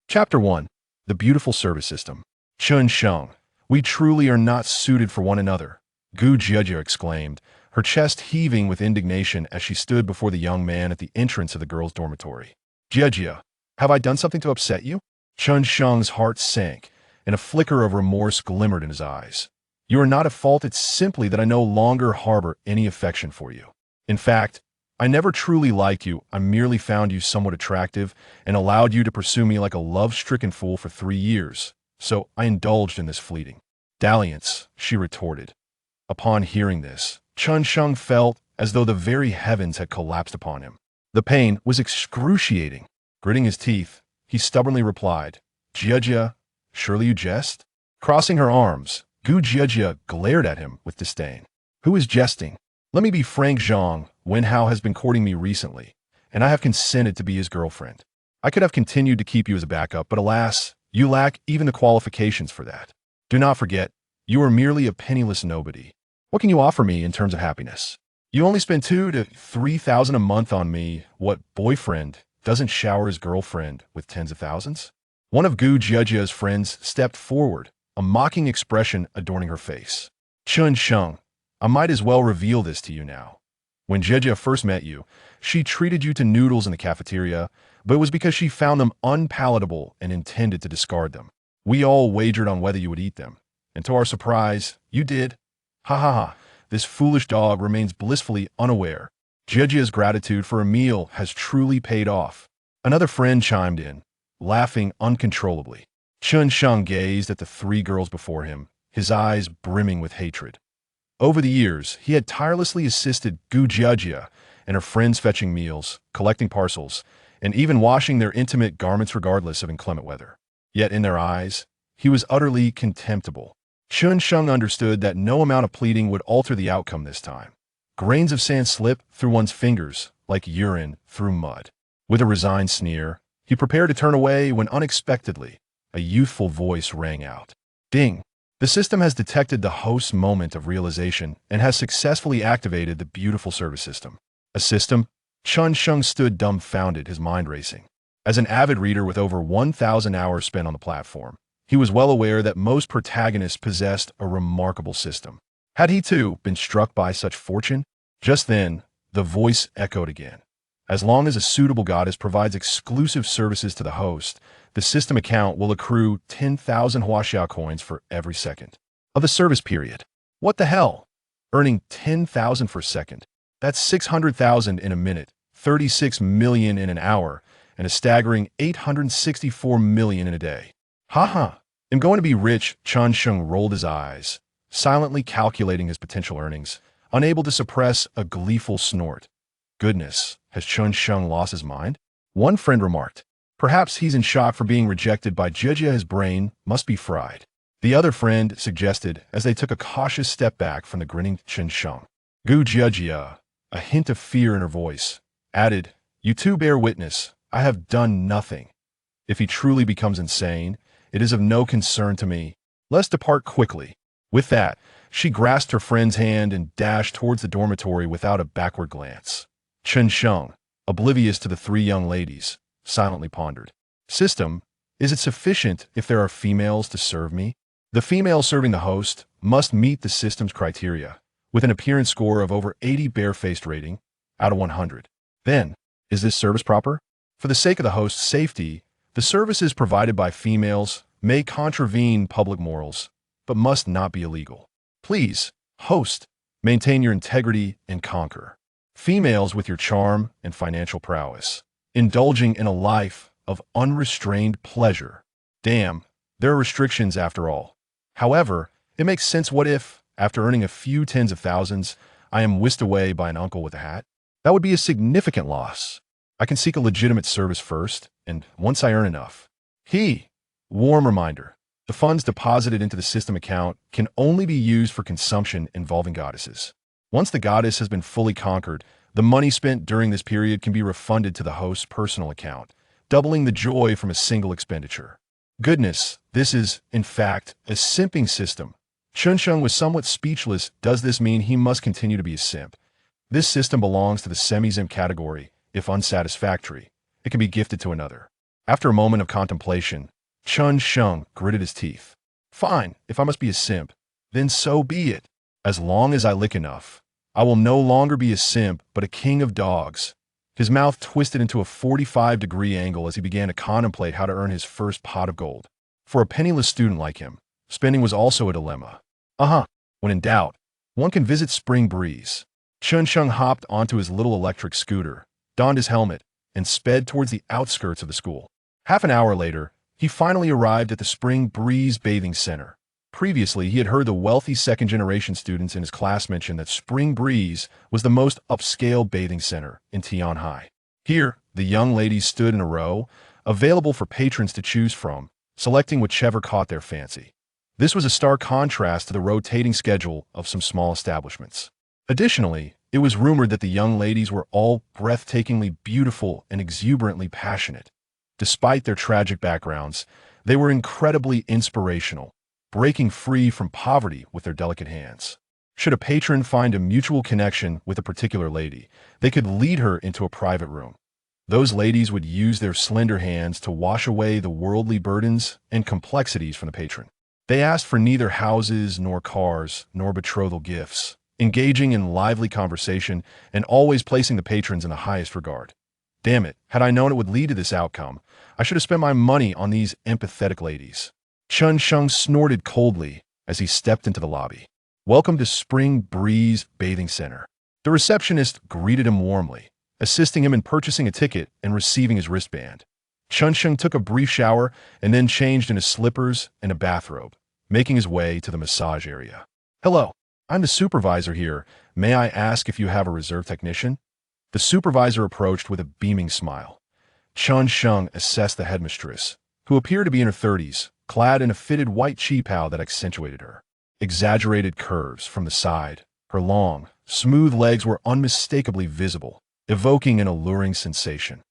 Chapter 1. The Beautiful Service System. Chen Sheng. We truly are not suited for one another, Gu Jiejie exclaimed, her chest heaving with indignation as she stood before the young man at the entrance of the girls' dormitory. Jiejie, have I done something to upset you? Chen Sheng's heart sank, and a flicker of remorse glimmered in his eyes. You are not at fault, it's simply that I no longer harbor any affection for you. In fact, I never truly liked you, I merely found you somewhat attractive and allowed you to pursue me like a love-stricken fool for 3 years, so I indulged in this fleeting dalliance, she retorted. Upon hearing this, Chen Sheng felt as though the very heavens had collapsed upon him. The pain was excruciating. Gritting his teeth, he stubbornly replied, Jiejie, surely you jest? Crossing her arms, Gu Jiejie glared at him with disdain. Who is jesting? Let me be frank, Zhang Wenhao has been courting me recently, and I have consented to be his girlfriend. I could have continued to keep you as a backup, but alas, you lack even the qualifications for that. Do not forget, you are merely a penniless nobody. What can you offer me in terms of happiness? You only spend 2,000 to 3,000 a month on me. What boyfriend doesn't shower his girlfriend with tens of thousands? One of Gu Jiejie's friends stepped forward, a mocking expression adorning her face. Chen Sheng, I might as well reveal this to you now. When Jiejie first met you, she treated you to noodles in the cafeteria, but it was because she found them unpalatable and intended to discard them. We all wagered on whether you would eat them, and to our surprise, you did. Ha ha ha, this foolish dog remains blissfully unaware. Jiejie's gratitude for a meal has truly paid off. Another friend chimed in, laughing uncontrollably. Chen Sheng gazed at the 3 girls before him, his eyes brimming with hatred. Over the years, he had tirelessly assisted Gu Jiejie and her friends fetching meals, collecting parcels, and even washing their intimate garments regardless of inclement weather. Yet in their eyes, he was utterly contemptible. Chen Sheng understood that no amount of pleading would alter the outcome this time. Grains of sand slip through one's fingers like urine through mud. With a resigned sneer, he prepared to turn away when unexpectedly, a youthful voice rang out. Ding! The system has detected the host's moment of realization and has successfully activated the beautiful service system. A system? Chen Sheng stood dumbfounded, his mind racing. As an avid reader with over 1,000 hours spent on the platform, he was well aware that most protagonists possessed a remarkable system. Had he, too, been struck by such fortune? Just then, the voice echoed again. As long as a suitable goddess provides exclusive services to the host, the system account will accrue 10,000 Huaxia coins for every second of the service period. What the hell? Earning 10,000 per second. That's 600,000 in a minute, 36 million in an hour, and a staggering 864 million in a day. Haha, I'm going to be rich. Chen Sheng rolled his eyes, silently calculating his potential earnings, unable to suppress a gleeful snort. Goodness, has Chen Sheng lost his mind? One friend remarked. Perhaps he's in shock for being rejected by Jiejie. His brain must be fried. The other friend suggested as they took a cautious step back from the grinning Chen Sheng. Gu Jiejie, a hint of fear in her voice, added, You two bear witness, I have done nothing. If he truly becomes insane, it is of no concern to me. Let's depart quickly. With that, she grasped her friend's hand and dashed towards the dormitory without a backward glance. Chen Sheng, oblivious to the 3 young ladies, silently pondered. System, is it sufficient if there are females to serve me? The female serving the host must meet the system's criteria, with an appearance score of over 80 barefaced rating out of 100. Then, is this service proper? For the sake of the host's safety, the services provided by females may contravene public morals, but must not be illegal. Please, host, maintain your integrity and conquer. Females with your charm and financial prowess, indulging in a life of unrestrained pleasure. Damn, there are restrictions after all. However, it makes sense. What if, after earning a few tens of thousands, I am whisked away by an uncle with a hat? That would be a significant loss. I can seek a legitimate service first, and once I earn enough. Warm reminder. The funds deposited into the system account can only be used for consumption involving goddesses. Once the goddess has been fully conquered, the money spent during this period can be refunded to the host's personal account, doubling the joy from a single expenditure. Goodness, this is, in fact, a simping system. Chen Sheng was somewhat speechless. Does this mean he must continue to be a simp? This system belongs to the semi-simp category. If unsatisfactory, it can be gifted to another. After a moment of contemplation, Chen Sheng gritted his teeth. Fine, if I must be a simp, then so be it. As long as I lick enough, I will no longer be a simp, but a king of dogs. His mouth twisted into a 45-degree angle as he began to contemplate how to earn his first pot of gold. For a penniless student like him, spending was also a dilemma. When in doubt, one can visit Spring Breeze. Chen Sheng hopped onto his little electric scooter, donned his helmet, and sped towards the outskirts of the school. Half an hour later, he finally arrived at the Spring Breeze Bathing Center. Previously, he had heard the wealthy second-generation students in his class mention that Spring Breeze was the most upscale bathing center in Tianhai. Here, the young ladies stood in a row, available for patrons to choose from, selecting whichever caught their fancy. This was a stark contrast to the rotating schedule of some small establishments. Additionally, it was rumored that the young ladies were all breathtakingly beautiful and exuberantly passionate. Despite their tragic backgrounds, they were incredibly inspirational, breaking free from poverty with their delicate hands. Should a patron find a mutual connection with a particular lady, they could lead her into a private room. Those ladies would use their slender hands to wash away the worldly burdens and complexities from the patron. They asked for neither houses nor cars nor betrothal gifts, engaging in lively conversation and always placing the patrons in the highest regard. Damn it, had I known it would lead to this outcome, I should have spent my money on these empathetic ladies. Chen Sheng snorted coldly as he stepped into the lobby. Welcome to Spring Breeze Bathing Center. The receptionist greeted him warmly, assisting him in purchasing a ticket and receiving his wristband. Chen Sheng took a brief shower and then changed into slippers and a bathrobe, making his way to the massage area. Hello, I'm the supervisor here. May I ask if you have a reserve technician? The supervisor approached with a beaming smile. Chen Sheng assessed the headmistress, who appeared to be in her 30s, clad in a fitted white cheapao that accentuated her exaggerated curves from the side. Her long, smooth legs were unmistakably visible, evoking an alluring sensation.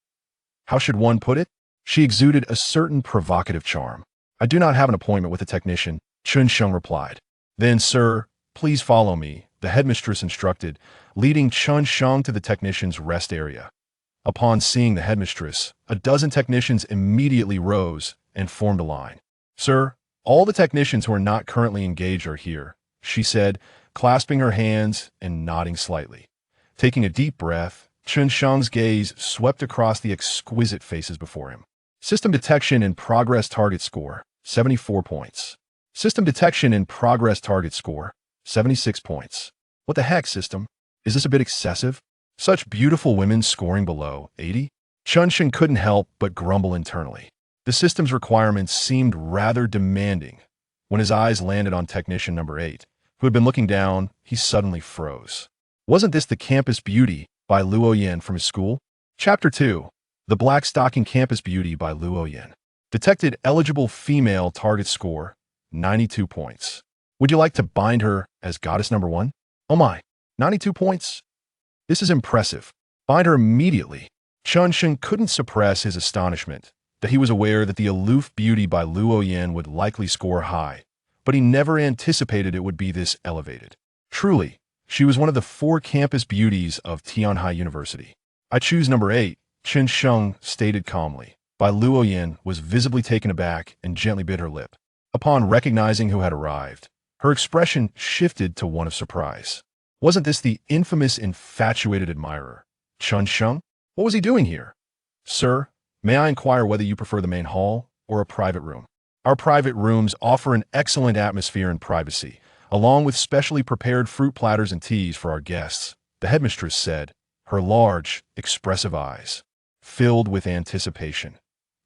How should one put it? She exuded a certain provocative charm. I do not have an appointment with a technician, Chen Sheng replied. Then, sir, please follow me, the headmistress instructed, leading Chen Sheng to the technician's rest area. Upon seeing the headmistress, a dozen technicians immediately rose and formed a line. Sir, all the technicians who are not currently engaged are here, she said, clasping her hands and nodding slightly. Taking a deep breath, Chen Sheng's gaze swept across the exquisite faces before him. System detection and progress target score, 74 points. System detection and progress target score, 76 points. What the heck, system? Is this a bit excessive? Such beautiful women scoring below 80? Chen Sheng couldn't help but grumble internally. The system's requirements seemed rather demanding. When his eyes landed on technician number 8, who had been looking down, he suddenly froze. Wasn't this the campus beauty Bai Luoyan from his school? Chapter 2. The Black Stocking Campus Beauty by Luoyan. Detected eligible female target score, 92 points. Would you like to bind her as goddess number 1? Oh my, 92 points? This is impressive. Bind her immediately. Chen Sheng couldn't suppress his astonishment that he was aware that the aloof beauty by Luoyan would likely score high, but he never anticipated it would be this elevated. Truly, she was one of the 4 campus beauties of Tianhai University. I choose number 8, Chen Sheng stated calmly. Bai Luoyan was visibly taken aback and gently bit her lip. Upon recognizing who had arrived, her expression shifted to one of surprise. Wasn't this the infamous infatuated admirer, Chen Sheng? What was he doing here? Sir, may I inquire whether you prefer the main hall or a private room? Our private rooms offer an excellent atmosphere and privacy, along with specially prepared fruit platters and teas for our guests, the headmistress said, her large, expressive eyes filled with anticipation.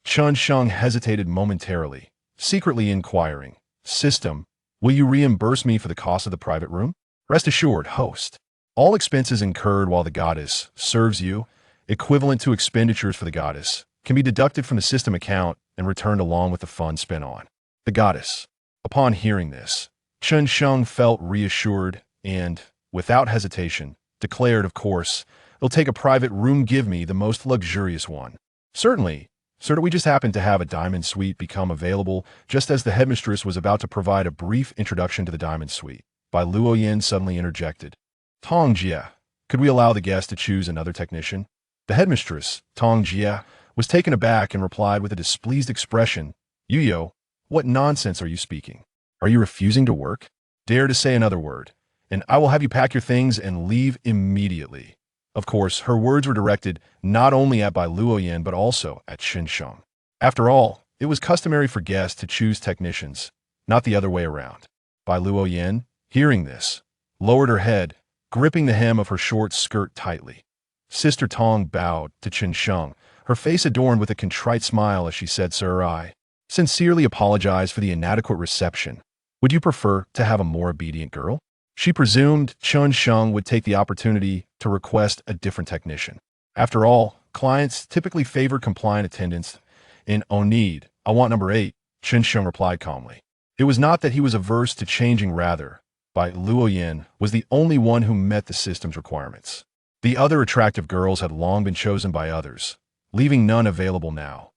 Chen Sheng hesitated momentarily, secretly inquiring, System, will you reimburse me for the cost of the private room? Rest assured, host. All expenses incurred while the goddess serves you, equivalent to expenditures for the goddess, can be deducted from the system account and returned along with the funds spent on the goddess. Upon hearing this, Chen Sheng felt reassured and, without hesitation, declared, of course, it'll take a private room, give me the most luxurious one. Certainly, sir, we just happened to have a diamond suite become available just as the headmistress was about to provide a brief introduction to the diamond suite. Bai Luoyan suddenly interjected. Tong Jie, could we allow the guest to choose another technician? The headmistress, Tong Jie, was taken aback and replied with a displeased expression, Yuyo, what nonsense are you speaking? Are you refusing to work? Dare to say another word, and I will have you pack your things and leave immediately. Of course, her words were directed not only at Bai Luoyan but also at Chen Sheng. After all, it was customary for guests to choose technicians, not the other way around. Bai Luoyan, hearing this, lowered her head, gripping the hem of her short skirt tightly. Sister Tong bowed to Chen Sheng, her face adorned with a contrite smile as she said, Sir, I sincerely apologize for the inadequate reception. Would you prefer to have a more obedient girl? She presumed Chen Sheng would take the opportunity to request a different technician. After all, clients typically favor compliant attendants. In "Oh need, I want number 8, Chen Sheng replied calmly. It was not that he was averse to changing, rather, Bai Luoyan was the only one who met the system's requirements. The other attractive girls had long been chosen by others, leaving none available now.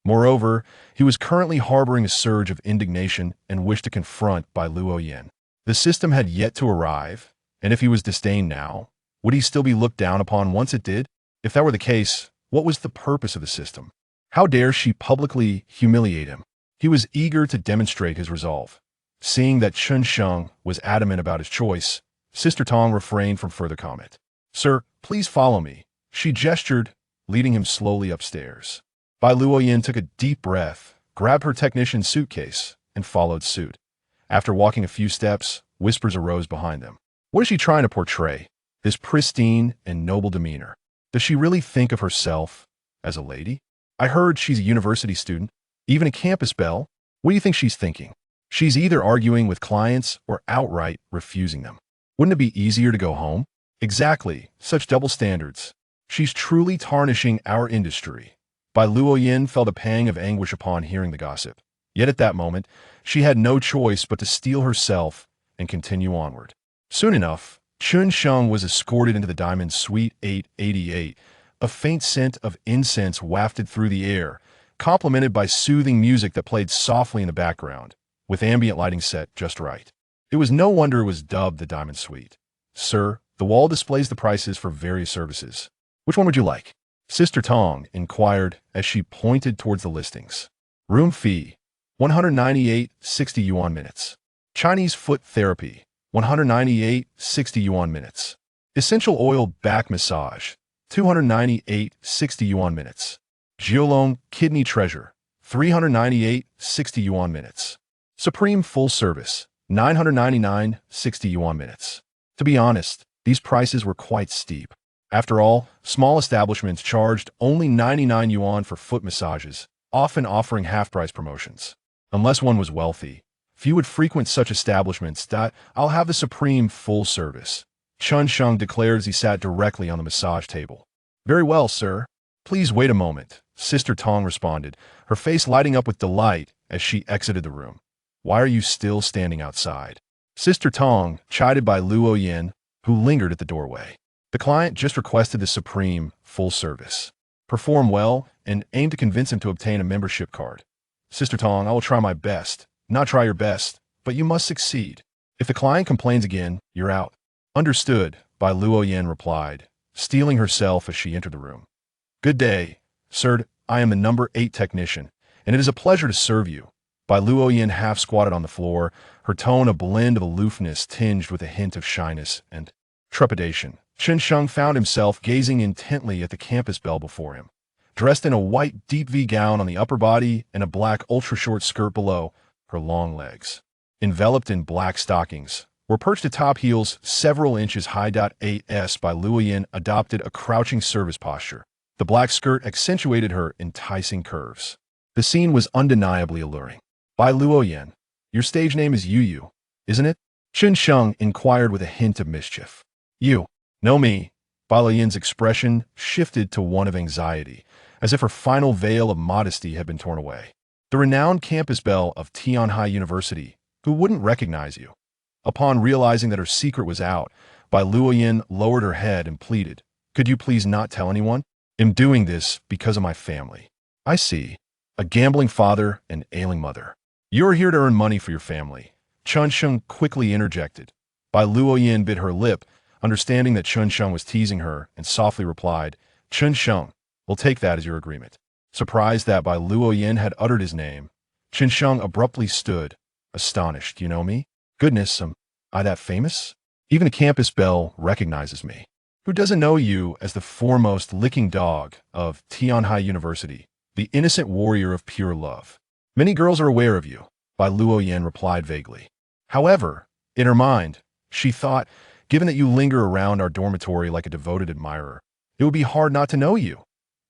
Moreover, he was currently harboring a surge of indignation and wished to confront Bai Luoyan. The system had yet to arrive, and if he was disdained now, would he still be looked down upon once it did? If that were the case, what was the purpose of the system? How dare she publicly humiliate him? He was eager to demonstrate his resolve. Seeing that Chen Sheng was adamant about his choice, Sister Tong refrained from further comment. Sir, please follow me, she gestured, leading him slowly upstairs. Bai Luoyan took a deep breath, grabbed her technician's suitcase, and followed suit. After walking a few steps, whispers arose behind them. What is she trying to portray? This pristine and noble demeanor. Does she really think of herself as a lady? I heard she's a university student, even a campus belle. What do you think she's thinking? She's either arguing with clients or outright refusing them. Wouldn't it be easier to go home? Exactly, such double standards. She's truly tarnishing our industry. Bai Luoyan felt a pang of anguish upon hearing the gossip. Yet at that moment, she had no choice but to steel herself and continue onward. Soon enough, Chen Sheng was escorted into the Diamond Suite 888. A faint scent of incense wafted through the air, complemented by soothing music that played softly in the background, with ambient lighting set just right. It was no wonder it was dubbed the Diamond Suite. Sir, the wall displays the prices for various services. Which one would you like? Sister Tong inquired as she pointed towards the listings. Room fee, 198.60 yuan minutes. Chinese foot therapy, 198.60 yuan minutes. Essential oil back massage, 298.60 yuan minutes. Jiolong kidney treasure, 398.60 yuan minutes. Supreme full service, 999.60 yuan minutes. To be honest, these prices were quite steep. After all, small establishments charged only 99 yuan for foot massages, often offering half-price promotions. Unless one was wealthy, few would frequent such establishments. I'll have the supreme full service, Chen Sheng declared as he sat directly on the massage table. Very well, sir. Please wait a moment, Sister Tong responded, her face lighting up with delight as she exited the room. Why are you still standing outside? Sister Tong chided Bai Luoyan, who lingered at the doorway. The client just requested the supreme full service. Perform well and aim to convince him to obtain a membership card. Sister Tong, I will try my best. Not try your best, but you must succeed. If the client complains again, you're out. Understood, Bai Luoyan replied, steeling herself as she entered the room. Good day, sir. I am the number 8 technician, and it is a pleasure to serve you. Bai Luoyan half squatted on the floor, her tone a blend of aloofness tinged with a hint of shyness and trepidation. Chen Sheng found himself gazing intently at the campus belle before him. Dressed in a white deep V gown on the upper body and a black ultra-short skirt below her long legs. Enveloped in black stockings, were perched atop heels several inches high. As Bai Luoyan adopted a crouching service posture. The black skirt accentuated her enticing curves. The scene was undeniably alluring. Bai Luoyan, your stage name is Yu, isn't it? Chen Sheng inquired with a hint of mischief. You know me. Bai Luoyan's expression shifted to one of anxiety, as if her final veil of modesty had been torn away. The renowned campus belle of Tianhai University, who wouldn't recognize you. Upon realizing that her secret was out, Bai Luoyan lowered her head and pleaded, could you please not tell anyone? I'm doing this because of my family. I see. A gambling father and ailing mother. You're here to earn money for your family. Chen Sheng quickly interjected. Bai Luoyan bit her lip, understanding that Chen Sheng was teasing her, and softly replied, Chen Sheng, we'll take that as your agreement. Surprised that Bai Luoyan had uttered his name, Chen Sheng abruptly stood, astonished. You know me? Goodness, am I that famous? Even the campus belle recognizes me. Who doesn't know you as the foremost licking dog of Tianhai University, the innocent warrior of pure love? Many girls are aware of you, Bai Luoyan replied vaguely. However, in her mind, she thought, given that you linger around our dormitory like a devoted admirer, it would be hard not to know you.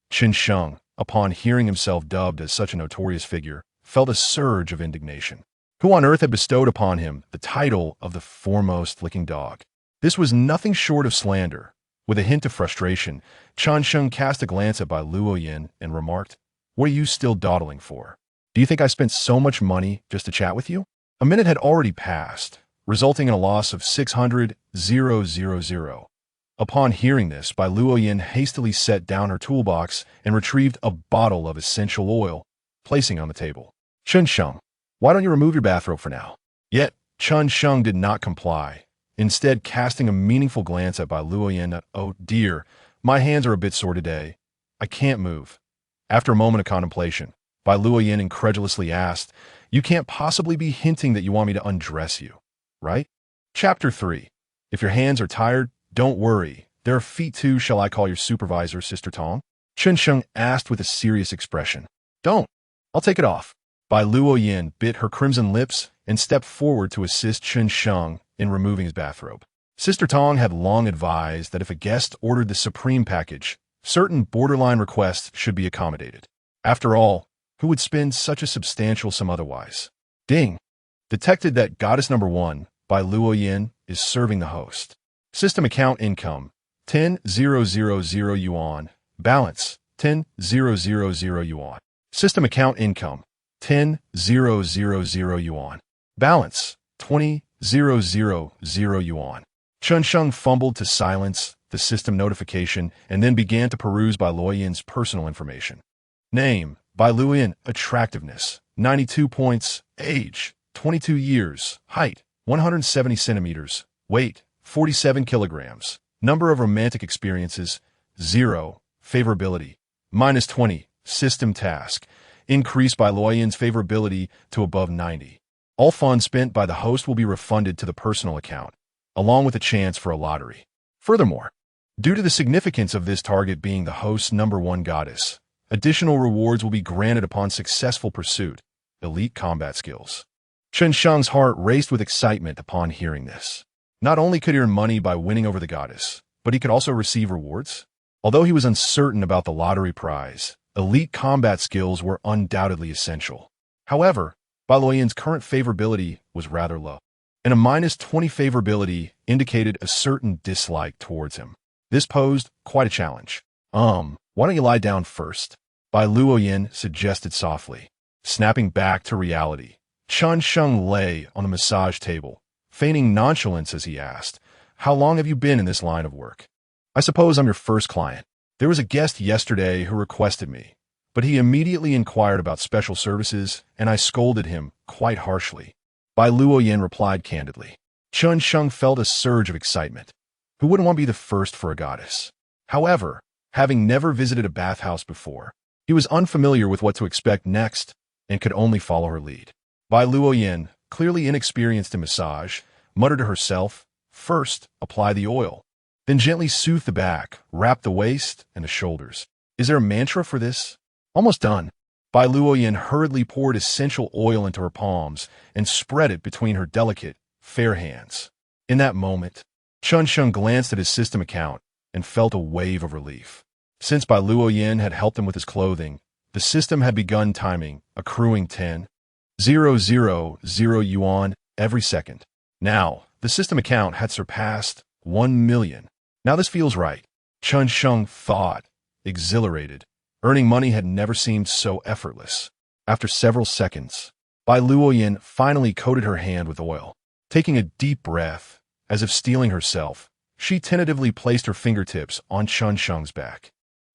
Chen Sheng, upon hearing himself dubbed as such a notorious figure, felt a surge of indignation. Who on earth had bestowed upon him the title of the foremost licking dog? This was nothing short of slander. With a hint of frustration, Chen Sheng cast a glance at Bai Luoyan and remarked, "What are you still dawdling for? Do you think I spent so much money just to chat with you?" A minute had already passed, resulting in a loss of 600,000. Upon hearing this, Bai Luoyan hastily set down her toolbox and retrieved a bottle of essential oil, placing on the table. "Chen Sheng, why don't you remove your bathrobe for now?" Yet, Chen Sheng did not comply, instead casting a meaningful glance at Bai Luoyan. "Oh dear, my hands are a bit sore today. I can't move." After a moment of contemplation, Bai Luoyan incredulously asked, "You can't possibly be hinting that you want me to undress you, right?" Chapter 3. If your hands are tired, don't worry. There are feet too. Shall I call your supervisor, Sister Tong? Chen Sheng asked with a serious expression. "Don't. I'll take it off." Bai Luoyan bit her crimson lips and stepped forward to assist Chen Sheng in removing his bathrobe. Sister Tong had long advised that if a guest ordered the supreme package, certain borderline requests should be accommodated. After all, who would spend such a substantial sum otherwise? Ding! Detected that goddess number 1, Bai Luoyan, is serving the host. System account income, 10,000 yuan. Balance, 10,000 yuan. System account income, 10,000 yuan. Balance, 20,000 yuan. Chen Sheng fumbled to silence the system notification and then began to peruse Bai Luoyan's personal information. Name, Bai Luoyan. Attractiveness, 92 points. Age, 22 years. Height, 170 centimeters. Weight, 47 kilograms. Number of romantic experiences, 0. Favorability, -20. System task, increase Bai Luoyan's favorability to above 90. All funds spent by the host will be refunded to the personal account, along with a chance for a lottery. Furthermore, due to the significance of this target being the host's number 1 goddess, additional rewards will be granted upon successful pursuit. Elite combat skills. Chen Sheng's heart raced with excitement upon hearing this. Not only could he earn money by winning over the goddess, but he could also receive rewards. Although he was uncertain about the lottery prize, elite combat skills were undoubtedly essential. However, Bai Luoyan's current favorability was rather low, and a -20 favorability indicated a certain dislike towards him. This posed quite a challenge. Why don't you lie down first? Bai Luoyan suggested softly. Snapping back to reality, Chen Sheng lay on the massage table, feigning nonchalance as he asked, "How long have you been in this line of work?" "I suppose I'm your first client. There was a guest yesterday who requested me, but he immediately inquired about special services, and I scolded him quite harshly." Bai Luoyan replied candidly. Chen Sheng felt a surge of excitement. Who wouldn't want to be the first for a goddess? However, having never visited a bathhouse before, he was unfamiliar with what to expect next and could only follow her lead. Bai Luoyan, clearly inexperienced in massage, muttered to herself, "First, apply the oil. Then gently soothe the back, wrap the waist and the shoulders." Is there a mantra for this? Almost done. Bai Luoyan hurriedly poured essential oil into her palms and spread it between her delicate, fair hands. In that moment, Chen Sheng glanced at his system account and felt a wave of relief. Since Bai Luoyan had helped him with his clothing, the system had begun timing, accruing 10,000 yuan every second. Now, the system account had surpassed 1 million. Now this feels right, Chen Sheng thought, exhilarated. Earning money had never seemed so effortless. After several seconds, Bai Luoyan finally coated her hand with oil. Taking a deep breath, as if steeling herself, she tentatively placed her fingertips on Chen Sheng's back.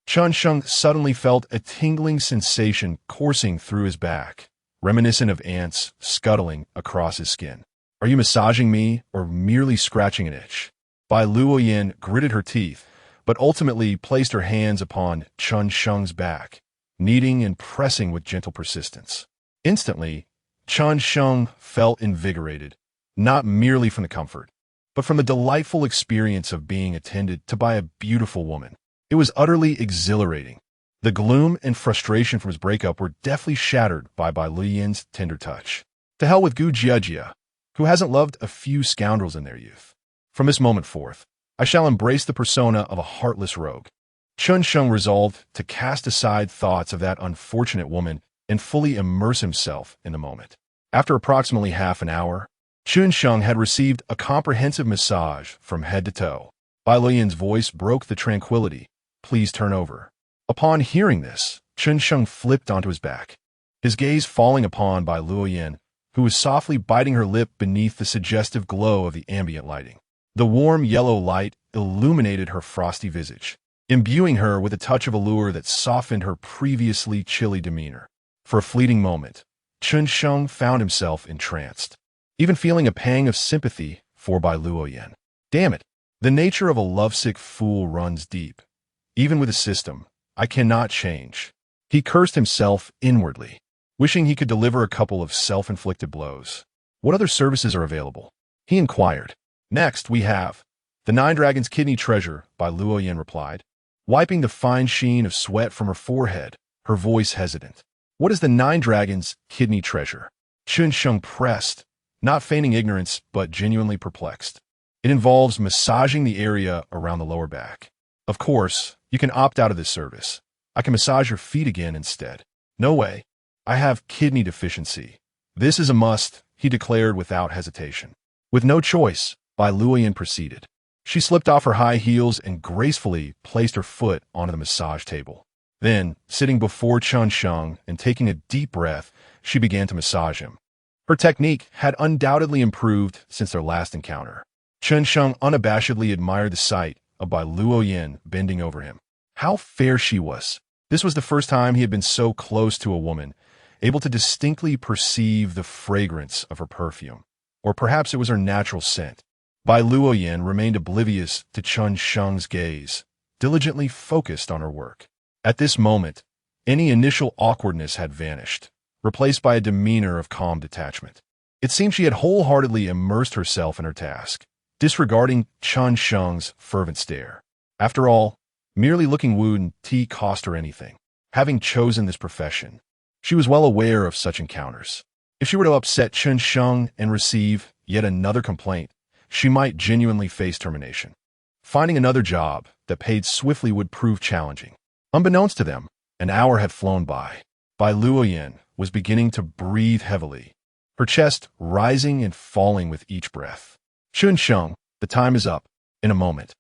Chen Sheng suddenly felt a tingling sensation coursing through his back, reminiscent of ants scuttling across his skin. "Are you massaging me or merely scratching an itch?" Bai Luoyan gritted her teeth, but ultimately placed her hands upon Chen Sheng's back. kneading and pressing with gentle persistence. Instantly, Chen Sheng felt invigorated, not merely from the comfort, but from the delightful experience of being attended to by a beautiful woman. It was utterly exhilarating. The gloom and frustration from his breakup were deftly shattered by Bai Luoyan's tender touch. To hell with Gu Jiejie, who hasn't loved a few scoundrels in their youth. From this moment forth, I shall embrace the persona of a heartless rogue. Chen Sheng resolved to cast aside thoughts of that unfortunate woman and fully immerse himself in the moment. After approximately half an hour, Chen Sheng had received a comprehensive massage from head to toe. Bai Luoyan's voice broke the tranquility. Please turn over. Upon hearing this, Chen Sheng flipped onto his back, his gaze falling upon Bai Luoyan, who was softly biting her lip beneath the suggestive glow of the ambient lighting. The warm yellow light illuminated her frosty visage, imbuing her with a touch of allure that softened her previously chilly demeanor. For a fleeting moment, Chen Sheng found himself entranced, even feeling a pang of sympathy for Bai Luoyan. Damn it, the nature of a lovesick fool runs deep. Even with a system, I cannot change. He cursed himself inwardly, wishing he could deliver a couple of self-inflicted blows. What other services are available? He inquired. Next, we have the Nine Dragons' Kidney Treasure, Bai Luoyan replied, wiping the fine sheen of sweat from her forehead, her voice hesitant. What is the Nine Dragons' Kidney Treasure? Chen Sheng pressed, not feigning ignorance, but genuinely perplexed. It involves massaging the area around the lower back. Of course, you can opt out of this service. I can massage your feet again instead. No way. I have kidney deficiency. This is a must, he declared without hesitation. With no choice, Bai Luoyan proceeded. She slipped off her high heels and gracefully placed her foot onto the massage table. Then, sitting before Chen Sheng and taking a deep breath, she began to massage him. Her technique had undoubtedly improved since their last encounter. Chen Sheng unabashedly admired the sight of Bai Luoyan bending over him. How fair she was. This was the first time he had been so close to a woman, able to distinctly perceive the fragrance of her perfume. Or perhaps it was her natural scent. Bai Luoyan remained oblivious to Chen Sheng's gaze, diligently focused on her work. At this moment, any initial awkwardness had vanished, replaced by a demeanor of calm detachment. It seemed she had wholeheartedly immersed herself in her task, disregarding Chen Sheng's fervent stare. After all, merely looking wooden cost her anything. Having chosen this profession, she was well aware of such encounters. If she were to upset Chen Sheng and receive yet another complaint, she might genuinely face termination. Finding another job that paid swiftly would prove challenging. Unbeknownst to them, an hour had flown by. Bai Luoyan was beginning to breathe heavily, her chest rising and falling with each breath. Chen Sheng, the time is up. In a moment.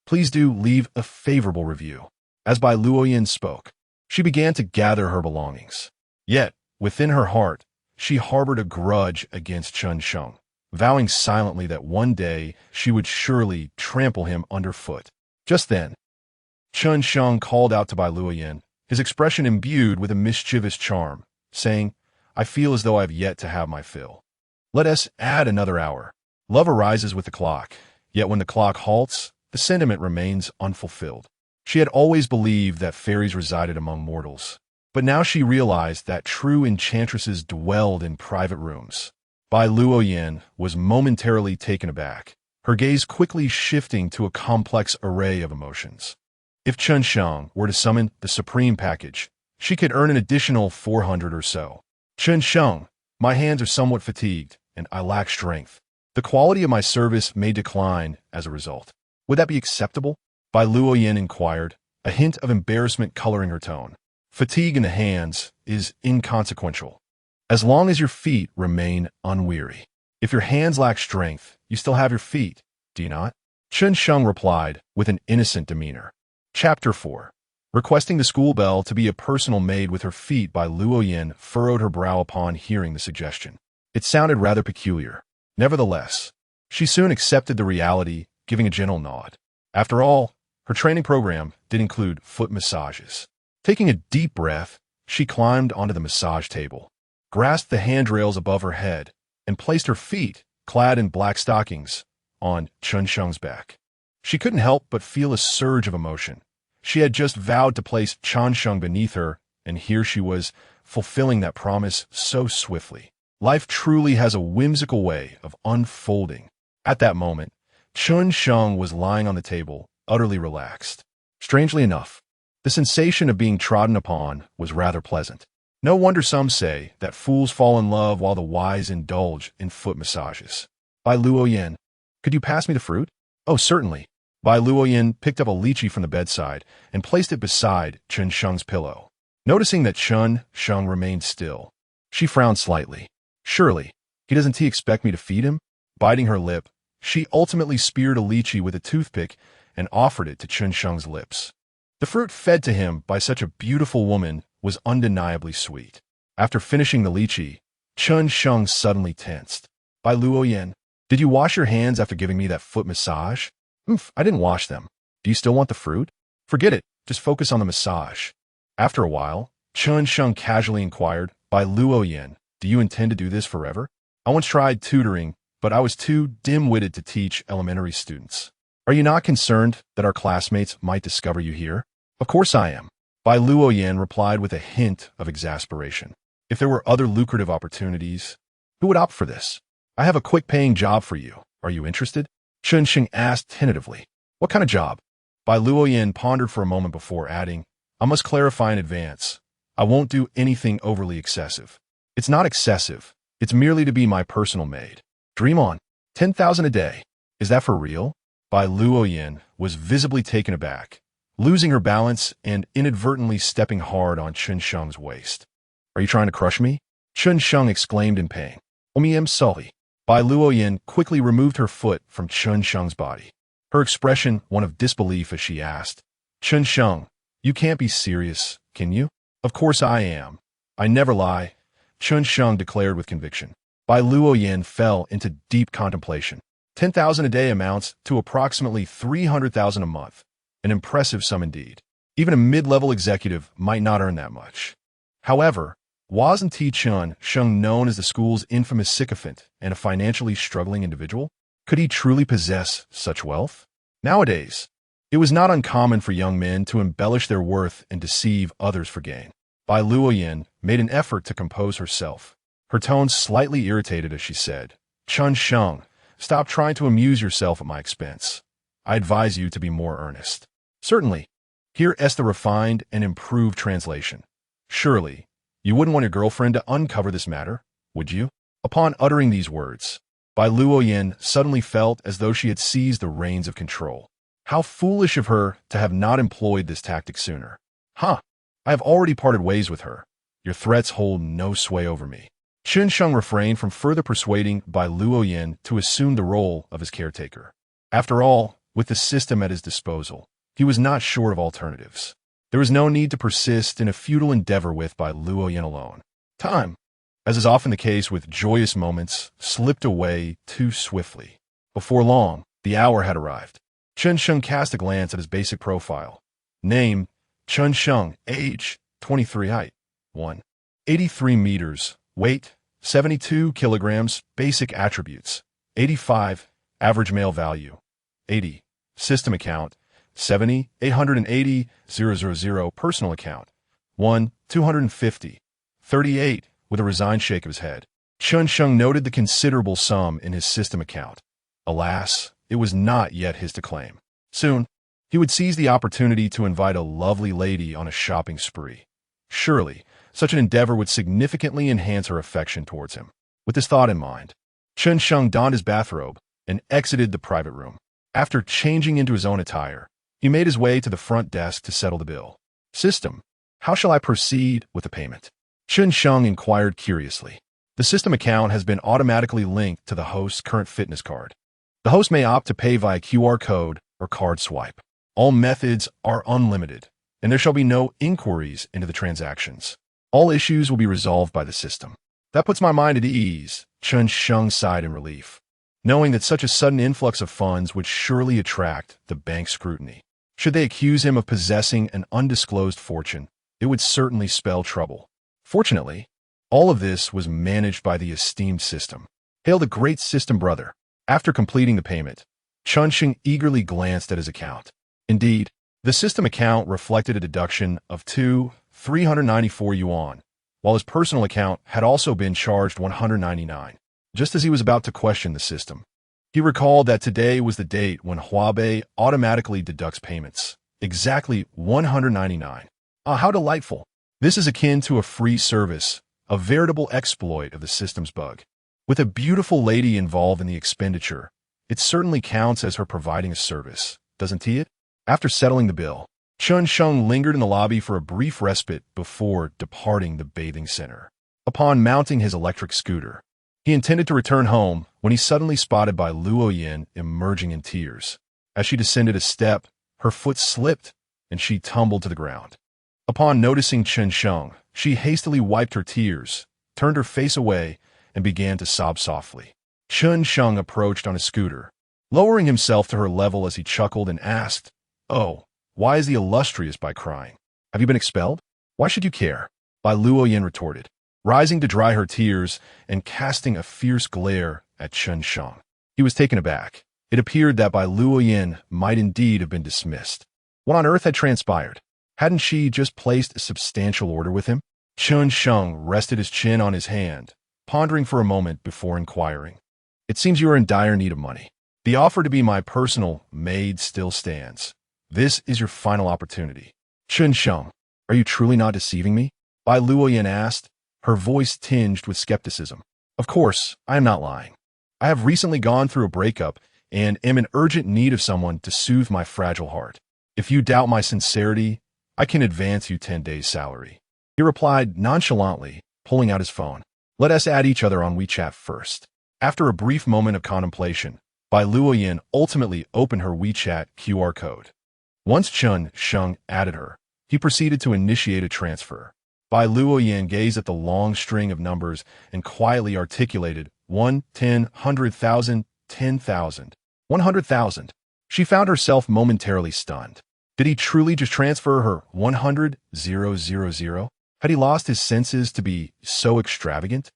Please do leave a favorable review. As Bai Luoyan spoke, she began to gather her belongings. Yet, within her heart, she harbored a grudge against Chen Sheng, vowing silently that one day she would surely trample him underfoot. Just then, Chen Sheng called out to Bai Luoyan, his expression imbued with a mischievous charm, saying, I feel as though I have yet to have my fill. Let us add another hour. Love arises with the clock, yet when the clock halts, the sentiment remains unfulfilled. She had always believed that fairies resided among mortals, but now she realized that true enchantresses dwelled in private rooms. Bai Luoyan was momentarily taken aback, her gaze quickly shifting to a complex array of emotions. If Chen Sheng were to summon the Supreme Package, she could earn an additional 400 or so. Chen Sheng, my hands are somewhat fatigued, and I lack strength. The quality of my service may decline as a result. Would that be acceptable? Bai Luoyan inquired, a hint of embarrassment coloring her tone. Fatigue in the hands is inconsequential, as long as your feet remain unweary. If your hands lack strength, you still have your feet, do you not? Chen Sheng replied with an innocent demeanor. Chapter 4. Requesting the school bell to be a personal maid with her feet, Bai Luoyan furrowed her brow upon hearing the suggestion. It sounded rather peculiar. Nevertheless, she soon accepted the reality, giving a gentle nod. After all, her training program did include foot massages. Taking a deep breath, she climbed onto the massage table, grasped the handrails above her head, and placed her feet, clad in black stockings, on Chen Sheng's back. She couldn't help but feel a surge of emotion. She had just vowed to place Chen Sheng beneath her and here she was, fulfilling that promise so swiftly. Life truly has a whimsical way of unfolding. At that moment, Chen Sheng was lying on the table, utterly relaxed. Strangely enough, the sensation of being trodden upon was rather pleasant. No wonder some say that fools fall in love while the wise indulge in foot massages. Bai Luoyan, could you pass me the fruit? Oh, certainly. Bai Luoyan picked up a lychee from the bedside and placed it beside Chen Sheng's pillow. Noticing that Chen Sheng remained still, she frowned slightly. Surely, doesn't he expect me to feed him? Biting her lip, she ultimately speared a lychee with a toothpick and offered it to Chen Sheng's lips. The fruit fed to him by such a beautiful woman was undeniably sweet. After finishing the lychee, Chen Sheng suddenly tensed. Bai Luoyan, did you wash your hands after giving me that foot massage? I didn't wash them. Do you still want the fruit? Forget it. Just focus on the massage. After a while, Chen Sheng casually inquired, Bai Luoyan, do you intend to do this forever? I once tried tutoring, but I was too dim-witted to teach elementary students. Are you not concerned that our classmates might discover you here? Of course I am. Bai Luoyan replied with a hint of exasperation. If there were other lucrative opportunities, who would opt for this? I have a quick-paying job for you. Are you interested? Chen Sheng asked tentatively. What kind of job? Bai Luoyan pondered for a moment before adding, I must clarify in advance. I won't do anything overly excessive. It's not excessive. It's merely to be my personal maid. Dream on. 10,000 a day. Is that for real? Bai Luoyan was visibly taken aback, losing her balance and inadvertently stepping hard on Chen Sheng's waist. Are you trying to crush me? Chen Sheng exclaimed in pain. I'm sorry. Bai Luoyan quickly removed her foot from Chen Sheng's body. Her expression one of disbelief as she asked, Chen Sheng, you can't be serious, can you? Of course I am. I never lie, Chen Sheng declared with conviction. Bai Luoyan fell into deep contemplation. 10,000 a day amounts to approximately 300,000 a month. An impressive sum indeed. Even a mid-level executive might not earn that much. However, wasn't Chen Sheng known as the school's infamous sycophant and a financially struggling individual? Could he truly possess such wealth? Nowadays, it was not uncommon for young men to embellish their worth and deceive others for gain. Bai Luoyan made an effort to compose herself. Her tone slightly irritated as she said, Chen Sheng, stop trying to amuse yourself at my expense. I advise you to be more earnest. Certainly. Here is the refined and improved translation. Surely, you wouldn't want your girlfriend to uncover this matter, would you? Upon uttering these words, Bai Luoyan suddenly felt as though she had seized the reins of control. How foolish of her to have not employed this tactic sooner. I have already parted ways with her. Your threats hold no sway over me. Chen Sheng refrained from further persuading Bai Luoyan to assume the role of his caretaker. After all, with the system at his disposal, he was not short of alternatives. There was no need to persist in a futile endeavor with Bai Luoyan alone. Time, as is often the case with joyous moments, slipped away too swiftly. Before long, the hour had arrived. Chen Sheng cast a glance at his basic profile. Name, Chen Sheng, age, 23, height, 183 meters, weight, 72 kilograms, basic attributes, 85, average male value, 80, system account, 70, 880, 000, personal account, 1, 250, 38, with a resigned shake of his head. Chen Sheng noted the considerable sum in his system account. Alas, it was not yet his to claim. Soon, he would seize the opportunity to invite a lovely lady on a shopping spree. Surely, such an endeavor would significantly enhance her affection towards him. With this thought in mind, Chen Sheng donned his bathrobe and exited the private room. After changing into his own attire, he made his way to the front desk to settle the bill. System, how shall I proceed with the payment? Chen Sheng inquired curiously. The system account has been automatically linked to the host's current fitness card. The host may opt to pay via QR code or card swipe. All methods are unlimited, and there shall be no inquiries into the transactions. All issues will be resolved by the system. That puts my mind at ease, Chen Sheng sighed in relief, knowing that such a sudden influx of funds would surely attract the bank's scrutiny. Should they accuse him of possessing an undisclosed fortune, it would certainly spell trouble. Fortunately, all of this was managed by the esteemed system. Hail the great system brother. After completing the payment, Chen Sheng eagerly glanced at his account. Indeed, the system account reflected a deduction of 2 394 yuan, while his personal account had also been charged 199. Just as he was about to question the system, he recalled that today was the date when Huabei automatically deducts payments. Exactly 199. Ah, how delightful. This is akin to a free service, a veritable exploit of the system's bug. With a beautiful lady involved in the expenditure, it certainly counts as her providing a service, doesn't it? After settling the bill, Chen Sheng lingered in the lobby for a brief respite before departing the bathing center. Upon mounting his electric scooter, he intended to return home when he suddenly spotted Bai Luoyan emerging in tears. As she descended a step, her foot slipped, and she tumbled to the ground. Upon noticing Chen Sheng, she hastily wiped her tears, turned her face away, and began to sob softly. Chen Sheng approached on a scooter, lowering himself to her level as he chuckled and asked, "Oh, why is the illustrious Bai crying? Have you been expelled? Why should you care?" Bai Luoyan retorted, rising to dry her tears and casting a fierce glare at Chen Sheng. He was taken aback. It appeared that Bai Luoyan might indeed have been dismissed. What on earth had transpired? Hadn't she just placed a substantial order with him? Chen Sheng rested his chin on his hand, pondering for a moment before inquiring. "It seems you are in dire need of money. The offer to be my personal maid still stands. This is your final opportunity." "Chen Sheng, are you truly not deceiving me?" Bai Luoyan asked, her voice tinged with skepticism. "Of course, I am not lying. I have recently gone through a breakup and am in urgent need of someone to soothe my fragile heart. If you doubt my sincerity, I can advance you 10 days' salary." He replied nonchalantly, pulling out his phone. "Let us add each other on WeChat first." After a brief moment of contemplation, Bai Luoyan ultimately opened her WeChat QR code. Once Chen Sheng added her, he proceeded to initiate a transfer. Bai Luoyan gazed at the long string of numbers and quietly articulated 1, 10, 100,000, 10,000, 100,000. She found herself momentarily stunned. Did he truly just transfer her 100,000? Had he lost his senses to be so extravagant?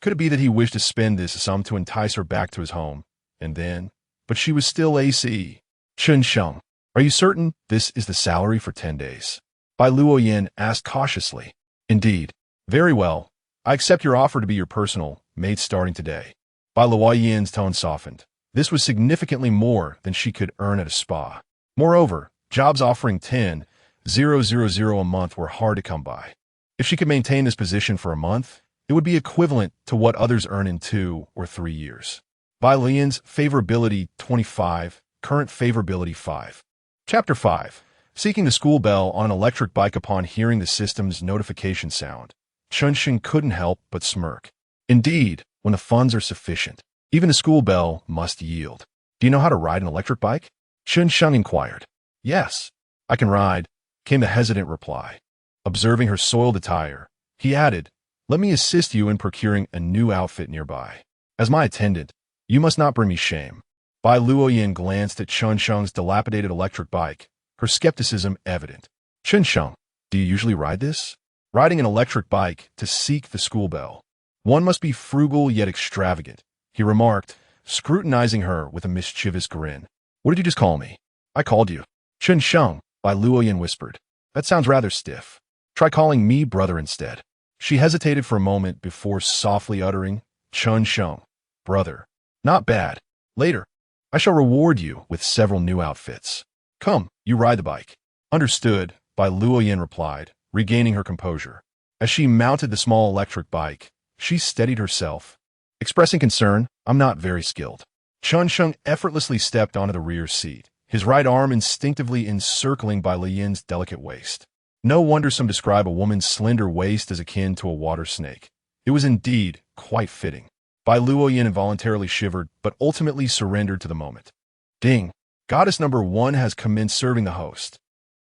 Could it be that he wished to spend this sum to entice her back to his home? And then, but she was still AC. "Chen Sheng, are you certain this is the salary for 10 days? Bai Luoyan asked cautiously. "Indeed." "Very well. I accept your offer to be your personal maid starting today." Bai Luoyan's tone softened. This was significantly more than she could earn at a spa. Moreover, jobs offering 10,000 a month were hard to come by. If she could maintain this position for a month, it would be equivalent to what others earn in 2 or 3 years. Bai Luoyan's favorability 25, current favorability 5. Chapter 5. Seeking the school bell on an electric bike. Upon hearing the system's notification sound, Chen Sheng couldn't help but smirk. Indeed, when the funds are sufficient, even the school bell must yield. "Do you know how to ride an electric bike?" Chen Sheng inquired. "Yes, I can ride," came the hesitant reply. Observing her soiled attire, he added, "Let me assist you in procuring a new outfit nearby. As my attendant, you must not bring me shame." Bai Luoyan glanced at Chen Sheng's dilapidated electric bike, her skepticism evident. "Chen Sheng, do you usually ride this?" Riding an electric bike to seek the school bell. "One must be frugal yet extravagant," he remarked, scrutinizing her with a mischievous grin. "What did you just call me?" "I called you Chen Sheng," Bai Luoyan whispered. "That sounds rather stiff. Try calling me brother instead." She hesitated for a moment before softly uttering, "Chen Sheng, brother. Not bad. Later, I shall reward you with several new outfits. Come, you ride the bike." "Understood," Bai Luoyan replied, regaining her composure. As she mounted the small electric bike, she steadied herself, expressing concern, "I'm not very skilled." Chen Sheng effortlessly stepped onto the rear seat, his right arm instinctively encircling Bai Luoyan's delicate waist. No wonder some describe a woman's slender waist as akin to a water snake. It was indeed quite fitting. Bai Luoyan involuntarily shivered, but ultimately surrendered to the moment. Ding! Goddess number 1 has commenced serving the host.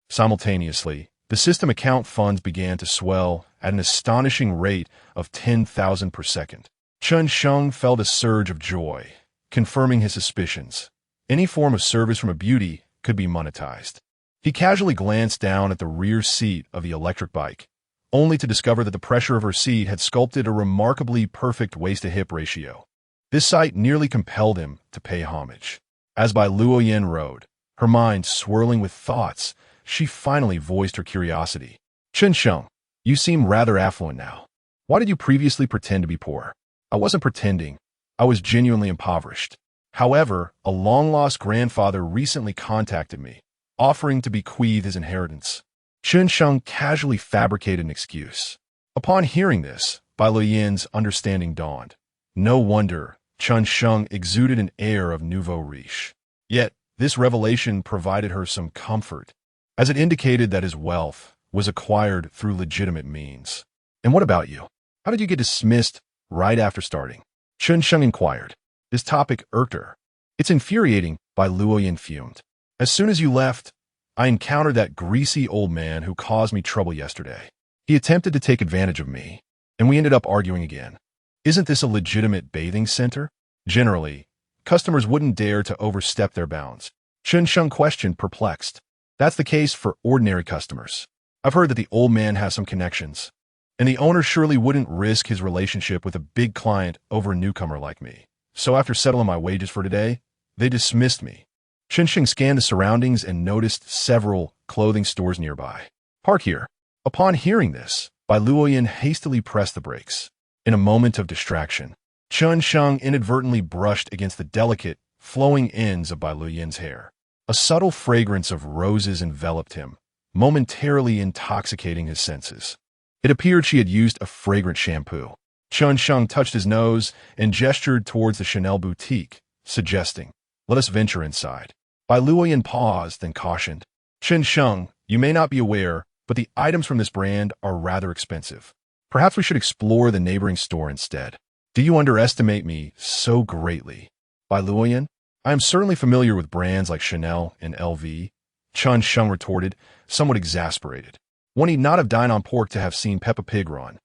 Simultaneously, the system account funds began to swell at an astonishing rate of 10,000 per second. Chen Sheng felt a surge of joy, confirming his suspicions. Any form of service from a beauty could be monetized. He casually glanced down at the rear seat of the electric bike, only to discover that the pressure of her seat had sculpted a remarkably perfect waist-to-hip ratio. This sight nearly compelled him to pay homage. As Bai Luoyan rode, her mind swirling with thoughts, she finally voiced her curiosity. "Chen Sheng, You seem rather affluent now. Why did you previously pretend to be poor? I wasn't pretending. I was genuinely impoverished. However, a long-lost grandfather recently contacted me, offering to bequeath his inheritance. Chen Sheng casually fabricated an excuse. Upon hearing this, Bai Luoyan's understanding dawned. No wonder Chen Sheng exuded an air of nouveau riche. Yet, this revelation provided her some comfort, as it indicated that his wealth was acquired through legitimate means. And what about you? How did you get dismissed right after starting? Chen Sheng inquired. This topic irked her. It's infuriating, Bai Luoyan fumed. As soon as you left, I encountered that greasy old man who caused me trouble yesterday. He attempted to take advantage of me, and we ended up arguing again. Isn't this a legitimate bathing center? Generally, customers wouldn't dare to overstep their bounds. Chen Sheng questioned, perplexed. That's the case for ordinary customers. I've heard that the old man has some connections, and the owner surely wouldn't risk his relationship with a big client over a newcomer like me. So after settling my wages for today, they dismissed me. Chen Sheng scanned the surroundings and noticed several clothing stores nearby. Park here. Upon hearing this, Bai Luoyan hastily pressed the brakes. In a moment of distraction, Chen Sheng inadvertently brushed against the delicate, flowing ends of Bai Luoyan's hair. A subtle fragrance of roses enveloped him, momentarily intoxicating his senses. It appeared she had used a fragrant shampoo. Chen Sheng touched his nose and gestured towards the Chanel boutique, suggesting, "Let us venture inside." Bai Luoyan paused and cautioned, "Chen Sheng, you may not be aware, but the items from this brand are rather expensive. Perhaps we should explore the neighboring store instead." "Do you underestimate me so greatly, Bai Luoyan? I am certainly familiar with brands like Chanel and LV, Chen Sheng retorted, somewhat exasperated. One need not have dined on pork to have seen Peppa Pig run.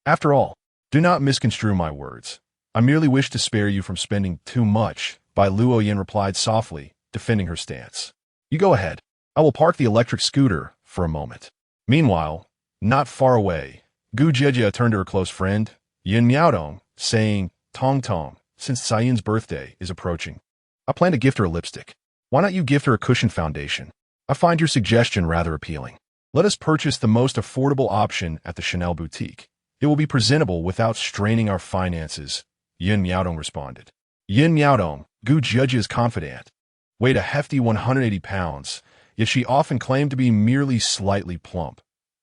After all, do not misconstrue my words. I merely wish to spare you from spending too much, Bai Luoyan replied softly, defending her stance. You go ahead. I will park the electric scooter for a moment. Meanwhile, not far away, Gu Jiejie turned to her close friend, Yin Miaodong, saying, Tong Tong, since Cyan's birthday is approaching, I plan to gift her a lipstick. Why not you gift her a cushion foundation? I find your suggestion rather appealing. Let us purchase the most affordable option at the Chanel boutique. It will be presentable without straining our finances, Yin Miaodong responded. Yin Miaodong, Gu Jiejie's confidant, weighed a hefty 180 pounds, yet she often claimed to be merely slightly plump.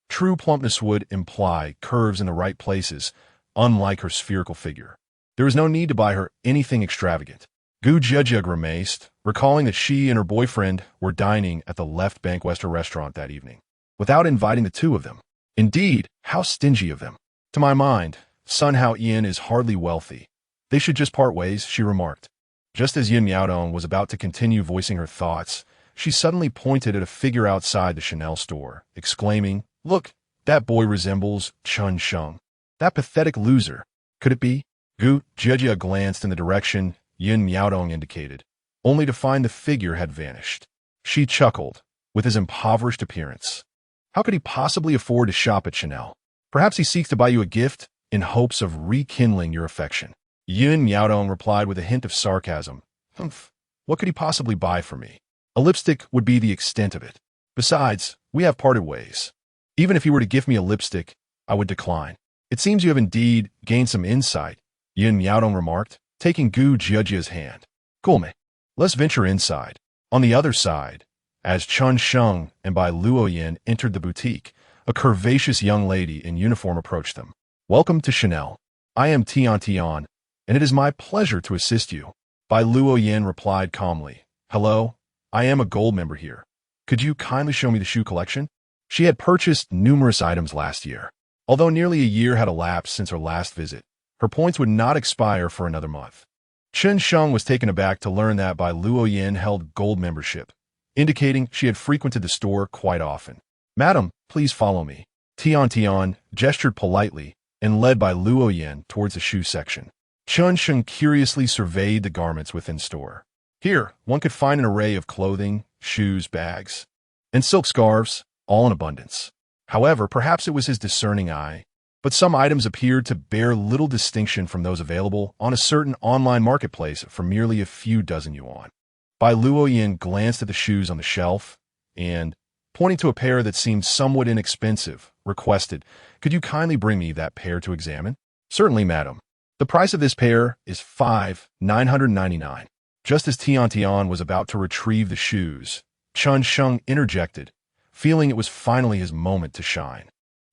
True plumpness would imply curves in the right places, unlike her spherical figure. There was no need to buy her anything extravagant. Gu Jiejie grimaced, recalling that she and her boyfriend were dining at the Left Bank Western restaurant that evening, without inviting the two of them. Indeed, how stingy of them. To my mind, Sun Hao Yin is hardly wealthy. They should just part ways, she remarked. Just as Yin Miaodong was about to continue voicing her thoughts, she suddenly pointed at a figure outside the Chanel store, exclaiming, Look, that boy resembles Chen Sheng. That pathetic loser. Could it be? Gu Jiejie glanced in the direction Yin Miaodong indicated, only to find the figure had vanished. She chuckled, with his impoverished appearance. How could he possibly afford to shop at Chanel? Perhaps he seeks to buy you a gift in hopes of rekindling your affection. Yin Miaodong replied with a hint of sarcasm. Humph, what could he possibly buy for me? A lipstick would be the extent of it. Besides, we have parted ways. Even if he were to gift me a lipstick, I would decline. It seems you have indeed gained some insight, Yin Miaodong remarked, taking Gu Jiejie's hand. Gulme, let's venture inside. On the other side, as Chen Sheng and Bai Luoyan entered the boutique, a curvaceous young lady in uniform approached them. Welcome to Chanel. I am Tian Tian, and it is my pleasure to assist you. Bai Luoyan replied calmly. Hello, I am a gold member here. Could you kindly show me the shoe collection? She had purchased numerous items last year. Although nearly a year had elapsed since her last visit, her points would not expire for another month. Chen Sheng was taken aback to learn that Bai Luoyan held gold membership, indicating she had frequented the store quite often. Madam, please follow me. Tian Tian gestured politely and led Bai Luoyan towards the shoe section. Chen Sheng curiously surveyed the garments within store. Here, one could find an array of clothing, shoes, bags, and silk scarves, all in abundance. However, perhaps it was his discerning eye, but some items appeared to bear little distinction from those available on a certain online marketplace for merely a few dozen yuan. Bai Luoyan glanced at the shoes on the shelf and, pointing to a pair that seemed somewhat inexpensive, requested, "Could you kindly bring me that pair to examine?" "Certainly, madam. The price of this pair is 5,999. Just as Tian was about to retrieve the shoes, Chen Sheng interjected, feeling it was finally his moment to shine.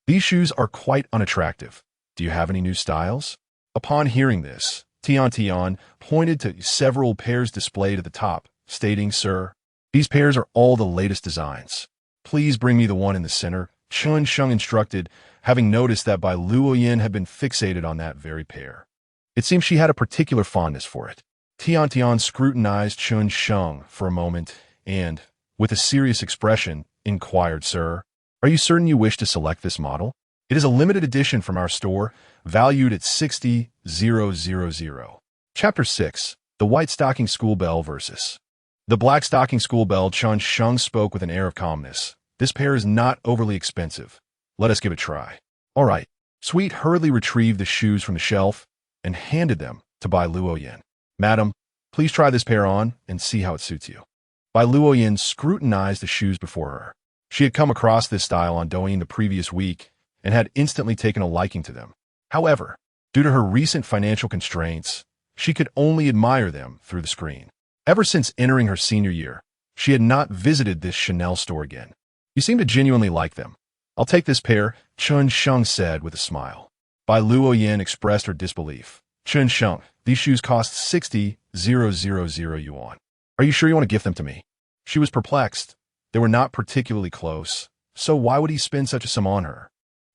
"These shoes are quite unattractive. Do you have any new styles?" Upon hearing this, Tian pointed to several pairs displayed at the top, stating, "Sir, these pairs are all the latest designs. Please bring me the one in the center," Chen Sheng instructed, having noticed that Bai Luoyan had been fixated on that very pair. It seemed she had a particular fondness for it. Tian scrutinized Chen Sheng for a moment and, with a serious expression, inquired, "Sir, are you certain you wish to select this model? It is a limited edition from our store, valued at 60,000. Chapter 6. The White Stocking School Bell versus the Black Stocking School Bell. Chen Sheng spoke with an air of calmness. "This pair is not overly expensive. Let us give it a try." "All right." Sweet hurriedly retrieved the shoes from the shelf and handed them to Bai Luoyan. "Madam, please try this pair on and see how it suits you." Bai Luoyan scrutinized the shoes before her. She had come across this style on Douyin the previous week and had instantly taken a liking to them. However, due to her recent financial constraints, she could only admire them through the screen. Ever since entering her senior year, she had not visited this Chanel store again. "You seem to genuinely like them. I'll take this pair," Chen Sheng said with a smile. Bai Luoyan expressed her disbelief. "Chen Sheng, these shoes cost 60,000 yuan. Are you sure you want to gift them to me?" She was perplexed. They were not particularly close, so why would he spend such a sum on her?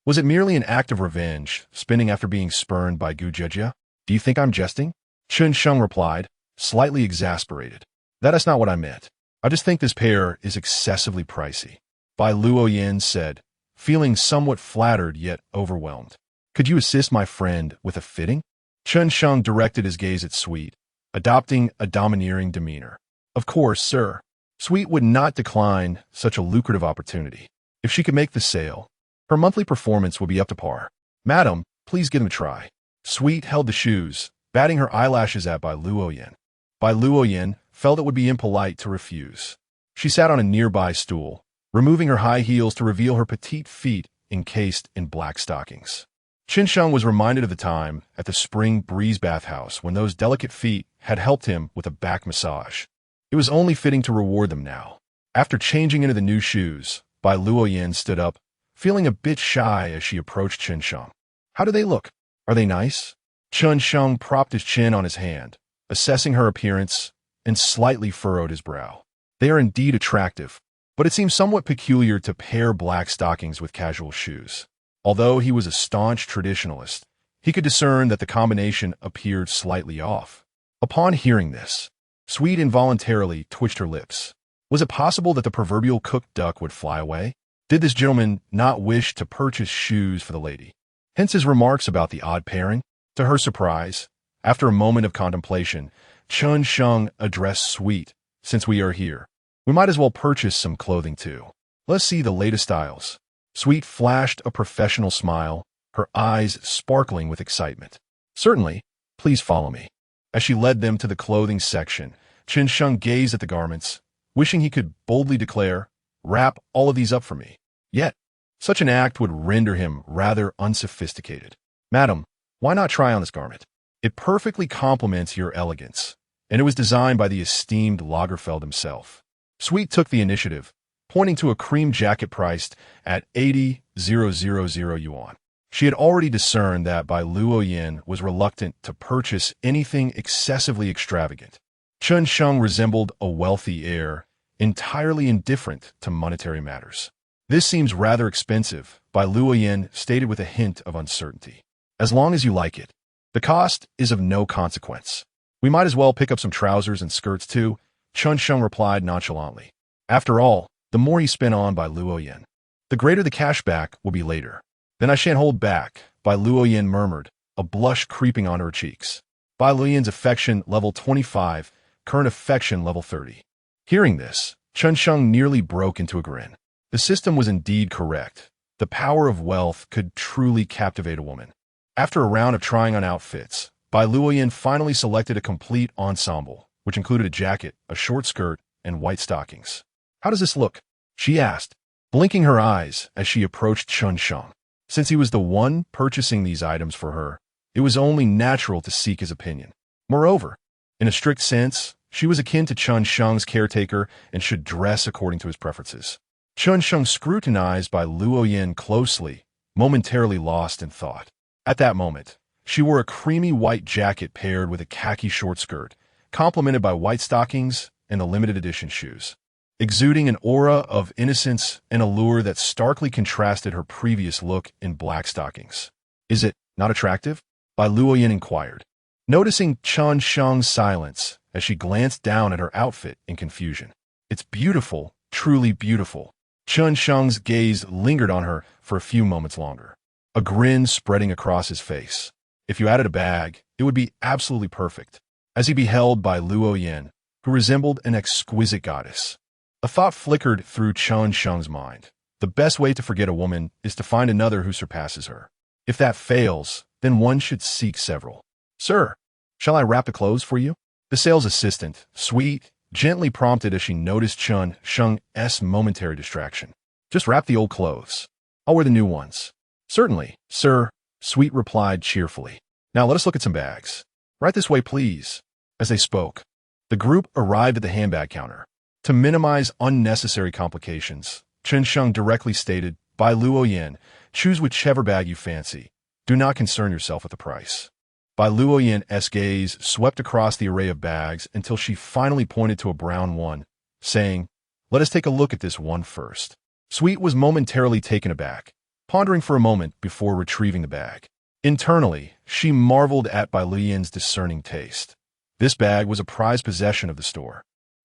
Was it merely an act of revenge, spending after being spurned by Gu Jejia? "Do you think I'm jesting?" Chen Sheng replied, slightly exasperated. "That is not what I meant. I just think this pair is excessively pricey," Bai Luoyan said, feeling somewhat flattered yet overwhelmed. "Could you assist my friend with a fitting?" Chen Sheng directed his gaze at Sweet, adopting a domineering demeanor. "Of course, sir." Sweet would not decline such a lucrative opportunity. If she could make the sale, her monthly performance would be up to par. "Madam, please give them a try." Sweet held the shoes, batting her eyelashes at Bai Luoyan. Bai Luoyan felt it would be impolite to refuse. She sat on a nearby stool, removing her high heels to reveal her petite feet encased in black stockings. Chen Sheng was reminded of the time at the spring breeze bathhouse when those delicate feet had helped him with a back massage. It was only fitting to reward them now. After changing into the new shoes, Bai Luoyan stood up, feeling a bit shy as she approached Chen Sheng. "How do they look? Are they nice?" Chen Sheng propped his chin on his hand, assessing her appearance, and slightly furrowed his brow. "They are indeed attractive, but it seems somewhat peculiar to pair black stockings with casual shoes." Although he was a staunch traditionalist, he could discern that the combination appeared slightly off. Upon hearing this, Sweet involuntarily twitched her lips. Was it possible that the proverbial cooked duck would fly away? Did this gentleman not wish to purchase shoes for the lady? Hence his remarks about the odd pairing. To her surprise, after a moment of contemplation, Chen Sheng addressed Sweet. "Since we are here, we might as well purchase some clothing too. Let's see the latest styles." Sweet flashed a professional smile, her eyes sparkling with excitement. "Certainly, please follow me." As she led them to the clothing section, Chen Sheng gazed at the garments, wishing he could boldly declare, "Wrap all of these up for me." Yet, such an act would render him rather unsophisticated. "Madam, why not try on this garment? It perfectly complements your elegance, and it was designed by the esteemed Lagerfeld himself." Sweet took the initiative, pointing to a cream jacket priced at 80,000 yuan. She had already discerned that Bai Luoyan was reluctant to purchase anything excessively extravagant. Chen Sheng resembled a wealthy heir, entirely indifferent to monetary matters. "This seems rather expensive," Bai Luoyan stated with a hint of uncertainty. "As long as you like it. The cost is of no consequence. We might as well pick up some trousers and skirts too," Chen Sheng replied nonchalantly. After all, the more he spent on Bai Luoyan, the greater the cash back will be later. "Then I shan't hold back," Bai Luoyan murmured, a blush creeping onto her cheeks. Bai Luoyan's affection level 25, current affection level 30. Hearing this, Chen Sheng nearly broke into a grin. The system was indeed correct. The power of wealth could truly captivate a woman. After a round of trying on outfits, Bai Luoyan finally selected a complete ensemble, which included a jacket, a short skirt, and white stockings. "How does this look?" she asked, blinking her eyes as she approached Chen Sheng. Since he was the one purchasing these items for her, it was only natural to seek his opinion. Moreover, in a strict sense, she was akin to Chen Sheng's caretaker and should dress according to his preferences. Chen Sheng scrutinized Bai Luoyan closely, momentarily lost in thought. At that moment, she wore a creamy white jacket paired with a khaki short skirt, complemented by white stockings and the limited edition shoes, exuding an aura of innocence and allure that starkly contrasted her previous look in black stockings. "Is it not attractive?" Bai Luoyan inquired, noticing Chen Sheng's silence as she glanced down at her outfit in confusion. "It's beautiful, truly beautiful." Chen Sheng's gaze lingered on her for a few moments longer, a grin spreading across his face. If you added a bag, it would be absolutely perfect, as he beheld Bai Luoyan, who resembled an exquisite goddess. A thought flickered through Chen Sheng's mind. The best way to forget a woman is to find another who surpasses her. If that fails, then one should seek several. "Sir, shall I wrap the clothes for you?" The sales assistant, Sweet, gently prompted as she noticed Chen Sheng's momentary distraction. "Just wrap the old clothes. I'll wear the new ones." "Certainly, sir," Sweet replied cheerfully. "Now let us look at some bags. Right this way, please." As they spoke, the group arrived at the handbag counter. To minimize unnecessary complications, Chen Sheng directly stated, "Bai Luoyan, choose whichever bag you fancy. Do not concern yourself with the price." Bai Luoyan's gaze swept across the array of bags until she finally pointed to a brown one, saying, "Let us take a look at this one first." Sweet was momentarily taken aback, pondering for a moment before retrieving the bag. Internally, she marveled at Bai Luoyan's discerning taste. This bag was a prized possession of the store,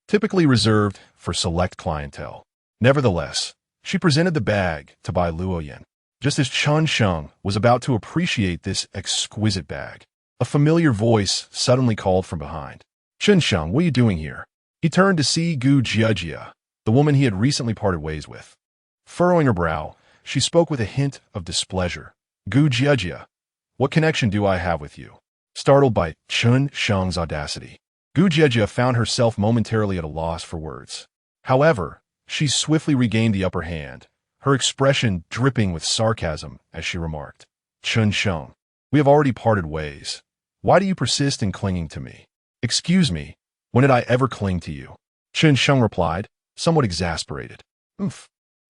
typically reserved for select clientele. Nevertheless, she presented the bag to Bai Luoyan, just as Chen Sheng was about to appreciate this exquisite bag. A familiar voice suddenly called from behind. "Chen Sheng, what are you doing here?" He turned to see Gu Jiejia, the woman he had recently parted ways with. Furrowing her brow, she spoke with a hint of displeasure. "Gu Jiejia, what connection do I have with you?" Startled by Chen Sheng's audacity, Gu Jiejia found herself momentarily at a loss for words. However, she swiftly regained the upper hand, her expression dripping with sarcasm as she remarked, "Chen Sheng, we have already parted ways. Why do you persist in clinging to me?" "Excuse me, when did I ever cling to you?" Chen Sheng replied, somewhat exasperated. "Oomph.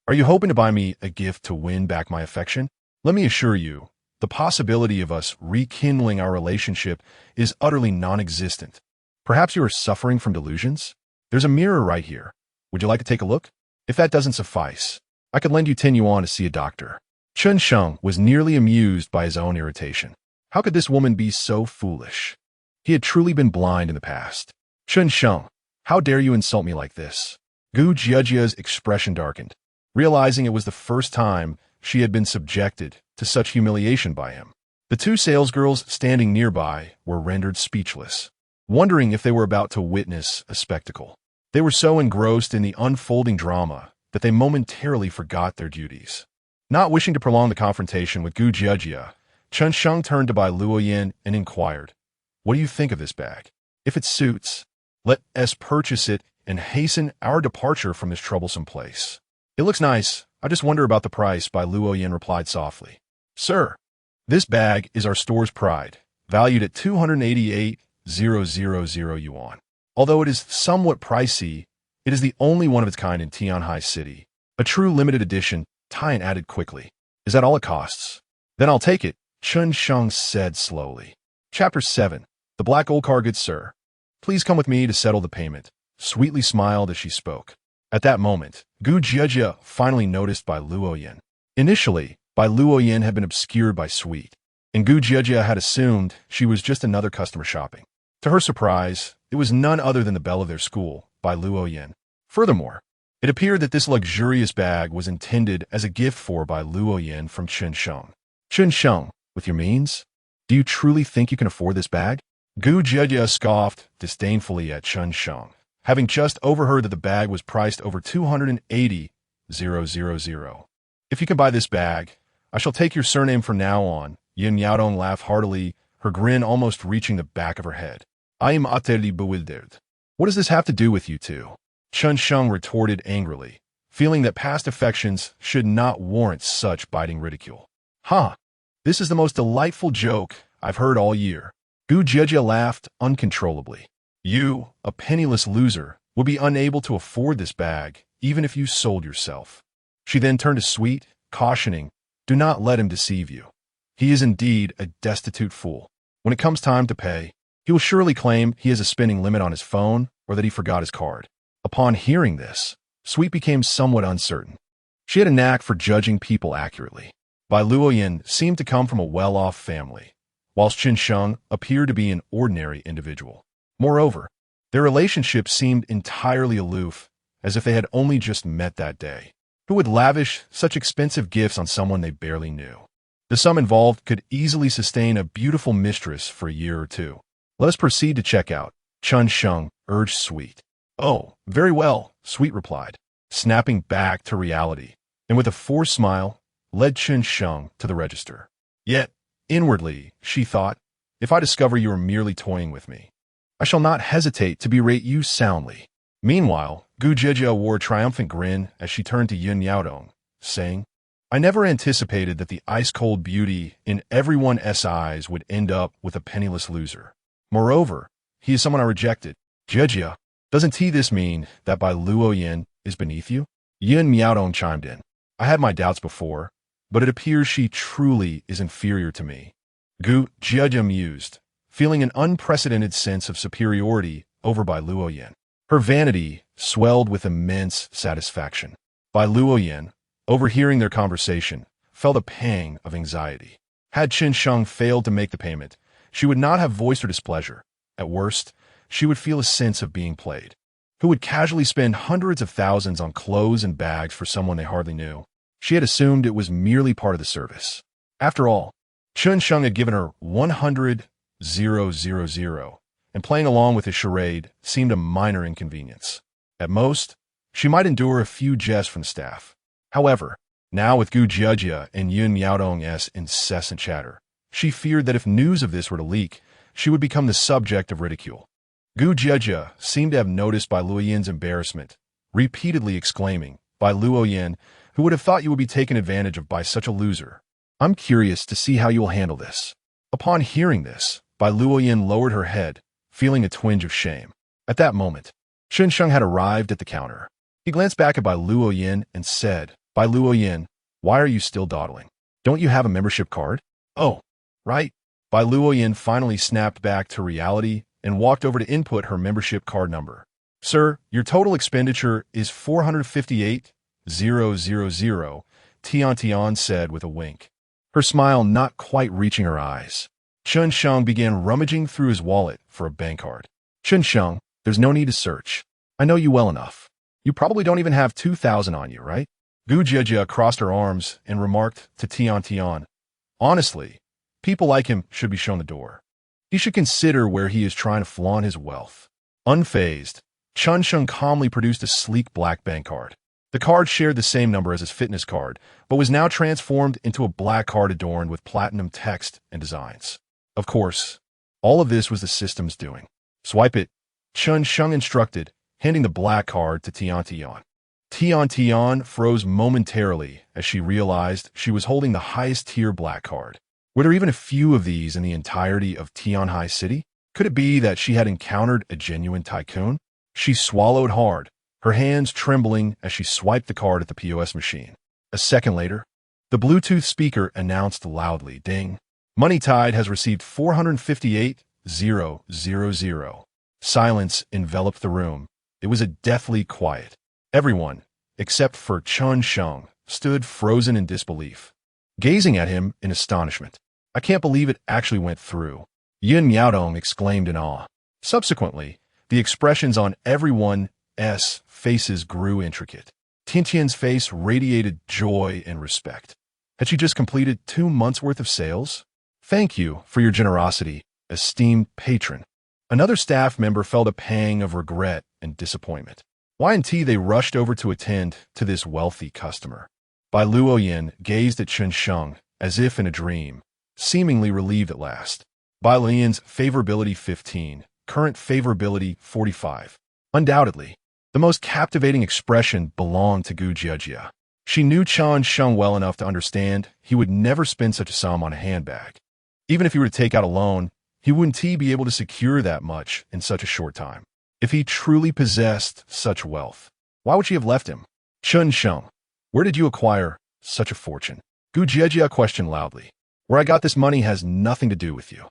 Are you hoping to buy me a gift to win back my affection? Let me assure you, the possibility of us rekindling our relationship is utterly non-existent. Perhaps you are suffering from delusions? There's a mirror right here. Would you like to take a look? If that doesn't suffice, I could lend you 10 yuan to see a doctor." Chen Sheng was nearly amused by his own irritation. How could this woman be so foolish? He had truly been blind in the past. "Chen Sheng, how dare you insult me like this?" Gu Jiejia's expression darkened, realizing it was the first time she had been subjected to such humiliation by him. The two salesgirls standing nearby were rendered speechless, wondering if they were about to witness a spectacle. They were so engrossed in the unfolding drama that they momentarily forgot their duties. Not wishing to prolong the confrontation with Gu Jiejia, Chen Sheng turned to Bai Luoyan and inquired, "What do you think of this bag? If it suits, let us purchase it and hasten our departure from this troublesome place." "It looks nice. I just wonder about the price," Bai Luoyan replied softly. "Sir, this bag is our store's pride, valued at 288,000 yuan. Although it is somewhat pricey, it is the only one of its kind in Tianhai City. A true limited edition," Tyan added quickly. "Is that all it costs?" "Then I'll take it," Chen Sheng said slowly. Chapter 7. The Black Old Car. "Good sir, please come with me to settle the payment," Sweetly smiled as she spoke. At that moment, Gu Jiejia finally noticed Bai Luoyan. Initially, Bai Luoyan had been obscured by Sweet, and Gu Jiejia had assumed she was just another customer shopping. To her surprise, it was none other than the belle of their school, Bai Luoyan. Furthermore, it appeared that this luxurious bag was intended as a gift for Bai Luoyan from Chen Sheng. "Chen Sheng, with your means, do you truly think you can afford this bag?" Gu Jiejia scoffed disdainfully at Chen Sheng, having just overheard that the bag was priced over 280,000. "If you can buy this bag, I shall take your surname from now on." Yin Yaodong laughed heartily, her grin almost reaching the back of her head. "I am utterly bewildered. What does this have to do with you two?" Chen Sheng retorted angrily, feeling that past affections should not warrant such biting ridicule. "Huh, this is the most delightful joke I've heard all year." Gu Jia laughed uncontrollably. "You, a penniless loser, would be unable to afford this bag, even if you sold yourself." She then turned to Sweet, cautioning, "Do not let him deceive you. He is indeed a destitute fool. When it comes time to pay, he will surely claim he has a spending limit on his phone or that he forgot his card." Upon hearing this, Sweet became somewhat uncertain. She had a knack for judging people accurately. Bai Luoyan seemed to come from a well-off family, whilst Chen Sheng appeared to be an ordinary individual. Moreover, their relationship seemed entirely aloof, as if they had only just met that day. Who would lavish such expensive gifts on someone they barely knew? The sum involved could easily sustain a beautiful mistress for a year or two. "Let us proceed to check out," Chen Sheng urged Sweet. "Oh, very well," Sweet replied, snapping back to reality, and with a forced smile, led Chen Sheng to the register. Yet, inwardly, she thought, "If I discover you are merely toying with me, I shall not hesitate to berate you soundly." Meanwhile, Gu Jia wore a triumphant grin as she turned to Yun Yaodong, saying, "I never anticipated that the ice-cold beauty in everyone's eyes would end up with a penniless loser. Moreover, he is someone I rejected. Jia, doesn't this mean that Bai Luoyan is beneath you?" Yun Yaodong chimed in. "I had my doubts before, but it appears she truly is inferior to me." Gu Jia mused, feeling an unprecedented sense of superiority over Bai Luoyan. Her vanity swelled with immense satisfaction. Bai Luoyan, overhearing their conversation, felt a pang of anxiety. Had Chen Sheng failed to make the payment, she would not have voiced her displeasure. At worst, she would feel a sense of being played. Who would casually spend hundreds of thousands on clothes and bags for someone they hardly knew? She had assumed it was merely part of the service. After all, Chen Sheng had given her 100,000, and playing along with his charade seemed a minor inconvenience. At most, she might endure a few jests from the staff. However, now with Gu Jia and Yun Yaodong's incessant chatter, she feared that if news of this were to leak, she would become the subject of ridicule. Gu Jia seemed to have noticed Bai Luoyan's embarrassment, repeatedly exclaiming, "Bai Luoyan, who would have thought you would be taken advantage of by such a loser? I'm curious to see how you will handle this." Upon hearing this, Bai Luoyan lowered her head, feeling a twinge of shame. At that moment, Chen Sheng had arrived at the counter. He glanced back at Bai Luoyan and said, "Bai Luoyan, why are you still dawdling? Don't you have a membership card?" "Oh, right." Bai Luoyan finally snapped back to reality and walked over to input her membership card number. "Sir, your total expenditure is 458,000, Tian said with a wink, her smile not quite reaching her eyes. Chen Sheng began rummaging through his wallet for a bank card. "Chen Sheng, there's no need to search. I know you well enough. You probably don't even have 2,000 on you, right?" Gu Jia crossed her arms and remarked to Tian, "Honestly, people like him should be shown the door. He should consider where he is trying to flaunt his wealth." Unfazed, Chen Sheng calmly produced a sleek black bank card. The card shared the same number as his fitness card, but was now transformed into a black card adorned with platinum text and designs. Of course, all of this was the system's doing. "Swipe it," Chen Sheng instructed, handing the black card to Tian. Tian froze momentarily as she realized she was holding the highest-tier black card. Were there even a few of these in the entirety of Tianhai City? Could it be that she had encountered a genuine tycoon? She swallowed hard, her hands trembling as she swiped the card at the POS machine. A second later, the Bluetooth speaker announced loudly, "Ding. Money Tide has received 458,000. Silence enveloped the room. It was a deathly quiet. Everyone, except for Chen Sheng, stood frozen in disbelief, gazing at him in astonishment. "I can't believe it actually went through," Yun Yaodong exclaimed in awe. Subsequently, the expressions on everyone's faces grew intricate. Tian's face radiated joy and respect. Had she just completed 2 months' worth of sales? "Thank you for your generosity, esteemed patron." Another staff member felt a pang of regret and disappointment. Y&T they rushed over to attend to this wealthy customer. Bai Luoyan gazed at Chen Sheng as if in a dream, seemingly relieved at last. Bai Luoyan's favorability 15, current favorability 45. Undoubtedly, The most captivating expression belonged to Gu Jiejie. She knew Chen Sheng well enough to understand he would never spend such a sum on a handbag. Even if he were to take out a loan, he wouldn't be able to secure that much in such a short time. If he truly possessed such wealth, why would she have left him? Chen Sheng, where did you acquire such a fortune? Gu Jiejie questioned loudly. Where I got this money has nothing to do with you.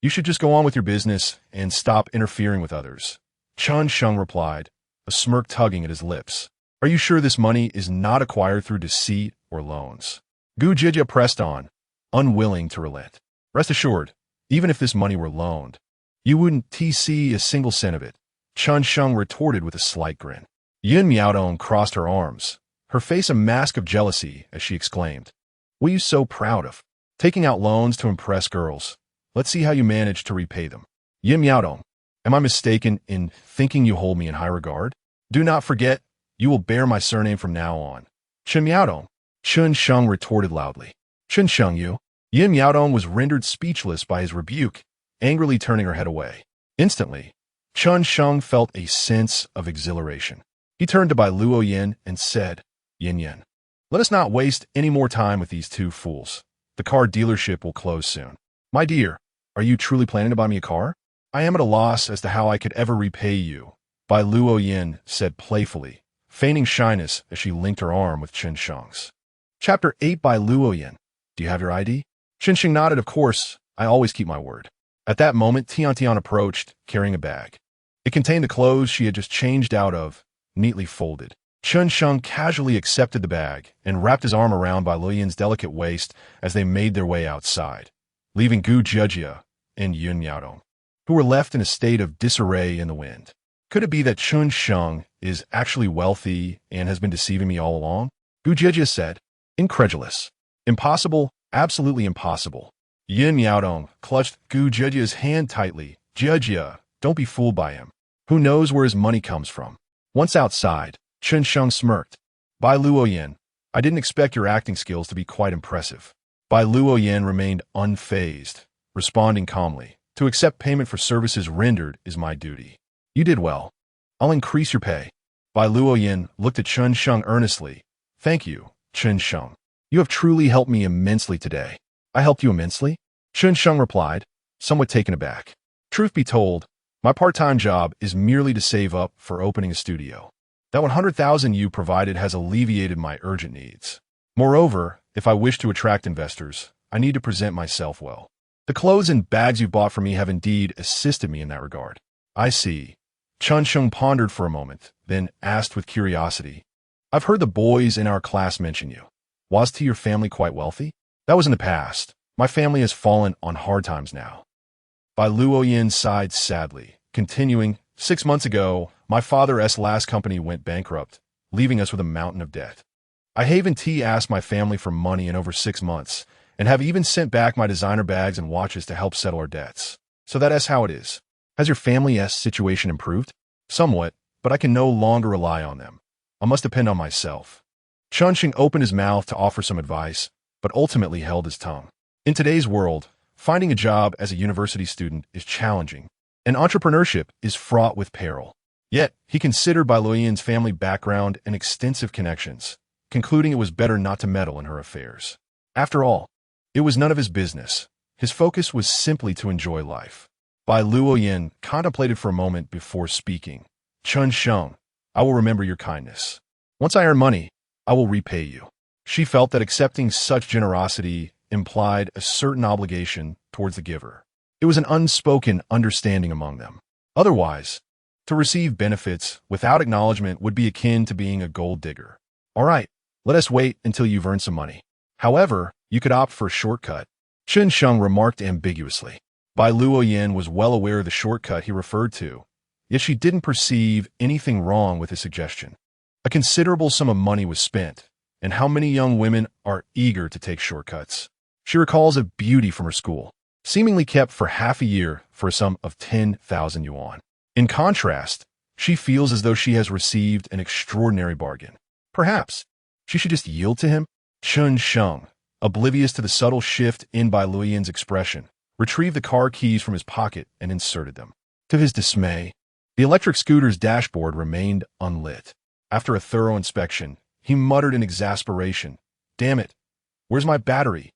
You should just go on with your business and stop interfering with others. Chen Sheng replied, a smirk tugging at his lips. Are you sure this money is not acquired through deceit or loans? Gu Jiejie pressed on, unwilling to relent. Rest assured, even if this money were loaned, you wouldn't see a single cent of it. Chen Sheng retorted with a slight grin. Yin Miaodong crossed her arms, her face a mask of jealousy as she exclaimed, what are you so proud of? Taking out loans to impress girls. Let's see how you manage to repay them. Yin Miaodong, am I mistaken in thinking you hold me in high regard? Do not forget, you will bear my surname from now on. Chen Miaodong, Chen Sheng retorted loudly. Chen Sheng you? Yin Miaodong was rendered speechless by his rebuke, angrily turning her head away. Instantly, Chen Sheng felt a sense of exhilaration. He turned to Bai Luoyan and said, Yin Yin, let us not waste any more time with these two fools. The car dealership will close soon. My dear, are you truly planning to buy me a car? I am at a loss as to how I could ever repay you, Bai Luoyan said playfully, feigning shyness as she linked her arm with Chen Sheng's. Chapter 8 Bai Luoyan. Do you have your ID? Chen Sheng nodded, of course, I always keep my word. At that moment, Tian approached, carrying a bag. It contained the clothes she had just changed out of, neatly folded. Chen Sheng casually accepted the bag and wrapped his arm around Bai Luoyan's delicate waist as they made their way outside, leaving Gu Jiejie and Yin Miaodong, who were left in a state of disarray in the wind. Could it be that Chen Sheng is actually wealthy and has been deceiving me all along? Gu Jiejie said, incredulous. Impossible, absolutely impossible. Yin Miaodong clutched Gu Jiejie's hand tightly. Jiejie, don't be fooled by him. Who knows where his money comes from? Once outside, Chen Sheng smirked. Bai Luoyan, I didn't expect your acting skills to be quite impressive. Bai Luoyan remained unfazed, responding calmly. To accept payment for services rendered is my duty. You did well. I'll increase your pay. Bai Luoyan looked at Chen Sheng earnestly. Thank you, Chen Sheng. You have truly helped me immensely today. I helped you immensely? Chen Sheng replied, somewhat taken aback. Truth be told, my part-time job is merely to save up for opening a studio. That 100,000 you provided has alleviated my urgent needs. Moreover, if I wish to attract investors, I need to present myself well. The clothes and bags you bought for me have indeed assisted me in that regard. I see. Chen Sheng pondered for a moment, then asked with curiosity, I've heard the boys in our class mention you. Was your family quite wealthy? That was in the past. My family has fallen on hard times now. Bai Luoyan sighed sadly, continuing, 6 months ago, my father's last company went bankrupt, leaving us with a mountain of debt. I haven't asked my family for money in over 6 months, and have even sent back my designer bags and watches to help settle our debts. So that's how it is. Has your family's situation improved? Somewhat, but I can no longer rely on them. I must depend on myself. Chen Sheng opened his mouth to offer some advice, but ultimately held his tongue. In today's world, finding a job as a university student is challenging, and entrepreneurship is fraught with peril. Yet, he considered Bai Luoyan's family background and extensive connections, concluding it was better not to meddle in her affairs. After all, it was none of his business. His focus was simply to enjoy life. Bai Luoyan contemplated for a moment before speaking. Chen Sheng, I will remember your kindness. Once I earn money, I will repay you. She felt that accepting such generosity implied a certain obligation towards the giver. It was an unspoken understanding among them. Otherwise, to receive benefits without acknowledgement would be akin to being a gold digger. All right, let us wait until you've earned some money. However, you could opt for a shortcut. Chen Sheng remarked ambiguously. Bai Luoyan was well aware of the shortcut he referred to, yet she didn't perceive anything wrong with his suggestion. A considerable sum of money was spent, and how many young women are eager to take shortcuts? She recalls a beauty from her school, seemingly kept for half a year for a sum of 10,000 yuan. In contrast, she feels as though she has received an extraordinary bargain. Perhaps she should just yield to him? Chen Sheng, oblivious to the subtle shift in Bai Luoyan's expression, retrieved the car keys from his pocket and inserted them. To his dismay, The electric scooter's dashboard remained unlit. After a thorough inspection, he muttered in exasperation, "Damn it! Where's my battery?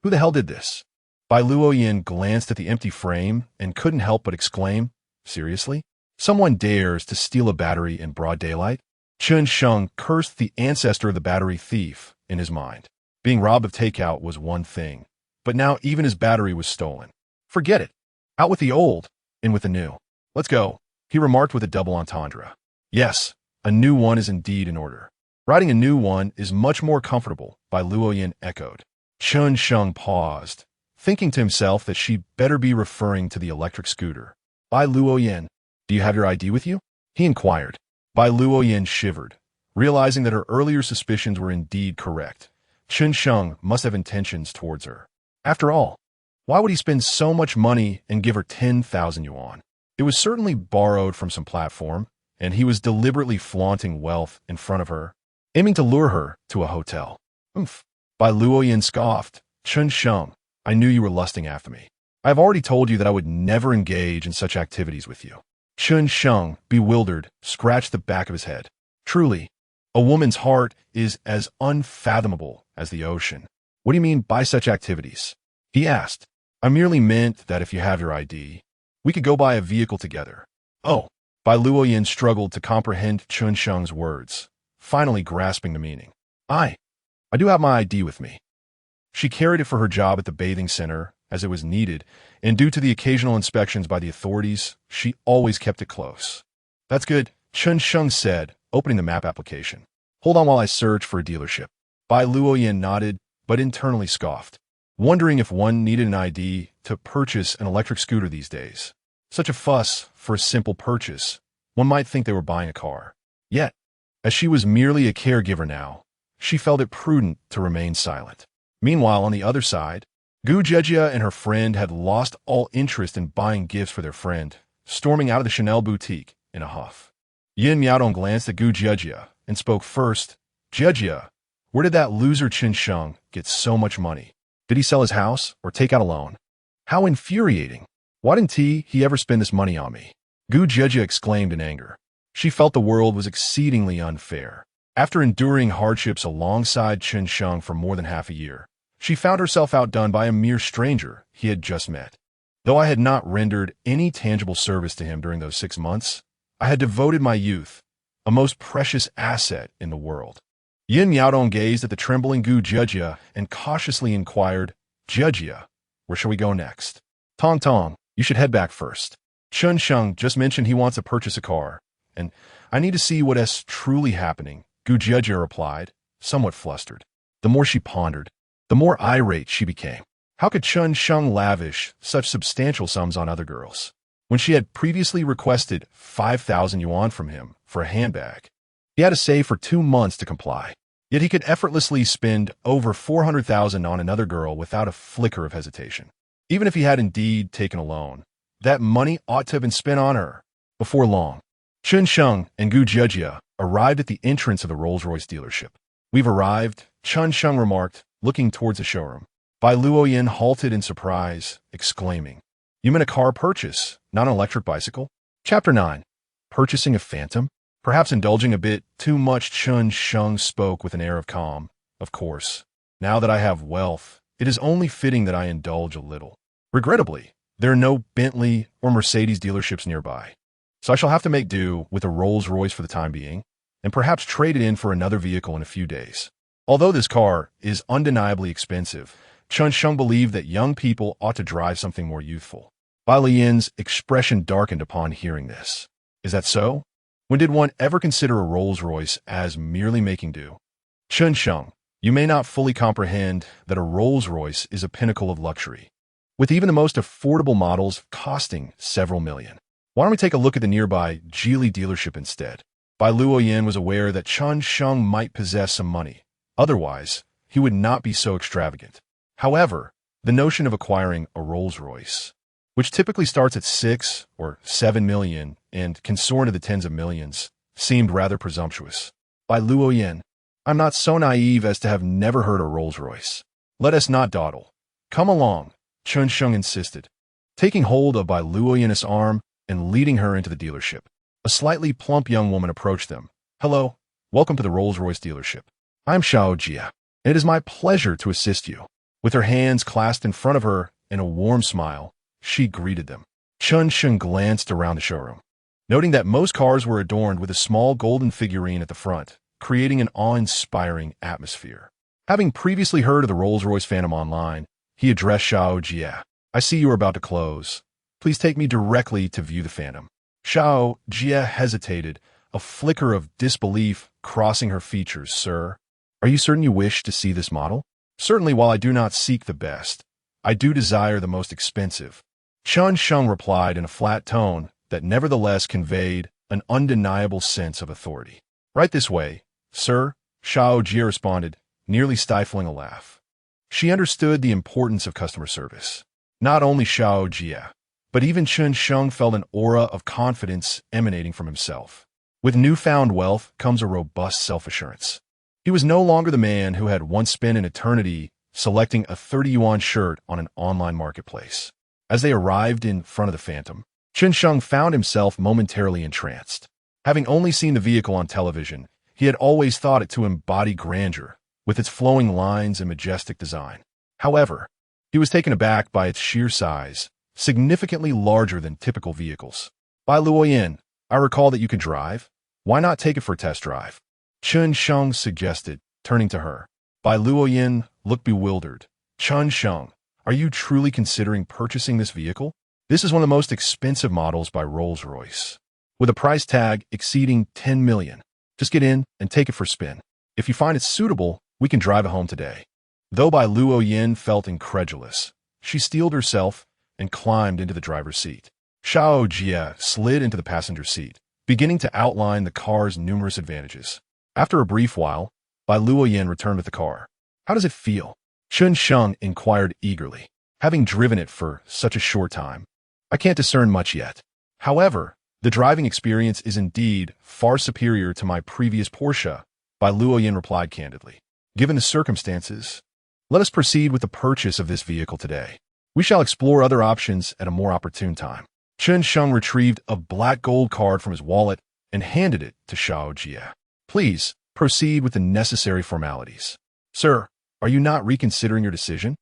Who the hell did this?" Bai Luoyan glanced at the empty frame and couldn't help but exclaim, "Seriously? Someone dares to steal a battery in broad daylight?" Chen Sheng cursed the ancestor of the battery thief in his mind. Being robbed of takeout was one thing, but now even his battery was stolen. Forget it. Out with the old, in with the new. "Let's go," he remarked with a double entendre. Yes, a new one is indeed in order. Riding a new one is much more comfortable, Bai Luoyan echoed. Chen Sheng paused, thinking to himself that she'd better be referring to the electric scooter. "Bai Luoyan, do you have your ID with you?" he inquired. Bai Luoyan shivered, realizing that her earlier suspicions were indeed correct. Chen Sheng must have intentions towards her. After all, why would he spend so much money and give her 10,000 yuan? It was certainly borrowed from some platform, and he was deliberately flaunting wealth in front of her, aiming to lure her to a hotel. "Oomph." Bai Luoyan scoffed. "Chen Sheng, I knew you were lusting after me. I have already told you that I would never engage in such activities with you." Chen Sheng, bewildered, scratched the back of his head. Truly, a woman's heart is as unfathomable as the ocean. "What do you mean by such activities?" he asked. "I merely meant that if you have your ID, we could go buy a vehicle together." "Oh." Bai Luoyan struggled to comprehend Chen Sheng's words, finally grasping the meaning. I do have my ID with me." She carried it for her job at the bathing center, as it was needed, and due to the occasional inspections by the authorities, she always kept it close. "That's good," Chen Sheng said, opening the map application. "Hold on while I search for a dealership." Bai Luoyan nodded, but internally scoffed, wondering if one needed an ID to purchase an electric scooter these days. Such a fuss for a simple purchase. One might think they were buying a car. Yet, as she was merely a caregiver now, she felt it prudent to remain silent. Meanwhile, on the other side, Gu Jejia and her friend had lost all interest in buying gifts for their friend, storming out of the Chanel boutique in a huff. Yin Miaodong glanced at Gu Jejia and spoke first. "Jejia, where did that loser Chen Sheng get so much money? Did he sell his house or take out a loan? How infuriating! Why didn't he ever spend this money on me?" Gu Jejia exclaimed in anger. She felt the world was exceedingly unfair. After enduring hardships alongside Chen Sheng for more than half a year, she found herself outdone by a mere stranger he had just met. "Though I had not rendered any tangible service to him during those 6 months, I had devoted my youth, a most precious asset in the world." Yin Miaodong gazed at the trembling Gu Jejia and cautiously inquired, "Jejia, where shall we go next?" "Tong Tong, you should head back first. Chen Sheng just mentioned he wants to purchase a car, and I need to see what is truly happening," Gu Jejia replied, somewhat flustered. The more she pondered, the more irate she became. How could Chen Sheng lavish such substantial sums on other girls, when she had previously requested 5,000 yuan from him for a handbag? He had to save for 2 months to comply, yet he could effortlessly spend over 400,000 on another girl without a flicker of hesitation. Even if he had indeed taken a loan, that money ought to have been spent on her. Before long, Chen Sheng and Gu Jejia arrived at the entrance of the Rolls-Royce dealership. "We've arrived," Chen Sheng remarked, looking towards the showroom. Bai Luoyan halted in surprise, exclaiming, "You meant a car purchase, not an electric bicycle?" Chapter 9. Purchasing a phantom? Perhaps indulging a bit too much, Chen Sheng spoke with an air of calm. "Of course, now that I have wealth, it is only fitting that I indulge a little. Regrettably, there are no Bentley or Mercedes dealerships nearby, so I shall have to make do with a Rolls-Royce for the time being, and perhaps trade it in for another vehicle in a few days." Although this car is undeniably expensive, Chen Sheng believed that young people ought to drive something more youthful. Bai Luoyan's expression darkened upon hearing this. "Is that so? When did one ever consider a Rolls-Royce as merely making do?" "Chen Sheng, you may not fully comprehend that a Rolls-Royce is a pinnacle of luxury, with even the most affordable models costing several million. Why don't we take a look at the nearby Geely dealership instead?" Bai Luoyan was aware that Chen Sheng might possess some money. Otherwise, he would not be so extravagant. However, the notion of acquiring a Rolls-Royce, which typically starts at 6 or 7 million and can soar into the tens of millions, seemed rather presumptuous. "Bai Luoyan, I'm not so naive as to have never heard a Rolls-Royce. Let us not dawdle. Come along," Chen Sheng insisted, taking hold of Bai Luoyan's arm and leading her into the dealership. A slightly plump young woman approached them. "Hello, welcome to the Rolls-Royce dealership. I'm Xiao Jia, and it is my pleasure to assist you." With her hands clasped in front of her and a warm smile, she greeted them. Chen Sheng glanced around the showroom, noting that most cars were adorned with a small golden figurine at the front, creating an awe-inspiring atmosphere. Having previously heard of the Rolls-Royce Phantom online, he addressed Xiao Jia. "I see you are about to close. Please take me directly to view the Phantom." Xiao Jia hesitated, a flicker of disbelief crossing her features. "Sir, are you certain you wish to see this model?" "Certainly, while I do not seek the best, I do desire the most expensive," Chen Sheng replied in a flat tone that nevertheless conveyed an undeniable sense of authority. "Right this way, sir," Xiao Jia responded, nearly stifling a laugh. She understood the importance of customer service. Not only Xiao Jia, but even Chen Sheng felt an aura of confidence emanating from himself. With newfound wealth comes a robust self-assurance. He was no longer the man who had once spent an eternity selecting a 30 yuan shirt on an online marketplace. As they arrived in front of the Phantom, Chen Sheng found himself momentarily entranced. Having only seen the vehicle on television, he had always thought it to embody grandeur, with its flowing lines and majestic design. However, he was taken aback by its sheer size, significantly larger than typical vehicles. "Bai Luoyan, I recall that you can drive. Why not take it for a test drive?" Chen Sheng suggested, turning to her. Bai Luoyan looked bewildered. "Chen Sheng, are you truly considering purchasing this vehicle? This is one of the most expensive models by Rolls-Royce, with a price tag exceeding 10 million. Just get in and take it for a spin. If you find it suitable, we can drive it home today." Though Bai Luoyan felt incredulous, she steeled herself and climbed into the driver's seat. Xiao Jia slid into the passenger seat, beginning to outline the car's numerous advantages. After a brief while, Bai Luoyan returned with the car. "How does it feel?" Chen Sheng inquired eagerly. "Having driven it for such a short time, I can't discern much yet. However, the driving experience is indeed far superior to my previous Porsche," Bai Luoyan replied candidly. "Given the circumstances, let us proceed with the purchase of this vehicle today. We shall explore other options at a more opportune time." Chen Sheng retrieved a black gold card from his wallet and handed it to Xiao Jia. "Please proceed with the necessary formalities." "Sir, are you not reconsidering your decision?"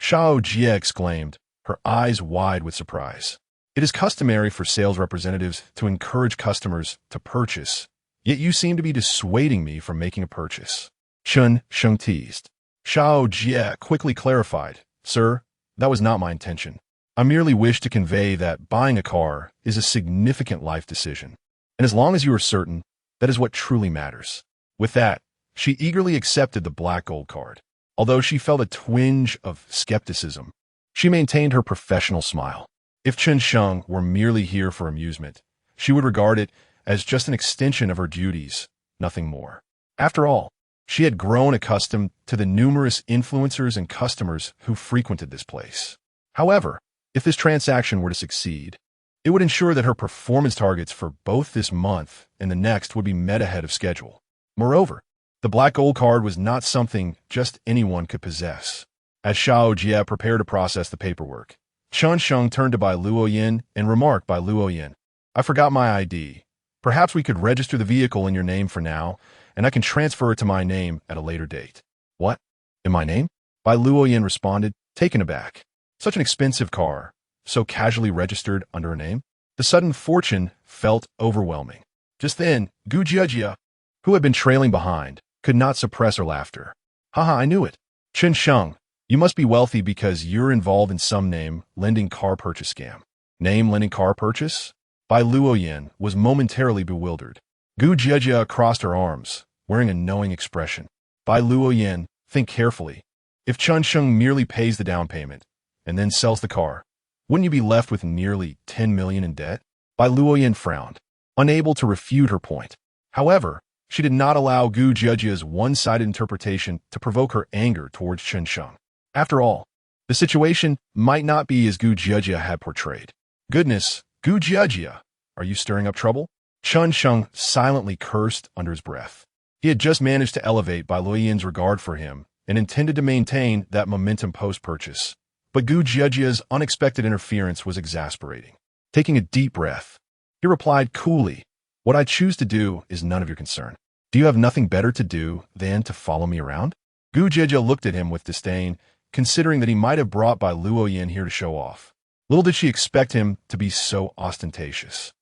Xiao Jia exclaimed, her eyes wide with surprise. "It is customary for sales representatives to encourage customers to purchase, yet you seem to be dissuading me from making a purchase." Chen Sheng teased. Xiao Jia quickly clarified, "Sir, that was not my intention. I merely wish to convey that buying a car is a significant life decision, and as long as you are certain, that is what truly matters." With that, she eagerly accepted the black gold card. Although she felt a twinge of skepticism, she maintained her professional smile. If Chen Sheng were merely here for amusement, she would regard it as just an extension of her duties, nothing more. After all, she had grown accustomed to the numerous influencers and customers who frequented this place. However, if this transaction were to succeed, it would ensure that her performance targets for both this month and the next would be met ahead of schedule. Moreover, the black gold card was not something just anyone could possess. As Xiao Jia prepared to process the paperwork, Chen Sheng turned to Bai Luoyan and remarked, "Bai Luoyan, I forgot my ID. Perhaps we could register the vehicle in your name for now, and I can transfer it to my name at a later date." "What? In my name?" Bai Luoyan responded, taken aback. Such an expensive car, so casually registered under her name? The sudden fortune felt overwhelming. Just then, Gu Jiajia, who had been trailing behind, could not suppress her laughter. "Haha, I knew it. Chen Sheng, you must be wealthy because you're involved in some name-lending car purchase scam." Name-lending car purchase? Bai Luoyan was momentarily bewildered. Gu Jiajia crossed her arms, wearing a knowing expression. "Bai Luoyan, think carefully. If Chen Sheng merely pays the down payment and then sells the car, wouldn't you be left with nearly 10 million in debt?" Bai Luoyan frowned, unable to refute her point. However, she did not allow Gu Jiajia's one-sided interpretation to provoke her anger towards Chen Sheng. After all, the situation might not be as Gu Jiajia had portrayed. "Goodness, Gu Jiajia, are you stirring up trouble?" Chen Sheng silently cursed under his breath. He had just managed to elevate Bai Luoyan's regard for him and intended to maintain that momentum post-purchase. But Gu Jiajia's unexpected interference was exasperating. Taking a deep breath, he replied coolly, What I choose to do is none of your concern. Do you have nothing better to do than to follow me around? Gu Jieji looked at him with disdain, considering that he might have brought Bai Luoyan here to show off. Little did she expect him to be so ostentatious,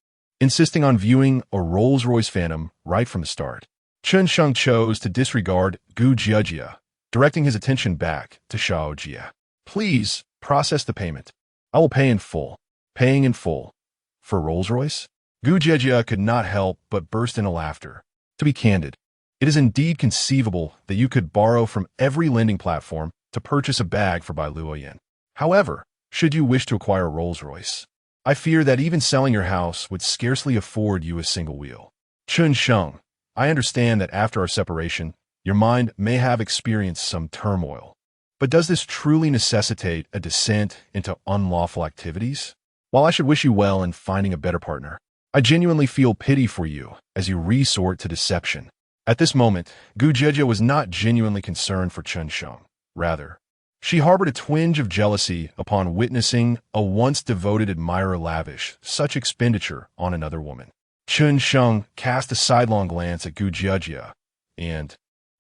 insisting on viewing a Rolls-Royce Phantom right from the start. Chen Sheng chose to disregard Gu Jieji, directing his attention back to Xiao Jie. Please process the payment. I will pay in full. Paying in full. For Rolls-Royce? Gu Jieji could not help but burst into laughter. To be candid, it is indeed conceivable that you could borrow from every lending platform to purchase a bag for Bai Luoyan. However, should you wish to acquire a Rolls-Royce, I fear that even selling your house would scarcely afford you a single wheel. Chen Sheng, I understand that after our separation, your mind may have experienced some turmoil. But does this truly necessitate a descent into unlawful activities? While I should wish you well in finding a better partner, I genuinely feel pity for you as you resort to deception. At this moment, Gu Jieji was not genuinely concerned for Chen Sheng. Rather, she harbored a twinge of jealousy upon witnessing a once devoted admirer lavish such expenditure on another woman. Chen Sheng cast a sidelong glance at Gu Jieji and,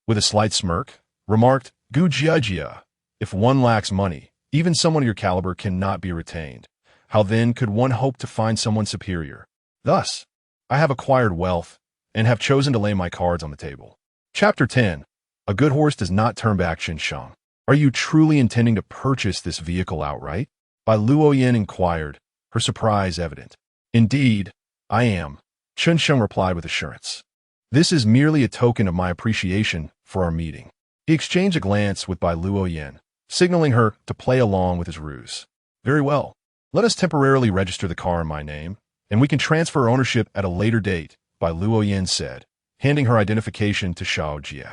with a slight smirk, remarked, Gu Jieji, if one lacks money, even someone of your caliber cannot be retained. How then could one hope to find someone superior? Thus, I have acquired wealth and have chosen to lay my cards on the table. Chapter 10. A good horse does not turn back. Chen Sheng. Are you truly intending to purchase this vehicle outright? Bai Luoyan inquired, her surprise evident. Indeed, I am, Chen Sheng replied with assurance. This is merely a token of my appreciation for our meeting. He exchanged a glance with Bai Luoyan, signaling her to play along with his ruse. Very well. Let us temporarily register the car in my name, and we can transfer ownership at a later date, Bai Luoyan said, handing her identification to Xiao Jie.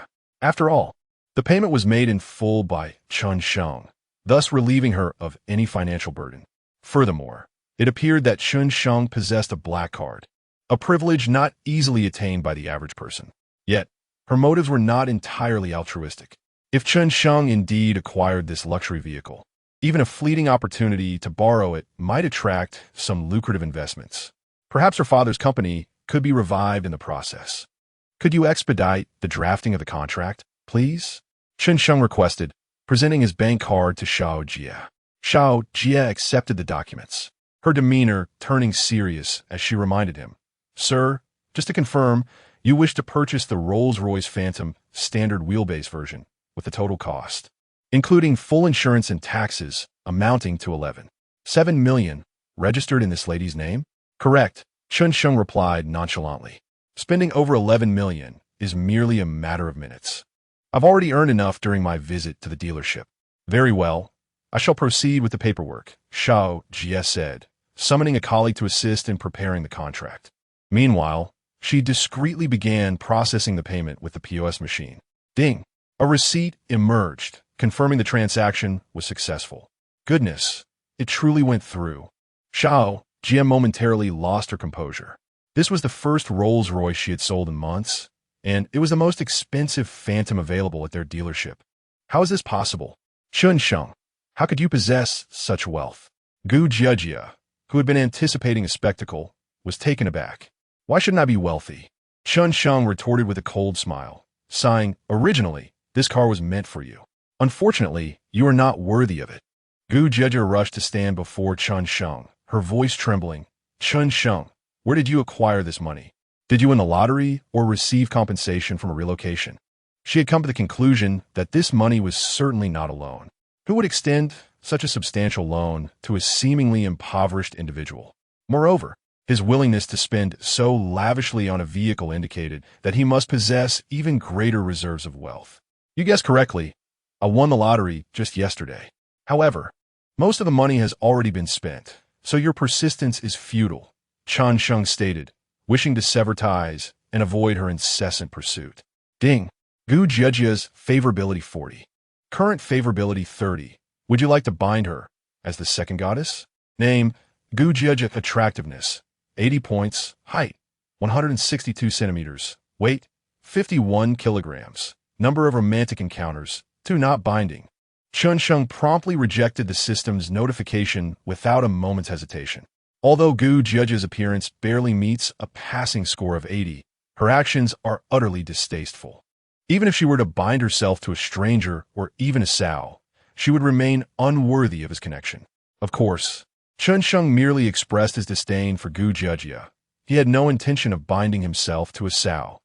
After all, the payment was made in full by Chen Sheng, thus relieving her of any financial burden. Furthermore, it appeared that Chen Sheng possessed a black card, a privilege not easily attained by the average person. Yet, her motives were not entirely altruistic. If Chen Sheng indeed acquired this luxury vehicle, even a fleeting opportunity to borrow it might attract some lucrative investments. Perhaps her father's company could be revived in the process. Could you expedite the drafting of the contract, please? Chen Sheng requested, presenting his bank card to Xiao Jie. Xiao Jie accepted the documents, her demeanor turning serious as she reminded him, Sir, just to confirm, you wish to purchase the Rolls-Royce Phantom standard wheelbase version with the total cost, including full insurance and taxes, amounting to 11.7 million, registered in this lady's name? Correct, Chen Sheng replied nonchalantly. Spending over 11 million is merely a matter of minutes. I've already earned enough during my visit to the dealership. Very well, I shall proceed with the paperwork, Xiao Jie said, summoning a colleague to assist in preparing the contract. Meanwhile, she discreetly began processing the payment with the POS machine. Ding! A receipt emerged, confirming the transaction was successful. Goodness, it truly went through. Xiao Jie momentarily lost her composure. This was the first Rolls-Royce she had sold in months, and it was the most expensive Phantom available at their dealership. How is this possible? Chen Sheng, how could you possess such wealth? Gu Jieji, who had been anticipating a spectacle, was taken aback. Why shouldn't I be wealthy? Chen Sheng retorted with a cold smile, sighing, originally, this car was meant for you. Unfortunately, you are not worthy of it. Gu Jieji rushed to stand before Chen Sheng, her voice trembling. Chen Sheng, where did you acquire this money? Did you win the lottery or receive compensation from a relocation? She had come to the conclusion that this money was certainly not a loan. Who would extend such a substantial loan to a seemingly impoverished individual? Moreover, his willingness to spend so lavishly on a vehicle indicated that he must possess even greater reserves of wealth. You guessed correctly. I won the lottery just yesterday. However, most of the money has already been spent, so your persistence is futile, Chen Sheng stated, wishing to sever ties and avoid her incessant pursuit. Ding! Gu Jieji's favorability 40. Current favorability 30. Would you like to bind her as the second goddess? Name, Gu Jieji attractiveness, 80 points, height, 162 centimeters, weight, 51 kilograms, number of romantic encounters, 2 not binding. Chen Sheng promptly rejected the system's notification without a moment's hesitation. Although Gu Jiajia's appearance barely meets a passing score of 80, her actions are utterly distasteful. Even if she were to bind herself to a stranger or even a sow, she would remain unworthy of his connection. Of course, Chen Sheng merely expressed his disdain for Gu Jiajia. He had no intention of binding himself to a sow.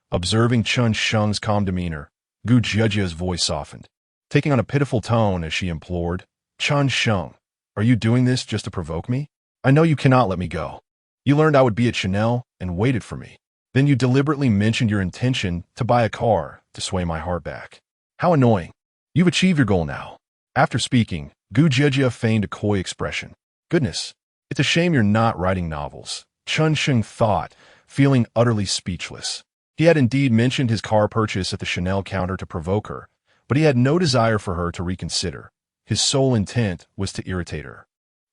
Observing Chen Sheng's calm demeanor, Gu Jiajia's voice softened, taking on a pitiful tone as she implored, "Chen Sheng, are you doing this just to provoke me? I know you cannot let me go. You learned I would be at Chanel and waited for me. Then you deliberately mentioned your intention to buy a car to sway my heart back. How annoying. You've achieved your goal now." After speaking, Gu Jiajia feigned a coy expression. "Goodness, it's a shame you're not writing novels," Chen Sheng thought, feeling utterly speechless. He had indeed mentioned his car purchase at the Chanel counter to provoke her, but he had no desire for her to reconsider. His sole intent was to irritate her.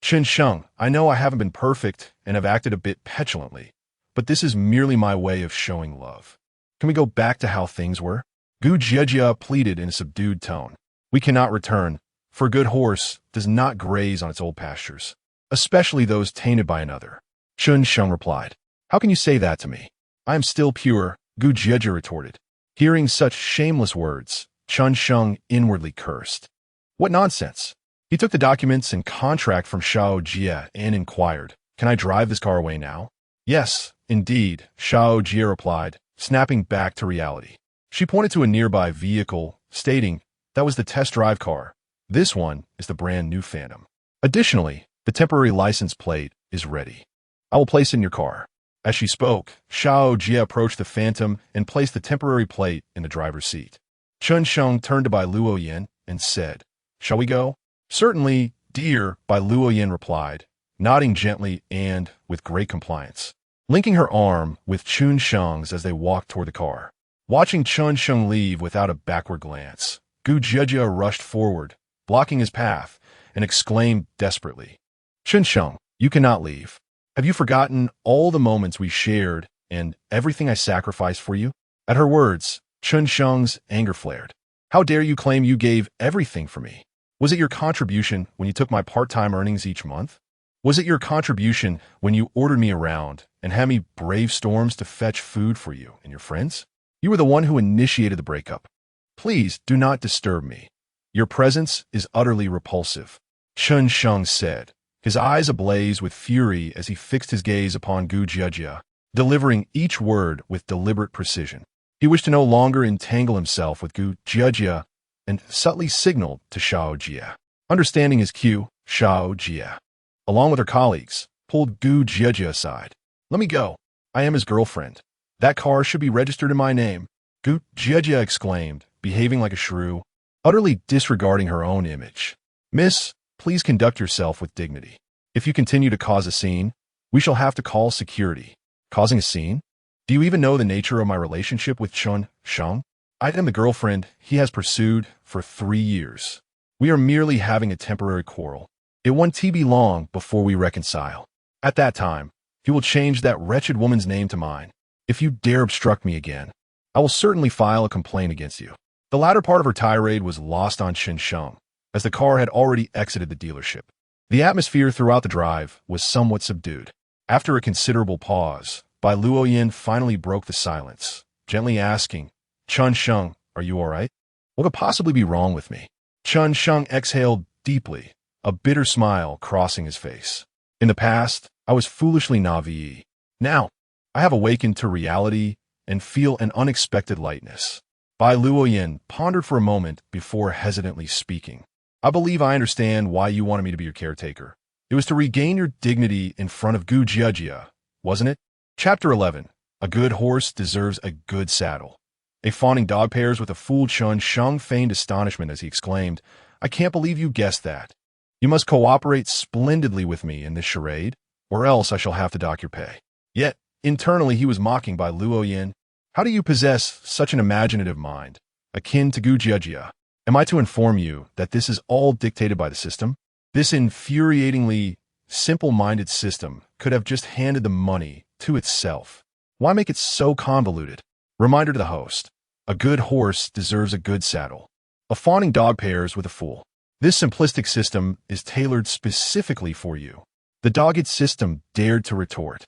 "Chen Sheng, I know I haven't been perfect and have acted a bit petulantly, but this is merely my way of showing love. Can we go back to how things were?" Gu Jiajia pleaded in a subdued tone. "We cannot return, for a good horse does not graze on its old pastures, especially those tainted by another." Chen Sheng replied. "How can you say that to me? I am still pure," Gu Jiajia retorted. Hearing such shameless words, Chen Sheng inwardly cursed. What nonsense! He took the documents and contract from Xiao Jia and inquired, "Can I drive this car away now?" "Yes, indeed," Xiao Jia replied, snapping back to reality. She pointed to a nearby vehicle, stating, "That was the test drive car. This one is the brand new Phantom. Additionally, the temporary license plate is ready. I will place it in your car." As she spoke, Xiao Jia approached the Phantom and placed the temporary plate in the driver's seat. Chen Sheng turned to Bai Luoyan and said, "Shall we go?" "Certainly, dear," Bai Luoyan replied, nodding gently and with great compliance, linking her arm with Chen Sheng's as they walked toward the car. Watching Chen Sheng leave without a backward glance, Gu Jiajia rushed forward, blocking his path, and exclaimed desperately, "Chen Sheng, you cannot leave. Have you forgotten all the moments we shared and everything I sacrificed for you?" At her words, Chen Sheng's anger flared. "How dare you claim you gave everything for me? Was it your contribution when you took my part-time earnings each month? Was it your contribution when you ordered me around and had me brave storms to fetch food for you and your friends? You were the one who initiated the breakup. Please do not disturb me. Your presence is utterly repulsive," Chen Sheng said, his eyes ablaze with fury as he fixed his gaze upon Gu Jiajia, delivering each word with deliberate precision. He wished to no longer entangle himself with Gu Jiajia and subtly signaled to Xiao Jia. Understanding his cue, Xiao Jia, along with her colleagues, pulled Gu Jiajia aside. "Let me go. I am his girlfriend. That car should be registered in my name," Gu Jiajia exclaimed, behaving like a shrew, utterly disregarding her own image. "Miss, please conduct yourself with dignity. If you continue to cause a scene, we shall have to call security." "Causing a scene? Do you even know the nature of my relationship with Chen Sheng? I am the girlfriend he has pursued for 3 years. We are merely having a temporary quarrel. It won't be long before we reconcile. At that time, he will change that wretched woman's name to mine. If you dare obstruct me again, I will certainly file a complaint against you." The latter part of her tirade was lost on Chen Sheng, as the car had already exited the dealership. The atmosphere throughout the drive was somewhat subdued. After a considerable pause, Bai Luoyan finally broke the silence, gently asking, "Chen Sheng, are you all right? What could possibly be wrong with me?" Chen Sheng exhaled deeply, a bitter smile crossing his face. "In the past, I was foolishly naive. Now, I have awakened to reality and feel an unexpected lightness." Bai Luoyan pondered for a moment before hesitantly speaking. "I believe I understand why you wanted me to be your caretaker. It was to regain your dignity in front of Gu Jiajia, wasn't it?" Chapter 11. A good horse deserves a good saddle. A fawning dog pairs with a fool. Chen Sheng feigned astonishment as he exclaimed, "I can't believe you guessed that. You must cooperate splendidly with me in this charade, or else I shall have to dock your pay." Yet, internally he was mocking Bai Luoyan. "How do you possess such an imaginative mind, akin to Gu Jiajia? Am I to inform you that this is all dictated by the system? This infuriatingly simple-minded system could have just handed the money to itself. Why make it so convoluted?" Reminder to the host: a good horse deserves a good saddle. A fawning dog pairs with a fool. This simplistic system is tailored specifically for you. The dogged system dared to retort.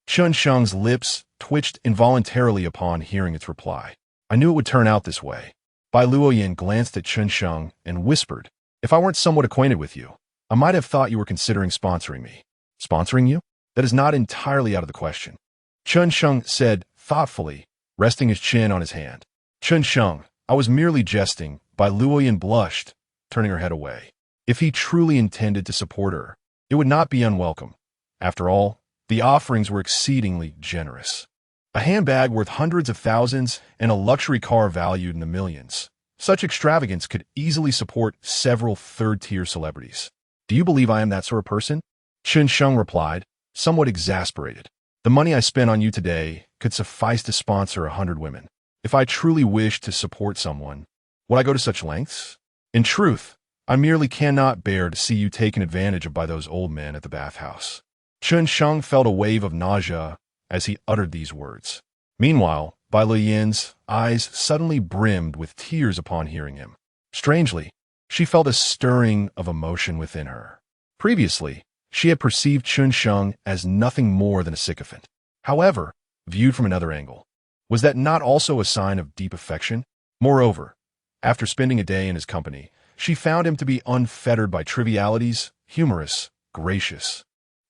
Chen Sheng's lips twitched involuntarily upon hearing its reply. I knew it would turn out this way. Bai Luoyan glanced at Chen Sheng and whispered, if I weren't somewhat acquainted with you, I might have thought you were considering sponsoring me. Sponsoring you? That is not entirely out of the question. Chen Sheng said thoughtfully, resting his chin on his hand. Chen Sheng, I was merely jesting. Bai Luoyan blushed, turning her head away. If he truly intended to support her, it would not be unwelcome. After all, the offerings were exceedingly generous. A handbag worth hundreds of thousands and a luxury car valued in the millions. Such extravagance could easily support several third-tier celebrities. Do you believe I am that sort of person? Chen Sheng replied, somewhat exasperated. The money I spent on you today could suffice to sponsor 100 women. If I truly wished to support someone, would I go to such lengths? In truth, I merely cannot bear to see you taken advantage of by those old men at the bathhouse. Chen Sheng felt a wave of nausea as he uttered these words. Meanwhile, Bai Luoyan's eyes suddenly brimmed with tears upon hearing him. Strangely, she felt a stirring of emotion within her. Previously, she had perceived Chen Sheng as nothing more than a sycophant. However, viewed from another angle, was that not also a sign of deep affection? Moreover, after spending a day in his company, she found him to be unfettered by trivialities, humorous, gracious,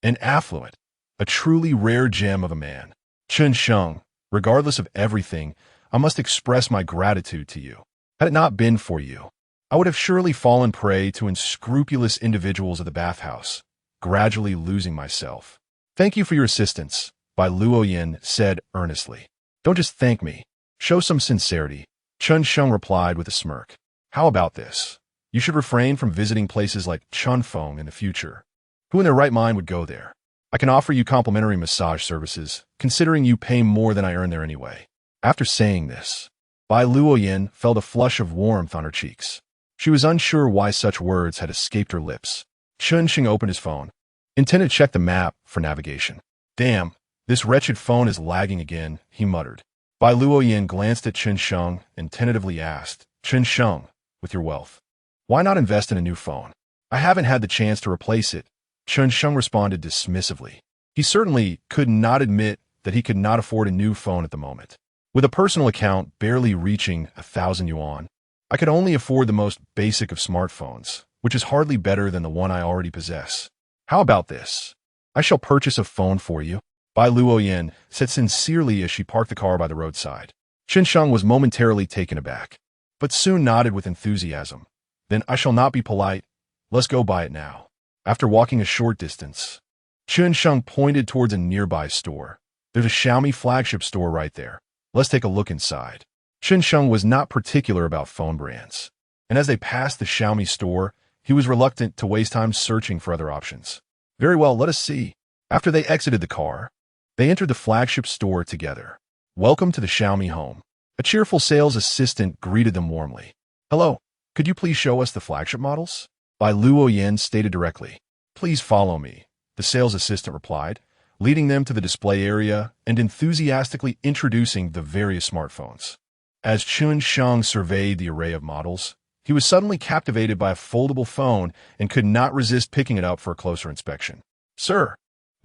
and affluent, a truly rare gem of a man. Chen Sheng, regardless of everything, I must express my gratitude to you. Had it not been for you, I would have surely fallen prey to unscrupulous individuals at the bathhouse, gradually losing myself. Thank you for your assistance, Bai Luoyan said earnestly. Don't just thank me. Show some sincerity. Chen Sheng replied with a smirk. How about this? You should refrain from visiting places like Chunfeng in the future. Who in their right mind would go there? I can offer you complimentary massage services, considering you pay more than I earn there anyway. After saying this, Bai Luoyan felt a flush of warmth on her cheeks. She was unsure why such words had escaped her lips. Chen Sheng opened his phone, intended to check the map for navigation. Damn, this wretched phone is lagging again, he muttered. Bai Luoyan glanced at Chen Sheng and tentatively asked, Chen Sheng, with your wealth, why not invest in a new phone? I haven't had the chance to replace it. Chen Sheng responded dismissively. He certainly could not admit that he could not afford a new phone at the moment. With a personal account barely reaching 1,000 yuan, I could only afford the most basic of smartphones, which is hardly better than the one I already possess. How about this? I shall purchase a phone for you. Bai Luoyan said sincerely as she parked the car by the roadside. Chen Sheng was momentarily taken aback, but soon nodded with enthusiasm. Then I shall not be polite. Let's go buy it now. After walking a short distance, Chen Sheng pointed towards a nearby store. There's a Xiaomi flagship store right there. Let's take a look inside. Chen Sheng was not particular about phone brands, and as they passed the Xiaomi store, he was reluctant to waste time searching for other options. Very well, let us see. After they exited the car, they entered the flagship store together. Welcome to the Xiaomi home. A cheerful sales assistant greeted them warmly. Hello, could you please show us the flagship models? Bai Luoyan stated directly. Please follow me, the sales assistant replied, leading them to the display area and enthusiastically introducing the various smartphones. As Chen Sheng surveyed the array of models, he was suddenly captivated by a foldable phone and could not resist picking it up for a closer inspection. Sir,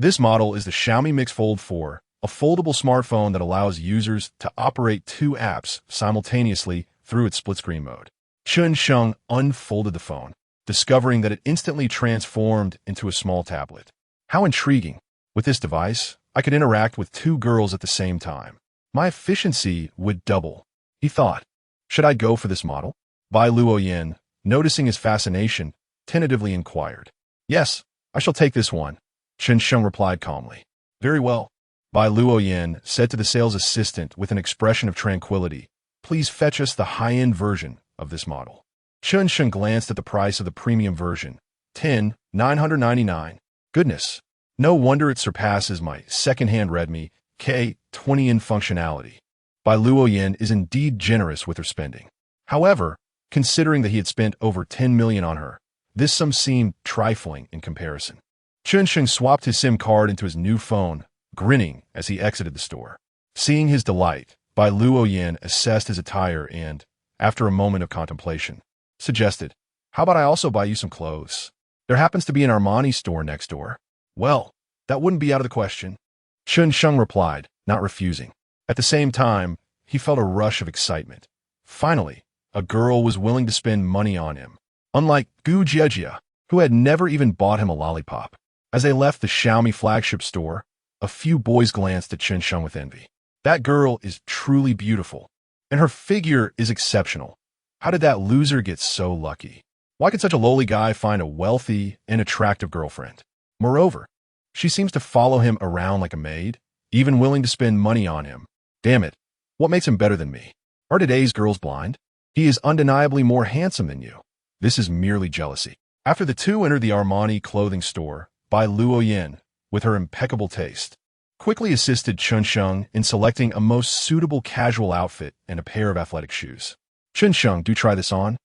this model is the Xiaomi Mix Fold 4, a foldable smartphone that allows users to operate two apps simultaneously through its split-screen mode. Chen Sheng unfolded the phone, discovering that it instantly transformed into a small tablet. How intriguing! With this device, I could interact with two girls at the same time. My efficiency would double, he thought. Should I go for this model? Bai Luoyan, noticing his fascination, tentatively inquired. Yes, I shall take this one, Chen Sheng replied calmly. Very well. Bai Luoyan said to the sales assistant with an expression of tranquility, please fetch us the high-end version of this model. Chen Sheng glanced at the price of the premium version, 10,999. Goodness, no wonder it surpasses my second-hand Redmi K20 in functionality. Bai Luoyan is indeed generous with her spending. However, considering that he had spent over 10 million on her, this sum seemed trifling in comparison. Chen Sheng swapped his SIM card into his new phone, grinning as he exited the store. Seeing his delight, Bai Luoyan assessed his attire and, after a moment of contemplation, suggested, how about I also buy you some clothes? There happens to be an Armani store next door. Well, that wouldn't be out of the question. Chen Sheng replied, not refusing. At the same time, he felt a rush of excitement. Finally, a girl was willing to spend money on him, unlike Gu Jiejia, who had never even bought him a lollipop. As they left the Xiaomi flagship store, a few boys glanced at Chen Sheng with envy. That girl is truly beautiful, and her figure is exceptional. How did that loser get so lucky? Why could such a lowly guy find a wealthy and attractive girlfriend? Moreover, she seems to follow him around like a maid, even willing to spend money on him. Damn it, what makes him better than me? Are today's girls blind? He is undeniably more handsome than you. This is merely jealousy. After the two entered the Armani clothing store, Bai Luoyan, with her impeccable taste, quickly assisted Chen Sheng in selecting a most suitable casual outfit and a pair of athletic shoes. Chen Sheng, do try this on,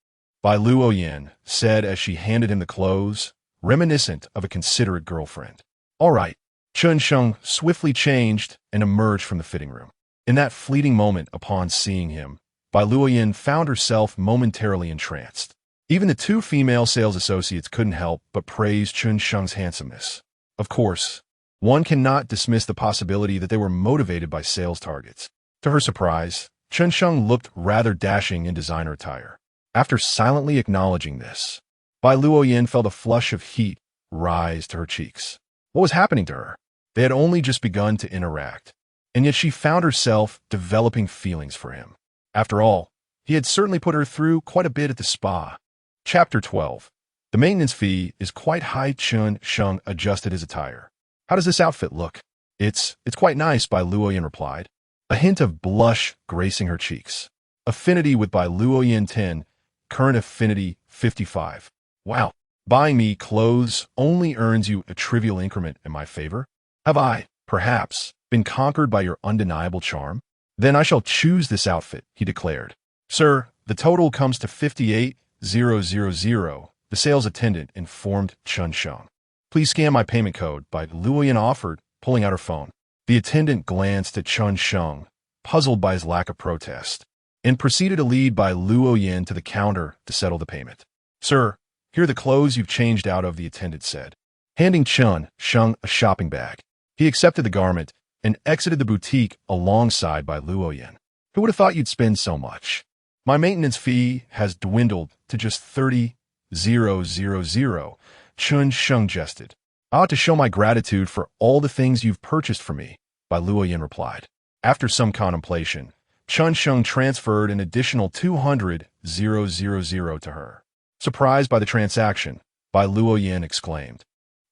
Bai Luoyan said as she handed him the clothes, reminiscent of a considerate girlfriend. All right. Chen Sheng swiftly changed and emerged from the fitting room. In that fleeting moment upon seeing him, Bai Luoyan found herself momentarily entranced. Even the two female sales associates couldn't help but praise Chen Sheng's handsomeness. Of course, one cannot dismiss the possibility that they were motivated by sales targets. To her surprise, Chen Sheng looked rather dashing in designer attire. After silently acknowledging this, Bai Luoyan felt a flush of heat rise to her cheeks. What was happening to her? They had only just begun to interact, and yet she found herself developing feelings for him. After all, he had certainly put her through quite a bit at the spa. Chapter 12. The maintenance fee is quite high. Chen Sheng adjusted his attire. How does this outfit look? It's quite nice, Bai Luoyan replied, a hint of blush gracing her cheeks. Affinity with Bai Luoyan 10, current affinity 55. Wow, buying me clothes only earns you a trivial increment in my favor? Have I, perhaps, been conquered by your undeniable charm? Then I shall choose this outfit, he declared. Sir, the total comes to 58,000, the sales attendant informed Chen Sheng. Please scan my payment code, Bai Luoyan offered, pulling out her phone. The attendant glanced at Chen Sheng, puzzled by his lack of protest, and proceeded to lead Bai Luoyan to the counter to settle the payment. Sir, here are the clothes you've changed out of, the attendant said, handing Chen Sheng a shopping bag. He accepted the garment and exited the boutique alongside Bai Luoyan. Who would have thought you'd spend so much? My maintenance fee has dwindled to just 30,000, Chen Sheng jested. I ought to show my gratitude for all the things you've purchased for me, Bai Luoyan replied. After some contemplation, Chen Sheng transferred an additional 200,000 to her. Surprised by the transaction, Bai Luoyan exclaimed,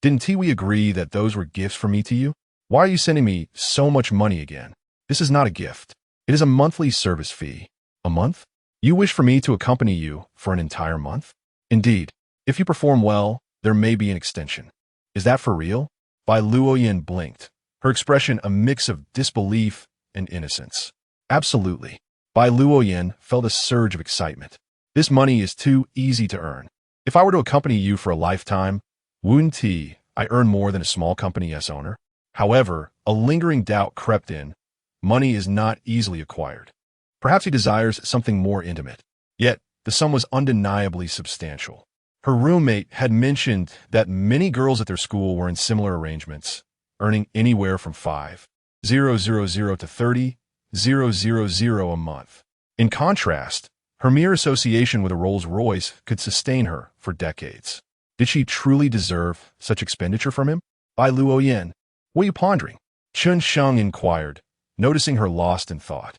Didn't we agree that those were gifts from me to you? Why are you sending me so much money again? This is not a gift. It is a monthly service fee. A month? You wish for me to accompany you for an entire month? Indeed, if you perform well, there may be an extension. Is that for real? Bai Luoyan blinked, her expression a mix of disbelief and innocence. Absolutely. Bai Luoyan felt a surge of excitement. This money is too easy to earn. If I were to accompany you for a lifetime, wouldn't I earn more than a small company's owner? However, a lingering doubt crept in. Money is not easily acquired. Perhaps he desires something more intimate. Yet, the sum was undeniably substantial. Her roommate had mentioned that many girls at their school were in similar arrangements, earning anywhere from 5,000 to 30,000 a month. In contrast, her mere association with a Rolls-Royce could sustain her for decades. Did she truly deserve such expenditure from him? Bai Luoyan, what are you pondering? Chen Sheng inquired, noticing her lost in thought.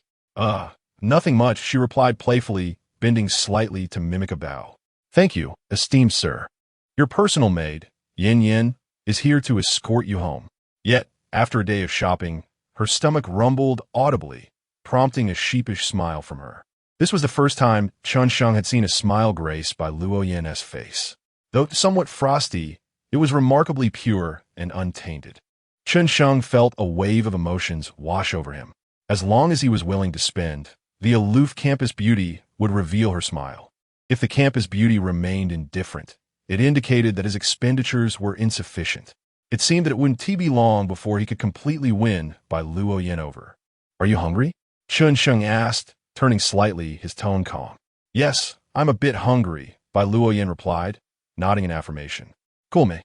Nothing much, she replied playfully, bending slightly to mimic a bow. Thank you, esteemed sir. Your personal maid, Yin Yin, is here to escort you home. Yet, after a day of shopping, her stomach rumbled audibly, prompting a sheepish smile from her. This was the first time Chen Sheng had seen a smile graced Bai Luoyan's face. Though somewhat frosty, it was remarkably pure and untainted. Chen Sheng felt a wave of emotions wash over him. As long as he was willing to spend, the aloof campus beauty would reveal her smile. If the campus beauty remained indifferent, it indicated that his expenditures were insufficient. It seemed that it wouldn't be long before he could completely win Bai Luoyan over. Are you hungry? Chen Sheng asked, turning slightly, his tone calm. Yes, I'm a bit hungry, Bai Luoyan replied, nodding in affirmation. Cool me.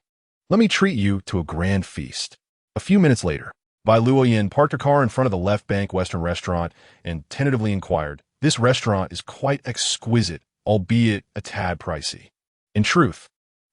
Let me treat you to a grand feast. A few minutes later, Bai Luoyan parked her car in front of the Left Bank Western restaurant and tentatively inquired, "This restaurant is quite exquisite, albeit a tad pricey." In truth,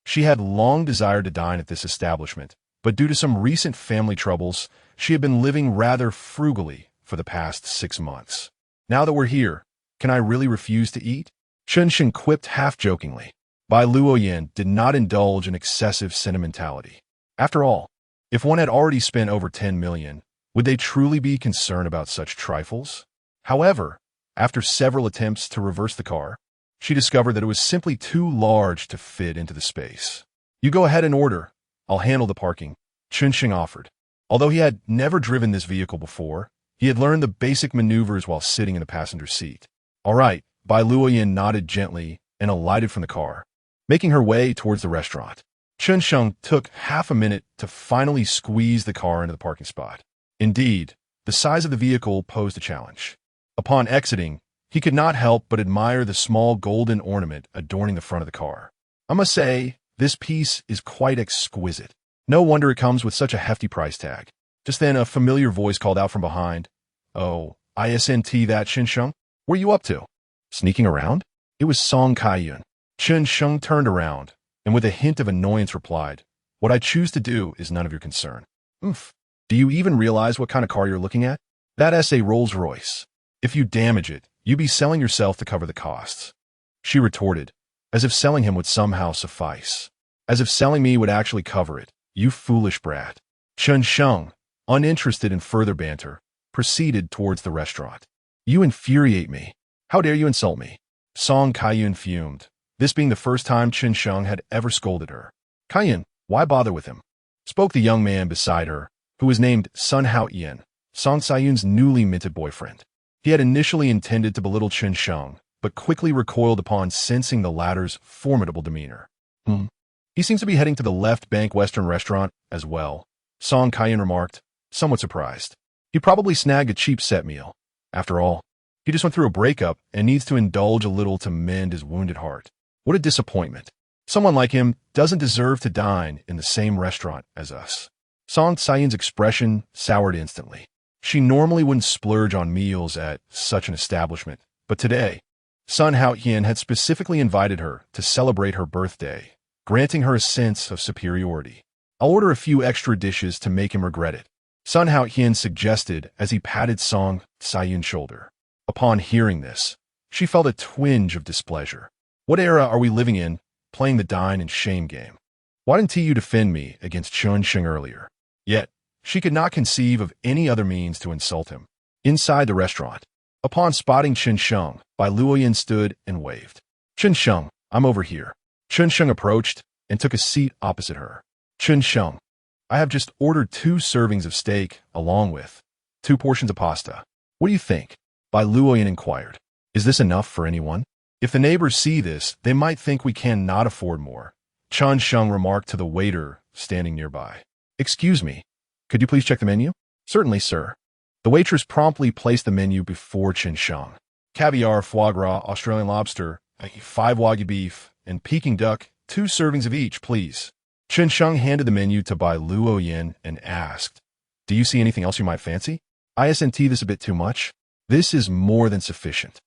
she had long desired to dine at this establishment, but due to some recent family troubles, she had been living rather frugally for the past 6 months. "Now that we're here, can I really refuse to eat?" Chen Sheng quipped half-jokingly. Bai Luoyan did not indulge in excessive sentimentality. After all, if one had already spent over 10 million, would they truly be concerned about such trifles? However, after several attempts to reverse the car, she discovered that it was simply too large to fit into the space. "You go ahead and order. I'll handle the parking," Chen Sheng offered. Although he had never driven this vehicle before, he had learned the basic maneuvers while sitting in the passenger seat. "All right," Bai Luoyan nodded gently and alighted from the car, making her way towards the restaurant. Chen Sheng took half a minute to finally squeeze the car into the parking spot. Indeed, the size of the vehicle posed a challenge. Upon exiting, he could not help but admire the small golden ornament adorning the front of the car. "I must say, this piece is quite exquisite. No wonder it comes with such a hefty price tag." Just then, a familiar voice called out from behind, "Oh, isn't that Chen Sheng? What are you up to? Sneaking around?" It was Song Kaiyun. Chen Sheng turned around, and with a hint of annoyance replied, "What I choose to do is none of your concern." "Oof. Do you even realize what kind of car you're looking at? That's a Rolls-Royce. If you damage it, you'd be selling yourself to cover the costs." She retorted, as if selling him would somehow suffice. "As if selling me would actually cover it, you foolish brat." Chen Sheng, uninterested in further banter, proceeded towards the restaurant. "You infuriate me. How dare you insult me?" Song Kaiyun fumed, this being the first time Chen Sheng had ever scolded her. "Kaiyun, why bother with him?" spoke the young man beside her, who was named Sun Haoyan, Song Kaiyun's newly minted boyfriend. He had initially intended to belittle Chen Sheng, but quickly recoiled upon sensing the latter's formidable demeanor. He seems to be heading to the Left Bank Western restaurant as well," Song Kaiyun remarked, somewhat surprised. "He probably snagged a cheap set meal. After all, he just went through a breakup and needs to indulge a little to mend his wounded heart. What a disappointment. Someone like him doesn't deserve to dine in the same restaurant as us." Song Kaiyun's expression soured instantly. She normally wouldn't splurge on meals at such an establishment, but today, Sun Haoyan had specifically invited her to celebrate her birthday, granting her a sense of superiority. "I'll order a few extra dishes to make him regret it," Sun Haoyan suggested as he patted Song Kaiyun's shoulder. Upon hearing this, she felt a twinge of displeasure. What era are we living in, playing the dine and shame game? Why didn't you defend me against Chen Sheng earlier? Yet, she could not conceive of any other means to insult him. Inside the restaurant, upon spotting Chen Sheng, Bai Luoyan stood and waved. "Chen Sheng, I'm over here." Chen Sheng approached and took a seat opposite her. "Chen Sheng, I have just ordered 2 servings of steak along with 2 portions of pasta. What do you think?" Bai Luoyan inquired. "Is this enough for anyone? If the neighbors see this, they might think we cannot afford more," Chen Sheng remarked to the waiter standing nearby. "Excuse me, could you please check the menu?" "Certainly, sir." The waitress promptly placed the menu before Chen Sheng. Caviar, foie gras, Australian lobster, 5 Wagyu beef, and Peking duck, 2 servings of each, please. Chen Sheng handed the menu to Bai Luoyan and asked, "Do you see anything else you might fancy? Isn't this a bit too much?" "This is more than sufficient."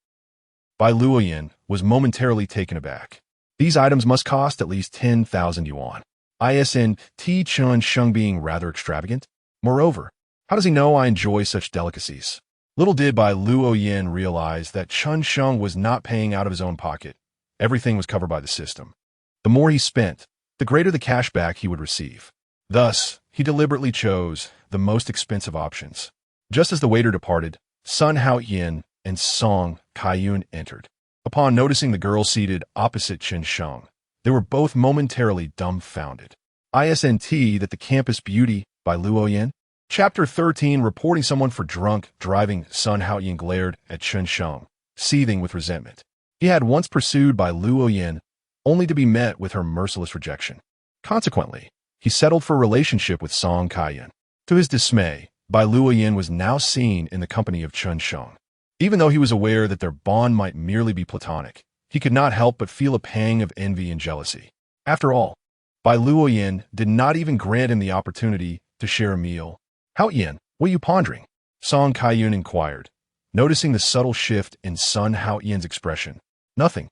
Bai Luoyan was momentarily taken aback. These items must cost at least 10,000 yuan. Isn't Chen Sheng being rather extravagant? Moreover, how does he know I enjoy such delicacies? Little did Bai Luoyan realize that Chen Sheng was not paying out of his own pocket. Everything was covered by the system. The more he spent, the greater the cash back he would receive. Thus, he deliberately chose the most expensive options. Just as the waiter departed, Sun Haoyan and Song Kaiyun entered. Upon noticing the girl seated opposite Chen Sheng, they were both momentarily dumbfounded. Isn't that the campus beauty by Luoyan? Chapter 13, reporting someone for drunk driving. Sun Haoyan glared at Chen Sheng, seething with resentment. He had once pursued by Luoyan, only to be met with her merciless rejection. Consequently, he settled for a relationship with Song Kaiyun. To his dismay, Bai Luoyan was now seen in the company of Chen Sheng. Even though he was aware that their bond might merely be platonic, he could not help but feel a pang of envy and jealousy. After all, Bai Luoyan did not even grant him the opportunity to share a meal. "Hao Yin, what are you pondering?" Song Kaiyun inquired, noticing the subtle shift in Sun Hao Yin's expression. "Nothing.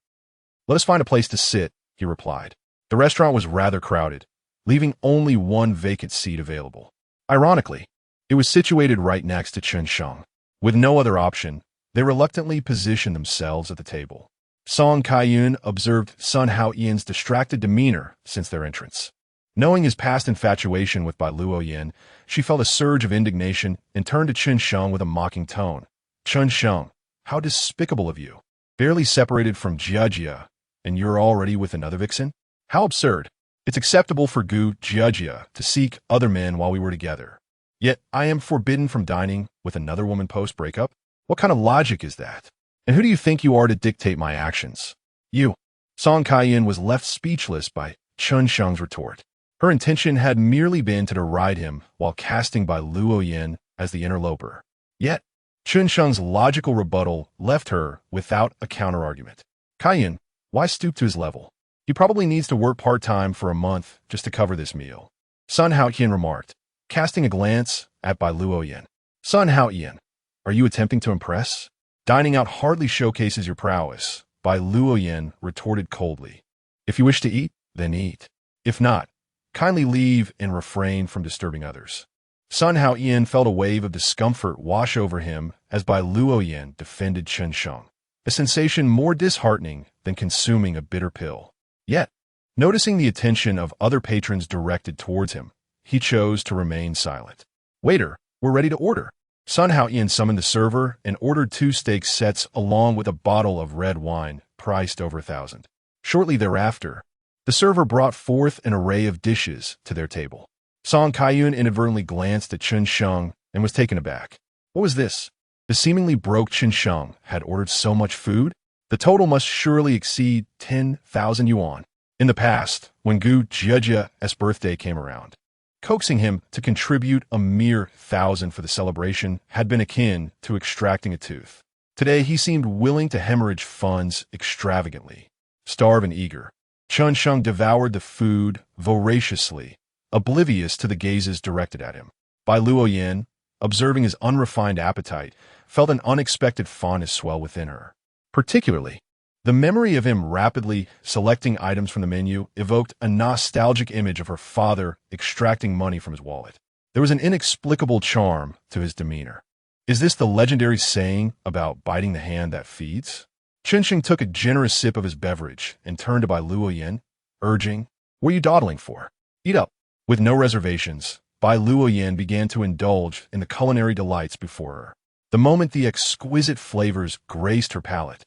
Let us find a place to sit," he replied. The restaurant was rather crowded, leaving only one vacant seat available. Ironically, it was situated right next to Chen Sheng. With no other option, they reluctantly positioned themselves at the table. Song Kaiyun observed Sun Hao Yin's distracted demeanor since their entrance. Knowing his past infatuation with Bai Luoyan, she felt a surge of indignation and turned to Chen Sheng with a mocking tone. "Chen Sheng, how despicable of you. Barely separated from Jiajia, and you're already with another vixen? How absurd. It's acceptable for Gu Jiajia to seek other men while we were together. Yet I am forbidden from dining with another woman post-breakup? What kind of logic is that? And who do you think you are to dictate my actions?" "You." Song Kaiyun was left speechless by Chen Sheng's retort. Her intention had merely been to deride him while casting Bai Luoyan as the interloper. Yet, Chen Sheng's logical rebuttal left her without a counterargument. "Kaiyun, why stoop to his level? He probably needs to work part-time for a month just to cover this meal," Sun Haoyan remarked, casting a glance at Bai Luoyan. "Sun Haoyan, are you attempting to impress? Dining out hardly showcases your prowess," Bai Luoyan retorted coldly. "If you wish to eat, then eat. If not, kindly leave and refrain from disturbing others." Sun Haoyan felt a wave of discomfort wash over him as Bai Luoyan defended Chen Sheng, a sensation more disheartening than consuming a bitter pill. Yet, noticing the attention of other patrons directed towards him, he chose to remain silent. "Waiter, we're ready to order." Sun Haoyan summoned the server and ordered 2 steak sets along with a bottle of red wine priced over 1,000. Shortly thereafter, the server brought forth an array of dishes to their table. Song Kaiyun inadvertently glanced at Chen Sheng and was taken aback. What was this? The seemingly broke Chen Sheng had ordered so much food? The total must surely exceed 10,000 yuan. In the past, when Gu Jiajia's birthday came around, coaxing him to contribute a mere 1,000 for the celebration had been akin to extracting a tooth. Today, he seemed willing to hemorrhage funds extravagantly. Starved and eager, Chen Sheng devoured the food voraciously, oblivious to the gazes directed at him. Bai Luoyan, observing his unrefined appetite, felt an unexpected fondness swell within her. Particularly, the memory of him rapidly selecting items from the menu evoked a nostalgic image of her father extracting money from his wallet. There was an inexplicable charm to his demeanor. Is this the legendary saying about biting the hand that feeds? Chen Sheng took a generous sip of his beverage and turned to Bai Luoyan, urging, "What are you dawdling for? Eat up." With no reservations, Bai Luoyan began to indulge in the culinary delights before her. The moment the exquisite flavors graced her palate,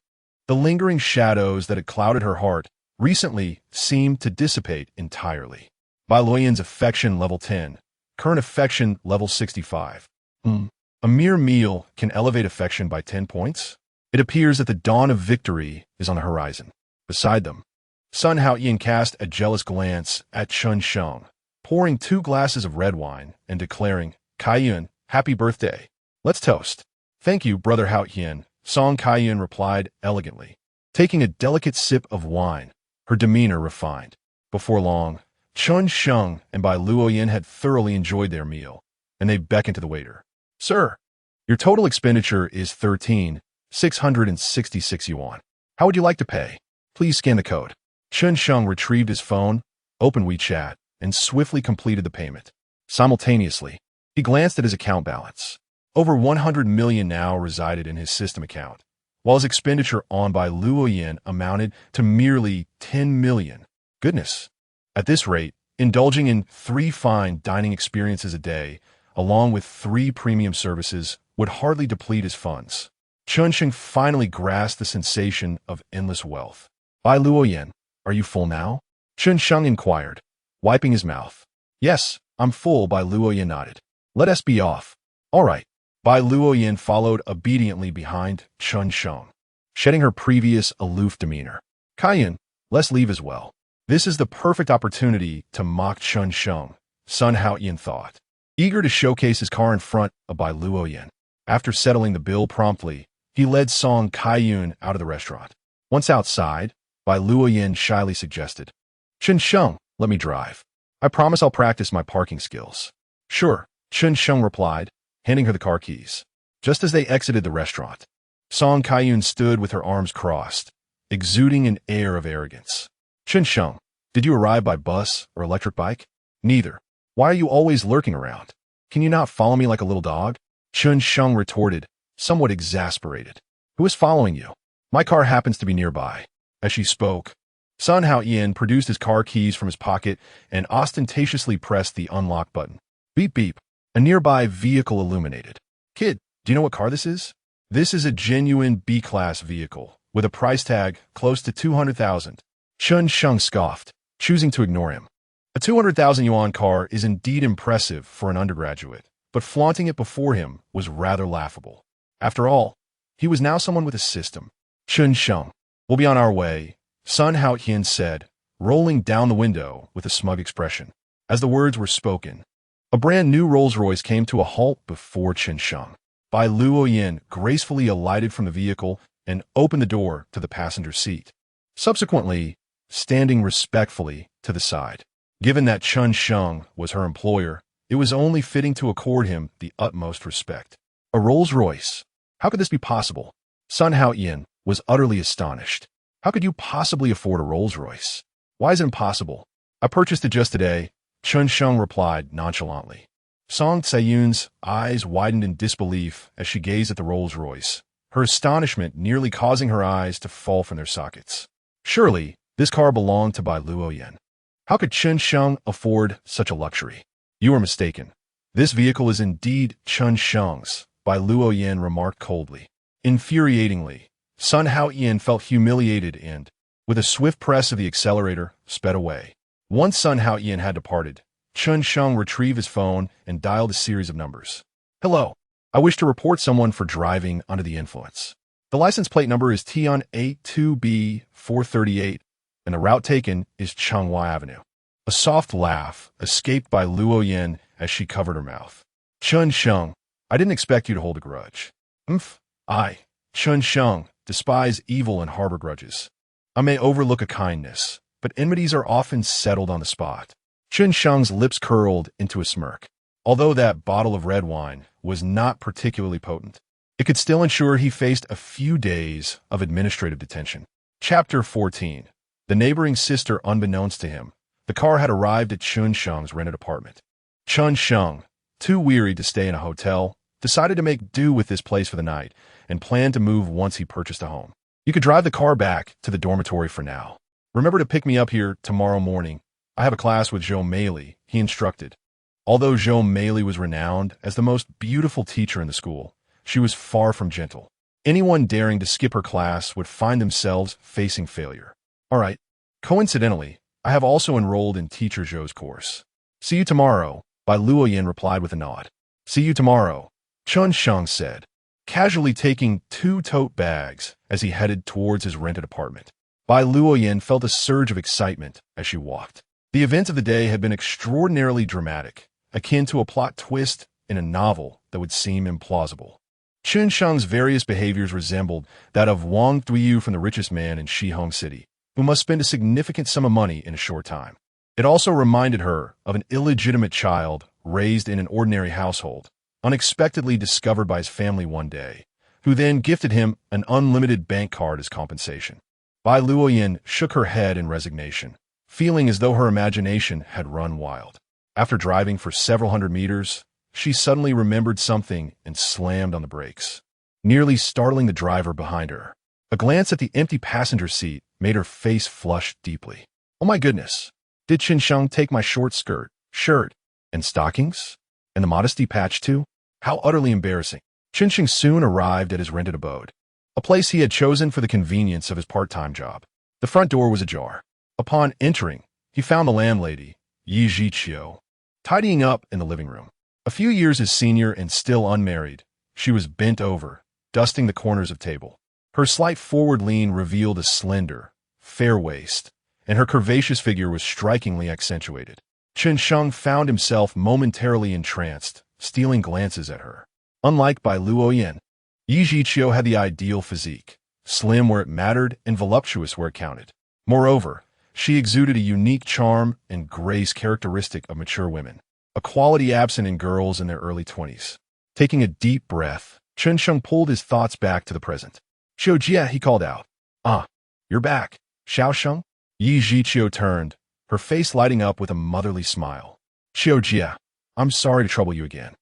the lingering shadows that had clouded her heart recently seemed to dissipate entirely. Bai Luoyan's affection level 10, current affection level 65. A mere meal can elevate affection by 10 points? It appears that the dawn of victory is on the horizon. Beside them, Sun Haoyan cast a jealous glance at Chen Sheng, pouring 2 glasses of red wine and declaring, "Kaiyun, happy birthday. Let's toast." "Thank you, Brother Haoyan," Song Kaiyun replied elegantly, taking a delicate sip of wine, her demeanor refined. Before long, Chen Sheng and Bai Luoyan had thoroughly enjoyed their meal, and they beckoned to the waiter. "Sir, your total expenditure is 13,666 yuan. How would you like to pay? Please scan the code." Chen Sheng retrieved his phone, opened WeChat, and swiftly completed the payment. Simultaneously, he glanced at his account balance. Over 100 million now resided in his system account, while his expenditure on Bai Luoyan amounted to merely 10 million. Goodness. At this rate, indulging in 3 fine dining experiences a day, along with 3 premium services, would hardly deplete his funds. Chen Sheng finally grasped the sensation of endless wealth. "Bai Luoyan, are you full now?" Chen Sheng inquired, wiping his mouth. "Yes, I'm full," Bai Luoyan nodded. "Let us be off." "All right." Bai Luoyan followed obediently behind Chen Sheng, shedding her previous aloof demeanor. "Kaiyun, let's leave as well." This is the perfect opportunity to mock Chen Sheng, Sun Haoyan thought, eager to showcase his car in front of Bai Luoyan. After settling the bill promptly, he led Song Kaiyun out of the restaurant. Once outside, Bai Luoyan shyly suggested, "Chen Sheng, Let me drive. I promise I'll practice my parking skills. Sure, Chen Sheng replied, handing her the car keys. Just as they exited the restaurant, Song Kaiyun stood with her arms crossed, exuding an air of arrogance. Chen Sheng, did you arrive by bus or electric bike? Neither. Why are you always lurking around? Can you not follow me like a little dog? Chen Sheng retorted, somewhat exasperated. Who is following you? My car happens to be nearby. As she spoke, Sun Hao-yin produced his car keys from his pocket and ostentatiously pressed the unlock button. Beep beep. A nearby vehicle illuminated. Kid, do you know what car this is? This is a genuine B-class vehicle, with a price tag close to 200,000. Chen Sheng scoffed, choosing to ignore him. A 200,000 yuan car is indeed impressive for an undergraduate, but flaunting it before him was rather laughable. After all, he was now someone with a system. Chen Sheng, we'll be on our way, Sun Hao-yin said, rolling down the window with a smug expression. As the words were spoken, a brand new Rolls-Royce came to a halt before Chen Sheng. Bai Luoyan gracefully alighted from the vehicle and opened the door to the passenger seat, subsequently standing respectfully to the side. Given that Chen Sheng was her employer, it was only fitting to accord him the utmost respect. A Rolls-Royce? How could this be possible? Sun Hao-yin was utterly astonished. How could you possibly afford a Rolls-Royce? Why is it impossible? I purchased it just today, Chen Sheng replied nonchalantly. Song Tsayun's eyes widened in disbelief as she gazed at the Rolls-Royce, her astonishment nearly causing her eyes to fall from their sockets. Surely, this car belonged to Bai Luoyan. How could Chen Sheng afford such a luxury? You are mistaken. This vehicle is indeed Chen Sheng's, Bai Luoyan remarked coldly. Infuriatingly, Sun Hao-yin felt humiliated and, with a swift press of the accelerator, sped away. Once Sun Hao-yin had departed, Chen Sheng retrieved his phone and dialed a series of numbers. Hello. I wish to report someone for driving under the influence. The license plate number is TN82B438, and the route taken is Changhua Avenue. A soft laugh escaped by Luoyan as she covered her mouth. Chen Sheng, I didn't expect you to hold a grudge. I, Chen Sheng, despise evil and harbor grudges. I may overlook a kindness, but enmities are often settled on the spot. Chen Sheng's lips curled into a smirk. Although that bottle of red wine was not particularly potent, it could still ensure he faced a few days of administrative detention. Chapter 14. The neighboring sister, unbeknownst to him, the car had arrived at Chen Sheng's rented apartment. Chen Sheng, too wearied to stay in a hotel, decided to make do with this place for the night and planned to move once he purchased a home. You could drive the car back to the dormitory for now. Remember to pick me up here tomorrow morning. I have a class with Zhou Meili, he instructed. Although Zhou Meili was renowned as the most beautiful teacher in the school, she was far from gentle. Anyone daring to skip her class would find themselves facing failure. All right. Coincidentally, I have also enrolled in Teacher Zhou's course. See you tomorrow, Bai Luoyan replied with a nod. See you tomorrow, Chen Sheng said, casually taking 2 tote bags as he headed towards his rented apartment. Bai Luoyan felt a surge of excitement as she walked. The events of the day had been extraordinarily dramatic, akin to a plot twist in a novel that would seem implausible. Chen Sheng's various behaviors resembled that of Wang Duyu from The Richest Man in Shihong City, who must spend a significant sum of money in a short time. It also reminded her of an illegitimate child raised in an ordinary household, unexpectedly discovered by his family one day, who then gifted him an unlimited bank card as compensation. Bai Luoyan shook her head in resignation, feeling as though her imagination had run wild. After driving for several hundred meters, she suddenly remembered something and slammed on the brakes, nearly startling the driver behind her. A glance at the empty passenger seat made her face flush deeply. Oh my goodness! Did Chen Sheng take my short skirt, shirt, and stockings? And the modesty patch too? How utterly embarrassing. Chen Sheng soon arrived at his rented abode, a place he had chosen for the convenience of his part-time job. The front door was ajar. Upon entering, he found the landlady, Yi Zhiqiu, tidying up in the living room. A few years his senior and still unmarried, she was bent over, dusting the corners of table. Her slight forward lean revealed a slender, fair waist, and her curvaceous figure was strikingly accentuated. Chen Sheng found himself momentarily entranced, stealing glances at her. Unlike Bai Luoyan, Yi Zhiqiu had the ideal physique, slim where it mattered and voluptuous where it counted. Moreover, She exuded a unique charm and grace characteristic of mature women, a quality absent in girls in their early 20s. Taking a deep breath, Chen Sheng pulled his thoughts back to the present. "Xiao Jie," he called out. "Ah, you're back, Xiao Sheng?" Yi Zhiqiu turned, her face lighting up with a motherly smile. "Xiao Jie, I'm sorry to trouble you again."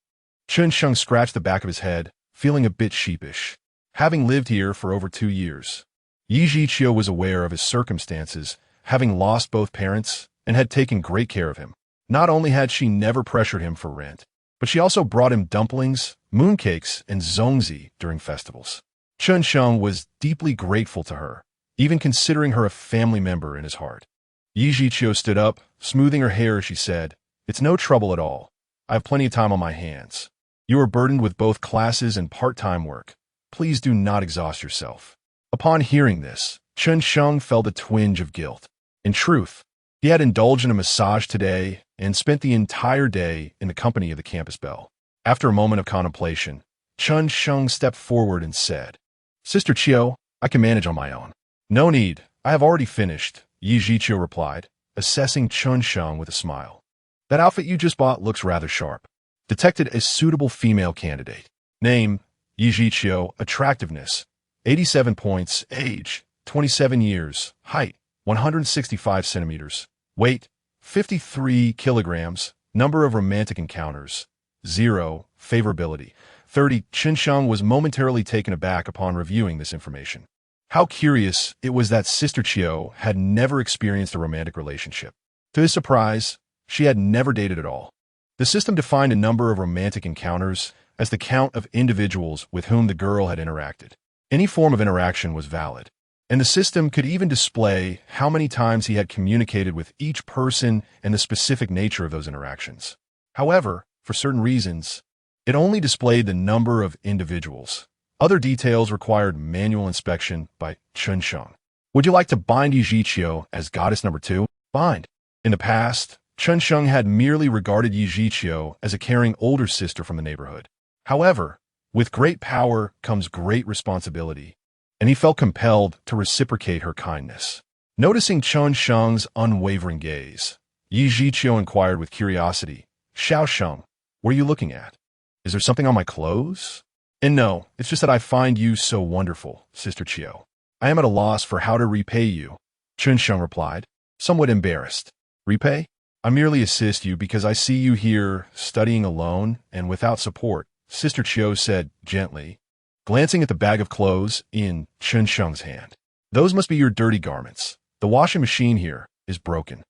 Chen Sheng scratched the back of his head, feeling a bit sheepish. Having lived here for over 2 years, Yi Zhiqiu was aware of his circumstances, having lost both parents, and had taken great care of him. Not only had she never pressured him for rent, but she also brought him dumplings, mooncakes, and zongzi during festivals. Chen Sheng was deeply grateful to her, even considering her a family member in his heart. Yi Zhiqiu stood up, smoothing her hair as she said, "It's no trouble at all. I have plenty of time on my hands. You are burdened with both classes and part-time work. Please do not exhaust yourself." Upon hearing this, Chen Sheng felt a twinge of guilt. In truth, he had indulged in a massage today and spent the entire day in the company of the campus belle. After a moment of contemplation, Chen Sheng stepped forward and said, "Sister Qiu, I can manage on my own." "No need, I have already finished," Yi Zhiqiu replied, assessing Chen Sheng with a smile. "That outfit you just bought looks rather sharp." Detected a suitable female candidate. Name, Yi Zhiqiu, attractiveness, 87 points, age, 27 years, height, 165 centimeters, weight, 53 kilograms, number of romantic encounters, 0, favorability, 30. Chen Sheng was momentarily taken aback upon reviewing this information. How curious it was that Sister Qiu had never experienced a romantic relationship. To his surprise, she had never dated at all. The system defined a number of romantic encounters as the count of individuals with whom the girl had interacted. Any form of interaction was valid, and the system could even display how many times he had communicated with each person and the specific nature of those interactions. However, for certain reasons, it only displayed the number of individuals. Other details required manual inspection by Chen Sheng. "Would you like to bind Yi Zhiqiu as goddess number 2? Bind." In the past, Chen Sheng had merely regarded Yi Zhiqiu as a caring older sister from the neighborhood. However, with great power comes great responsibility, and he felt compelled to reciprocate her kindness. Noticing Chen Sheng's unwavering gaze, Yi Zhiqiu inquired with curiosity, "Xiao Sheng, what are you looking at? Is there something on my clothes?" "And no, it's just that I find you so wonderful, Sister Qiu. I am at a loss for how to repay you," Chen Sheng replied, somewhat embarrassed. "Repay? I merely assist you because I see you here studying alone and without support," Sister Qiu said gently, glancing at the bag of clothes in Chen Sheng's hand. "Those must be your dirty garments. The washing machine here is broken.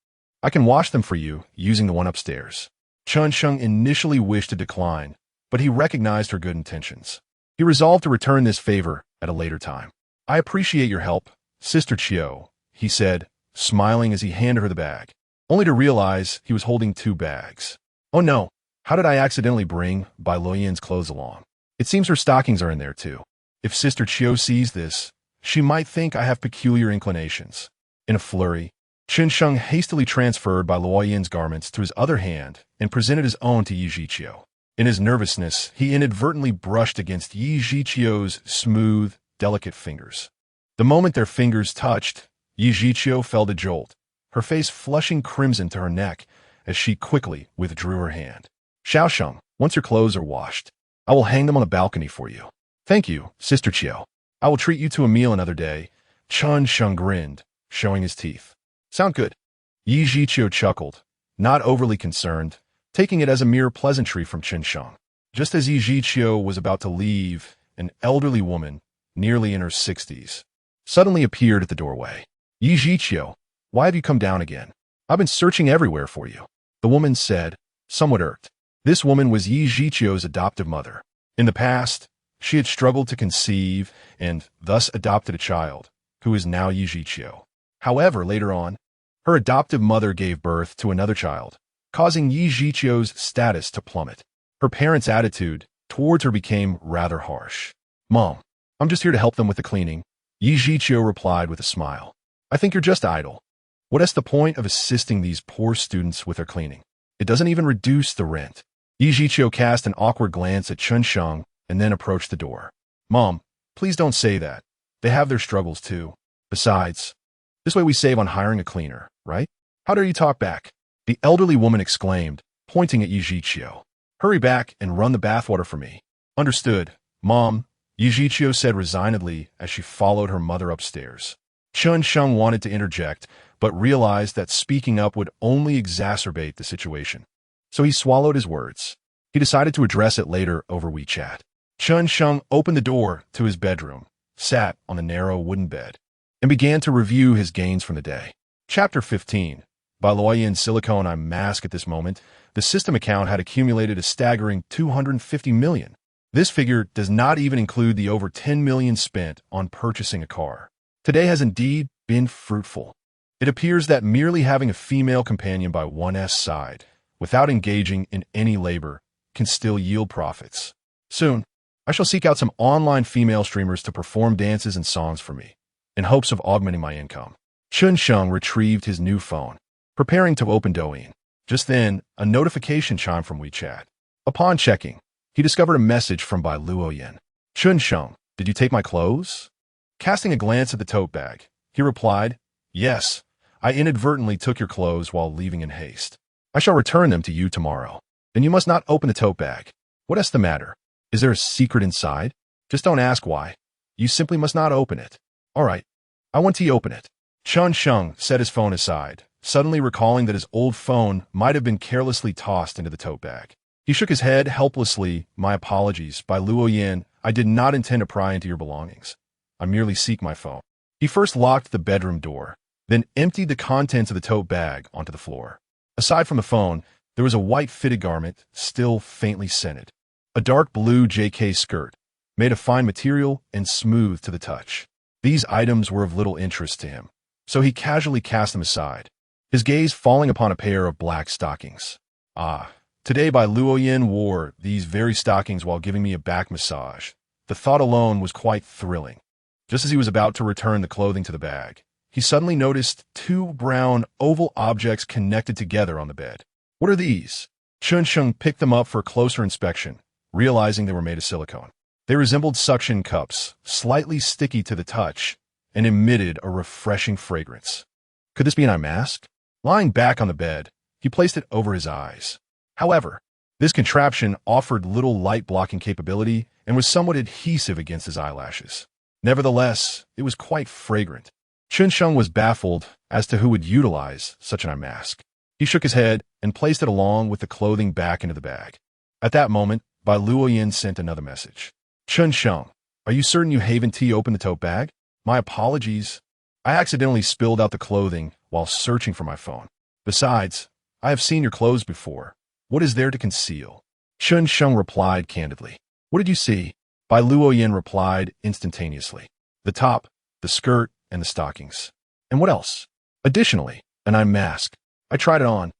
I can wash them for you using the one upstairs." Chen Sheng initially wished to decline, but he recognized her good intentions. He resolved to return this favor at a later time. "I appreciate your help, Sister Qiu," he said, smiling as he handed her the bag, only to realize he was holding 2 bags. "Oh no, how did I accidentally bring Bai Luoyan's clothes along? It seems her stockings are in there too. If Sister Qiu sees this, she might think I have peculiar inclinations." In a flurry, Chen Sheng hastily transferred Bai Luoyan's garments to his other hand and presented his own to Yi Zhiqiu. In his nervousness, he inadvertently brushed against Yi Zhiqiu's smooth, delicate fingers. The moment their fingers touched, Yi Zhiqiu felt a jolt, her face flushing crimson to her neck as she quickly withdrew her hand. "Xiao Sheng, once your clothes are washed, I will hang them on the balcony for you." "Thank you, Sister Qiu. I will treat you to a meal another day." Chen Sheng grinned, showing his teeth. "Sound good." Yi Zhiqiu chuckled, not overly concerned, taking it as a mere pleasantry from Chen Sheng. Just as Yi Zhiqiu was about to leave, an elderly woman, nearly in her 60s, suddenly appeared at the doorway. "Yi Zhiqiu, why have you come down again? I've been searching everywhere for you," the woman said, somewhat irked. This woman was Yi Zhiqiu's adoptive mother. In the past, she had struggled to conceive and thus adopted a child, who is now Yi Zhiqiu. However, later on, her adoptive mother gave birth to another child, causing Yi Zhiqiu's status to plummet. Her parents' attitude towards her became rather harsh. "Mom, I'm just here to help them with the cleaning," Yi Zhiqiu replied with a smile. "I think you're just idle. What is the point of assisting these poor students with their cleaning? It doesn't even reduce the rent." Yi Zhiqiu cast an awkward glance at Chen Sheng and then approached the door. "Mom, please don't say that. They have their struggles too. Besides, This way we save on hiring a cleaner, right? How dare you talk back? The elderly woman exclaimed, pointing at Yijiqiu. Hurry back and run the bathwater for me. Understood, Mom, Yijiqiu said resignedly as she followed her mother upstairs. Chen Sheng wanted to interject, but realized that speaking up would only exacerbate the situation. So he swallowed his words. He decided to address it later over WeChat. Chen Sheng opened the door to his bedroom, sat on the narrow wooden bed, and began to review his gains from the day. Chapter 15. Bai Luoyan silicone eye mask. At this moment, the system account had accumulated a staggering 250 million. This figure does not even include the over 10 million spent on purchasing a car. Today has indeed been fruitful. It appears that merely having a female companion by one's side, without engaging in any labor, can still yield profits. Soon, I shall seek out some online female streamers to perform dances and songs for me, in hopes of augmenting my income. Chen Sheng retrieved his new phone, preparing to open Douyin. Just then, a notification chimed from WeChat. Upon checking, he discovered a message from Bai Luoyan. Chen Sheng, did you take my clothes? Casting a glance at the tote bag, he replied, Yes, I inadvertently took your clothes while leaving in haste. I shall return them to you tomorrow. Then you must not open the tote bag. What is the matter? Is there a secret inside? Just don't ask why. You simply must not open it. All right, I want to open it. Chen Sheng set his phone aside, suddenly recalling that his old phone might have been carelessly tossed into the tote bag. He shook his head helplessly. My apologies, Bai Luoyan. I did not intend to pry into your belongings. I merely seek my phone. He first locked the bedroom door, then emptied the contents of the tote bag onto the floor. Aside from the phone, there was a white fitted garment, still faintly scented. A dark blue JK skirt, made of fine material and smooth to the touch. These items were of little interest to him, so he casually cast them aside, his gaze falling upon a pair of black stockings. Today Bai Luoyan wore these very stockings while giving me a back massage. The thought alone was quite thrilling. Just as he was about to return the clothing to the bag, he suddenly noticed two brown oval objects connected together on the bed. What are these? Chen Sheng picked them up for closer inspection, realizing they were made of silicone. They resembled suction cups, slightly sticky to the touch, and emitted a refreshing fragrance. Could this be an eye mask? Lying back on the bed, he placed it over his eyes. However, this contraption offered little light-blocking capability and was somewhat adhesive against his eyelashes. Nevertheless, it was quite fragrant. Chen Sheng was baffled as to who would utilize such an eye mask. He shook his head and placed it along with the clothing back into the bag. At that moment, Bai Luoyan sent another message. Chen Sheng, are you certain you haven't opened the tote bag? My apologies. I accidentally spilled out the clothing while searching for my phone. Besides, I have seen your clothes before. What is there to conceal? Chen Sheng replied candidly. What did you see? Bai Luoyan replied instantaneously. The top, the skirt, and the stockings. And what else? Additionally, an eye mask. I tried it on,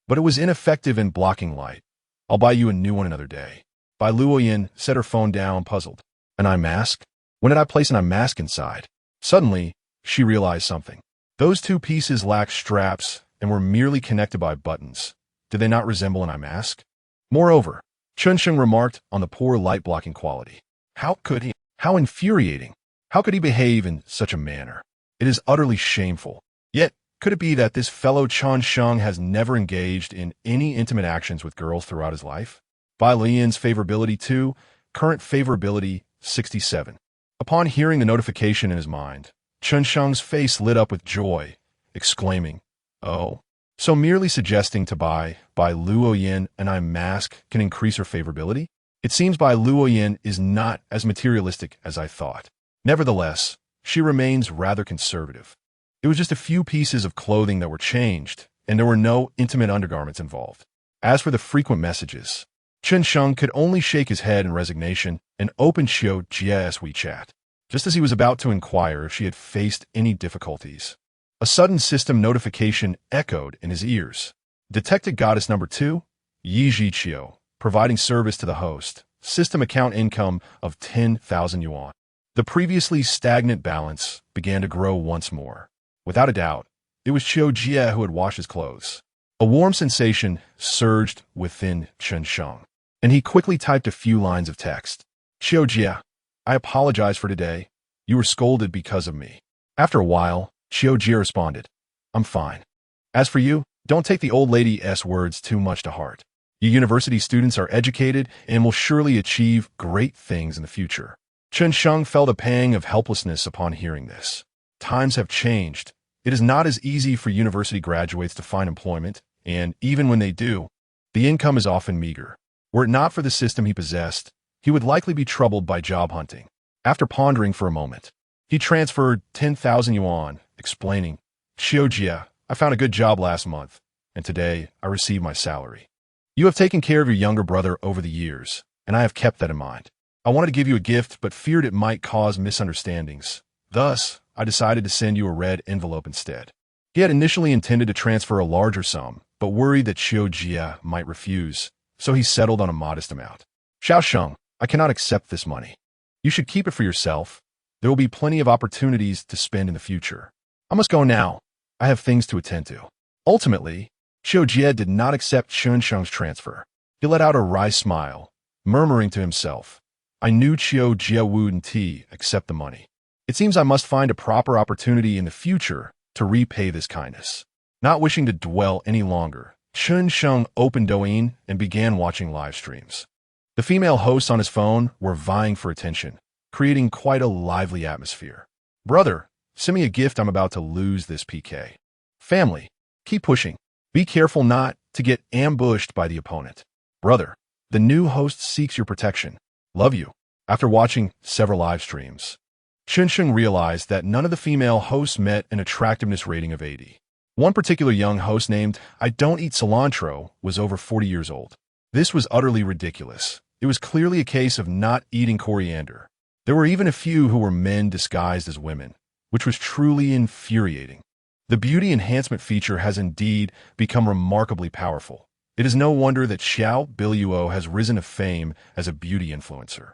but it was ineffective in blocking light. I'll buy you a new one another day. Bai Luoyan set her phone down, puzzled. An eye mask? When did I place an eye mask inside? Suddenly, she realized something. Those two pieces lacked straps and were merely connected by buttons. Did they not resemble an eye mask? Moreover, Chen Sheng remarked on the poor light-blocking quality. How could he? How infuriating! How could he behave in such a manner? It is utterly shameful. Yet, could it be that this fellow Chen Sheng has never engaged in any intimate actions with girls throughout his life? Bai Luoyan's favorability 2, current favorability 67. Upon hearing the notification in his mind, Chen Sheng's face lit up with joy, exclaiming, Oh, so merely suggesting to Bai Luoyan an eye mask can increase her favorability? It seems Bai Luoyan is not as materialistic as I thought. Nevertheless, she remains rather conservative. It was just a few pieces of clothing that were changed, and there were no intimate undergarments involved. As for the frequent messages, Chen Sheng could only shake his head in resignation and open Xiao Jia's WeChat, just as he was about to inquire if she had faced any difficulties. A sudden system notification echoed in his ears. Detected Goddess number 2, Yi Zhiqiu, providing service to the host, system account income of 10,000 yuan. The previously stagnant balance began to grow once more. Without a doubt, it was Xiao Jie who had washed his clothes. A warm sensation surged within Chen Sheng, and he quickly typed a few lines of text. Xiao Jie, I apologize for today. You were scolded because of me. After a while, Xiao Jie responded, I'm fine. As for you, don't take the old lady's words too much to heart. You university students are educated and will surely achieve great things in the future. Chen Sheng felt a pang of helplessness upon hearing this. Times have changed. It is not as easy for university graduates to find employment, and even when they do, the income is often meager. Were it not for the system he possessed, he would likely be troubled by job hunting. After pondering for a moment, he transferred 10,000 yuan, explaining, Xiao Jie, I found a good job last month, and today I received my salary. You have taken care of your younger brother over the years, and I have kept that in mind. I wanted to give you a gift, but feared it might cause misunderstandings. Thus, I decided to send you a red envelope instead. He had initially intended to transfer a larger sum, but worried that Xiao Jie might refuse, so he settled on a modest amount. Xiao Sheng, I cannot accept this money. You should keep it for yourself. There will be plenty of opportunities to spend in the future. I must go now. I have things to attend to. Ultimately, Xiao Jie did not accept Chen Sheng's transfer. He let out a wry smile, murmuring to himself, I knew Xiao Jie wouldn't accept the money. It seems I must find a proper opportunity in the future to repay this kindness. Not wishing to dwell any longer, Chen Sheng opened Douyin and began watching live streams. The female hosts on his phone were vying for attention, creating quite a lively atmosphere. Brother, send me a gift, I'm about to lose this PK. Family, keep pushing. Be careful not to get ambushed by the opponent. Brother, the new host seeks your protection. Love you. After watching several live streams, Chen Sheng realized that none of the female hosts met an attractiveness rating of 80. One particular young host named I Don't Eat Cilantro was over 40 years old. This was utterly ridiculous. It was clearly a case of not eating coriander. There were even a few who were men disguised as women, which was truly infuriating. The beauty enhancement feature has indeed become remarkably powerful. It is no wonder that Bai Luoyan has risen to fame as a beauty influencer.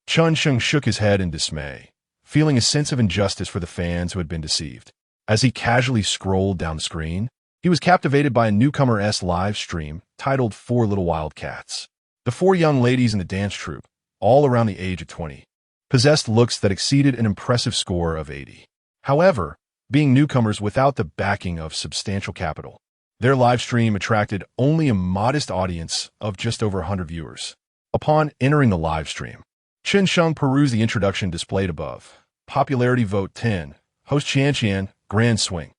Chen Sheng shook his head in dismay, feeling a sense of injustice for the fans who had been deceived. As he casually scrolled down the screen, he was captivated by a newcomer's live stream titled 4 Little Wildcats. The 4 young ladies in the dance troupe, all around the age of 20, possessed looks that exceeded an impressive score of 80. However, being newcomers without the backing of substantial capital, their live stream attracted only a modest audience of just over 100 viewers. Upon entering the live stream, Chen Sheng perused the introduction displayed above. Popularity vote 10, host Chen Sheng, Grand Swing.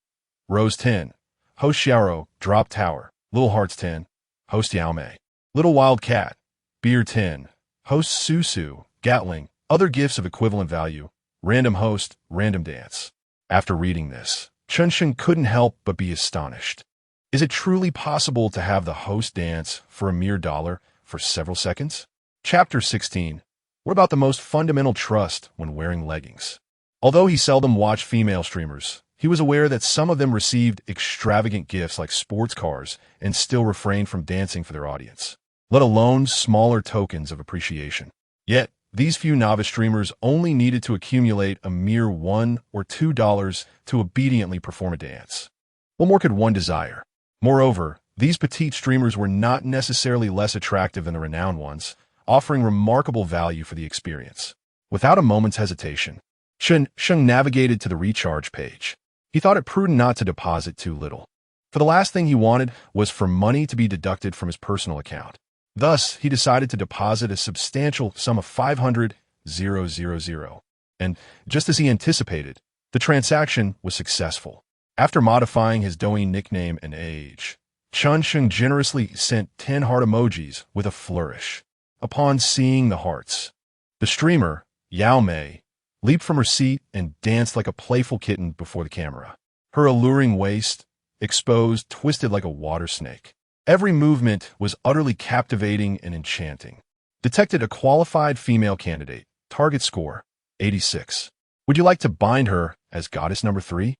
Rose 10, host Xiaoro, Drop Tower. Little Hearts 10, host Yao Mei. Little Wildcat, Beer 10, host Susu, Gatling. Other gifts of equivalent value, random host, random dance. After reading this, Chen Sheng couldn't help but be astonished. Is it truly possible to have the host dance for a mere $1 for several seconds? Chapter 16. What about the most fundamental trust when wearing leggings? Although he seldom watched female streamers, he was aware that some of them received extravagant gifts like sports cars and still refrained from dancing for their audience, let alone smaller tokens of appreciation. Yet, these few novice streamers only needed to accumulate a mere $1 or $2 to obediently perform a dance. What more could one desire? Moreover, these petite streamers were not necessarily less attractive than the renowned ones, offering remarkable value for the experience. Without a moment's hesitation, Chen Sheng navigated to the recharge page. He thought it prudent not to deposit too little, for the last thing he wanted was for money to be deducted from his personal account. Thus, he decided to deposit a substantial sum of 500,000. And, just as he anticipated, the transaction was successful. After modifying his Douyin nickname and age, Chen Sheng generously sent 10 heart emojis with a flourish. Upon seeing the hearts, the streamer, Yao Mei, leaped from her seat and danced like a playful kitten before the camera. Her alluring waist, exposed, twisted like a water snake. Every movement was utterly captivating and enchanting. Detected a qualified female candidate. Target score, 86. Would you like to bind her as goddess number 3?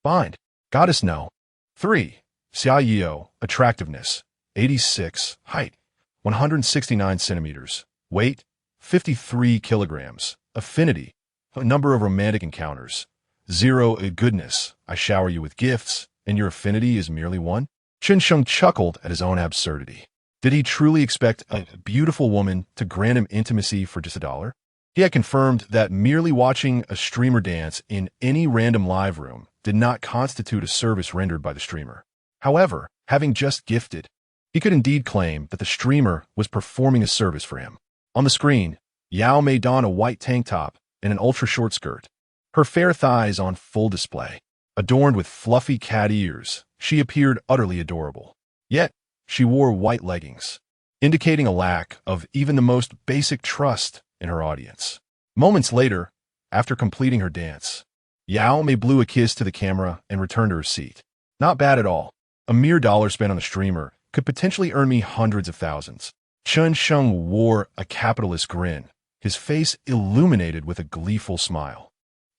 Bind. Goddess no. 3. Xia Yio, attractiveness, 86. Height, 169 centimeters. Weight, 53 kilograms. Affinity, a number of romantic encounters. 0. Goodness, I shower you with gifts, and your affinity is merely 1. Chen Sheng chuckled at his own absurdity. Did he truly expect a beautiful woman to grant him intimacy for just $1? He had confirmed that merely watching a streamer dance in any random live room did not constitute a service rendered by the streamer. However, having just gifted, he could indeed claim that the streamer was performing a service for him. On the screen, Yao may don a white tank top and an ultra-short skirt, her fair thighs on full display. Adorned with fluffy cat ears, she appeared utterly adorable. Yet, she wore white leggings, indicating a lack of even the most basic trust in her audience. Moments later, after completing her dance, Yao Mei blew a kiss to the camera and returned to her seat. Not bad at all. A mere dollar spent on the streamer could potentially earn me hundreds of thousands. Chen Sheng wore a capitalist grin, his face illuminated with a gleeful smile.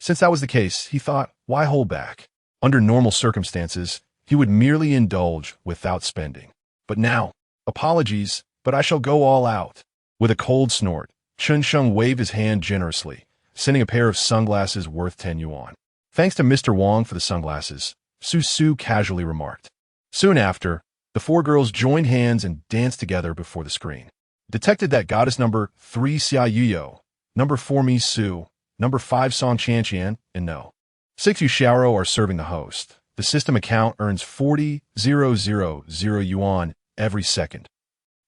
Since that was the case, he thought, why hold back? Under normal circumstances, he would merely indulge without spending. But now, apologies, but I shall go all out. With a cold snort, Chen Sheng waved his hand generously, sending a pair of sunglasses worth 10 yuan. Thanks to Mr. Wang for the sunglasses, Su Su casually remarked. Soon after, the four girls joined hands and danced together before the screen. Detected that goddess number 3 Xia Yuyo, number 4 Mi Su, number 5 Song Chanqian, and no. 6 Yu Xiaoro are serving the host. The system account earns 40,000 yuan every second.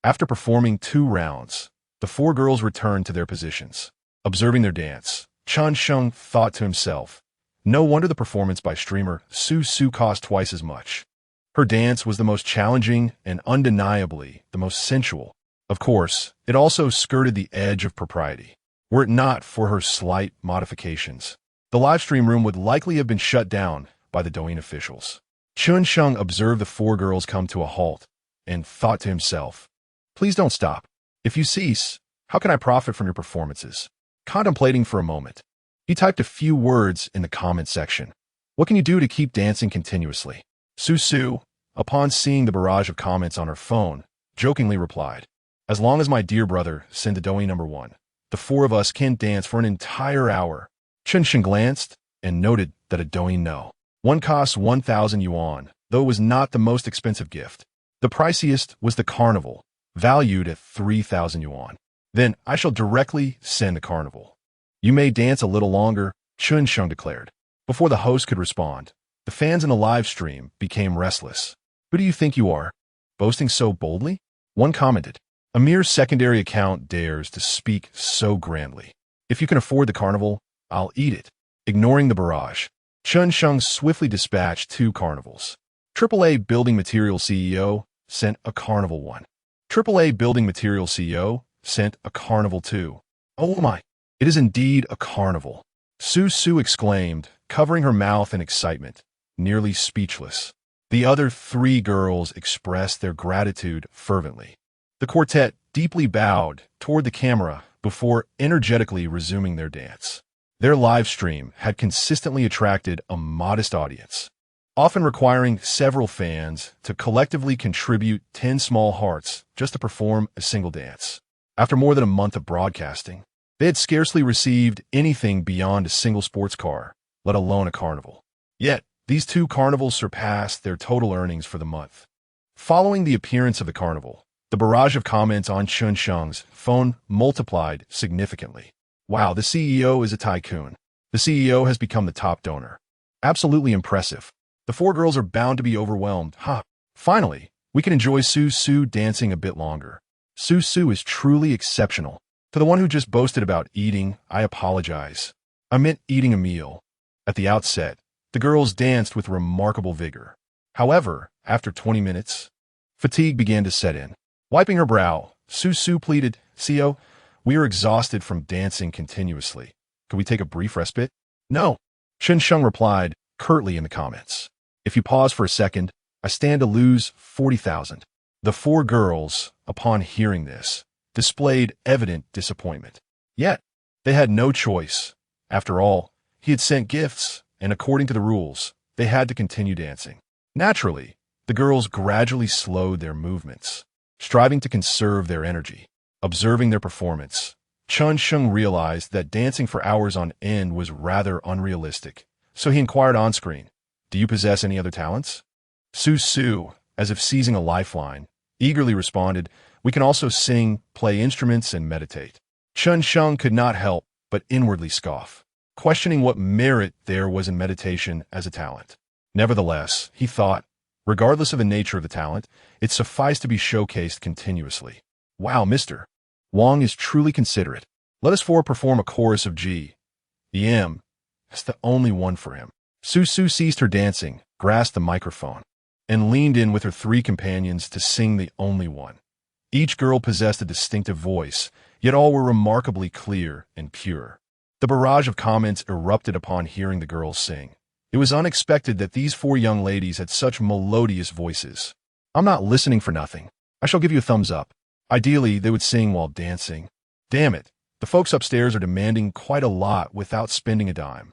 After performing 2 rounds, the four girls returned to their positions. Observing their dance, Chen Sheng thought to himself, no wonder the performance by streamer Su Su cost twice as much. Her dance was the most challenging and undeniably the most sensual. Of course, it also skirted the edge of propriety. Were it not for her slight modifications, the livestream room would likely have been shut down by the Douyin officials. Chen Sheng observed the four girls come to a halt and thought to himself, please don't stop. If you cease, how can I profit from your performances? Contemplating for a moment, he typed a few words in the comment section. What can you do to keep dancing continuously? Su Su, upon seeing the barrage of comments on her phone, jokingly replied, as long as my dear brother send the Douyin number 1, the four of us can dance for an entire hour. Chen Sheng glanced and noted that a Douyin no. 1 costs 1,000 yuan, though it was not the most expensive gift. The priciest was the carnival, valued at 3,000 yuan. Then I shall directly send the carnival. You may dance a little longer, Chen Sheng declared. Before the host could respond, the fans in the live stream became restless. Who do you think you are? Boasting so boldly? One commented. A mere secondary account dares to speak so grandly. If you can afford the carnival, I'll eat it. Ignoring the barrage, Chen Sheng swiftly dispatched 2 carnivals. AAA Building Material CEO sent a carnival 1. AAA Building Material CEO sent a carnival 2. Oh my, it is indeed a carnival. Su Su exclaimed, covering her mouth in excitement, nearly speechless. The other 3 girls expressed their gratitude fervently. The quartet deeply bowed toward the camera before energetically resuming their dance. Their live stream had consistently attracted a modest audience, often requiring several fans to collectively contribute 10 small hearts just to perform a single dance. After more than a month of broadcasting, they had scarcely received anything beyond a single sports car, let alone a carnival. Yet, these 2 carnivals surpassed their total earnings for the month. Following the appearance of the carnival, the barrage of comments on Chen Sheng's phone multiplied significantly. Wow, the CEO is a tycoon. The CEO has become the top donor. Absolutely impressive. The 4 girls are bound to be overwhelmed. Finally, we can enjoy Su Su dancing a bit longer. Su Su is truly exceptional. To the one who just boasted about eating, I apologize. I meant eating a meal. At the outset, the girls danced with remarkable vigor. However, after 20 minutes, fatigue began to set in. Wiping her brow, Su Su pleaded, CEO, we are exhausted from dancing continuously. Could we take a brief respite? No. Chen Sheng replied, curtly in the comments. If you pause for a second, I stand to lose 40,000. The 4 girls, upon hearing this, displayed evident disappointment. Yet, they had no choice. After all, he had sent gifts, and according to the rules, they had to continue dancing. Naturally, the girls gradually slowed their movements, striving to conserve their energy. Observing their performance, Chen Sheng realized that dancing for hours on end was rather unrealistic, so he inquired on-screen, do you possess any other talents? Su Su, as if seizing a lifeline, eagerly responded, we can also sing, play instruments, and meditate. Chen Sheng could not help but inwardly scoff, questioning what merit there was in meditation as a talent. Nevertheless, he thought, regardless of the nature of the talent, it sufficed to be showcased continuously. Wow, Mr. Wang is truly considerate. Let us four perform a chorus of G. The M. That's the only one for him. Su ceased her dancing, grasped the microphone, and leaned in with her three companions to sing the only one. Each girl possessed a distinctive voice, yet all were remarkably clear and pure. The barrage of comments erupted upon hearing the girls sing. It was unexpected that these four young ladies had such melodious voices. I'm not listening for nothing. I shall give you a thumbs up. Ideally, they would sing while dancing. Damn it, the folks upstairs are demanding quite a lot without spending a dime.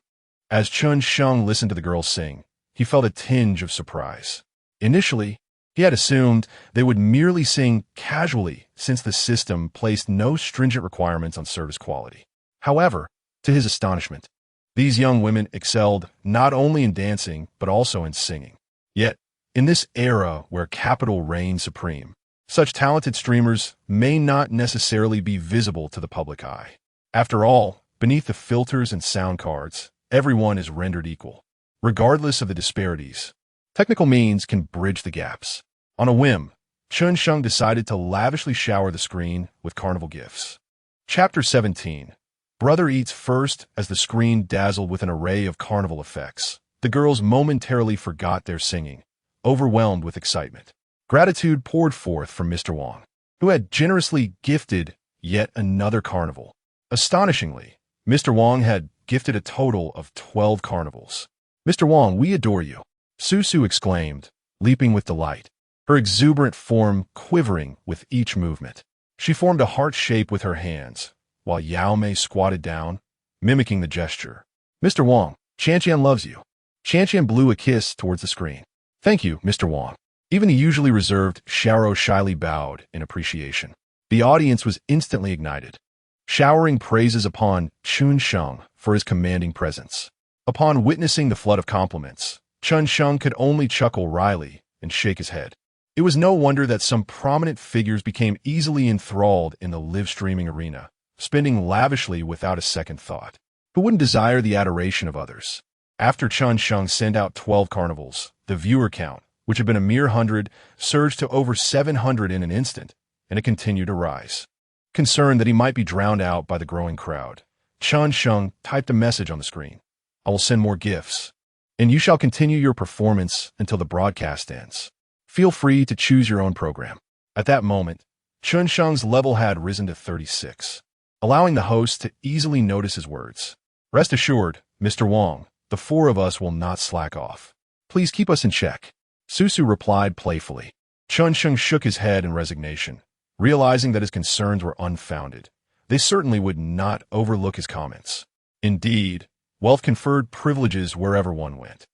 As Chen Sheng listened to the girls sing, he felt a tinge of surprise. Initially, he had assumed they would merely sing casually since the system placed no stringent requirements on service quality. However, to his astonishment, these young women excelled not only in dancing but also in singing. Yet, in this era where capital reigns supreme, such talented streamers may not necessarily be visible to the public eye. After all, beneath the filters and sound cards, everyone is rendered equal. Regardless of the disparities, technical means can bridge the gaps. On a whim, Chen Sheng decided to lavishly shower the screen with carnival gifts. Chapter 17. Brother eats first. As the screen dazzled with an array of carnival effects, the girls momentarily forgot their singing, overwhelmed with excitement. Gratitude poured forth from Mr. Wang, who had generously gifted yet another carnival. Astonishingly, Mr. Wang had gifted a total of 12 carnivals. Mr. Wang, we adore you, Su exclaimed, leaping with delight, her exuberant form quivering with each movement. She formed a heart shape with her hands, while Yao Mei squatted down, mimicking the gesture. Mr. Wang, Qian loves you. Qian blew a kiss towards the screen. Thank you, Mr. Wang. Even the usually reserved Xiao shyly bowed in appreciation. The audience was instantly ignited, showering praises upon Chen Sheng for his commanding presence. Upon witnessing the flood of compliments, Chen Sheng could only chuckle wryly and shake his head. It was no wonder that some prominent figures became easily enthralled in the live-streaming arena, spending lavishly without a second thought. Who wouldn't desire the adoration of others? After Chen Sheng sent out 12 carnivals, the viewer count, which had been a mere 100, surged to over 700 in an instant, and it continued to rise. Concerned that he might be drowned out by the growing crowd, Chen Sheng typed a message on the screen. I will send more gifts, and you shall continue your performance until the broadcast ends. Feel free to choose your own program. At that moment, Chen Sheng's level had risen to 36, allowing the host to easily notice his words. Rest assured, Mr. Wang, the four of us will not slack off. Please keep us in check. Su replied playfully. Chen Sheng shook his head in resignation, realizing that his concerns were unfounded. They certainly would not overlook his comments. Indeed, wealth conferred privileges wherever one went.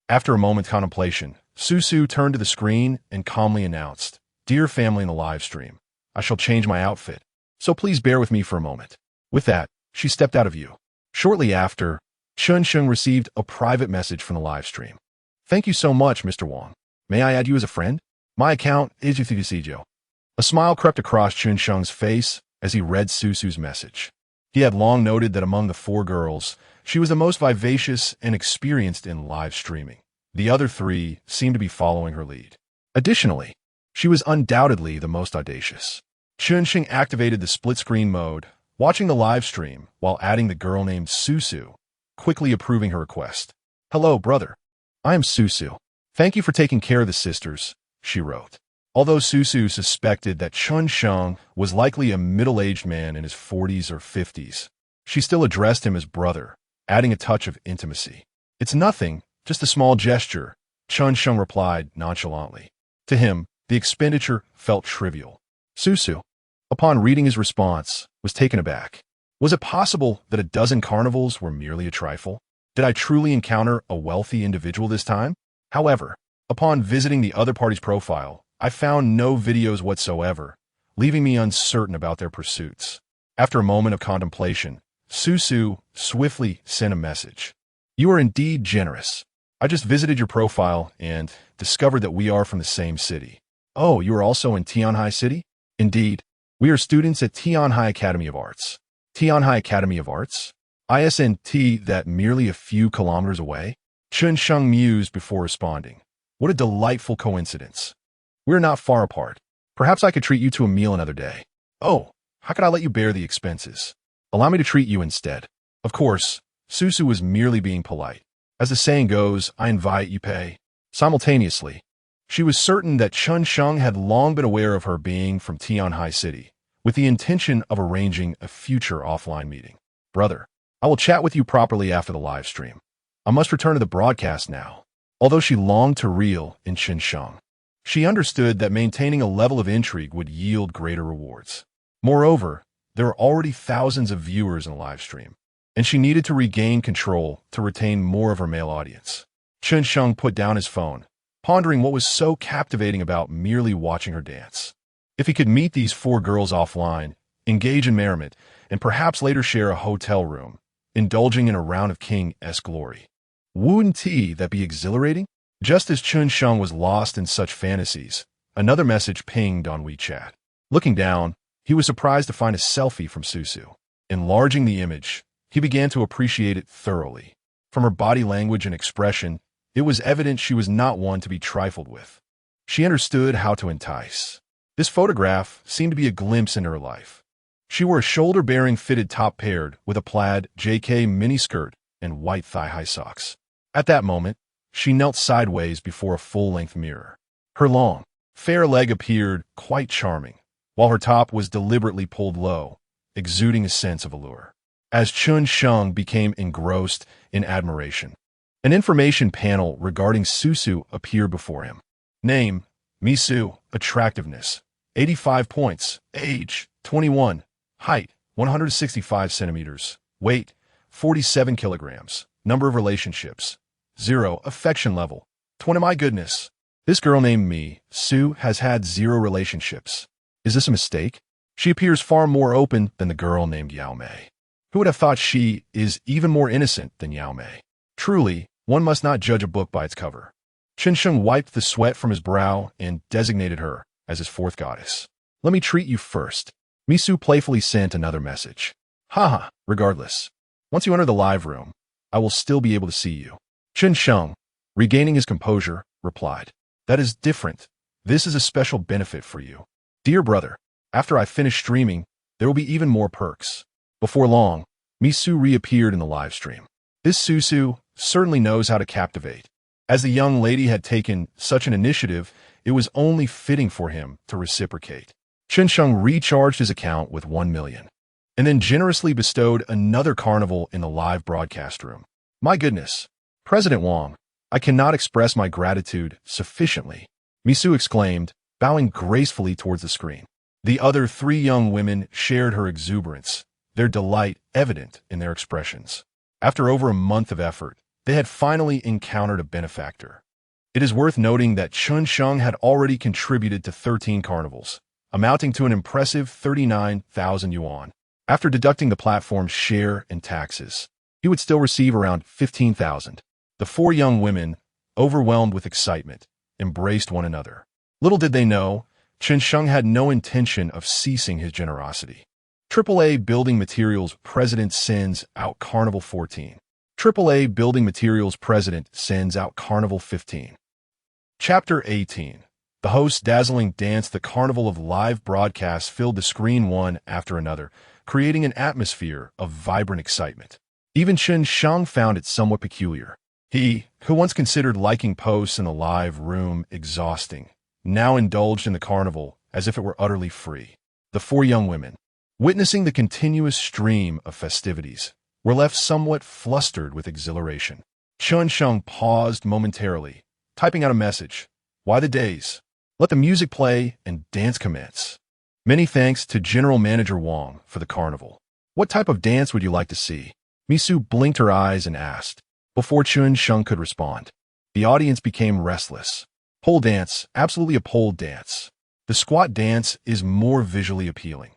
After a moment's contemplation, Su turned to the screen and calmly announced, Dear family in the live stream, I shall change my outfit, so please bear with me for a moment. With that, she stepped out of view. Shortly after, Chen Sheng received a private message from the live stream. Thank you so much, Mr. Wang. May I add you as a friend? My account is Yuthijo. A smile crept across Chen Sheng's face as he read Su's message. He had long noted that among the four girls, she was the most vivacious and experienced in live streaming. The other three seemed to be following her lead. Additionally, she was undoubtedly the most audacious. Chen Sheng activated the split-screen mode, watching the live stream while adding the girl named Su, quickly approving her request. Hello, brother. I am Su. Thank you for taking care of the sisters, she wrote. Although Su suspected that Chen Sheng was likely a middle-aged man in his 40s or 50s, she still addressed him as brother, adding a touch of intimacy. It's nothing, just a small gesture, Chen Sheng replied nonchalantly. To him, the expenditure felt trivial. Su, upon reading his response, was taken aback. Was it possible that a dozen carnivals were merely a trifle? Did I truly encounter a wealthy individual this time? However, upon visiting the other party's profile, I found no videos whatsoever, leaving me uncertain about their pursuits. After a moment of contemplation, Su swiftly sent a message. You are indeed generous. I just visited your profile and discovered that we are from the same city. Oh, you are also in Tianhai City? Indeed, we are students at Tianhai Academy of Arts. Tianhai Academy of Arts? Isn't that merely a few kilometers away? Chen Sheng mused before responding. What a delightful coincidence. We're not far apart. Perhaps I could treat you to a meal another day. Oh, how could I let you bear the expenses? Allow me to treat you instead. Of course, Susu was merely being polite. As the saying goes, I invite, you pay. Simultaneously, she was certain that Chen Sheng had long been aware of her being from Tianhai City, with the intention of arranging a future offline meeting. Brother, I will chat with you properly after the live stream. I must return to the broadcast now. Although she longed to reel in Chen Sheng, she understood that maintaining a level of intrigue would yield greater rewards. Moreover, there were already thousands of viewers in the live stream, and she needed to regain control to retain more of her male audience. Chen Sheng put down his phone, pondering what was so captivating about merely watching her dance. If he could meet these 4 girls offline, engage in merriment, and perhaps later share a hotel room, indulging in a round of King-esque glory. Wouldn't that be exhilarating? Just as Chen Sheng was lost in such fantasies, another message pinged on WeChat. Looking down, he was surprised to find a selfie from Susu. Enlarging the image, he began to appreciate it thoroughly. From her body language and expression, it was evident she was not one to be trifled with. She understood how to entice. This photograph seemed to be a glimpse into her life. She wore a shoulder-bearing fitted top paired with a plaid JK miniskirt and white thigh-high socks. At that moment, she knelt sideways before a full-length mirror. Her long, fair leg appeared quite charming, while her top was deliberately pulled low, exuding a sense of allure. As Chen Sheng became engrossed in admiration, an information panel regarding Susu appeared before him. Name, Misu, attractiveness, 85 points, age, 21, height, 165 centimeters, weight, 47 kilograms, number of relationships, 0, affection level, 20. My goodness, this girl named Misu has had 0 relationships. Is this a mistake? She appears far more open than the girl named Yao Mei. Who would have thought she is even more innocent than Yao Mei? Truly, one must not judge a book by its cover. Chen Sheng wiped the sweat from his brow and designated her as his 4th goddess. Let me treat you first. Misu playfully sent another message. Haha, regardless. Once you enter the live room, I will still be able to see you. Chen Sheng, regaining his composure, replied. That is different. This is a special benefit for you. Dear brother, after I finish streaming, there will be even more perks. Before long, Misu reappeared in the live stream. This Susu certainly knows how to captivate. As the young lady had taken such an initiative, it was only fitting for him to reciprocate. Chen Sheng recharged his account with 1 million, and then generously bestowed another carnival in the live broadcast room. My goodness, President Wang, I cannot express my gratitude sufficiently, Misu exclaimed, bowing gracefully towards the screen. The other 3 young women shared her exuberance, their delight evident in their expressions. After over a month of effort, they had finally encountered a benefactor. It is worth noting that Chen Sheng had already contributed to 13 carnivals, amounting to an impressive 39,000 yuan. After deducting the platform's share and taxes, he would still receive around 15,000. The 4 young women, overwhelmed with excitement, embraced one another. Little did they know, Chen Sheng had no intention of ceasing his generosity. AAA Building Materials President sends out Carnival 14. AAA Building Materials President sends out Carnival 15. Chapter 18. The host's dazzling dance. The carnival of live broadcasts filled the screen one after another, creating an atmosphere of vibrant excitement. Even Chen Sheng found it somewhat peculiar. He, who once considered liking posts in the live room exhausting, now indulged in the carnival as if it were utterly free. The 4 young women, witnessing the continuous stream of festivities, were left somewhat flustered with exhilaration. Chen Sheng paused momentarily, typing out a message. Why the days? Let the music play and dance commence. Many thanks to General Manager Wang for the carnival. What type of dance would you like to see? Misu blinked her eyes and asked. Before Chen Sheng could respond, the audience became restless. Pole dance, absolutely a pole dance. The squat dance is more visually appealing.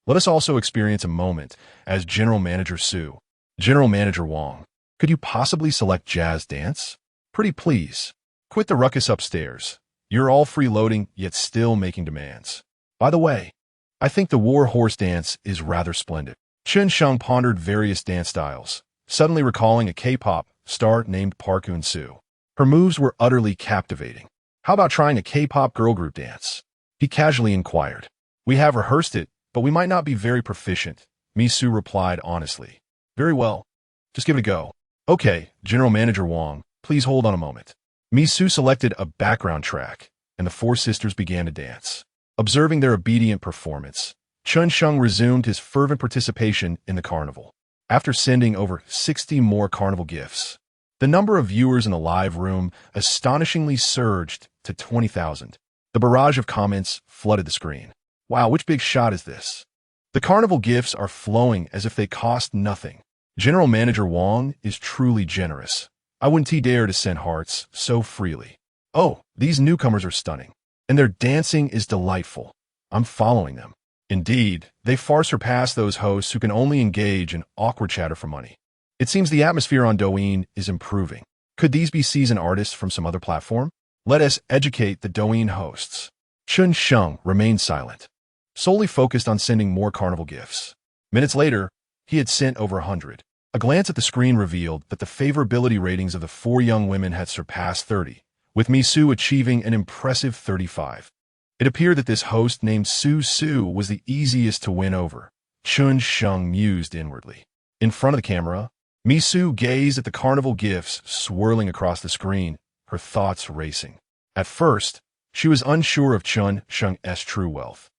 Let us also experience a moment as General Manager Su. General Manager Wang, could you possibly select jazz dance? Pretty please. Quit the ruckus upstairs. You're all freeloading, yet still making demands. By the way, I think the war horse dance is rather splendid. Chen Sheng pondered various dance styles, suddenly recalling a K-pop star named Park Eun-soo. Her moves were utterly captivating. How about trying a K-pop girl group dance? He casually inquired. We have rehearsed it, but we might not be very proficient, Mi-soo replied honestly. Very well. Just give it a go. Okay, General Manager Wang, please hold on a moment. Mi-soo selected a background track, and the four sisters began to dance. Observing their obedient performance, Chen Sheng resumed his fervent participation in the carnival. After sending over 60 more carnival gifts, the number of viewers in the live room astonishingly surged to 20,000. The barrage of comments flooded the screen. Wow, which big shot is this? The carnival gifts are flowing as if they cost nothing. General Manager Wang is truly generous. I wouldn't dare to send hearts so freely. Oh, these newcomers are stunning. And their dancing is delightful. I'm following them. Indeed, they far surpass those hosts who can only engage in awkward chatter for money. It seems the atmosphere on Douyin is improving. Could these be seasoned artists from some other platform? Let us educate the Douyin hosts. Chen Sheng remained silent, solely focused on sending more carnival gifts. Minutes later, he had sent over 100. A glance at the screen revealed that the favorability ratings of the four young women had surpassed 30, with Mi-soo achieving an impressive 35. It appeared that this host named Su was the easiest to win over. Chen Sheng mused inwardly. In front of the camera, Mi-soo gazed at the carnival gifts swirling across the screen, her thoughts racing. At first, she was unsure of Chen Sheng's true wealth,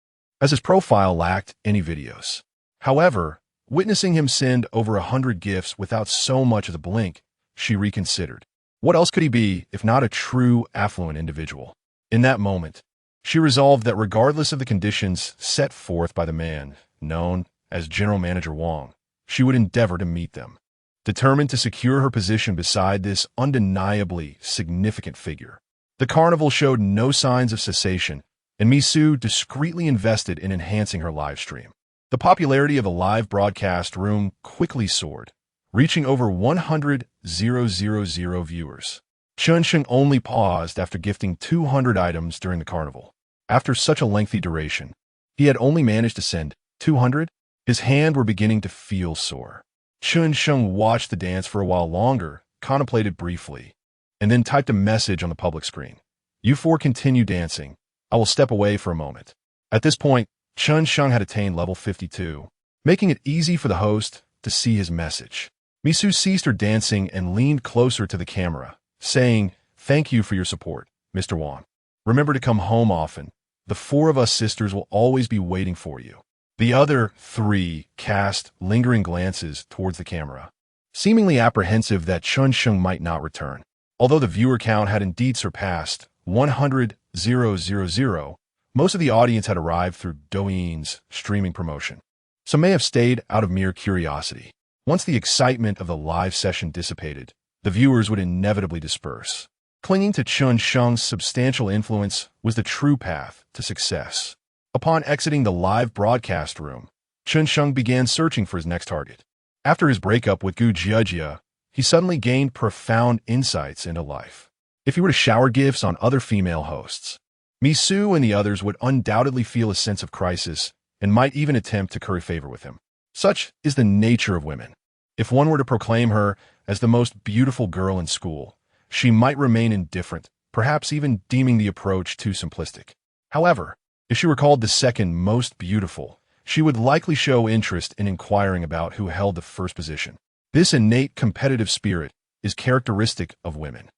as his profile lacked any videos. However, witnessing him send over 100 gifts without so much as a blink, she reconsidered. What else could he be if not a true affluent individual? In that moment, she resolved that regardless of the conditions set forth by the man known as General Manager Wang, she would endeavor to meet them. Determined to secure her position beside this undeniably significant figure, the carnival showed no signs of cessation, and Mi-soo discreetly invested in enhancing her live stream. The popularity of the live broadcast room quickly soared, reaching over 100,000 viewers. Chen Sheng only paused after gifting 200 items during the carnival. After such a lengthy duration, he had only managed to send 200. His hands were beginning to feel sore. Chen Sheng watched the dance for a while longer, contemplated briefly, and then typed a message on the public screen. You four continue dancing. I will step away for a moment. At this point, Chen Sheng had attained level 52, making it easy for the host to see his message. Mi-soo ceased her dancing and leaned closer to the camera, saying, Thank you for your support, Mr. Wang. Remember to come home often. The four of us sisters will always be waiting for you. The other three cast lingering glances towards the camera, seemingly apprehensive that Chen Sheng might not return. Although the viewer count had indeed surpassed 100,000, most of the audience had arrived through Douyin's streaming promotion. Some may have stayed out of mere curiosity. Once the excitement of the live session dissipated, the viewers would inevitably disperse. Clinging to Chen Sheng's substantial influence was the true path to success. Upon exiting the live broadcast room, Chen Sheng began searching for his next target. After his breakup with Gu Jiejia, he suddenly gained profound insights into life. If he were to shower gifts on other female hosts, Mi-soo and the others would undoubtedly feel a sense of crisis and might even attempt to curry favor with him. Such is the nature of women. If one were to proclaim her as the most beautiful girl in school, she might remain indifferent, perhaps even deeming the approach too simplistic. However, if she were called the second most beautiful, she would likely show interest in inquiring about who held the first position. This innate competitive spirit is characteristic of women.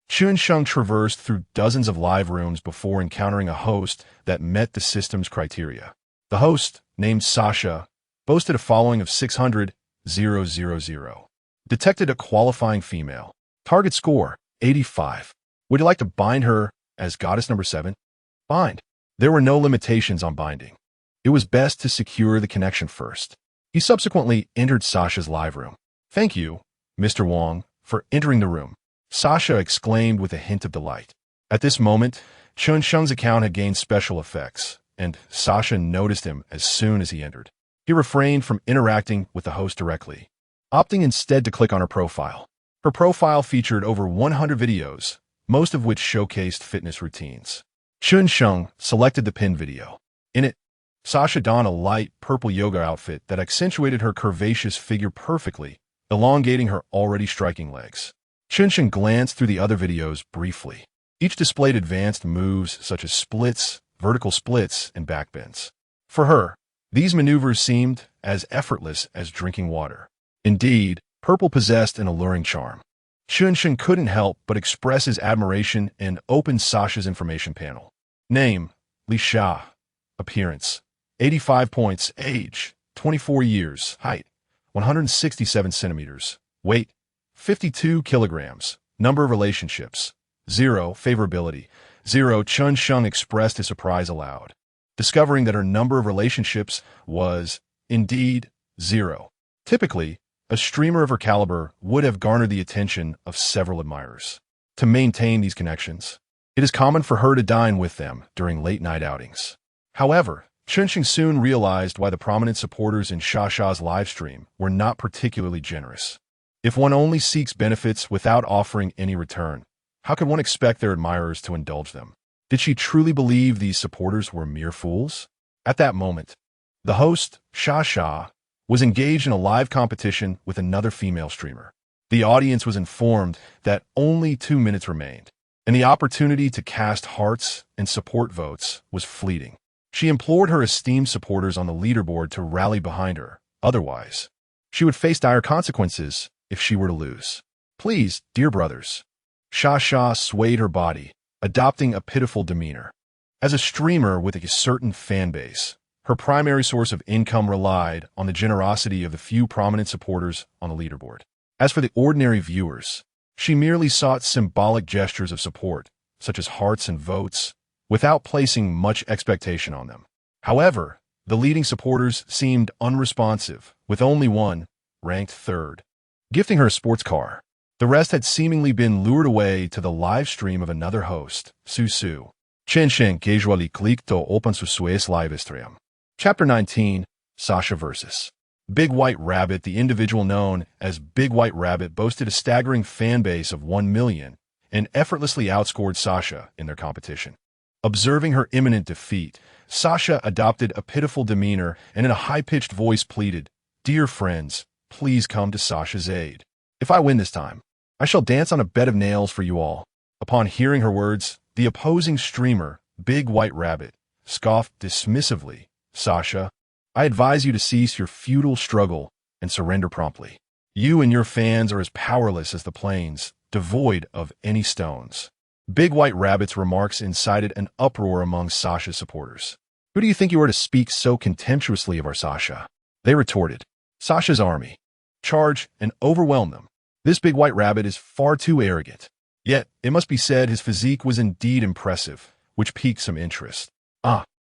Chen Sheng traversed through dozens of live rooms before encountering a host that met the system's criteria. The host, named Sasha, boasted a following of 600,000. Detected a qualifying female. Target score, 85. Would you like to bind her as goddess number 7? Bind. There were no limitations on binding. It was best to secure the connection first. He subsequently entered Sasha's live room. Thank you, Mr. Wang, for entering the room, Sasha exclaimed with a hint of delight. At this moment, Chen Sheng's account had gained special effects, and Sasha noticed him as soon as he entered. He refrained from interacting with the host directly, opting instead to click on her profile. Her profile featured over 100 videos, most of which showcased fitness routines. Chen Sheng selected the pinned video. In it, Sasha donned a light purple yoga outfit that accentuated her curvaceous figure perfectly, elongating her already striking legs. Chen Sheng glanced through the other videos briefly. Each displayed advanced moves such as splits, vertical splits, and backbends. For her, these maneuvers seemed as effortless as drinking water. Indeed, purple possessed an alluring charm. Chen Sheng couldn't help but express his admiration and opened Sasha's information panel. Name, Li Sha. Appearance, 85 points. Age, 24 years. Height, 167 centimeters. Weight, 52 kilograms. Number of relationships, 0. Favorability, 0. Chen Sheng expressed his surprise aloud, discovering that her number of relationships was, indeed, 0. Typically, a streamer of her caliber would have garnered the attention of several admirers. To maintain these connections, it is common for her to dine with them during late-night outings. However, Chen Sheng soon realized why the prominent supporters in Sha's live stream were not particularly generous. If one only seeks benefits without offering any return, how could one expect their admirers to indulge them? Did she truly believe these supporters were mere fools? At that moment, the host, Sha, was engaged in a live competition with another female streamer. The audience was informed that only 2 minutes remained, and the opportunity to cast hearts and support votes was fleeting. She implored her esteemed supporters on the leaderboard to rally behind her. Otherwise, she would face dire consequences if she were to lose. Please, dear brothers. Sha swayed her body, adopting a pitiful demeanor. As a streamer with a certain fan base, her primary source of income relied on the generosity of the few prominent supporters on the leaderboard. As for the ordinary viewers, she merely sought symbolic gestures of support, such as hearts and votes, without placing much expectation on them. However, the leading supporters seemed unresponsive, with only one, ranked third, gifting her a sports car. The rest had seemingly been lured away to the live stream of another host, Su. Chen Sheng casually clicked to open Su's live stream. Chapter 19, Sasha vs. Big White Rabbit. The individual known as Big White Rabbit boasted a staggering fan base of 1 million and effortlessly outscored Sasha in their competition. Observing her imminent defeat, Sasha adopted a pitiful demeanor and in a high-pitched voice pleaded, "Dear friends, please come to Sasha's aid. If I win this time, I shall dance on a bed of nails for you all." Upon hearing her words, the opposing streamer, Big White Rabbit, scoffed dismissively. "Sasha, I advise you to cease your futile struggle and surrender promptly. You and your fans are as powerless as the plains, devoid of any stones." Big White Rabbit's remarks incited an uproar among Sasha's supporters. "Who do you think you are to speak so contemptuously of our Sasha?" They retorted. "Sasha's army. Charge and overwhelm them. This Big White Rabbit is far too arrogant." Yet, it must be said his physique was indeed impressive, which piqued some interest.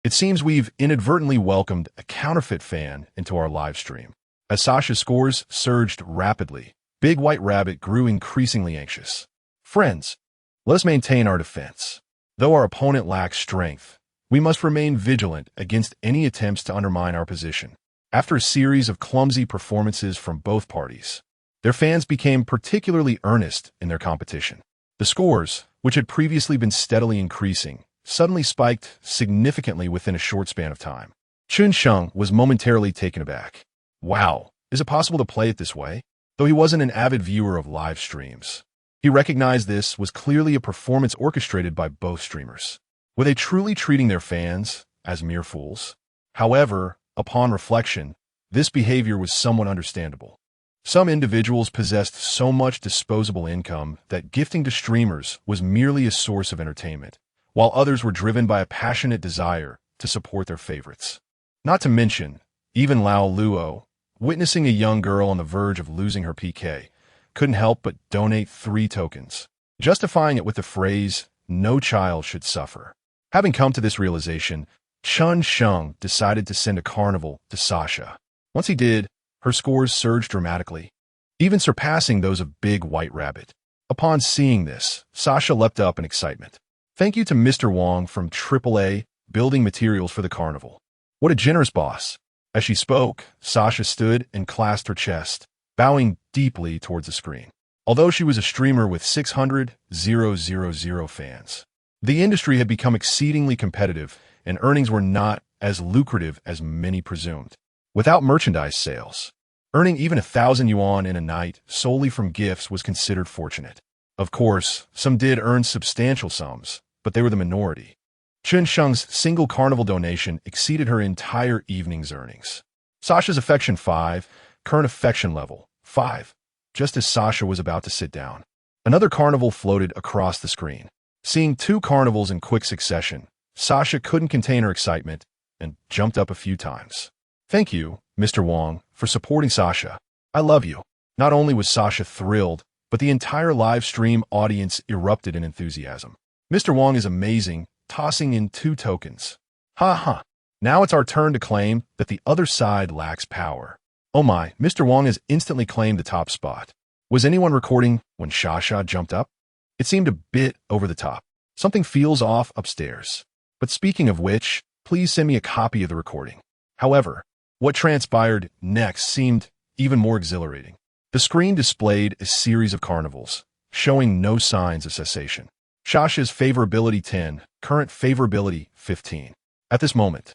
It seems we've inadvertently welcomed a counterfeit fan into our live stream. As Sasha's scores surged rapidly, Big White Rabbit grew increasingly anxious. "Friends, let us maintain our defense. Though our opponent lacks strength, we must remain vigilant against any attempts to undermine our position." After a series of clumsy performances from both parties, their fans became particularly earnest in their competition. The scores, which had previously been steadily increasing, suddenly spiked significantly within a short span of time. Chen Sheng was momentarily taken aback. Wow, is it possible to play it this way? Though he wasn't an avid viewer of live streams, he recognized this was clearly a performance orchestrated by both streamers. Were they truly treating their fans as mere fools? However, upon reflection, this behavior was somewhat understandable. Some individuals possessed so much disposable income that gifting to streamers was merely a source of entertainment, while others were driven by a passionate desire to support their favorites. Not to mention, even Bai Luoyan, witnessing a young girl on the verge of losing her PK, couldn't help but donate 3 tokens, justifying it with the phrase, "No child should suffer." Having come to this realization, Chen Sheng decided to send a carnival to Sasha. Once he did, her scores surged dramatically, even surpassing those of Big White Rabbit. Upon seeing this, Sasha leapt up in excitement. "Thank you to Mr. Wong from AAA Building Materials for the carnival. What a generous boss." As she spoke, Sasha stood and clasped her chest, bowing deeply towards the screen. Although she was a streamer with 600,000 fans, the industry had become exceedingly competitive and earnings were not as lucrative as many presumed. Without merchandise sales, earning even 1,000 yuan in a night solely from gifts was considered fortunate. Of course, some did earn substantial sums, but they were the minority. Chen Sheng's single carnival donation exceeded her entire evening's earnings. Sasha's affection 5, current affection level 5. Just as Sasha was about to sit down, another carnival floated across the screen. Seeing 2 carnivals in quick succession, Sasha couldn't contain her excitement and jumped up a few times. Thank you, Mr. Wang, for supporting Sasha. I love you. Not only was Sasha thrilled, but the entire live stream audience erupted in enthusiasm. Mr. Wang is amazing, tossing in 2 tokens. Ha ha. Now it's our turn to claim that the other side lacks power. Oh my, Mr. Wang has instantly claimed the top spot. Was anyone recording when Sasha jumped up? It seemed a bit over the top. Something feels off upstairs. But speaking of which, please send me a copy of the recording. However, what transpired next seemed even more exhilarating. The screen displayed a series of carnivals, showing no signs of cessation. Sasha's favorability 10, current favorability 15. At this moment,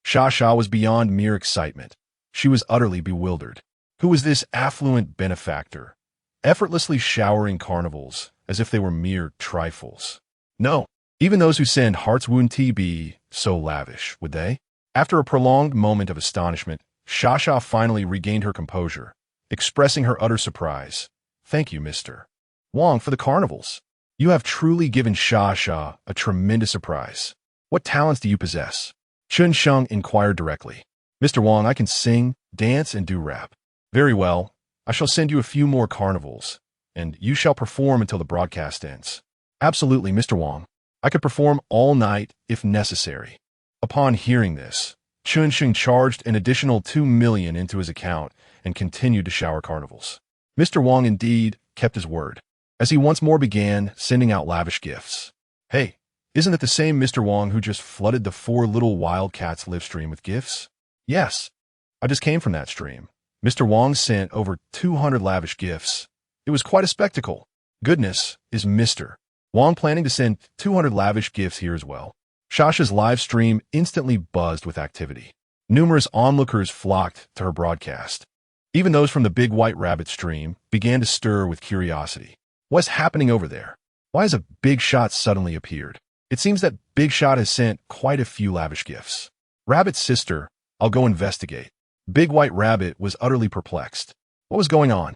Sasha was beyond mere excitement. She was utterly bewildered. Who was this affluent benefactor, effortlessly showering carnivals as if they were mere trifles? No, even those who send hearts wouldn't be so lavish, would they? After a prolonged moment of astonishment, Sasha finally regained her composure, expressing her utter surprise. Thank you, Mr. Wang, for the carnivals. You have truly given Sasha a tremendous surprise. What talents do you possess? Chen Sheng inquired directly. Mr. Wang, I can sing, dance, and do rap. Very well. I shall send you a few more carnivals, and you shall perform until the broadcast ends. Absolutely, Mr. Wang. I could perform all night if necessary. Upon hearing this, Chen Sheng charged an additional 2 million into his account and continued to shower carnivals. Mr. Wang indeed kept his word, as he once more began sending out lavish gifts. Hey, isn't it the same Mr. Wang who just flooded the 4 Little Wildcats live stream with gifts? Yes, I just came from that stream. Mr. Wang sent over 200 lavish gifts. It was quite a spectacle. Goodness, is Mr. Wang planning to send 200 lavish gifts here as well? Sasha's live stream instantly buzzed with activity. Numerous onlookers flocked to her broadcast. Even those from the Big White Rabbit stream began to stir with curiosity. What's happening over there? Why has a Big Shot suddenly appeared? It seems that Big Shot has sent quite a few lavish gifts. Rabbit's sister, I'll go investigate. Big White Rabbit was utterly perplexed. What was going on?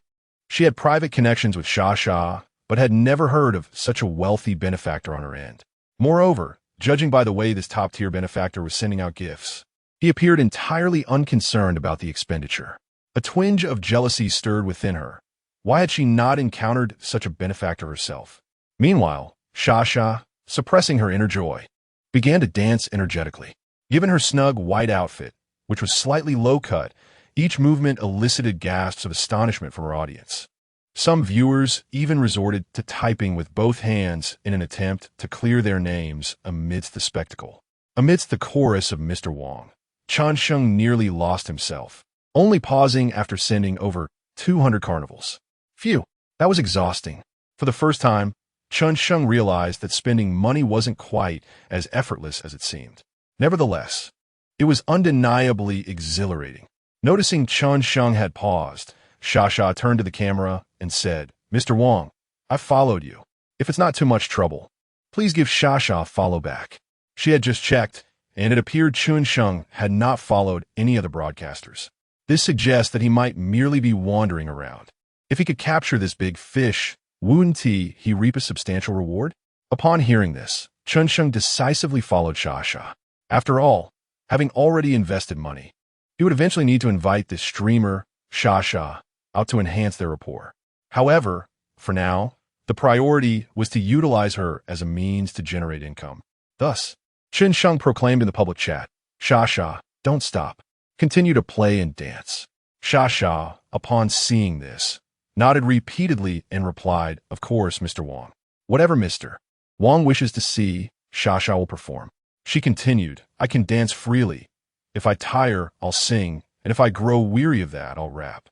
She had private connections with Sasha, but had never heard of such a wealthy benefactor on her end. Moreover, judging by the way this top-tier benefactor was sending out gifts, he appeared entirely unconcerned about the expenditure. A twinge of jealousy stirred within her. Why had she not encountered such a benefactor herself? Meanwhile, Sasha, suppressing her inner joy, began to dance energetically. Given her snug white outfit, which was slightly low-cut, each movement elicited gasps of astonishment from her audience. Some viewers even resorted to typing with both hands in an attempt to clear their names amidst the spectacle. Amidst the chorus of Mr. Wang, Chen Sheng nearly lost himself, only pausing after sending over 200 carnivals. Phew, that was exhausting. For the first time, Chen Sheng realized that spending money wasn't quite as effortless as it seemed. Nevertheless, it was undeniably exhilarating. Noticing Chen Sheng had paused, Sasha turned to the camera and said, Mr. Wang, I've followed you. If it's not too much trouble, please give Sasha a follow back. She had just checked, and it appeared Chen Sheng had not followed any other broadcasters. This suggests that he might merely be wandering around. If he could capture this big fish, wouldn't he reap a substantial reward? Upon hearing this, Chen Sheng decisively followed Sasha. After all, having already invested money, he would eventually need to invite this streamer, Sasha, out to enhance their rapport. However, for now, the priority was to utilize her as a means to generate income. Thus, Chen Sheng proclaimed in the public chat, Sasha, don't stop. Continue to play and dance. Sasha, upon seeing this, nodded repeatedly and replied, Of course, Mr. Wang. Whatever Mr. Wang wishes to see, Sasha will perform. She continued, I can dance freely. If I tire, I'll sing, and if I grow weary of that, I'll rap.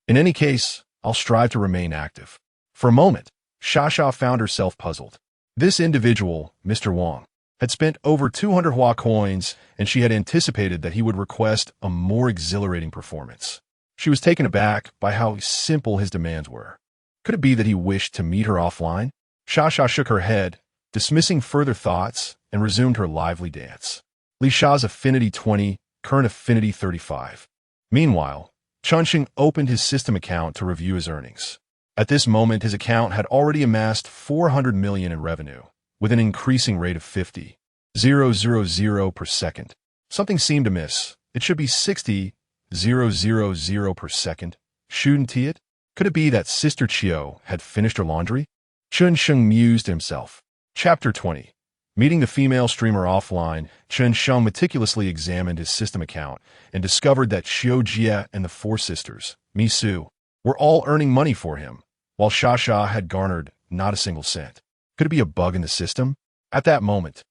In any case, I'll strive to remain active. For a moment, Sasha found herself puzzled. This individual, Mr. Wang, had spent over 200 Hua coins, and she had anticipated that he would request a more exhilarating performance. She was taken aback by how simple his demands were. Could it be that he wished to meet her offline? Sha shook her head, dismissing further thoughts, and resumed her lively dance. Li Sha's affinity 20, current affinity 35. Meanwhile, Chen Sheng opened his system account to review his earnings. At this moment, his account had already amassed 400 million in revenue, with an increasing rate of 50,000 per second. Something seemed amiss. It should be 60,000 per second. Shouldn't it? Could it be that Sister Chio had finished her laundry? Chen Sheng mused to himself. Chapter 20. Meeting the female streamer offline, Chen Sheng meticulously examined his system account and discovered that Xiao Jie and the four sisters, Mi Su, were all earning money for him, while Sha had garnered not a single cent. Could it be a bug in the system? At that moment,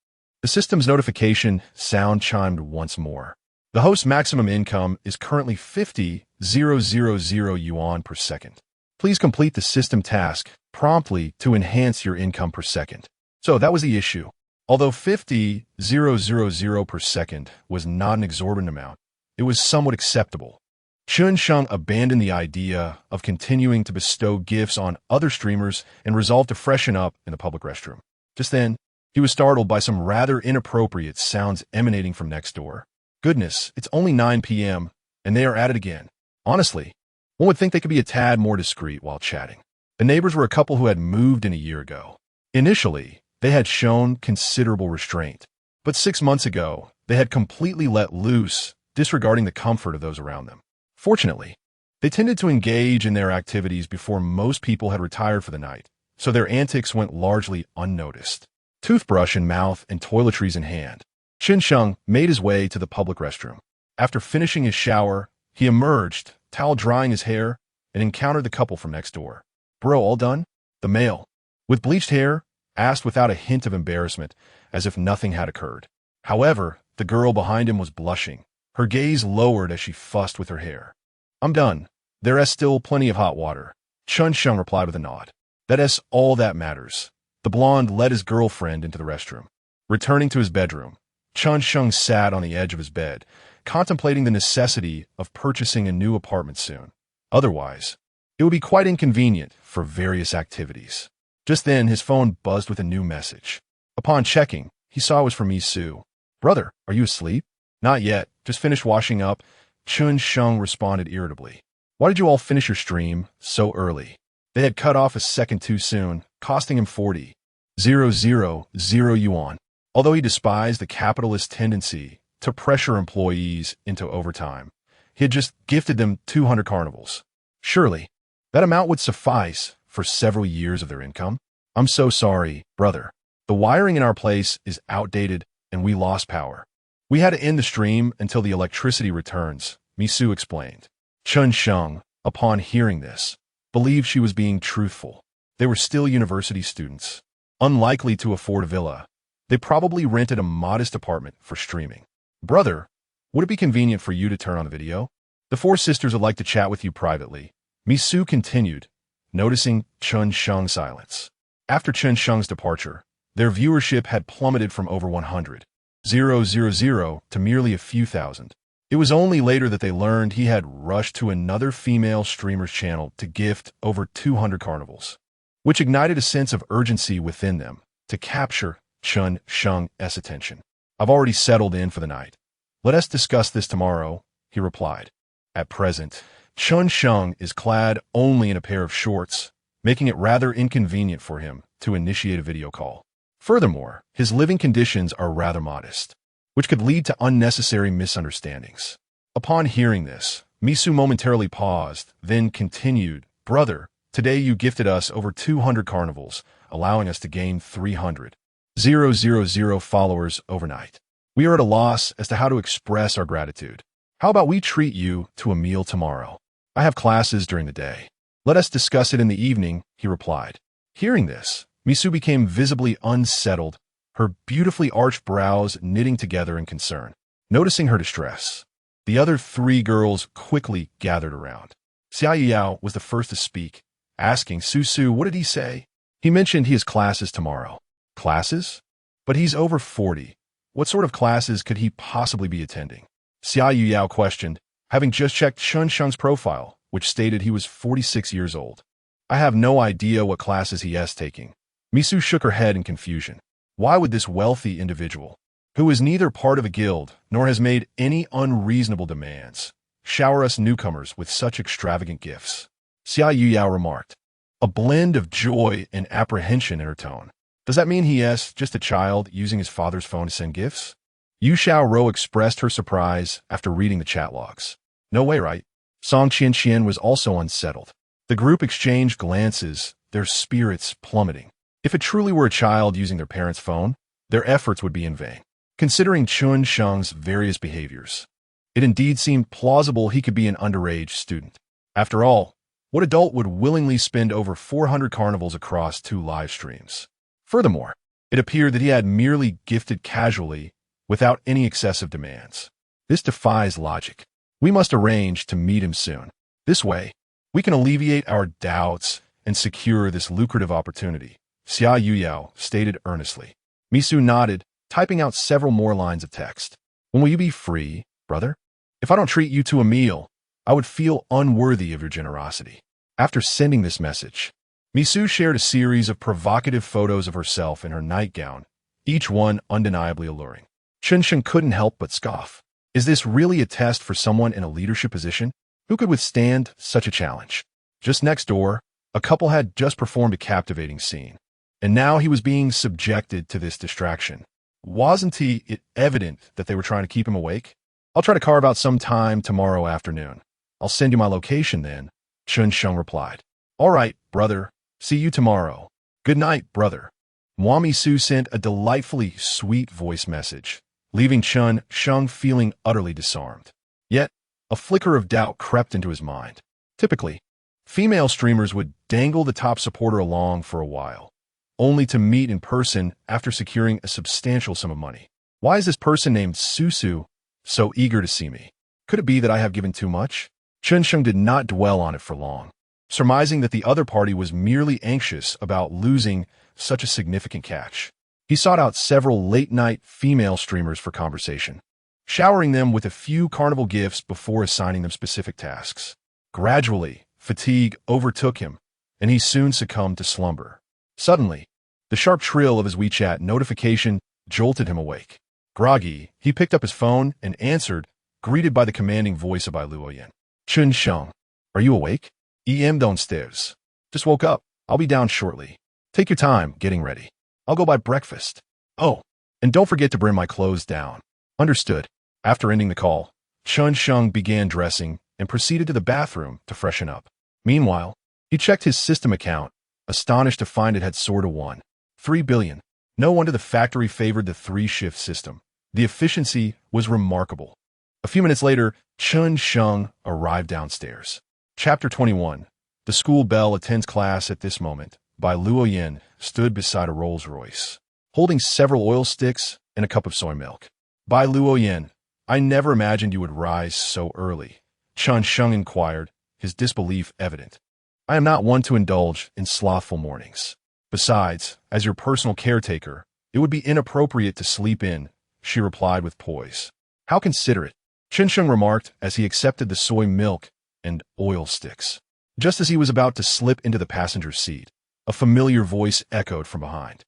the system's notification sound chimed once more. The host's maximum income is currently 50,000 yuan per second. Please complete the system task promptly to enhance your income per second. So that was the issue. Although 50,000 per second was not an exorbitant amount, it was somewhat acceptable. Chen Sheng abandoned the idea of continuing to bestow gifts on other streamers and resolved to freshen up in the public restroom. Just then, he was startled by some rather inappropriate sounds emanating from next door. Goodness, it's only 9 p.m., and they are at it again. Honestly, one would think they could be a tad more discreet while chatting. The neighbors were a couple who had moved in a year ago. Initially, they had shown considerable restraint, but 6 months ago, they had completely let loose, disregarding the comfort of those around them. Fortunately, they tended to engage in their activities before most people had retired for the night, so their antics went largely unnoticed. Toothbrush in mouth and toiletries in hand, Chen Sheng made his way to the public restroom. After finishing his shower, he emerged, towel drying his hair, and encountered the couple from next door. Bro, all done? The male, with bleached hair, asked without a hint of embarrassment, as if nothing had occurred. However, the girl behind him was blushing, her gaze lowered as she fussed with her hair. I'm done. There is still plenty of hot water. Chen Sheng replied with a nod. That is all that matters. The blonde led his girlfriend into the restroom. Returning to his bedroom, Chen Sheng sat on the edge of his bed, contemplating the necessity of purchasing a new apartment soon. Otherwise, it would be quite inconvenient for various activities. Just then, his phone buzzed with a new message. Upon checking, he saw it was from Mi Su. Brother, are you asleep? Not yet. Just finished washing up. Chen Sheng responded irritably. Why did you all finish your stream so early? They had cut off a second too soon, costing him 40,000 yuan. Although he despised the capitalist tendency to pressure employees into overtime, he had just gifted them 200 carnivals. Surely, that amount would suffice for several years of their income. I'm so sorry, brother. The wiring in our place is outdated and we lost power. We had to end the stream until the electricity returns, Mi Su explained. Chen Sheng, upon hearing this, believed she was being truthful. They were still university students, unlikely to afford a villa. They probably rented a modest apartment for streaming. Brother, would it be convenient for you to turn on a video? The four sisters would like to chat with you privately. Mi Su continued, noticing Chen Sheng's silence. After Chen Sheng's departure, their viewership had plummeted from over 100,000 to merely a few thousand. It was only later that they learned he had rushed to another female streamer's channel to gift over 200 carnivals, which ignited a sense of urgency within them to capture Chen Sheng's attention. I've already settled in for the night. Let us discuss this tomorrow, he replied. At present, Chen Sheng is clad only in a pair of shorts, making it rather inconvenient for him to initiate a video call. Furthermore, his living conditions are rather modest, which could lead to unnecessary misunderstandings. Upon hearing this, Mi Su momentarily paused, then continued, Brother, today you gifted us over 200 carnivals, allowing us to gain 300,000 followers overnight. We are at a loss as to how to express our gratitude. How about we treat you to a meal tomorrow? I have classes during the day. Let us discuss it in the evening, he replied. Hearing this, Mi Su became visibly unsettled, her beautifully arched brows knitting together in concern. Noticing her distress, the other three girls quickly gathered around. Xia Yao was the first to speak, asking Su, what did he say? He mentioned he has classes tomorrow. Classes? But he's over 40. What sort of classes could he possibly be attending? Xia Yuyao questioned, having just checked Chen Sheng's profile, which stated he was 46 years old. I have no idea what classes he is taking. Misu shook her head in confusion. Why would this wealthy individual, who is neither part of a guild nor has made any unreasonable demands, shower us newcomers with such extravagant gifts? Xia Yuyao remarked, a blend of joy and apprehension in her tone. Does that mean he is just a child using his father's phone to send gifts? Yu Xiaoro expressed her surprise after reading the chat logs. No way, right? Song Qianqian was also unsettled. The group exchanged glances, their spirits plummeting. If it truly were a child using their parents' phone, their efforts would be in vain. Considering Chen Sheng's various behaviors, it indeed seemed plausible he could be an underage student. After all, what adult would willingly spend over 400 carnivals across 2 live streams? Furthermore, it appeared that he had merely gifted casually without any excessive demands. This defies logic. We must arrange to meet him soon. This way, we can alleviate our doubts and secure this lucrative opportunity, Xia Yuyao stated earnestly. Misu nodded, typing out several more lines of text. When will you be free, brother? If I don't treat you to a meal, I would feel unworthy of your generosity. After sending this message, Misu shared a series of provocative photos of herself in her nightgown, each one undeniably alluring. Chen Sheng couldn't help but scoff. Is this really a test for someone in a leadership position? Who could withstand such a challenge? Just next door, a couple had just performed a captivating scene, and now he was being subjected to this distraction. Wasn't it evident that they were trying to keep him awake? I'll try to carve out some time tomorrow afternoon. I'll send you my location then, Chen Sheng replied. All right, brother. See you tomorrow. Good night, brother. Mwami Su sent a delightfully sweet voice message, leaving Chen Sheng feeling utterly disarmed. Yet, a flicker of doubt crept into his mind. Typically, female streamers would dangle the top supporter along for a while, only to meet in person after securing a substantial sum of money. Why is this person named Susu so eager to see me? Could it be that I have given too much? Chen Sheng did not dwell on it for long, surmising that the other party was merely anxious about losing such a significant catch. He sought out several late-night female streamers for conversation, showering them with a few carnival gifts before assigning them specific tasks. Gradually, fatigue overtook him, and he soon succumbed to slumber. Suddenly, the sharp trill of his WeChat notification jolted him awake. Groggy, he picked up his phone and answered, greeted by the commanding voice of Bai Luoyan. Chen Sheng, are you awake? EM downstairs. Just woke up. I'll be down shortly. Take your time getting ready. I'll go buy breakfast. Oh, and don't forget to bring my clothes down. Understood. After ending the call, Chen Sheng began dressing and proceeded to the bathroom to freshen up. Meanwhile, he checked his system account, astonished to find it had soared to 3 billion. No wonder the factory favored the 3-shift system. The efficiency was remarkable. A few minutes later, Chen Sheng arrived downstairs. Chapter 21. The school bell attends class at this moment. Bai Luoyan stood beside a Rolls-Royce, holding several oil sticks and a cup of soy milk. Bai Luoyan, I never imagined you would rise so early, Chen Sheng inquired, his disbelief evident. I am not one to indulge in slothful mornings. Besides, as your personal caretaker, it would be inappropriate to sleep in, she replied with poise. How considerate, Chen Sheng remarked as he accepted the soy milk and oil sticks. Just as he was about to slip into the passenger's seat, a familiar voice echoed from behind.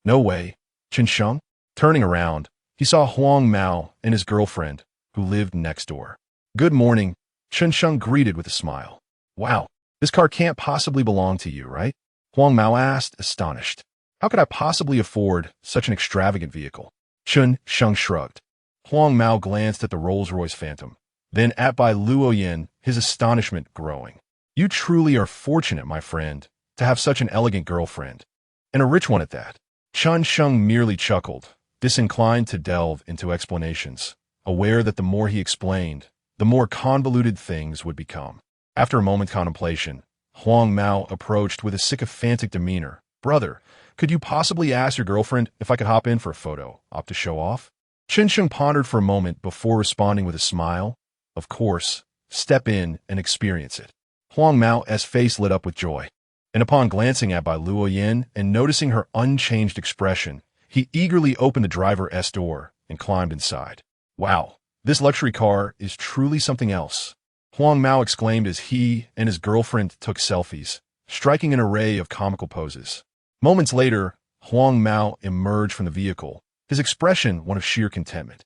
No way, Chen Sheng? Turning around, he saw Huang Mao and his girlfriend, who lived next door. Good morning, Chen Sheng greeted with a smile. Wow, this car can't possibly belong to you, right? Huang Mao asked, astonished. How could I possibly afford such an extravagant vehicle? Chen Sheng shrugged. Huang Mao glanced at the Rolls-Royce Phantom, then at Bai Luoyan, his astonishment growing. You truly are fortunate, my friend, to have such an elegant girlfriend, and a rich one at that. Chen Sheng merely chuckled, disinclined to delve into explanations, aware that the more he explained, the more convoluted things would become. After a moment's contemplation, Huang Mao approached with a sycophantic demeanor. Brother, could you possibly ask your girlfriend if I could hop in for a photo, op to show off? Chen Sheng pondered for a moment before responding with a smile. Of course, step in and experience it. Huang Mao's face lit up with joy, and upon glancing at Bai Luoyan and noticing her unchanged expression, He eagerly opened the driver's door and climbed inside. Wow, this luxury car is truly something else, Huang Mao exclaimed as he and his girlfriend took selfies, striking an array of comical poses. Moments later, Huang Mao emerged from the vehicle, his expression one of sheer contentment.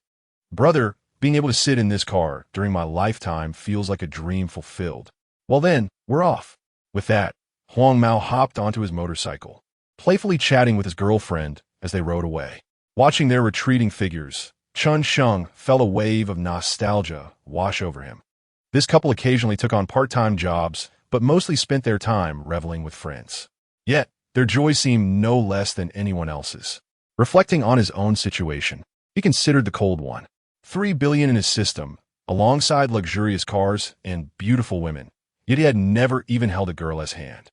Brother, being able to sit in this car during my lifetime feels like a dream fulfilled. Well then, we're off. With that, Huang Mao hopped onto his motorcycle, playfully chatting with his girlfriend as they rode away. Watching their retreating figures, Chen Sheng felt a wave of nostalgia wash over him. This couple occasionally took on part-time jobs, but mostly spent their time reveling with friends. Yet, their joy seemed no less than anyone else's. Reflecting on his own situation, he considered the cold one. 3 billion in his system, alongside luxurious cars and beautiful women, yet he had never even held a girl's hand.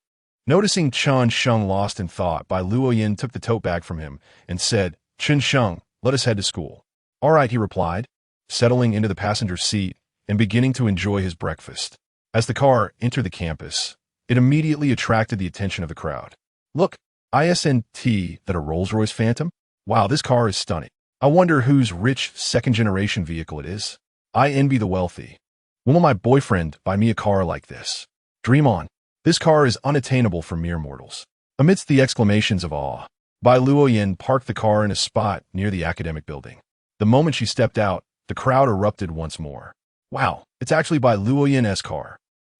Noticing Chen Sheng lost in thought, Bai Luoyan took the tote bag from him and said, "Chen Sheng, let us head to school." "All right," he replied, settling into the passenger seat and beginning to enjoy his breakfast. As the car entered the campus, it immediately attracted the attention of the crowd. "Look, isn't that a Rolls-Royce Phantom? Wow, this car is stunning. I wonder whose rich second-generation vehicle it is. I envy the wealthy. When will my boyfriend buy me a car like this? Dream on. This car is unattainable for mere mortals." Amidst the exclamations of awe, Bai Luoyan parked the car in a spot near the academic building. The moment she stepped out, the crowd erupted once more. "Wow, it's actually Bai Luoyan's car.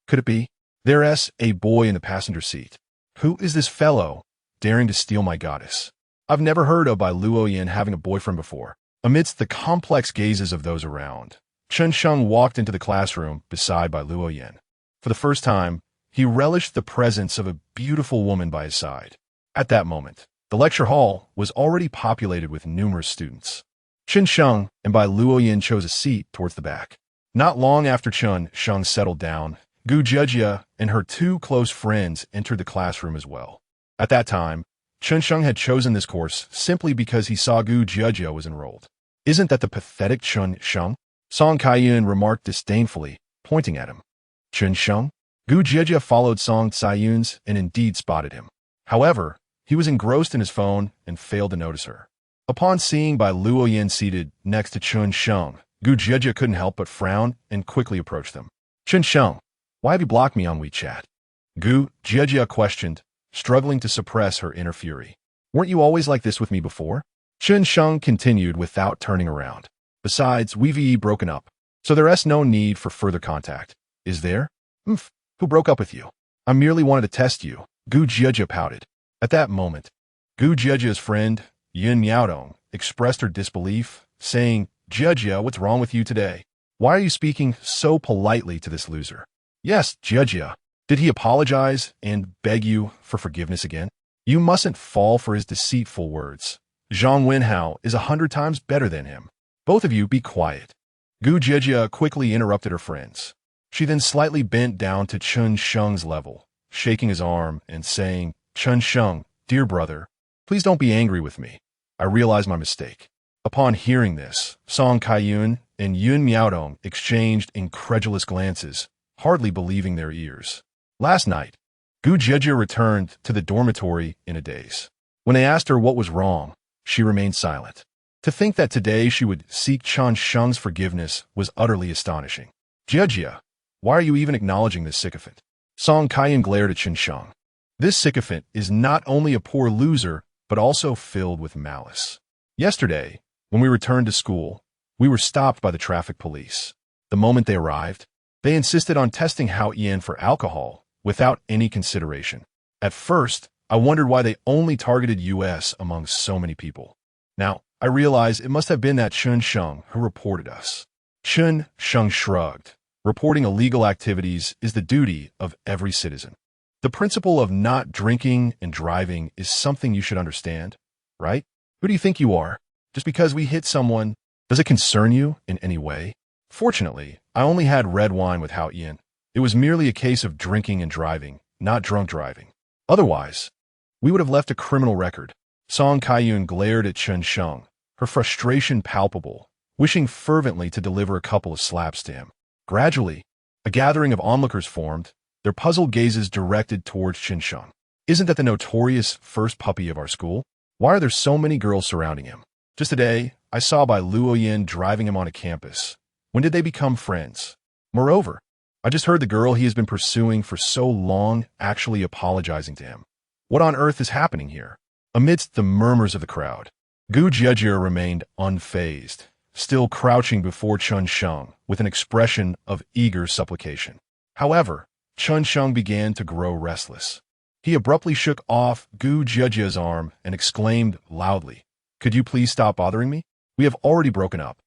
Could it be? There's a boy in the passenger seat. Who is this fellow daring to steal my goddess? I've never heard of Bai Luoyan having a boyfriend before." Amidst the complex gazes of those around, Chen Sheng walked into the classroom beside Bai Luoyan. For the first time, he relished the presence of a beautiful woman by his side. At that moment, the lecture hall was already populated with numerous students. Chen Sheng and Bai Luoyan chose a seat towards the back. Not long after Chen Sheng settled down, Gu Jejia and her 2 close friends entered the classroom as well. At that time, Chen Sheng had chosen this course simply because he saw Gu Jejia was enrolled. "Isn't that the pathetic Chen Sheng?" Song Kaiyun remarked disdainfully, pointing at him. "Chen Sheng?" Gu Jejia followed Song Kaiyun's and indeed spotted him. However, he was engrossed in his phone and failed to notice her. Upon seeing Bai Luoyan seated next to Chen Sheng, Gu Jejia couldn't help but frown and quickly approached them. "Chen Sheng, why have you blocked me on WeChat?" Gu Jejia questioned, struggling to suppress her inner fury. "Weren't you always like this with me before?" Chen Sheng continued without turning around. "Besides, we've broken up, so there's no need for further contact. Is there? Who broke up with you? I merely wanted to test you," Gu Jejia pouted. At that moment, Gu Jejia's friend, Yin Miaodong, expressed her disbelief, saying, "Jejia, what's wrong with you today? Why are you speaking so politely to this loser?" "Yes, Jejia. Did he apologize and beg you for forgiveness again?" "You mustn't fall for his deceitful words. Zhang Wenhao is 100 times better than him. Both of you be quiet." Gu Jejia quickly interrupted her friends. She then slightly bent down to Chen Sheng's level, shaking his arm and saying, "Chen Sheng, dear brother, please don't be angry with me. I realize my mistake." Upon hearing this, Song Kaiyun and Yun Miaodong exchanged incredulous glances, hardly believing their ears. Last night, Gu Jejia returned to the dormitory in a daze. When they asked her what was wrong, she remained silent. To think that today she would seek Chen Sheng's forgiveness was utterly astonishing. "Jejia, why are you even acknowledging this sycophant?" Song Kaiyun glared at Chen Sheng. "This sycophant is not only a poor loser, but also filled with malice. Yesterday, when we returned to school, we were stopped by the traffic police. The moment they arrived, they insisted on testing Hao Yan for alcohol without any consideration. At first, I wondered why they only targeted US among so many people. Now, I realize it must have been that Chen Sheng who reported us." Chen Sheng shrugged. "Reporting illegal activities is the duty of every citizen. The principle of not drinking and driving is something you should understand, right? Who do you think you are? Just because we hit someone, does it concern you in any way?" "Fortunately, I only had red wine with Hao Yan. It was merely a case of drinking and driving, not drunk driving. Otherwise, we would have left a criminal record." Song Kaiyun glared at Chen Sheng, her frustration palpable, wishing fervently to deliver a couple of slaps to him. Gradually, a gathering of onlookers formed, their puzzled gazes directed towards Chen Sheng. "Isn't that the notorious first puppy of our school? Why are there so many girls surrounding him? Just today, I saw Bai Luoyan driving him onto campus. When did they become friends? Moreover, I just heard the girl he has been pursuing for so long actually apologizing to him. What on earth is happening here? Amidst the murmurs of the crowd, Gu Jiejie remained unfazed, still crouching before Chen Sheng with an expression of eager supplication. However, Chen Sheng began to grow restless. He abruptly shook off Gu Jiejie's arm and exclaimed loudly, "Could you please stop bothering me? We have already broken up,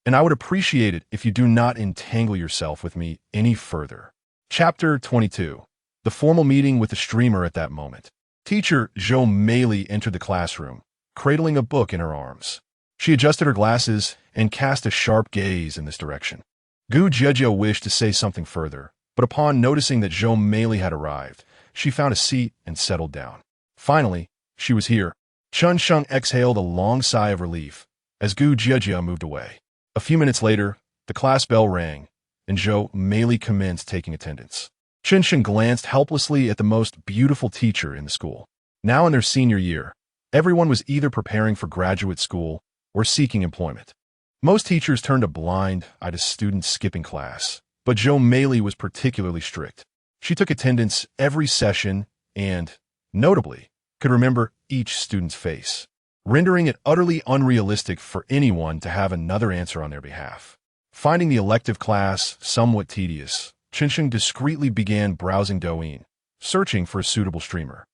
and I would appreciate it if you do not entangle yourself with me any further." Chapter 22. The formal meeting with the streamer at that moment. Teacher Zhou Meili entered the classroom, cradling a book in her arms. She adjusted her glasses and cast a sharp gaze in this direction. Gu Jiejie wished to say something further, but upon noticing that Zhou Meili had arrived, she found a seat and settled down. Finally, she was here. Chen Sheng exhaled a long sigh of relief as Gu Jiejie moved away. A few minutes later, the class bell rang, and Zhou Meili commenced taking attendance. Chen Sheng glanced helplessly at the most beautiful teacher in the school. Now in their senior year, everyone was either preparing for graduate school or seeking employment. Most teachers turned a blind eye to students skipping class, but Zhou Meili was particularly strict. She took attendance every session and, notably, could remember each student's face, rendering it utterly unrealistic for anyone to have another answer on their behalf. Finding the elective class somewhat tedious, Chen Sheng discreetly began browsing Douyin, searching for a suitable streamer.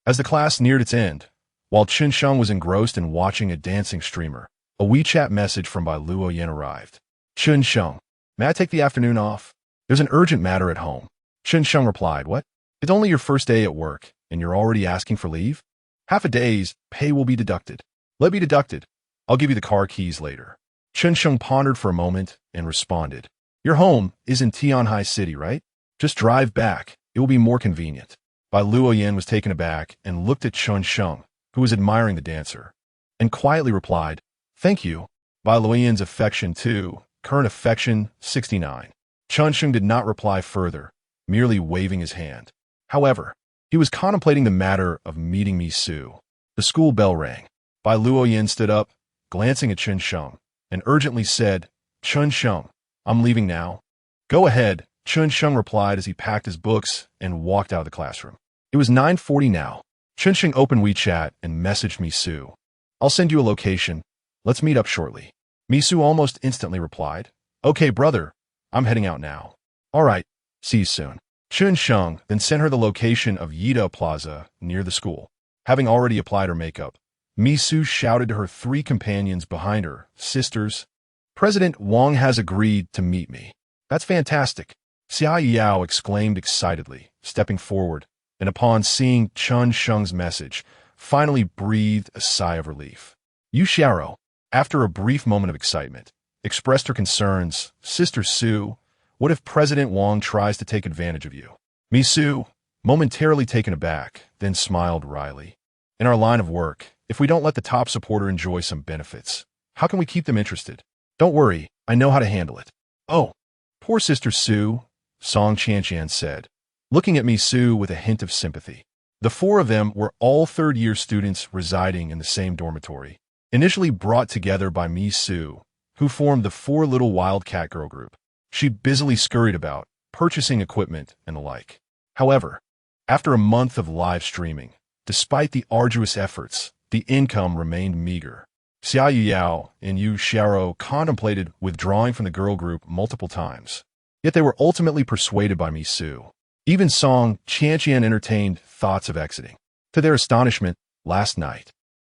As the class neared its end, while Chen Sheng was engrossed in watching a dancing streamer, a WeChat message from Bai Luoyan arrived. "Chen Sheng, may I take the afternoon off? There's an urgent matter at home." Chen Sheng replied, "What? It's only your first day at work, and you're already asking for leave? Half a day's pay will be deducted." "Let be deducted. I'll give you the car keys later." Chen Sheng pondered for a moment and responded, "Your home is in Tianhai City, right? Just drive back. It will be more convenient." Bai Luoyan was taken aback and looked at Chen Sheng, who was admiring the dancer, and quietly replied, "Thank you." Bai Luoyan's affection too, current affection 69. Chen Sheng did not reply further, merely waving his hand. However, he was contemplating the matter of meeting Mi Su. The school bell rang. Bai Luoyan stood up, glancing at Chen Sheng, and urgently said, "Chen Sheng, I'm leaving now." "Go ahead," Chen Sheng replied as he packed his books and walked out of the classroom. It was 9:40 now. Chen Sheng opened WeChat and messaged Mi Su. "I'll send you a location. Let's meet up shortly." Mi Su almost instantly replied, "Okay, brother. I'm heading out now." "All right. See you soon." Chen Sheng then sent her the location of Yida Plaza near the school. Having already applied her makeup, Mi Su shouted to her 3 companions behind her, "Sisters, President Wang has agreed to meet me." "That's fantastic," Xia Yao exclaimed excitedly, stepping forward, and upon seeing Chen Sheng's message, finally breathed a sigh of relief. Yu Xiao, after a brief moment of excitement, expressed her concerns. "Sister Su, what if President Wang tries to take advantage of you?" Mi Su, momentarily taken aback, then smiled wryly. "In our line of work, if we don't let the top supporter enjoy some benefits, how can we keep them interested? Don't worry, I know how to handle it." "Oh, poor Sister Su," Song Qianqian said, looking at Mi Su with a hint of sympathy. The 4 of them were all third-year students residing in the same dormitory, initially brought together by Mi Su, who formed the 4 Little Wildcat Girl group. She busily scurried about, purchasing equipment and the like. However, after a month of live streaming, despite the arduous efforts, the income remained meager. Xia Yao and Yu Xiao contemplated withdrawing from the girl group multiple times, yet they were ultimately persuaded by Mi Su. Even Song Qianqian entertained thoughts of exiting. To their astonishment, last night,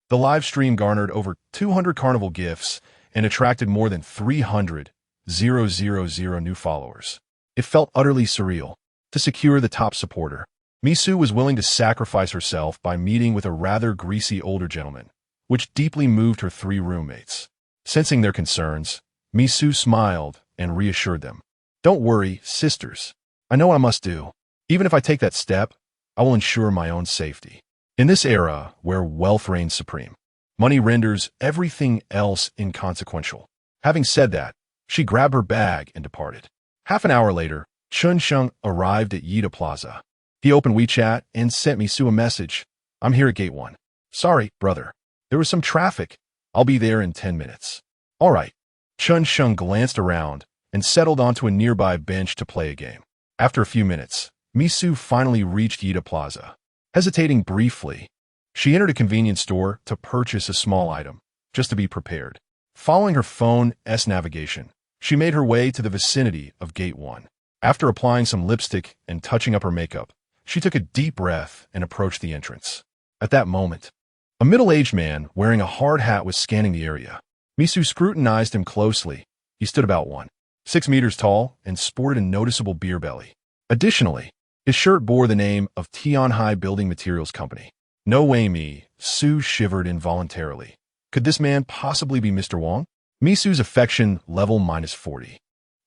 the live stream garnered over 200 carnival gifts and attracted more than 300,000 new followers. It felt utterly surreal. To secure the top supporter, Mi Su was willing to sacrifice herself by meeting with a rather greasy older gentleman, which deeply moved her 3 roommates. Sensing their concerns, Mi Su smiled and reassured them. "Don't worry, sisters. I know what I must do. Even if I take that step, I will ensure my own safety." In this era where wealth reigns supreme, money renders everything else inconsequential. Having said that, she grabbed her bag and departed. Half an hour later, Chen Sheng arrived at Yida Plaza. He opened WeChat and sent Mi Su a message. "I'm here at Gate 1. Sorry, brother. There was some traffic. I'll be there in 10 minutes. All right. Chen Sheng glanced around and settled onto a nearby bench to play a game. After a few minutes, Misu finally reached Yida Plaza. Hesitating briefly, she entered a convenience store to purchase a small item, just to be prepared. Following her phone's navigation, she made her way to the vicinity of Gate 1. After applying some lipstick and touching up her makeup, she took a deep breath and approached the entrance. At that moment, a middle-aged man wearing a hard hat was scanning the area. Misu scrutinized him closely. He stood about 1.6 meters tall and sported a noticeable beer belly. Additionally, his shirt bore the name of Tianhai Building Materials Company. No way, Misu shivered involuntarily. Could this man possibly be Mr. Wang? Misu's affection level -40.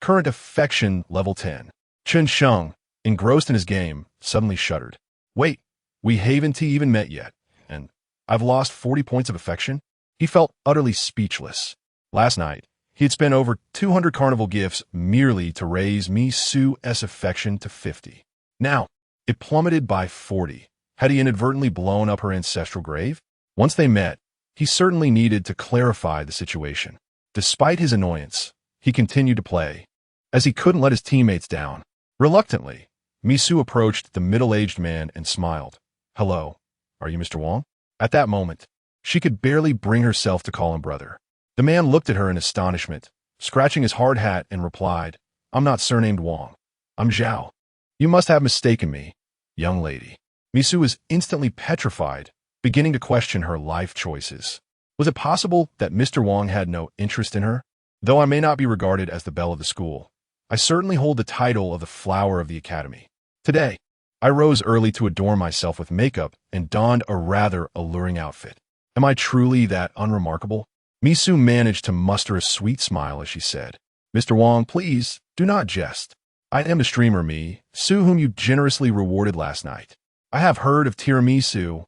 Current affection level 10. Chen Sheng, engrossed in his game, suddenly shuddered. Wait, we haven't even met yet, and I've lost 40 points of affection? He felt utterly speechless. Last night, he had spent over 200 carnival gifts merely to raise Misu's affection to 50. Now, it plummeted by 40. Had he inadvertently blown up her ancestral grave? Once they met, he certainly needed to clarify the situation. Despite his annoyance, he continued to play, as he couldn't let his teammates down. Reluctantly, Misu approached the middle-aged man and smiled. Hello, are you Mr. Wang? At that moment, she could barely bring herself to call him brother. The man looked at her in astonishment, scratching his hard hat, and replied, I'm not surnamed Wang. I'm Zhao. You must have mistaken me, young lady. Misu was instantly petrified, beginning to question her life choices. Was it possible that Mr. Wang had no interest in her? Though I may not be regarded as the belle of the school, I certainly hold the title of the flower of the academy. Today, I rose early to adorn myself with makeup and donned a rather alluring outfit. Am I truly that unremarkable? Misu managed to muster a sweet smile as she said, Mr. Wang, please, do not jest. I am the streamer Misu whom you generously rewarded last night. I have heard of tiramisu,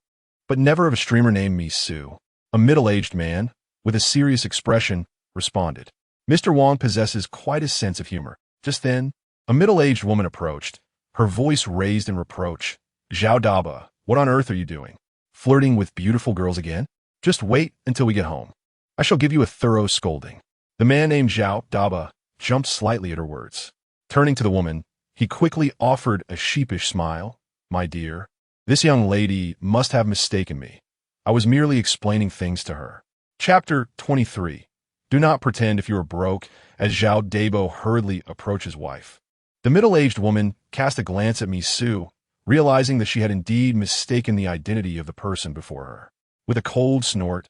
but never of a streamer named Misu. A middle-aged man, with a serious expression, responded. Mr. Wang possesses quite a sense of humor. Just then, a middle-aged woman approached, her voice raised in reproach. Zhao Daba, what on earth are you doing? Flirting with beautiful girls again? Just wait until we get home. I shall give you a thorough scolding. The man named Zhao Daba jumped slightly at her words. Turning to the woman, he quickly offered a sheepish smile. My dear, this young lady must have mistaken me. I was merely explaining things to her. Chapter 23. Do not pretend if you are broke, as Zhao Dabo hurriedly approached his wife. The middle-aged woman cast a glance at Misu, realizing that she had indeed mistaken the identity of the person before her. With a cold snort,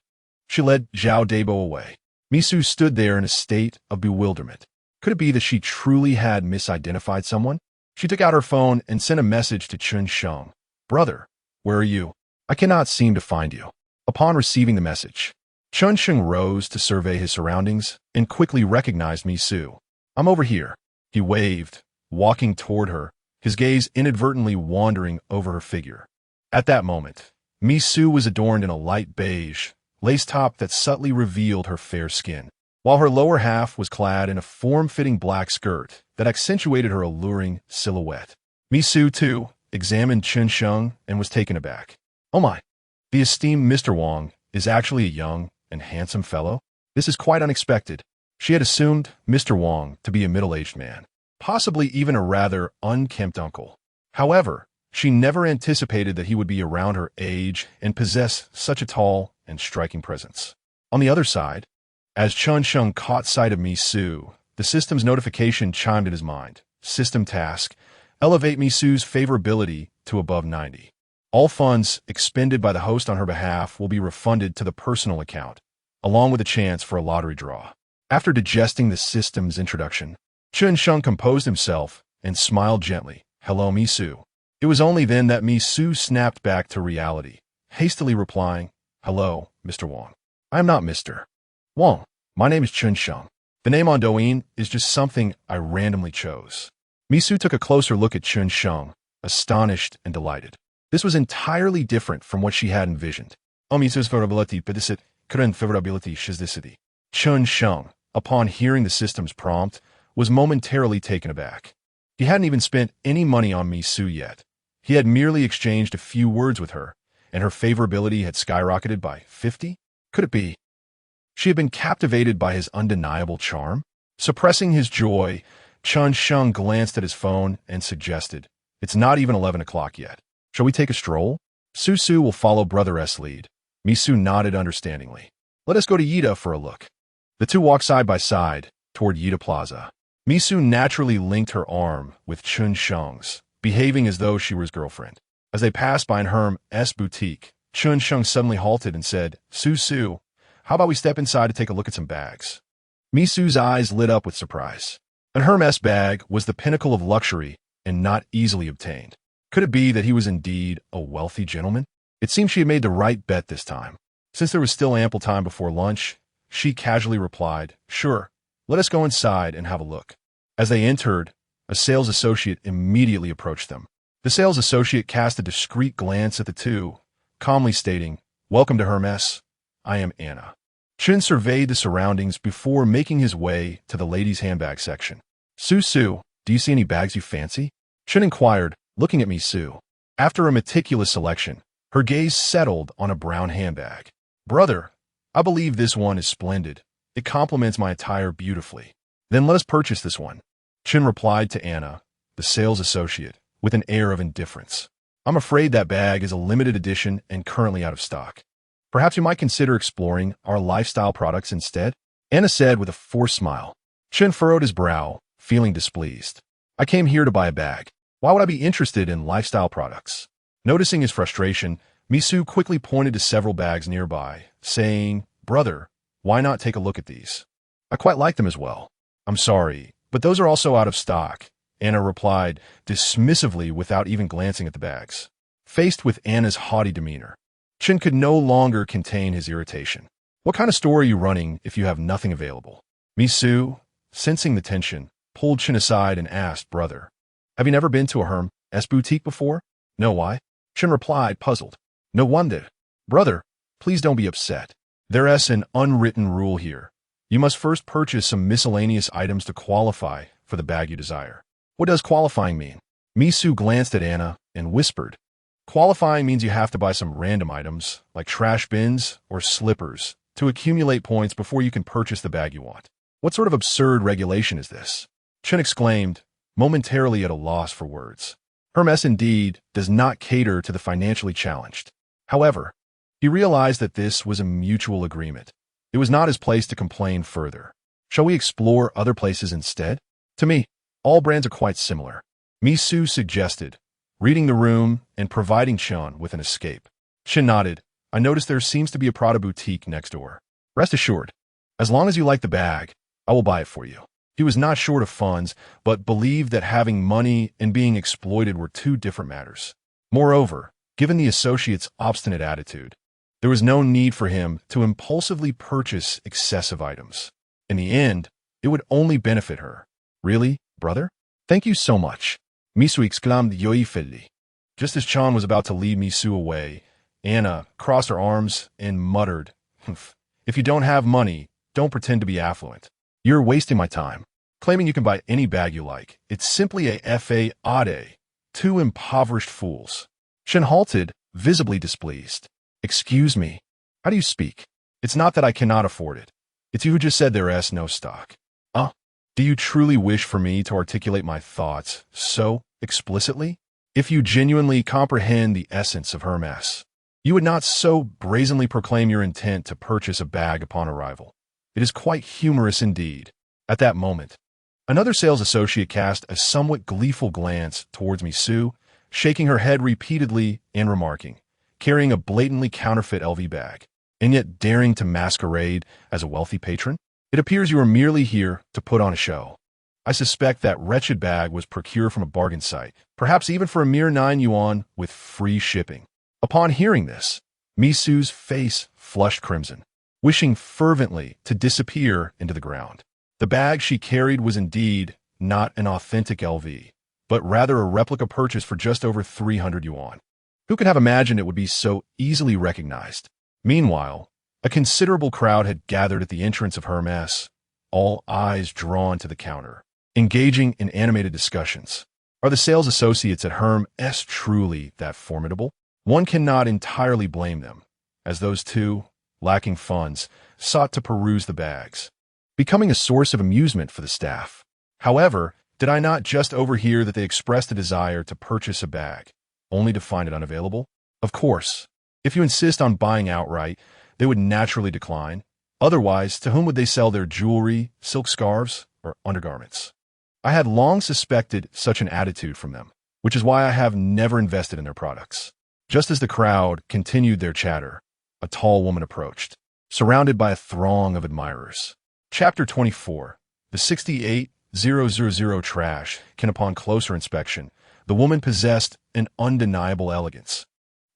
she led Zhao Dabo away. Misu stood there in a state of bewilderment. Could it be that she truly had misidentified someone? She took out her phone and sent a message to Chen Sheng. Brother, where are you? I cannot seem to find you. Upon receiving the message, Chen Sheng rose to survey his surroundings and quickly recognized Misu. I'm over here. He waved, walking toward her, his gaze inadvertently wandering over her figure. At that moment, Misu was adorned in a light beige lace top that subtly revealed her fair skin, while her lower half was clad in a form-fitting black skirt that accentuated her alluring silhouette. Misu, too, examined Chen Sheng and was taken aback. Oh my, the esteemed Mr. Wang is actually a young and handsome fellow? This is quite unexpected. She had assumed Mr. Wang to be a middle-aged man, possibly even a rather unkempt uncle. However, she never anticipated that he would be around her age and possess such a tall and striking presence. On the other side, as Chen Sheng caught sight of Misu, the system's notification chimed in his mind. System task: elevate Misu's favorability to above 90. All funds expended by the host on her behalf will be refunded to the personal account, along with a chance for a lottery draw. After digesting the system's introduction, Chen Sheng composed himself and smiled gently. Hello, Misu. It was only then that Misu snapped back to reality, hastily replying, Hello, Mr. Wang. I am not Mr. Wang. My name is Chen Sheng. The name on Douyin is just something I randomly chose. Misu took a closer look at Chen Sheng, astonished and delighted. This was entirely different from what she had envisioned. Misu's favorability 50, current favorability 60. Chen Sheng, upon hearing the system's prompt, was momentarily taken aback. He hadn't even spent any money on Misu yet. He had merely exchanged a few words with her, and her favorability had skyrocketed by 50? Could it be she had been captivated by his undeniable charm? Suppressing his joy, Chen Sheng glanced at his phone and suggested, "It's not even 11 o'clock yet. Shall we take a stroll?" Su will follow Brother S lead. Misu nodded understandingly. "Let us go to Yida for a look." The two walked side by side toward Yida Plaza. Misu naturally linked her arm with Chen Sheng's, behaving as though she were his girlfriend. As they passed by an Hermes boutique, Chen Sheng suddenly halted and said, Su, how about we step inside to take a look at some bags?" Misu's eyes lit up with surprise. An Hermes bag was the pinnacle of luxury and not easily obtained. Could it be that he was indeed a wealthy gentleman? It seemed she had made the right bet this time. Since there was still ample time before lunch, she casually replied, "Sure, let us go inside and have a look." As they entered, a sales associate immediately approached them. The sales associate cast a discreet glance at the two, calmly stating, "Welcome to Hermes. I am Anna." Chen surveyed the surroundings before making his way to the ladies' handbag section. Su, do you see any bags you fancy?" Chen inquired, looking at Misu. After a meticulous selection, her gaze settled on a brown handbag. "Brother, I believe this one is splendid. It complements my attire beautifully." "Then let us purchase this one," Chen replied to Anna, the sales associate, with an air of indifference. "I'm afraid that bag is a limited edition and currently out of stock. Perhaps you might consider exploring our lifestyle products instead," Anna said with a forced smile. Chen furrowed his brow, feeling displeased. "I came here to buy a bag. Why would I be interested in lifestyle products?" Noticing his frustration, Misu quickly pointed to several bags nearby, saying, "Brother, why not take a look at these? I quite like them as well." "I'm sorry, but those are also out of stock," Anna replied dismissively without even glancing at the bags. Faced with Anna's haughty demeanor, Chen could no longer contain his irritation. "What kind of store are you running if you have nothing available?" Misu, sensing the tension, pulled Chen aside and asked, "Brother, have you never been to a Hermes boutique before?" "No, why?" Chen replied, puzzled. "No wonder. Brother, please don't be upset. There's an unwritten rule here. You must first purchase some miscellaneous items to qualify for the bag you desire." "What does qualifying mean?" Misu glanced at Anna and whispered, "Qualifying means you have to buy some random items, like trash bins or slippers, to accumulate points before you can purchase the bag you want." "What sort of absurd regulation is this?" Chen exclaimed, momentarily at a loss for words. Hermes indeed does not cater to the financially challenged. However, he realized that this was a mutual agreement. It was not his place to complain further. "Shall we explore other places instead? To me, all brands are quite similar," Misu suggested, reading the room and providing Chen with an escape. Chen nodded. "I noticed there seems to be a Prada boutique next door. Rest assured, as long as you like the bag, I will buy it for you." He was not short of funds, but believed that having money and being exploited were two different matters. Moreover, given the associate's obstinate attitude, there was no need for him to impulsively purchase excessive items. In the end, it would only benefit her. "Really, brother? Thank you so much," Misu exclaimed joyfully. Just as Chan was about to lead Misu away, Anna crossed her arms and muttered, "If you don't have money, don't pretend to be affluent. You're wasting my time. Claiming you can buy any bag you like. It's simply a fade. Two impoverished fools." Chen halted, visibly displeased. "Excuse me. How do you speak? It's not that I cannot afford it. It's you who just said there's no stock." Do you truly wish for me to articulate my thoughts so explicitly? If you genuinely comprehend the essence of Hermes, you would not so brazenly proclaim your intent to purchase a bag upon arrival. It is quite humorous indeed." At that moment, another sales associate cast a somewhat gleeful glance towards Misu, shaking her head repeatedly and remarking, "Carrying a blatantly counterfeit LV bag, and yet daring to masquerade as a wealthy patron? It appears you are merely here to put on a show. I suspect that wretched bag was procured from a bargain site, perhaps even for a mere 9 yuan with free shipping." Upon hearing this, Misu's face flushed crimson, wishing fervently to disappear into the ground. The bag she carried was indeed not an authentic LV, but rather a replica purchased for just over 300 yuan. Who could have imagined it would be so easily recognized? Meanwhile, a considerable crowd had gathered at the entrance of Hermes, all eyes drawn to the counter, engaging in animated discussions. Are the sales associates at Hermes truly that formidable? One cannot entirely blame them, as those two, lacking funds, sought to peruse the bags, becoming a source of amusement for the staff. However, did I not just overhear that they expressed a desire to purchase a bag, only to find it unavailable? Of course, if you insist on buying outright, they would naturally decline. Otherwise, to whom would they sell their jewelry, silk scarves, or undergarments? I had long suspected such an attitude from them, which is why I have never invested in their products. Just as the crowd continued their chatter, a tall woman approached, surrounded by a throng of admirers. Chapter 24. The 68000 trash can, upon closer inspection, the woman possessed an undeniable elegance.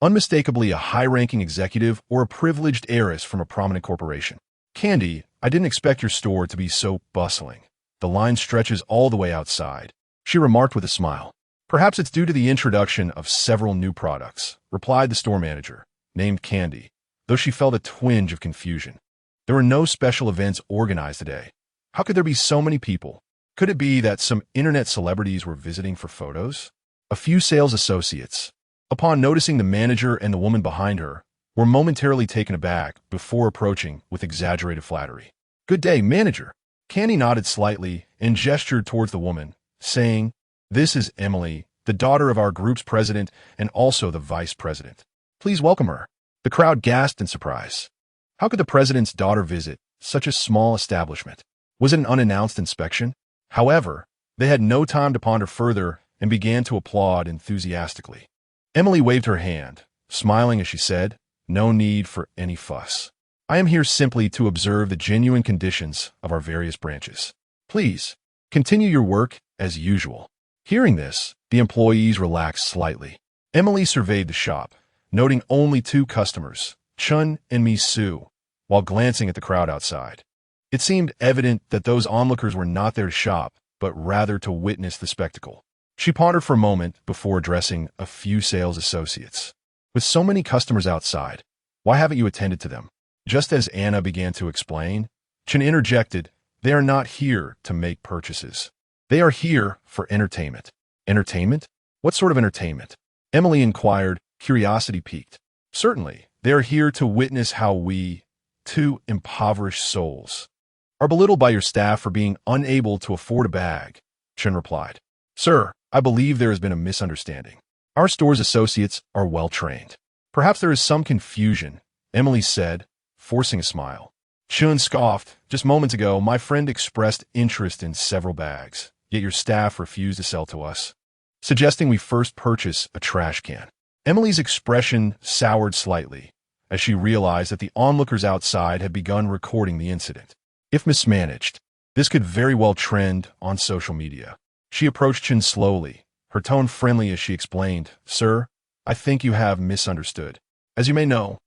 Unmistakably a high-ranking executive or a privileged heiress from a prominent corporation. Candy, I didn't expect your store to be so bustling. The line stretches all the way outside, she remarked with a smile. Perhaps it's due to the introduction of several new products, replied the store manager, named Candy, though she felt a twinge of confusion. There were no special events organized today. How could there be so many people? Could it be that some internet celebrities were visiting for photos? A few sales associates, upon noticing the manager and the woman behind her, were momentarily taken aback before approaching with exaggerated flattery. Good day, manager. Candy nodded slightly and gestured towards the woman, saying, This is Emily, the daughter of our group's president and also the vice president. Please welcome her. The crowd gasped in surprise. How could the president's daughter visit such a small establishment? Was it an unannounced inspection? However, they had no time to ponder further and began to applaud enthusiastically. Emily waved her hand, smiling as she said, No need for any fuss. I am here simply to observe the genuine conditions of our various branches. Please, continue your work as usual. Hearing this, the employees relaxed slightly. Emily surveyed the shop, noting only 2 customers, Chun and Miss Su, while glancing at the crowd outside. It seemed evident that those onlookers were not there to shop, but rather to witness the spectacle. She pondered for a moment before addressing a few sales associates. With so many customers outside, why haven't you attended to them? Just as Anna began to explain, Chen interjected, They are not here to make purchases. They are here for entertainment. Entertainment? What sort of entertainment? Emily inquired, curiosity piqued. Certainly, they are here to witness how we, 2 impoverished souls, are belittled by your staff for being unable to afford a bag, Chen replied. Sir, I believe there has been a misunderstanding. Our store's associates are well-trained. Perhaps there is some confusion, Emily said, forcing a smile. Chen scoffed. Just moments ago, my friend expressed interest in several bags, yet your staff refused to sell to us, suggesting we first purchase a trash can. Emily's expression soured slightly as she realized that the onlookers outside had begun recording the incident. If mismanaged, this could very well trend on social media. She approached Chen slowly, her tone friendly as she explained, Sir, I think you have misunderstood. As you may know,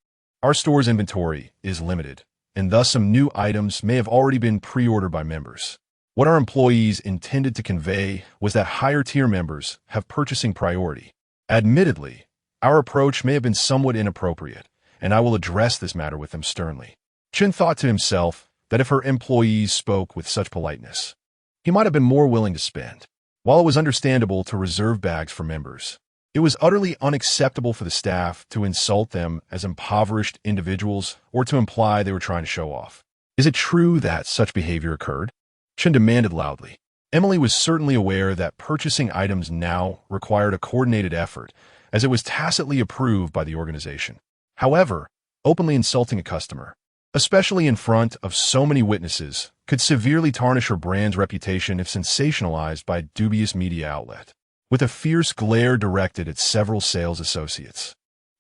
our store's inventory is limited, and thus some new items may have already been pre-ordered by members. What our employees intended to convey was that higher-tier members have purchasing priority. Admittedly, our approach may have been somewhat inappropriate, and I will address this matter with them sternly. Chen thought to himself that if her employees spoke with such politeness, he might have been more willing to spend. While it was understandable to reserve bags for members, it was utterly unacceptable for the staff to insult them as impoverished individuals or to imply they were trying to show off. Is it true that such behavior occurred? Chen demanded loudly. Emily was certainly aware that purchasing items now required a coordinated effort, as it was tacitly approved by the organization. However, openly insulting a customer, especially in front of so many witnesses, could severely tarnish her brand's reputation if sensationalized by a dubious media outlet. With a fierce glare directed at several sales associates,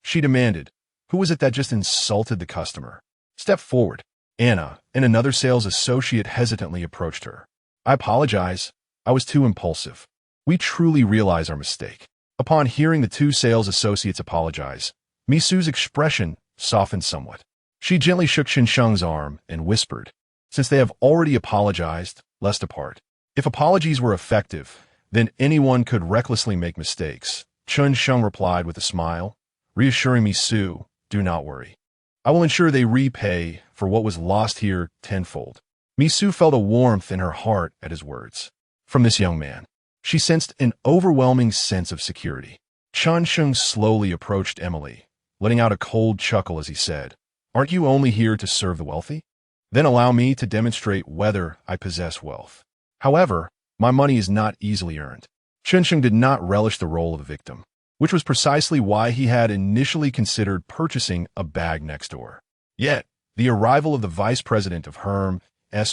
she demanded, Who was it that just insulted the customer? Step forward. Anna and another sales associate hesitantly approached her. I apologize. I was too impulsive. We truly realize our mistake. Upon hearing the 2 sales associates apologize, Miss Su's expression softened somewhat. She gently shook Chen Sheng's arm and whispered, Since they have already apologized, let's depart. If apologies were effective, then anyone could recklessly make mistakes. Chen Sheng replied with a smile, reassuring Miss Su, Do not worry. I will ensure they repay for what was lost here tenfold. Miss Su felt a warmth in her heart at his words. From this young man, she sensed an overwhelming sense of security. Chen Sheng slowly approached Emily, letting out a cold chuckle as he said, "Aren't you only here to serve the wealthy? Then allow me to demonstrate whether I possess wealth. However, my money is not easily earned." Chen Sheng did not relish the role of the victim, which was precisely why he had initially considered purchasing a bag next door. Yet, the arrival of the vice president of Hermes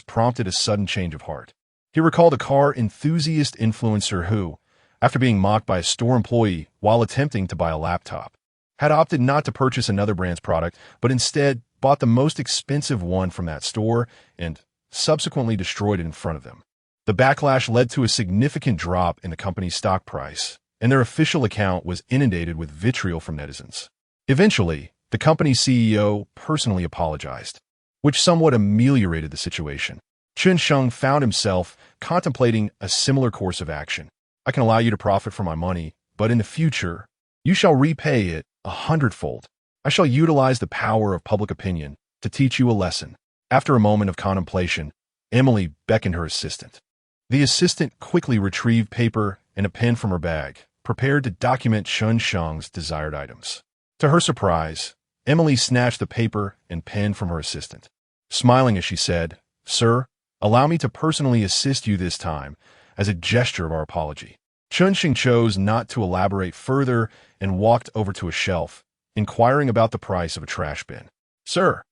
prompted a sudden change of heart. He recalled a car enthusiast influencer who, after being mocked by a store employee while attempting to buy a laptop, had opted not to purchase another brand's product, but instead bought the most expensive one from that store and subsequently destroyed it in front of them. The backlash led to a significant drop in the company's stock price, and their official account was inundated with vitriol from netizens. Eventually, the company's CEO personally apologized, which somewhat ameliorated the situation. Chen Sheng found himself contemplating a similar course of action. "I can allow you to profit from my money, but in the future, you shall repay it 100-fold. I shall utilize the power of public opinion to teach you a lesson." After a moment of contemplation, Emily beckoned her assistant. The assistant quickly retrieved paper and a pen from her bag, prepared to document Chen Sheng's desired items. To her surprise, Emily snatched the paper and pen from her assistant. Smiling as she said, "Sir, allow me to personally assist you this time as a gesture of our apology." Chen Sheng chose not to elaborate further and walked over to a shelf, inquiring about the price of a trash bin. "Sir,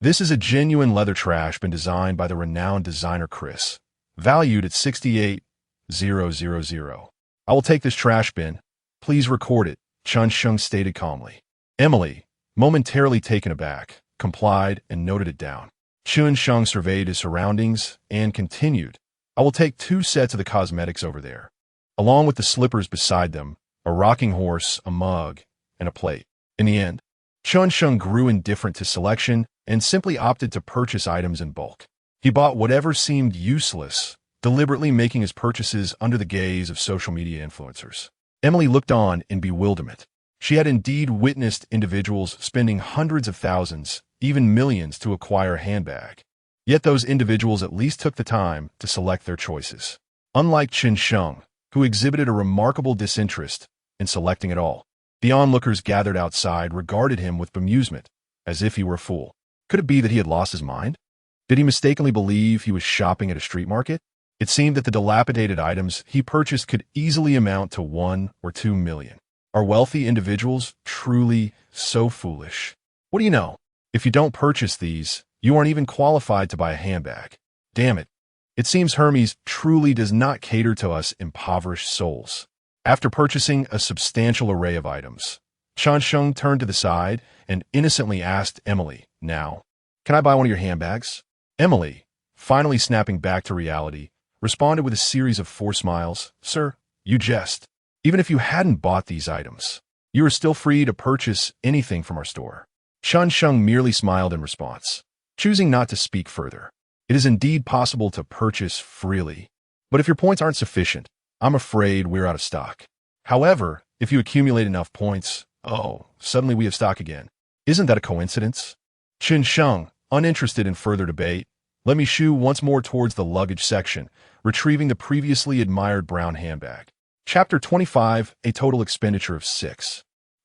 this is a genuine leather trash bin designed by the renowned designer Chris, valued at 68,000. I will take this trash bin. Please record it," Chen Sheng stated calmly. Emily, momentarily taken aback, complied and noted it down. Chen Sheng surveyed his surroundings and continued, "I will take 2 sets of the cosmetics over there, along with the slippers beside them, a rocking horse, a mug, and a plate." In the end, Chen Sheng grew indifferent to selection and simply opted to purchase items in bulk. He bought whatever seemed useless, deliberately making his purchases under the gaze of social media influencers. Emily looked on in bewilderment. She had indeed witnessed individuals spending hundreds of thousands, even millions, to acquire a handbag. Yet those individuals at least took the time to select their choices. Unlike Chen Sheng, who exhibited a remarkable disinterest in selecting at all, the onlookers gathered outside regarded him with bemusement, as if he were a fool. Could it be that he had lost his mind? Did he mistakenly believe he was shopping at a street market? It seemed that the dilapidated items he purchased could easily amount to 1 or 2 million. Are wealthy individuals truly so foolish? What do you know? If you don't purchase these, you aren't even qualified to buy a handbag. Damn it. It seems Hermes truly does not cater to us impoverished souls. After purchasing a substantial array of items, Chen Sheng turned to the side and innocently asked Emily, "Now, can I buy one of your handbags?" Emily, finally snapping back to reality, responded with a series of forced smiles. "Sir, you jest. Even if you hadn't bought these items, you are still free to purchase anything from our store." Chen Sheng merely smiled in response, choosing not to speak further. It is indeed possible to purchase freely, but if your points aren't sufficient, I'm afraid we're out of stock. However, if you accumulate enough points, suddenly we have stock again. Isn't that a coincidence? Chen Sheng, uninterested in further debate, let me shoo once more towards the luggage section, retrieving the previously admired brown handbag. Chapter 25, a total expenditure of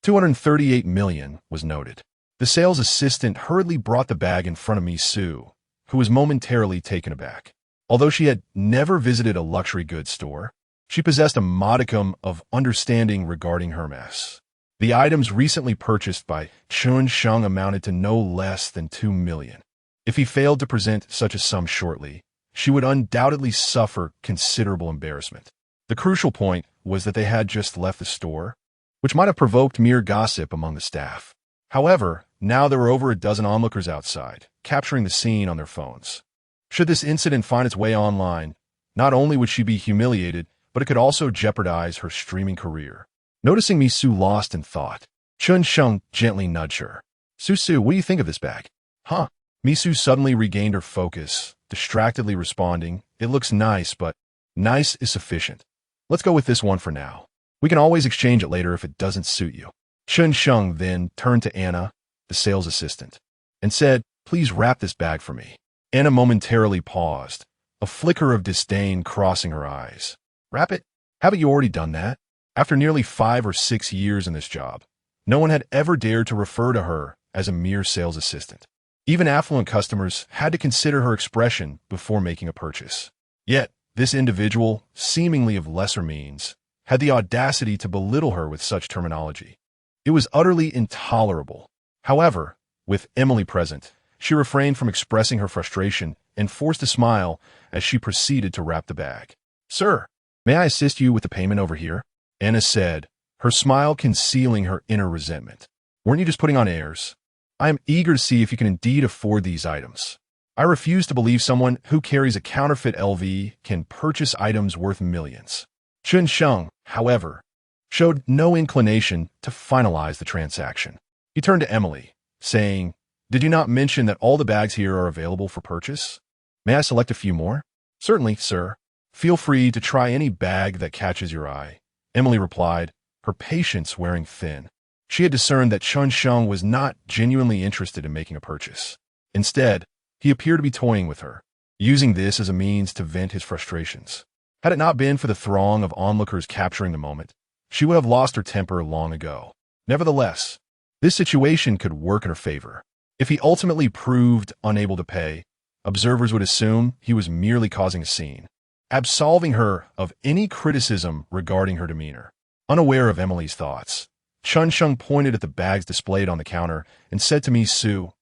238 million was noted. The sales assistant hurriedly brought the bag in front of Miss Su, who was momentarily taken aback. Although she had never visited a luxury goods store, she possessed a modicum of understanding regarding Hermes. The items recently purchased by Chen Sheng amounted to no less than 2 million. If he failed to present such a sum shortly, she would undoubtedly suffer considerable embarrassment. The crucial point was that they had just left the store, which might have provoked mere gossip among the staff. However, now there were over a dozen onlookers outside, capturing the scene on their phones. Should this incident find its way online, not only would she be humiliated, but it could also jeopardize her streaming career. Noticing Miss Su lost in thought, Chen Sheng gently nudged her. Su, what do you think of this bag?" "Huh?" Miss Su suddenly regained her focus, distractedly responding, "It looks nice, but nice is sufficient. Let's go with this one for now. We can always exchange it later if it doesn't suit you." Chen Sheng then turned to Anna, the sales assistant, and said, "Please wrap this bag for me." Anna momentarily paused, a flicker of disdain crossing her eyes. "Wrap it? Haven't you already done that?" After nearly 5 or 6 years in this job, no one had ever dared to refer to her as a mere sales assistant. Even affluent customers had to consider her expression before making a purchase. Yet, this individual, seemingly of lesser means, had the audacity to belittle her with such terminology. It was utterly intolerable. However, with Emily present, she refrained from expressing her frustration and forced a smile as she proceeded to wrap the bag. "Sir, may I assist you with the payment over here?" Anna said, her smile concealing her inner resentment. "Weren't you just putting on airs? I am eager to see if you can indeed afford these items. I refuse to believe someone who carries a counterfeit LV can purchase items worth millions." Chen Sheng, however, showed no inclination to finalize the transaction. He turned to Emily, saying, "Did you not mention that all the bags here are available for purchase? May I select a few more?" "Certainly, sir. Feel free to try any bag that catches your eye," Emily replied, her patience wearing thin. She had discerned that Chen Sheng was not genuinely interested in making a purchase. Instead, he appeared to be toying with her, using this as a means to vent his frustrations. Had it not been for the throng of onlookers capturing the moment, she would have lost her temper long ago. Nevertheless, this situation could work in her favor. If he ultimately proved unable to pay, observers would assume he was merely causing a scene, absolving her of any criticism regarding her demeanor. Unaware of Emily's thoughts, Chen Sheng pointed at the bags displayed on the counter and said to Misu,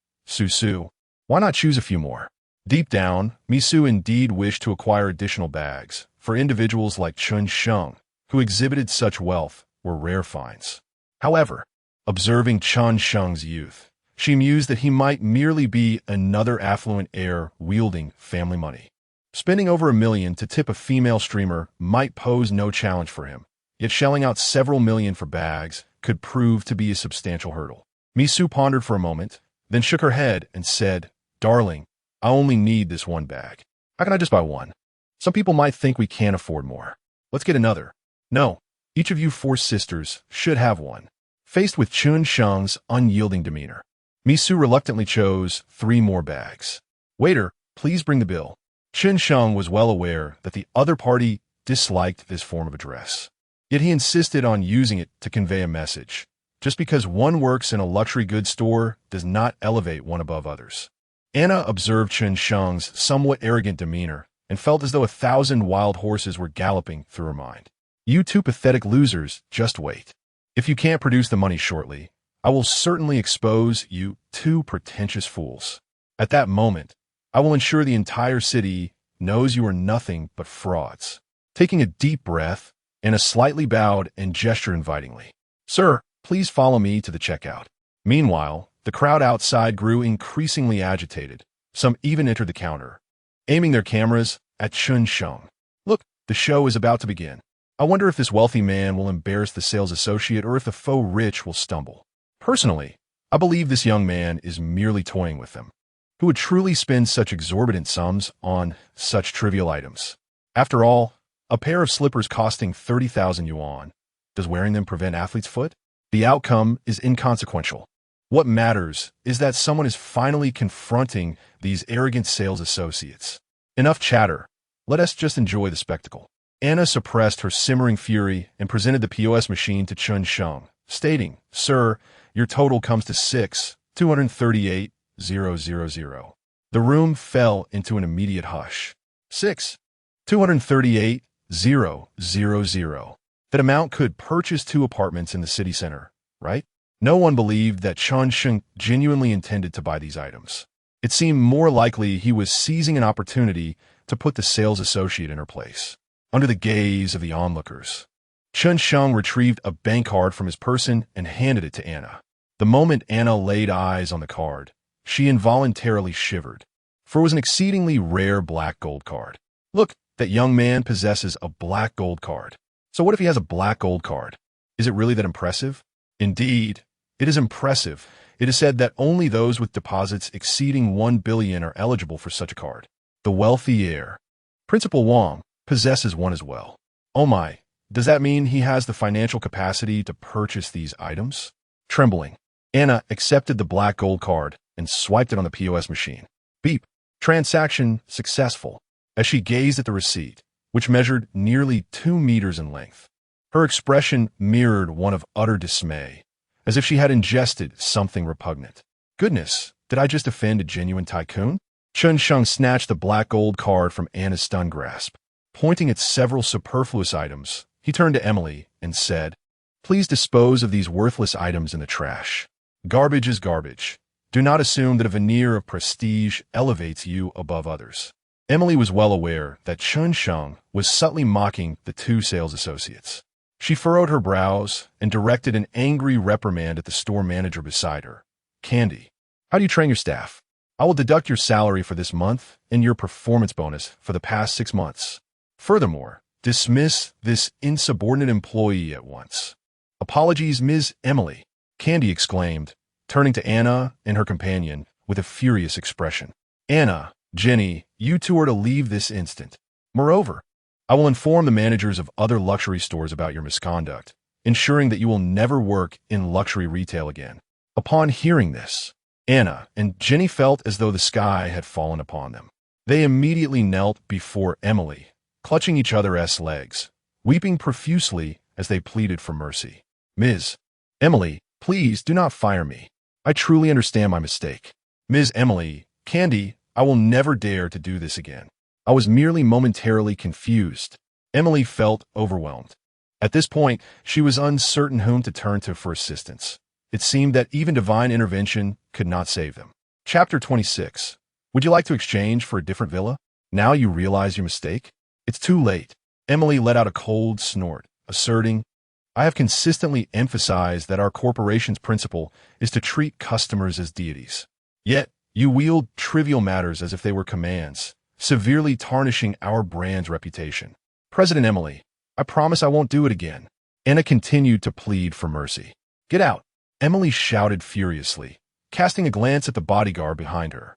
"Why not choose a few more?" Deep down, Misu indeed wished to acquire additional bags, for individuals like Chen Sheng, who exhibited such wealth, were rare finds. However, observing Chen Sheng's youth, she mused that he might merely be another affluent heir wielding family money. Spending over $1 million to tip a female streamer might pose no challenge for him, yet shelling out several million for bags could prove to be a substantial hurdle. Misu pondered for a moment, then shook her head and said, "Darling, I only need this one bag. How can I just buy one? Some people might think we can't afford more. Let's get another." "No, each of you 4 sisters should have one." Faced with Chen Sheng's unyielding demeanor, Misu reluctantly chose 3 more bags. "Waiter, please bring the bill." Chen Sheng was well aware that the other party disliked this form of address. Yet he insisted on using it to convey a message. Just because one works in a luxury goods store does not elevate one above others. Anna observed Chen Sheng's somewhat arrogant demeanor and felt as though 1,000 wild horses were galloping through her mind. "You 2 pathetic losers, just wait. If you can't produce the money shortly, I will certainly expose you 2 pretentious fools. At that moment, I will ensure the entire city knows you are nothing but frauds." Taking a deep breath, Anna slightly bowed and gestured invitingly. "Sir, please follow me to the checkout." Meanwhile, the crowd outside grew increasingly agitated. Some even entered the counter, aiming their cameras at Chen Sheng. "Look, the show is about to begin. I wonder if this wealthy man will embarrass the sales associate or if the faux rich will stumble. Personally, I believe this young man is merely toying with them. Who would truly spend such exorbitant sums on such trivial items? After all, a pair of slippers costing 30,000 yuan. Does wearing them prevent athlete's foot? The outcome is inconsequential. What matters is that someone is finally confronting these arrogant sales associates. Enough chatter. Let us just enjoy the spectacle." Anna suppressed her simmering fury and presented the POS machine to Chen Sheng, stating, "Sir, your total comes to 6,238,000. The room fell into an immediate hush. 6,238,000. That amount could purchase 2 apartments in the city center, right? No one believed that Chen Sheng genuinely intended to buy these items. It seemed more likely he was seizing an opportunity to put the sales associate in her place. Under the gaze of the onlookers, Chen Sheng retrieved a bank card from his person and handed it to Anna. The moment Anna laid eyes on the card, she involuntarily shivered, for it was an exceedingly rare black gold card. "Look, that young man possesses a black gold card. So what if he has a black gold card? Is it really that impressive?" Indeed, it is impressive. It is said that only those with deposits exceeding 1 billion are eligible for such a card. The wealthy heir, Principal Wang, possesses one as well. Oh my, does that mean he has the financial capacity to purchase these items? Trembling, Anna accepted the black gold card and swiped it on the POS machine. Beep. Transaction successful. As she gazed at the receipt, which measured nearly 2 meters in length, Her expression mirrored one of utter dismay, as if she had ingested something repugnant. Goodness, did I just offend a genuine tycoon? Chen Sheng snatched the black gold card from Anna's stun grasp. Pointing at several superfluous items, he turned to Emily and said, "Please dispose of these worthless items in the trash. Garbage is garbage. Do not assume that a veneer of prestige elevates you above others." Emily was well aware that Chen Sheng was subtly mocking the two sales associates. She furrowed her brows and directed an angry reprimand at the store manager beside her. "Candy, how do you train your staff? I will deduct your salary for this month and your performance bonus for the past 6 months. Furthermore, dismiss this insubordinate employee at once." "Apologies, Ms. Emily," Candy exclaimed, turning to Anna and her companion with a furious expression. "Anna, Jenny, you two are to leave this instant. Moreover, I will inform the managers of other luxury stores about your misconduct, ensuring that you will never work in luxury retail again." Upon hearing this, Anna and Jenny felt as though the sky had fallen upon them. They immediately knelt before Emily, clutching each other's legs, weeping profusely as they pleaded for mercy. "Ms. Emily, please do not fire me. I truly understand my mistake. Ms. Emily, Candy, I will never dare to do this again. I was merely momentarily confused." Emily felt overwhelmed. At this point, she was uncertain whom to turn to for assistance. It seemed that even divine intervention could not save them. Chapter 26. Would you like to exchange for a different villa? Now you realize your mistake? It's too late. Emily let out a cold snort, asserting, "I have consistently emphasized that our corporation's principle is to treat customers as deities. Yet, you wield trivial matters as if they were commands, severely tarnishing our brand's reputation." "President Emily, I promise I won't do it again." Anna continued to plead for mercy. "Get out," Emily shouted furiously, casting a glance at the bodyguard behind her.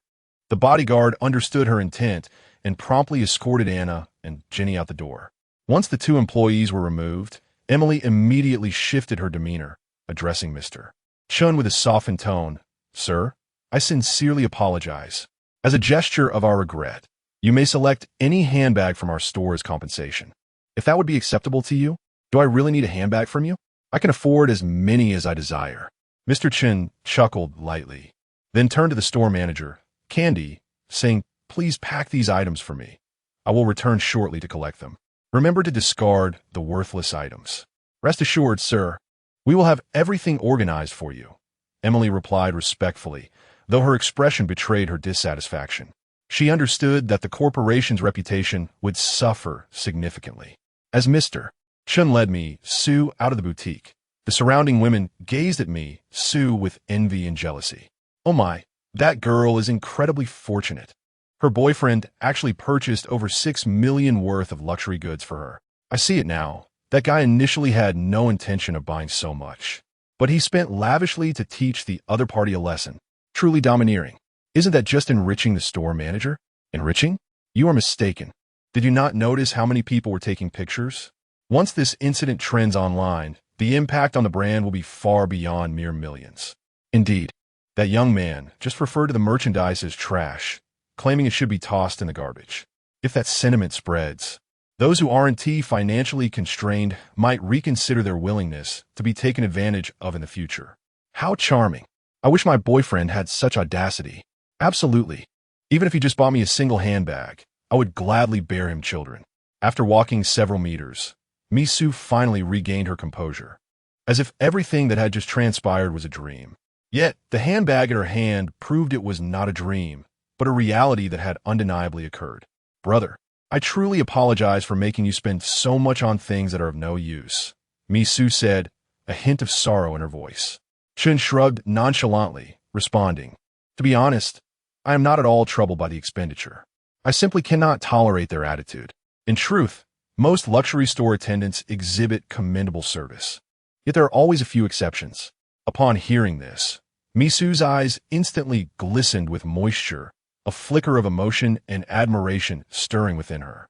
The bodyguard understood her intent and promptly escorted Anna and Jenny out the door. Once the two employees were removed, Emily immediately shifted her demeanor, addressing Mr. Chen with a softened tone. "Sir, I sincerely apologize. As a gesture of our regret, you may select any handbag from our store as compensation. If that would be acceptable to you, do I really need a handbag from you? I can afford as many as I desire." Mr. Chen chuckled lightly, then turned to the store manager, Candy, saying, "Please pack these items for me. I will return shortly to collect them. Remember to discard the worthless items." "Rest assured, sir, we will have everything organized for you," Emily replied respectfully, though her expression betrayed her dissatisfaction. She understood that the corporation's reputation would suffer significantly. As Mr. Chen led me, Sue, out of the boutique, the surrounding women gazed at me, Sue, with envy and jealousy. "Oh my, that girl is incredibly fortunate. Her boyfriend actually purchased over 6 million worth of luxury goods for her. I see it now. That guy initially had no intention of buying so much, but he spent lavishly to teach the other party a lesson. Truly domineering. Isn't that just enriching the store manager?" "Enriching? You are mistaken. Did you not notice how many people were taking pictures? Once this incident trends online, the impact on the brand will be far beyond mere millions." Indeed, that young man just referred to the merchandise as trash, claiming it should be tossed in the garbage. If that sentiment spreads, those who aren't financially constrained might reconsider their willingness to be taken advantage of in the future. How charming. I wish my boyfriend had such audacity. Absolutely. Even if he just bought me a single handbag, I would gladly bear him children. After walking several meters, Misu finally regained her composure, as if everything that had just transpired was a dream. Yet, the handbag in her hand proved it was not a dream, but a reality that had undeniably occurred. "Brother, I truly apologize for making you spend so much on things that are of no use," Misu said, a hint of sorrow in her voice. Chen shrugged nonchalantly, responding, "To be honest, I am not at all troubled by the expenditure. I simply cannot tolerate their attitude. In truth, most luxury store attendants exhibit commendable service. Yet there are always a few exceptions." Upon hearing this, Misu's eyes instantly glistened with moisture, a flicker of emotion and admiration stirring within her.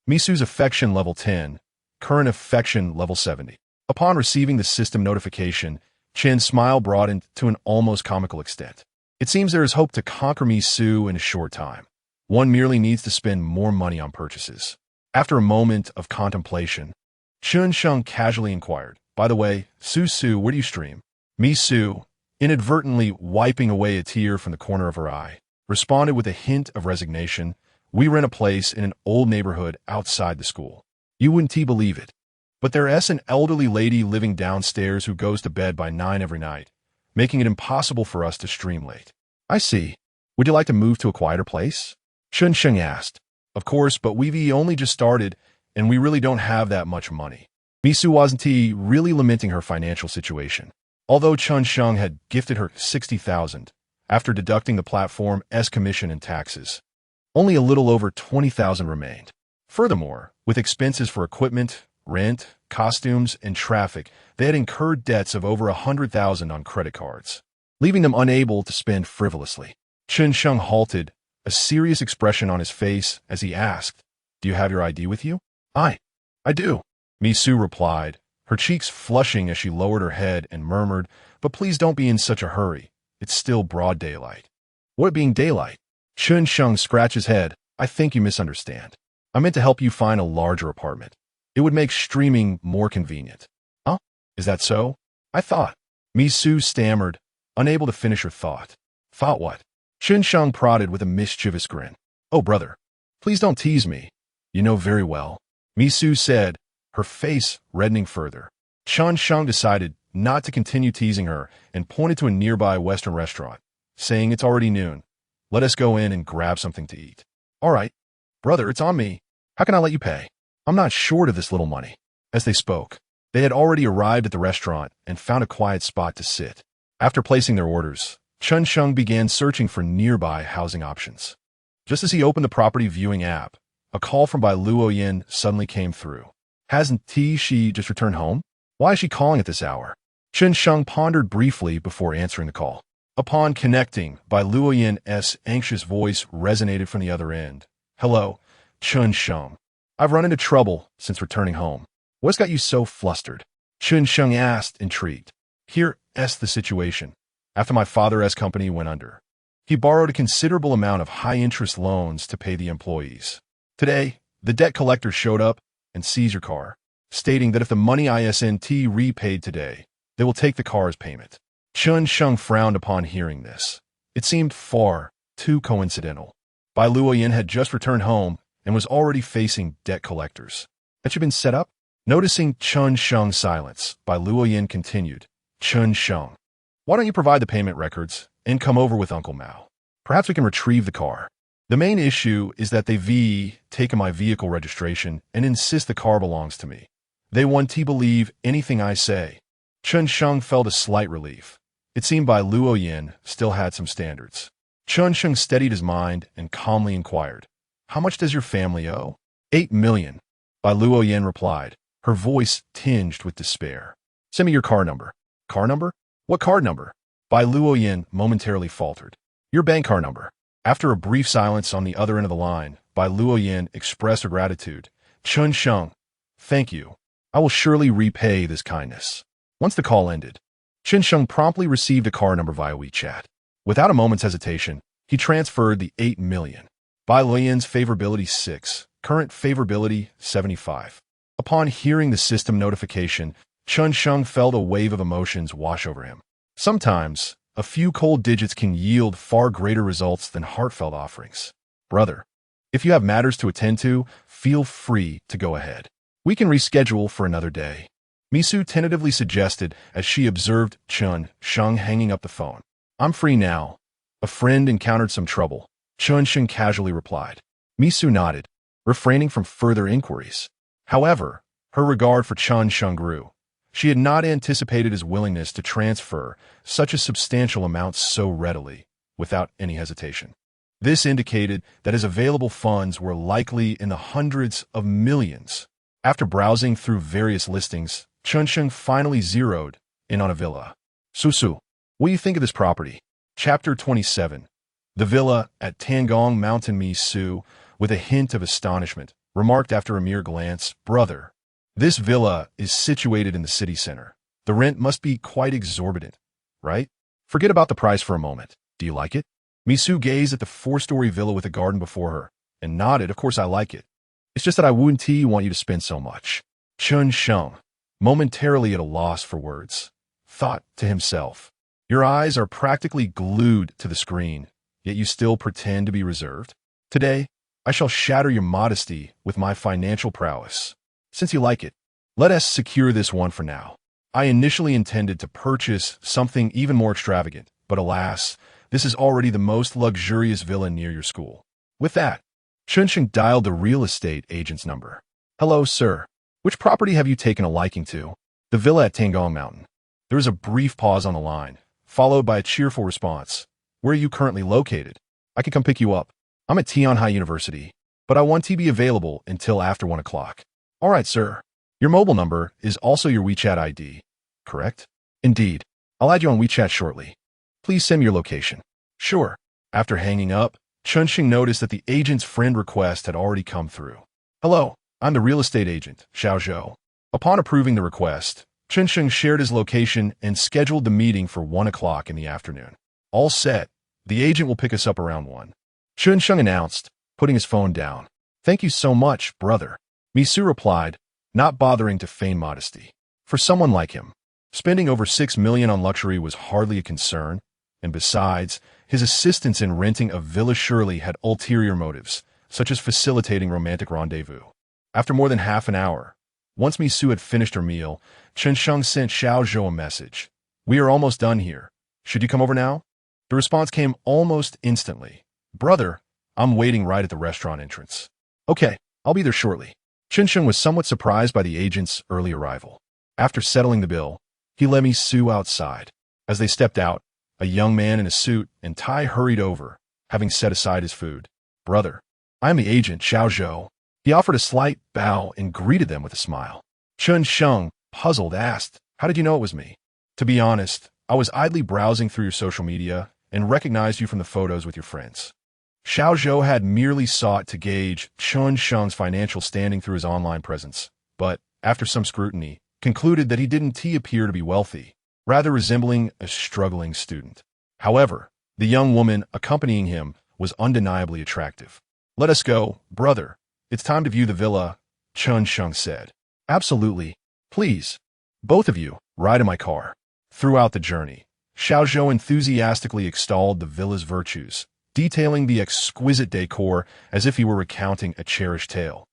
Misu's affection level 10, current affection level 70. Upon receiving the system notification, Chen's smile broadened to an almost comical extent. "It seems there is hope to conquer Misu in a short time. One merely needs to spend more money on purchases." After a moment of contemplation, Chen Sheng casually inquired. By the way, Su, where do you stream? Su, inadvertently wiping away a tear from the corner of her eye, responded with a hint of resignation. We rent a place in an old neighborhood outside the school. You wouldn't believe it. But there's an elderly lady living downstairs who goes to bed by 9 every night, making it impossible for us to stream late. I see. Would you like to move to a quieter place? Chen Sheng asked. Of course, but we've only just started, and we really don't have that much money. Su wasn't really lamenting her financial situation. Although Chen Sheng had gifted her 60,000, after deducting the platform's commission and taxes, only a little over 20,000 remained. Furthermore, with expenses for equipment, rent, costumes, and traffic, they had incurred debts of over 100,000 on credit cards, leaving them unable to spend frivolously. Chen Sheng halted, a serious expression on his face as he asked, Do you have your ID with you? I do. Su replied, her cheeks flushing as she lowered her head and murmured, But please don't be in such a hurry. It's still broad daylight. What being daylight? Chen Sheng scratched his head. I think you misunderstand. I meant to help you find a larger apartment. It would make streaming more convenient. Huh? Is that so? I thought. Su stammered, unable to finish her thought. Thought what? Chen Sheng prodded with a mischievous grin. Oh, brother, please don't tease me. You know very well. Su said, her face reddening further. Chen Sheng decided not to continue teasing her and pointed to a nearby Western restaurant, saying it's already noon. Let us go in and grab something to eat. All right. Brother, it's on me. How can I let you pay? I'm not short of this little money. As they spoke, they had already arrived at the restaurant and found a quiet spot to sit. After placing their orders, Chen Sheng began searching for nearby housing options. Just as he opened the property viewing app, a call from Bai Luoyan suddenly came through. Hasn't she just returned home? Why is she calling at this hour? Chen Sheng pondered briefly before answering the call. Upon connecting, Bai Luoyan's anxious voice resonated from the other end. Hello, Chen Sheng. I've run into trouble since returning home. What's got you so flustered? Chen Sheng asked, intrigued. Here's the situation. After my father's company went under, he borrowed a considerable amount of high-interest loans to pay the employees. Today, the debt collector showed up and seized your car, stating that if the money isn't repaid today, they will take the car's payment. Chen Sheng frowned upon hearing this. It seemed far too coincidental. Bai Luoyan had just returned home and was already facing debt collectors. Had she been set up? Noticing Chen Sheng's silence, Bai Luoyan continued, Chen Sheng, why don't you provide the payment records and come over with Uncle Mao? Perhaps we can retrieve the car. The main issue is that they've taken my vehicle registration and insist the car belongs to me. They want to believe anything I say. Chen Sheng felt a slight relief. It seemed Bai Luoyan still had some standards. Chen Sheng steadied his mind and calmly inquired, How much does your family owe? 8 million. Bai Luoyan replied, her voice tinged with despair. Send me your car number. Car number? What card number? Bai Luoyan momentarily faltered. Your bank car number. After a brief silence on the other end of the line, Bai Luoyan expressed her gratitude. Chen Sheng, thank you. I will surely repay this kindness. Once the call ended, Chen Sheng promptly received a car number via WeChat. Without a moment's hesitation, he transferred the 8 million. Bai Luoyan's favorability 6, current favorability 75. Upon hearing the system notification, Chen Sheng felt a wave of emotions wash over him. Sometimes, a few cold digits can yield far greater results than heartfelt offerings. Brother, if you have matters to attend to, feel free to go ahead. We can reschedule for another day. Su tentatively suggested as she observed Chen Sheng hanging up the phone. I'm free now. A friend encountered some trouble. Chen Sheng casually replied. Su nodded, refraining from further inquiries. However, her regard for Chen Sheng grew. She had not anticipated his willingness to transfer such a substantial amount so readily, without any hesitation. This indicated that his available funds were likely in the hundreds of millions. After browsing through various listings, Chen Sheng finally zeroed in on a villa. Su, what do you think of this property? Chapter 27. The villa at Tangong Mountain. Su, with a hint of astonishment, remarked after a mere glance, Brother, this villa is situated in the city center. The rent must be quite exorbitant, right? Forget about the price for a moment. Do you like it? Su gazed at the 4-story villa with a garden before her and nodded. Of course I like it. It's just that I wouldn't want you to spend so much. Chen Sheng, momentarily at a loss for words, thought to himself, "Your eyes are practically glued to the screen, yet you still pretend to be reserved? Today, I shall shatter your modesty with my financial prowess. Since you like it, let us secure this one for now. I initially intended to purchase something even more extravagant, but alas, this is already the most luxurious villa near your school." With that, Chen Sheng dialed the real estate agent's number. "Hello, sir. Which property have you taken a liking to?" "The villa at Tiangong Mountain." There was a brief pause on the line, followed by a cheerful response. "Where are you currently located? I can come pick you up. I'm at Tianhai University, but I want to be available until after 1 o'clock. "All right, sir. Your mobile number is also your WeChat ID, correct?" "Indeed. I'll add you on WeChat shortly. Please send me your location." "Sure." After hanging up, Chen Sheng noticed that the agent's friend request had already come through. "Hello, I'm the real estate agent, Xiao Zhou." Upon approving the request, Chen Sheng shared his location and scheduled the meeting for 1 o'clock in the afternoon. "All set. The agent will pick us up around 1. Chen Sheng announced, putting his phone down. "Thank you so much, brother," Misu replied, not bothering to feign modesty. For someone like him, spending over 6 million on luxury was hardly a concern, and besides, his assistance in renting a villa surely had ulterior motives, such as facilitating romantic rendezvous. After more than half an hour, once Misu had finished her meal, Chen Sheng sent Xiao Zhou a message. "We are almost done here. Should you come over now?" The response came almost instantly. "Brother, I'm waiting right at the restaurant entrance." "Okay, I'll be there shortly." Chen Sheng was somewhat surprised by the agent's early arrival. After settling the bill, he led Misu outside. As they stepped out, a young man in a suit and tie hurried over, having set aside his food. "Brother, I am the agent, Xiao Zhou." He offered a slight bow and greeted them with a smile. Chen Sheng, puzzled, asked, "How did you know it was me?" "To be honest, I was idly browsing through your social media and recognized you from the photos with your friends." Xiao Zhou had merely sought to gauge Chen Sheng's financial standing through his online presence, but, after some scrutiny, concluded that he didn't appear to be wealthy, rather resembling a struggling student. However, the young woman accompanying him was undeniably attractive. "Let us go, brother. It's time to view the villa," Chen Sheng said. "Absolutely. Please, both of you, ride in my car." Throughout the journey, Xiao Zhou enthusiastically extolled the villa's virtues, detailing the exquisite decor as if he were recounting a cherished tale,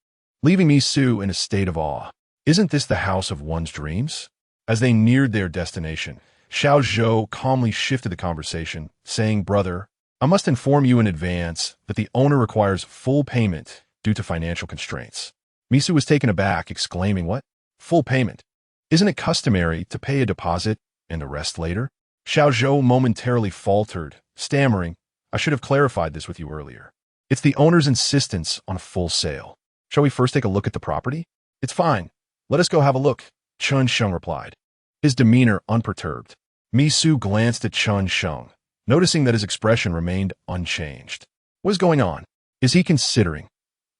leaving Misu in a state of awe. "Isn't this the house of one's dreams?" As they neared their destination, Xiao Zhou calmly shifted the conversation, saying, "Brother, I must inform you in advance that the owner requires full payment due to financial constraints." Misu was taken aback, exclaiming, "What? Full payment? Isn't it customary to pay a deposit and the rest later?" Xiao Zhou momentarily faltered, stammering, "I should have clarified this with you earlier. It's the owner's insistence on a full sale. Shall we first take a look at the property?" "It's fine. Let us go have a look," Chen Sheng replied, his demeanor unperturbed. Misu glanced at Chen Sheng, noticing that his expression remained unchanged. What is going on? Is he considering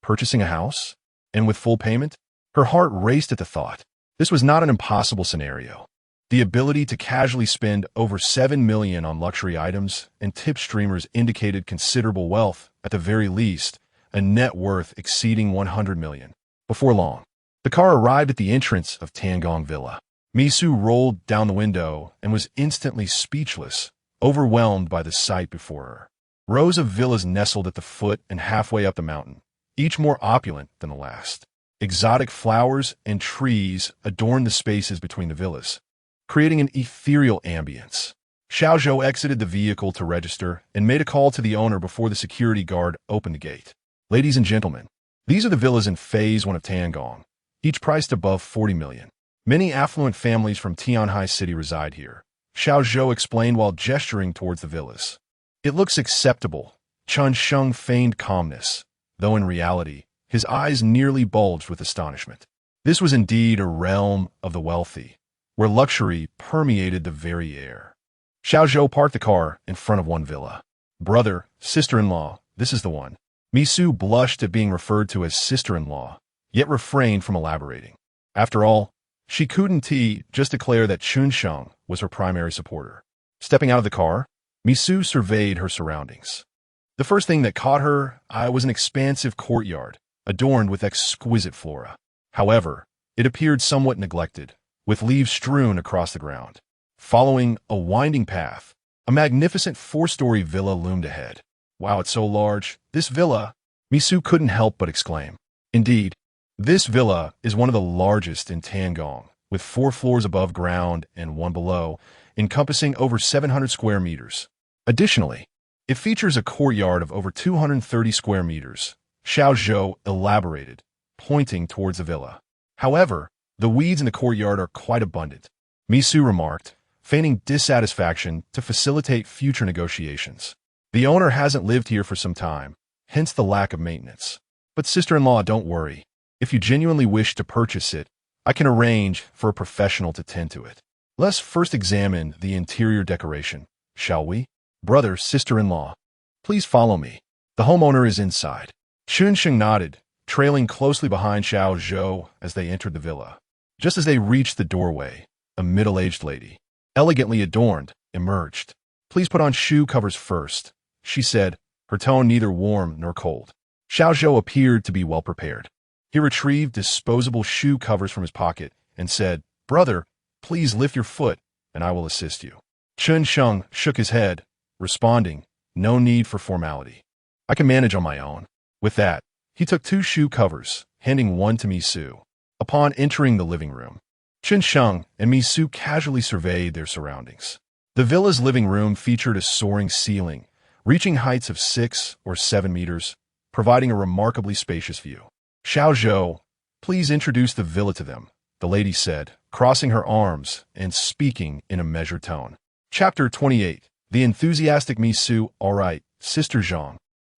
purchasing a house? And with full payment? Her heart raced at the thought. This was not an impossible scenario. The ability to casually spend over 7 million on luxury items and tip streamers indicated considerable wealth, at the very least, a net worth exceeding 100 million. Before long, the car arrived at the entrance of Tiangong Villa. Misu rolled down the window and was instantly speechless, overwhelmed by the sight before her. Rows of villas nestled at the foot and halfway up the mountain, each more opulent than the last. Exotic flowers and trees adorned the spaces between the villas, creating an ethereal ambience. Xiao Zhou exited the vehicle to register and made a call to the owner before the security guard opened the gate. "Ladies and gentlemen, these are the villas in Phase 1 of Tiangong, each priced above 40 million. Many affluent families from Tianhai City reside here," Xiao Zhou explained while gesturing towards the villas. "It looks acceptable." Chen Sheng feigned calmness, though in reality, his eyes nearly bulged with astonishment. This was indeed a realm of the wealthy, where luxury permeated the very air. Xiao Zhou parked the car in front of one villa. "Brother, sister-in-law, this is the one." Misu blushed at being referred to as sister-in-law, yet refrained from elaborating. After all, she couldn't just declare that Chen Sheng was her primary supporter. Stepping out of the car, Misu surveyed her surroundings. The first thing that caught her eye was an expansive courtyard, adorned with exquisite flora. However, It appeared somewhat neglected, with leaves strewn across the ground. Following a winding path, a magnificent four-story villa loomed ahead. Wow, it's so large. This villa, Misu couldn't help but exclaim. Indeed, this villa is one of the largest in Tangong, with 4 floors above ground and 1 below, encompassing over 700 square meters. Additionally, it features a courtyard of over 230 square meters, Xiao Zhou elaborated, pointing towards the villa. However, the weeds in the courtyard are quite abundant, Misu remarked, feigning dissatisfaction to facilitate future negotiations. The owner hasn't lived here for some time, hence the lack of maintenance. But sister-in-law, don't worry. If you genuinely wish to purchase it, I can arrange for a professional to tend to it. Let's first examine the interior decoration, shall we? Brother, sister-in-law, please follow me. The homeowner is inside. Chen Sheng nodded, trailing closely behind Xiao Zhou as they entered the villa. Just as they reached the doorway, a middle-aged lady, elegantly adorned, emerged. Please put on shoe covers first, she said, her tone neither warm nor cold. Xiao Zhou appeared to be well prepared. He retrieved disposable shoe covers from his pocket and said, Brother, please lift your foot, and I will assist you. Chen Sheng shook his head, responding, No need for formality. I can manage on my own. With that, he took 2 shoe covers, handing one to Misu. Upon entering the living room, Chen Sheng and Misu casually surveyed their surroundings. The villa's living room featured a soaring ceiling, reaching heights of 6 or 7 meters, providing a remarkably spacious view. Xiao Zhou, please introduce the villa to them, the lady said, crossing her arms and speaking in a measured tone. Chapter 28. The enthusiastic Misu. All right, Sister Zhang,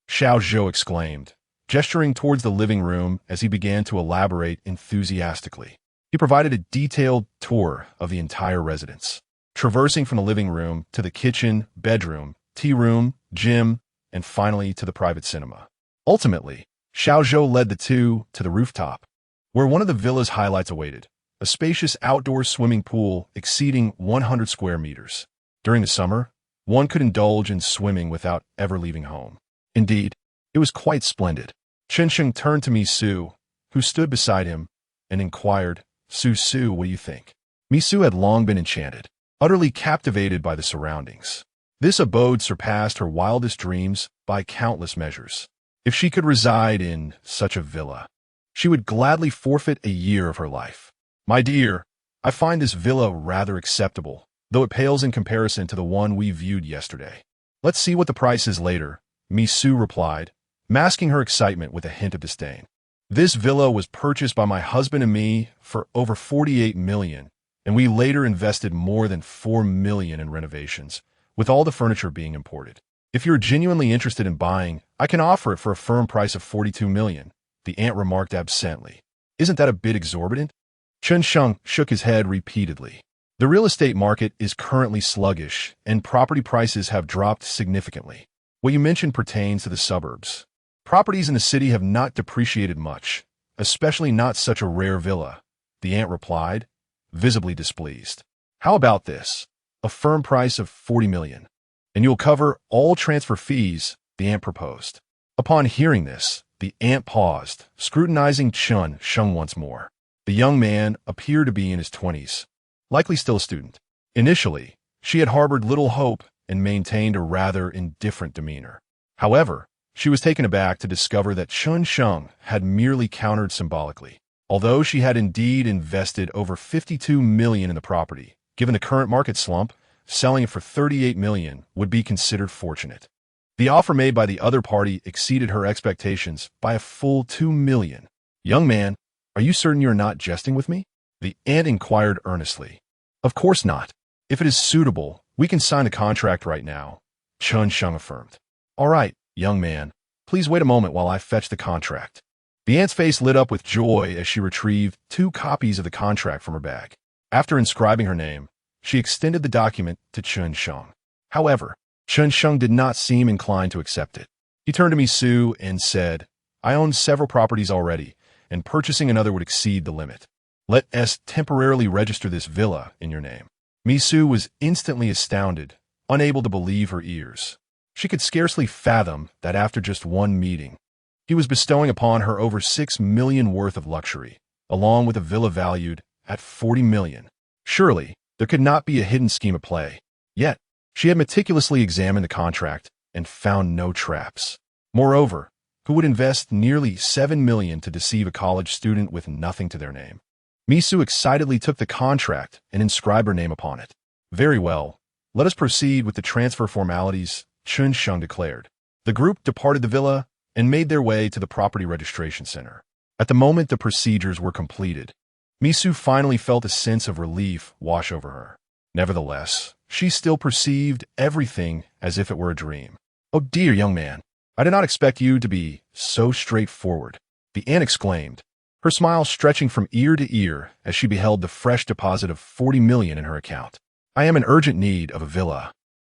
Xiao Zhou exclaimed, gesturing towards the living room as he began to elaborate enthusiastically. He provided a detailed tour of the entire residence, traversing from the living room to the kitchen, bedroom, tea room, gym, and finally to the private cinema. Ultimately, Xiao Zhou led the two to the rooftop, where one of the villa's highlights awaited, a spacious outdoor swimming pool exceeding 100 square meters. During the summer, one could indulge in swimming without ever leaving home. Indeed, it was quite splendid. Chen Sheng turned to Misu, who stood beside him, and inquired, Su, what do you think? Misu had long been enchanted, utterly captivated by the surroundings. This abode surpassed her wildest dreams by countless measures. If she could reside in such a villa, she would gladly forfeit a year of her life. My dear, I find this villa rather acceptable, though it pales in comparison to the one we viewed yesterday. Let's see what the price is later, Misu replied, masking her excitement with a hint of disdain. This villa was purchased by my husband and me for over 48 million, and we later invested more than 4 million in renovations, with all the furniture being imported. If you're genuinely interested in buying, I can offer it for a firm price of 42 million, the aunt remarked absently. Isn't that a bit exorbitant? Chen Sheng shook his head repeatedly. The real estate market is currently sluggish, and property prices have dropped significantly. What you mentioned pertains to the suburbs. Properties in the city have not depreciated much, especially not such a rare villa, the aunt replied, visibly displeased. How about this? A firm price of 40 million. And you'll cover all transfer fees, the aunt proposed. Upon hearing this, the aunt paused, scrutinizing Chen Sheng once more. The young man appeared to be in his 20s, likely still a student. Initially, she had harbored little hope and maintained a rather indifferent demeanor. However, she was taken aback to discover that Chen Sheng had merely countered symbolically. Although she had indeed invested over 52 million in the property, given the current market slump, selling it for 38 million would be considered fortunate. The offer made by the other party exceeded her expectations by a full 2 million. Young man, are you certain you're not jesting with me? The aunt inquired earnestly. Of course not. If it is suitable, we can sign the contract right now, Chen Sheng affirmed. All right, young man, please wait a moment while I fetch the contract. The aunt's face lit up with joy as she retrieved 2 copies of the contract from her bag. After inscribing her name, she extended the document to Chen Sheng. However, Chen Sheng did not seem inclined to accept it. He turned to Misu and said, I own several properties already, and purchasing another would exceed the limit. Let us temporarily register this villa in your name. Misu was instantly astounded, unable to believe her ears. She could scarcely fathom that after just one meeting, he was bestowing upon her over 6 million worth of luxury, along with a villa valued at 40 million. Surely, there could not be a hidden scheme at play. Yet, she had meticulously examined the contract and found no traps. Moreover, who would invest nearly 7 million to deceive a college student with nothing to their name? Misu excitedly took the contract and inscribed her name upon it. Very well, let us proceed with the transfer formalities, Chen Sheng declared. The group departed the villa and made their way to the property registration center. At the moment the procedures were completed, Misu finally felt a sense of relief wash over her. Nevertheless, she still perceived everything as if it were a dream. "Oh dear young man, I did not expect you to be so straightforward," the aunt exclaimed, her smile stretching from ear to ear as she beheld the fresh deposit of 40 million in her account. "I am in urgent need of a villa,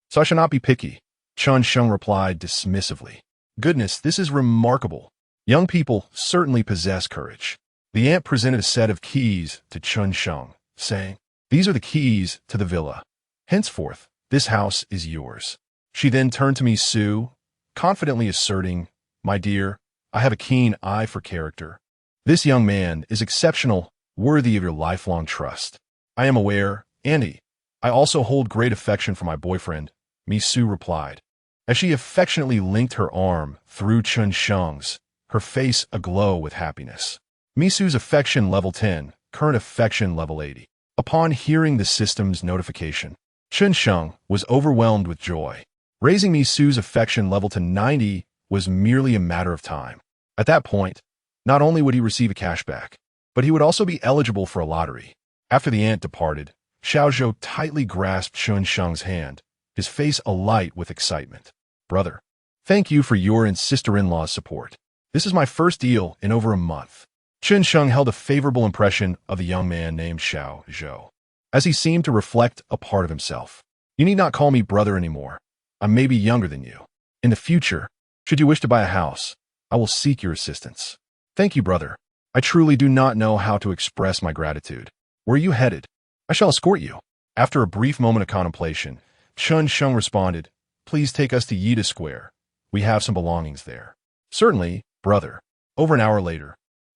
so I shall not be picky," Chen Sheng replied dismissively. "Goodness, this is remarkable. Young people certainly possess courage." The aunt presented a set of keys to Chen Sheng, saying, "These are the keys to the villa. Henceforth, this house is yours." She then turned to Misu, confidently asserting, "My dear, I have a keen eye for character. This young man is exceptional, worthy of your lifelong trust." "I am aware, Auntie. I also hold great affection for my boyfriend," Misu replied, as she affectionately linked her arm through Chen Sheng's, her face aglow with happiness. Misu's affection level 10, current affection level 80. Upon hearing the system's notification, Chen Sheng was overwhelmed with joy. Raising Misu's affection level to 90 was merely a matter of time. At that point, not only would he receive a cashback, but he would also be eligible for a lottery. After the aunt departed, Xiaozhou tightly grasped Chen Sheng's hand, his face alight with excitement. "Brother, thank you for your and sister-in-law's support. This is my first deal in over a month." Chen Sheng held a favorable impression of the young man named Xiaozhou, as he seemed to reflect a part of himself. "You need not call me brother anymore. I may be younger than you. In the future, should you wish to buy a house, I will seek your assistance." "Thank you, brother. I truly do not know how to express my gratitude. Where are you headed?" "I shall escort you." After a brief moment of contemplation, Chen Sheng responded, "Please take us to Yida Square. We have some belongings there." "Certainly, brother." Over an hour later,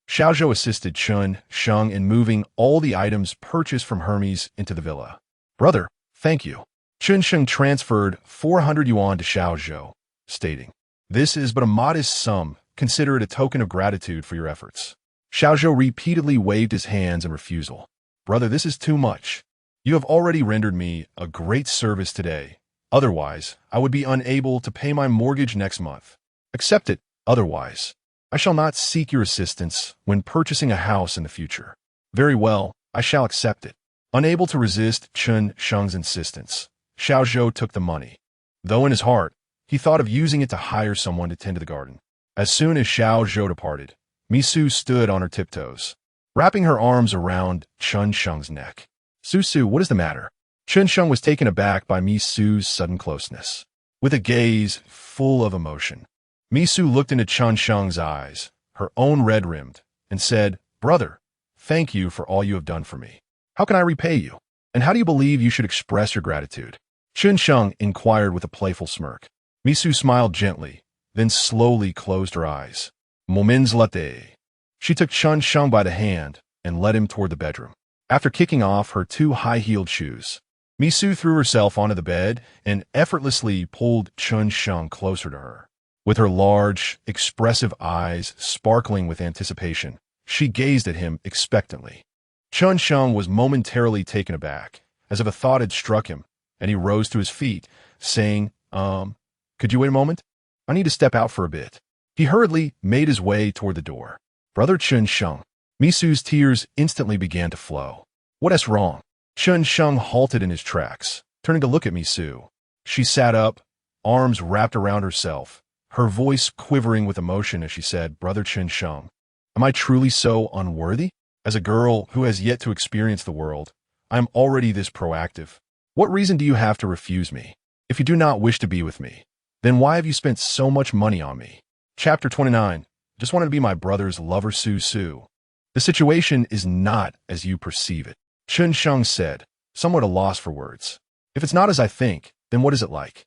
Xiaozhou assisted Chen Sheng in moving all the items purchased from Hermes into the villa. "Brother, thank you." Chen Sheng transferred 400 yuan to Xiaozhou, stating, "This is but a modest sum. Consider it a token of gratitude for your efforts." Xiaozhou repeatedly waved his hands in refusal. "Brother, this is too much. You have already rendered me a great service today. Otherwise, I would be unable to pay my mortgage next month. Accept it, otherwise I shall not seek your assistance when purchasing a house in the future." "Very well, I shall accept it." Unable to resist Chen Sheng's insistence, Xiaozhou took the money, though in his heart, he thought of using it to hire someone to tend to the garden. As soon as Xiaozhou departed, Misu stood on her tiptoes, wrapping her arms around Chen Sheng's neck. "Susu, what is the matter?" Chen Sheng was taken aback by Misu's sudden closeness. With a gaze full of emotion, Misu looked into Chen Sheng's eyes, her own red-rimmed, and said, "Brother, thank you for all you have done for me. How can I repay you? And how do you believe you should express your gratitude?" Chen Sheng inquired with a playful smirk. Misu smiled gently, then slowly closed her eyes. "Moments latte." She took Chen Sheng by the hand and led him toward the bedroom. After kicking off her 2 high-heeled shoes, Misu threw herself onto the bed and effortlessly pulled Chen Sheng closer to her. With her large, expressive eyes sparkling with anticipation, she gazed at him expectantly. Chen Sheng was momentarily taken aback, as if a thought had struck him, and he rose to his feet, saying, Could you wait a moment? I need to step out for a bit." He hurriedly made his way toward the door. "Brother Chen Sheng." Misu's tears instantly began to flow. "What is wrong?" Chen Sheng halted in his tracks, turning to look at Misu. She sat up, arms wrapped around herself, her voice quivering with emotion as she said, "Brother Chen Sheng, am I truly so unworthy? As a girl who has yet to experience the world, I am already this proactive. What reason do you have to refuse me? If you do not wish to be with me, then why have you spent so much money on me?" Chapter 29. Just wanted to be my brother's lover, Su. "The situation is not as you perceive it," Chen Sheng said, somewhat at a loss for words. "If it's not as I think, then what is it like?"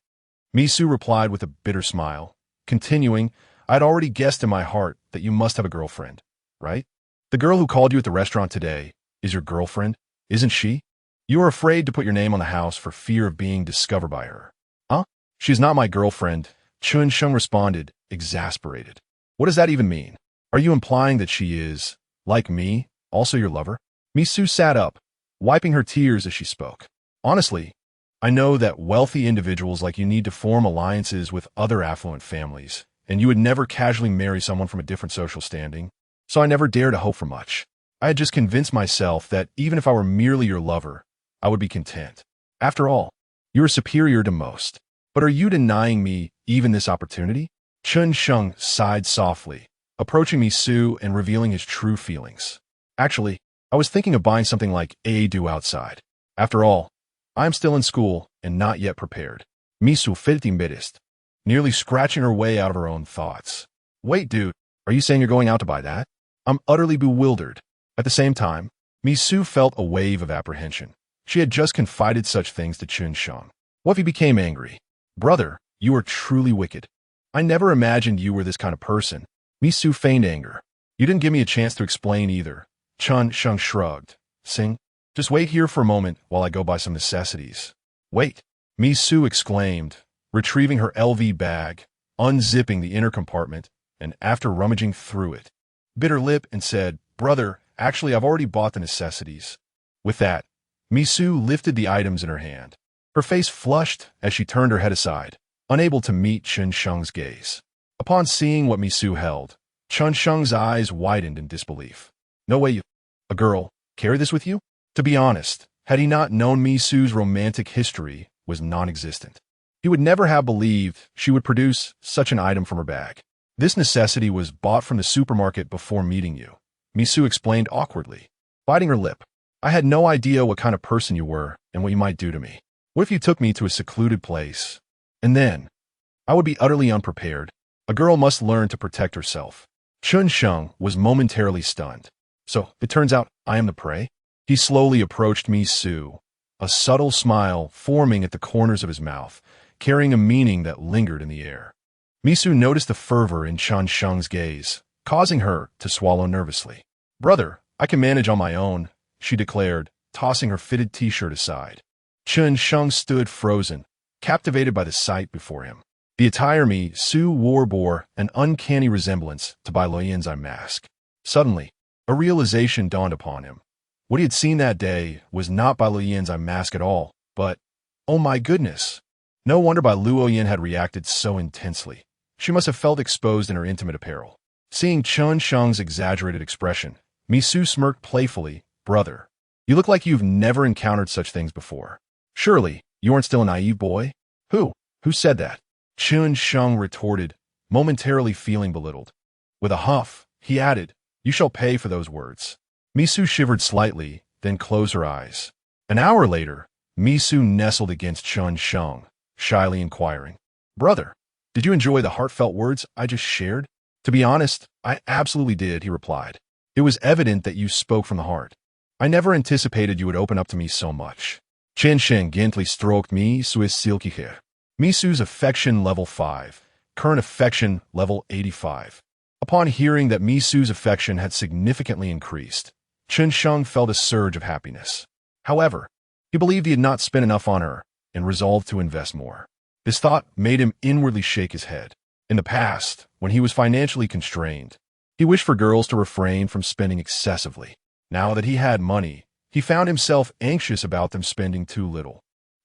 Misu replied with a bitter smile, continuing, "I'd already guessed in my heart that you must have a girlfriend, right? The girl who called you at the restaurant today is your girlfriend, isn't she? You are afraid to put your name on the house for fear of being discovered by her. Huh? She's not my girlfriend, Chen Sheng responded, exasperated. What does that even mean? Are you implying that she is, like me, also your lover? Misu sat up, wiping her tears as she spoke. Honestly, I know that wealthy individuals like you need to form alliances with other affluent families, and you would never casually marry someone from a different social standing, so I never dare to hope for much. I had just convinced myself that even if I were merely your lover, I would be content. After all, you are superior to most. But are you denying me even this opportunity? Chen Sheng sighed softly, approaching Misu and revealing his true feelings. Actually, I was thinking of buying something like a do outside. After all, I am still in school and not yet prepared. Misu felt nearly scratching her way out of her own thoughts. Wait, dude, are you saying you're going out to buy that? I'm utterly bewildered. At the same time, Misu felt a wave of apprehension. She had just confided such things to Chen Sheng. What if he became angry? Brother, you are truly wicked. I never imagined you were this kind of person. Misu feigned anger. You didn't give me a chance to explain either. Chen Sheng shrugged. Sing, just wait here for a moment while I go buy some necessities. Wait, Misu exclaimed, retrieving her LV bag, unzipping the inner compartment, and after rummaging through it, bit her lip and said, Brother, actually I've already bought the necessities. With that, Misu lifted the items in her hand. Her face flushed as she turned her head aside, unable to meet Chen Sheng's gaze. Upon seeing what Misu held, Chen Sheng's eyes widened in disbelief. No way a girl, carry this with you? To be honest, had he not known Misu's romantic history was non-existent, he would never have believed she would produce such an item from her bag. This necessity was bought from the supermarket before meeting you, Misu explained awkwardly, biting her lip. I had no idea what kind of person you were and what you might do to me. What if you took me to a secluded place? And then, I would be utterly unprepared. A girl must learn to protect herself. Chen Sheng was momentarily stunned. So, it turns out I am the prey? He slowly approached Misu, a subtle smile forming at the corners of his mouth, carrying a meaning that lingered in the air. Misu noticed the fervor in Chen Sheng's gaze, causing her to swallow nervously. Brother, I can manage on my own, she declared, tossing her fitted t-shirt aside. Chen Sheng stood frozen, captivated by the sight before him. The attire Misu wore bore an uncanny resemblance to Bai Luoyan's mask. Suddenly, a realization dawned upon him. What he had seen that day was not Bai Luoyan's mask at all, but, oh my goodness! No wonder Bai Luoyan had reacted so intensely. She must have felt exposed in her intimate apparel. Seeing Chen Sheng's exaggerated expression, Misu smirked playfully. Brother, you look like you've never encountered such things before. Surely, you aren't still a naive boy? Who said that? Chen Sheng retorted, momentarily feeling belittled. With a huff, he added, You shall pay for those words. Misu shivered slightly, then closed her eyes. An hour later, Misu nestled against Chen Sheng, shyly inquiring, Brother, did you enjoy the heartfelt words I just shared? To be honest, I absolutely did, he replied. It was evident that you spoke from the heart. I never anticipated you would open up to me so much. Chen Sheng gently stroked Misu's silky hair. Misu's affection level 5, current affection level 85. Upon hearing that Misu's affection had significantly increased, Chen Sheng felt a surge of happiness. However, he believed he had not spent enough on her and resolved to invest more. This thought made him inwardly shake his head. In the past, when he was financially constrained, he wished for girls to refrain from spending excessively. Now that he had money, he found himself anxious about them spending too little.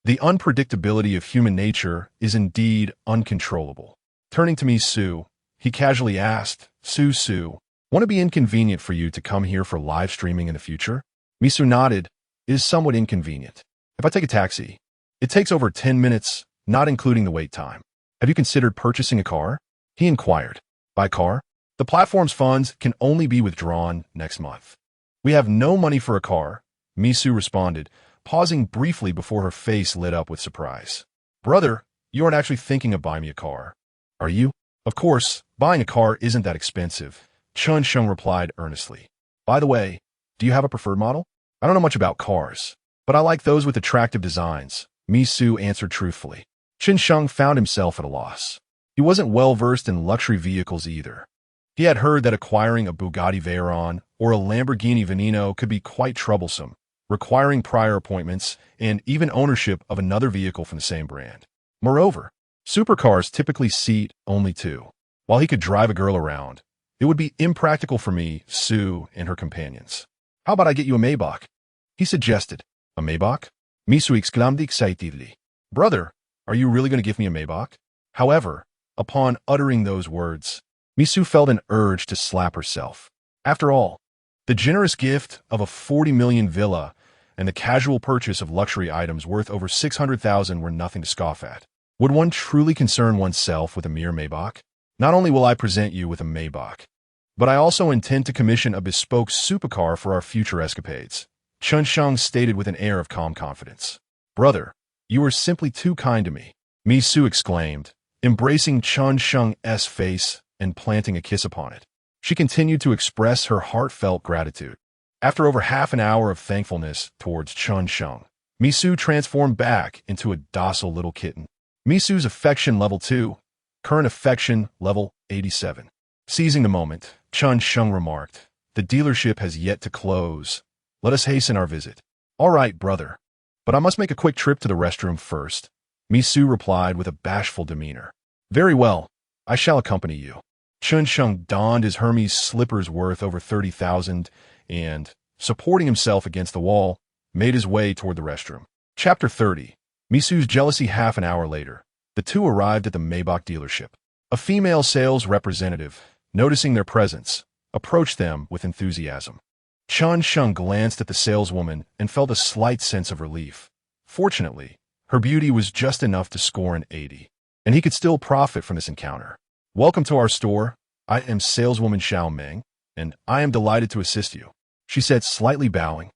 The unpredictability of human nature is indeed uncontrollable. Turning to Misu, he casually asked, Su, want to be inconvenient for you to come here for live streaming in the future? Misu nodded. It is somewhat inconvenient. If I take a taxi, it takes over 10 minutes, not including the wait time. Have you considered purchasing a car? He inquired. By car? The platform's funds can only be withdrawn next month. We have no money for a car, Misu responded, pausing briefly before her face lit up with surprise. Brother, you aren't actually thinking of buying me a car, are you? Of course, buying a car isn't that expensive, Chen Sheng replied earnestly. By the way, do you have a preferred model? I don't know much about cars, but I like those with attractive designs, Misu answered truthfully. Chen Sheng found himself at a loss. He wasn't well versed in luxury vehicles either. He had heard that acquiring a Bugatti Veyron or a Lamborghini Veneno could be quite troublesome, requiring prior appointments and even ownership of another vehicle from the same brand. Moreover, supercars typically seat only two. While he could drive a girl around, it would be impractical for me, Sue, and her companions. How about I get you a Maybach? He suggested. A Maybach? Misu exclaimed excitedly. Brother, are you really going to give me a Maybach? However, upon uttering those words, Misu felt an urge to slap herself. After all, the generous gift of a 40 million villa and the casual purchase of luxury items worth over 600,000 were nothing to scoff at. Would one truly concern oneself with a mere Maybach? Not only will I present you with a Maybach, but I also intend to commission a bespoke supercar for our future escapades, Chen Sheng stated with an air of calm confidence. Brother, you are simply too kind to me, Misu exclaimed, embracing Chen Sheng's face and planting a kiss upon it. She continued to express her heartfelt gratitude. After over half an hour of thankfulness towards Chen Sheng, Misu transformed back into a docile little kitten. Misu's affection level 2, current affection level 87. Seizing the moment, Chen Sheng remarked, the dealership has yet to close. Let us hasten our visit. All right, brother. But I must make a quick trip to the restroom first, Misu replied with a bashful demeanor. Very well, I shall accompany you. Chen Sheng donned his Hermes slippers worth over 30,000 and, supporting himself against the wall, made his way toward the restroom. Chapter 30. Misu's jealousy. Half an hour later, the two arrived at the Maybach dealership. A female sales representative, noticing their presence, approached them with enthusiasm. Chen Sheng glanced at the saleswoman and felt a slight sense of relief. Fortunately, her beauty was just enough to score an 80, and he could still profit from this encounter. Welcome to our store. I am saleswoman Xiao Meng, and I am delighted to assist you, she said, slightly bowing.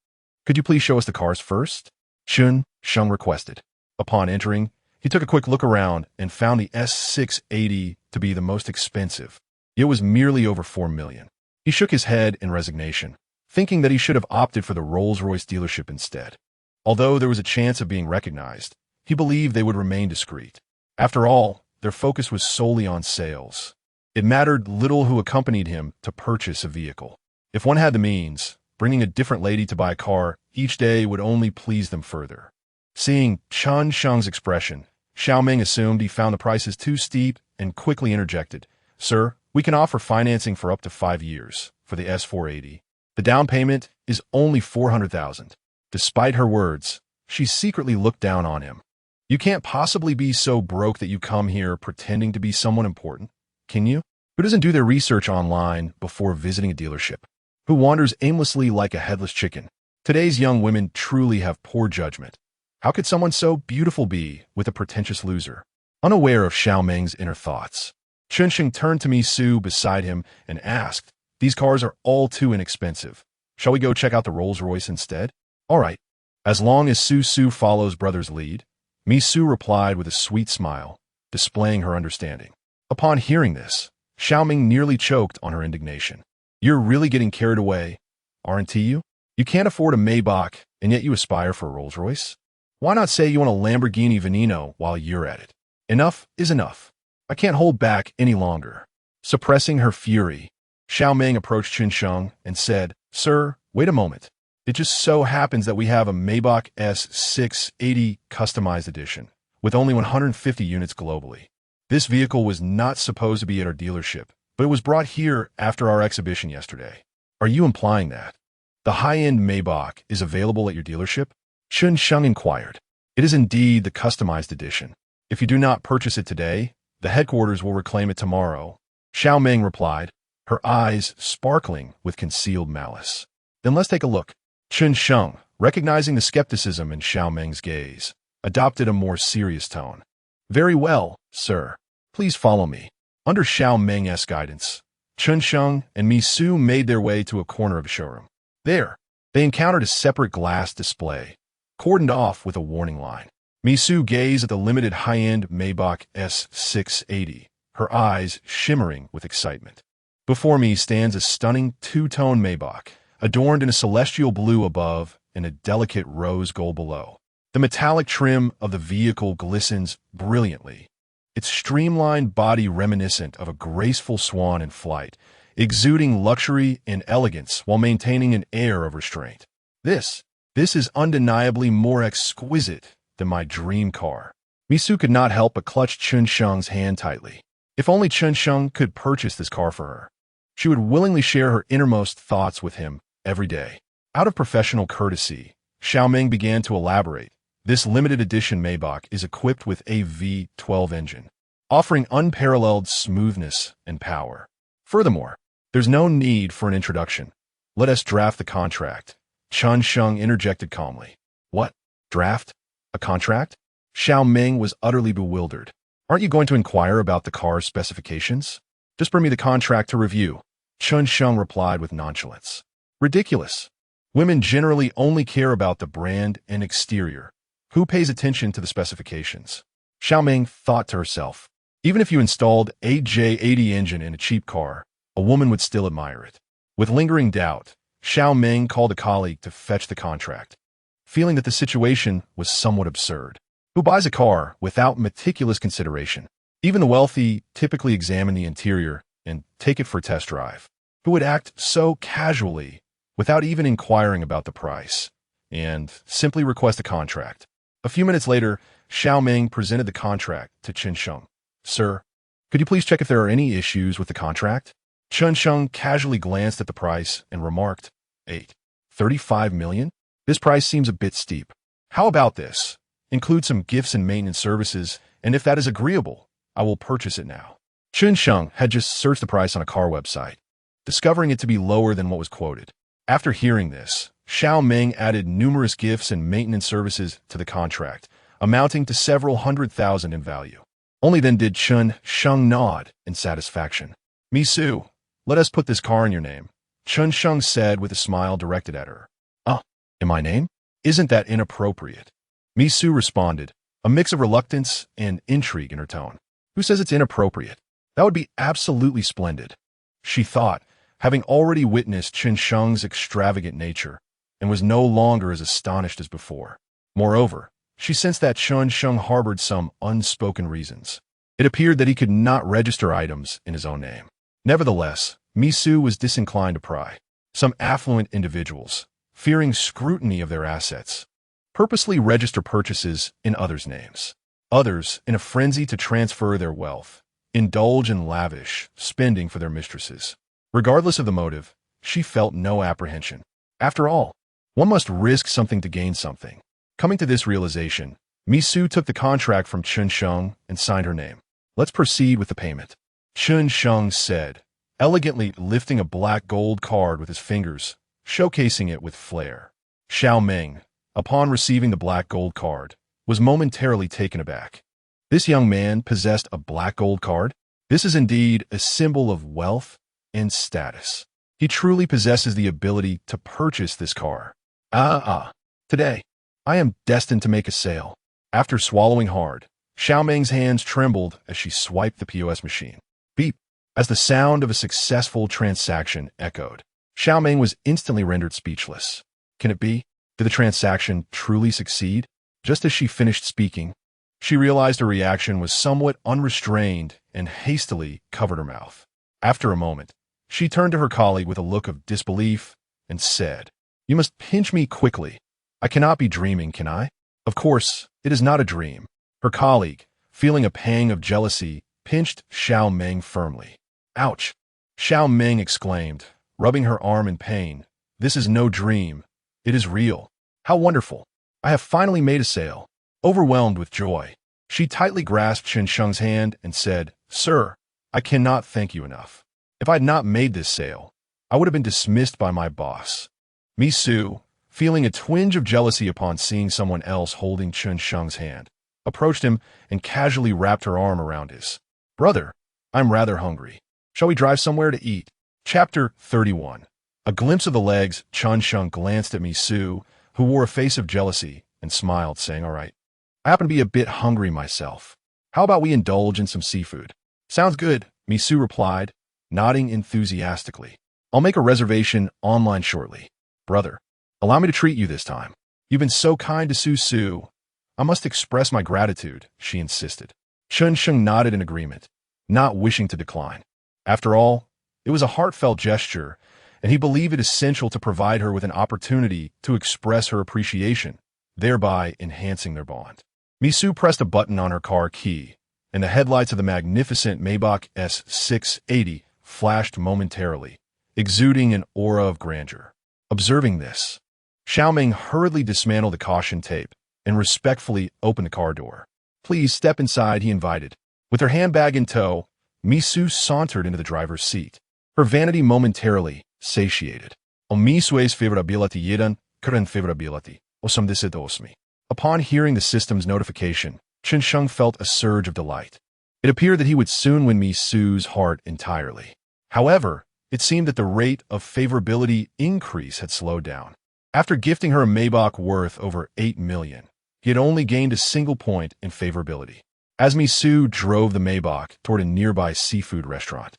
Could you please show us the cars first? Chen Sheng requested. Upon entering, he took a quick look around and found the S680 to be the most expensive. It was merely over 4 million. He shook his head in resignation, thinking that he should have opted for the Rolls-Royce dealership instead. Although there was a chance of being recognized, he believed they would remain discreet. After all, their focus was solely on sales. It mattered little who accompanied him to purchase a vehicle. If one had the means, bringing a different lady to buy a car each day would only please them further. Seeing Chen Sheng's expression, Xiao Meng assumed he found the prices too steep and quickly interjected, Sir, we can offer financing for up to 5 years for the S480. The down payment is only 400,000. Despite her words, she secretly looked down on him. You can't possibly be so broke that you come here pretending to be someone important, can you? Who doesn't do their research online before visiting a dealership? Who wanders aimlessly like a headless chicken? Today's young women truly have poor judgment. How could someone so beautiful be with a pretentious loser? Unaware of Xiao Meng's inner thoughts, Chen Sheng turned to Misu beside him and asked, These cars are all too inexpensive. Shall we go check out the Rolls-Royce instead? All right. As long as Su follows brother's lead, Misu replied with a sweet smile, displaying her understanding. Upon hearing this, Xiao Meng nearly choked on her indignation. You're really getting carried away, aren't you? You can't afford a Maybach, and yet you aspire for a Rolls-Royce? Why not say you want a Lamborghini Veneno while you're at it? Enough is enough. I can't hold back any longer. Suppressing her fury, Xiao Meng approached Chen Sheng and said, Sir, wait a moment. It just so happens that we have a Maybach S680 customized edition, with only 150 units globally. This vehicle was not supposed to be at our dealership, but it was brought here after our exhibition yesterday. Are you implying that the high-end Maybach is available at your dealership? Chen Sheng inquired. It is indeed the customized edition. If you do not purchase it today, the headquarters will reclaim it tomorrow, Xiao Meng replied, her eyes sparkling with concealed malice. Then let's take a look. Chen Sheng, recognizing the skepticism in Xiao Meng's gaze, adopted a more serious tone. Very well, sir. Please follow me. Under Xiao Meng's guidance, Chen Sheng and Misu made their way to a corner of the showroom. There, they encountered a separate glass display, cordoned off with a warning line. Misu gazed at the limited high-end Maybach S680, her eyes shimmering with excitement. Before me stands a stunning two-tone Maybach, adorned in a celestial blue above and a delicate rose gold below. The metallic trim of the vehicle glistens brilliantly, its streamlined body reminiscent of a graceful swan in flight, exuding luxury and elegance while maintaining an air of restraint. This is undeniably more exquisite than my dream car. Misu could not help but clutch Chen Sheng's hand tightly. If only Chen Sheng could purchase this car for her. She would willingly share her innermost thoughts with him every day. Out of professional courtesy, Xiaoming began to elaborate. This limited edition Maybach is equipped with a V12 engine, offering unparalleled smoothness and power. Furthermore, there's no need for an introduction. Let us draft the contract. Chen Sheng interjected calmly. What? Draft? A contract? Xiaoming was utterly bewildered. Aren't you going to inquire about the car's specifications? Just bring me the contract to review. Chen Sheng replied with nonchalance. Ridiculous. Women generally only care about the brand and exterior. Who pays attention to the specifications? Xiaoming thought to herself. Even if you installed a J80 engine in a cheap car, a woman would still admire it. With lingering doubt, Xiaoming called a colleague to fetch the contract, feeling that the situation was somewhat absurd. Who buys a car without meticulous consideration? Even the wealthy typically examine the interior and take it for a test drive. Who would act so casually without even inquiring about the price and simply request a contract? A few minutes later, Xiaoming presented the contract to Chen Sheng. Sir, could you please check if there are any issues with the contract? Chen Sheng casually glanced at the price and remarked, 35 million? This price seems a bit steep. How about this? Include some gifts and maintenance services, and if that is agreeable, I will purchase it now. Chen Sheng had just searched the price on a car website, discovering it to be lower than what was quoted. After hearing this, Xiaoming added numerous gifts and maintenance services to the contract, amounting to several $100,000 in value. Only then did Chen Sheng nod in satisfaction. Misu, let us put this car in your name, Chen Sheng said with a smile directed at her. In my name? Isn't that inappropriate? Misu responded, a mix of reluctance and intrigue in her tone. Who says it's inappropriate? That would be absolutely splendid. She thought, having already witnessed Chen Sheng's extravagant nature, and was no longer as astonished as before. Moreover, she sensed that Chen Sheng harbored some unspoken reasons. It appeared that he could not register items in his own name. Nevertheless, Misu was disinclined to pry. Some affluent individuals, fearing scrutiny of their assets, purposely register purchases in others' names. Others, in a frenzy to transfer their wealth, indulge in lavish spending for their mistresses. Regardless of the motive, she felt no apprehension. After all, one must risk something to gain something. Coming to this realization, Misu took the contract from Chen Sheng and signed her name. Let's proceed with the payment. Chen Sheng said, elegantly lifting a black gold card with his fingers, showcasing it with flair. Xiaoming, upon receiving the black gold card, was momentarily taken aback. This young man possessed a black gold card? This is indeed a symbol of wealth and status. He truly possesses the ability to purchase this car. Today, I am destined to make a sale. After swallowing hard, Xiaoming's hands trembled as she swiped the POS machine. Beep, as the sound of a successful transaction echoed. Xiaoming was instantly rendered speechless. Can it be? Did the transaction truly succeed? Just as she finished speaking, she realized her reaction was somewhat unrestrained and hastily covered her mouth. After a moment, she turned to her colleague with a look of disbelief and said, You must pinch me quickly. I cannot be dreaming, can I? Of course, it is not a dream. Her colleague, feeling a pang of jealousy, pinched Xiaoming firmly. Ouch! Xiaoming exclaimed, rubbing her arm in pain. This is no dream. It is real. How wonderful. I have finally made a sale. Overwhelmed with joy, she tightly grasped Chen Sheng's hand and said, Sir, I cannot thank you enough. If I had not made this sale, I would have been dismissed by my boss. Misu, feeling a twinge of jealousy upon seeing someone else holding Chen Sheng's hand, approached him and casually wrapped her arm around his. Brother, I'm rather hungry. Shall we drive somewhere to eat? Chapter 31. A glimpse of the legs, Chen Sheng glanced at Misu, who wore a face of jealousy, and smiled, saying, All right. I happen to be a bit hungry myself. How about we indulge in some seafood? Sounds good, Misu replied, nodding enthusiastically. I'll make a reservation online shortly. Brother, allow me to treat you this time. You've been so kind to Su. I must express my gratitude, she insisted. Chen Sheng nodded in agreement, not wishing to decline. After all, It was a heartfelt gesture, and he believed it essential to provide her with an opportunity to express her appreciation, thereby enhancing their bond. Misu pressed a button on her car key, and the headlights of the magnificent Maybach S680 flashed momentarily, exuding an aura of grandeur. Observing this, Xiaoming hurriedly dismantled the caution tape and respectfully opened the car door. "Please step inside," he invited. With her handbag in tow, Misu sauntered into the driver's seat, her vanity momentarily satiated. "O Misu's favorability jeden, current favorability, 88. Upon hearing the system's notification, Chen Sheng felt a surge of delight. It appeared that he would soon win Misu's heart entirely. However, it seemed that the rate of favorability increase had slowed down. After gifting her a Maybach worth over 8 million, he had only gained a single point in favorability. As Misu drove the Maybach toward a nearby seafood restaurant,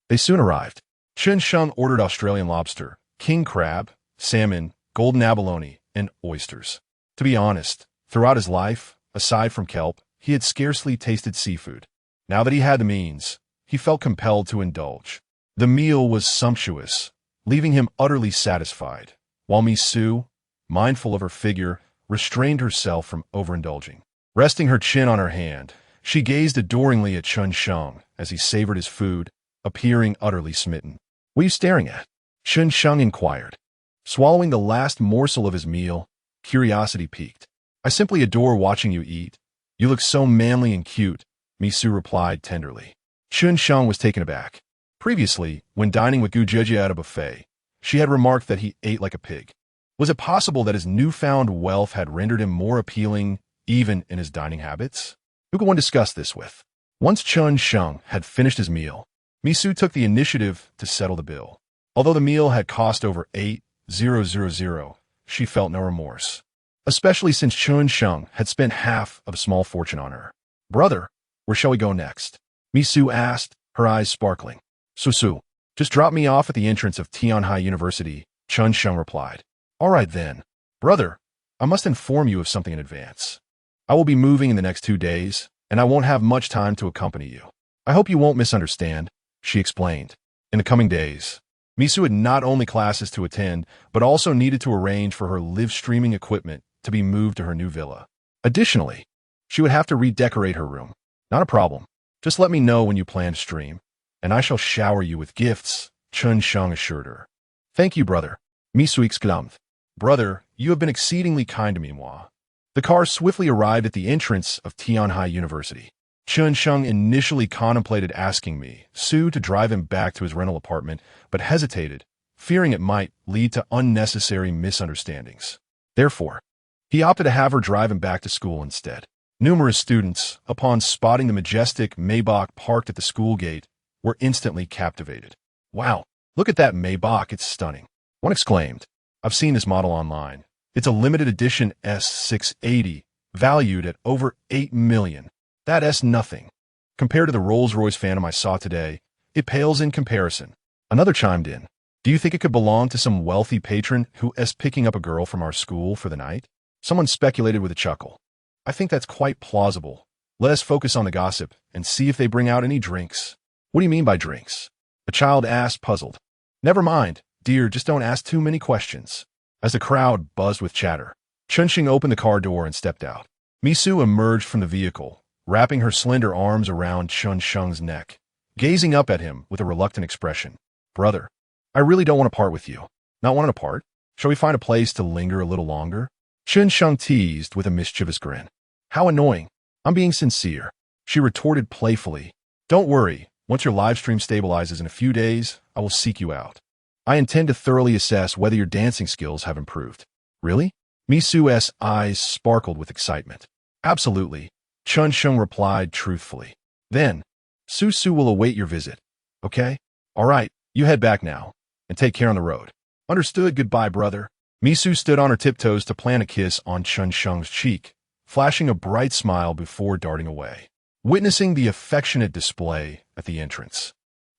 they soon arrived. Chen Sheng ordered Australian lobster, king crab, salmon, golden abalone, and oysters. To be honest, throughout his life, aside from kelp, he had scarcely tasted seafood. Now that he had the means, he felt compelled to indulge. The meal was sumptuous, leaving him utterly satisfied, while Misu, mindful of her figure, restrained herself from overindulging. Resting her chin on her hand, she gazed adoringly at Chen Sheng as he savored his food, appearing utterly smitten. "What are you staring at?" Chen Sheng inquired. Swallowing the last morsel of his meal, curiosity piqued. "I simply adore watching you eat. You look so manly and cute," Misu replied tenderly. Chen Sheng was taken aback. Previously, when dining with Gu Jieji at a buffet, she had remarked that he ate like a pig. Was it possible that his newfound wealth had rendered him more appealing even in his dining habits? Who could one discuss this with? Once Chen Sheng had finished his meal, Misu took the initiative to settle the bill. Although the meal had cost over 8,000, she felt no remorse, especially since Chen Sheng had spent half of a small fortune on her. "Brother, where shall we go next?" Misu asked, her eyes sparkling. "Susu, just drop me off at the entrance of Tianhai University," Chen Sheng replied. "All right then. Brother, I must inform you of something in advance. I will be moving in the next 2 days, and I won't have much time to accompany you. I hope you won't misunderstand," she explained. In the coming days, Misu had not only classes to attend, but also needed to arrange for her live streaming equipment to be moved to her new villa. Additionally, she would have to redecorate her room. "Not a problem. Just let me know when you plan to stream, and I shall shower you with gifts," Chen Sheng assured her. "Thank you, brother," Misu exclaimed. "Brother, you have been exceedingly kind to me, moi." The car swiftly arrived at the entrance of Tianhai University. Chen Sheng initially contemplated asking Misu to drive him back to his rental apartment, but hesitated, fearing it might lead to unnecessary misunderstandings. Therefore, he opted to have her drive him back to school instead. Numerous students, upon spotting the majestic Maybach parked at the school gate, were instantly captivated. "Wow, look at that Maybach, it's stunning," one exclaimed. "I've seen this model online. It's a limited edition S680, valued at over 8 million. That's nothing. Compared to the Rolls-Royce Phantom I saw today, it pales in comparison." Another chimed in. "Do you think it could belong to some wealthy patron who is picking up a girl from our school for the night?" Someone speculated with a chuckle. "I think that's quite plausible. Let us focus on the gossip and see if they bring out any drinks." "What do you mean by drinks?" a child asked, puzzled. "Never mind, dear, just don't ask too many questions." As the crowd buzzed with chatter, Chen Sheng opened the car door and stepped out. Misu emerged from the vehicle, wrapping her slender arms around Chen Sheng's neck, gazing up at him with a reluctant expression. "Brother, I really don't want to part with you." "Not wanting to part? Shall we find a place to linger a little longer?" Chen Sheng teased with a mischievous grin. "How annoying. I'm being sincere," she retorted playfully. "Don't worry, once your live stream stabilizes in a few days, I will seek you out. I intend to thoroughly assess whether your dancing skills have improved." "Really?" Misu's eyes sparkled with excitement. "Absolutely," Chen Sheng replied truthfully. "Then, Susu will await your visit. Okay? All right, you head back now, and take care on the road." "Understood, goodbye, brother." Misu stood on her tiptoes to plant a kiss on Chen Sheng's cheek, flashing a bright smile before darting away. Witnessing the affectionate display at the entrance,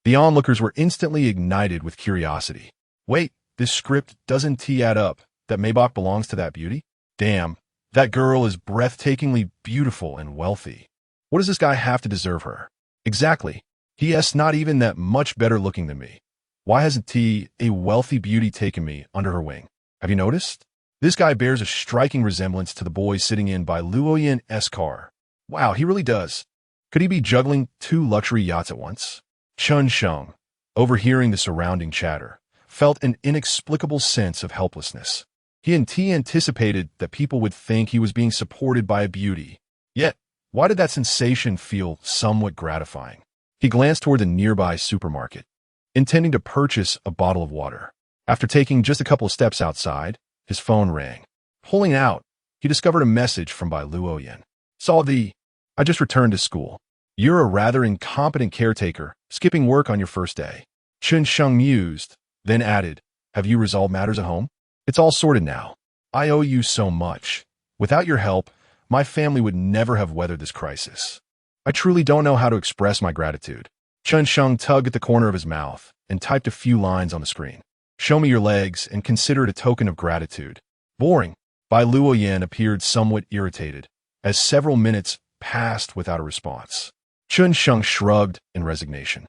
the onlookers were instantly ignited with curiosity. "Wait, this script doesn't add up. That Maybach belongs to that beauty? Damn, that girl is breathtakingly beautiful and wealthy. What does this guy have to deserve her?" "Exactly. He is not even that much better looking than me." Why hasn't a wealthy beauty taken me under her wing? Have you noticed? This guy bears a striking resemblance to the boy sitting in Bai Luoyan's car. Wow, he really does. Could he be juggling 2 luxury yachts at once? Chen Sheng, overhearing the surrounding chatter, felt an inexplicable sense of helplessness. He anticipated that people would think he was being supported by a beauty. Yet, why did that sensation feel somewhat gratifying? He glanced toward the nearby supermarket, intending to purchase a bottle of water. After taking just a couple of steps outside, his phone rang. Pulling it out, he discovered a message from Bai Luoyan. I just returned to school. You're a rather incompetent caretaker, skipping work on your first day. Chen Sheng mused, then added, have you resolved matters at home? It's all sorted now. I owe you so much. Without your help, my family would never have weathered this crisis. I truly don't know how to express my gratitude. Chen Sheng tugged at the corner of his mouth and typed a few lines on the screen. Show me your legs and consider it a token of gratitude. Boring. Bai Luoyan appeared somewhat irritated, as several minutes passed without a response. Chen Sheng shrugged in resignation.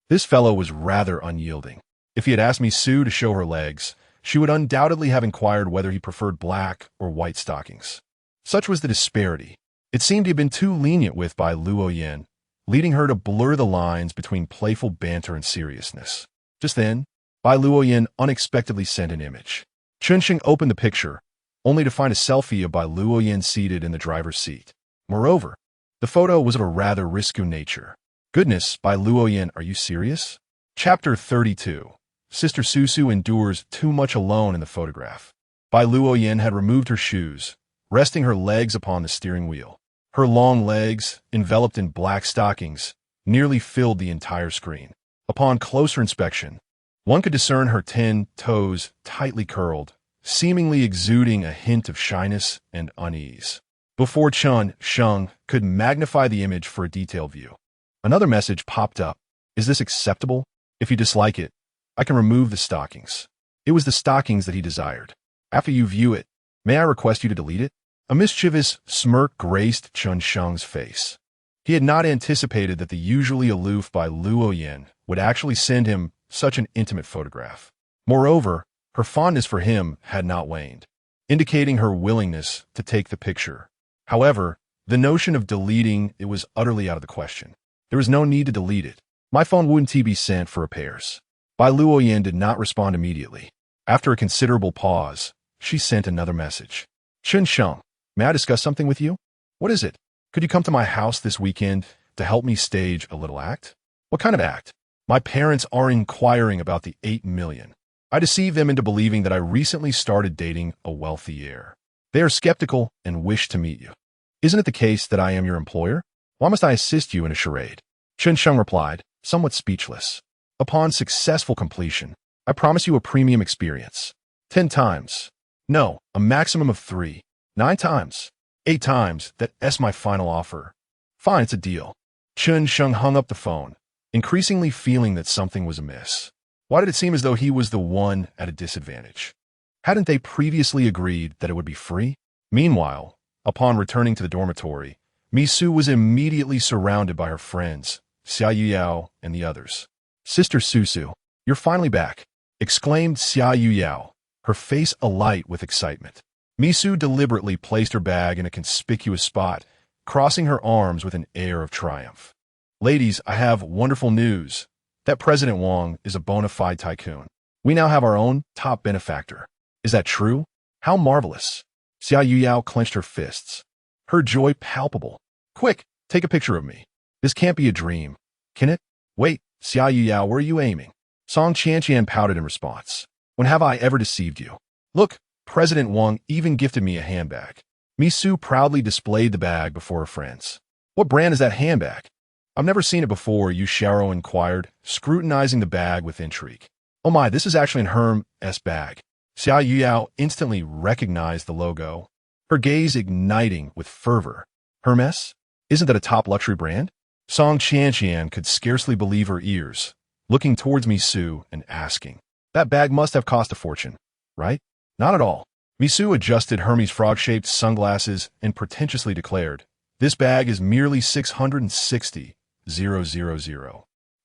This fellow was rather unyielding. If he had asked Misu to show her legs, she would undoubtedly have inquired whether he preferred black or white stockings. Such was the disparity. It seemed he had been too lenient with Bai Luoyan, leading her to blur the lines between playful banter and seriousness. Just then, Bai Luoyan unexpectedly sent an image. Chen Sheng opened the picture, only to find a selfie of Bai Luoyan seated in the driver's seat. Moreover, the photo was of a rather risque nature. Goodness, Bai Luoyan, are you serious? Chapter 32. Sister Susu endures too much alone in the photograph. Bai Luoyan had removed her shoes, resting her legs upon the steering wheel. Her long legs, enveloped in black stockings, nearly filled the entire screen. Upon closer inspection, one could discern her 10 toes tightly curled, seemingly exuding a hint of shyness and unease. Before Chen Sheng could magnify the image for a detailed view, another message popped up. Is this acceptable? If you dislike it, I can remove the stockings. It was the stockings that he desired. After you view it, may I request you to delete it? A mischievous smirk graced Chen Sheng's face. He had not anticipated that the usually aloof Bai Luoyan would actually send him such an intimate photograph. Moreover, her fondness for him had not waned, indicating her willingness to take the picture. However, the notion of deleting it was utterly out of the question. There was no need to delete it. My phone wouldn't be sent for repairs. Bai Luoyan did not respond immediately. After a considerable pause, she sent another message. Chen Sheng, may I discuss something with you? What is it? Could you come to my house this weekend to help me stage a little act? What kind of act? My parents are inquiring about the 8 million. I deceived them into believing that I recently started dating a wealthy heir. They are skeptical and wish to meet you. Isn't it the case that I am your employer? Why must I assist you in a charade? Chen Sheng replied, somewhat speechless. Upon successful completion, I promise you a premium experience. 10 times. No, a maximum of 3. 9 times. 8 times, that's my final offer. Fine, it's a deal. Chen Sheng hung up the phone, increasingly feeling that something was amiss. Why did it seem as though he was the one at a disadvantage? Hadn't they previously agreed that it would be free? Meanwhile, upon returning to the dormitory, Misu was immediately surrounded by her friends, Xia Yuyao and the others. Sister Susu, you're finally back, exclaimed Xia Yuyao, her face alight with excitement. Misu deliberately placed her bag in a conspicuous spot, crossing her arms with an air of triumph. Ladies, I have wonderful news. That President Wang is a bona fide tycoon. We now have our own top benefactor. Is that true? How marvelous. Xia Yuyao clenched her fists, her joy palpable. Quick, take a picture of me. This can't be a dream, can it? Wait, Xia Yuyao, where are you aiming? Song Qianqian pouted in response. When have I ever deceived you? Look, President Wang even gifted me a handbag. Misu proudly displayed the bag before her friends. What brand is that handbag? I've never seen it before, Yu Xiaoro inquired, scrutinizing the bag with intrigue. Oh my, this is actually an Hermes bag. Xia Yuyao instantly recognized the logo, her gaze igniting with fervor. Hermes? Isn't that a top luxury brand? Song Qianqian could scarcely believe her ears, looking towards Misu and asking. That bag must have cost a fortune, right? Not at all. Misu adjusted Hermes' frog-shaped sunglasses and pretentiously declared, this bag is merely 660,000.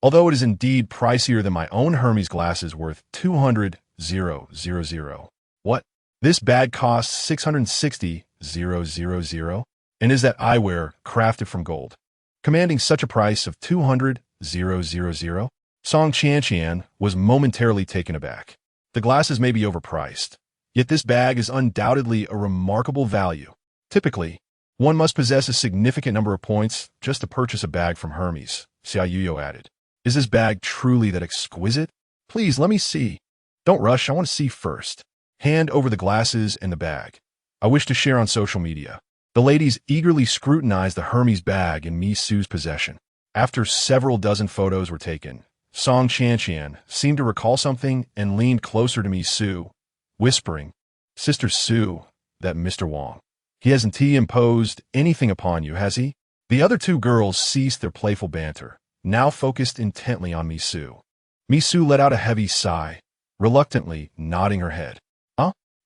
although it is indeed pricier than my own Hermes glasses worth 200,000. What? This bag costs 660,000? And is that eyewear crafted from gold? Commanding such a price of 200,000? Song Qianqian was momentarily taken aback. The glasses may be overpriced, yet this bag is undoubtedly a remarkable value. Typically, one must possess a significant number of points just to purchase a bag from Hermes, Xia Yuyo added. Is this bag truly that exquisite? Please, let me see. Don't rush, I want to see first. Hand over the glasses and the bag. I wish to share on social media. The ladies eagerly scrutinized the Hermes bag in Mi Su's possession. After several dozen photos were taken, Song Qianqian seemed to recall something and leaned closer to Mi Su, whispering, Sister Su, that Mr. Wang. He hasn't imposed anything upon you, has he? The other two girls ceased their playful banter, now focused intently on Mi Su. Mi Su let out a heavy sigh, reluctantly nodding her head.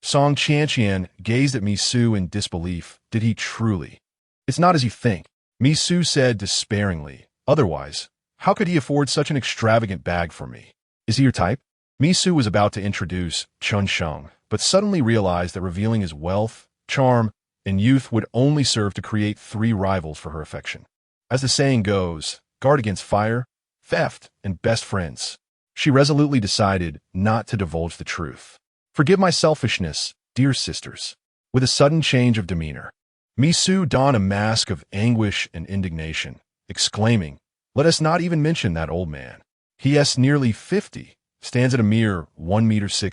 Song Qianqian gazed at Mi Su in disbelief. Did he truly? It's not as you think, Mi Su said despairingly. Otherwise, how could he afford such an extravagant bag for me? Is he your type? Mi Su was about to introduce Chen Sheng, but suddenly realized that revealing his wealth, charm, and youth would only serve to create three rivals for her affection. As the saying goes, guard against fire, theft, and best friends. She resolutely decided not to divulge the truth. Forgive my selfishness, dear sisters. With a sudden change of demeanor, Mi Su donned a mask of anguish and indignation, exclaiming, Let us not even mention that old man. He is nearly 50, stands at a mere 1.60 meters,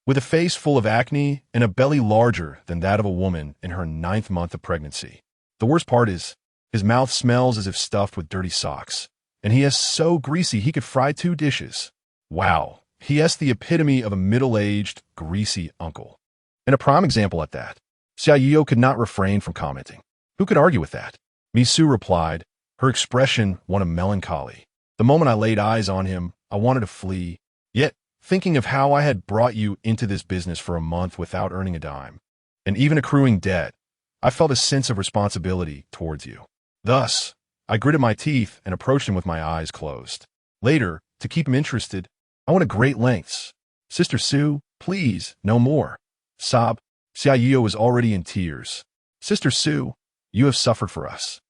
with a face full of acne and a belly larger than that of a woman in her 9th month of pregnancy. The worst part is, his mouth smells as if stuffed with dirty socks, and he is so greasy he could fry 2 dishes. Wow. He is the epitome of a middle-aged, greasy uncle. And a prime example at that. Xia Yuyo could not refrain from commenting. Who could argue with that? Mi Su replied, her expression one of melancholy. The moment I laid eyes on him, I wanted to flee. Yet, thinking of how I had brought you into this business for a month without earning a dime, and even accruing debt, I felt a sense of responsibility towards you. Thus, I gritted my teeth and approached him with my eyes closed. Later, to keep him interested, I went to great lengths. Sister Su, please, no more. Sob. Xia Yuyo was already in tears. Sister Su, you have suffered for us.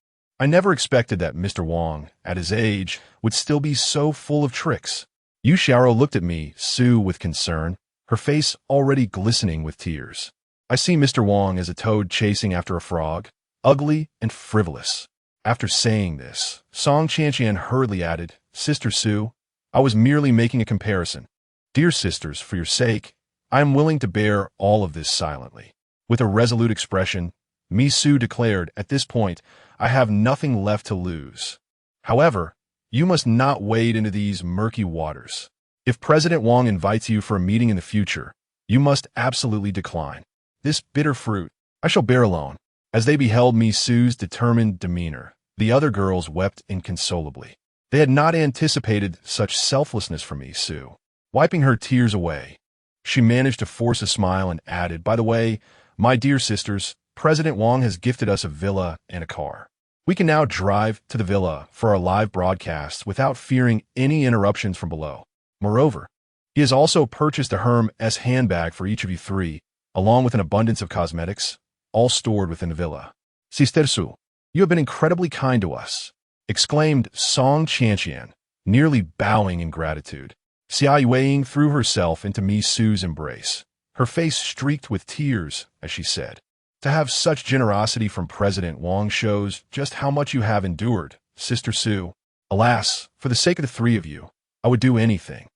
I never expected that Mr. Wang, at his age, would still be so full of tricks. Yu Xiaoro looked at me, Su, with concern, her face already glistening with tears. I see Mr. Wang as a toad chasing after a frog, ugly and frivolous. After saying this, Song Qianqian hurriedly added, Sister Su, I was merely making a comparison. Dear sisters, for your sake, I am willing to bear all of this silently. With a resolute expression, Mi Su declared, at this point, I have nothing left to lose. However, you must not wade into these murky waters. If President Wang invites you for a meeting in the future, you must absolutely decline. This bitter fruit I shall bear alone. As they beheld Mi Su's determined demeanor, the other girls wept inconsolably. They had not anticipated such selflessness from Mi Su. Wiping her tears away, she managed to force a smile and added, By the way, my dear sisters, President Wang has gifted us a villa and a car. We can now drive to the villa for our live broadcasts without fearing any interruptions from below. Moreover, he has also purchased a Hermes handbag for each of you three, along with an abundance of cosmetics, all stored within the villa. Sister Su, you have been incredibly kind to us, exclaimed Song Qianqian, nearly bowing in gratitude. Xia Yueying threw herself into Mi Su's embrace, her face streaked with tears as she said, To have such generosity from President Wang shows just how much you have endured, Sister Su. Alas, for the sake of the three of you, I would do anything.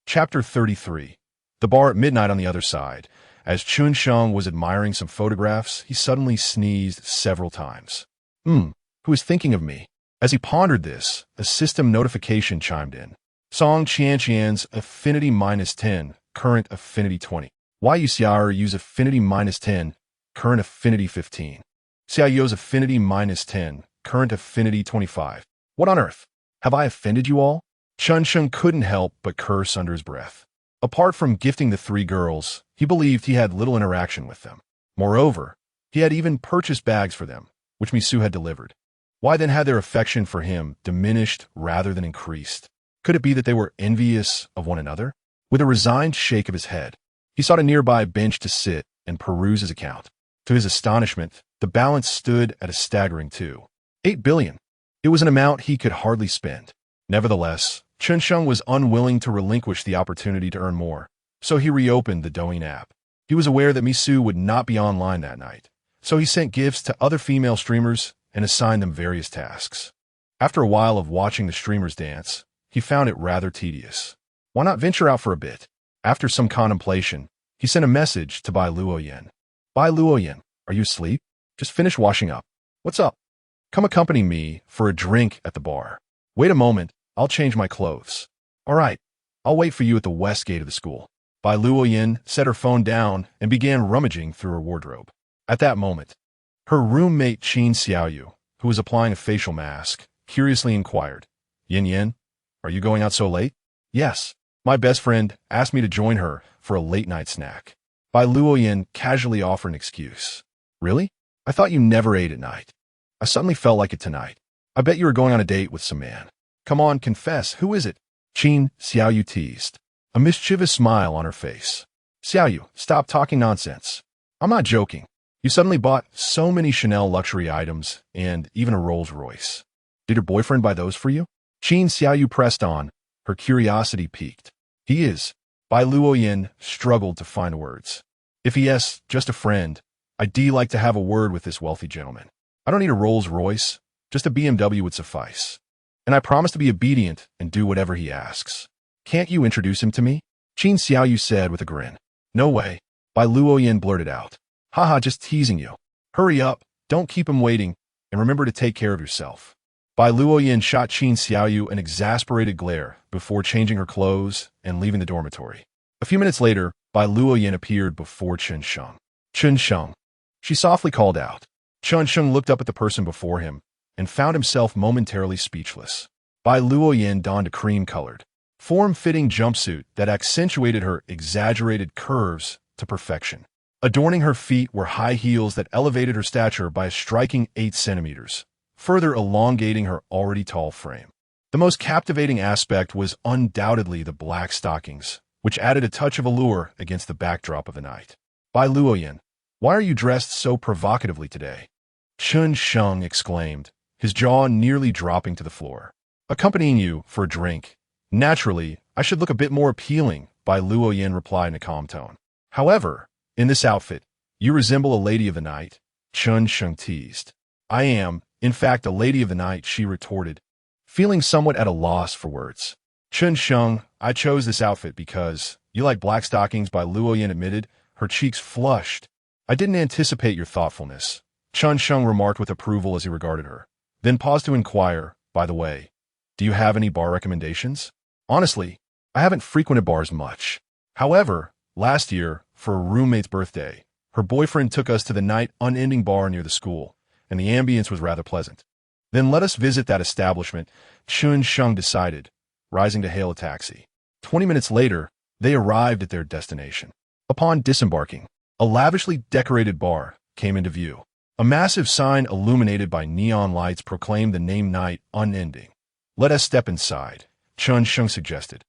Chapter 33. The bar at midnight on the other side. As Chen Sheng was admiring some photographs, he suddenly sneezed several times. Who is thinking of me? As he pondered this, a system notification chimed in. Song Qianqian's affinity -10, current affinity 20. Why Xiao'er use affinity -10, current affinity 15. Xia Yuo's affinity -10, current affinity 25. What on earth? Have I offended you all? Chen Sheng couldn't help but curse under his breath. Apart from gifting the three girls, he believed he had little interaction with them. Moreover, he had even purchased bags for them, which Mi Su had delivered. Why then had their affection for him diminished rather than increased? Could it be that they were envious of one another? With a resigned shake of his head, he sought a nearby bench to sit and peruse his account. To his astonishment, the balance stood at a staggering 2.8 billion. It was an amount he could hardly spend. Nevertheless, Chen Sheng was unwilling to relinquish the opportunity to earn more, so he reopened the Douyin app. He was aware that Misu would not be online that night, so he sent gifts to other female streamers and assigned them various tasks. After a while of watching the streamers dance, he found it rather tedious. Why not venture out for a bit? After some contemplation, he sent a message to Bai Luoyan. Bai Luoyan, are you asleep? Just finished washing up. What's up? Come accompany me for a drink at the bar. Wait a moment, I'll change my clothes. All right, I'll wait for you at the west gate of the school. Bai Luoyan set her phone down and began rummaging through her wardrobe. At that moment, her roommate Chen Xiaoyu, who was applying a facial mask, curiously inquired, Yin Yin, are you going out so late? Yes, my best friend asked me to join her for a late-night snack. Bai Luoyan casually offered an excuse. Really? I thought you never ate at night. I suddenly felt like it tonight. I bet you were going on a date with some man. Come on, confess, who is it? Chen Xiaoyu teased, a mischievous smile on her face. Xiaoyu, stop talking nonsense. I'm not joking. You suddenly bought so many Chanel luxury items and even a Rolls Royce. Did your boyfriend buy those for you? Chen Xiaoyu pressed on, her curiosity piqued. He is. Bai Luoyan struggled to find words. If he is just a friend, I'd like to have a word with this wealthy gentleman. I don't need a Rolls Royce, just a BMW would suffice. And I promise to be obedient and do whatever he asks. Can't you introduce him to me? Chen Xiaoyu said with a grin. No way. Bai Luoyan blurted out. Haha, just teasing you. Hurry up, don't keep him waiting, and remember to take care of yourself. Bai Luoyan shot Chen Xiaoyu an exasperated glare before changing her clothes and leaving the dormitory. A few minutes later, Bai Luoyan appeared before Chen Sheng. Chen Sheng. She softly called out. Chen Sheng looked up at the person before him and found himself momentarily speechless. Bai Luoyan donned a cream-colored, form-fitting jumpsuit that accentuated her exaggerated curves to perfection. Adorning her feet were high heels that elevated her stature by a striking 8 centimeters, further elongating her already tall frame. The most captivating aspect was undoubtedly the black stockings, which added a touch of allure against the backdrop of the night. Bai Luoyan, why are you dressed so provocatively today? Chen Sheng exclaimed, his jaw nearly dropping to the floor. Accompanying you for a drink. Naturally, I should look a bit more appealing, Bai Luoyan replied in a calm tone. However, in this outfit, you resemble a lady of the night, Chen Sheng teased. I am, in fact, a lady of the night, she retorted, feeling somewhat at a loss for words. Chen Sheng, I chose this outfit because you like black stockings, Bai Luoyan admitted, her cheeks flushed. I didn't anticipate your thoughtfulness, Chen Sheng remarked with approval as he regarded her, then paused to inquire, by the way, do you have any bar recommendations? Honestly, I haven't frequented bars much. However, last year, for a roommate's birthday, her boyfriend took us to the night unending bar near the school, and the ambience was rather pleasant. Then let us visit that establishment, Chen Sheng decided, rising to hail a taxi. 20 minutes later, they arrived at their destination. Upon disembarking, a lavishly decorated bar came into view. A massive sign illuminated by neon lights proclaimed the name night unending. Let us step inside, Chen Sheng suggested,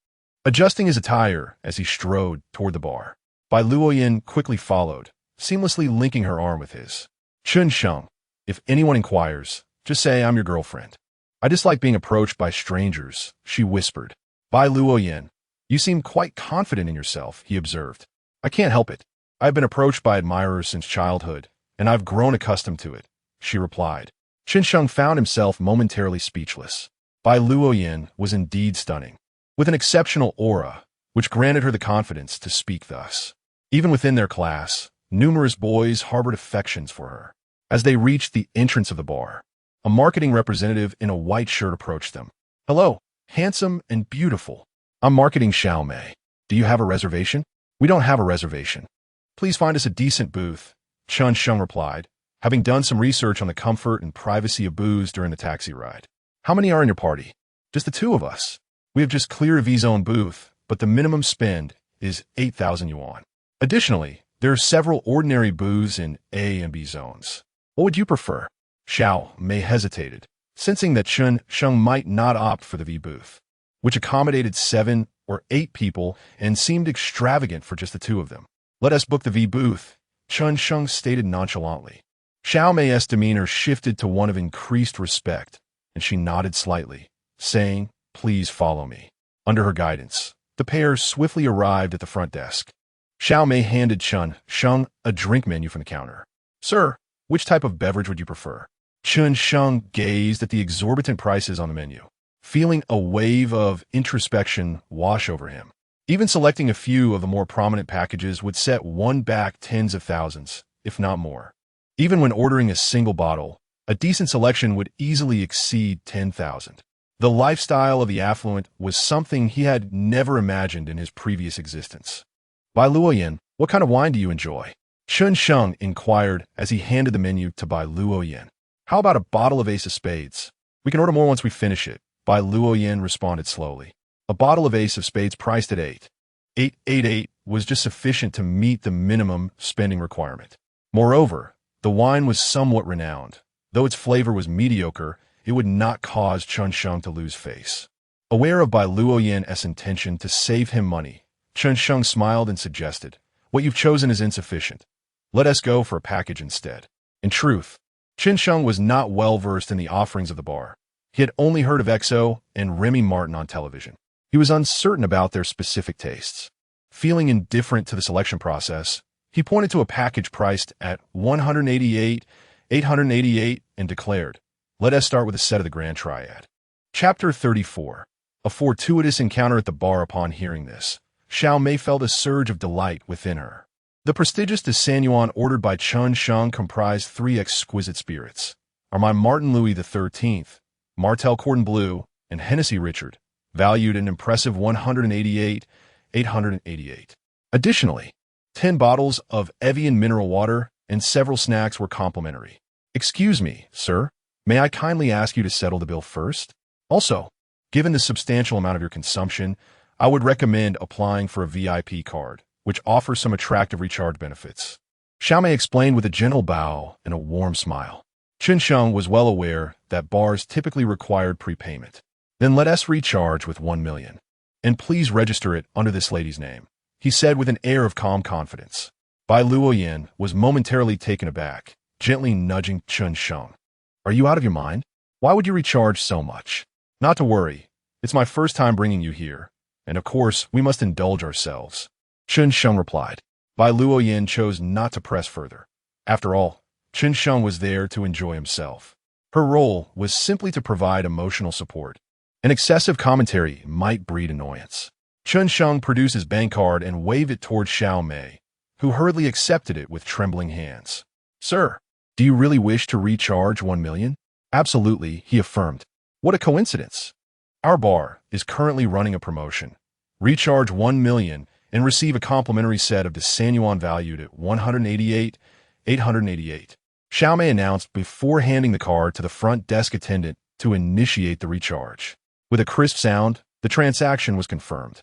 adjusting his attire as he strode toward the bar. Bai Luoyan quickly followed, seamlessly linking her arm with his. Chen Sheng, if anyone inquires, just say I'm your girlfriend. I dislike being approached by strangers, she whispered. Bai Luoyan, you seem quite confident in yourself, he observed. I can't help it. I've been approached by admirers since childhood, and I've grown accustomed to it, she replied. Chen Sheng found himself momentarily speechless. Bai Luoyan was indeed stunning, with an exceptional aura, which granted her the confidence to speak thus. Even within their class, numerous boys harbored affections for her. As they reached the entrance of the bar, a marketing representative in a white shirt approached them. Hello, handsome and beautiful. I'm marketing Xiao Mei. Do you have a reservation? We don't have a reservation. Please find us a decent booth, Chen Sheng replied, having done some research on the comfort and privacy of booths during the taxi ride. How many are in your party? Just the 2 of us. We have just cleared a V-Zone booth, but the minimum spend is 8,000 yuan. Additionally, there are several ordinary booths in A and B zones. What would you prefer? Xiao Mei hesitated, sensing that Chen Sheng might not opt for the V booth, which accommodated 7 or 8 people and seemed extravagant for just the 2 of them. "Let us book the V booth," Chen Sheng stated nonchalantly. Xiao Mei's demeanor shifted to one of increased respect, and she nodded slightly, saying, "Please follow me." Under her guidance, the pair swiftly arrived at the front desk. Xiao Mei handed Chen Sheng a drink menu from the counter. "Sir, which type of beverage would you prefer?" Chen Sheng gazed at the exorbitant prices on the menu, feeling a wave of introspection wash over him. Even selecting a few of the more prominent packages would set one back tens of thousands, if not more. Even when ordering a single bottle, a decent selection would easily exceed 10,000. The lifestyle of the affluent was something he had never imagined in his previous existence. "Bai Luoyan, what kind of wine do you enjoy?" Chen Sheng inquired as he handed the menu to Bai Luoyan. "How about a bottle of Ace of Spades? We can order more once we finish it," Bai Luoyan responded slowly. A bottle of Ace of Spades priced at 888 was just sufficient to meet the minimum spending requirement. Moreover, the wine was somewhat renowned. Though its flavor was mediocre, it would not cause Chen Sheng to lose face. Aware of Bai Luoyan's intention to save him money, Chen Sheng smiled and suggested, "What you've chosen is insufficient. Let us go for a package instead." In truth, Chen Sheng was not well versed in the offerings of the bar. He had only heard of XO and Remy Martin on television. He was uncertain about their specific tastes. Feeling indifferent to the selection process, he pointed to a package priced at 888, and declared, "Let us start with a set of the Grand Triad." Chapter 34. A fortuitous encounter at the bar. Upon hearing this, Xiao Mei felt a surge of delight within her. The prestigious de San Yuan ordered by Chen Sheng comprised 3 exquisite spirits: Armand Martin Louis XIII, Martel Cordon Bleu, and Hennessy Richard, valued an impressive 888. Additionally, 10 bottles of Evian mineral water and several snacks were complimentary. "Excuse me, sir, may I kindly ask you to settle the bill first? Also, given the substantial amount of your consumption, I would recommend applying for a VIP card, which offers some attractive recharge benefits." Xiao Mei explained with a gentle bow and a warm smile. Chen Sheng was well aware that bars typically required prepayment. "Then let us recharge with 1 million. And please register it under this lady's name," he said with an air of calm confidence. Bai Luoyan was momentarily taken aback, gently nudging Chen Sheng. "Are you out of your mind? Why would you recharge so much?" "Not to worry. It's my first time bringing you here, and of course we must indulge ourselves," Chen Sheng replied. Bai Luoyan chose not to press further. After all, Chen Sheng was there to enjoy himself. Her role was simply to provide emotional support. An excessive commentary might breed annoyance. Chen Sheng produced his bank card and waved it toward Xiao Mei, who hurriedly accepted it with trembling hands. "Sir, do you really wish to recharge 1 million? "Absolutely," he affirmed. "What a coincidence. Our bar is currently running a promotion. Recharge 1 million and receive a complimentary set of de San Yuan valued at 888. Xiao Mei announced before handing the card to the front desk attendant to initiate the recharge. With a crisp sound, the transaction was confirmed,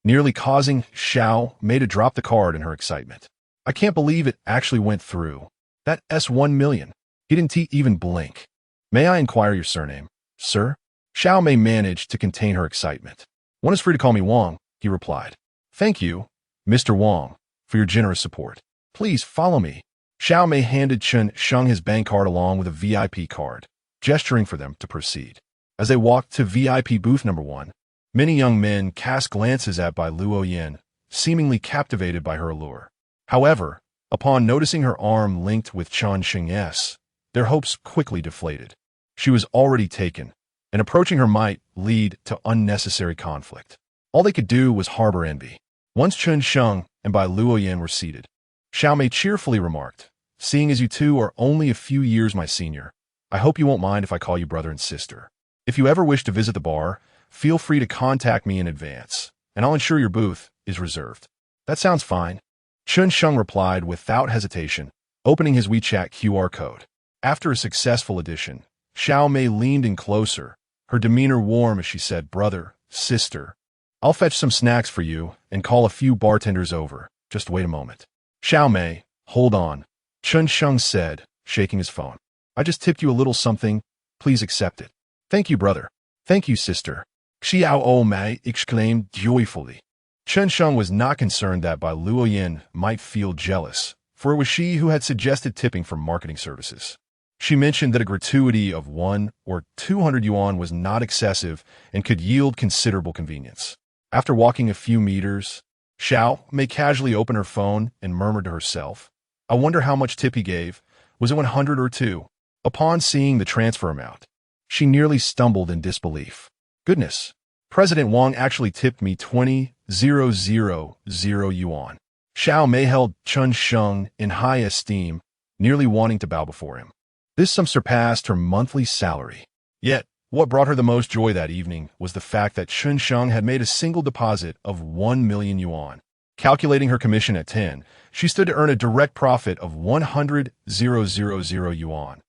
nearly causing Xiao Mei to drop the card in her excitement. "I can't believe it actually went through. That's 1 million. He didn't even blink. May I inquire your surname, sir?" Xiao Mei managed to contain her excitement. "One is free to call me Wang," he replied. "Thank you, Mr. Wang, for your generous support. Please follow me." Xiao Mei handed Chen Sheng his bank card along with a VIP card, gesturing for them to proceed. As they walked to VIP booth number 1, many young men cast glances at Bai Luoyan, seemingly captivated by her allure. However, upon noticing her arm linked with Chen Sheng's, their hopes quickly deflated. She was already taken, and approaching her might lead to unnecessary conflict. All they could do was harbor envy. Once Chen Sheng and Bai Luoyan were seated, Xiao Mei cheerfully remarked, "Seeing as you two are only a few years my senior, I hope you won't mind if I call you brother and sister. If you ever wish to visit the bar, feel free to contact me in advance, and I'll ensure your booth is reserved." "That sounds fine," Chen Sheng replied without hesitation, opening his WeChat QR code. After a successful addition, Xiao Mei leaned in closer, her demeanor warm as she said, "Brother, sister, I'll fetch some snacks for you and call a few bartenders over. Just wait a moment." "Xiao Mei, hold on," Chen Sheng said, shaking his phone. "I just tipped you a little something. Please accept it." Thank you, brother. Thank you, sister. Xiao Mei exclaimed joyfully. Chen Sheng was not concerned that Bai Luoyan might feel jealous, for it was she who had suggested tipping for marketing services. She mentioned that a gratuity of 1 or 200 yuan was not excessive and could yield considerable convenience. After walking a few meters, Xiao Mei casually opened her phone and murmured to herself, I wonder how much tip he gave. Was it 100 or 2? Upon seeing the transfer amount, she nearly stumbled in disbelief. Goodness, President Wang actually tipped me 20,000 yuan. Xiao Mei held Chen Sheng in high esteem, nearly wanting to bow before him. This sum surpassed her monthly salary. Yet, what brought her the most joy that evening was the fact that Chen Sheng had made a single deposit of 1 million yuan. Calculating her commission at 10, she stood to earn a direct profit of 100,000 yuan,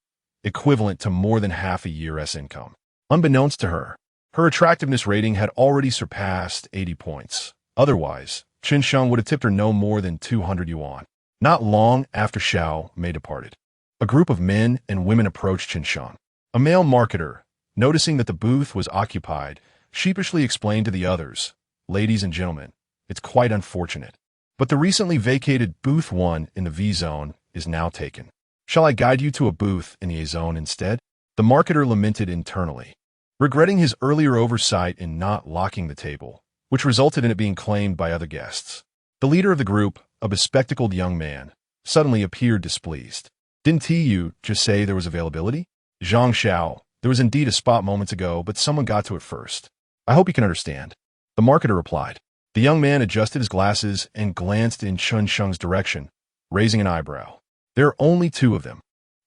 equivalent to more than half a year's income. Unbeknownst to her, her attractiveness rating had already surpassed 80 points. Otherwise, Chen Sheng would have tipped her no more than 200 yuan. Not long after Xiao Mei departed, a group of men and women approached Chen Sheng. A male marketer, noticing that the booth was occupied, sheepishly explained to the others, Ladies and gentlemen, it's quite unfortunate, but the recently vacated booth 1 in the V zone is now taken. Shall I guide you to a booth in the A zone instead? The marketer lamented internally, regretting his earlier oversight in not locking the table, which resulted in it being claimed by other guests. The leader of the group, a bespectacled young man, suddenly appeared displeased. Didn't you just say there was availability? Zhang Xiao, there was indeed a spot moments ago, but someone got to it first. I hope you can understand. The marketer replied. The young man adjusted his glasses and glanced in Chen Sheng's direction, raising an eyebrow. There are only 2 of them.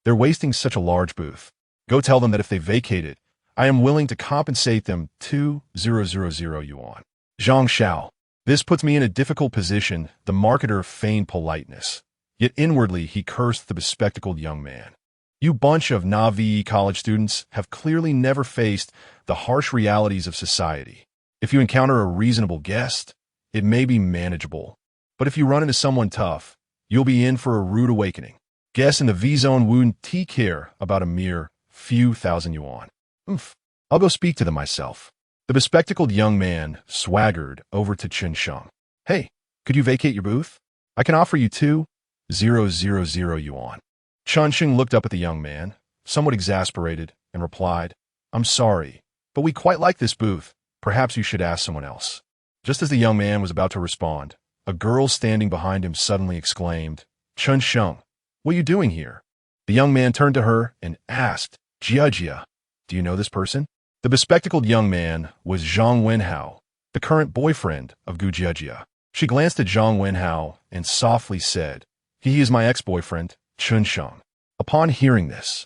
They're wasting such a large booth. Go tell them that if they vacate it, I am willing to compensate them 2,000 yuan. Zhang Xiao. This puts me in a difficult position, the marketer feigned politeness. Yet inwardly he cursed the bespectacled young man. You bunch of Navi college students have clearly never faced the harsh realities of society. If you encounter a reasonable guest, it may be manageable. But if you run into someone tough, you'll be in for a rude awakening. Guests in the V-zone wouldn't care about a mere few thousand yuan. I'll go speak to them myself. The bespectacled young man swaggered over to Chen Sheng. Hey, could you vacate your booth? I can offer you 2,000 yuan. Chen Sheng looked up at the young man, somewhat exasperated, and replied, I'm sorry, but we quite like this booth. Perhaps you should ask someone else. Just as the young man was about to respond, a girl standing behind him suddenly exclaimed, Chen Sheng, what are you doing here? The young man turned to her and asked, Jia, do you know this person? The bespectacled young man was Zhang Wenhao, the current boyfriend of Gu Jia. She glanced at Zhang Wenhao and softly said, He is my ex-boyfriend, Chen Sheng. Upon hearing this,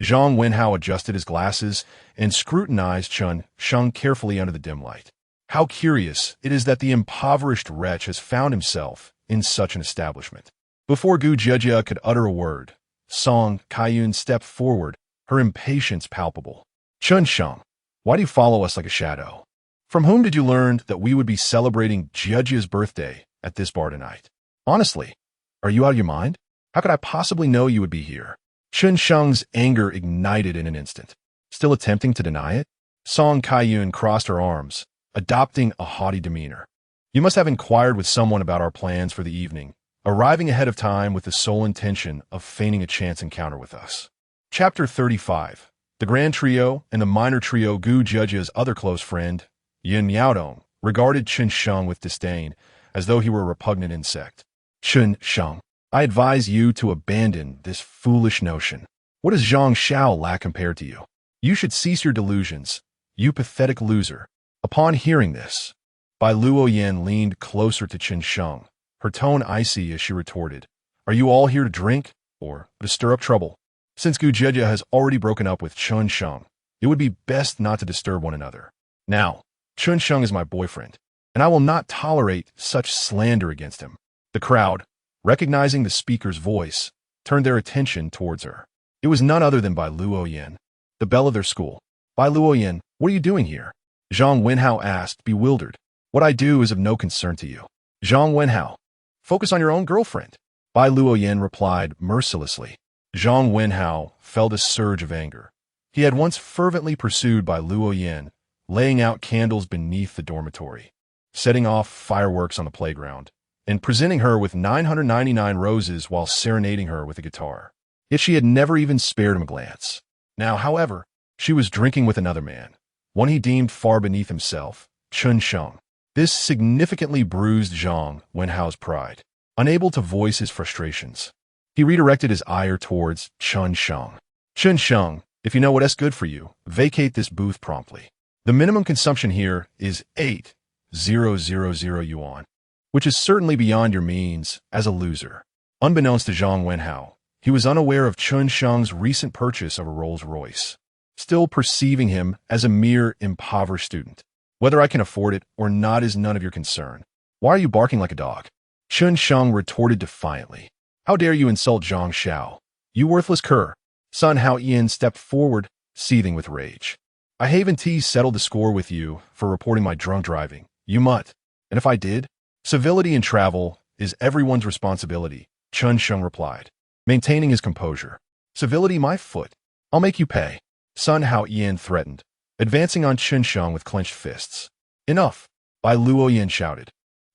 Zhang Wenhao adjusted his glasses and scrutinized Chen Sheng carefully under the dim light. How curious it is that the impoverished wretch has found himself in such an establishment. Before Gu Jia could utter a word, Song Kaiyun stepped forward, her impatience palpable. Chen Sheng, why do you follow us like a shadow? From whom did you learn that we would be celebrating Jiajia's birthday at this bar tonight? Honestly, are you out of your mind? How could I possibly know you would be here? Chen Sheng's anger ignited in an instant. Still attempting to deny it, Song Kaiyun crossed her arms, adopting a haughty demeanor. You must have inquired with someone about our plans for the evening, arriving ahead of time with the sole intention of feigning a chance encounter with us. Chapter 35. The grand trio and the minor trio Gu Jiajia's other close friend, Yin Miaodong, regarded Chen Sheng with disdain, as though he were a repugnant insect. Chen Sheng, I advise you to abandon this foolish notion. What does Zhang Xiao lack compared to you? You should cease your delusions, you pathetic loser. Upon hearing this, Bai Luoyan leaned closer to Chen Sheng, her tone icy as she retorted, Are you all here to drink, or to stir up trouble? Since Gu Jia has already broken up with Chen Sheng, it would be best not to disturb one another. Now, Chen Sheng is my boyfriend, and I will not tolerate such slander against him. The crowd, recognizing the speaker's voice, turned their attention towards her. It was none other than Bai Luoyan, the belle of their school. Bai Luoyan, what are you doing here? Zhang Wenhao asked, bewildered. What I do is of no concern to you. Zhang Wenhao, focus on your own girlfriend. Bai Luoyan replied mercilessly. Zhang Wenhao felt a surge of anger. He had once fervently pursued Bai Luoyan, laying out candles beneath the dormitory, setting off fireworks on the playground, and presenting her with 999 roses while serenading her with a guitar. Yet she had never even spared him a glance. Now, however, she was drinking with another man, one he deemed far beneath himself, Chen Sheng. This significantly bruised Zhang Wenhao's pride. Unable to voice his frustrations, he redirected his ire towards Chen Sheng. Chen Sheng, if you know what's good for you, vacate this booth promptly. The minimum consumption here is 8,000 yuan, which is certainly beyond your means as a loser. Unbeknownst to Zhang Wenhao, he was unaware of Chen Sheng's recent purchase of a Rolls-Royce, still perceiving him as a mere impoverished student. Whether I can afford it or not is none of your concern. Why are you barking like a dog? Chen Sheng retorted defiantly. How dare you insult Zhang Xiao? You worthless cur. Sun Hao Yin stepped forward, seething with rage. I haven't settled the score with you for reporting my drunk driving, you mutt. And if I did? Civility in travel is everyone's responsibility, Chen Sheng replied, maintaining his composure. Civility my foot. I'll make you pay. Sun Hao Yin threatened, advancing on Chen Sheng with clenched fists. Enough, Bai Luoyan shouted,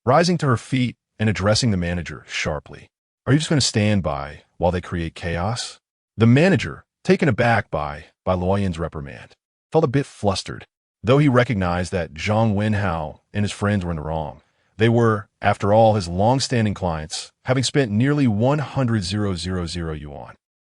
rising to her feet and addressing the manager sharply. Are you just going to stand by while they create chaos? The manager, taken aback by Luoyan's reprimand, felt a bit flustered, though he recognized that Zhang Wenhao and his friends were in the wrong. They were, after all, his long-standing clients, having spent nearly 100,000 yuan.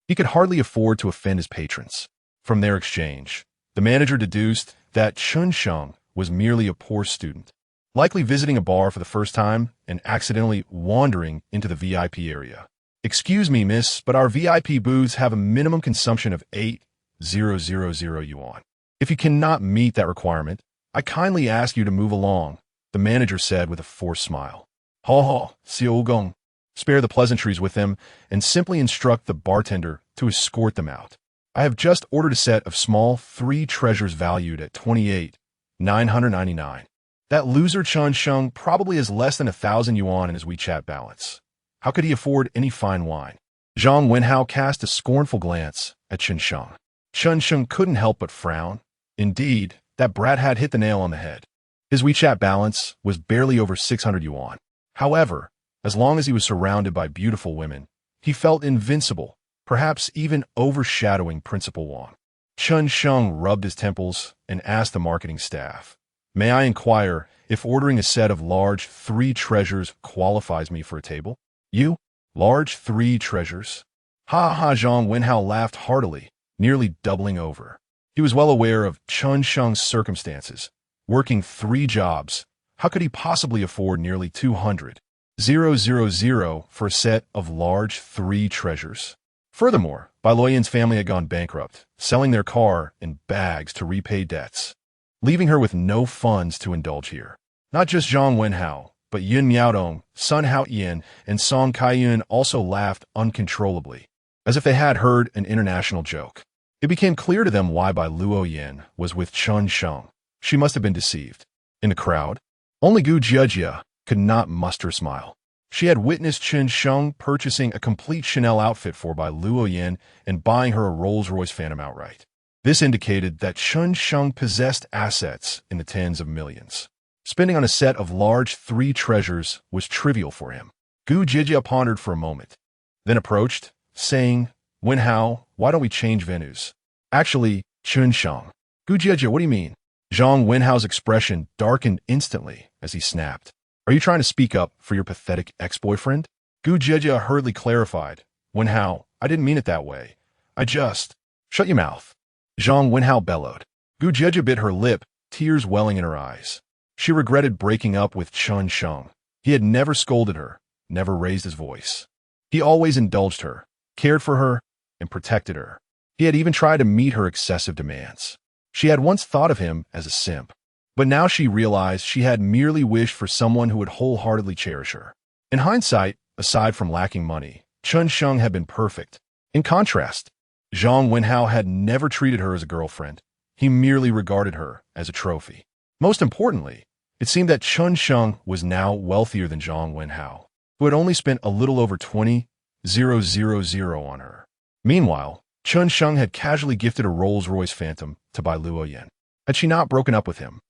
He could hardly afford to offend his patrons. From their exchange, the manager deduced that Chen Sheng was merely a poor student, likely visiting a bar for the first time and accidentally wandering into the VIP area. Excuse me, miss, but our VIP booths have a minimum consumption of 8,000 yuan. If you cannot meet that requirement, I kindly ask you to move along, the manager said with a forced smile. Ho ho, Xiao Gong. Spare the pleasantries with them and simply instruct the bartender to escort them out. I have just ordered a set of small 3 treasures valued at 28,999. That loser Chen Sheng probably has less than 1,000 yuan in his WeChat balance. How could he afford any fine wine? Zhang Wenhao cast a scornful glance at Chen Sheng. Chen Sheng couldn't help but frown. Indeed, that brat had hit the nail on the head. His WeChat balance was barely over 600 yuan. However, as long as he was surrounded by beautiful women, he felt invincible, perhaps even overshadowing Principal Wang. Chen Sheng rubbed his temples and asked the marketing staff, "May I inquire if ordering a set of large 3 treasures qualifies me for a table?" You? Large 3 treasures? Ha ha, Zhang Wenhao laughed heartily, nearly doubling over. He was well aware of Chen Sheng's circumstances. Working 3 jobs, how could he possibly afford nearly 200,000 for a set of large 3 treasures? Furthermore, Bai Luoyan's family had gone bankrupt, selling their car and bags to repay debts, leaving her with no funds to indulge here. Not just Zhang Wenhao, but Yun Miaodong, Sun Hao Yin, and Song Kaiyun also laughed uncontrollably, as if they had heard an international joke. It became clear to them why Bai Luoyan was with Chen Sheng. She must have been deceived. In the crowd, only Gu Jiejia could not muster a smile. She had witnessed Chen Sheng purchasing a complete Chanel outfit for Bai Luoyan and buying her a Rolls-Royce Phantom outright. This indicated that Chen Sheng possessed assets in the tens of millions. Spending on a set of large 3 treasures was trivial for him. Gu Jiejia pondered for a moment, then approached, saying, "Wenhao, why don't we change venues?" Actually, Chen Sheng. Gu Jiejia, what do you mean? Zhang Wenhao's expression darkened instantly as he snapped. Are you trying to speak up for your pathetic ex-boyfriend? Gu Jiejia hurriedly clarified. Wenhao, I didn't mean it that way. I just... Shut your mouth. Zhang Wenhao bellowed. Gu Jiejia bit her lip, tears welling in her eyes. She regretted breaking up with Chen Sheng. He had never scolded her, never raised his voice. He always indulged her, cared for her, and protected her. He had even tried to meet her excessive demands. She had once thought of him as a simp, but now she realized she had merely wished for someone who would wholeheartedly cherish her. In hindsight, aside from lacking money, Chen Sheng had been perfect. In contrast, Zhang Wenhao had never treated her as a girlfriend. He merely regarded her as a trophy. Most importantly, it seemed that Chen Sheng was now wealthier than Zhang Wenhao, who had only spent a little over 20,000 on her. Meanwhile, Chen Sheng had casually gifted a Rolls-Royce Phantom to Bai Luoyan. Had she not broken up with him,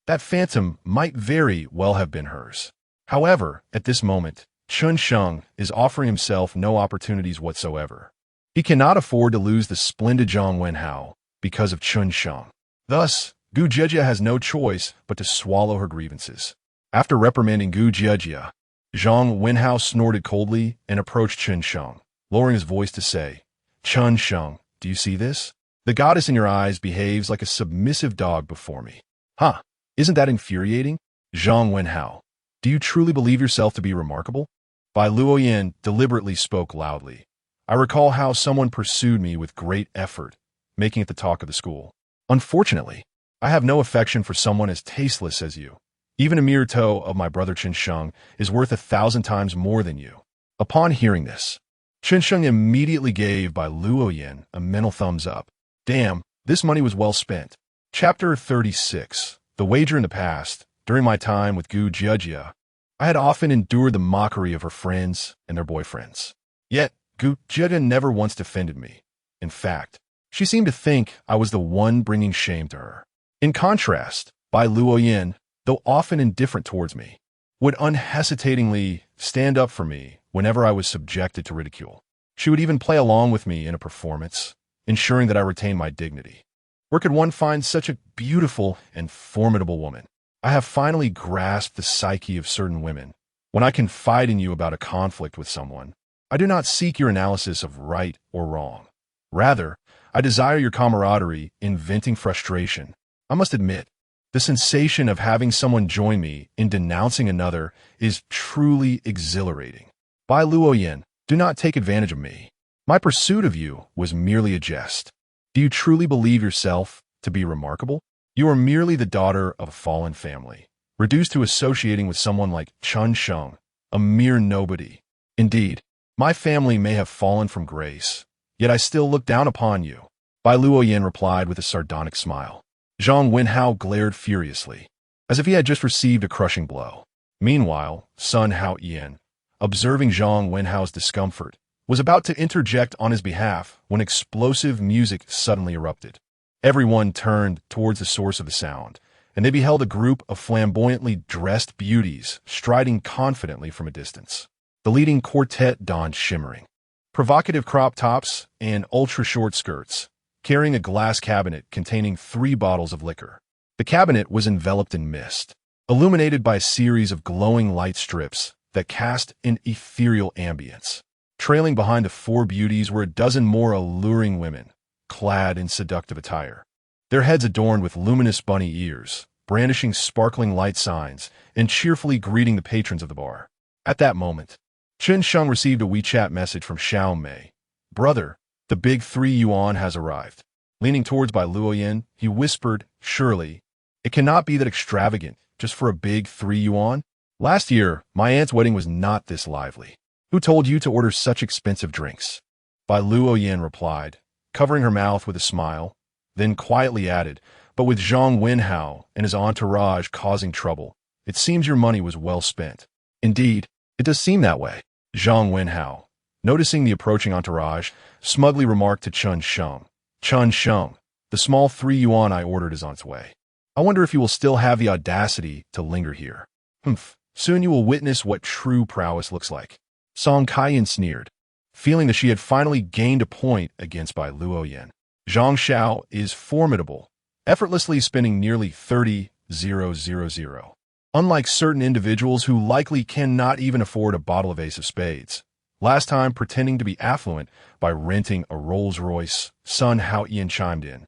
that Phantom might very well have been hers. However, at this moment, Chen Sheng is offering himself no opportunities whatsoever. He cannot afford to lose the splendid Zhang Wenhao because of Chen Sheng. Thus, Gu Jiejia has no choice but to swallow her grievances. After reprimanding Gu Jiejia, Zhang Wenhao snorted coldly and approached Chen Sheng, lowering his voice to say, "Chen Sheng, do you see this? The goddess in your eyes behaves like a submissive dog before me. Huh, isn't that infuriating? Zhang Wenhao, do you truly believe yourself to be remarkable?" Bai Luoyan deliberately spoke loudly. "I recall how someone pursued me with great effort, making it the talk of the school. Unfortunately, I have no affection for someone as tasteless as you. Even a mere toe of my brother Chen Sheng is worth 1,000 times more than you." Upon hearing this, Chen Sheng immediately gave Bai Luoyan a mental thumbs up. Damn, this money was well spent. Chapter 36. The wager in the past. During my time with Gu Jiejia, I had often endured the mockery of her friends and their boyfriends. Yet, Gu Jiejia never once defended me. In fact, she seemed to think I was the one bringing shame to her. In contrast, Bai Luoyan, though often indifferent towards me, would unhesitatingly stand up for me whenever I was subjected to ridicule. She would even play along with me in a performance, ensuring that I retained my dignity. Where could one find such a beautiful and formidable woman? I have finally grasped the psyche of certain women. When I confide in you about a conflict with someone, I do not seek your analysis of right or wrong. Rather, I desire your camaraderie in venting frustration. I must admit, the sensation of having someone join me in denouncing another is truly exhilarating. Bai Luoyan, do not take advantage of me. My pursuit of you was merely a jest. Do you truly believe yourself to be remarkable? You are merely the daughter of a fallen family, reduced to associating with someone like Chen Sheng, a mere nobody. Indeed, my family may have fallen from grace, yet I still look down upon you." Bai Luoyan replied with a sardonic smile. Zhang Wenhao glared furiously, as if he had just received a crushing blow. Meanwhile, Sun Haoyan, observing Zhang Wenhao's discomfort, was about to interject on his behalf when explosive music suddenly erupted. Everyone turned towards the source of the sound, and they beheld a group of flamboyantly dressed beauties striding confidently from a distance. The leading quartet donned shimmering, provocative crop tops and ultra-short skirts, carrying a glass cabinet containing 3 bottles of liquor. The cabinet was enveloped in mist, illuminated by a series of glowing light strips that cast an ethereal ambience. Trailing behind the 4 beauties were a dozen more alluring women, clad in seductive attire, their heads adorned with luminous bunny ears, brandishing sparkling light signs, and cheerfully greeting the patrons of the bar. At that moment, Chen Sheng received a WeChat message from Xiao Mei. "Brother, the big 3 yuan has arrived." Leaning towards Bai Luoyan, he whispered, "Surely, it cannot be that extravagant just for a big 3 yuan? Last year, my aunt's wedding was not this lively. Who told you to order such expensive drinks?" Bai Luoyan replied, covering her mouth with a smile, then quietly added, "But with Zhang Wenhao and his entourage causing trouble, it seems your money was well spent." "Indeed, it does seem that way." Zhang Wenhao, noticing the approaching entourage, smugly remarked to Chen Sheng, "Chen Sheng, the small 3 yuan I ordered is on its way. I wonder if you will still have the audacity to linger here. Humph, soon you will witness what true prowess looks like." Song Kaiyan sneered, feeling that she had finally gained a point against Bai Luoyan. Zhang Xiao is formidable, effortlessly spending nearly 30,000. Unlike certain individuals who likely cannot even afford a bottle of Ace of Spades, last time pretending to be affluent by renting a Rolls-Royce, Sun Haoyan chimed in,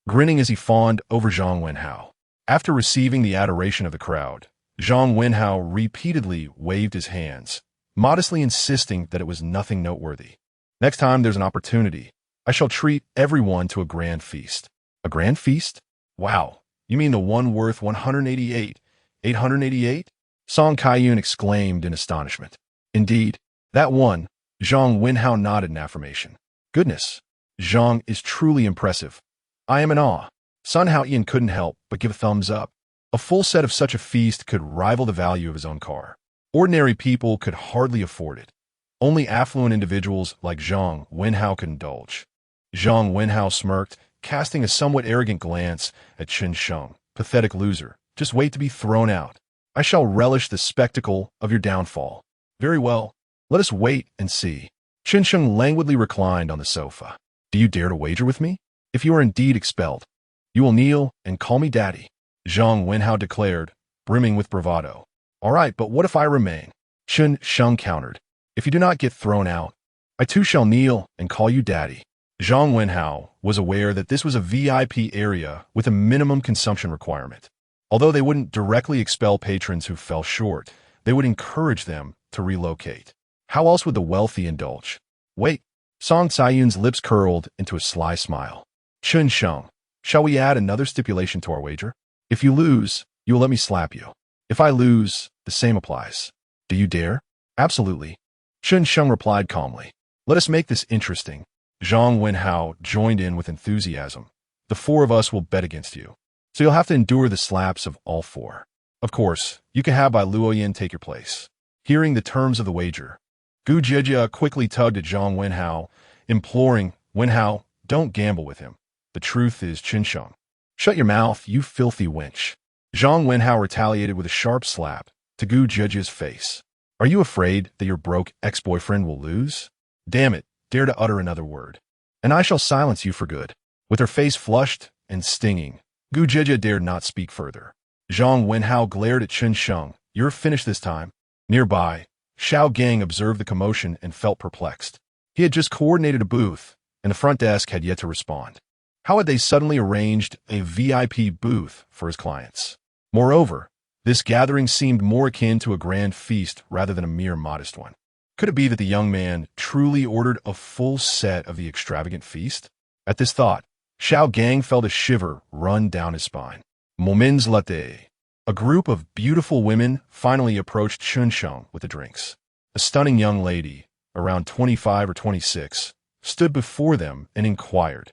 grinning as he fawned over Zhang Wenhao. After receiving the adoration of the crowd, Zhang Wenhao repeatedly waved his hands, modestly insisting that it was nothing noteworthy. "Next time there's an opportunity, I shall treat everyone to a grand feast." "A grand feast? Wow, you mean the one worth 188,888? Song Kaiyun exclaimed in astonishment. "Indeed, that one." Zhang Wenhao nodded in affirmation. "Goodness, Zhang is truly impressive. I am in awe." Sun Haoyan couldn't help but give a thumbs up. A full set of such a feast could rival the value of his own car. Ordinary people could hardly afford it. Only affluent individuals like Zhang Wenhao could indulge. Zhang Wenhao smirked, casting a somewhat arrogant glance at Chen Sheng. Pathetic loser. Just wait to be thrown out. I shall relish the spectacle of your downfall. Very well. Let us wait and see. Chen Sheng languidly reclined on the sofa. Do you dare to wager with me? If you are indeed expelled, you will kneel and call me daddy, Zhang Wenhao declared, brimming with bravado. All right, but what if I remain? Chen Sheng countered. If you do not get thrown out, I too shall kneel and call you daddy. Zhang Wenhao was aware that this was a VIP area with a minimum consumption requirement. Although they wouldn't directly expel patrons who fell short, they would encourage them to relocate. How else would the wealthy indulge? Wait, Song Caiyun's lips curled into a sly smile. Chen Sheng, shall we add another stipulation to our wager? If you lose, you will let me slap you. If I lose, the same applies. Do you dare? Absolutely. Chen Sheng replied calmly. Let us make this interesting. Zhang Wenhao joined in with enthusiasm. The four of us will bet against you. So you'll have to endure the slaps of all four. Of course, you can have Bai Luoyan take your place. Hearing the terms of the wager, Gu Jijia quickly tugged at Zhang Wenhao, imploring, Wenhao, don't gamble with him. The truth is Chen Sheng. Shut your mouth, you filthy wench. Zhang Wenhao retaliated with a sharp slap to Gu Jijia's face. Are you afraid that your broke ex-boyfriend will lose? Damn it, dare to utter another word, and I shall silence you for good. With her face flushed and stinging, Gu Jijia dared not speak further. Zhang Wenhao glared at Chen Sheng. You're finished this time. Nearby, Xiao Gang observed the commotion and felt perplexed. He had just coordinated a booth, and the front desk had yet to respond. How had they suddenly arranged a VIP booth for his clients? Moreover, this gathering seemed more akin to a grand feast rather than a mere modest one. Could it be that the young man truly ordered a full set of the extravagant feast? At this thought, Xiao Gang felt a shiver run down his spine. Moments later, a group of beautiful women finally approached Chen Sheng with the drinks. A stunning young lady, around 25 or 26, stood before them and inquired,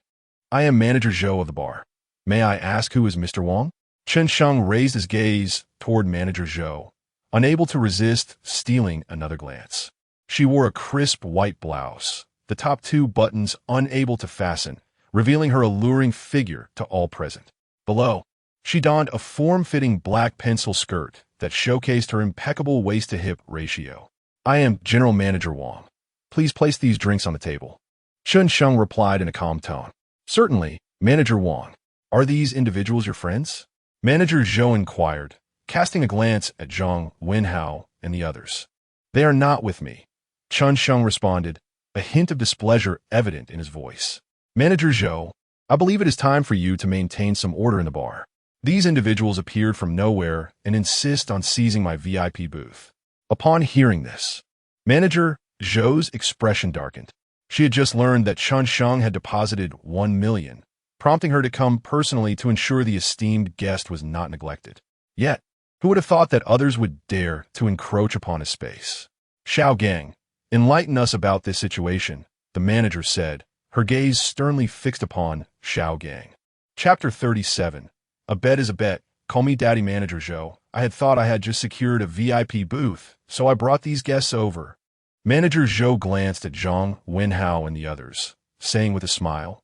I am Manager Zhou of the bar. May I ask who is Mr. Wang? Chen Sheng raised his gaze toward Manager Zhou, unable to resist stealing another glance. She wore a crisp white blouse, the top two buttons unable to fasten, revealing her alluring figure to all present. Below, she donned a form-fitting black pencil skirt that showcased her impeccable waist-to-hip ratio. I am General Manager Wang. Please place these drinks on the table. Chen Sheng replied in a calm tone. Certainly, Manager Wang. Are these individuals your friends? Manager Zhou inquired, casting a glance at Zhang Wenhao and the others. They are not with me. Chen Sheng responded, a hint of displeasure evident in his voice. Manager Zhou, I believe it is time for you to maintain some order in the bar. These individuals appeared from nowhere and insist on seizing my VIP booth. Upon hearing this, Manager Zhou's expression darkened. She had just learned that Chen Sheng had deposited 1 million, prompting her to come personally to ensure the esteemed guest was not neglected. Yet, who would have thought that others would dare to encroach upon his space? Xiao Gang, enlighten us about this situation, the manager said, her gaze sternly fixed upon Xiao Gang. Chapter 37. A bet is a bet. Call me Daddy Manager Zhou. I had thought I had just secured a VIP booth, so I brought these guests over. Manager Zhou glanced at Zhang Wenhao and the others, saying with a smile,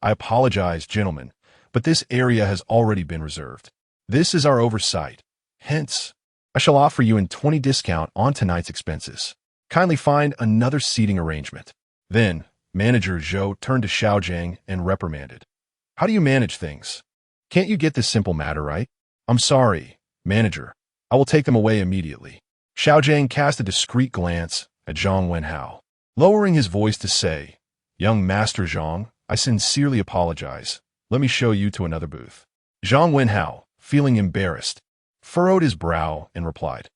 I apologize, gentlemen, but this area has already been reserved. This is our oversight. Hence, I shall offer you a 20% discount on tonight's expenses. Kindly find another seating arrangement. Then, Manager Zhou turned to Xiao Jiang and reprimanded. How do you manage things? Can't you get this simple matter right? I'm sorry, Manager. I will take them away immediately. Xiao Jiang cast a discreet glance at Zhang Wenhao, lowering his voice to say, Young Master Zhang, I sincerely apologize. Let me show you to another booth. Zhang Wenhao, feeling embarrassed, furrowed his brow and replied,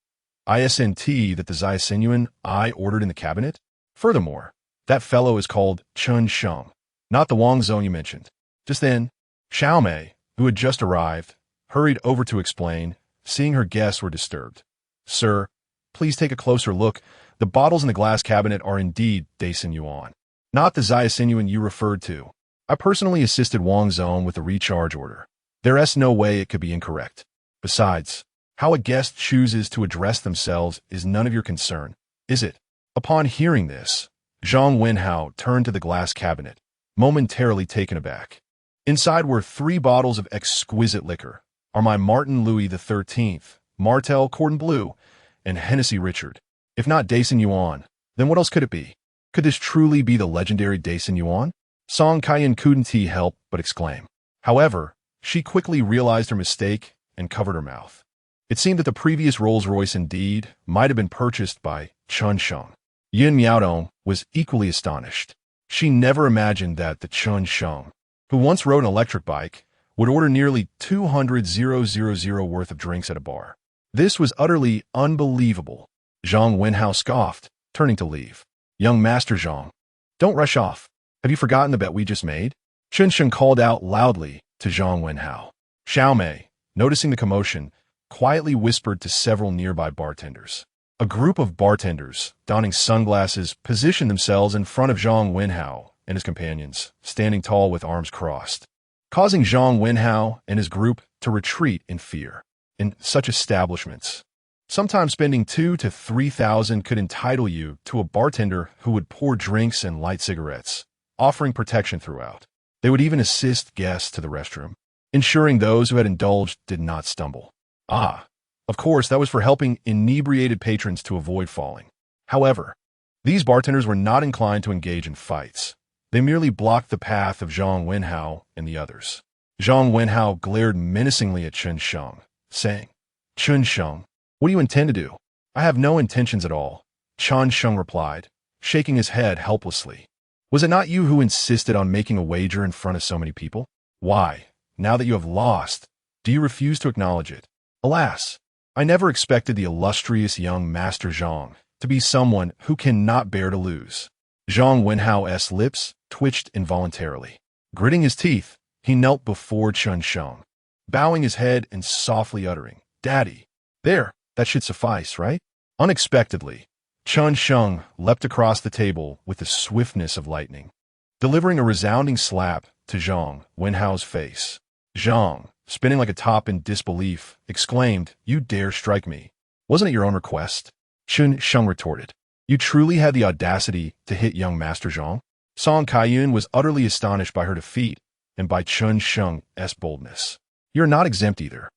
Isn't that the Zaisenyuan I ordered in the cabinet? Furthermore, that fellow is called Chen Sheng, not the Wang Zone you mentioned. Just then, Xiao Mei, who had just arrived, hurried over to explain, seeing her guests were disturbed. Sir, please take a closer look. The bottles in the glass cabinet are indeed Daisenyuan, not the Zaisenyuan you referred to. I personally assisted Wang Zone with the recharge order. There is no way it could be incorrect. Besides, how a guest chooses to address themselves is none of your concern, is it? Upon hearing this, Zhang Wenhao turned to the glass cabinet, momentarily taken aback. Inside were 3 bottles of exquisite liquor, my Martin Louis XIII, Martel Cordon Bleu, and Hennessy Richard. If not Dason Yuan, then what else could it be? Could this truly be the legendary Dason Yuan? Song Kaiyan couldn't help but exclaim. However, she quickly realized her mistake and covered her mouth. It seemed that the previous Rolls-Royce indeed might have been purchased by Chen Sheng. Yin Miaodong was equally astonished. She never imagined that the Chen Sheng, who once rode an electric bike, would order nearly 200,000 worth of drinks at a bar. This was utterly unbelievable. Zhang Wenhao scoffed, turning to leave. Young Master Zhang, don't rush off. Have you forgotten the bet we just made? Chen Sheng called out loudly to Zhang Wenhao. Xiao Mei, noticing the commotion, quietly whispered to several nearby bartenders. A group of bartenders, donning sunglasses, positioned themselves in front of Zhang Wenhao and his companions, standing tall with arms crossed, causing Zhang Wenhao and his group to retreat in fear. In such establishments, sometimes spending 2,000 to 3,000 could entitle you to a bartender who would pour drinks and light cigarettes, offering protection throughout. They would even assist guests to the restroom, ensuring those who had indulged did not stumble. Of course, that was for helping inebriated patrons to avoid falling. However, these bartenders were not inclined to engage in fights. They merely blocked the path of Zhang Wenhao and the others. Zhang Wenhao glared menacingly at Chen Sheng, saying, Chen Sheng, what do you intend to do? I have no intentions at all, Chen Sheng replied, shaking his head helplessly. Was it not you who insisted on making a wager in front of so many people? Why, now that you have lost, do you refuse to acknowledge it? Alas, I never expected the illustrious young Master Zhang to be someone who cannot bear to lose. Zhang Wenhao's lips twitched involuntarily. Gritting his teeth, he knelt before Chen Sheng, bowing his head and softly uttering, Daddy. There, that should suffice, right? Unexpectedly, Chen Sheng leapt across the table with the swiftness of lightning, delivering a resounding slap to Zhang Wenhao's face. Zhang, spinning like a top in disbelief, exclaimed, You dare strike me. Wasn't it your own request? Chen Sheng retorted. You truly had the audacity to hit young Master Zhang? Song Kaiyan was utterly astonished by her defeat and by Chen Sheng's boldness. You're not exempt either.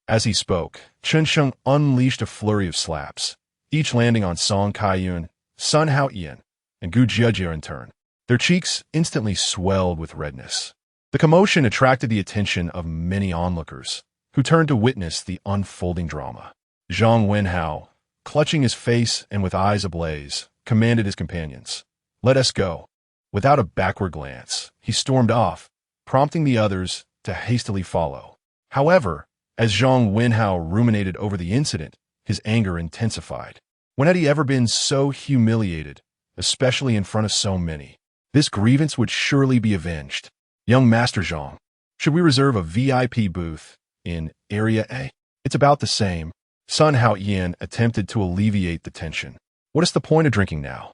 As he spoke, Chen Sheng unleashed a flurry of slaps, each landing on Song Kaiyan, Sun Haoyan, and Gu Jiajie in turn. Their cheeks instantly swelled with redness. The commotion attracted the attention of many onlookers, who turned to witness the unfolding drama. Zhang Wenhao, clutching his face and with eyes ablaze, commanded his companions, Let us go. Without a backward glance, he stormed off, prompting the others to hastily follow. However, as Zhang Wenhao ruminated over the incident, his anger intensified. When had he ever been so humiliated, especially in front of so many? This grievance would surely be avenged. Young Master Zhang, should we reserve a VIP booth in Area A? It's about the same. Sun Haoyan attempted to alleviate the tension. What is the point of drinking now?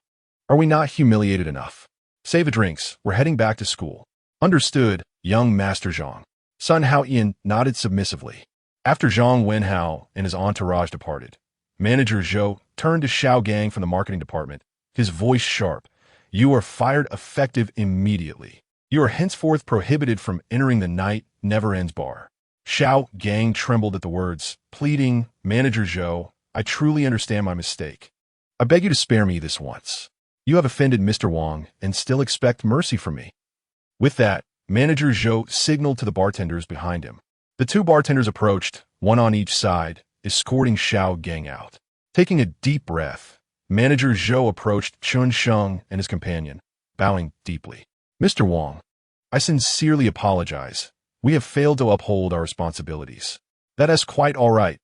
Are we not humiliated enough? Save the drinks, we're heading back to school. Understood, young Master Zhang. Sun Haoyan nodded submissively. After Zhang Wenhao and his entourage departed, Manager Zhou turned to Xiao Gang from the marketing department, his voice sharp. You are fired effective immediately. You are henceforth prohibited from entering the Night Never Ends bar. Xiao Gang trembled at the words, pleading, Manager Zhou, I truly understand my mistake. I beg you to spare me this once. You have offended Mr. Wang and still expect mercy from me. With that, Manager Zhou signaled to the bartenders behind him. The 2 bartenders approached, one on each side, escorting Xiao Gang out. Taking a deep breath, Manager Zhou approached Chen Sheng and his companion, bowing deeply. Mr. Wang, I sincerely apologize. We have failed to uphold our responsibilities. That is quite all right.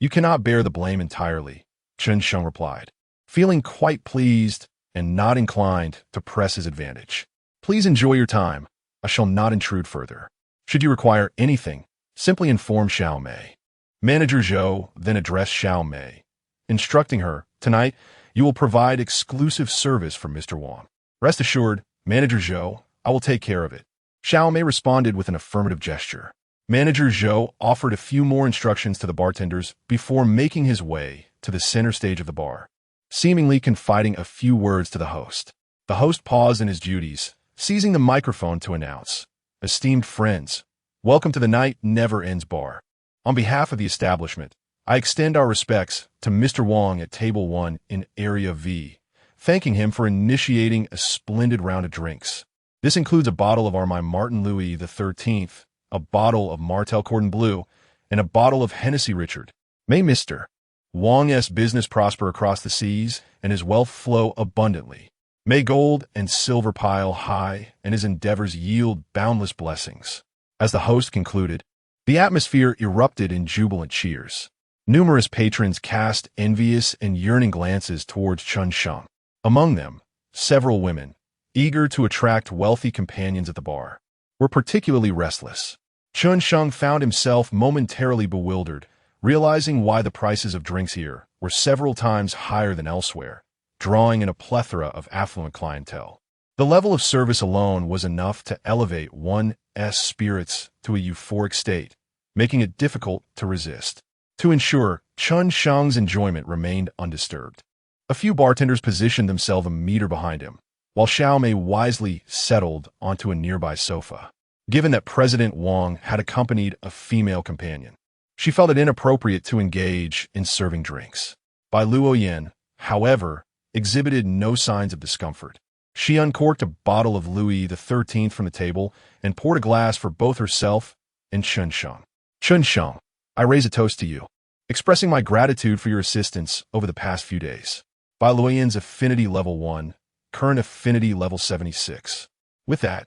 You cannot bear the blame entirely, Chen Sheng replied, feeling quite pleased and not inclined to press his advantage. Please enjoy your time. I shall not intrude further. Should you require anything, simply inform Xiao Mei. Manager Zhou then addressed Xiao Mei, instructing her, Tonight, you will provide exclusive service for Mr. Wang. Rest assured, Manager Zhou, I will take care of it. Xiao Mei responded with an affirmative gesture. Manager Zhou offered a few more instructions to the bartenders before making his way to the center stage of the bar, seemingly confiding a few words to the host. The host paused in his duties, seizing the microphone to announce, "Esteemed friends, welcome to the Night Never Ends Bar. On behalf of the establishment, I extend our respects to Mr. Wong at Table 1 in Area V, thanking him for initiating a splendid round of drinks. This includes a bottle of our Martin Louis XIII, a bottle of Martel Cordon Bleu, and a bottle of Hennessy Richard. May Mr. Wong's business prosper across the seas and his wealth flow abundantly. May gold and silver pile high and his endeavors yield boundless blessings." As the host concluded, the atmosphere erupted in jubilant cheers. Numerous patrons cast envious and yearning glances towards Chen Sheng. Among them, several women, eager to attract wealthy companions at the bar, were particularly restless. Chen Sheng found himself momentarily bewildered, realizing why the prices of drinks here were several times higher than elsewhere, drawing in a plethora of affluent clientele. The level of service alone was enough to elevate one's spirits to a euphoric state, making it difficult to resist. To ensure Chen Sheng's enjoyment remained undisturbed, a few bartenders positioned themselves a meter behind him, while Xiao Mei wisely settled onto a nearby sofa. Given that President Wong had accompanied a female companion, she felt it inappropriate to engage in serving drinks. Bai Luoyan, however, exhibited no signs of discomfort. She uncorked a bottle of Louis XIII from the table and poured a glass for both herself and Chen Sheng. "Chen Sheng, I raise a toast to you, expressing my gratitude for your assistance over the past few days. Bai Luoyan's affinity level 1, current affinity level 76. With that,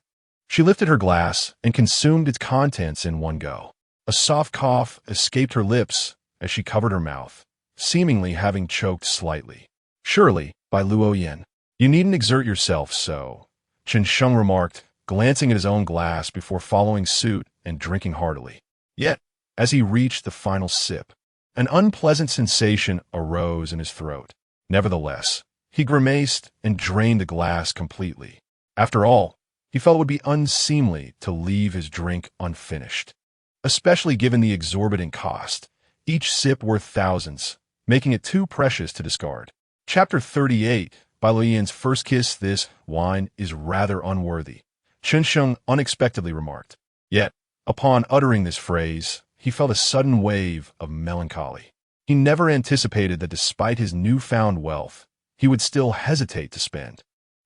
she lifted her glass and consumed its contents in one go. A soft cough escaped her lips as she covered her mouth, seemingly having choked slightly. "Surely, Bai Luoyan, you needn't exert yourself so," Chen Sheng remarked, glancing at his own glass before following suit and drinking heartily. Yet, as he reached the final sip, an unpleasant sensation arose in his throat. Nevertheless, he grimaced and drained the glass completely. After all, he felt it would be unseemly to leave his drink unfinished, especially given the exorbitant cost, each sip worth thousands, making it too precious to discard. Chapter 38, Bai Luoyan's first kiss. "This wine is rather unworthy," Chen Sheng unexpectedly remarked. Yet, upon uttering this phrase, he felt a sudden wave of melancholy. He never anticipated that despite his newfound wealth, he would still hesitate to spend.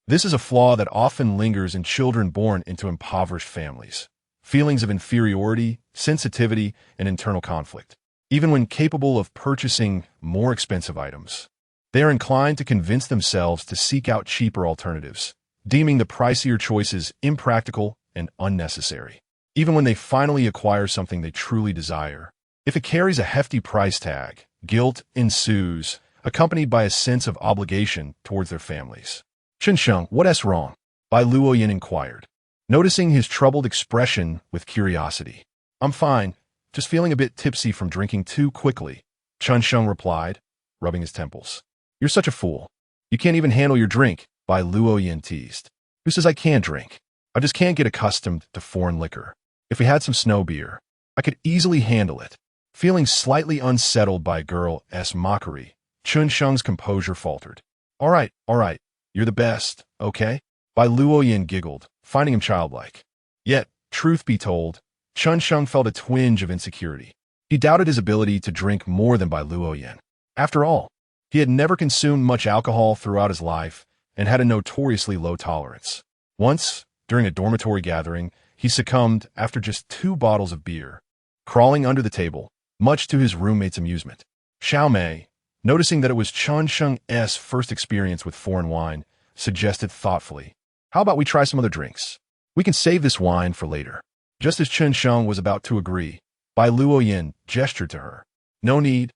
This is a flaw that often lingers in children born into impoverished families. Feelings of inferiority, sensitivity, and internal conflict. Even when capable of purchasing more expensive items, they are inclined to convince themselves to seek out cheaper alternatives, deeming the pricier choices impractical and unnecessary. Even when they finally acquire something they truly desire, if it carries a hefty price tag, guilt ensues, accompanied by a sense of obligation towards their families. "Chen Sheng, what's wrong?" Bai Luoyan inquired, noticing his troubled expression with curiosity. "I'm fine, just feeling a bit tipsy from drinking too quickly," Chen Sheng replied, rubbing his temples. "You're such a fool. You can't even handle your drink," Bai Luoyan teased. "Who says I can't drink? I just can't get accustomed to foreign liquor. If we had some snow beer, I could easily handle it." Feeling slightly unsettled by a girl's mockery, Chen Sheng's composure faltered. All right, you're the best, okay?" Bai Luoyan giggled, finding him childlike. Yet, truth be told, Chen Sheng felt a twinge of insecurity. He doubted his ability to drink more than Bai Luoyan. After all, he had never consumed much alcohol throughout his life and had a notoriously low tolerance. Once, during a dormitory gathering, he succumbed after just 2 bottles of beer, crawling under the table, much to his roommate's amusement. Xiao Mei, noticing that it was Chen Sheng's first experience with foreign wine, suggested thoughtfully, "How about we try some other drinks? We can save this wine for later." Just as Chen Sheng was about to agree, Bai Luoyan gestured to her. "No need.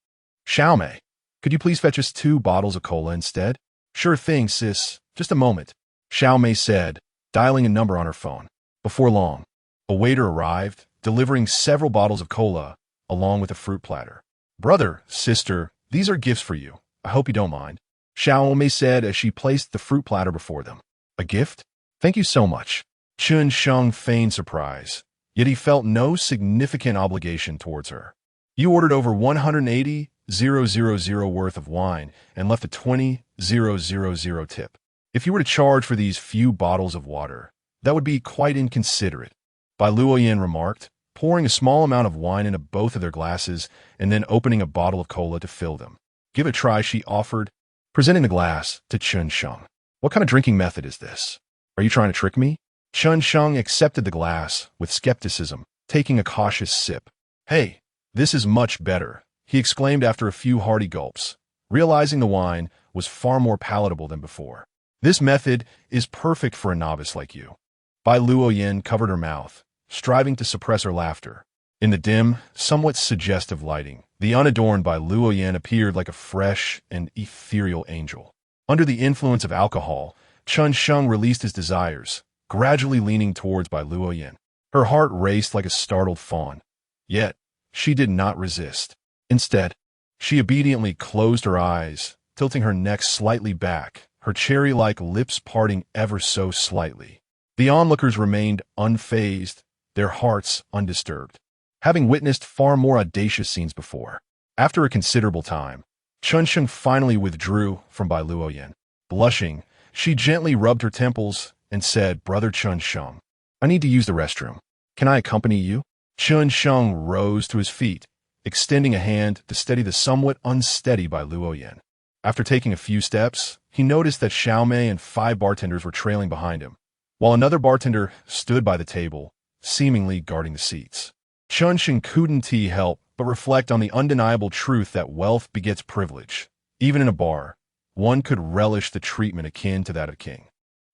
Xiao Mei, could you please fetch us 2 bottles of cola instead?" "Sure thing, sis. Just a moment," Xiao Mei said, dialing a number on her phone. Before long, a waiter arrived, delivering several bottles of cola, along with a fruit platter. "Brother, sister, these are gifts for you. I hope you don't mind," Xiao Mei said as she placed the fruit platter before them. "A gift? Thank you so much." Chen Sheng feigned surprise, yet he felt no significant obligation towards her. "You ordered over 180,000 worth of wine and left a 20,000 tip. If you were to charge for these few bottles of water, That would be quite inconsiderate, Bai Luoyan remarked, pouring a small amount of wine into both of their glasses and then opening a bottle of cola to fill them. Give it a try, she offered, presenting the glass to Chen Sheng. What kind of drinking method is this? Are you trying to trick me? Chen Sheng accepted the glass with skepticism, taking a cautious sip. Hey, this is much better, he exclaimed after a few hearty gulps, realizing the wine was far more palatable than before. This method is perfect for a novice like you. Bai Luoyan covered her mouth, striving to suppress her laughter. In the dim, somewhat suggestive lighting, the unadorned Bai Luoyan appeared like a fresh and ethereal angel. Under the influence of alcohol, Chen Sheng released his desires, gradually leaning towards Bai Luoyan. Her heart raced like a startled fawn. Yet, she did not resist. Instead, she obediently closed her eyes, tilting her neck slightly back, her cherry-like lips parting ever so slightly. The onlookers remained unfazed, their hearts undisturbed, having witnessed far more audacious scenes before. After a considerable time, Chen Sheng finally withdrew from Bai Luoyan. Blushing, she gently rubbed her temples and said, "Brother Chen Sheng, I need to use the restroom. Can I accompany you?" Chen Sheng rose to his feet, extending a hand to steady the somewhat unsteady Bai Luoyan. After taking a few steps, he noticed that Xiaomei and 5 bartenders were trailing behind him, while another bartender stood by the table, seemingly guarding the seats. Chen Sheng couldn't help but reflect on the undeniable truth that wealth begets privilege. Even in a bar, one could relish the treatment akin to that of a king.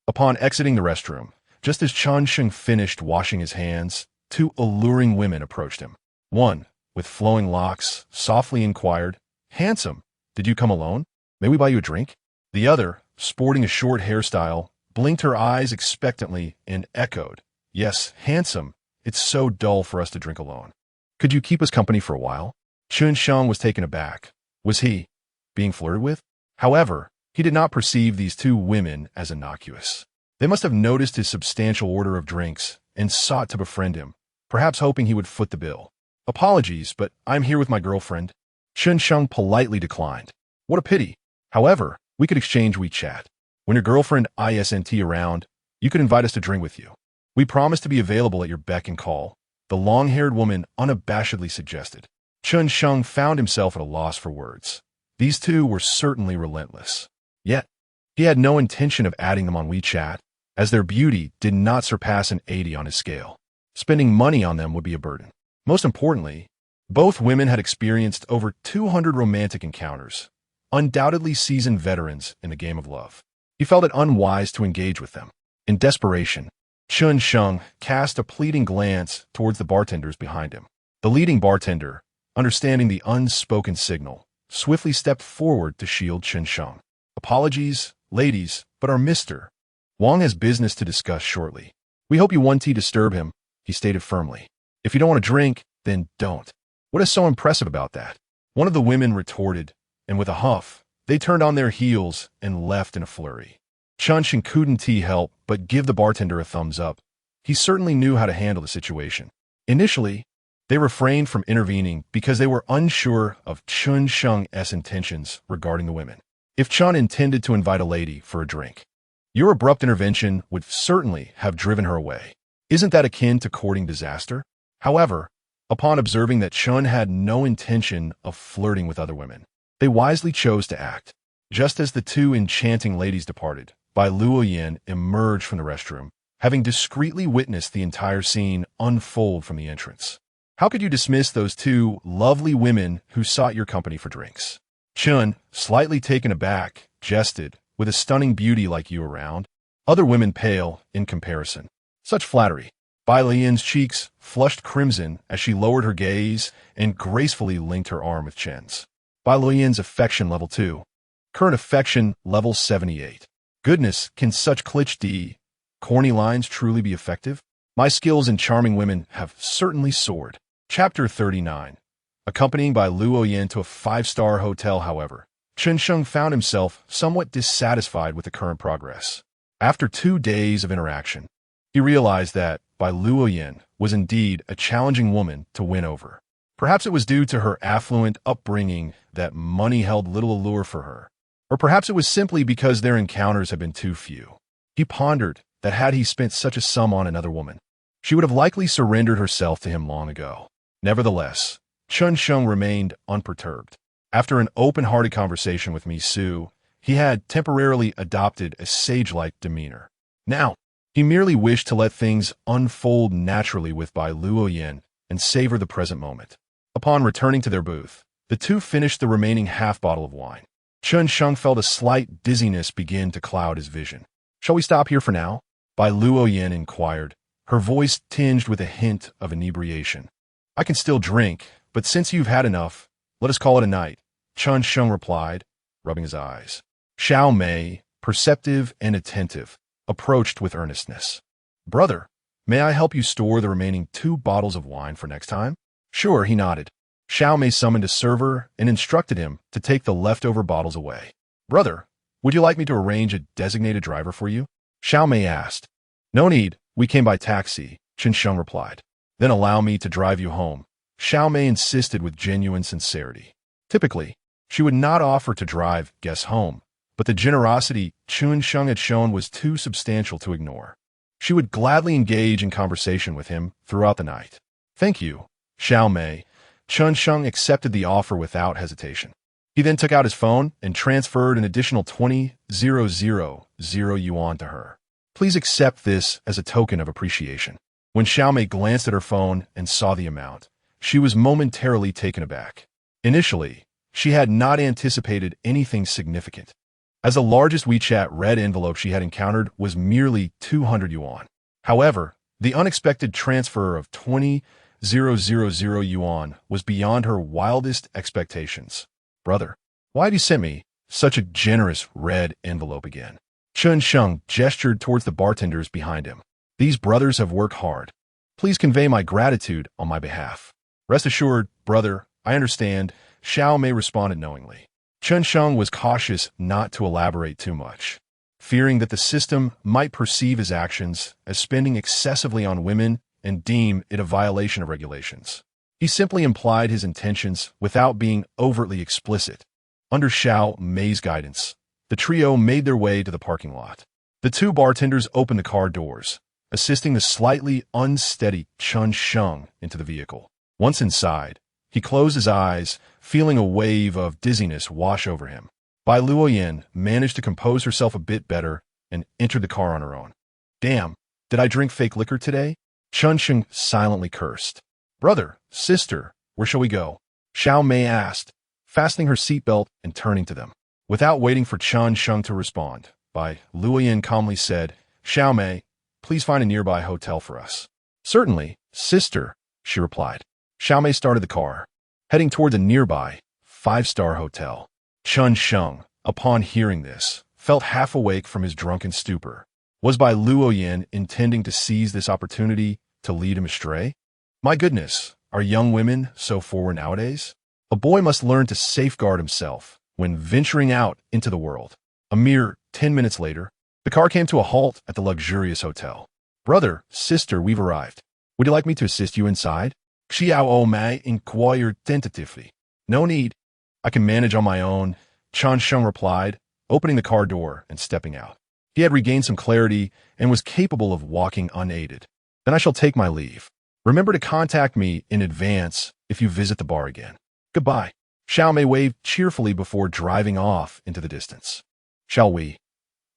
Upon exiting the restroom, just as Chen Sheng finished washing his hands, 2 alluring women approached him. One, with flowing locks, softly inquired, "Handsome, did you come alone? May we buy you a drink?" The other, sporting a short hairstyle, blinked her eyes expectantly and echoed, "Yes, handsome. It's so dull for us to drink alone. Could you keep us company for a while?" Chen Sheng was taken aback. Was he being flirted with? However, he did not perceive these 2 women as innocuous. They must have noticed his substantial order of drinks and sought to befriend him, perhaps hoping he would foot the bill. "Apologies, but I'm here with my girlfriend." Chen Sheng politely declined. "What a pity. However, we could exchange WeChat. When your girlfriend isn't around, you could invite us to drink with you. We promise to be available at your beck and call," the long-haired woman unabashedly suggested. Chen Sheng found himself at a loss for words. These 2 were certainly relentless. Yet, he had no intention of adding them on WeChat, as their beauty did not surpass an 80 on his scale. Spending money on them would be a burden. Most importantly, both women had experienced over 200 romantic encounters, undoubtedly seasoned veterans in the game of love. He felt it unwise to engage with them. In desperation, Chen Sheng cast a pleading glance towards the bartenders behind him. The leading bartender, understanding the unspoken signal, swiftly stepped forward to shield Chen Sheng. "Apologies, ladies, but our Mr. Wang has business to discuss shortly. We hope you won't disturb him," he stated firmly. "If you don't want to drink, then don't." "What is so impressive about that?" one of the women retorted, and with a huff, they turned on their heels and left in a flurry. Chen Sheng couldn't help but give the bartender a thumbs up. He certainly knew how to handle the situation. Initially, they refrained from intervening because they were unsure of Chen Sheng's intentions regarding the women. If Chen intended to invite a lady for a drink, your abrupt intervention would certainly have driven her away. Isn't that akin to courting disaster? However, upon observing that Chen had no intention of flirting with other women, they wisely chose to act. Just as the 2 enchanting ladies departed, Bai Luoyan emerged from the restroom, having discreetly witnessed the entire scene unfold from the entrance. "How could you dismiss those 2 lovely women who sought your company for drinks?" Chen, slightly taken aback, jested, "With a stunning beauty like you around, other women pale in comparison." Such flattery. Bai Luoyan's cheeks flushed crimson as she lowered her gaze and gracefully linked her arm with Chen's. Bai Luoyan's affection level 2. Current affection level 78. Goodness, can such corny lines truly be effective? My skills in charming women have certainly soared. Chapter 39. Accompanying Bai Luoyan to a 5-star hotel, however, Chen Sheng found himself somewhat dissatisfied with the current progress. After 2 days of interaction, he realized that Bai Luoyan was indeed a challenging woman to win over. Perhaps it was due to her affluent upbringing that money held little allure for her. Or perhaps it was simply because their encounters had been too few. He pondered, that had he spent such a sum on another woman, she would have likely surrendered herself to him long ago. Nevertheless, Chen Sheng remained unperturbed. After an open-hearted conversation with Mi Su, he had temporarily adopted a sage-like demeanor. Now, he merely wished to let things unfold naturally with Bai Luoyan and savor the present moment. Upon returning to their booth, the two finished the remaining half-bottle of wine. Chen Sheng felt a slight dizziness begin to cloud his vision. "Shall we stop here for now?" Bai Luoyan inquired, her voice tinged with a hint of inebriation. "I can still drink, but since you've had enough, let us call it a night," Chen Sheng replied, rubbing his eyes. Xiao Mei, perceptive and attentive, approached with earnestness. "Brother, may I help you store the remaining 2 bottles of wine for next time?" "Sure," he nodded. Xiao Mei summoned a server and instructed him to take the leftover bottles away. "Brother, would you like me to arrange a designated driver for you?" Xiao Mei asked. "No need, we came by taxi," Chen Sheng replied. "Then allow me to drive you home," Xiao Mei insisted with genuine sincerity. Typically, she would not offer to drive guests home, but the generosity Chen Sheng had shown was too substantial to ignore. She would gladly engage in conversation with him throughout the night. "Thank you, Xiao Mei." Chen Sheng accepted the offer without hesitation. He then took out his phone and transferred an additional 20,000 yuan to her. "Please accept this as a token of appreciation." When Xiao Mei glanced at her phone and saw the amount, she was momentarily taken aback. Initially, she had not anticipated anything significant, as the largest WeChat red envelope she had encountered was merely 200 yuan. However, the unexpected transfer of 20,000 yuan was beyond her wildest expectations. "Brother, why'd you send me such a generous red envelope again?" Chen Sheng gestured towards the bartenders behind him. "These brothers have worked hard. Please convey my gratitude on my behalf." "Rest assured, brother, I understand," Xiao Mei responded knowingly. Chen Sheng was cautious not to elaborate too much, fearing that the system might perceive his actions as spending excessively on women and deem it a violation of regulations. He simply implied his intentions without being overtly explicit. Under Xiao Mei's guidance, the trio made their way to the parking lot. The 2 bartenders opened the car doors, assisting the slightly unsteady Chen Sheng into the vehicle. Once inside, he closed his eyes, feeling a wave of dizziness wash over him. Bai Luoyan managed to compose herself a bit better and entered the car on her own. "Damn, did I drink fake liquor today?" Chen Sheng silently cursed. "Brother, sister, where shall we go?" Xiao Mei asked, fastening her seatbelt and turning to them. Without waiting for Chen Sheng to respond, Bai Luoyan calmly said, "Xiao Mei, please find a nearby hotel for us." "Certainly, sister," she replied. Xiao Mei started the car, heading toward a nearby 5-star hotel. Chen Sheng, upon hearing this, felt half awake from his drunken stupor. Was Bai Luoyan intending to seize this opportunity to lead him astray? My goodness, are young women so forward nowadays? A boy must learn to safeguard himself when venturing out into the world. A mere 10 minutes later, the car came to a halt at the luxurious hotel. "Brother, sister, we've arrived. Would you like me to assist you inside?" Xiao Mei inquired tentatively. "No need. I can manage on my own," Chen Sheng replied, opening the car door and stepping out. He had regained some clarity and was capable of walking unaided. "Then I shall take my leave. Remember to contact me in advance if you visit the bar again. Goodbye." Xiao Mei waved cheerfully before driving off into the distance. "Shall we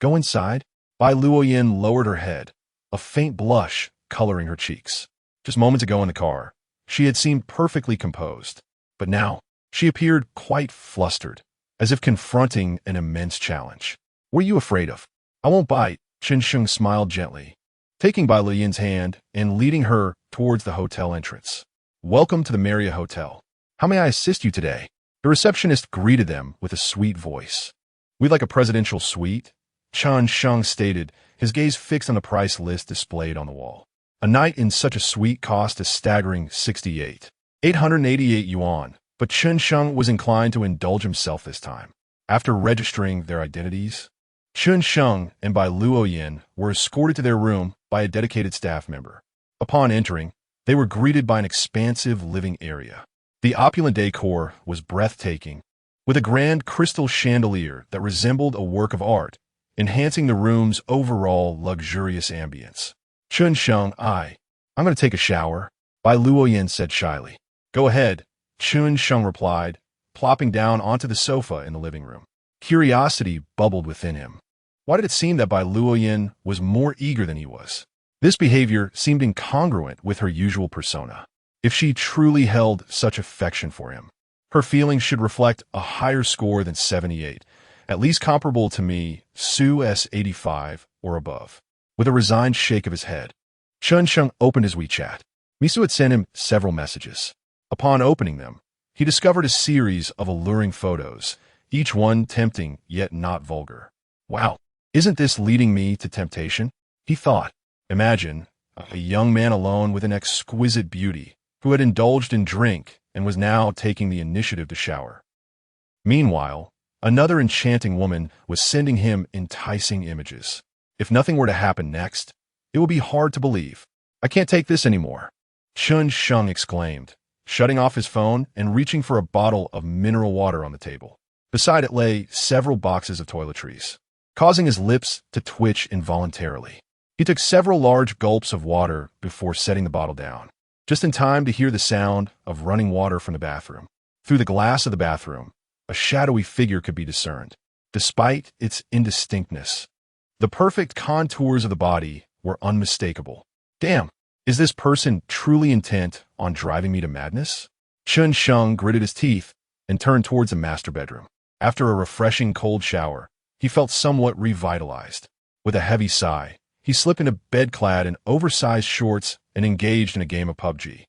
go inside?" Bai Luoyan lowered her head, a faint blush coloring her cheeks. Just moments ago in the car, she had seemed perfectly composed, but now she appeared quite flustered, as if confronting an immense challenge. "What are you afraid of?" "I won't bite," Chen Sheng smiled gently, taking Bai Luoyan's hand and leading her towards the hotel entrance. "Welcome to the Marriott Hotel. How may I assist you today?" The receptionist greeted them with a sweet voice. "We'd like a presidential suite," Chen Sheng stated, his gaze fixed on the price list displayed on the wall. A night in such a suite cost a staggering 888 yuan, but Chen Sheng was inclined to indulge himself this time. After registering their identities, Chen Sheng and Bai Luoyan were escorted to their room by a dedicated staff member. Upon entering, they were greeted by an expansive living area. The opulent decor was breathtaking, with a grand crystal chandelier that resembled a work of art enhancing the room's overall luxurious ambience. Chen Sheng, I'm going to take a shower, Bai Luoyan said shyly. Go ahead, Chen Sheng replied, plopping down onto the sofa in the living room. Curiosity bubbled within him. Why did it seem that Bai Luoyan was more eager than he was? This behavior seemed incongruent with her usual persona. If she truly held such affection for him, her feelings should reflect a higher score than 78, at least comparable to me, Su 85 or above. With a resigned shake of his head, Chen Sheng opened his WeChat. Misu had sent him several messages. Upon opening them, he discovered a series of alluring photos, each one tempting yet not vulgar. Wow, isn't this leading me to temptation? He thought. Imagine a young man alone with an exquisite beauty who had indulged in drink and was now taking the initiative to shower. Meanwhile, another enchanting woman was sending him enticing images. If nothing were to happen next, it would be hard to believe. I can't take this anymore, Chen Sheng exclaimed, shutting off his phone and reaching for a bottle of mineral water on the table. Beside it lay several boxes of toiletries, causing his lips to twitch involuntarily. He took several large gulps of water before setting the bottle down, just in time to hear the sound of running water from the bathroom. Through the glass of the bathroom, a shadowy figure could be discerned. Despite its indistinctness, the perfect contours of the body were unmistakable. Damn, is this person truly intent on driving me to madness? Chen Sheng gritted his teeth and turned towards the master bedroom. After a refreshing cold shower, he felt somewhat revitalized. With a heavy sigh, he slipped into bed clad in oversized shorts and engaged in a game of PUBG.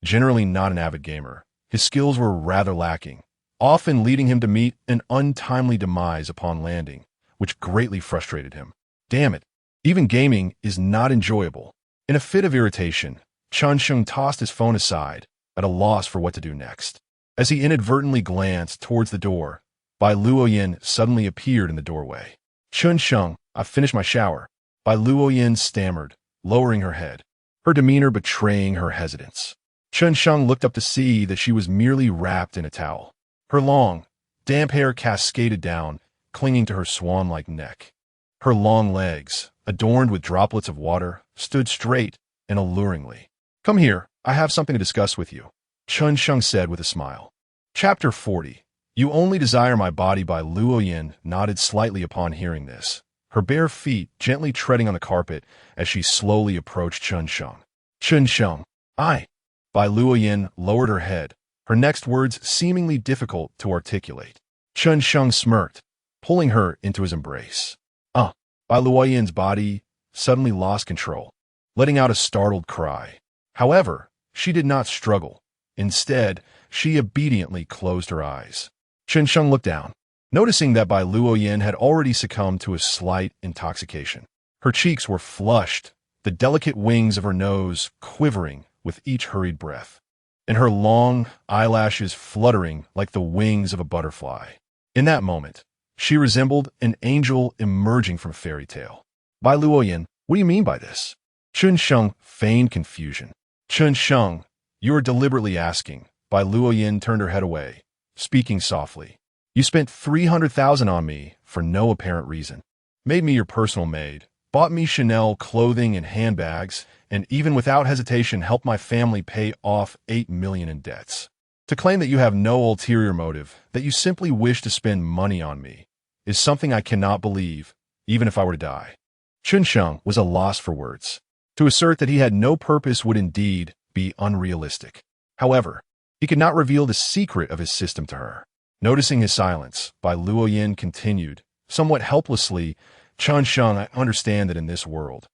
Generally not an avid gamer, his skills were rather lacking, often leading him to meet an untimely demise upon landing, which greatly frustrated him. Damn it, even gaming is not enjoyable. In a fit of irritation, Chen Sheng tossed his phone aside, at a loss for what to do next. As he inadvertently glanced towards the door, Bai Luoyan suddenly appeared in the doorway. Chen Sheng, I've finished my shower, Bai Luoyan stammered, lowering her head, her demeanor betraying her hesitance. Chen Sheng looked up to see that she was merely wrapped in a towel. Her long, damp hair cascaded down, clinging to her swan-like neck. Her long legs, adorned with droplets of water, stood straight and alluringly. Come here, I have something to discuss with you, Chen Sheng said with a smile. Chapter 40. You only desire my body. Bai Luoyan nodded slightly upon hearing this, her bare feet gently treading on the carpet as she slowly approached Chen Sheng. Chen Sheng, Bai Luoyan lowered her head, her next words seemingly difficult to articulate. Chen Sheng smirked, pulling her into his embrace. Bai Luoyan's body suddenly lost control, letting out a startled cry. However, she did not struggle. Instead, she obediently closed her eyes. Chen Sheng looked down, noticing that Bai Luoyan had already succumbed to a slight intoxication. Her cheeks were flushed, the delicate wings of her nose quivering with each hurried breath, and her long eyelashes fluttering like the wings of a butterfly. In that moment, she resembled an angel emerging from a fairy tale. Bai Luoyan, what do you mean by this? Chen Sheng feigned confusion. Chen Sheng, you are deliberately asking. Bai Luoyan turned her head away, speaking softly. You spent 300,000 on me for no apparent reason. Made me your personal maid, bought me Chanel clothing and handbags, and even without hesitation helped my family pay off 8 million in debts. To claim that you have no ulterior motive, that you simply wish to spend money on me, is something I cannot believe, even if I were to die. Chen Sheng was a loss for words. To assert that he had no purpose would indeed be unrealistic. However, he could not reveal the secret of his system to her. Noticing his silence, Bai Luoyan continued, somewhat helplessly, Chen Sheng, I understand that in this world,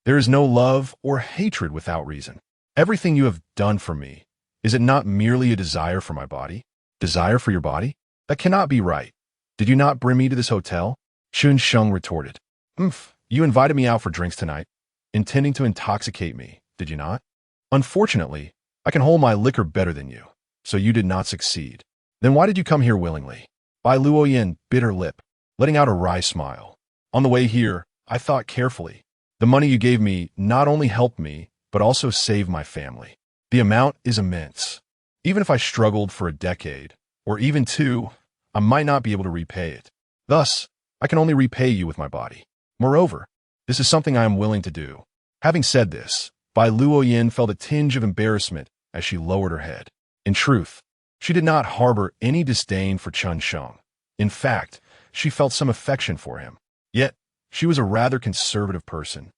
there is no love or hatred without reason. Everything you have done for me, is it not merely a desire for my body? Desire for your body? That cannot be right. Did you not bring me to this hotel? Chen Sheng retorted. You invited me out for drinks tonight, intending to intoxicate me, did you not? Unfortunately, I can hold my liquor better than you, so you did not succeed. Then why did you come here willingly? Bai Luoyan bit her lip, letting out a wry smile. On the way here, I thought carefully. The money you gave me not only helped me, but also saved my family. The amount is immense. Even if I struggled for a decade, or even two, I might not be able to repay it. Thus, I can only repay you with my body. Moreover, this is something I am willing to do." Having said this, Bai Luoyan felt a tinge of embarrassment as she lowered her head. In truth, she did not harbor any disdain for Chen Sheng. In fact, she felt some affection for him. Yet, she was a rather conservative person,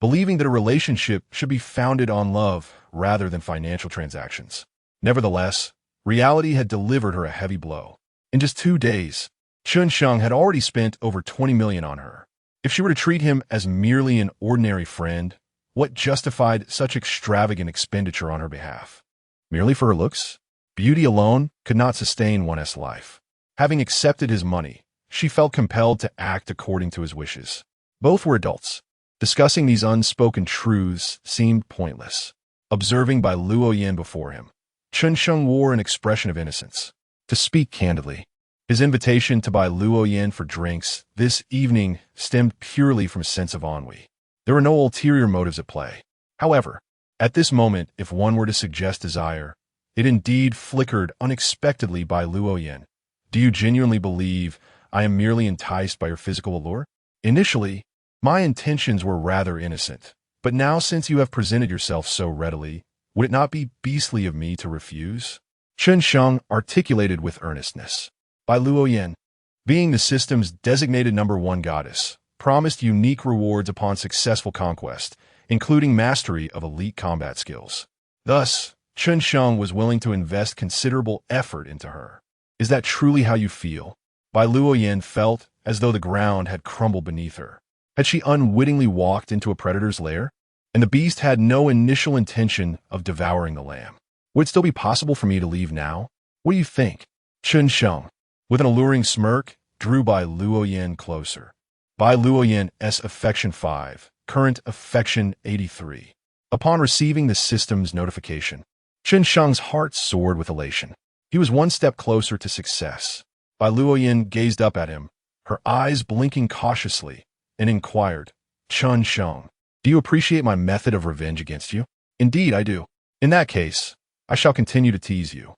believing that a relationship should be founded on love rather than financial transactions. Nevertheless, reality had delivered her a heavy blow. In just 2 days, Chen Sheng had already spent over 20 million on her. If she were to treat him as merely an ordinary friend, what justified such extravagant expenditure on her behalf? Merely for her looks? Beauty alone could not sustain one's life. Having accepted his money, she felt compelled to act according to his wishes. Both were adults. Discussing these unspoken truths seemed pointless. Observing Bai Luoyan before him, Chen Sheng wore an expression of innocence. To speak candidly, his invitation to Bai Luoyan for drinks this evening stemmed purely from a sense of ennui. There were no ulterior motives at play. However, at this moment, if one were to suggest desire, it indeed flickered unexpectedly by Luoyan. "Do you genuinely believe I am merely enticed by your physical allure? Initially, my intentions were rather innocent, but now since you have presented yourself so readily, would it not be beastly of me to refuse?" Chen Sheng articulated with earnestness. Bai Luoyan, being the system's designated #1 goddess, promised unique rewards upon successful conquest, including mastery of elite combat skills. Thus, Chen Sheng was willing to invest considerable effort into her. "Is that truly how you feel?" Bai Luoyan felt as though the ground had crumbled beneath her. Had she unwittingly walked into a predator's lair? And the beast had no initial intention of devouring the lamb. "Would it still be possible for me to leave now? What do you think?" Chen Sheng, with an alluring smirk, drew Bai Luoyan closer. Bai Luoyan's affection 5, current affection 83. Upon receiving the system's notification, Chen Sheng's heart soared with elation. He was one step closer to success. Bai Luoyan gazed up at him, her eyes blinking cautiously, and inquired, "Chen Sheng, do you appreciate my method of revenge against you?" "Indeed, I do. In that case, I shall continue to tease you,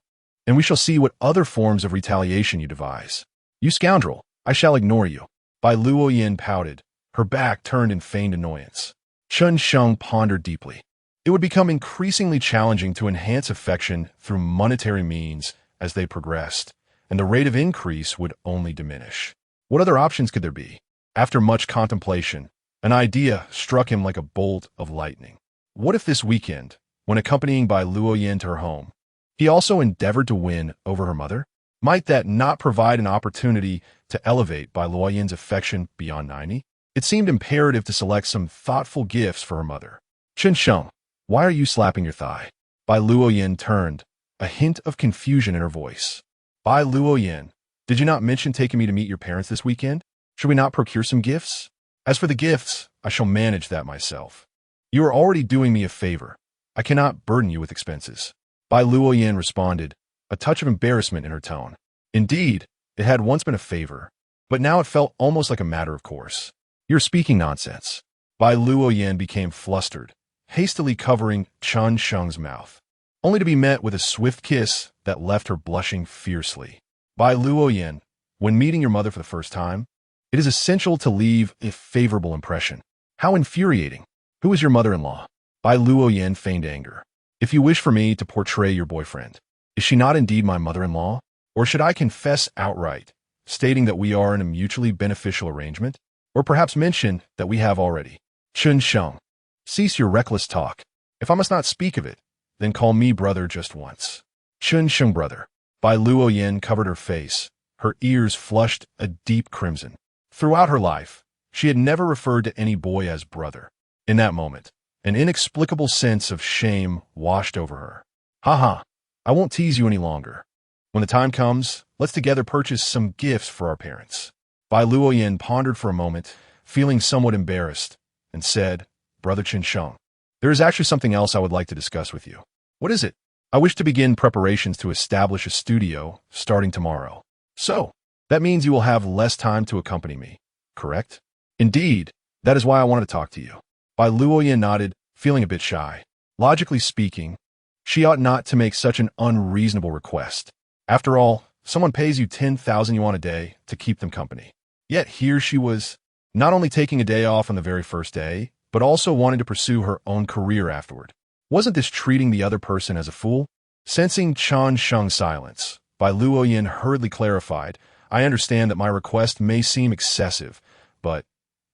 and we shall see what other forms of retaliation you devise." "You scoundrel, I shall ignore you." Bai Luoyan pouted, her back turned in feigned annoyance. Chen Sheng pondered deeply. It would become increasingly challenging to enhance affection through monetary means as they progressed, and the rate of increase would only diminish. What other options could there be? After much contemplation, an idea struck him like a bolt of lightning. What if this weekend, when accompanying Bai Luoyan to her home, he also endeavored to win over her mother? Might that not provide an opportunity to elevate Bai Luoyan's affection beyond 90? It seemed imperative to select some thoughtful gifts for her mother. "Chen Sheng, why are you slapping your thigh?" Bai Luoyan turned, a hint of confusion in her voice. "Bai Luoyan, did you not mention taking me to meet your parents this weekend? Should we not procure some gifts?" "As for the gifts, I shall manage that myself. You are already doing me a favor. I cannot burden you with expenses." Bai Luoyan responded, a touch of embarrassment in her tone. Indeed, it had once been a favor, but now it felt almost like a matter of course. "You're speaking nonsense." Bai Luoyan became flustered, hastily covering Chen Sheng's mouth, only to be met with a swift kiss that left her blushing fiercely. "Bai Luoyan, when meeting your mother for the first time, it is essential to leave a favorable impression." "How infuriating. Who is your mother-in-law?" Bai Luoyan feigned anger. "If you wish for me to portray your boyfriend, is she not indeed my mother-in-law? Or should I confess outright, stating that we are in a mutually beneficial arrangement? Or perhaps mention that we have already?" "Chen Sheng, cease your reckless talk. If I must not speak of it, then call me brother just once." "Chen Sheng brother." Bai Luoyan covered her face, her ears flushed a deep crimson. Throughout her life, she had never referred to any boy as brother. In that moment, an inexplicable sense of shame washed over her. "Ha ha, I won't tease you any longer. When the time comes, let's together purchase some gifts for our parents." Bai Luoyan pondered for a moment, feeling somewhat embarrassed, and said, "Brother Chen Sheng, there is actually something else I would like to discuss with you." "What is it?" "I wish to begin preparations to establish a studio starting tomorrow." "So, that means you will have less time to accompany me, correct?" "Indeed, that is why I wanted to talk to you." Bai Luoyan nodded, feeling a bit shy. Logically speaking, she ought not to make such an unreasonable request. After all, someone pays you 10,000 yuan a day to keep them company. Yet here she was, not only taking a day off on the very first day, but also wanting to pursue her own career afterward. Wasn't this treating the other person as a fool? Sensing Chen Sheng's silence, Bai Luoyan hurriedly clarified, I understand that my request may seem excessive, but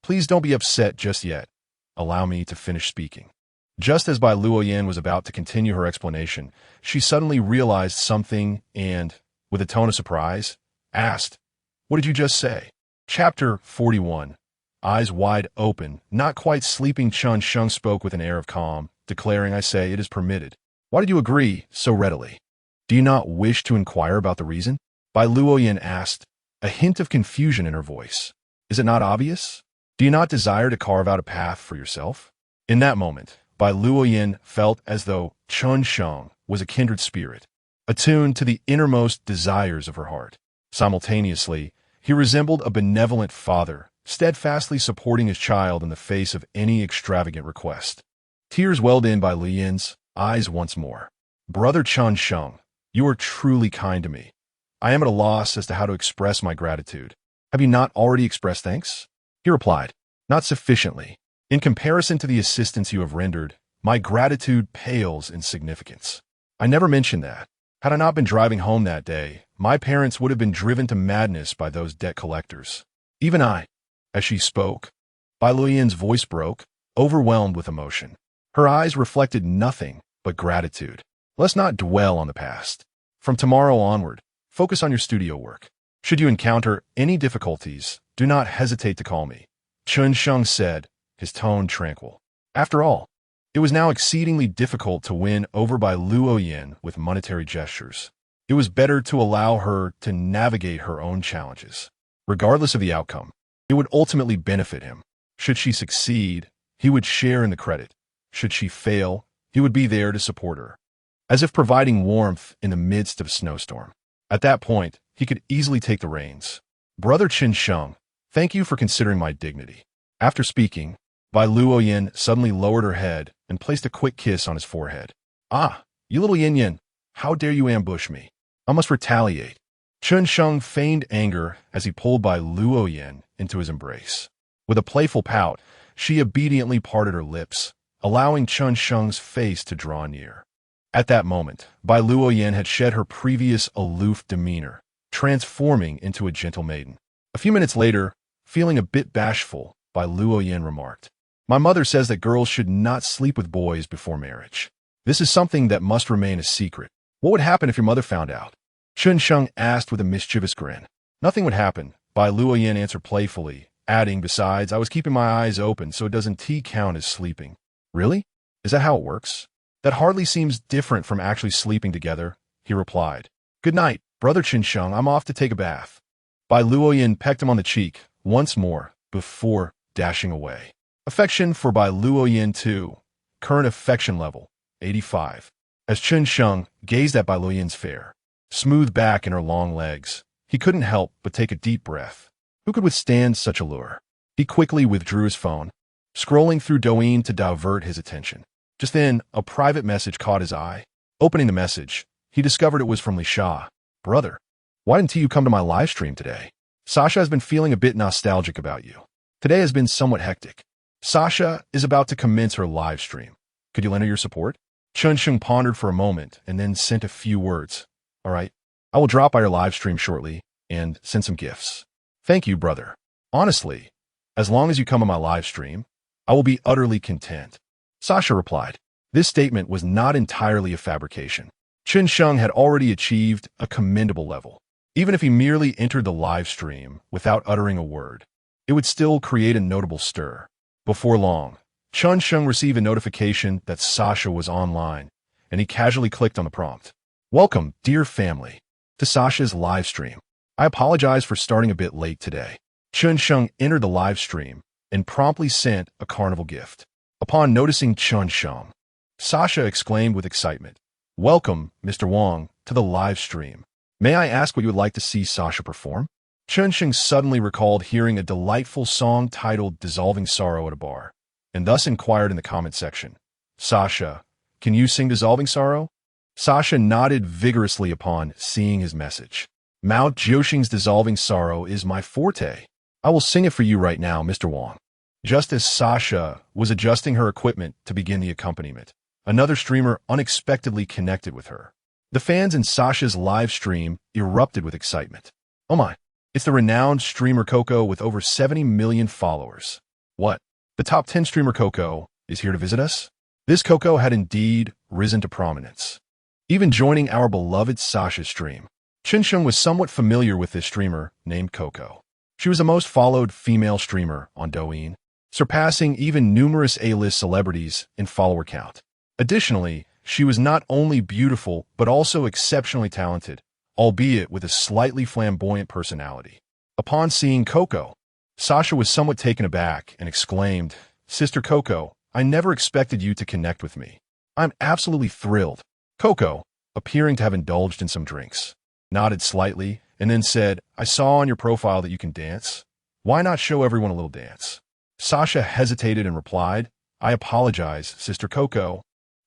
please don't be upset just yet. Allow me to finish speaking. Just as Bai Luoyan was about to continue her explanation, she suddenly realized something and, with a tone of surprise, asked, What did you just say? Chapter 41. Eyes wide open, not quite sleeping, Chen Sheng spoke with an air of calm, declaring, I say, it is permitted. Why did you agree so readily? Do you not wish to inquire about the reason? Bai Luoyan asked, a hint of confusion in her voice. Is it not obvious? Do you not desire to carve out a path for yourself? In that moment, Bai Luoyan felt as though Chen Sheng was a kindred spirit, attuned to the innermost desires of her heart. Simultaneously, he resembled a benevolent father, steadfastly supporting his child in the face of any extravagant request. Tears welled in Bai Luoyan's eyes once more. Brother Chen Sheng, you are truly kind to me. I am at a loss as to how to express my gratitude. Have you not already expressed thanks? He replied, Not sufficiently. In comparison to the assistance you have rendered, my gratitude pales in significance. I never mentioned that. Had I not been driving home that day, my parents would have been driven to madness by those debt collectors. Even I. As she spoke, Bai Luoyan's voice broke, overwhelmed with emotion. Her eyes reflected nothing but gratitude. Let's not dwell on the past. From tomorrow onward, focus on your studio work. Should you encounter any difficulties, do not hesitate to call me. Chen Sheng said, his tone tranquil. After all, it was now exceedingly difficult to win over Bai Luoyan with monetary gestures. It was better to allow her to navigate her own challenges. Regardless of the outcome, it would ultimately benefit him. Should she succeed, he would share in the credit. Should she fail, he would be there to support her, as if providing warmth in the midst of a snowstorm. At that point, he could easily take the reins. Brother Chen Sheng, thank you for considering my dignity. After speaking, Bai Luoyan suddenly lowered her head and placed a quick kiss on his forehead. Ah, you little yin-yin, how dare you ambush me? I must retaliate. Chen Sheng feigned anger as he pulled Bai Luoyan into his embrace. With a playful pout, she obediently parted her lips, allowing Chen Sheng's face to draw near. At that moment, Bai Luoyan had shed her previous aloof demeanor, transforming into a gentle maiden. A few minutes later, feeling a bit bashful, Bai Luoyan remarked, My mother says that girls should not sleep with boys before marriage. This is something that must remain a secret. What would happen if your mother found out? Chen Sheng asked with a mischievous grin. Nothing would happen, Bai Luoyan answered playfully, adding, besides, I was keeping my eyes open so it doesn't count as sleeping. Really? Is that how it works? That hardly seems different from actually sleeping together, he replied. Good night, brother Chen Sheng, I'm off to take a bath. Bai Luoyan pecked him on the cheek once more before dashing away. Affection for Bai Luoyan too. Current affection level, 85. As Chen Sheng gazed at Bai Luoyan's fair, smooth back and her long legs, he couldn't help but take a deep breath. Who could withstand such allure? He quickly withdrew his phone, scrolling through Douyin to divert his attention. Just then, a private message caught his eye. Opening the message, he discovered it was from Li Sha. Brother, why didn't you come to my live stream today? Sasha has been feeling a bit nostalgic about you. Today has been somewhat hectic. Sasha is about to commence her live stream. Could you lend her your support? Chen Sheng pondered for a moment and then sent a few words. All right, I will drop by your live stream shortly and send some gifts. Thank you, brother. Honestly, as long as you come on my live stream, I will be utterly content. Sasha replied. This statement was not entirely a fabrication. Chen Sheng had already achieved a commendable level. Even if he merely entered the live stream without uttering a word, it would still create a notable stir. Before long, Chen Sheng received a notification that Sasha was online, and he casually clicked on the prompt. Welcome, dear family, to Sasha's live stream. I apologize for starting a bit late today. Chen Sheng entered the live stream and promptly sent a carnival gift. Upon noticing Chen Sheng, Sasha exclaimed with excitement, Welcome, Mr. Wang, to the live stream. May I ask what you would like to see Sasha perform? Chen Sheng suddenly recalled hearing a delightful song titled Dissolving Sorrow at a bar, and thus inquired in the comment section, Sasha, can you sing Dissolving Sorrow? Sasha nodded vigorously upon seeing his message. Mao Jiuxing's Dissolving Sorrow is my forte. I will sing it for you right now, Mr. Wang. Just as Sasha was adjusting her equipment to begin the accompaniment, another streamer unexpectedly connected with her. The fans in Sasha's live stream erupted with excitement. Oh my, it's the renowned streamer Coco with over 70 million followers. What? The top 10 streamer Coco is here to visit us? This Coco had indeed risen to prominence, even joining our beloved Sasha's stream. Chen Sheng was somewhat familiar with this streamer named Coco. She was the most followed female streamer on Douyin, surpassing even numerous A-list celebrities in follower count. Additionally, she was not only beautiful but also exceptionally talented, albeit with a slightly flamboyant personality. Upon seeing Coco, Sasha was somewhat taken aback and exclaimed, "Sister Coco, I never expected you to connect with me. I'm absolutely thrilled." Coco, appearing to have indulged in some drinks, nodded slightly and then said, "I saw on your profile that you can dance. Why not show everyone a little dance?" Sasha hesitated and replied, "I apologize, Sister Coco,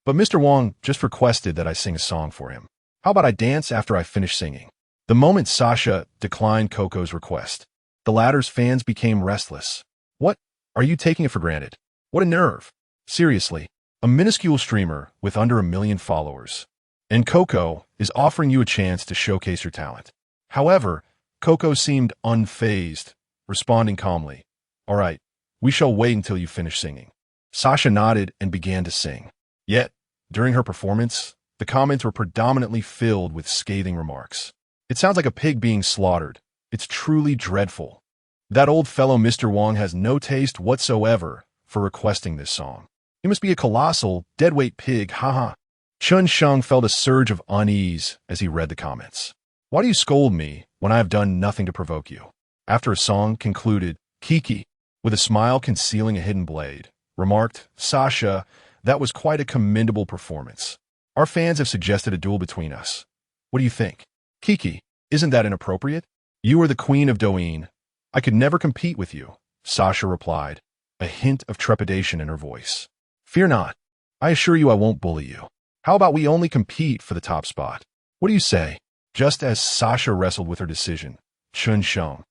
but Mr. Wang just requested that I sing a song for him. How about I dance after I finish singing?" The moment Sasha declined Coco's request, the latter's fans became restless. "What? Are you taking it for granted? What a nerve. Seriously, a minuscule streamer with under 1 million followers. And Coco is offering you a chance to showcase your talent." However, Coco seemed unfazed, responding calmly, "All right, we shall wait until you finish singing." Sasha nodded and began to sing. Yet, during her performance, the comments were predominantly filled with scathing remarks. "It sounds like a pig being slaughtered. It's truly dreadful. That old fellow Mr. Wang has no taste whatsoever for requesting this song. He must be a colossal, deadweight pig, haha." Chen Sheng felt a surge of unease as he read the comments. "Why do you scold me when I have done nothing to provoke you?" After a song concluded, Kiki, with a smile concealing a hidden blade, remarked, "Sasha, that was quite a commendable performance. Our fans have suggested a duel between us. What do you think?" "Kiki, isn't that inappropriate? You are the queen of Douyin. I could never compete with you," Sasha replied, a hint of trepidation in her voice. "Fear not. I assure you I won't bully you. How about we only compete for the top spot? What do you say?" Just as Sasha wrestled with her decision, Chen Sheng,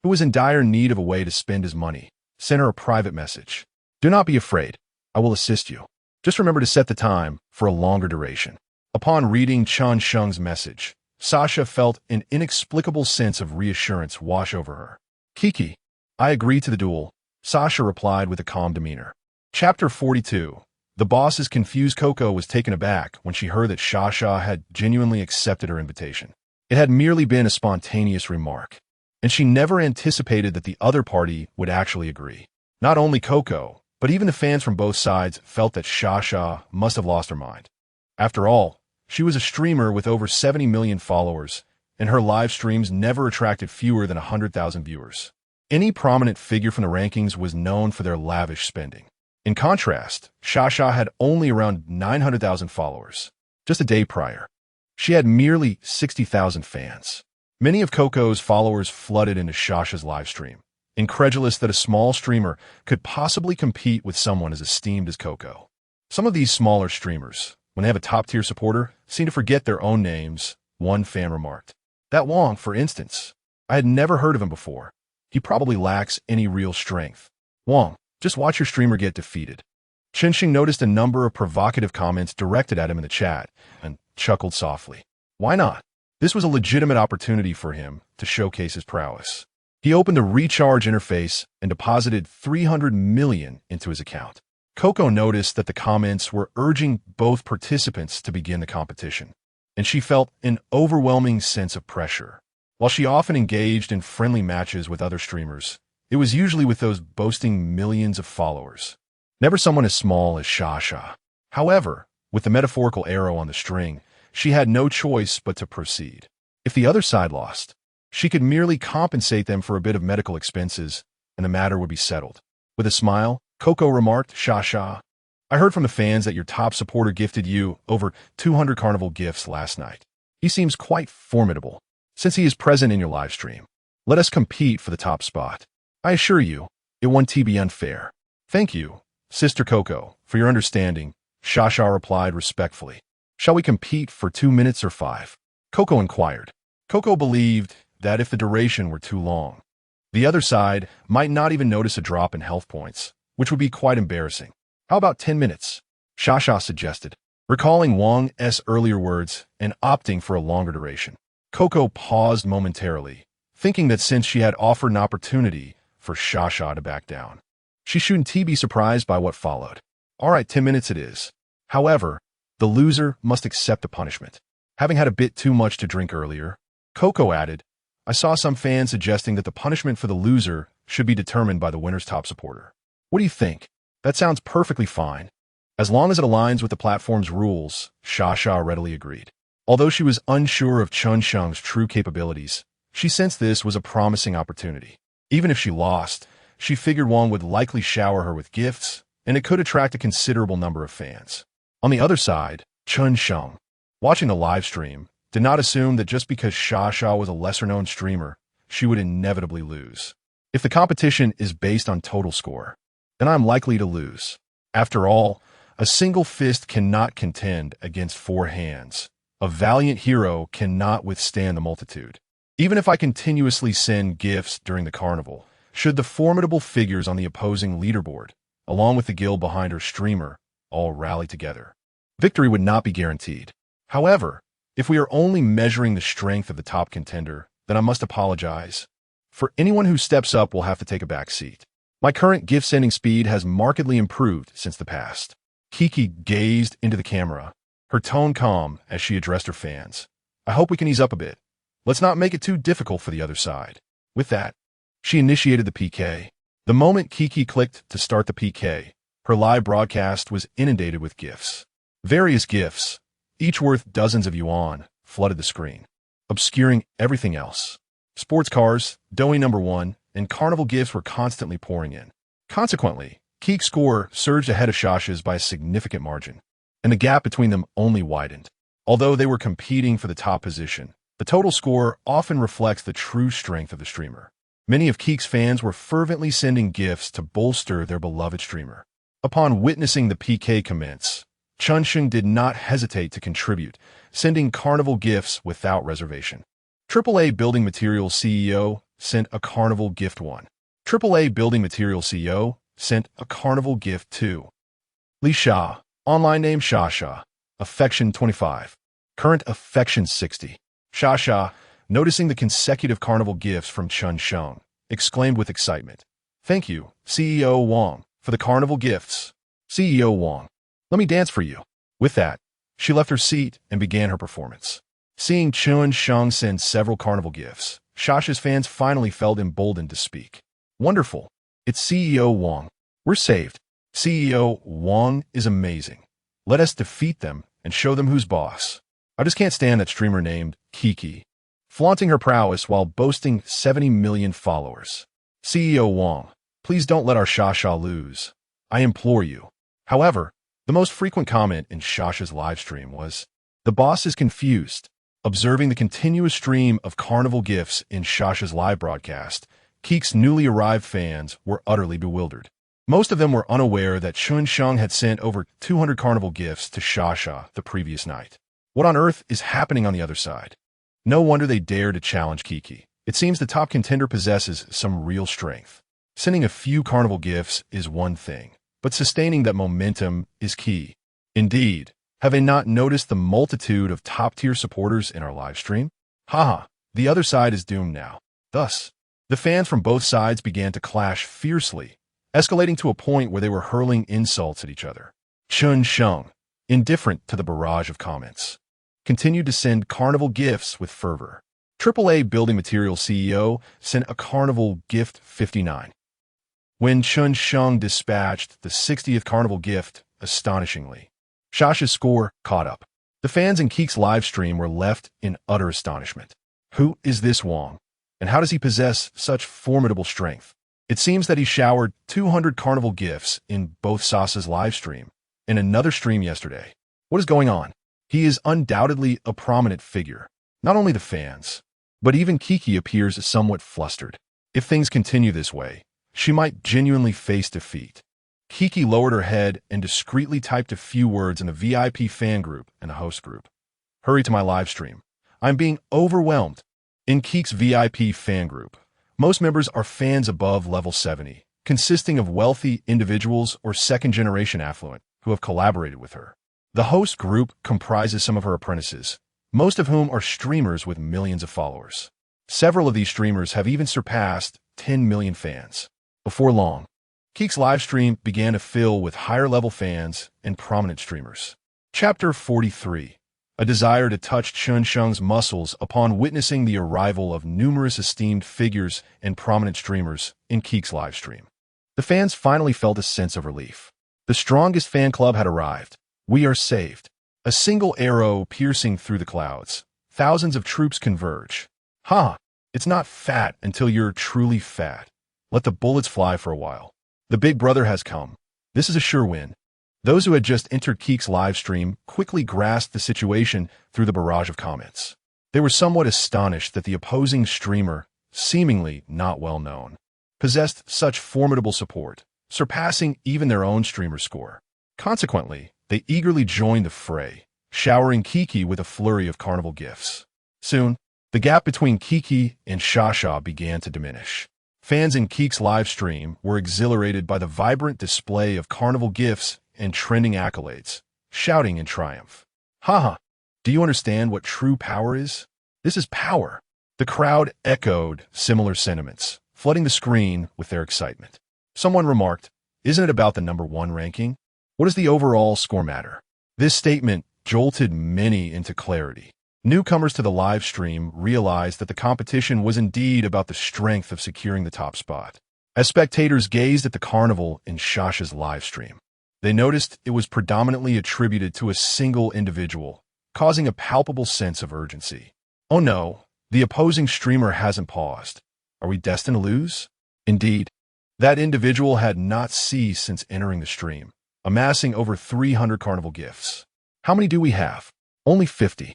who was in dire need of a way to spend his money, sent her a private message. "Do not be afraid. I will assist you. Just remember to set the time for a longer duration." Upon reading Chen Sheng's message, Sasha felt an inexplicable sense of reassurance wash over her. "Kiki, I agree to the duel," Sasha replied with a calm demeanor. Chapter 42. The boss's confused Coco was taken aback when she heard that Sasha had genuinely accepted her invitation. It had merely been a spontaneous remark, and she never anticipated that the other party would actually agree. Not only Coco, but even the fans from both sides felt that Sasha must have lost her mind. After all, she was a streamer with over 70 million followers, and her live streams never attracted fewer than 100,000 viewers. Any prominent figure from the rankings was known for their lavish spending. In contrast, Sasha had only around 900,000 followers. Just a day prior, she had merely 60,000 fans. Many of Coco's followers flooded into Sasha's livestream, incredulous that a small streamer could possibly compete with someone as esteemed as Coco. Some of these smaller streamers, when they have a top-tier supporter, seem to forget their own names, one fan remarked. "That Wang, for instance. I had never heard of him before. He probably lacks any real strength. Wang, just watch your streamer get defeated." Chen Sheng noticed a number of provocative comments directed at him in the chat and chuckled softly. Why not? This was a legitimate opportunity for him to showcase his prowess. He opened a recharge interface and deposited 300 million into his account. Coco noticed that the comments were urging both participants to begin the competition, and she felt an overwhelming sense of pressure. While she often engaged in friendly matches with other streamers, it was usually with those boasting millions of followers. Never someone as small as Sasha. However, with the metaphorical arrow on the string, she had no choice but to proceed. If the other side lost, she could merely compensate them for a bit of medical expenses, and the matter would be settled. With a smile, Coco remarked, Sasha, I heard from the fans that your top supporter gifted you over 200 carnival gifts last night. He seems quite formidable, since he is present in your live stream. Let us compete for the top spot. I assure you, it won't be unfair. Thank you, Sister Coco, for your understanding, Sasha replied respectfully. Shall we compete for 2 minutes or 5? Coco inquired. Coco believed that if the duration were too long, The other side might not even notice a drop in health points, which would be quite embarrassing. How about 10 minutes? Shasha suggested, recalling Wang's earlier words and opting for a longer duration. Coco paused momentarily, thinking that since she had offered an opportunity for Shasha to back down, she shouldn't be surprised by what followed. All right, 10 minutes it is. However, the loser must accept the punishment. Having had a bit too much to drink earlier, Coco added, I saw some fans suggesting that the punishment for the loser should be determined by the winner's top supporter. What do you think? That sounds perfectly fine. As long as it aligns with the platform's rules, Shasha readily agreed. Although she was unsure of Chen Sheng's true capabilities, she sensed this was a promising opportunity. Even if she lost, she figured Wang would likely shower her with gifts, and it could attract a considerable number of fans. On the other side, Chen Sheng, watching the live stream, did not assume that just because Shasha was a lesser-known streamer, she would inevitably lose. If the competition is based on total score, then I'm likely to lose. After all, a single fist cannot contend against four hands. A valiant hero cannot withstand the multitude. Even if I continuously send gifts during the carnival, should the formidable figures on the opposing leaderboard, along with the guild behind her streamer, all rally together, victory would not be guaranteed. However, if we are only measuring the strength of the top contender, then I must apologize. For anyone who steps up will have to take a back seat. My current gift-sending speed has markedly improved since the past. Kiki gazed into the camera, her tone calm as she addressed her fans. I hope we can ease up a bit. Let's not make it too difficult for the other side. With that, she initiated the PK. The moment Kiki clicked to start the PK, her live broadcast was inundated with gifts. Various gifts, each worth dozens of yuan, flooded the screen, obscuring everything else. Sports cars, Doughy #1, and carnival gifts were constantly pouring in. Consequently, Keek's score surged ahead of Shasha's by a significant margin, and the gap between them only widened. Although they were competing for the top position, the total score often reflects the true strength of the streamer. Many of Keek's fans were fervently sending gifts to bolster their beloved streamer. Upon witnessing the PK commence, Chen Sheng did not hesitate to contribute, sending carnival gifts without reservation. AAA Building Materials CEO sent a carnival gift 1. AAA Building Materials CEO sent a carnival gift 2. Li Sha, online name Shasha, affection 25, current affection 60. Shasha, noticing the consecutive carnival gifts from Chen Sheng, exclaimed with excitement, Thank you, CEO Wang, for the carnival gifts. CEO Wang, let me dance for you. With that, she left her seat and began her performance. Seeing Chen Sheng send several carnival gifts, Shasha's fans finally felt emboldened to speak. Wonderful. It's CEO Wang. We're saved. CEO Wang is amazing. Let us defeat them and show them who's boss. I just can't stand that streamer named Kiki, flaunting her prowess while boasting 70 million followers. CEO Wang, please don't let our Shasha lose. I implore you. However, the most frequent comment in Shasha's livestream was, the boss is confused. Observing the continuous stream of carnival gifts in Shasha's live broadcast, Keek's newly arrived fans were utterly bewildered. Most of them were unaware that Chen Sheng had sent over 200 carnival gifts to Shasha the previous night. What on earth is happening on the other side? No wonder they dared to challenge Kiki. It seems the top contender possesses some real strength. Sending a few carnival gifts is one thing, but sustaining that momentum is key. Indeed, have they not noticed the multitude of top-tier supporters in our live stream? Haha, the other side is doomed now. Thus, the fans from both sides began to clash fiercely, escalating to a point where they were hurling insults at each other. Chen Sheng, indifferent to the barrage of comments, continued to send carnival gifts with fervor. AAA Building Materials CEO sent a carnival gift 59. When Chen Sheng dispatched the 60th carnival gift, astonishingly, Shasha's score caught up. The fans in Keek's live stream were left in utter astonishment. Who is this Wang? And how does he possess such formidable strength? It seems that he showered 200 carnival gifts in both Sasa's live stream and another stream yesterday. What is going on? He is undoubtedly a prominent figure. Not only the fans, but even Kiki appears somewhat flustered. If things continue this way, she might genuinely face defeat. Kiki lowered her head and discreetly typed a few words in a VIP fan group and a host group. Hurry to my live stream. I'm being overwhelmed. In Keek's VIP fan group, Most members are fans above level 70, consisting of wealthy individuals or second-generation affluent who have collaborated with her. The host group comprises some of her apprentices, most of whom are streamers with millions of followers. Several of these streamers have even surpassed 10 million fans. Before long, Keek's livestream began to fill with higher-level fans and prominent streamers. Chapter 43. A desire to touch Chen Sheng's muscles upon witnessing the arrival of numerous esteemed figures and prominent streamers in Keek's livestream. The fans finally felt a sense of relief. The strongest fan club had arrived. We are saved. A single arrow piercing through the clouds. Thousands of troops converge. It's not fat until you're truly fat. Let the bullets fly for a while. The big brother has come. This is a sure win. Those who had just entered Keek's livestream quickly grasped the situation through the barrage of comments. They were somewhat astonished that the opposing streamer, seemingly not well known, possessed such formidable support, surpassing even their own streamer score. Consequently, they eagerly joined the fray, showering Kiki with a flurry of carnival gifts. Soon, the gap between Kiki and Shasha began to diminish. Fans in Keek's livestream were exhilarated by the vibrant display of carnival gifts and trending accolades, shouting in triumph. Do you understand what true power is? This is power. The crowd echoed similar sentiments, flooding the screen with their excitement. Someone remarked, "Isn't it about the number 1 ranking? What does the overall score matter?" This statement jolted many into clarity. Newcomers to the live stream realized that the competition was indeed about the strength of securing the top spot. As spectators gazed at the carnival in Shasha's live stream, they noticed it was predominantly attributed to a single individual, causing a palpable sense of urgency. Oh no, the opposing streamer hasn't paused. Are we destined to lose? Indeed, that individual had not ceased since entering the stream, amassing over 300 carnival gifts. How many do we have? Only 50.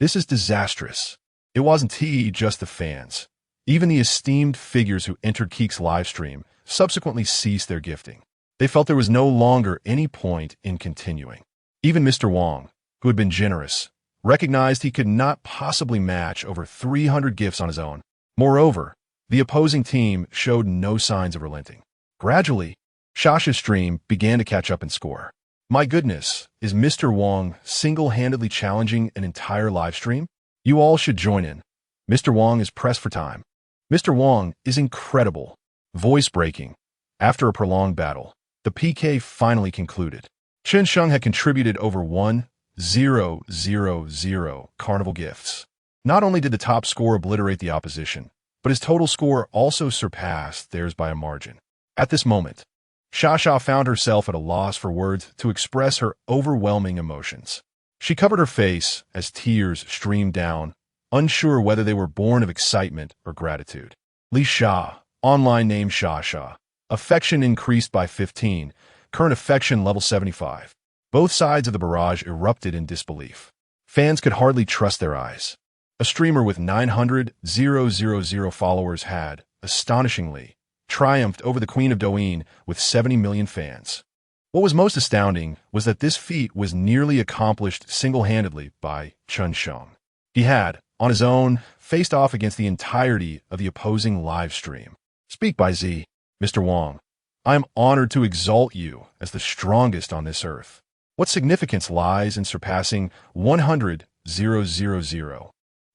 This is disastrous. It wasn't just the fans. Even the esteemed figures who entered Keek's livestream subsequently ceased their gifting. They felt there was no longer any point in continuing. Even Mr. Wong, who had been generous, recognized he could not possibly match over 300 gifts on his own. Moreover, the opposing team showed no signs of relenting. Gradually, Shasha's stream began to catch up in score. My goodness, is Mr. Wong single-handedly challenging an entire live stream? You all should join in. Mr. Wong is pressed for time. Mr. Wong is incredible. Voice breaking. After a prolonged battle, the PK finally concluded. Chen Sheng had contributed over 1,000 carnival gifts. Not only did the top score obliterate the opposition, but his total score also surpassed theirs by a margin. At this moment, Shasha found herself at a loss for words to express her overwhelming emotions. She covered her face as tears streamed down, unsure whether they were born of excitement or gratitude. Li Sha, online name Shasha. Affection increased by 15, current affection level 75. Both sides of the barrage erupted in disbelief. Fans could hardly trust their eyes. A streamer with 900,000 followers had, astonishingly, triumphed over the Queen of Douyin with 70 million fans. What was most astounding was that this feat was nearly accomplished single-handedly by Chen Sheng. He had, on his own, faced off against the entirety of the opposing live stream. Speak by Z, Mr. Wong. I am honored to exalt you as the strongest on this earth. What significance lies in surpassing 100,000?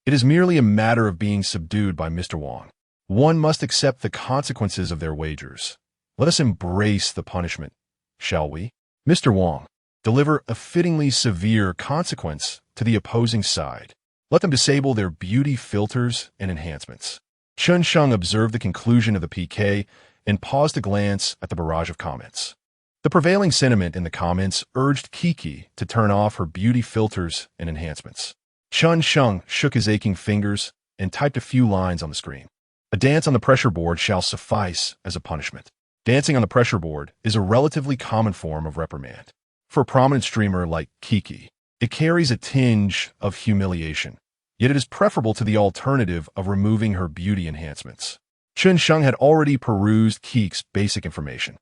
It is merely a matter of being subdued by Mr. Wong. One must accept the consequences of their wagers. Let us embrace the punishment, shall we? Mr. Wong, deliver a fittingly severe consequence to the opposing side. Let them disable their beauty filters and enhancements. Chen Sheng observed the conclusion of the PK and paused to glance at the barrage of comments. The prevailing sentiment in the comments urged Kiki to turn off her beauty filters and enhancements. Chen Sheng shook his aching fingers and typed a few lines on the screen. A dance on the pressure board shall suffice as a punishment. Dancing on the pressure board is a relatively common form of reprimand. For a prominent streamer like Kiki, it carries a tinge of humiliation, yet it is preferable to the alternative of removing her beauty enhancements. Chen Sheng had already perused Kiki's basic information,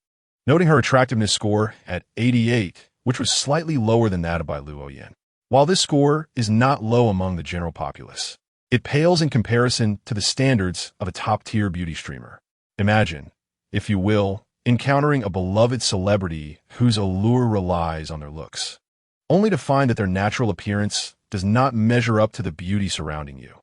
noting her attractiveness score at 88, which was slightly lower than that of Bai Luoyan. While this score is not low among the general populace, It pales in comparison to the standards of a top-tier beauty streamer. Imagine, if you will, encountering a beloved celebrity whose allure relies on their looks, only to find that their natural appearance does not measure up to the beauty surrounding you.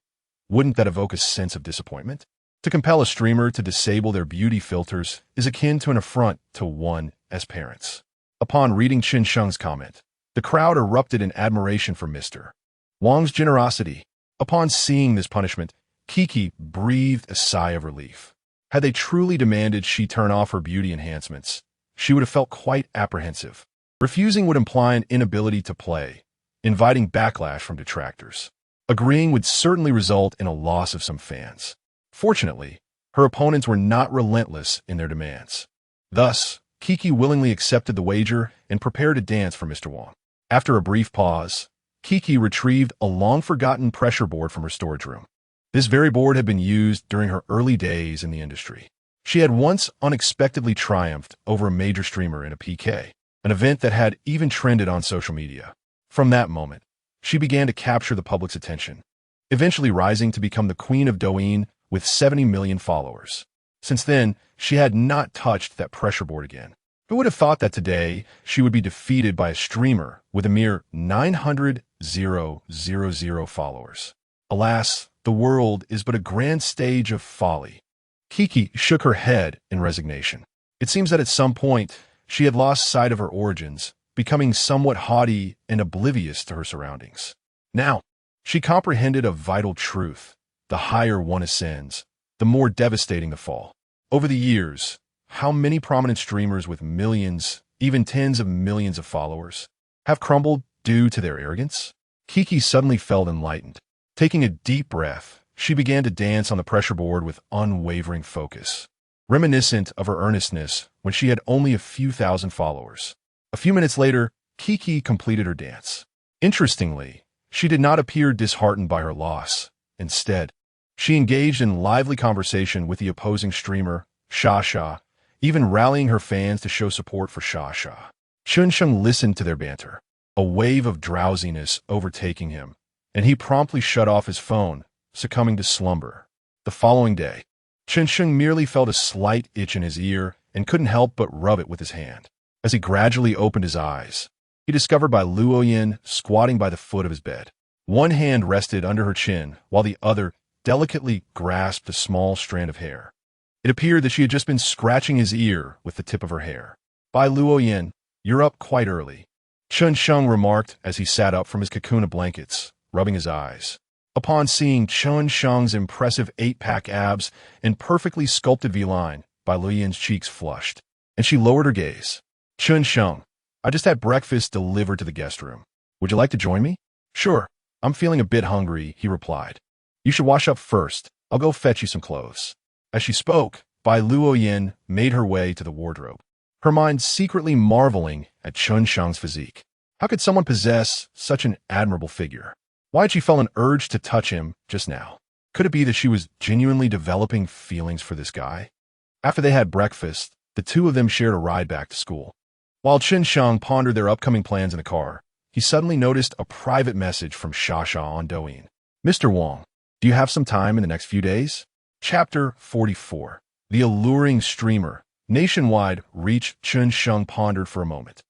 Wouldn't that evoke a sense of disappointment? To compel a streamer to disable their beauty filters is akin to an affront to one as parents. Upon reading Chen Sheng's comment, the crowd erupted in admiration for Mr. Wang's generosity. Upon seeing this punishment, Kiki breathed a sigh of relief. Had they truly demanded she turn off her beauty enhancements, she would have felt quite apprehensive. Refusing would imply an inability to play, inviting backlash from detractors. Agreeing would certainly result in a loss of some fans. Fortunately, her opponents were not relentless in their demands. Thus, Kiki willingly accepted the wager and prepared to dance for Mr. Wang. After a brief pause, Kiki retrieved a long-forgotten pressure board from her storage room. This very board had been used during her early days in the industry. She had once unexpectedly triumphed over a major streamer in a PK, an event that had even trended on social media. From that moment, she began to capture the public's attention, eventually rising to become the queen of Douyin with 70 million followers. Since then, she had not touched that pressure board again. Who would have thought that today she would be defeated by a streamer with a mere 900,000 followers? Alas, the world is but a grand stage of folly. Kiki shook her head in resignation. It seems that at some point, she had lost sight of her origins, becoming somewhat haughty and oblivious to her surroundings. Now, she comprehended a vital truth. The higher one ascends, the more devastating the fall. Over the years, how many prominent streamers with millions, even tens of millions of followers, have crumbled due to their arrogance? Kiki suddenly felt enlightened. Taking a deep breath, she began to dance on the pressure board with unwavering focus, reminiscent of her earnestness when she had only a few thousand followers. A few minutes later, Kiki completed her dance. Interestingly, she did not appear disheartened by her loss. Instead, she engaged in lively conversation with the opposing streamer, Sha, even rallying her fans to show support for Sha. Chen Sheng listened to their banter, a wave of drowsiness overtaking him, and he promptly shut off his phone, succumbing to slumber. The following day, Chen Sheng merely felt a slight itch in his ear and couldn't help but rub it with his hand. As he gradually opened his eyes, he discovered Bai Luoyan squatting by the foot of his bed. One hand rested under her chin, while the other delicately grasped a small strand of hair. It appeared that she had just been scratching his ear with the tip of her hair. "Bai Luoyan, you're up quite early," Chen Sheng remarked as he sat up from his cocoon of blankets, rubbing his eyes. Upon seeing Chen Sheng's impressive 8-pack abs and perfectly sculpted V-line, Bai Luoyan's cheeks flushed, and she lowered her gaze. "Chen Sheng, I just had breakfast delivered to the guest room. Would you like to join me?" "Sure, I'm feeling a bit hungry," he replied. "You should wash up first. I'll go fetch you some clothes." As she spoke, Bai Luoyan made her way to the wardrobe, her mind secretly marveling at Chen Sheng's physique. How could someone possess such an admirable figure? Why had she felt an urge to touch him just now? Could it be that she was genuinely developing feelings for this guy? After they had breakfast, the two of them shared a ride back to school. While Chen Sheng pondered their upcoming plans in the car, he suddenly noticed a private message from Sha on Douyin. "Mr. Wang, do you have some time in the next few days?" Chapter 44. The alluring streamer. Nationwide reach. Chen Sheng pondered for a moment.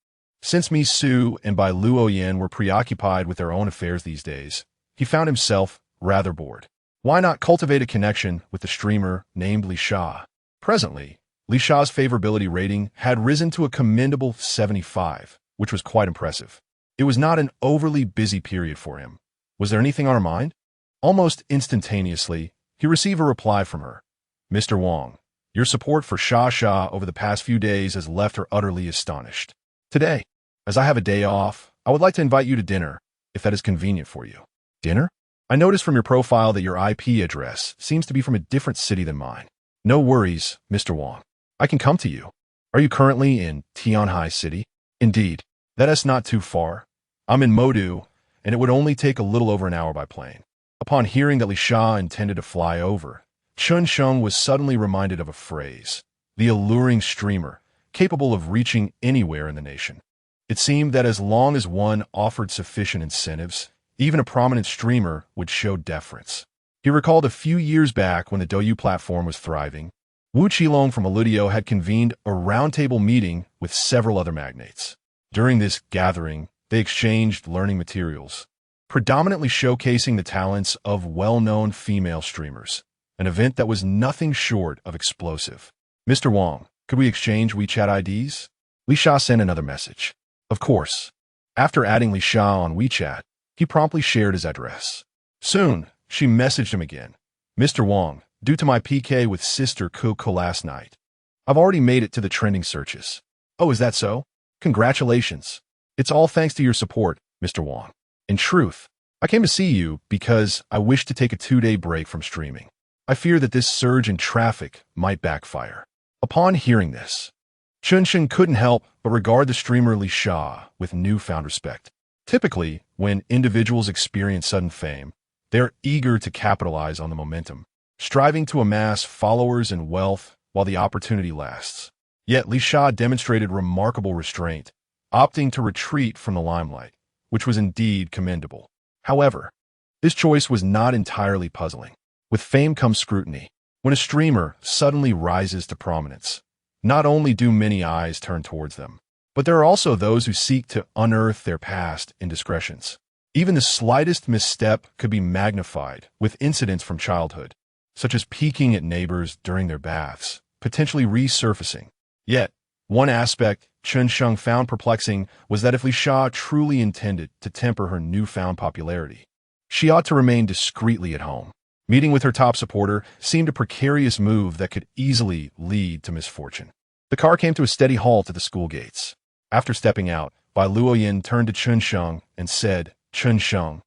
Since Mi Su and Bai Luoyan were preoccupied with their own affairs these days, he found himself rather bored. Why not cultivate a connection with the streamer named Li Sha? Presently, Li Sha's favorability rating had risen to a commendable 75, which was quite impressive. It was not an overly busy period for him. Was there anything on her mind? Almost instantaneously, he received a reply from her. "Mr. Wang, your support for Sha over the past few days has left her utterly astonished. Today, as I have a day off, I would like to invite you to dinner, if that is convenient for you." "Dinner? I noticed from your profile that your IP address seems to be from a different city than mine." "No worries, Mr. Wang. I can come to you. Are you currently in Tianhai City?" "Indeed. That is not too far. I'm in Modu, and it would only take a little over an hour by plane." Upon hearing that Li Sha intended to fly over, Chen Sheng was suddenly reminded of a phrase: the alluring streamer, capable of reaching anywhere in the nation. It seemed that as long as one offered sufficient incentives, even a prominent streamer would show deference. He recalled a few years back when the Douyu platform was thriving. Wu Qilong from Aludio had convened a roundtable meeting with several other magnates. During this gathering, they exchanged learning materials, predominantly showcasing the talents of well-known female streamers, an event that was nothing short of explosive. Mr. Wang, could we exchange WeChat IDs? Li Sha sent another message. Of course. After adding Li Sha on WeChat, he promptly shared his address. Soon, she messaged him again. Mr. Wang, due to my PK with Sister Kuko last night, I've already made it to the trending searches. Oh, is that so? Congratulations. It's all thanks to your support, Mr. Wang. In truth, I came to see you because I wish to take a 2-day break from streaming. I fear that this surge in traffic might backfire. Upon hearing this, Chen Sheng couldn't help but regard the streamer Li Sha with newfound respect. Typically, when individuals experience sudden fame, they're eager to capitalize on the momentum, striving to amass followers and wealth while the opportunity lasts. Yet Li Sha demonstrated remarkable restraint, opting to retreat from the limelight, which was indeed commendable. However, this choice was not entirely puzzling. With fame comes scrutiny. When a streamer suddenly rises to prominence, not only do many eyes turn towards them, but there are also those who seek to unearth their past indiscretions. Even the slightest misstep could be magnified with incidents from childhood, such as peeking at neighbors during their baths, potentially resurfacing. Yet, one aspect Chen Sheng found perplexing was that if Li Sha truly intended to temper her newfound popularity, she ought to remain discreetly at home. Meeting with her top supporter seemed a precarious move that could easily lead to misfortune. The car came to a steady halt at the school gates. After stepping out, Bai Luoyan turned to Chen Sheng and said, Chen Sheng,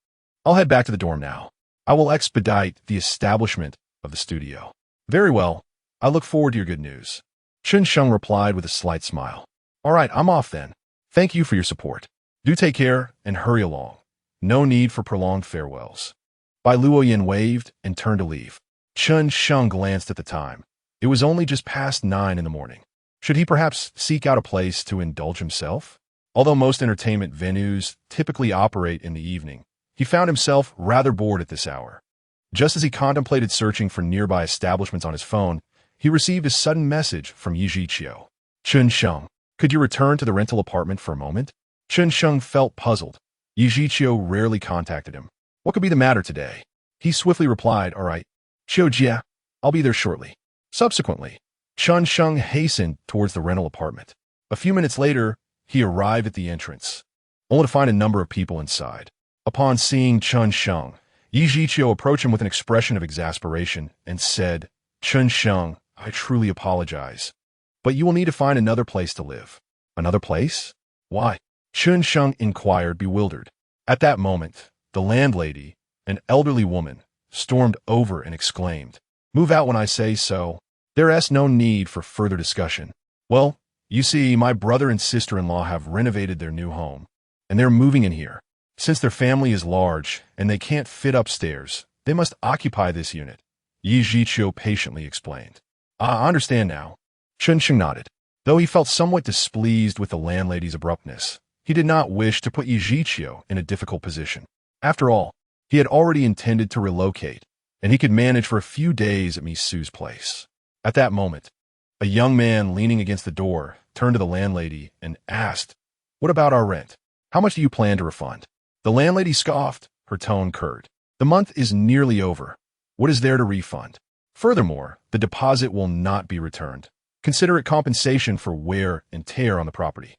I'll head back to the dorm now. I will expedite the establishment of the studio. Very well. I look forward to your good news. Chen Sheng replied with a slight smile. All right, I'm off then. Thank you for your support. Do take care and hurry along. No need for prolonged farewells. Bai Luoyan waved and turned to leave. Chen Sheng glanced at the time. It was only just past 9 in the morning. Should he perhaps seek out a place to indulge himself? Although most entertainment venues typically operate in the evening, he found himself rather bored at this hour. Just as he contemplated searching for nearby establishments on his phone, he received a sudden message from Yi Zhiqiu. Chen Sheng, could you return to the rental apartment for a moment? Chen Sheng felt puzzled. Yi Zhiqiu rarely contacted him. What could be the matter today? He swiftly replied, all right. Qiujie, I'll be there shortly. Subsequently, Chen Sheng hastened towards the rental apartment. A few minutes later, he arrived at the entrance, only to find a number of people inside. Upon seeing Chen Sheng, Yi Zhiqiu approached him with an expression of exasperation and said, Chen Sheng, I truly apologize, but you will need to find another place to live. Another place? Why? Chen Sheng inquired, bewildered. At that moment, the landlady, an elderly woman, stormed over and exclaimed, Move out when I say so. There's no need for further discussion. Well, you see, my brother and sister-in-law have renovated their new home, and they're moving in here. Since their family is large and they can't fit upstairs, they must occupy this unit, Yi Zhiqiu patiently explained. I understand now. Chen Sheng nodded. Though he felt somewhat displeased with the landlady's abruptness, he did not wish to put Yi Zhiqiu in a difficult position. After all, he had already intended to relocate, and he could manage for a few days at Miss Su's place. At that moment, a young man leaning against the door turned to the landlady and asked, What about our rent? How much do you plan to refund? The landlady scoffed, her tone curt. The month is nearly over. What is there to refund? Furthermore, the deposit will not be returned. Consider it compensation for wear and tear on the property.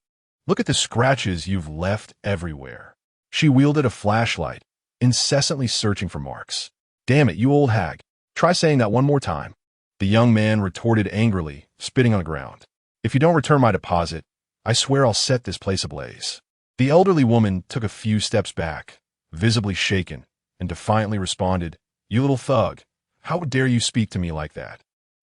Look at the scratches you've left everywhere. She wielded a flashlight, incessantly searching for marks. Damn it, you old hag. Try saying that one more time. The young man retorted angrily, spitting on the ground. If you don't return my deposit, I swear I'll set this place ablaze. The elderly woman took a few steps back, visibly shaken, and defiantly responded, You little thug, how dare you speak to me like that?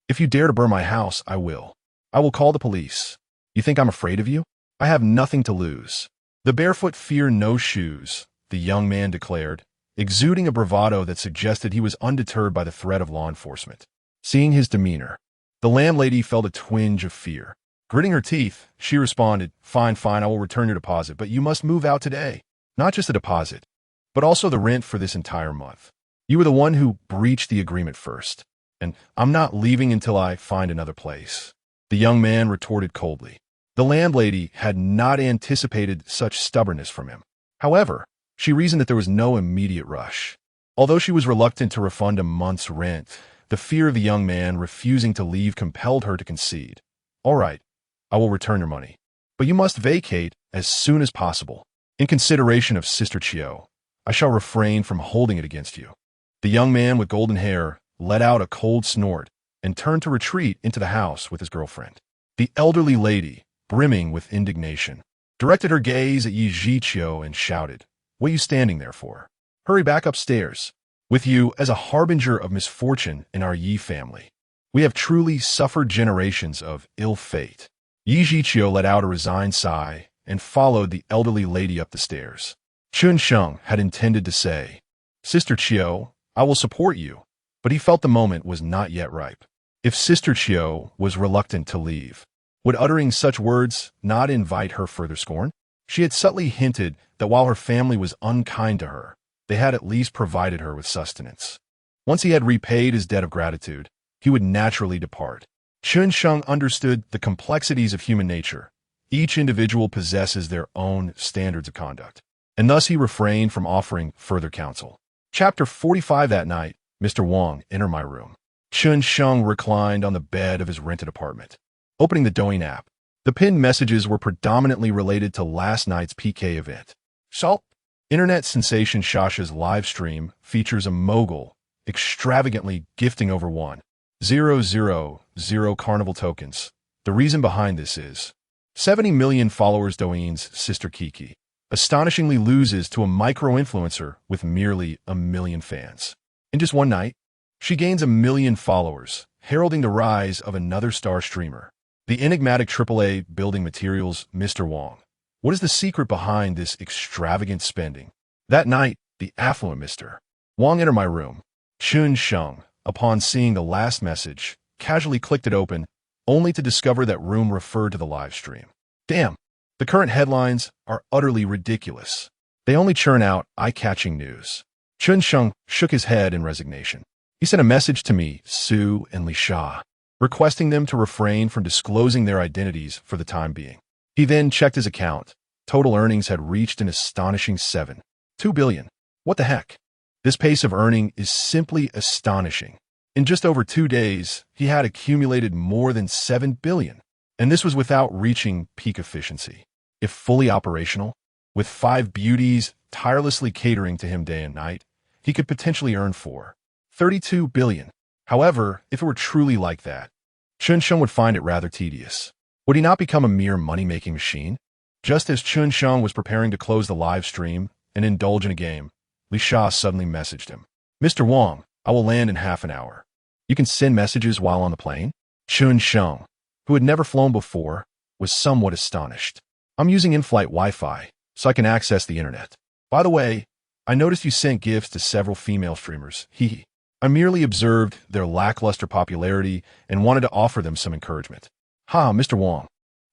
If you dare to burn my house, I will. I will call the police. You think I'm afraid of you? I have nothing to lose. The barefoot fear no shoes, the young man declared, exuding a bravado that suggested he was undeterred by the threat of law enforcement. Seeing his demeanor, the landlady felt a twinge of fear. Gritting her teeth, she responded, Fine, I will return your deposit, but you must move out today. Not just the deposit, but also the rent for this entire month. You were the one who breached the agreement first, and I'm not leaving until I find another place," the young man retorted coldly. The landlady had not anticipated such stubbornness from him. However, she reasoned that there was no immediate rush. Although she was reluctant to refund a month's rent, the fear of the young man refusing to leave compelled her to concede. "All right, I will return your money, but you must vacate as soon as possible. In consideration of Sister Chiu, I shall refrain from holding it against you." The young man with golden hair let out a cold snort and turned to retreat into the house with his girlfriend. The elderly lady, brimming with indignation, directed her gaze at Yi Zhiqiu and shouted, "What are you standing there for? Hurry back upstairs. With you as a harbinger of misfortune in our Yi family. We have truly suffered generations of ill fate." Yi Zhiqiu let out a resigned sigh and followed the elderly lady up the stairs. Chen Sheng had intended to say, "Sister Chiu, I will support you," but he felt the moment was not yet ripe. If Sister Chiu was reluctant to leave, would uttering such words not invite her further scorn? She had subtly hinted that while her family was unkind to her, they had at least provided her with sustenance. Once he had repaid his debt of gratitude, he would naturally depart. Chen Sheng understood the complexities of human nature. Each individual possesses their own standards of conduct, and thus he refrained from offering further counsel. Chapter 45. That night, Mr. Wang entered my room. Chen Sheng reclined on the bed of his rented apartment. Opening the Douyin app, the pinned messages were predominantly related to last night's PK event. Salt. Internet sensation Shasha's live stream features a mogul extravagantly gifting over 1,000 carnival tokens. The reason behind this is 70 million followers. Douyin's sister Kiki astonishingly loses to a micro-influencer with merely 1 million fans. In just one night, she gains 1 million followers, heralding the rise of another star streamer. The enigmatic AAA building materials, Mr. Wang. What is the secret behind this extravagant spending? That night, the affluent Mr. Wang entered my room. Chen Sheng, upon seeing the last message, casually clicked it open, only to discover that room referred to the live stream. Damn, the current headlines are utterly ridiculous. They only churn out eye-catching news. Chen Sheng shook his head in resignation. He sent a message to me, Sue and Li Sha, requesting them to refrain from disclosing their identities for the time being. He then checked his account. Total earnings had reached an astonishing 7.2 billion. What the heck? This pace of earning is simply astonishing. In just over 2 days, he had accumulated more than 7 billion. And this was without reaching peak efficiency. If fully operational, with 5 beauties tirelessly catering to him day and night, he could potentially earn 4.32 billion. However, if it were truly like that, Chen Sheng would find it rather tedious. Would he not become a mere money-making machine? Just as Chen Sheng was preparing to close the live stream and indulge in a game, Li Sha suddenly messaged him. "Mr. Wang, I will land in half an hour. You can send messages while on the plane?" Chen Sheng, who had never flown before, was somewhat astonished. "I'm using in-flight Wi-Fi, so I can access the internet. By the way, I noticed you sent gifts to several female streamers. Hee. I merely observed their lackluster popularity and wanted to offer them some encouragement." "Ha, Mr. Wang,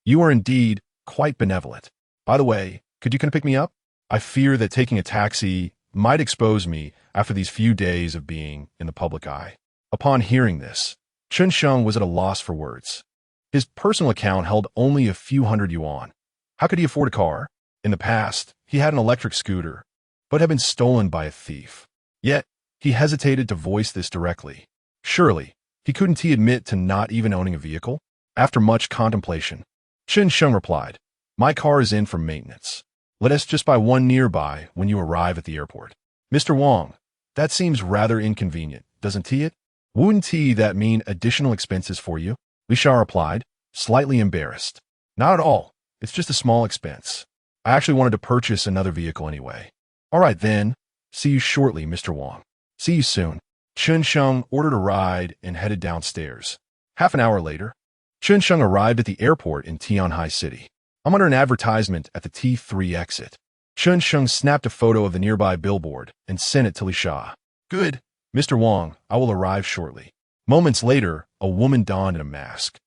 you are indeed quite benevolent. By the way, could you come pick me up? I fear that taking a taxi might expose me after these few days of being in the public eye." Upon hearing this, Chen Sheng was at a loss for words. His personal account held only a few hundred yuan. How could he afford a car? In the past, he had an electric scooter, but had been stolen by a thief. Yet, he hesitated to voice this directly. Surely, couldn't he admit to not even owning a vehicle? After much contemplation, Chen Sheng replied, "My car is in for maintenance. Let us just buy one nearby when you arrive at the airport." "Mr. Wang, that seems rather inconvenient, doesn't it? Wouldn't that mean additional expenses for you?" Li Sha replied, slightly embarrassed. "Not at all. It's just a small expense. I actually wanted to purchase another vehicle anyway." "All right then. See you shortly, Mr. Wang." "See you soon." Chen Sheng ordered a ride and headed downstairs. Half an hour later, Chen Sheng arrived at the airport in Tianhai City. "I'm under an advertisement at the T3 exit." Chen Sheng snapped a photo of the nearby billboard and sent it to Li Sha. "Good. Mr. Wang, I will arrive shortly." Moments later, a woman donned in a mask,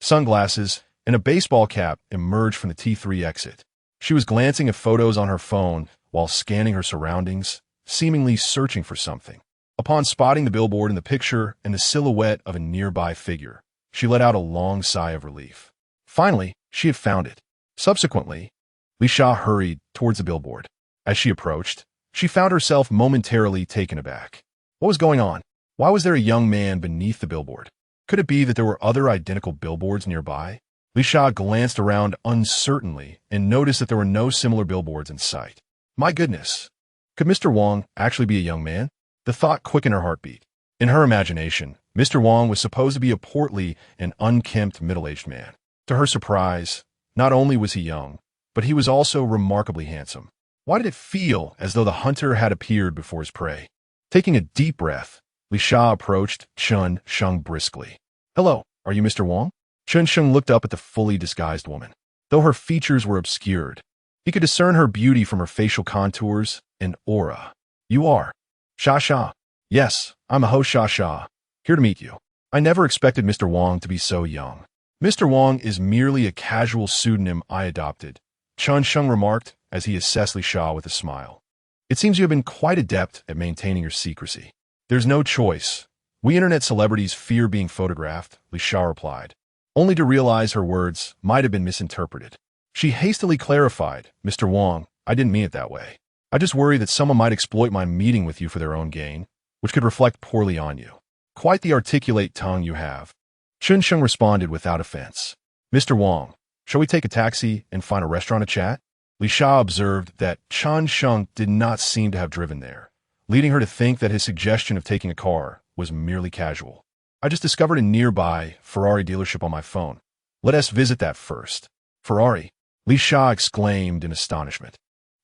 sunglasses, and a baseball cap emerged from the T3 exit. She was glancing at photos on her phone while scanning her surroundings, seemingly searching for something. Upon spotting the billboard in the picture and the silhouette of a nearby figure, she let out a long sigh of relief. Finally, she had found it. Subsequently, Li Sha hurried towards the billboard. As she approached, she found herself momentarily taken aback. What was going on? Why was there a young man beneath the billboard? Could it be that there were other identical billboards nearby? Li Sha glanced around uncertainly and noticed that there were no similar billboards in sight. My goodness! Could Mr. Wang actually be a young man? The thought quickened her heartbeat. In her imagination, Mr. Wang was supposed to be a portly and unkempt middle-aged man. To her surprise, not only was he young, but he was also remarkably handsome. Why did it feel as though the hunter had appeared before his prey? Taking a deep breath, Li Sha approached Chen Sheng briskly. Hello, are you Mr. Wang? Chen Sheng looked up at the fully disguised woman. Though her features were obscured, he could discern her beauty from her facial contours and aura. You are Sha Sha. Yes, I'm a host Sha Sha, here to meet you. I never expected Mr. Wang to be so young. Mr. Wang is merely a casual pseudonym I adopted, Chen Sheng remarked as he assessed Li Sha with a smile. It seems you have been quite adept at maintaining your secrecy. There's no choice. We internet celebrities fear being photographed, Li Sha replied, only to realize her words might have been misinterpreted. She hastily clarified, Mr. Wang, I didn't mean it that way. I just worry that someone might exploit my meeting with you for their own gain, which could reflect poorly on you. Quite the articulate tongue you have. Chen Sheng responded without offense. Mr. Wang, shall we take a taxi and find a restaurant to chat? Li Sha observed that Chen Sheng did not seem to have driven there, leading her to think that his suggestion of taking a car was merely casual. I just discovered a nearby Ferrari dealership on my phone. Let us visit that first. Ferrari? Li Sha exclaimed in astonishment.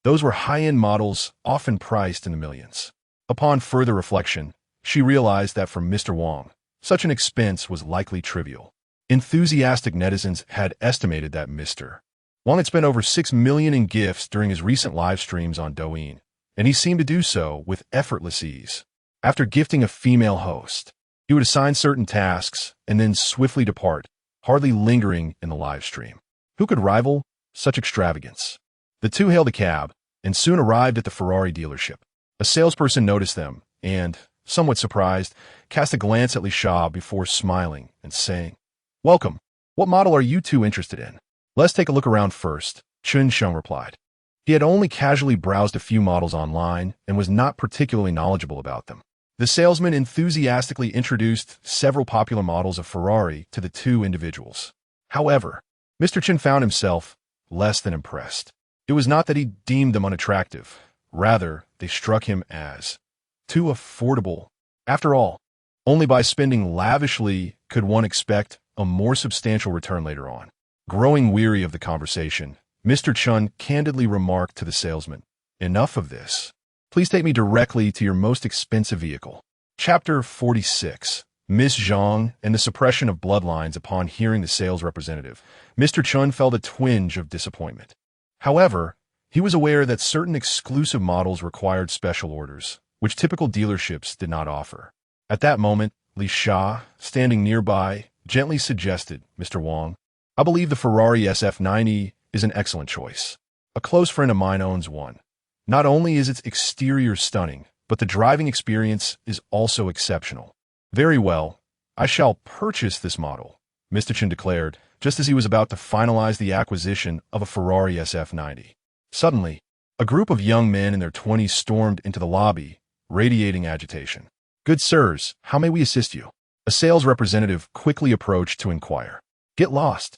Those were high-end models, often priced in the millions. Upon further reflection, she realized that for Mr. Wang, such an expense was likely trivial. Enthusiastic netizens had estimated that Mr. Wang had spent over 6 million in gifts during his recent live streams on Douyin, and he seemed to do so with effortless ease. After gifting a female host, he would assign certain tasks and then swiftly depart, hardly lingering in the live stream. Who could rival such extravagance? The two hailed a cab and soon arrived at the Ferrari dealership. A salesperson noticed them and, somewhat surprised, cast a glance at Li Sha before smiling and saying, Welcome. What model are you two interested in? Let's take a look around first, Chen Sheng replied. He had only casually browsed a few models online and was not particularly knowledgeable about them. The salesman enthusiastically introduced several popular models of Ferrari to the two individuals. However, Mr. Chen found himself less than impressed. It was not that he deemed them unattractive. Rather, they struck him as too affordable. After all, only by spending lavishly could one expect a more substantial return later on. Growing weary of the conversation, Mr. Chen candidly remarked to the salesman, Enough of this. Please take me directly to your most expensive vehicle. Chapter 46. Miss Zhang and the Suppression of Bloodlines. Upon hearing the sales representative, Mr. Chen felt a twinge of disappointment. However, he was aware that certain exclusive models required special orders, which typical dealerships did not offer. At that moment, Li Sha, standing nearby, gently suggested, Mr. Wang, I believe the Ferrari SF90 is an excellent choice. A close friend of mine owns one. Not only is its exterior stunning, but the driving experience is also exceptional. Very well, I shall purchase this model, Mr. Chen declared, just as he was about to finalize the acquisition of a Ferrari SF90. Suddenly, a group of young men in their 20s stormed into the lobby, radiating agitation. Good sirs, how may we assist you? A sales representative quickly approached to inquire. Get lost.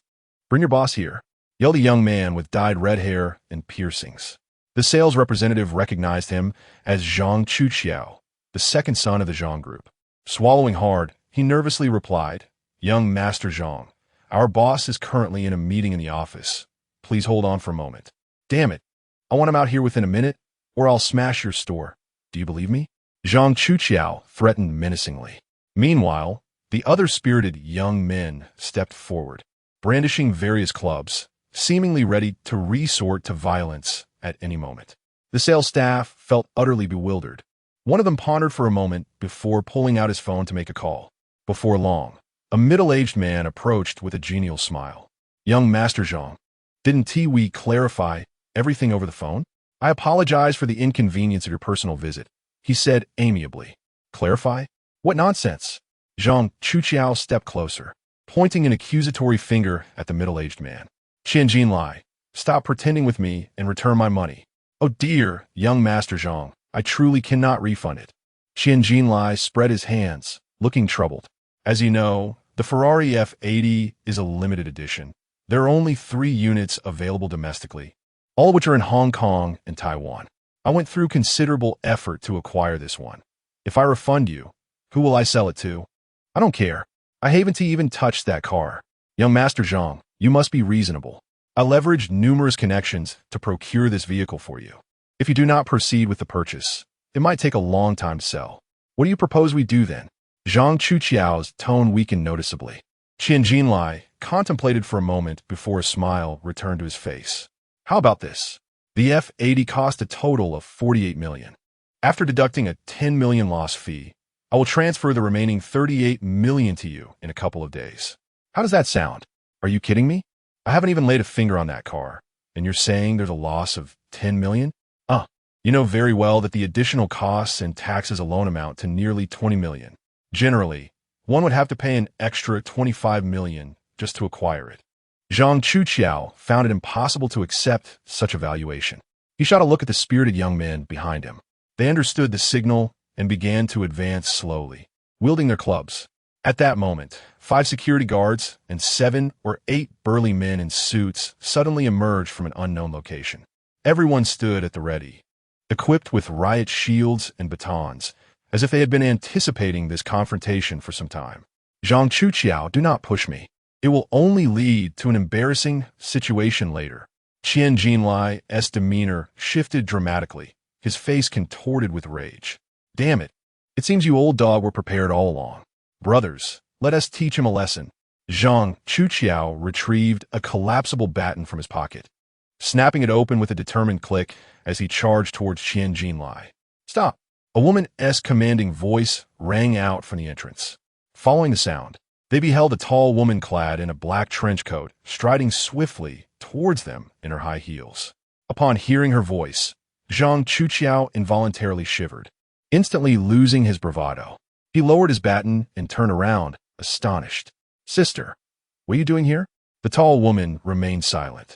Bring your boss here, yelled a young man with dyed red hair and piercings. The sales representative recognized him as Zhang Chuqiao, the second son of the Zhang group. Swallowing hard, he nervously replied, Young Master Zhang, our boss is currently in a meeting in the office. Please hold on for a moment. Damn it. I want him out here within a minute, or I'll smash your store. Do you believe me? Zhang Chuqiao threatened menacingly. Meanwhile, the other spirited young men stepped forward, brandishing various clubs, seemingly ready to resort to violence at any moment. The sales staff felt utterly bewildered. One of them pondered for a moment before pulling out his phone to make a call. Before long, a middle-aged man approached with a genial smile. Young Master Zhang, didn't we clarify everything over the phone? I apologize for the inconvenience of your personal visit, he said amiably. Clarify? What nonsense? Zhang Chuqiao stepped closer, pointing an accusatory finger at the middle-aged man. Qian Jinlai, stop pretending with me and return my money. Oh dear, young Master Zhang, I truly cannot refund it. Qian Jinlai spread his hands, looking troubled. As you know, the Ferrari F80 is a limited edition. There are only 3 units available domestically, all of which are in Hong Kong and Taiwan. I went through considerable effort to acquire this one. If I refund you, who will I sell it to? I don't care. I haven't even touched that car. Young Master Zhang, you must be reasonable. I leveraged numerous connections to procure this vehicle for you. If you do not proceed with the purchase, it might take a long time to sell. What do you propose we do then? Zhang Chuqiao's tone weakened noticeably. Qian Jinlai contemplated for a moment before a smile returned to his face. How about this? The F80 cost a total of 48 million. After deducting a 10 million loss fee, I will transfer the remaining 38 million to you in a couple of days. How does that sound? Are you kidding me? I haven't even laid a finger on that car, and you're saying there's a loss of 10 million? You know very well that the additional costs and taxes alone amount to nearly 20 million. Generally, one would have to pay an extra 25 million just to acquire it. Zhang Chuqiao found it impossible to accept such a valuation. He shot a look at the spirited young men behind him. They understood the signal and began to advance slowly, wielding their clubs. At that moment, 5 security guards and 7 or 8 burly men in suits suddenly emerged from an unknown location. Everyone stood at the ready, equipped with riot shields and batons, as if they had been anticipating this confrontation for some time. Zhang Chuqiao, do not push me. It will only lead to an embarrassing situation later. Qian Jinlai's demeanor shifted dramatically, his face contorted with rage. Damn it. It seems you old dog were prepared all along. Brothers, let us teach him a lesson. Zhang Chuqiao retrieved a collapsible baton from his pocket, snapping it open with a determined click as he charged towards Qian Jinlai. Stop! A woman's commanding voice rang out from the entrance. Following the sound, they beheld a tall woman clad in a black trench coat, striding swiftly towards them in her high heels. Upon hearing her voice, Zhang Chuqiao involuntarily shivered, instantly losing his bravado. He lowered his baton and turned around, astonished. Sister, what are you doing here? The tall woman remained silent,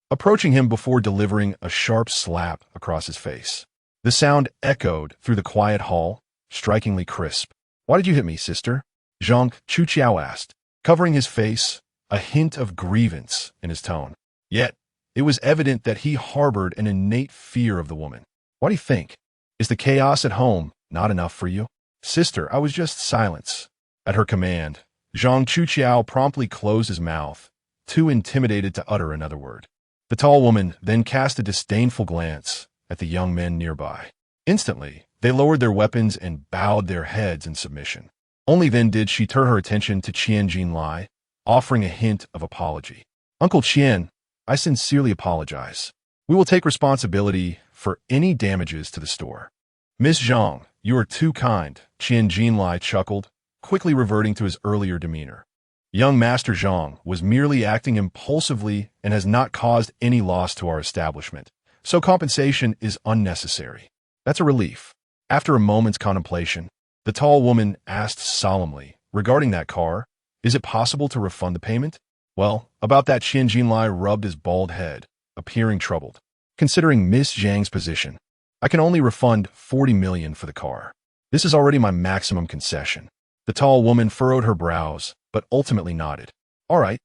approaching him before delivering a sharp slap across his face. The sound echoed through the quiet hall, strikingly crisp. Why did you hit me, sister? Zhang Chuqiao asked, covering his face, a hint of grievance in his tone. Yet, it was evident that he harbored an innate fear of the woman. What do you think? Is the chaos at home not enough for you? Sister, I was just silence. At her command, Zhang Chuqiao promptly closed his mouth, too intimidated to utter another word. The tall woman then cast a disdainful glance at the young men nearby. Instantly, they lowered their weapons and bowed their heads in submission. Only then did she turn her attention to Qian Jinlai, offering a hint of apology. Uncle Qian, I sincerely apologize. We will take responsibility for any damages to the store. Miss Zhang, you are too kind, Qian Jinlai chuckled, quickly reverting to his earlier demeanor. Young Master Zhang was merely acting impulsively and has not caused any loss to our establishment, so compensation is unnecessary. That's a relief. After a moment's contemplation, the tall woman asked solemnly, regarding that car, is it possible to refund the payment? Well, about that Qian Jinlai rubbed his bald head, appearing troubled. Considering Miss Zhang's position, I can only refund 40 million for the car. This is already my maximum concession. The tall woman furrowed her brows, but ultimately nodded. All right,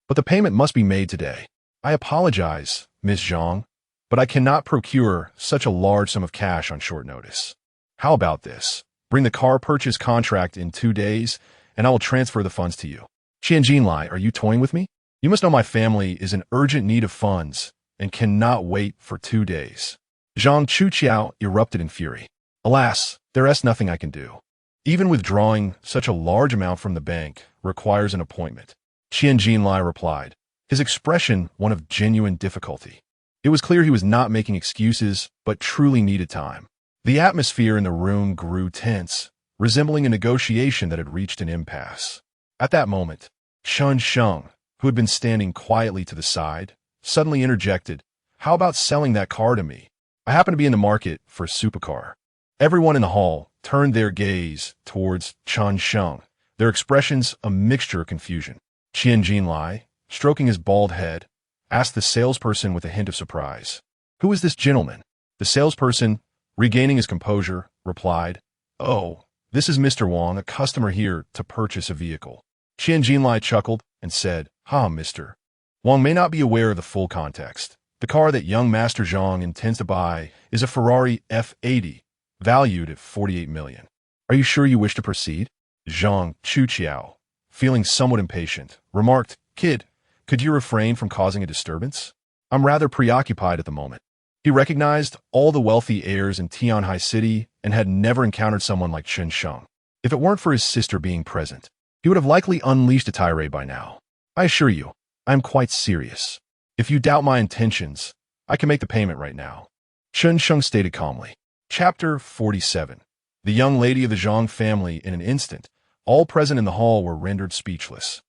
but the payment must be made today. I apologize, Miss Zhang, but I cannot procure such a large sum of cash on short notice. How about this? Bring the car purchase contract in 2 days, and I will transfer the funds to you. Qian Jinlai, are you toying with me? You must know my family is in urgent need of funds and cannot wait for 2 days. Zhang Chuqiao erupted in fury. Alas, there is nothing I can do. Even withdrawing such a large amount from the bank requires an appointment. Qian Jinlai replied, his expression one of genuine difficulty. It was clear he was not making excuses, but truly needed time. The atmosphere in the room grew tense, resembling a negotiation that had reached an impasse. At that moment, Chen Sheng, who had been standing quietly to the side, suddenly interjected, How about selling that car to me? I happen to be in the market for a supercar. Everyone in the hall turned their gaze towards Chen Sheng, their expressions a mixture of confusion. Qian Jinlai, stroking his bald head, asked the salesperson with a hint of surprise. "Who is this gentleman?" The salesperson, regaining his composure, replied, "Oh, this is Mr. Wang, a customer here to purchase a vehicle." Qian Jinlai chuckled and said, "Ha, Mr. Wang may not be aware of the full context. The car that young Master Zhang intends to buy is a Ferrari F80, valued at 48 million. Are you sure you wish to proceed?" Zhang Chuqiao, feeling somewhat impatient, remarked, "Kid, could you refrain from causing a disturbance? I'm rather preoccupied at the moment." He recognized all the wealthy heirs in Tianhai City and had never encountered someone like Chen Sheng. If it weren't for his sister being present, he would have likely unleashed a tirade by now. "I assure you, I am quite serious. If you doubt my intentions, I can make the payment right now," Chen Sheng stated calmly. Chapter 47. The young lady of the Zhang family. In an instant, all present in the hall were rendered speechless.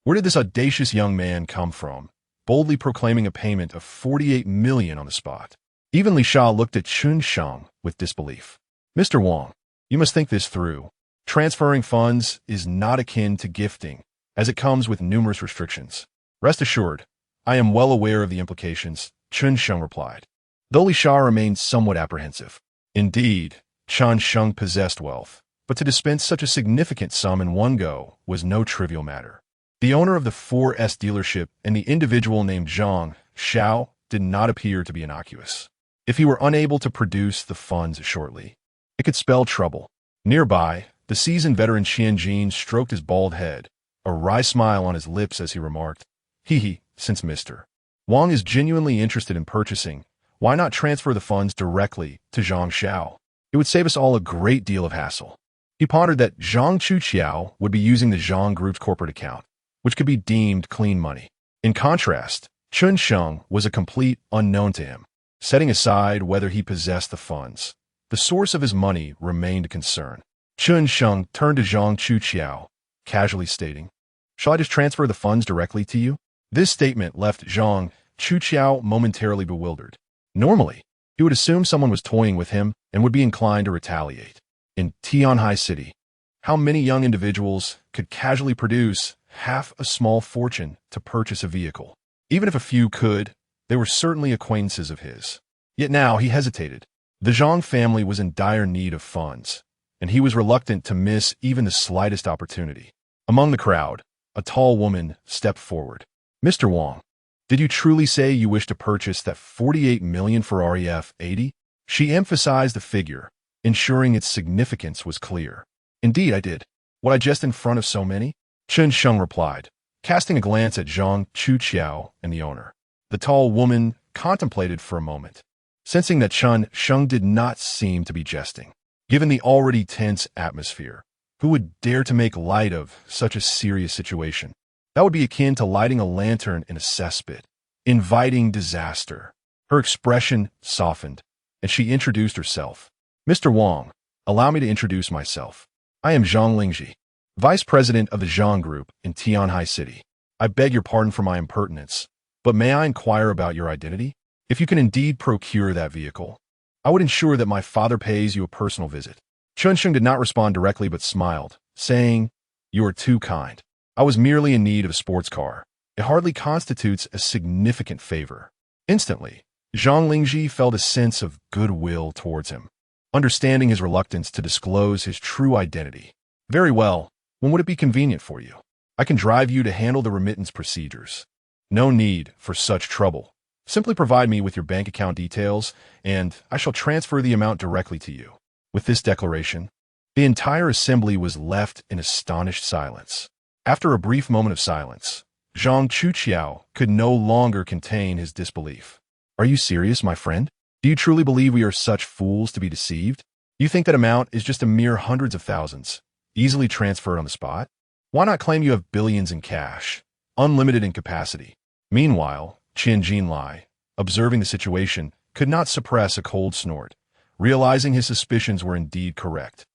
Where did this audacious young man come from, boldly proclaiming a payment of 48 million on the spot? Even Li Sha looked at Chen Sheng with disbelief. "Mr. Wang, you must think this through. Transferring funds is not akin to gifting, as it comes with numerous restrictions. Rest assured, I am well aware of the implications," Chen Sheng replied. Though Li Sha remained somewhat apprehensive. Indeed, Chen Sheng possessed wealth, but to dispense such a significant sum in one go was no trivial matter. The owner of the 4S dealership and the individual named Zhang Xiao did not appear to be innocuous. If he were unable to produce the funds shortly, it could spell trouble. Nearby, the seasoned veteran Qian Jin stroked his bald head, a wry smile on his lips as he remarked, "Hee, since Mr. Wang is genuinely interested in purchasing, why not transfer the funds directly to Zhang Xiao? It would save us all a great deal of hassle." He pondered that Zhang Chuqiao would be using the Zhang Group's corporate account, which could be deemed clean money. In contrast, Chen Sheng was a complete unknown to him. Setting aside whether he possessed the funds, the source of his money remained a concern. Chen Sheng turned to Zhang Chuqiao, casually stating, "Shall I just transfer the funds directly to you?" This statement left Zhang Chuqiao momentarily bewildered. Normally, he would assume someone was toying with him and would be inclined to retaliate. In Tianhai City, how many young individuals could casually produce half a small fortune to purchase a vehicle? Even if a few could, they were certainly acquaintances of his. Yet now he hesitated. The Zhang family was in dire need of funds, and he was reluctant to miss even the slightest opportunity. Among the crowd, a tall woman stepped forward. "Mr. Wang, did you truly say you wish to purchase that 48 million Ferrari F80? She emphasized the figure, ensuring its significance was clear. "Indeed, I did. What I just in front of so many?" Chen Sheng replied, casting a glance at Zhang Chuqiao and the owner. The tall woman contemplated for a moment, sensing that Chen Sheng did not seem to be jesting. Given the already tense atmosphere, who would dare to make light of such a serious situation? That would be akin to lighting a lantern in a cesspit, inviting disaster. Her expression softened, and she introduced herself. "Mr. Wang, allow me to introduce myself. I am Zhang Lingji, Vice President of the Zhang Group in Tianhai City. I beg your pardon for my impertinence, but may I inquire about your identity? If you can indeed procure that vehicle, I would ensure that my father pays you a personal visit." Chen Sheng did not respond directly but smiled, saying, "You are too kind. I was merely in need of a sports car. It hardly constitutes a significant favor." Instantly, Zhang Lingji felt a sense of goodwill towards him, understanding his reluctance to disclose his true identity. "Very well. When would it be convenient for you? I can drive you to handle the remittance procedures." "No need for such trouble. Simply provide me with your bank account details, and I shall transfer the amount directly to you." With this declaration, the entire assembly was left in astonished silence. After a brief moment of silence, Zhang Chuqiao could no longer contain his disbelief. "Are you serious, my friend? Do you truly believe we are such fools to be deceived? You think that amount is just a mere hundreds of thousands, easily transferred on the spot? Why not claim you have billions in cash, unlimited in capacity?" Meanwhile, Qian Jinlai, observing the situation, could not suppress a cold snort, realizing his suspicions were indeed correct.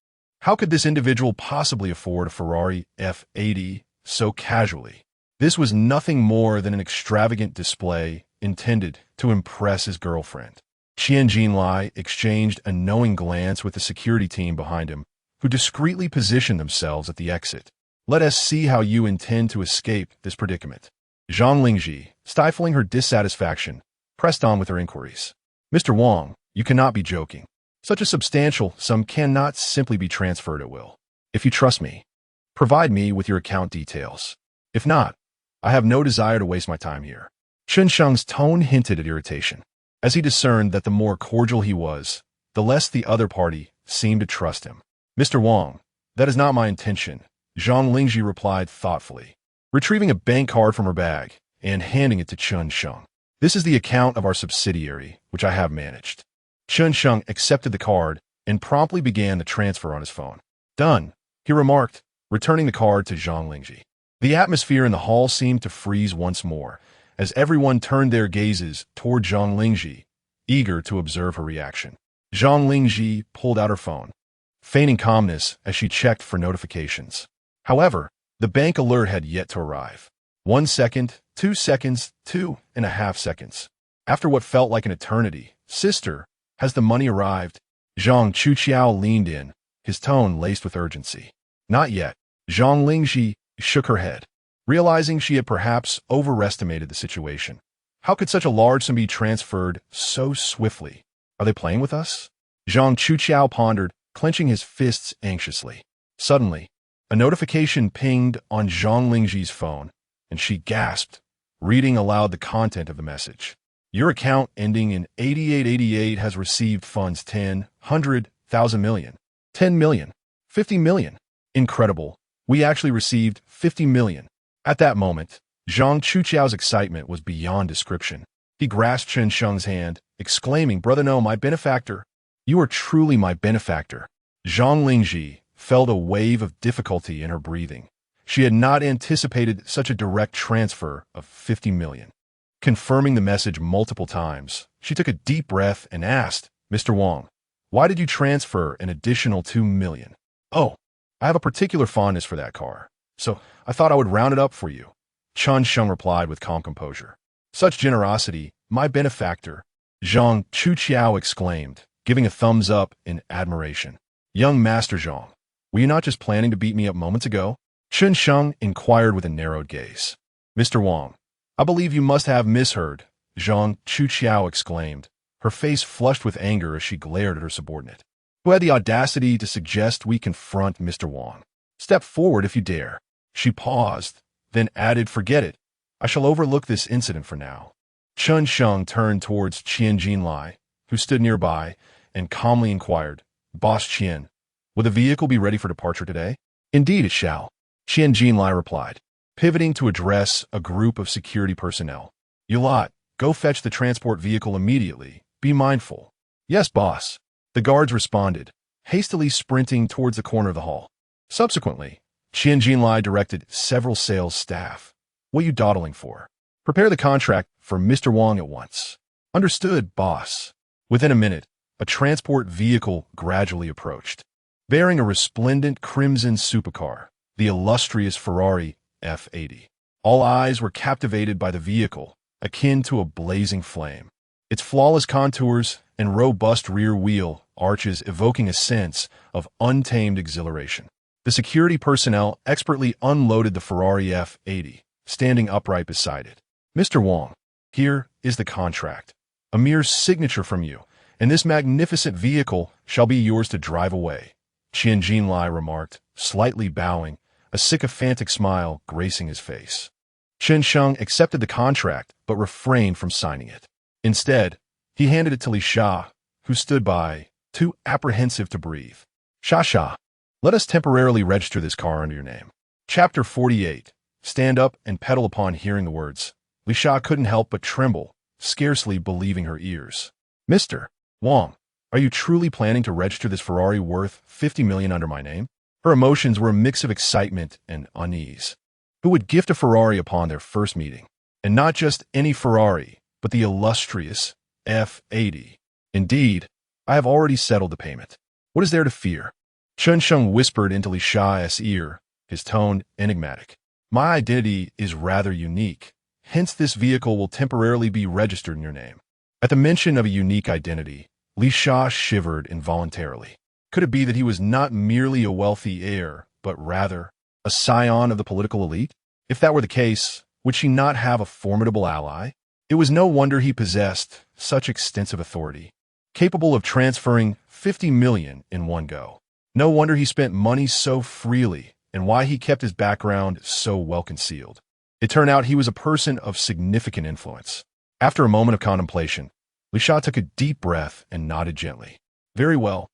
How could this individual possibly afford a Ferrari F80 so casually? This was nothing more than an extravagant display intended to impress his girlfriend. Qian Jinlai exchanged a knowing glance with the security team behind him, who discreetly positioned themselves at the exit. Let us see how you intend to escape this predicament. Zhang Lingji, stifling her dissatisfaction, pressed on with her inquiries. Mr. Wang, you cannot be joking. Such a substantial sum cannot simply be transferred at will. If you trust me, provide me with your account details. If not, I have no desire to waste my time here. Chen Sheng's tone hinted at irritation. As he discerned that the more cordial he was, the less the other party seemed to trust him. Mr. Wang, that is not my intention, Zhang Lingji replied thoughtfully, retrieving a bank card from her bag and handing it to Chen Sheng. This is the account of our subsidiary, which I have managed. Chen Sheng accepted the card and promptly began the transfer on his phone. Done, he remarked, returning the card to Zhang Lingji. The atmosphere in the hall seemed to freeze once more, as everyone turned their gazes toward Zhang Lingji, eager to observe her reaction. Zhang Lingji pulled out her phone, feigning calmness as she checked for notifications. However, the bank alert had yet to arrive. 1 second, 2 seconds, 2.5 seconds. After what felt like an eternity, "Sister, has the money arrived?" Zhang Chuqiao leaned in, his tone laced with urgency. Not yet. Zhang Lingji shook her head, realizing she had perhaps overestimated the situation. How could such a large sum be transferred so swiftly? Are they playing with us? Zhang Chuqiao pondered, clenching his fists anxiously. Suddenly, a notification pinged on Zhang Lingji's phone, and she gasped, reading aloud the content of the message. Your account ending in 8888 has received funds 10, 100, 1,000 million, 10 million, 50 million. Incredible. We actually received 50 million. At that moment, Zhang Chuqiao's excitement was beyond description. He grasped Chen Sheng's hand, exclaiming, "Brother, no, my benefactor. You are truly my benefactor." Zhang Lingji felt a wave of difficulty in her breathing. She had not anticipated such a direct transfer of 50 million. Confirming the message multiple times, she took a deep breath and asked, "Mr. Wang, why did you transfer an additional 2 million? Oh, I have a particular fondness for that car, so I thought I would round it up for you," Chen Sheng replied with calm composure. "Such generosity, my benefactor," Zhang Chuqiao exclaimed, giving a thumbs up in admiration. "Young Master Zhang, were you not just planning to beat me up moments ago?" Chen Sheng inquired with a narrowed gaze. "Mr. Wang, I believe you must have misheard," Zhang Chuqiao exclaimed, her face flushed with anger as she glared at her subordinate. "Who had the audacity to suggest we confront Mr. Wang? Step forward if you dare." She paused, then added, "Forget it. I shall overlook this incident for now." Chen Sheng turned towards Qian Jinlai, who stood nearby, and calmly inquired, "Boss Qian, will the vehicle be ready for departure today?" "Indeed it shall," Qian Jinlai replied, pivoting to address a group of security personnel. "You lot, go fetch the transport vehicle immediately. Be mindful." "Yes, boss," the guards responded, hastily sprinting towards the corner of the hall. Subsequently, Qian Jinlai directed several sales staff. "What are you dawdling for? Prepare the contract for Mr. Wang at once." "Understood, boss." Within a minute, a transport vehicle gradually approached, bearing a resplendent crimson supercar, the illustrious Ferrari F80. All eyes were captivated by the vehicle, akin to a blazing flame. Its flawless contours and robust rear wheel arches evoking a sense of untamed exhilaration. The security personnel expertly unloaded the Ferrari F80, standing upright beside it. "Mr. Wang, here is the contract. A mere signature from you, and this magnificent vehicle shall be yours to drive away," Qian Jinlai remarked, slightly bowing, a sycophantic smile gracing his face. Chen Sheng accepted the contract but refrained from signing it. Instead, he handed it to Li Sha, who stood by, too apprehensive to breathe. "Sha, let us temporarily register this car under your name." Chapter 48. Stand up and pedal. Upon hearing the words, Li Sha couldn't help but tremble, scarcely believing her ears. "Mr. Wang, are you truly planning to register this Ferrari worth 50 million under my name?" Her emotions were a mix of excitement and unease. Who would gift a Ferrari upon their first meeting? And not just any Ferrari, but the illustrious F80. "Indeed, I have already settled the payment. What is there to fear?" Chen Sheng whispered into Li Sha's ear, his tone enigmatic. "My identity is rather unique, hence this vehicle will temporarily be registered in your name." At the mention of a unique identity, Li Sha shivered involuntarily. Could it be that he was not merely a wealthy heir, but rather a scion of the political elite? If that were the case, would she not have a formidable ally? It was no wonder he possessed such extensive authority, capable of transferring 50 million in one go. No wonder he spent money so freely, and why he kept his background so well concealed. It turned out he was a person of significant influence. After a moment of contemplation, Li Sha took a deep breath and nodded gently. Very well.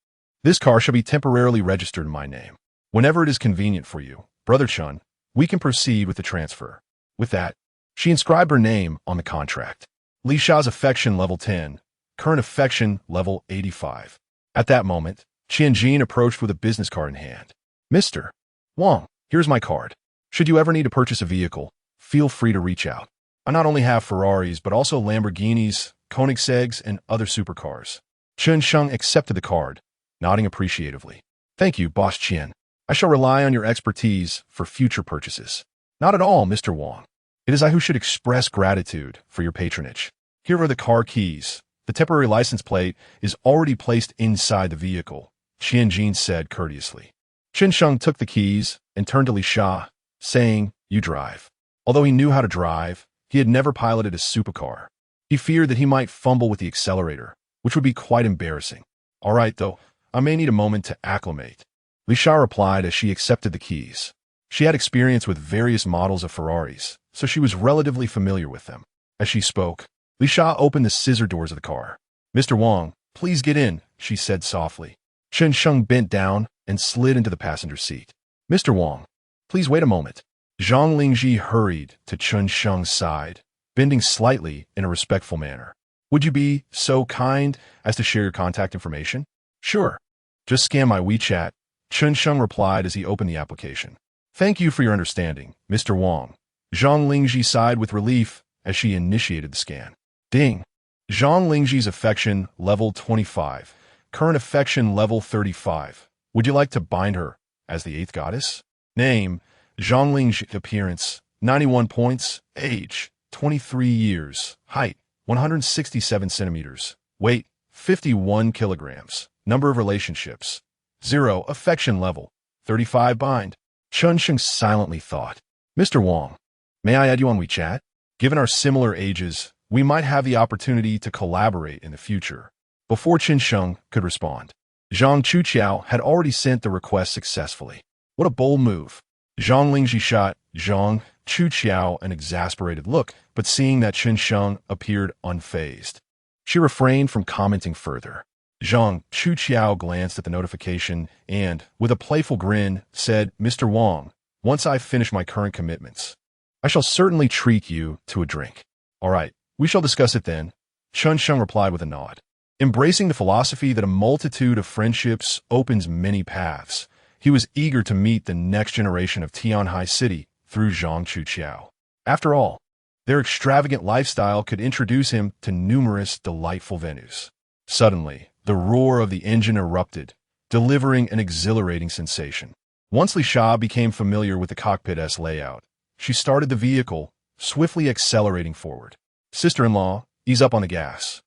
This car shall be temporarily registered in my name. Whenever it is convenient for you, Brother Chen, we can proceed with the transfer. With that, she inscribed her name on the contract. Li Sha's affection level 10, current affection level 85. At that moment, Chen Sheng approached with a business card in hand. Mr. Wang, here's my card. Should you ever need to purchase a vehicle, feel free to reach out. I not only have Ferraris, but also Lamborghinis, Koenigsegg's, and other supercars. Chen Sheng accepted the card, nodding appreciatively. Thank you, Boss Chen. I shall rely on your expertise for future purchases. Not at all, Mr. Wang. It is I who should express gratitude for your patronage. Here are the car keys. The temporary license plate is already placed inside the vehicle, Chen Sheng said courteously. Chen Sheng took the keys and turned to Li Sha, saying, You drive. Although he knew how to drive, he had never piloted a supercar. He feared that he might fumble with the accelerator, which would be quite embarrassing. All right, though, I may need a moment to acclimate. Li Sha replied as she accepted the keys. She had experience with various models of Ferraris, so she was relatively familiar with them. As she spoke, Li Sha opened the scissor doors of the car. Mr. Wang, please get in, she said softly. Chen Sheng bent down and slid into the passenger seat. Mr. Wang, please wait a moment. Zhang Lingji hurried to Chen Sheng's side, bending slightly in a respectful manner. Would you be so kind as to share your contact information? Sure. Just scan my WeChat, Chen Sheng replied as he opened the application. Thank you for your understanding, Mr. Wang. Zhang Lingji sighed with relief as she initiated the scan. Ding. Zhang Lingji's affection level 25, current affection level 35. Would you like to bind her as the 8th goddess? Name, Zhang Lingji. Appearance, 91 points. Age, 23 years. Height, 167 centimeters. Weight, 51 kilograms. Number of relationships, 0. Affection level, 35. Bind. Chen Sheng silently thought. Mr. Wang, may I add you on WeChat? Given our similar ages, we might have the opportunity to collaborate in the future. Before Chen Sheng could respond, Zhang Chuqiao had already sent the request successfully. What a bold move. Zhang Lingji shot Zhang Chuqiao an exasperated look, but seeing that Chen Sheng appeared unfazed, she refrained from commenting further. Zhang Chuqiao glanced at the notification and, with a playful grin, said, Mr. Wang, once I finish my current commitments, I shall certainly treat you to a drink. All right, we shall discuss it then, Chen Sheng replied with a nod. Embracing the philosophy that a multitude of friendships opens many paths, he was eager to meet the next generation of Tianhai City through Zhang Chuqiao. After all, their extravagant lifestyle could introduce him to numerous delightful venues. Suddenly, the roar of the engine erupted, delivering an exhilarating sensation. Once Li Sha became familiar with the cockpit's layout, she started the vehicle, swiftly accelerating forward. Sister-in-law, ease up on the gas.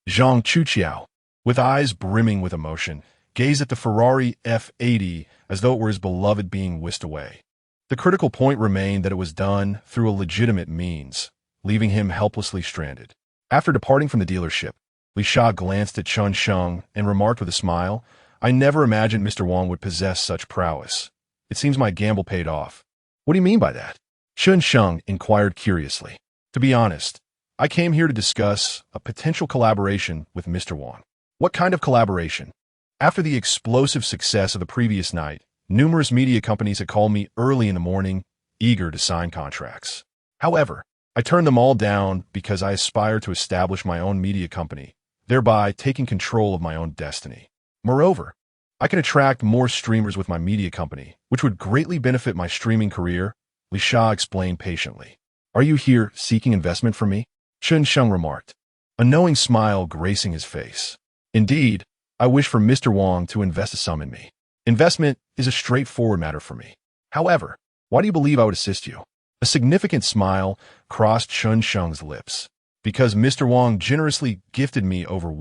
Zhang Chuqiao, with eyes brimming with emotion, gazed at the Ferrari F80 as though it were his beloved being whisked away. The critical point remained that it was done through a legitimate means, leaving him helplessly stranded. After departing from the dealership, Li Sha glanced at Chen Sheng and remarked with a smile, I never imagined Mr. Wang would possess such prowess. It seems my gamble paid off. What do you mean by that? Chen Sheng inquired curiously. To be honest, I came here to discuss a potential collaboration with Mr. Wang. What kind of collaboration? After the explosive success of the previous night, numerous media companies had called me early in the morning, eager to sign contracts. However, I turned them all down because I aspire to establish my own media company, thereby taking control of my own destiny. Moreover, I can attract more streamers with my media company, which would greatly benefit my streaming career, Li Sha explained patiently. Are you here seeking investment from me? Chen Sheng remarked, a knowing smile gracing his face. Indeed, I wish for Mr. Wang to invest a sum in me. Investment is a straightforward matter for me. However, why do you believe I would assist you? A significant smile crossed Chen Sheng's lips. Because Mr. Wang generously gifted me over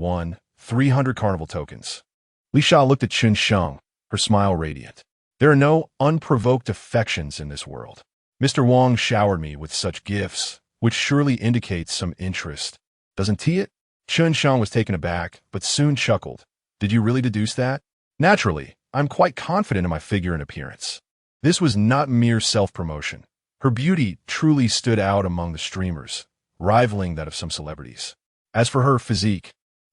300 carnival tokens. Li Sha looked at Chen Sheng, her smile radiant. There are no unprovoked affections in this world. Mr. Wang showered me with such gifts, which surely indicates some interest. Doesn't he it? Chen Sheng was taken aback, but soon chuckled. Did you really deduce that? Naturally, I'm quite confident in my figure and appearance. This was not mere self-promotion. Her beauty truly stood out among the streamers, rivaling that of some celebrities. As for her physique,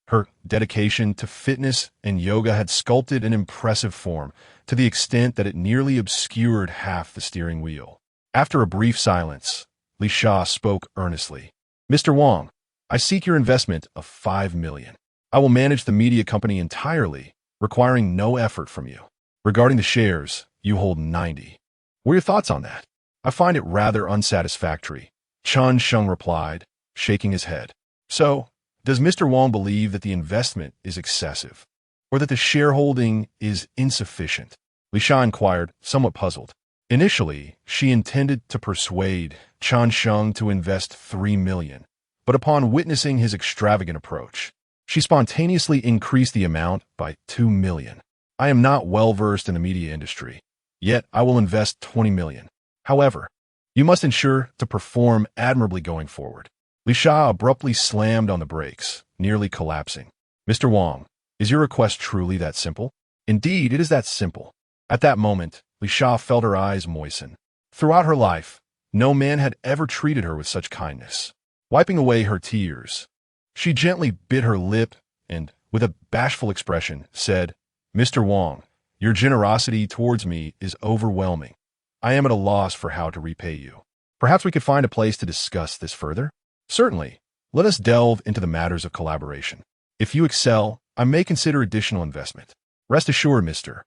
her dedication to fitness and yoga had sculpted an impressive form, to the extent that it nearly obscured half the steering wheel. After a brief silence, Li Sha spoke earnestly. Mr. Wang, I seek your investment of 5 million. I will manage the media company entirely, requiring no effort from you. Regarding the shares, you hold 90. What are your thoughts on that? I find it rather unsatisfactory, Chen Sheng replied, shaking his head. So, does Mr. Wang believe that the investment is excessive, or that the shareholding is insufficient? Li Sha inquired, somewhat puzzled. Initially, she intended to persuade Chen Sheng to invest 3 million, but upon witnessing his extravagant approach, she spontaneously increased the amount by 2 million. I am not well versed in the media industry, yet I will invest 20 million. However, you must ensure to perform admirably going forward. Li Sha abruptly slammed on the brakes, nearly collapsing. Mr. Wang, is your request truly that simple? Indeed, it is that simple. At that moment, Li Sha felt her eyes moisten. Throughout her life, no man had ever treated her with such kindness. Wiping away her tears, she gently bit her lip and, with a bashful expression, said, Mr. Wang, your generosity towards me is overwhelming. I am at a loss for how to repay you. Perhaps we could find a place to discuss this further? Certainly. Let us delve into the matters of collaboration. If you excel, I may consider additional investment. Rest assured, Mr.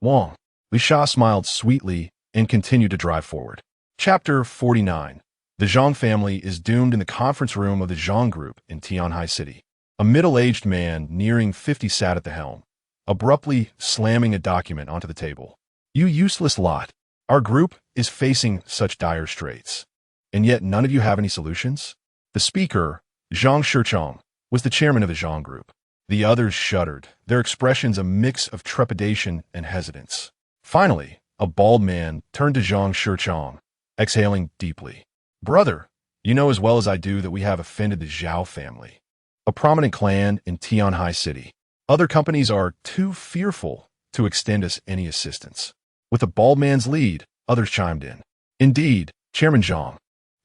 Wang. Li Sha smiled sweetly and continued to drive forward. Chapter 49. The Zhang family is doomed in the conference room of the Zhang Group in Tianhai City. A middle-aged man nearing 50 sat at the helm, abruptly slamming a document onto the table. You useless lot. Our group is facing such dire straits, and yet none of you have any solutions? The speaker, Chen Sheng, was the chairman of the Zhang Group. The others shuddered, their expressions a mix of trepidation and hesitance. Finally, a bald man turned to Chen Sheng, exhaling deeply. Brother, you know as well as I do that we have offended the Zhao family, a prominent clan in Tianhai City. Other companies are too fearful to extend us any assistance. With the bald man's lead, others chimed in. Indeed, Chairman Zhang,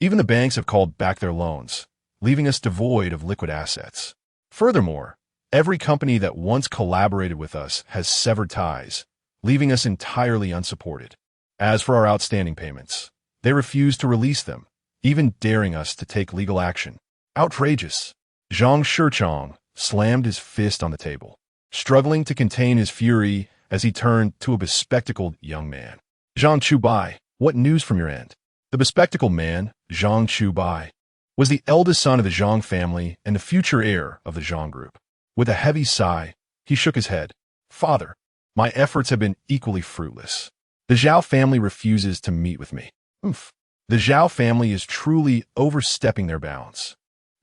even the banks have called back their loans, leaving us devoid of liquid assets. Furthermore, every company that once collaborated with us has severed ties, leaving us entirely unsupported. As for our outstanding payments, they refuse to release them, even daring us to take legal action. Outrageous. Chen Sheng slammed his fist on the table, struggling to contain his fury as he turned to a bespectacled young man. Zhang Chubai, what news from your end? The bespectacled man, Zhang Chubai, was the eldest son of the Zhang family and the future heir of the Zhang Group. With a heavy sigh, he shook his head. Father, my efforts have been equally fruitless. The Zhao family refuses to meet with me. The Zhao family is truly overstepping their bounds.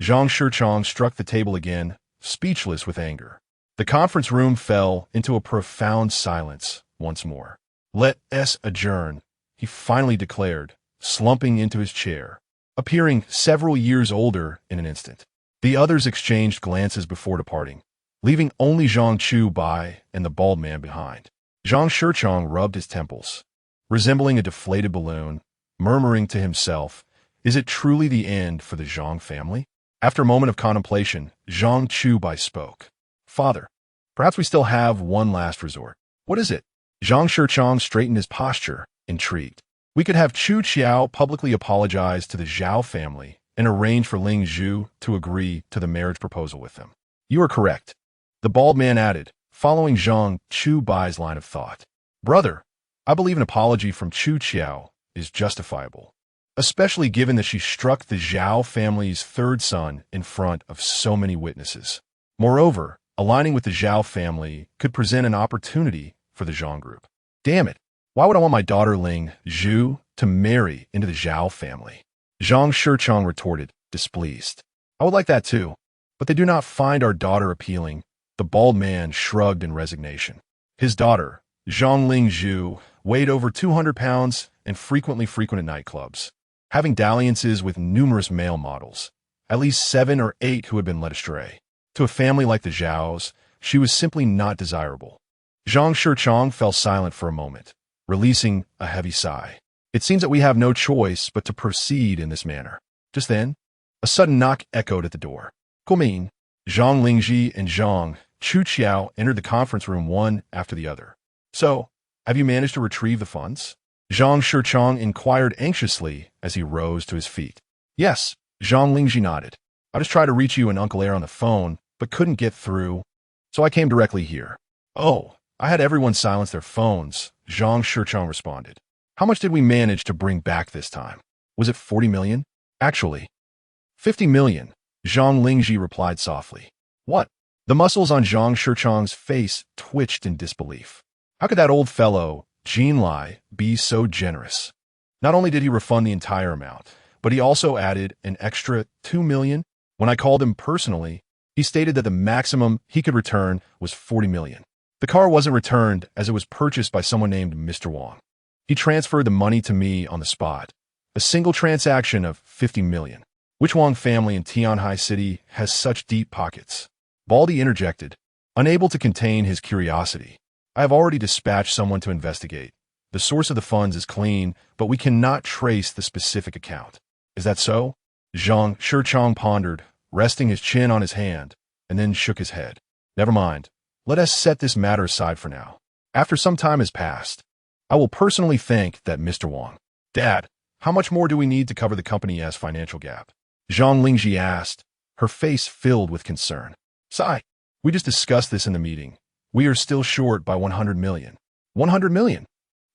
Chen Sheng struck the table again, speechless with anger. The conference room fell into a profound silence once more. Let us adjourn, he finally declared, slumping into his chair, appearing several years older in an instant. The others exchanged glances before departing, leaving only Zhang Chubai and the bald man behind. Chen Sheng rubbed his temples, resembling a deflated balloon, murmuring to himself, is it truly the end for the Zhang family? After a moment of contemplation, Zhang Chubai spoke. Father, perhaps we still have one last resort. What is it? Chen Sheng straightened his posture, intrigued. We could have Chu Qiao publicly apologize to the Zhao family and arrange for Ling Zhu to agree to the marriage proposal with them. You are correct, the bald man added, following Zhang Chubai's line of thought. Brother, I believe an apology from Chu Qiao is justifiable, especially given that she struck the Zhao family's third son in front of so many witnesses. Moreover, aligning with the Zhao family could present an opportunity for the Zhang Group. Damn it, why would I want my daughter Ling Zhu to marry into the Zhao family? Chen Sheng retorted, displeased. I would like that too, but they do not find our daughter appealing, The bald man shrugged in resignation. His daughter, Zhang Lingzhu, weighed over 200 pounds and frequently frequented nightclubs, having dalliances with numerous male models, at least 7 or 8 who had been led astray. To a family like the Zhaos, she was simply not desirable. Zhang Shengchong fell silent for a moment, releasing a heavy sigh. It seems that we have no choice but to proceed in this manner. Just then, a sudden knock echoed at the door. Guoming, Zhang Lingji, and Zhang Chuqiao entered the conference room one after the other. So, have you managed to retrieve the funds? Zhang Shengchong inquired anxiously as he rose to his feet. Yes, Zhang Lingji nodded. I just tried to reach you and Uncle Air on the phone, but couldn't get through, so I came directly here. Oh, I had everyone silence their phones, Zhang Shengchong responded. How much did we manage to bring back this time? Was it 40 million? Actually, 50 million, Zhang Lingji replied softly. What? The muscles on Zhang Shengchong's face twitched in disbelief. How could that old fellow, Jin Lai, be so generous? Not only did he refund the entire amount, but he also added an extra 2 million. When I called him personally, he stated that the maximum he could return was 40 million. The car wasn't returned as it was purchased by someone named Mr. Wang. He transferred the money to me on the spot. A single transaction of 50 million. Which Wang family in Tianhai City has such deep pockets? Baldy interjected, unable to contain his curiosity. I have already dispatched someone to investigate. The source of the funds is clean, but we cannot trace the specific account. Is that so? Zhang Shengchong pondered, resting his chin on his hand, and then shook his head. Never mind. Let us set this matter aside for now. After some time has passed, I will personally thank that Mr. Wang. Dad, how much more do we need to cover the company's financial gap? Zhang Lingji asked, her face filled with concern. Sigh. We just discussed this in the meeting. We are still short by 100 million. 100 million?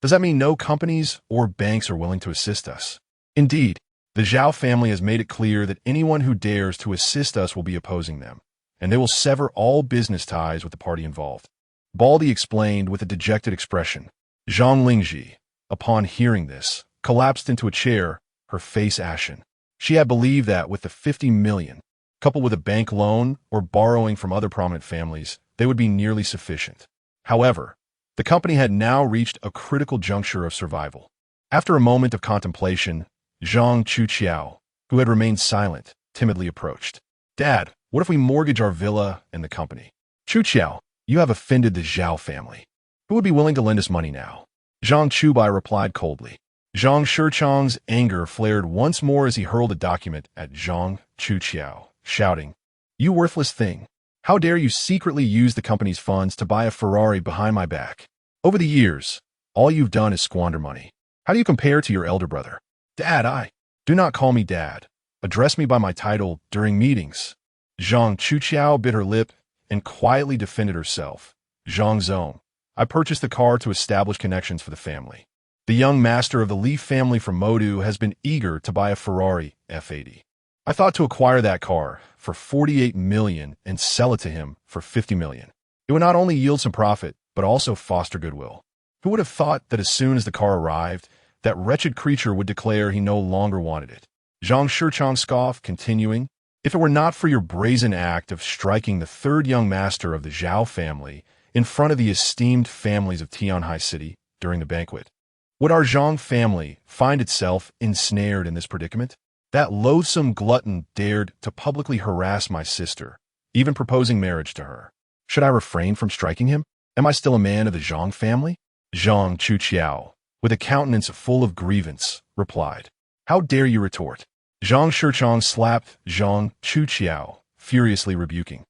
Does that mean no companies or banks are willing to assist us? Indeed, the Zhao family has made it clear that anyone who dares to assist us will be opposing them, and they will sever all business ties with the party involved. Baldy explained with a dejected expression. Zhang Lingji, upon hearing this, collapsed into a chair, her face ashen. She had believed that with the 50 million, coupled with a bank loan or borrowing from other prominent families, they would be nearly sufficient. However, the company had now reached a critical juncture of survival. After a moment of contemplation, Zhang Chuqiao, who had remained silent, timidly approached. Dad, what if we mortgage our villa and the company? Chuqiao, you have offended the Zhao family. Who would be willing to lend us money now? Zhang Chubai replied coldly. Zhang Shengchong's anger flared once more as he hurled a document at Zhang Chuqiao, shouting, You worthless thing! How dare you secretly use the company's funds to buy a Ferrari behind my back? Over the years, all you've done is squander money. How do you compare to your elder brother? Dad, do not call me Dad. Address me by my title during meetings. Zhang Chuqiao bit her lip and quietly defended herself. Zhang Zong, I purchased the car to establish connections for the family. The young master of the Li family from Modu has been eager to buy a Ferrari F80. I thought to acquire that car for 48 million and sell it to him for 50 million. It would not only yield some profit, but also foster goodwill. Who would have thought that as soon as the car arrived, that wretched creature would declare he no longer wanted it? Zhang Shengchong scoffed, continuing, If it were not for your brazen act of striking the third young master of the Zhao family in front of the esteemed families of Tianhai City during the banquet, would our Zhang family find itself ensnared in this predicament? That loathsome glutton dared to publicly harass my sister, even proposing marriage to her. Should I refrain from striking him? Am I still a man of the Zhang family? Zhang Chuqiao, with a countenance full of grievance, replied. How dare you retort? Zhang Shengchong slapped Zhang Chuqiao, furiously rebuking.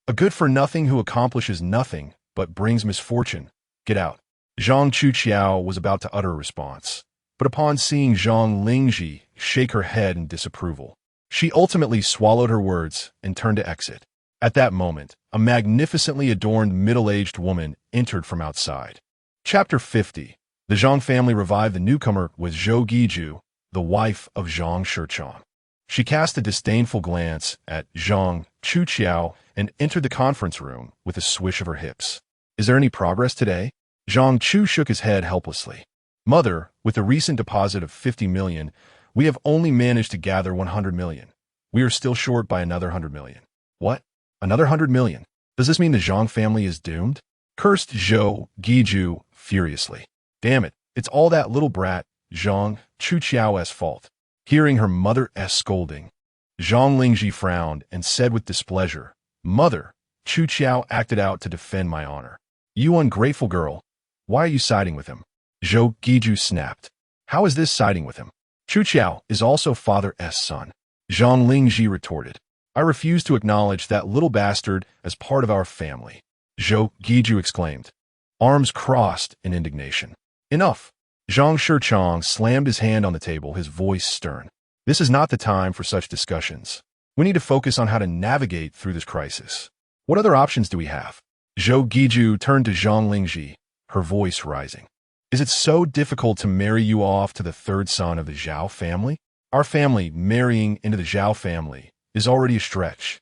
A good-for-nothing who accomplishes nothing but brings misfortune. Get out. Zhang Chuqiao was about to utter a response, but upon seeing Zhang Lingji shake her head in disapproval, she ultimately swallowed her words and turned to exit. At that moment, a magnificently adorned middle-aged woman entered from outside. Chapter 50. The Zhang family revived the newcomer with Zhou Giju, the wife of Zhang Shengchong. She cast a disdainful glance at Zhang Chuqiao and entered the conference room with a swish of her hips. Is there any progress today? Zhang Chu shook his head helplessly. Mother, with the recent deposit of 50 million, we have only managed to gather 100 million. We are still short by another 100 million. What? Another 100 million? Does this mean the Zhang family is doomed? Cursed Zhou Giju furiously. Damn it, it's all that little brat, Zhang Chuqiao's fault. Hearing her mother's scolding, Zhang Lingji frowned and said with displeasure, Mother, Chuqiao acted out to defend my honor. You ungrateful girl, why are you siding with him? Zhou Giju snapped. How is this siding with him? Chuqiao is also father's son. Zhang Lingji retorted. I refuse to acknowledge that little bastard as part of our family. Zhou Giju exclaimed, arms crossed in indignation. Enough. Zhang Shichong slammed his hand on the table, his voice stern. This is not the time for such discussions. We need to focus on how to navigate through this crisis. What other options do we have? Zhou Giju turned to Zhang Lingji, her voice rising. Is it so difficult to marry you off to the third son of the Zhao family? Our family marrying into the Zhao family is already a stretch.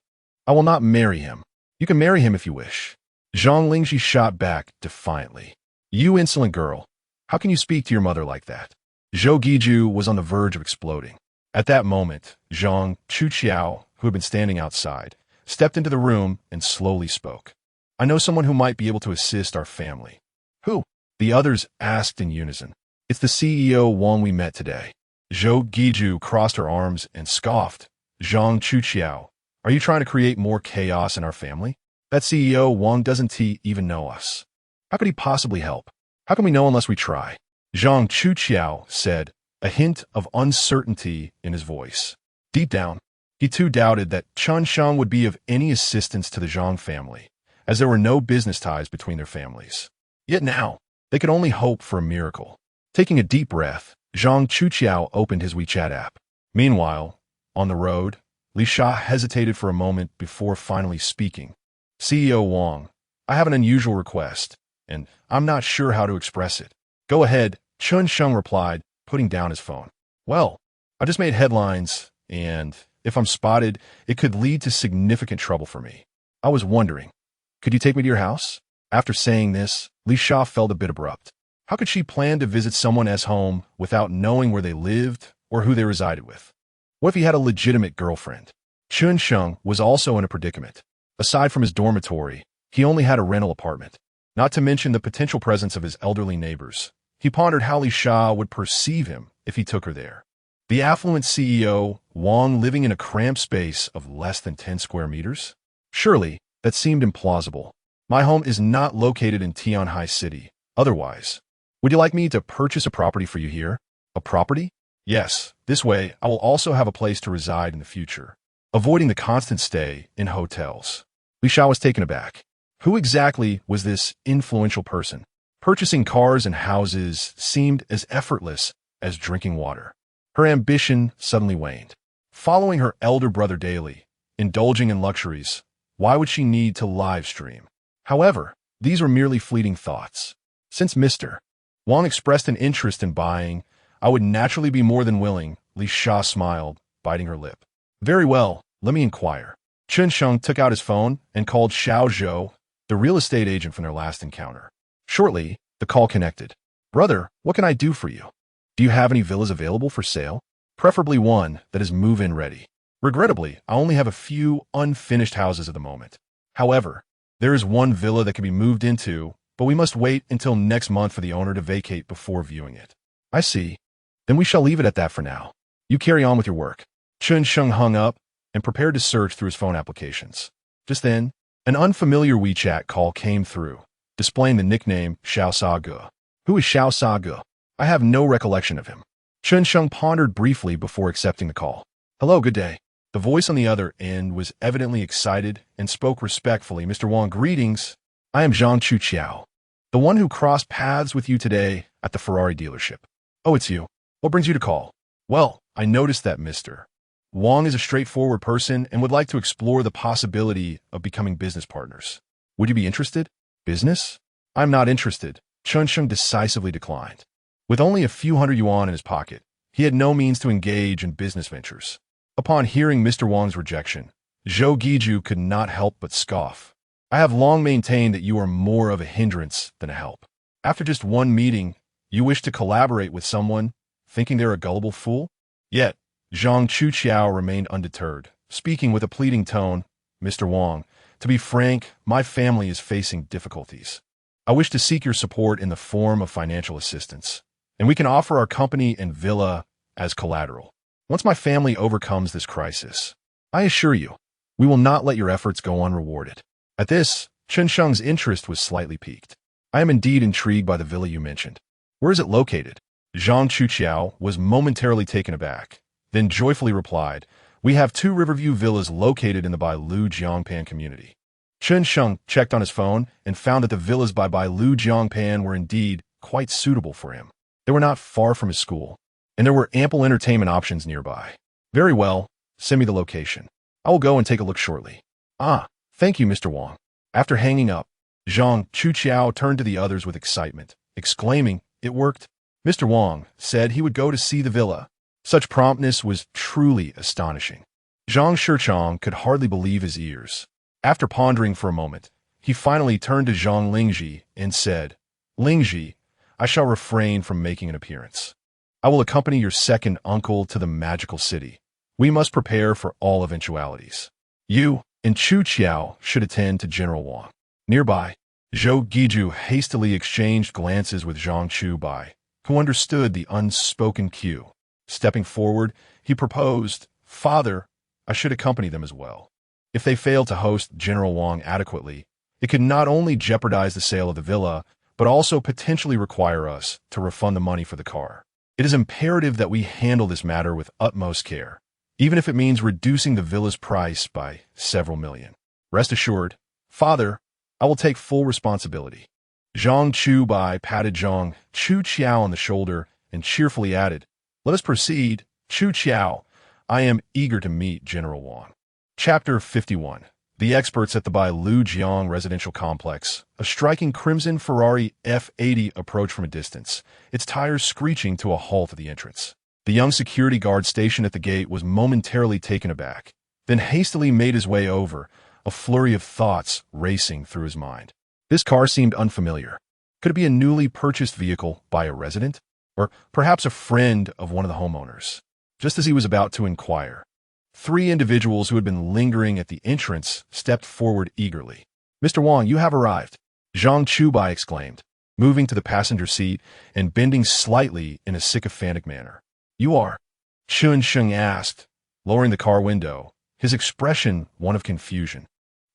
I will not marry him. You can marry him if you wish. Zhang Lingji shot back defiantly. You insolent girl. How can you speak to your mother like that? Zhou Giju was on the verge of exploding. At that moment, Zhang Chuqiao, who had been standing outside, stepped into the room and slowly spoke. I know someone who might be able to assist our family. Who? The others asked in unison. It's the CEO Wang we met today. Zhou Giju crossed her arms and scoffed. Zhang Chuqiao, are you trying to create more chaos in our family? That CEO Wang doesn't even know us. How could he possibly help? How can we know unless we try? Zhang Chuqiao said, a hint of uncertainty in his voice. Deep down, he too doubted that Chen Sheng would be of any assistance to the Zhang family, as there were no business ties between their families. Yet now, they could only hope for a miracle. Taking a deep breath, Zhang Chuqiao opened his WeChat app. Meanwhile, on the road, Li Sha hesitated for a moment before finally speaking. CEO Wang, I have an unusual request, and I'm not sure how to express it. Go ahead, Chen Sheng replied, putting down his phone. Well, I just made headlines, and if I'm spotted, it could lead to significant trouble for me. I was wondering, could you take me to your house? After saying this, Li Sha felt a bit abrupt. How could she plan to visit someone's home without knowing where they lived or who they resided with? What if he had a legitimate girlfriend? Chen Sheng was also in a predicament. Aside from his dormitory, he only had a rental apartment. Not to mention the potential presence of his elderly neighbors. He pondered how Li Sha would perceive him if he took her there. The affluent CEO, Wang, living in a cramped space of less than 10 square meters? Surely, that seemed implausible. My home is not located in Tianhai City. Otherwise, would you like me to purchase a property for you here? A property? Yes, this way I will also have a place to reside in the future, avoiding the constant stay in hotels. Li Sha was taken aback. Who exactly was this influential person? Purchasing cars and houses seemed as effortless as drinking water. Her ambition suddenly waned. Following her elder brother daily, indulging in luxuries, why would she need to live stream? However, these were merely fleeting thoughts. Since Mr. Wang expressed an interest in buying, I would naturally be more than willing, Li Sha smiled, biting her lip. Very well, let me inquire. Chen Sheng took out his phone and called Xiao Zhou, the real estate agent from their last encounter. Shortly, the call connected. Brother, what can I do for you? Do you have any villas available for sale? Preferably one that is move-in ready. Regrettably, I only have a few unfinished houses at the moment. However, there is one villa that can be moved into, but we must wait until next month for the owner to vacate before viewing it. I see. Then we shall leave it at that for now. You carry on with your work. Chen Sheng hung up and prepared to search through his phone applications. Just then, an unfamiliar WeChat call came through, displaying the nickname Xiao Sage. Who is Xiao Sage? I have no recollection of him. Chen Sheng pondered briefly before accepting the call. Hello, good day. The voice on the other end was evidently excited and spoke respectfully. Mr. Wang, greetings. I am Zhang Chuqiao, the one who crossed paths with you today at the Ferrari dealership. Oh, it's you. What brings you to call? Well, I noticed that Mr. Wang is a straightforward person and would like to explore the possibility of becoming business partners. Would you be interested? Business? I'm not interested. Chen Sheng decisively declined. With only a few hundred yuan in his pocket, he had no means to engage in business ventures. Upon hearing Mr. Wang's rejection, Zhou Giju could not help but scoff. I have long maintained that you are more of a hindrance than a help. After just one meeting, you wish to collaborate with someone, thinking they're a gullible fool? Yet, Zhang Chuqiao remained undeterred, speaking with a pleading tone. Mr. Wang, To be frank, my family is facing difficulties. I wish to seek your support in the form of financial assistance, and we can offer our company and villa as collateral. Once my family overcomes this crisis, I assure you, we will not let your efforts go unrewarded. At this, Chen Sheng's interest was slightly piqued. I am indeed intrigued by the villa you mentioned. Where is it located? Zhang Chuqiao was momentarily taken aback, then joyfully replied, "We have 2 Riverview villas located in the Bai Luoyan community." Chen Sheng checked on his phone and found that the villas by Bai Luoyan were indeed quite suitable for him. They were not far from his school, and there were ample entertainment options nearby. Very well, send me the location. I will go and take a look shortly. Ah, thank you, Mr. Wang. After hanging up, Zhang Chuqiao turned to the others with excitement, exclaiming, "It worked." Mr. Wang said he would go to see the villa. Such promptness was truly astonishing. Zhang Shengchong could hardly believe his ears. After pondering for a moment, he finally turned to Zhang Lingji and said, "Lingji, I shall refrain from making an appearance. I will accompany your second uncle to the magical city. We must prepare for all eventualities. You and Chu Qiao should attend to General Wang." Nearby, Zhou Giju hastily exchanged glances with Zhang Chubai, who understood the unspoken cue. Stepping forward, he proposed, "Father, I should accompany them as well. If they fail to host General Wang adequately, it could not only jeopardize the sale of the villa, but also potentially require us to refund the money for the car. It is imperative that we handle this matter with utmost care, even if it means reducing the villa's price by several million. Rest assured, Father, I will take full responsibility." Zhang Chubai patted Zhang Chuqiao on the shoulder and cheerfully added, "Let us proceed, Chu Qiao. I am eager to meet General Wang." Chapter 51. The experts at the Bai Luoyan residential complex. A striking crimson Ferrari F80 approached from a distance, its tires screeching to a halt at the entrance. The young security guard stationed at the gate was momentarily taken aback, then hastily made his way over, a flurry of thoughts racing through his mind. This car seemed unfamiliar. Could it be a newly purchased vehicle by a resident? Or perhaps a friend of one of the homeowners? Just as he was about to inquire, 3 individuals who had been lingering at the entrance stepped forward eagerly. "Mr. Wang, you have arrived," Zhang Chubai exclaimed, moving to the passenger seat and bending slightly in a sycophantic manner. "You are?" Chen Sheng asked, lowering the car window, his expression one of confusion.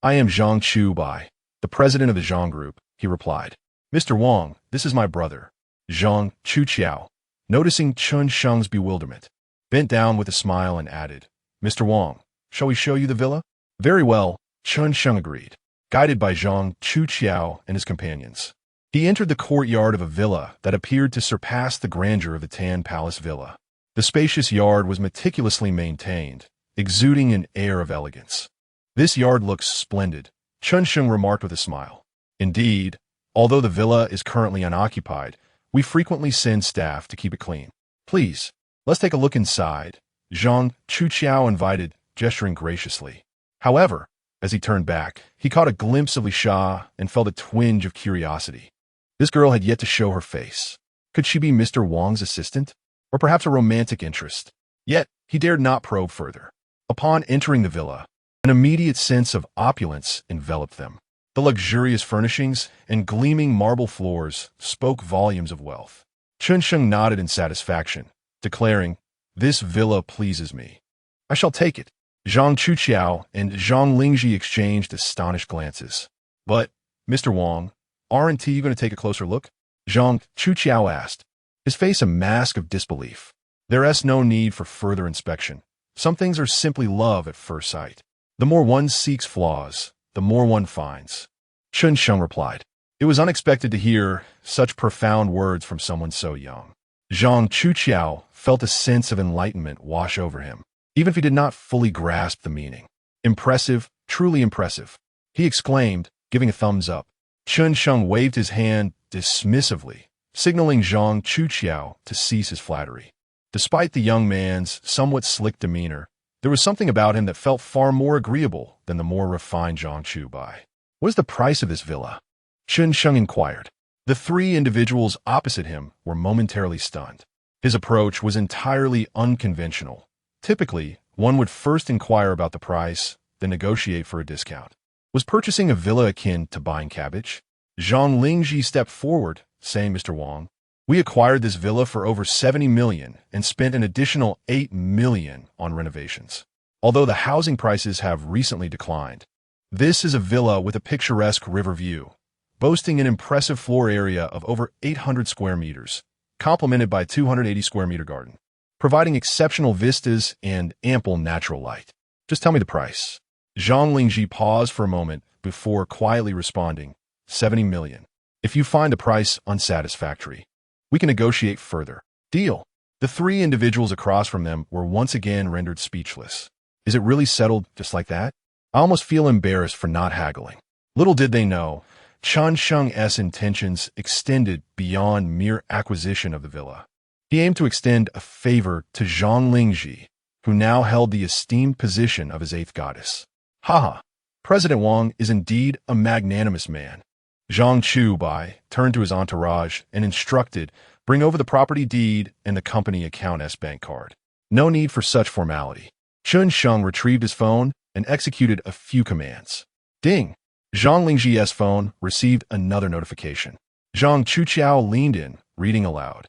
"I am Zhang Chubai, the president of the Zhang Group," he replied. "Mr. Wang, this is my brother." Zhang Chuqiao, noticing Chen Sheng's bewilderment, bent down with a smile and added, "Mr. Wang, shall we show you the villa?" "Very well," Chen Sheng agreed, guided by Zhang Chuqiao and his companions. He entered the courtyard of a villa that appeared to surpass the grandeur of the Tan Palace Villa. The spacious yard was meticulously maintained, exuding an air of elegance. "This yard looks splendid," Chen Sheng remarked with a smile. "Indeed, although the villa is currently unoccupied, we frequently send staff to keep it clean. Please, let's take a look inside," Zhang Chuqiao invited, gesturing graciously. However, as he turned back, he caught a glimpse of Li Sha and felt a twinge of curiosity. This girl had yet to show her face. Could she be Mr. Wang's assistant? Or perhaps a romantic interest? Yet, he dared not probe further. Upon entering the villa, an immediate sense of opulence enveloped them. The luxurious furnishings and gleaming marble floors spoke volumes of wealth. Chen Sheng nodded in satisfaction, declaring, "This villa pleases me. I shall take it." Zhang Chuqiao and Zhang Lingji exchanged astonished glances. "But, Mr. Wang, aren't you going to take a closer look?" Zhang Chuqiao asked, his face a mask of disbelief. "There is no need for further inspection. Some things are simply love at first sight. The more one seeks flaws, the more one finds," Chen Sheng replied. It was unexpected to hear such profound words from someone so young. Zhang Chuqiao felt a sense of enlightenment wash over him, even if he did not fully grasp the meaning. "Impressive, truly impressive," he exclaimed, giving a thumbs up. Chen Sheng waved his hand dismissively, signaling Zhang Chuqiao to cease his flattery. Despite the young man's somewhat slick demeanor, there was something about him that felt far more agreeable than the more refined Zhang Chubai. "What is the price of this villa?" Chen Sheng inquired. The 3 individuals opposite him were momentarily stunned. His approach was entirely unconventional. Typically, one would first inquire about the price, then negotiate for a discount. Was purchasing a villa akin to buying cabbage? Zhang Lingji stepped forward, saying, Mr. Wang, we acquired this villa for over 70 million and spent an additional 8 million on renovations. Although the housing prices have recently declined, this is a villa with a picturesque river view, boasting an impressive floor area of over 800 square meters, complemented by a 280 square meter garden, providing exceptional vistas and ample natural light. Just tell me the price. Zhang Lingji paused for a moment before quietly responding, 70 million. If you find the price unsatisfactory, we can negotiate further. Deal. The three individuals across from them were once again rendered speechless. Is it really settled just like that? I almost feel embarrassed for not haggling. Little did they know, Chen Sheng's intentions extended beyond mere acquisition of the villa. He aimed to extend a favor to Zhang Lingji, who now held the esteemed position of his eighth goddess. Haha, President Wang is indeed a magnanimous man. Zhang Chubai turned to his entourage and instructed, bring over the property deed and the company account S bank card. No need for such formality. Chen Sheng retrieved his phone and executed a few commands. Ding! Zhang Lingji's phone received another notification. Zhang Chuqiao leaned in, reading aloud.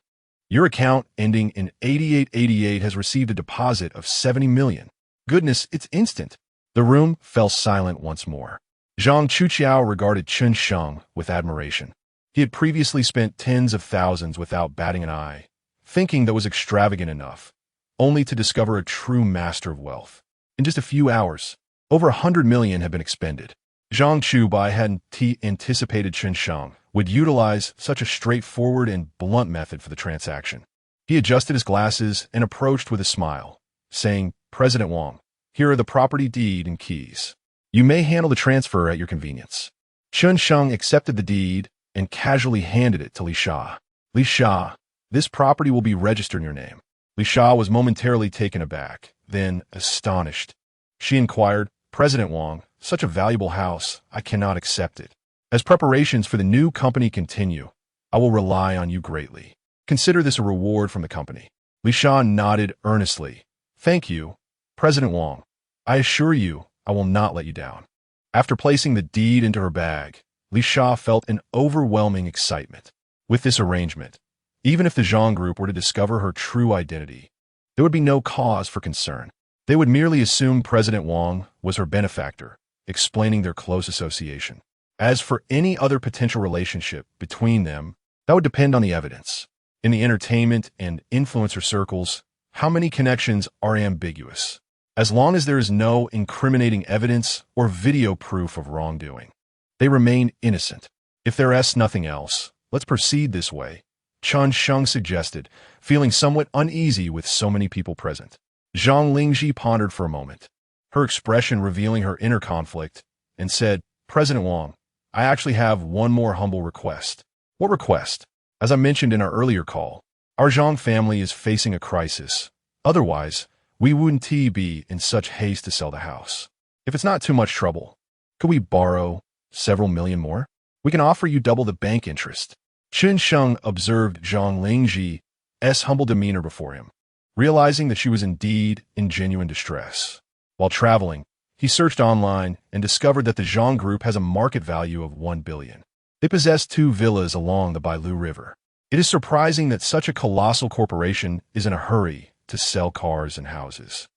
Your account ending in 8888 has received a deposit of 70 million. Goodness, it's instant. The room fell silent once more. Zhang Chuqiao regarded Chen Sheng with admiration. He had previously spent tens of thousands without batting an eye, thinking that was extravagant enough, only to discover a true master of wealth. In just a few hours, over 100 million had been expended. Zhang Chubai hadn't anticipated Chen Sheng would utilize such a straightforward and blunt method for the transaction. He adjusted his glasses and approached with a smile, saying, President Wang, here are the property deed and keys. You may handle the transfer at your convenience. Chen Sheng accepted the deed and casually handed it to Li Sha. Li Sha, this property will be registered in your name. Li Sha was momentarily taken aback, then astonished. She inquired, President Wang, such a valuable house, I cannot accept it. As preparations for the new company continue, I will rely on you greatly. Consider this a reward from the company. Li Sha nodded earnestly. Thank you, President Wang. I assure you, I will not let you down. After placing the deed into her bag, Li Sha felt an overwhelming excitement. With this arrangement, even if the Zhang Group were to discover her true identity, there would be no cause for concern. They would merely assume President Wang was her benefactor, explaining their close association. As for any other potential relationship between them, that would depend on the evidence. In the entertainment and influencer circles, how many connections are ambiguous? As long as there is no incriminating evidence or video proof of wrongdoing, they remain innocent. If there is nothing else, let's proceed this way, Chen Sheng suggested, feeling somewhat uneasy with so many people present. Zhang Lingji pondered for a moment, her expression revealing her inner conflict, and said, President Wang, I actually have one more humble request. What request? As I mentioned in our earlier call, our Zhang family is facing a crisis. Otherwise, we wouldn't be in such haste to sell the house. If it's not too much trouble, could we borrow several million more? We can offer you double the bank interest. Chen Sheng observed Zhang Lingji's humble demeanor before him, realizing that she was indeed in genuine distress. While traveling, he searched online and discovered that the Zhang Group has a market value of 1 billion. They possess 2 villas along the Bai Luoyan River. It is surprising that such a colossal corporation is in a hurry to sell cars and houses,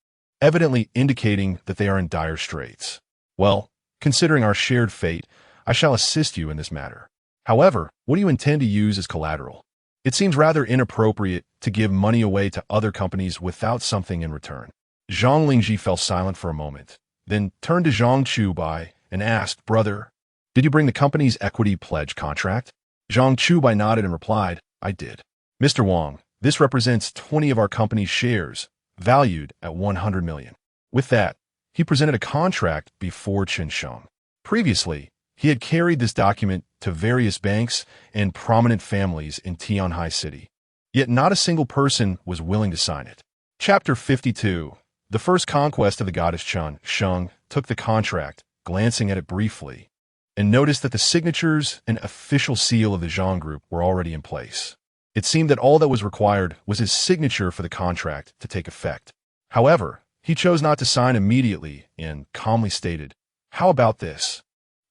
evidently indicating that they are in dire straits. Well, considering our shared fate, I shall assist you in this matter. However, what do you intend to use as collateral? It seems rather inappropriate to give money away to other companies without something in return. Zhang Lingji fell silent for a moment, then turned to Zhang Chubai and asked, Brother, did you bring the company's equity pledge contract? Zhang Chubai nodded and replied, I did. Mr. Wang, this represents 20 of our company's shares, valued at 100 million. With that, he presented a contract before Chen Sheng. Previously, he had carried this document to various banks and prominent families in Tianhai City. Yet not a single person was willing to sign it. Chapter 52. The first conquest of the goddess Chen Sheng took the contract, glancing at it briefly, and noticed that the signatures and official seal of the Zhang Group were already in place. It seemed that all that was required was his signature for the contract to take effect. However, he chose not to sign immediately and calmly stated, How about this?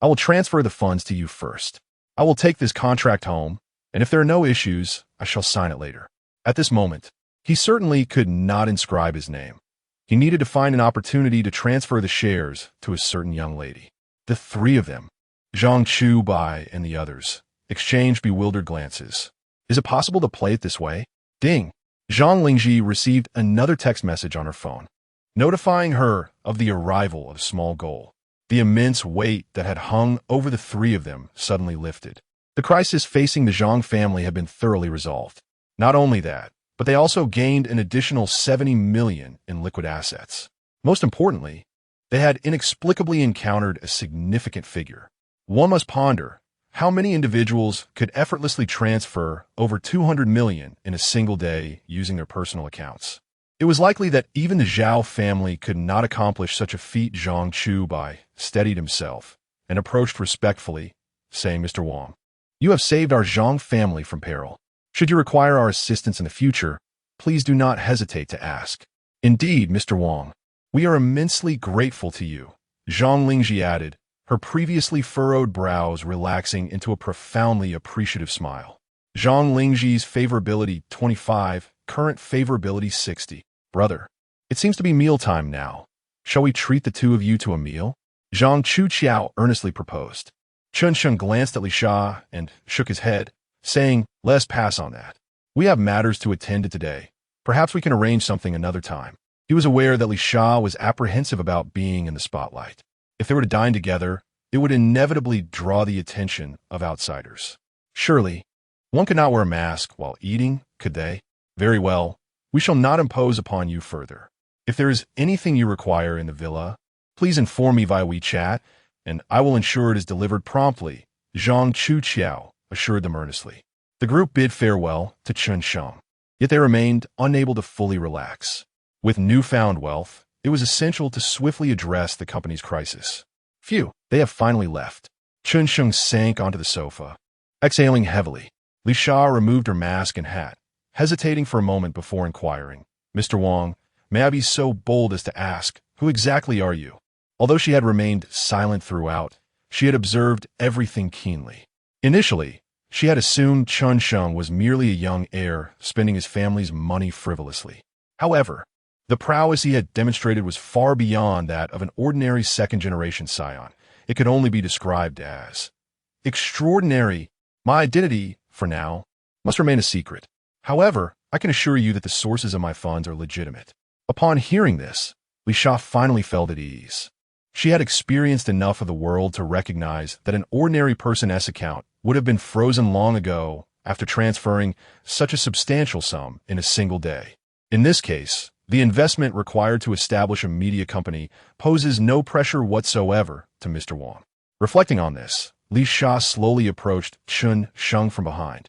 I will transfer the funds to you first. I will take this contract home, and if there are no issues, I shall sign it later. At this moment, he certainly could not inscribe his name. He needed to find an opportunity to transfer the shares to a certain young lady. The three of them, Zhang Chu, Bai, and the others, exchanged bewildered glances. Is it possible to play it this way? Ding! Zhang Lingji received another text message on her phone, notifying her of the arrival of small goal. The immense weight that had hung over the three of them suddenly lifted. The crisis facing the Zhang family had been thoroughly resolved. Not only that, but they also gained an additional 70 million in liquid assets. Most importantly, they had inexplicably encountered a significant figure. One must ponder how many individuals could effortlessly transfer over 200 million in a single day using their personal accounts. It was likely that even the Zhao family could not accomplish such a feat. Zhang Chu Bai steadied himself and approached respectfully, saying, Mr. Wang, you have saved our Zhang family from peril. Should you require our assistance in the future, please do not hesitate to ask. Indeed, Mr. Wang, we are immensely grateful to you, Zhang Lingji added, her previously furrowed brows relaxing into a profoundly appreciative smile. Zhang Lingji's favorability 25, current favorability 60. Brother, it seems to be mealtime now. Shall we treat the two of you to a meal? Zhang Chuqiao earnestly proposed. Chen Sheng glanced at Li Sha and shook his head, saying, let's pass on that. We have matters to attend to today. Perhaps we can arrange something another time. He was aware that Li Sha was apprehensive about being in the spotlight. If they were to dine together, it would inevitably draw the attention of outsiders. Surely, one could not wear a mask while eating, could they? Very well, we shall not impose upon you further. If there is anything you require in the villa, please inform me via WeChat, and I will ensure it is delivered promptly, Zhang Chuqiao assured them earnestly. The group bid farewell to Chen Sheng, yet they remained unable to fully relax. With newfound wealth, it was essential to swiftly address the company's crisis. Phew, they have finally left. Chen Sheng sank onto the sofa, exhaling heavily. Li Sha removed her mask and hat, hesitating for a moment before inquiring, Mr. Wang, may I be so bold as to ask, who exactly are you? Although she had remained silent throughout, she had observed everything keenly. Initially, she had assumed Chen Sheng was merely a young heir spending his family's money frivolously. However, the prowess he had demonstrated was far beyond that of an ordinary second-generation scion. It could only be described as extraordinary. My identity, for now, must remain a secret. However, I can assure you that the sources of my funds are legitimate. Upon hearing this, Li Sha finally felt at ease. She had experienced enough of the world to recognize that an ordinary person's account would have been frozen long ago after transferring such a substantial sum in a single day. In this case, the investment required to establish a media company poses no pressure whatsoever to Mr. Wang. Reflecting on this, Li Sha slowly approached Chen Sheng from behind,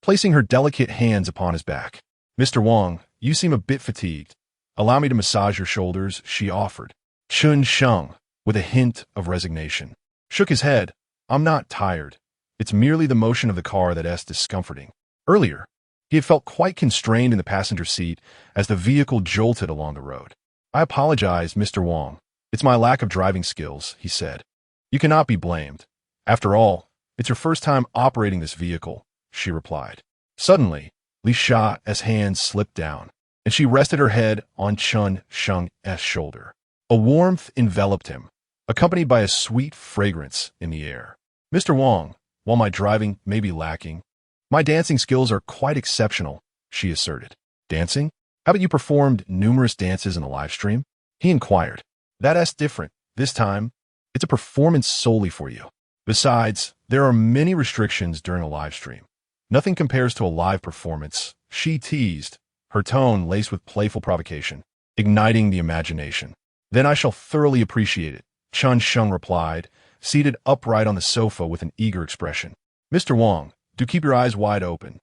placing her delicate hands upon his back. Mr. Wang, you seem a bit fatigued. Allow me to massage your shoulders, she offered. Chen Sheng, with a hint of resignation, shook his head. I'm not tired. It's merely the motion of the car that is discomforting. Earlier, he had felt quite constrained in the passenger seat as the vehicle jolted along the road. I apologize, Mr. Wang. It's my lack of driving skills, he said. You cannot be blamed. After all, it's your first time operating this vehicle, she replied. Suddenly, Li Sha's hands slipped down, and she rested her head on Chen Sheng's shoulder. A warmth enveloped him, accompanied by a sweet fragrance in the air. Mr. Wang, while my driving may be lacking, my dancing skills are quite exceptional, she asserted. Dancing? Haven't you performed numerous dances in the live stream? He inquired. That's different. This time, it's a performance solely for you. Besides, there are many restrictions during a live stream. Nothing compares to a live performance, she teased, her tone laced with playful provocation, igniting the imagination. Then I shall thoroughly appreciate it, Chen Sheng replied, seated upright on the sofa with an eager expression. Mr. Wang, do keep your eyes wide open,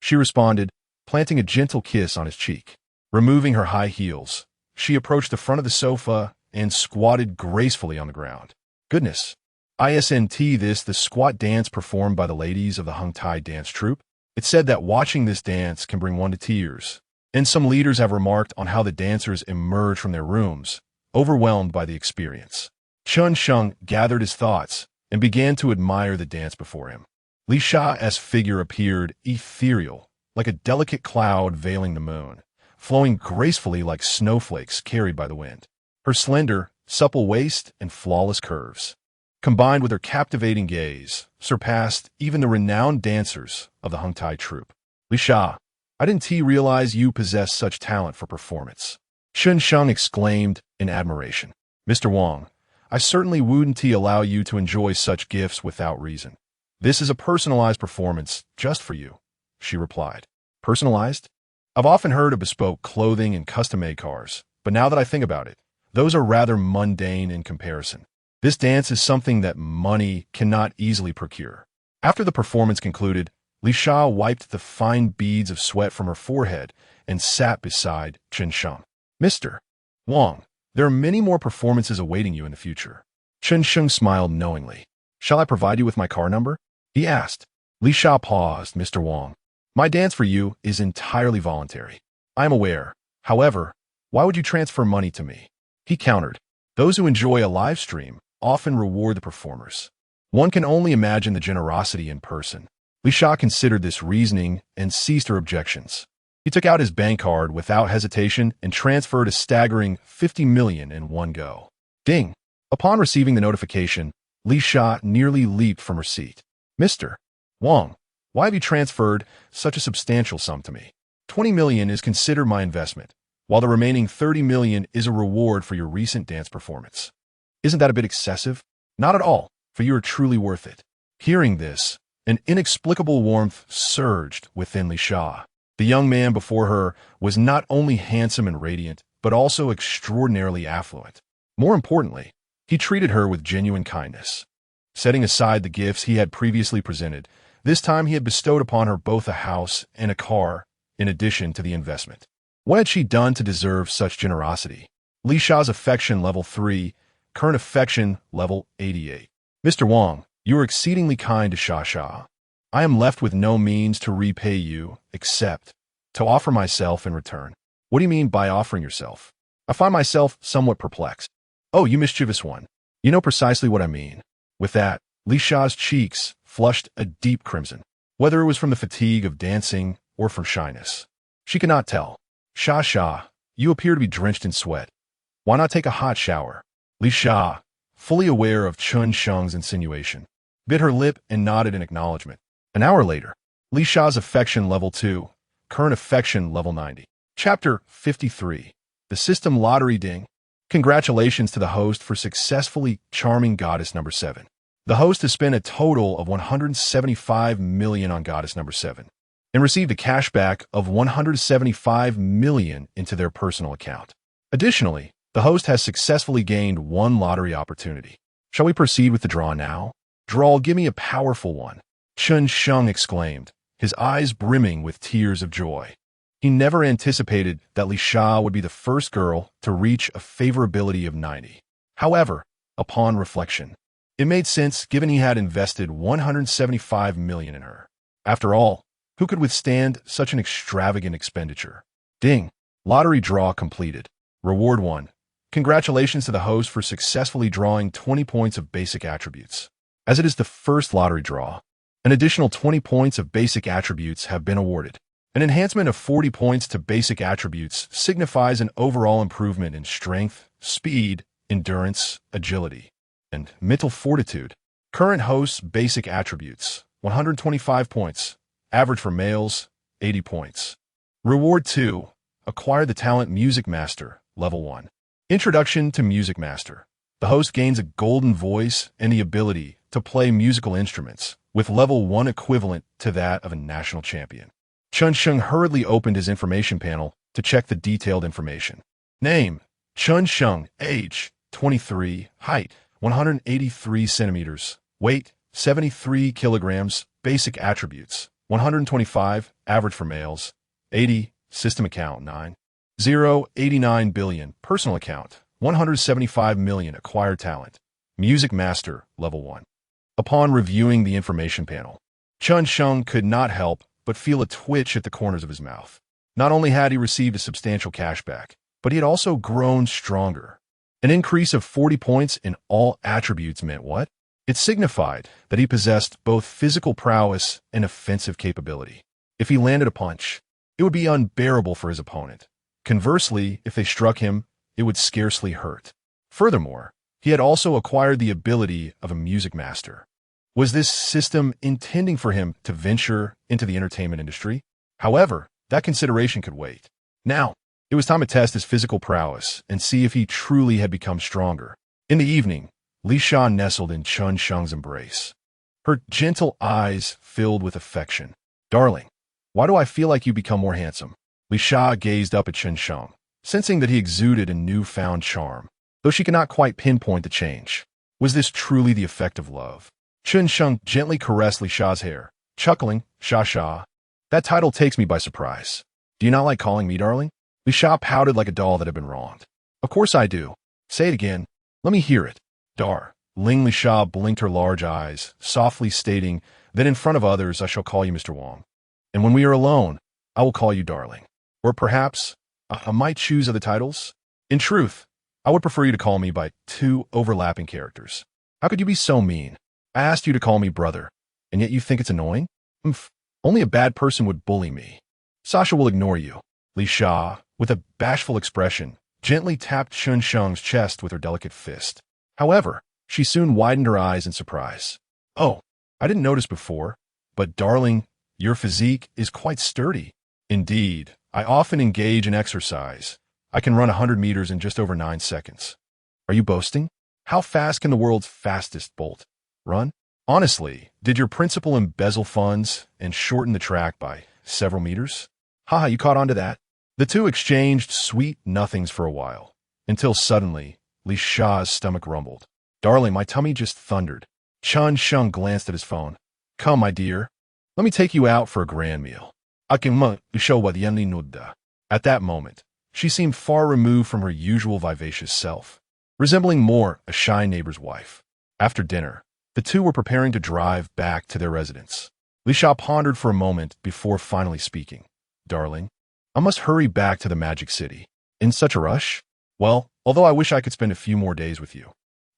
she responded, planting a gentle kiss on his cheek. Removing her high heels, she approached the front of the sofa and squatted gracefully on the ground. Goodness! Isn't this the squat dance performed by the ladies of the Hung Tai dance troupe? It's said that watching this dance can bring one to tears, and some leaders have remarked on how the dancers emerge from their rooms, overwhelmed by the experience. Chen Sheng gathered his thoughts and began to admire the dance before him. Li Sha's figure appeared ethereal, like a delicate cloud veiling the moon, flowing gracefully like snowflakes carried by the wind. Her slender, supple waist and flawless curves, combined with her captivating gaze, surpassed even the renowned dancers of the Hung Tai troupe. Li Sha, I didn't realize you possess such talent for performance. Chen Sheng exclaimed in admiration. Mr. Wang, I certainly wouldn't allow you to enjoy such gifts without reason. This is a personalized performance just for you, she replied. Personalized? I've often heard of bespoke clothing and custom-made cars, but now that I think about it, those are rather mundane in comparison. This dance is something that money cannot easily procure. After the performance concluded, Li Sha wiped the fine beads of sweat from her forehead and sat beside Chen Sheng. Mr. Wang, there are many more performances awaiting you in the future. Chen Sheng smiled knowingly. Shall I provide you with my car number? He asked. Li Sha paused. Mr. Wang, my dance for you is entirely voluntary. I am aware. However, why would you transfer money to me? He countered. Those who enjoy a live stream often reward the performers. One can only imagine the generosity in person. Li Sha considered this reasoning and ceased her objections. He took out his bank card without hesitation and transferred a staggering 50 million in one go. Ding! Upon receiving the notification, Li Sha nearly leaped from her seat. Mr. Wang, why have you transferred such a substantial sum to me? 20 million is considered my investment, while the remaining 30 million is a reward for your recent dance performance. Isn't that a bit excessive? Not at all, for you are truly worth it. Hearing this, an inexplicable warmth surged within Li Sha. The young man before her was not only handsome and radiant, but also extraordinarily affluent. More importantly, he treated her with genuine kindness. Setting aside the gifts he had previously presented, this time he had bestowed upon her both a house and a car, in addition to the investment. What had she done to deserve such generosity? Li Sha's affection level 3, current affection level 88. Mr. Wang, you are exceedingly kind to Sha. I am left with no means to repay you, except to offer myself in return. What do you mean by offering yourself? I find myself somewhat perplexed. Oh, you mischievous one. You know precisely what I mean. With that, Li Sha's cheeks flushed a deep crimson, whether it was from the fatigue of dancing or from shyness. She could not tell. Sha, you appear to be drenched in sweat. Why not take a hot shower? Li Sha, fully aware of Chen Sheng's insinuation, bit her lip and nodded in acknowledgement. An hour later, Li Sha's affection level 2, current affection level 90. Chapter 53. The System Lottery Ding. Congratulations to the host for successfully charming Goddess number 7. The host has spent a total of 175 million on Goddess number 7 and received a cashback of 175 million into their personal account. Additionally, the host has successfully gained one lottery opportunity. Shall we proceed with the draw now? Draw, give me a powerful one. Chen Sheng exclaimed, his eyes brimming with tears of joy. He never anticipated that Li Sha would be the first girl to reach a favorability of 90. However, upon reflection, it made sense given he had invested 175 million in her. After all, who could withstand such an extravagant expenditure? Ding! Lottery draw completed. Reward 1. Congratulations to the host for successfully drawing 20 points of basic attributes. As it is the first lottery draw, an additional 20 points of basic attributes have been awarded. An enhancement of 40 points to basic attributes signifies an overall improvement in strength, speed, endurance, agility, and mental fortitude. Current host's basic attributes, 125 points. Average for males, 80 points. Reward 2. Acquire the talent Music Master, level 1. Introduction to Music Master. The host gains a golden voice and the ability to play musical instruments, with level 1 equivalent to that of a national champion. Chen Sheng hurriedly opened his information panel to check the detailed information. Name, Chen Sheng. Age, 23. Height, 183 centimeters. Weight, 73 kilograms. Basic attributes, 125. Average for males, 80. System account, 9,089 billion. Personal account, 175 million. Acquired talent, Music Master, level 1. Upon reviewing the information panel, Chen Sheng could not help but feel a twitch at the corners of his mouth. Not only had he received a substantial cashback, but he had also grown stronger. An increase of 40 points in all attributes meant what? It signified that he possessed both physical prowess and offensive capability. If he landed a punch, it would be unbearable for his opponent. Conversely, if they struck him, it would scarcely hurt. Furthermore, he had also acquired the ability of a music master. Was this system intending for him to venture into the entertainment industry? However, that consideration could wait. Now, it was time to test his physical prowess and see if he truly had become stronger. In the evening, Li Sha nestled in Chen Sheng's embrace. Her gentle eyes filled with affection. "Darling, why do I feel like you become more handsome?" Li Sha gazed up at Chen Sheng, sensing that he exuded a newfound charm, though she could not quite pinpoint the change. Was this truly the effect of love? Chen Sheng gently caressed Li Sha's hair, chuckling, "Sha, that title takes me by surprise. Do you not like calling me darling?" Li Sha pouted like a doll that had been wronged. "Of course I do. Say it again. Let me hear it." Li Sha blinked her large eyes, softly stating that in front of others I shall call you Mr. Wang. And when we are alone, I will call you darling. Or perhaps, I might choose other titles. In truth, I would prefer you to call me by two overlapping characters. How could you be so mean? I asked you to call me brother, and yet you think it's annoying? Only a bad person would bully me. Sasha will ignore you. Li Sha, with a bashful expression, gently tapped Chen Sheng's chest with her delicate fist. However, she soon widened her eyes in surprise. "Oh, I didn't notice before, but darling, your physique is quite sturdy. Indeed, I often engage in exercise. I can run 100 meters in just over 9 seconds. Are you boasting? How fast can the world's fastest bolt run? Honestly, did your principal embezzle funds and shorten the track by several meters? Haha, you caught on to that?" The two exchanged sweet nothings for a while, until suddenly, Li Sha's stomach rumbled. "Darling, my tummy just thundered." Chen Sheng glanced at his phone. "Come, my dear. Let me take you out for a grand meal." At that moment, she seemed far removed from her usual vivacious self, resembling more a shy neighbor's wife. After dinner, the two were preparing to drive back to their residence. Li Sha pondered for a moment before finally speaking. "Darling, I must hurry back to the Magic City. In such a rush? Well, although I wish I could spend a few more days with you.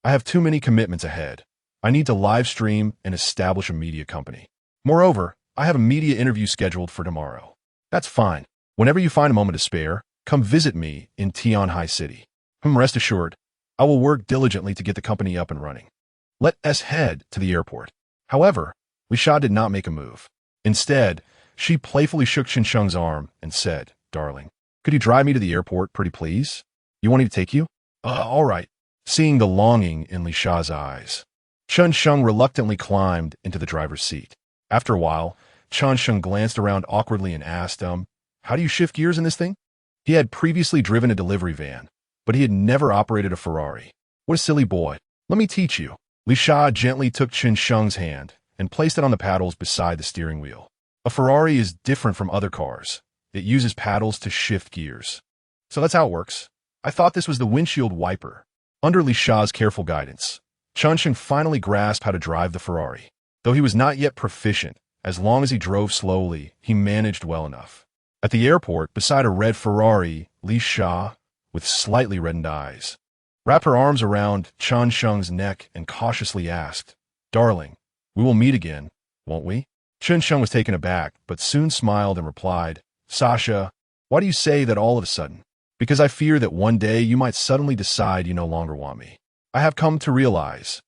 I have too many commitments ahead. I need to live stream and establish a media company. Moreover, I have a media interview scheduled for tomorrow." "That's fine. Whenever you find a moment to spare, come visit me in Tianhai City. Rest assured, I will work diligently to get the company up and running. Let us head to the airport." However, Li Sha did not make a move. Instead, she playfully shook Chen Sheng's arm and said, "Darling, could you drive me to the airport, pretty please? You want me to take you?" All right." Seeing the longing in Li Sha's eyes, Chen Sheng reluctantly climbed into the driver's seat. After a while, Chen Sheng glanced around awkwardly and asked, "How do you shift gears in this thing?" He had previously driven a delivery van, but he had never operated a Ferrari. "What a silly boy. Let me teach you." Li Sha gently took Chen Sheng's hand and placed it on the paddles beside the steering wheel. A Ferrari is different from other cars. It uses paddles to shift gears. So that's how it works. I thought this was the windshield wiper. Under Li Sha's careful guidance, Chen Sheng finally grasped how to drive the Ferrari. Though he was not yet proficient, as long as he drove slowly, he managed well enough. At the airport, beside a red Ferrari, Li Sha, with slightly reddened eyes, wrapped her arms around Chen Sheng's neck and cautiously asked, "Darling, we will meet again, won't we?" Chen Sheng was taken aback, but soon smiled and replied, "Sasha, why do you say that all of a sudden? Because I fear that one day you might suddenly decide you no longer want me. I have come to realize,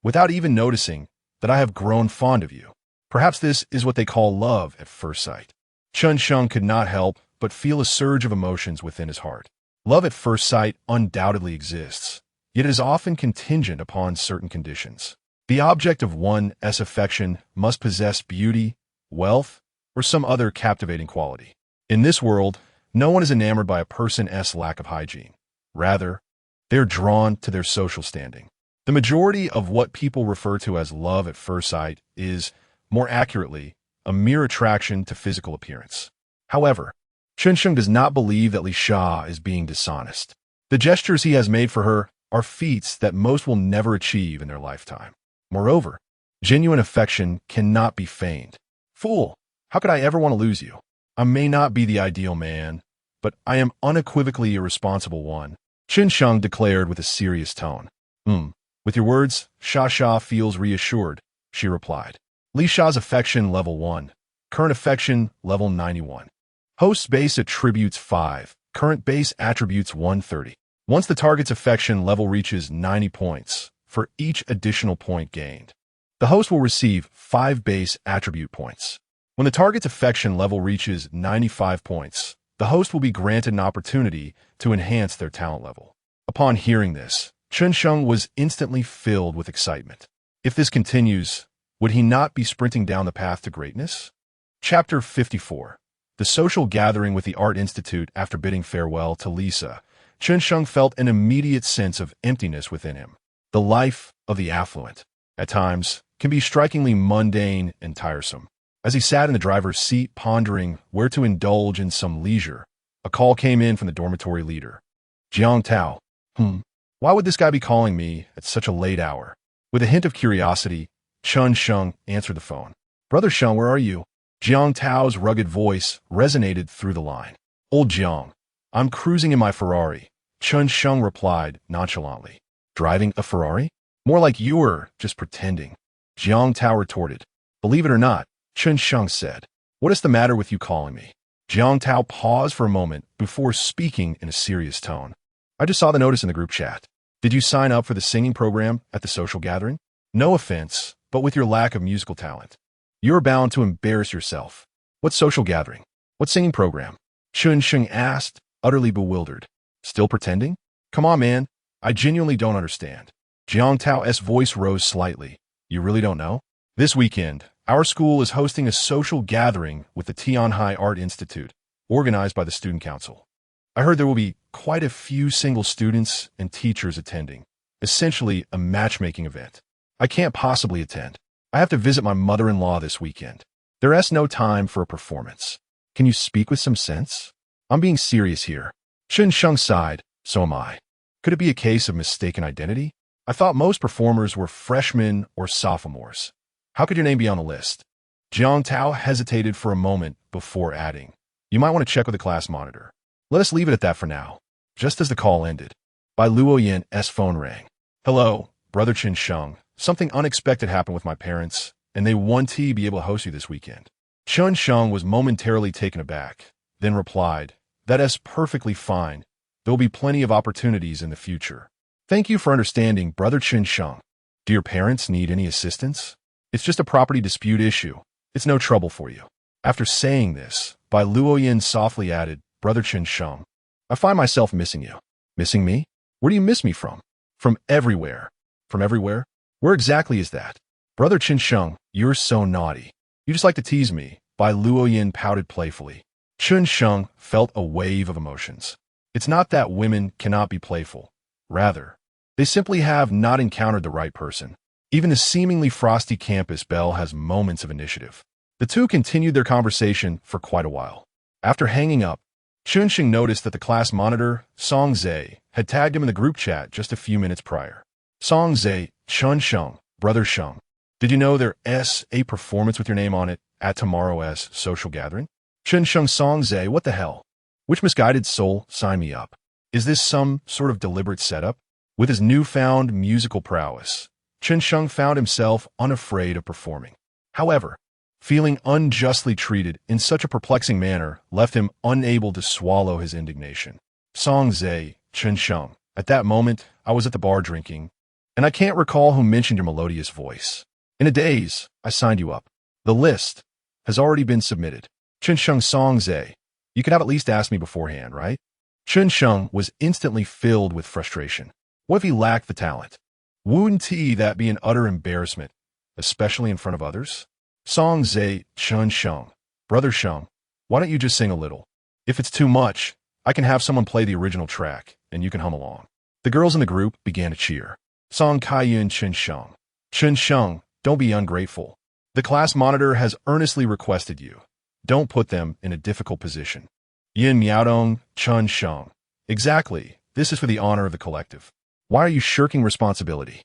without even noticing, that I have grown fond of you. Perhaps this is what they call love at first sight." Chen Sheng could not help but feel a surge of emotions within his heart. Love at first sight undoubtedly exists, yet it is often contingent upon certain conditions. The object of one's affection must possess beauty, wealth, or some other captivating quality. In this world, no one is enamored by a person's lack of hygiene. Rather, they're drawn to their social standing. The majority of what people refer to as love at first sight is, more accurately, a mere attraction to physical appearance. However, Chen Sheng does not believe that Li Sha is being dishonest. The gestures he has made for her are feats that most will never achieve in their lifetime. Moreover, genuine affection cannot be feigned. "Fool, how could I ever want to lose you? I may not be the ideal man, but I am unequivocally a responsible one," Chen Sheng declared with a serious tone. With your words, Sha feels reassured, she replied. Li Sha's affection level 1. Current affection level 91. Host's base attributes 5. Current base attributes 130. Once the target's affection level reaches 90 points, for each additional point gained, the host will receive 5 base attribute points. When the target's affection level reaches 95 points, the host will be granted an opportunity to enhance their talent level. Upon hearing this, Chen Sheng was instantly filled with excitement. If this continues, would he not be sprinting down the path to greatness? Chapter 54. The social gathering with the Art Institute. After bidding farewell to Lisa, Chen Sheng felt an immediate sense of emptiness within him. The life of the affluent, at times, can be strikingly mundane and tiresome. As he sat in the driver's seat pondering where to indulge in some leisure, a call came in from the dormitory leader. Jiang Tao. Why would this guy be calling me at such a late hour? With a hint of curiosity, Chen Sheng answered the phone. Brother Sheng, where are you? Jiang Tao's rugged voice resonated through the line. Old Jiang, I'm cruising in my Ferrari, Chen Sheng replied nonchalantly. Driving a Ferrari? More like you were just pretending. Jiang Tao retorted. Believe it or not, Chen Sheng said. What is the matter with you calling me? Jiang Tao paused for a moment before speaking in a serious tone. I just saw the notice in the group chat. Did you sign up for the singing program at the social gathering? No offense, but with your lack of musical talent, you're bound to embarrass yourself. What social gathering? What singing program? Chen Sheng asked, utterly bewildered. Still pretending? Come on, man. I genuinely don't understand. Jiang Tao's voice rose slightly. You really don't know? This weekend, our school is hosting a social gathering with the Tianhai Art Institute, organized by the Student Council. I heard there will be quite a few single students and teachers attending, essentially a matchmaking event. I can't possibly attend. I have to visit my mother-in-law this weekend. There's no time for a performance. Can you speak with some sense? I'm being serious here. Chen Sheng sighed. So am I. Could it be a case of mistaken identity? I thought most performers were freshmen or sophomores. How could your name be on the list? Jiang Tao hesitated for a moment before adding, you might want to check with the class monitor. Let us leave it at that for now. Just as the call ended, Bai Luoyan's phone rang. Hello, Brother Chen Sheng. Something unexpected happened with my parents, and they want to be able to host you this weekend. Chen Sheng was momentarily taken aback, then replied, that is perfectly fine. There will be plenty of opportunities in the future. Thank you for understanding, Brother Chen Sheng. Do your parents need any assistance? It's just a property dispute issue. It's no trouble for you. After saying this, Bai Luoyan softly added, Brother Chen Sheng, I find myself missing you. Missing me? Where do you miss me from? From everywhere. From everywhere? Where exactly is that? Brother Chen Sheng, you're so naughty. You just like to tease me. Bai Luoyan pouted playfully. Chen Sheng felt a wave of emotions. It's not that women cannot be playful. Rather, they simply have not encountered the right person. Even the seemingly frosty campus belle has moments of initiative. The two continued their conversation for quite a while. After hanging up, Chen Sheng noticed that the class monitor, Song Zhe, had tagged him in the group chat just a few minutes prior. Song Zhe, Chen Sheng, Brother Sheng, did you know there's a performance with your name on it at tomorrow's social gathering? Chen Sheng Song Zhe, what the hell? Which misguided soul signed me up? Is this some sort of deliberate setup? With his newfound musical prowess, Chen Sheng found himself unafraid of performing. However, feeling unjustly treated in such a perplexing manner left him unable to swallow his indignation. Song Zhe, Chen Sheng, at that moment, I was at the bar drinking, and I can't recall who mentioned your melodious voice. In a daze, I signed you up. The list has already been submitted. Chen Sheng Song Zhe, you could have at least asked me beforehand, right? Chen Sheng was instantly filled with frustration. What if he lacked the talent? Wouldn't that be an utter embarrassment, especially in front of others? Song Zhe, Chen Sheng, Brother Sheng, why don't you just sing a little? If it's too much, I can have someone play the original track, and you can hum along. The girls in the group began to cheer. Song Kaiyun Chen Sheng. Chen Sheng, don't be ungrateful. The class monitor has earnestly requested you. Don't put them in a difficult position. Yin Miaodong, Chen Sheng. Exactly, this is for the honor of the collective. Why are you shirking responsibility?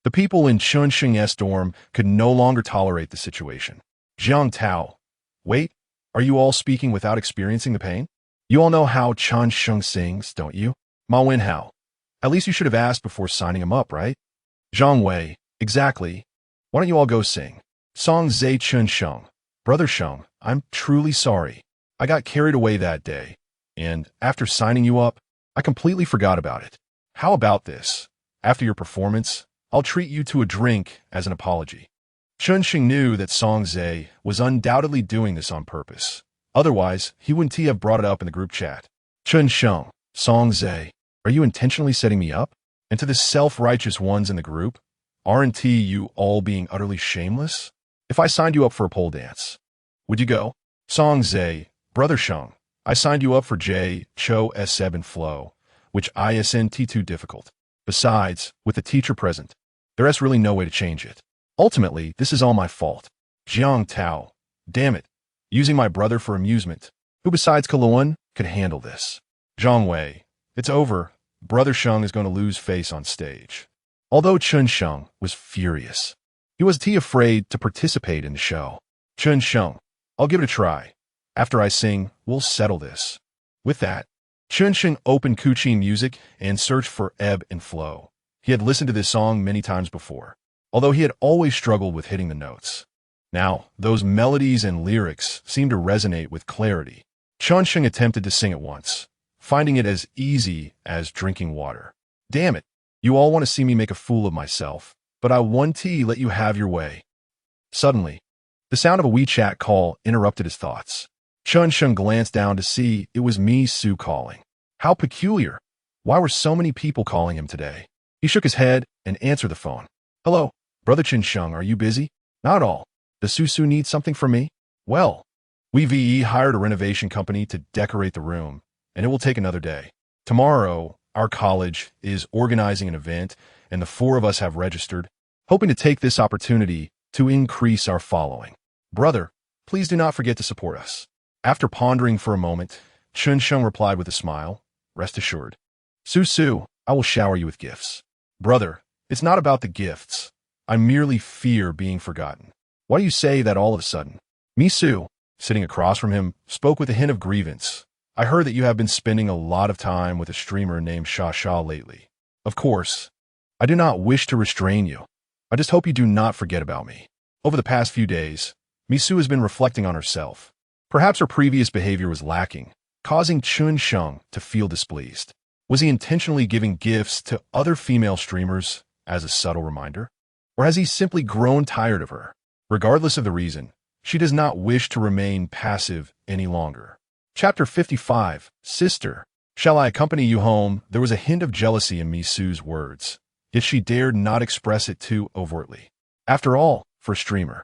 The people in Chen Sheng's dorm could no longer tolerate the situation. Jiang Tao. Wait, are you all speaking without experiencing the pain? You all know how Chen Sheng sings, don't you? Ma Wenhao. At least you should have asked before signing him up, right? Zhang Wei, exactly. Why don't you all go sing? Song Zai Chen Sheng. Brother Sheng, I'm truly sorry. I got carried away that day, and after signing you up, I completely forgot about it. How about this? After your performance, I'll treat you to a drink as an apology. Chen Sheng knew that Song Zai was undoubtedly doing this on purpose. Otherwise, he wouldn't have brought it up in the group chat. Chen Sheng, Song Zai, are you intentionally setting me up? And to the self-righteous ones in the group, aren't you all being utterly shameless? If I signed you up for a pole dance, would you go? Song Zai, Brother Sheng, I signed you up for J, Cho S7 flow, which isn't too difficult. Besides, with the teacher present, there's really no way to change it. Ultimately, this is all my fault. Jiang Tao, damn it, using my brother for amusement. Who besides Luoyan could handle this? Zhang Wei, it's over. Brother Sheng is going to lose face on stage. Although Chen Sheng was furious, he was too afraid to participate in the show. Chen Sheng, I'll give it a try. After I sing, we'll settle this. With that, Chen Sheng opened Kuchin music and searched for ebb and flow. He had listened to this song many times before, although he had always struggled with hitting the notes. Now, those melodies and lyrics seemed to resonate with clarity. Chen Sheng attempted to sing it once, finding it as easy as drinking water. Damn it, you all want to see me make a fool of myself, but I won't let you have your way. Suddenly, the sound of a WeChat call interrupted his thoughts. Chen Sheng glanced down to see it was Mi Su calling. How peculiar. Why were so many people calling him today? He shook his head and answered the phone. Hello, Brother Chen Sheng, are you busy? Not at all. Does Su need something from me? Well, we hired a renovation company to decorate the room, and it will take another day. Tomorrow, our college is organizing an event, and the four of us have registered, hoping to take this opportunity to increase our following. Brother, please do not forget to support us. After pondering for a moment, Chen Sheng replied with a smile, rest assured. Su, I will shower you with gifts. Brother, it's not about the gifts. I merely fear being forgotten. Why do you say that all of a sudden? Mi Su, sitting across from him, spoke with a hint of grievance. I heard that you have been spending a lot of time with a streamer named Sha lately. Of course, I do not wish to restrain you. I just hope you do not forget about me. Over the past few days, Mi Su has been reflecting on herself. Perhaps her previous behavior was lacking, causing Chen Sheng to feel displeased. Was he intentionally giving gifts to other female streamers as a subtle reminder? Or has he simply grown tired of her? Regardless of the reason, she does not wish to remain passive any longer. Chapter 55, Sister. Shall I accompany you home? There was a hint of jealousy in Mi Su's words, yet she dared not express it too overtly. After all, for a streamer,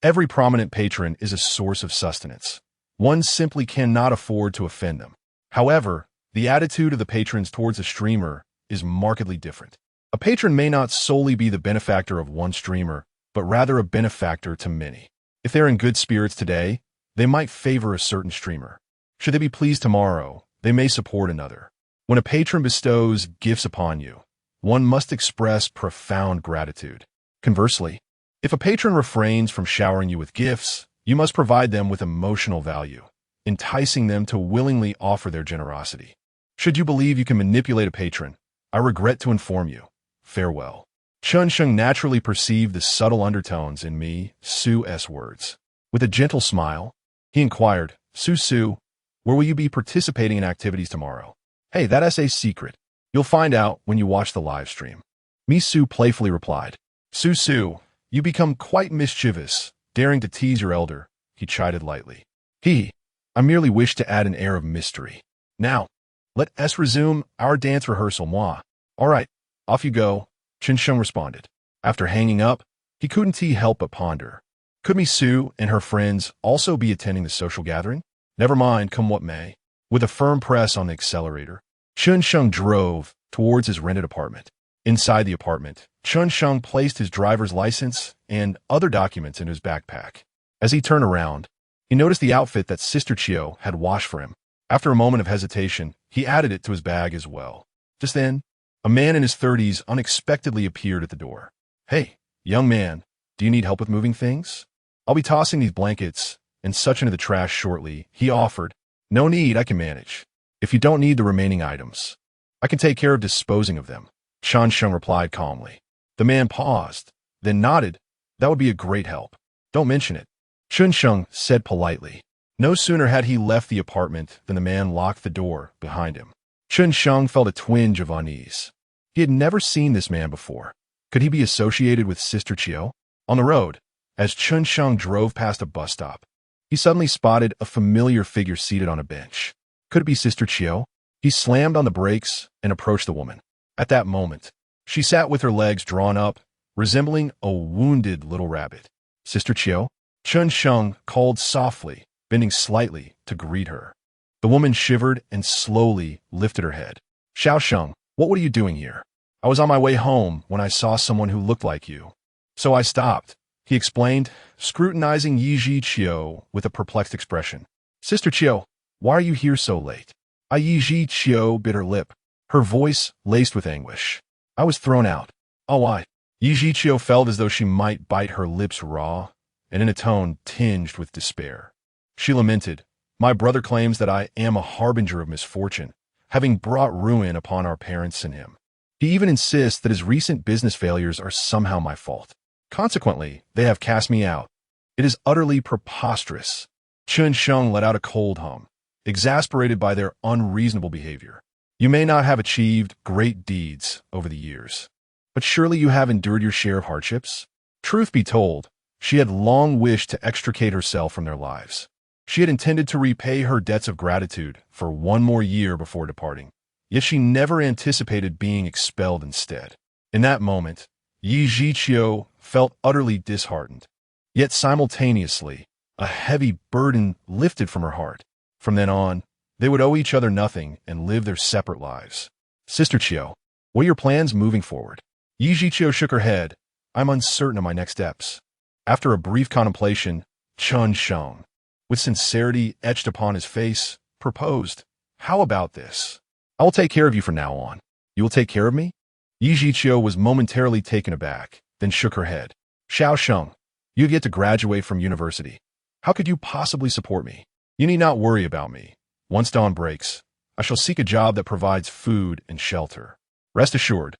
every prominent patron is a source of sustenance. One simply cannot afford to offend them. However, the attitude of the patrons towards a streamer is markedly different. A patron may not solely be the benefactor of one streamer, but rather a benefactor to many. If they're in good spirits today, they might favor a certain streamer. Should they be pleased tomorrow, they may support another. When a patron bestows gifts upon you, one must express profound gratitude. Conversely, if a patron refrains from showering you with gifts, you must provide them with emotional value, enticing them to willingly offer their generosity. Should you believe you can manipulate a patron, I regret to inform you. Farewell. Chen Sheng naturally perceived the subtle undertones in Mi Su's words. With a gentle smile, he inquired, Su, where will you be participating in activities tomorrow? Hey, that's a secret. You'll find out when you watch the live stream. Mi Su playfully replied. Su, you become quite mischievous, daring to tease your elder, he chided lightly. I merely wish to add an air of mystery. Now, let us resume our dance rehearsal, moi. All right, off you go, Chen Sheng responded. After hanging up, he couldn't help but ponder. Could Mi Su and her friends also be attending the social gathering? Never mind, come what may. With a firm press on the accelerator, Chen Sheng drove towards his rented apartment. Inside the apartment, Chen Sheng placed his driver's license and other documents in his backpack. As he turned around, he noticed the outfit that Sister Chio had washed for him. After a moment of hesitation, he added it to his bag as well. Just then, a man in his 30s unexpectedly appeared at the door. Hey, young man, do you need help with moving things? I'll be tossing these blankets and such into the trash shortly, he offered. No need, I can manage. If you don't need the remaining items, I can take care of disposing of them, Chen Sheng replied calmly. The man paused, then nodded. That would be a great help. Don't mention it. Chen Sheng said politely. No sooner had he left the apartment than the man locked the door behind him. Chen Sheng felt a twinge of unease. He had never seen this man before. Could he be associated with Sister Chiao? On the road, as Chen Sheng drove past a bus stop, he suddenly spotted a familiar figure seated on a bench. Could it be Sister Chiao? He slammed on the brakes and approached the woman. At that moment, she sat with her legs drawn up, resembling a wounded little rabbit. Sister Chiao? Chen Sheng called softly, bending slightly to greet her. The woman shivered and slowly lifted her head. Xiao Sheng, what were you doing here? I was on my way home when I saw someone who looked like you. So I stopped, he explained, scrutinizing Yizhi Qiu with a perplexed expression. Sister Qiu, why are you here so late? Yizhi Qiu bit her lip, her voice laced with anguish. I was thrown out. Oh, why? Yizhi Qiu felt as though she might bite her lips raw, and in a tone tinged with despair. She lamented, my brother claims that I am a harbinger of misfortune, having brought ruin upon our parents and him. He even insists that his recent business failures are somehow my fault. Consequently, they have cast me out. It is utterly preposterous. Chen Sheng let out a cold hum, exasperated by their unreasonable behavior. You may not have achieved great deeds over the years, but surely you have endured your share of hardships? Truth be told, she had long wished to extricate herself from their lives. She had intended to repay her debts of gratitude for one more year before departing, yet she never anticipated being expelled instead. In that moment, Yizhi Qiu felt utterly disheartened, yet simultaneously, a heavy burden lifted from her heart. From then on, they would owe each other nothing and live their separate lives. Sister Qiu, what are your plans moving forward? Yizhi Qiu shook her head. I'm uncertain of my next steps. After a brief contemplation, Chen Sheng, with sincerity etched upon his face, proposed, how about this? I will take care of you from now on. You will take care of me? Yizhi Qiu was momentarily taken aback, then shook her head. Xiao Sheng, you have yet to graduate from university. How could you possibly support me? You need not worry about me. Once dawn breaks, I shall seek a job that provides food and shelter. Rest assured,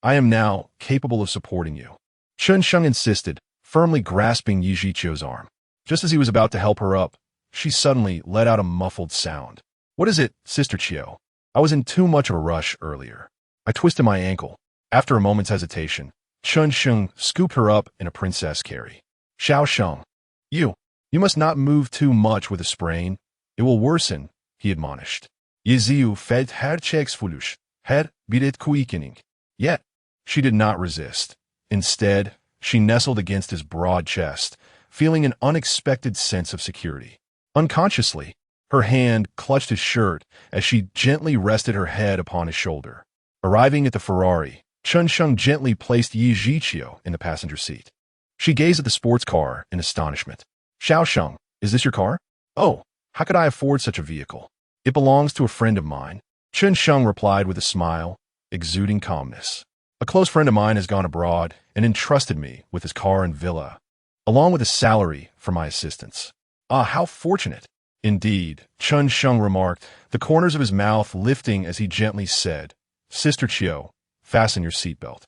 I am now capable of supporting you. Chen Sheng insisted, firmly grasping Yizhi Qiu's arm. Just as he was about to help her up, she suddenly let out a muffled sound. What is it, Sister Qiu? I was in too much of a rush earlier. I twisted my ankle. After a moment's hesitation, Chen Sheng scooped her up in a princess carry. Xiao Sheng, you must not move too much with a sprain. It will worsen, he admonished. Yiziu fed her checks foolish, her bidet quickening. Yet, she did not resist. Instead, she nestled against his broad chest, feeling an unexpected sense of security. Unconsciously, her hand clutched his shirt as she gently rested her head upon his shoulder. Arriving at the Ferrari, Chen Sheng gently placed Yizhi Qiu in the passenger seat. She gazed at the sports car in astonishment. Xiao Sheng, is this your car? Oh, how could I afford such a vehicle? It belongs to a friend of mine. Chen Sheng replied with a smile, exuding calmness. A close friend of mine has gone abroad and entrusted me with his car and villa, along with a salary for my assistance. Ah, how fortunate! Indeed, Chen Sheng remarked, the corners of his mouth lifting as he gently said, Sister Qiu, fasten your seatbelt.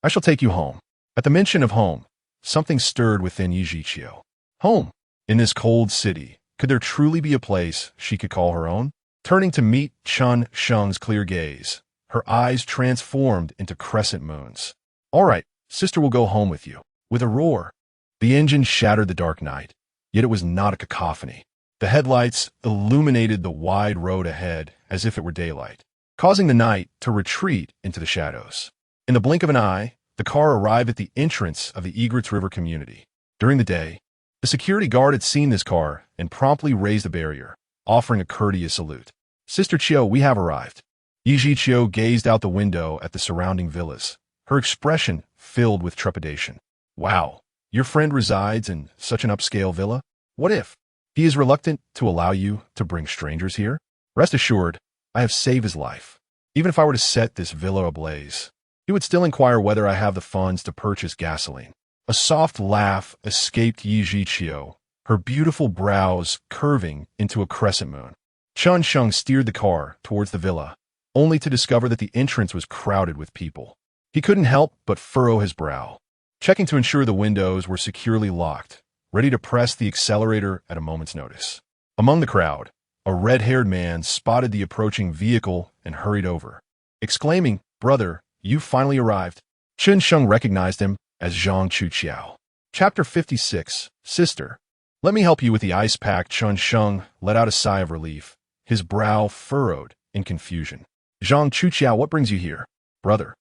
I shall take you home. At the mention of home, something stirred within Yizhi Qiu. Home? In this cold city, could there truly be a place she could call her own? Turning to meet Chen Sheng's clear gaze, her eyes transformed into crescent moons. All right, sister will go home with you. With a roar, the engine shattered the dark night, yet it was not a cacophony. The headlights illuminated the wide road ahead as if it were daylight, causing the night to retreat into the shadows. In the blink of an eye, the car arrived at the entrance of the Egrets River community. During the day, the security guard had seen this car and promptly raised the barrier, offering a courteous salute. Sister Qiu, we have arrived. Yizhi Qiu gazed out the window at the surrounding villas, her expression filled with trepidation. Wow, your friend resides in such an upscale villa? What if he is reluctant to allow you to bring strangers here? Rest assured, I have saved his life. Even if I were to set this villa ablaze, he would still inquire whether I have the funds to purchase gasoline. A soft laugh escaped Yizhi Qiu, her beautiful brows curving into a crescent moon. Chen Sheng steered the car towards the villa, only to discover that the entrance was crowded with people. He couldn't help but furrow his brow, checking to ensure the windows were securely locked, ready to press the accelerator at a moment's notice. Among the crowd, a red-haired man spotted the approaching vehicle and hurried over, exclaiming, "Brother, you've finally arrived." Chen Sheng recognized him as Zhang Chuqiao. Chapter 56, Sister. "Let me help you with the ice pack." Chen Sheng let out a sigh of relief, his brow furrowed in confusion. "Zhang Chuqiao, what brings you here?" "Brother,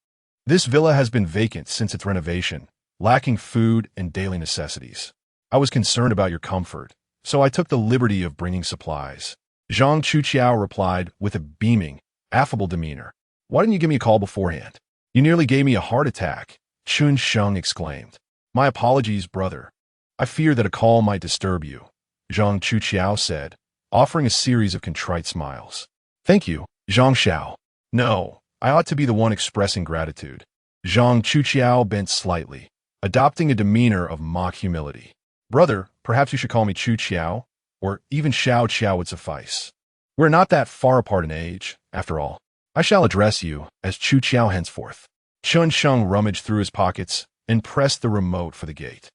this villa has been vacant since its renovation, lacking food and daily necessities. I was concerned about your comfort, so I took the liberty of bringing supplies." Zhang Chuqiao replied with a beaming, affable demeanor. "Why didn't you give me a call beforehand? You nearly gave me a heart attack," Chen Sheng exclaimed. "My apologies, brother. I fear that a call might disturb you," Zhang Chuqiao said, offering a series of contrite smiles. "Thank you, Zhang Xiao. No, I ought to be the one expressing gratitude." Zhang Chuqiao bent slightly, adopting a demeanor of mock humility. "Brother, perhaps you should call me Chuqiao, or even Xiao Qiao would suffice. We're not that far apart in age, after all. I shall address you as Chuqiao henceforth." Chen Sheng rummaged through his pockets and pressed the remote for the gate.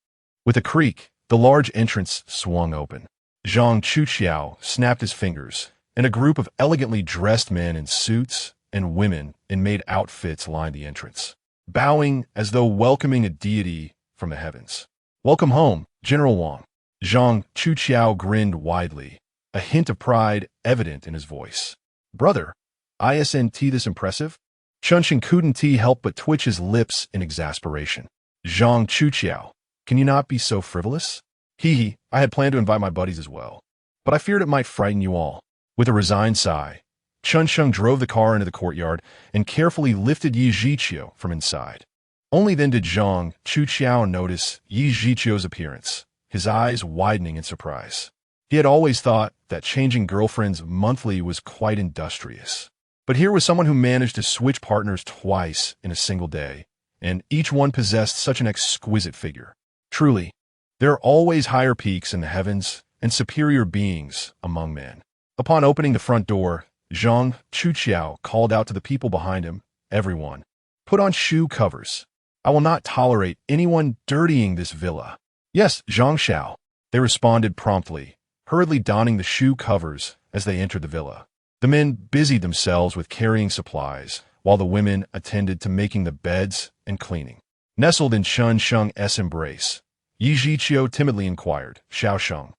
With a creak, the large entrance swung open. Zhang Chuqiao snapped his fingers, and a group of elegantly dressed men in suits and women in maid outfits lined the entrance, bowing as though welcoming a deity from the heavens. "Welcome home, General Wang." Zhang Chuqiao grinned widely, a hint of pride evident in his voice. "Brother, isn't this impressive?" Chen Sheng couldn't help but twitch his lips in exasperation. "Zhang Chuqiao, can you not be so frivolous?" "Hee, I had planned to invite my buddies as well, but I feared it might frighten you all." With a resigned sigh, Chen Sheng drove the car into the courtyard and carefully lifted Yi Zhiqiu from inside. Only then did Zhang Chuqiao notice Yi Zhiqiu's appearance, his eyes widening in surprise. He had always thought that changing girlfriends monthly was quite industrious. But here was someone who managed to switch partners twice in a single day, and each one possessed such an exquisite figure. Truly, there are always higher peaks in the heavens and superior beings among men. Upon opening the front door, Zhang Chuqiao called out to the people behind him, "Everyone, put on shoe covers. I will not tolerate anyone dirtying this villa." "Yes, Zhang Xiao," they responded promptly, hurriedly donning the shoe covers as they entered the villa. The men busied themselves with carrying supplies, while the women attended to making the beds and cleaning. Nestled in Chen Sheng's embrace, Yi Zhiqiu timidly inquired, "Xiao Sheng,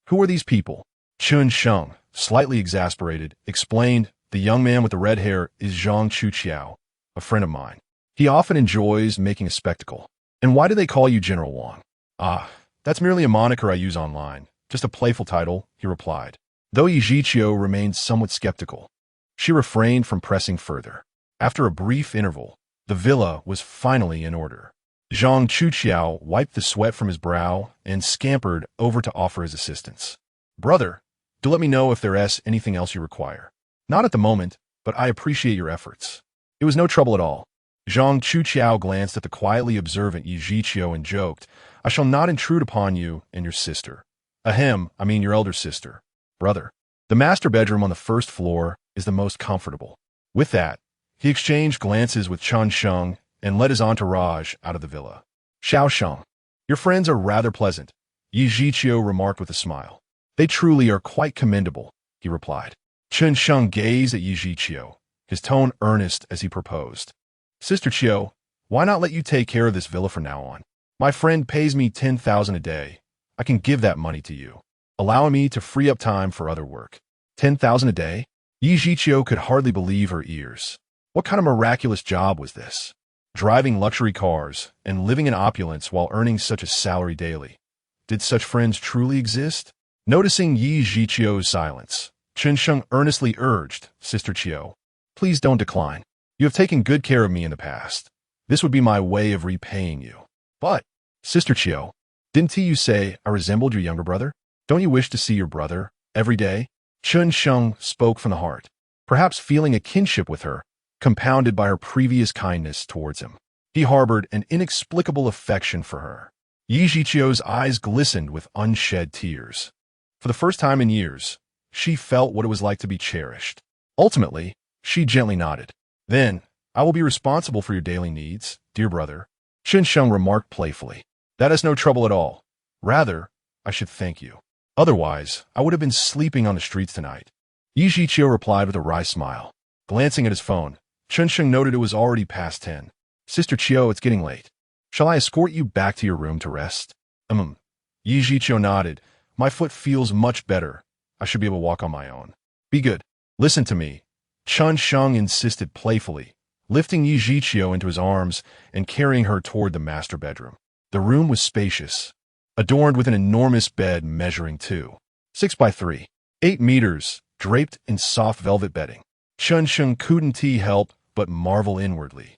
who are these people?" Chen Sheng, slightly exasperated, explained, "The young man with the red hair is Zhang Chuqiao, a friend of mine. He often enjoys making a spectacle." "And why do they call you General Wang?" "Ah, that's merely a moniker I use online. Just a playful title," he replied. Though Yi Zhiqiu remained somewhat skeptical, she refrained from pressing further. After a brief interval, the villa was finally in order. Zhang Chuqiao wiped the sweat from his brow and scampered over to offer his assistance. "Brother, do let me know if there's anything else you require." "Not at the moment, but I appreciate your efforts." It was no trouble at all. Zhang Chuqiao glanced at the quietly observant Yi Zhiqiu and joked, "I shall not intrude upon you and your sister. I mean your elder sister. Brother, the master bedroom on the first floor is the most comfortable." With that, he exchanged glances with Chen Sheng and led his entourage out of the villa. "Xiao Sheng, your friends are rather pleasant," Yi Zhiqiu remarked with a smile. "They truly are quite commendable," he replied. Chen Sheng gazed at Yi Zhiqiu, his tone earnest as he proposed. "Sister Qiu, why not let you take care of this villa from now on? My friend pays me 10,000 a day. I can give that money to you, allowing me to free up time for other work." 10,000 a day? Yi Zhiqiu could hardly believe her ears. What kind of miraculous job was this? Driving luxury cars and living in opulence while earning such a salary daily. Did such friends truly exist? Noticing Yi Zhiqiu's silence, Chen Sheng earnestly urged, "Sister Qiu, please don't decline. You have taken good care of me in the past. This would be my way of repaying you." "But, Sister Qiu, didn't you say I resembled your younger brother? Don't you wish to see your brother every day?" Chen Sheng spoke from the heart, perhaps feeling a kinship with her, compounded by her previous kindness towards him. He harbored an inexplicable affection for her. Yi Zhiqiu's eyes glistened with unshed tears. For the first time in years, she felt what it was like to be cherished. Ultimately, she gently nodded. "Then, I will be responsible for your daily needs, dear brother, Chen Sheng remarked playfully. That is no trouble at all. Rather, I should thank you. Otherwise, I would have been sleeping on the streets tonight. Yi Zhiqiu replied with a wry smile. Glancing at his phone, Chen Sheng noted it was already past 10. Sister Qiu, it's getting late. Shall I escort you back to your room to rest? Yi Zhiqiu nodded. My foot feels much better. I should be able to walk on my own. Be good. Listen to me. Chen Sheng insisted playfully, lifting Yi Zhiqiu into his arms and carrying her toward the master bedroom. The room was spacious, adorned with an enormous bed measuring 6 by 8 meters, draped in soft velvet bedding. Chen Sheng couldn't help but marvel inwardly.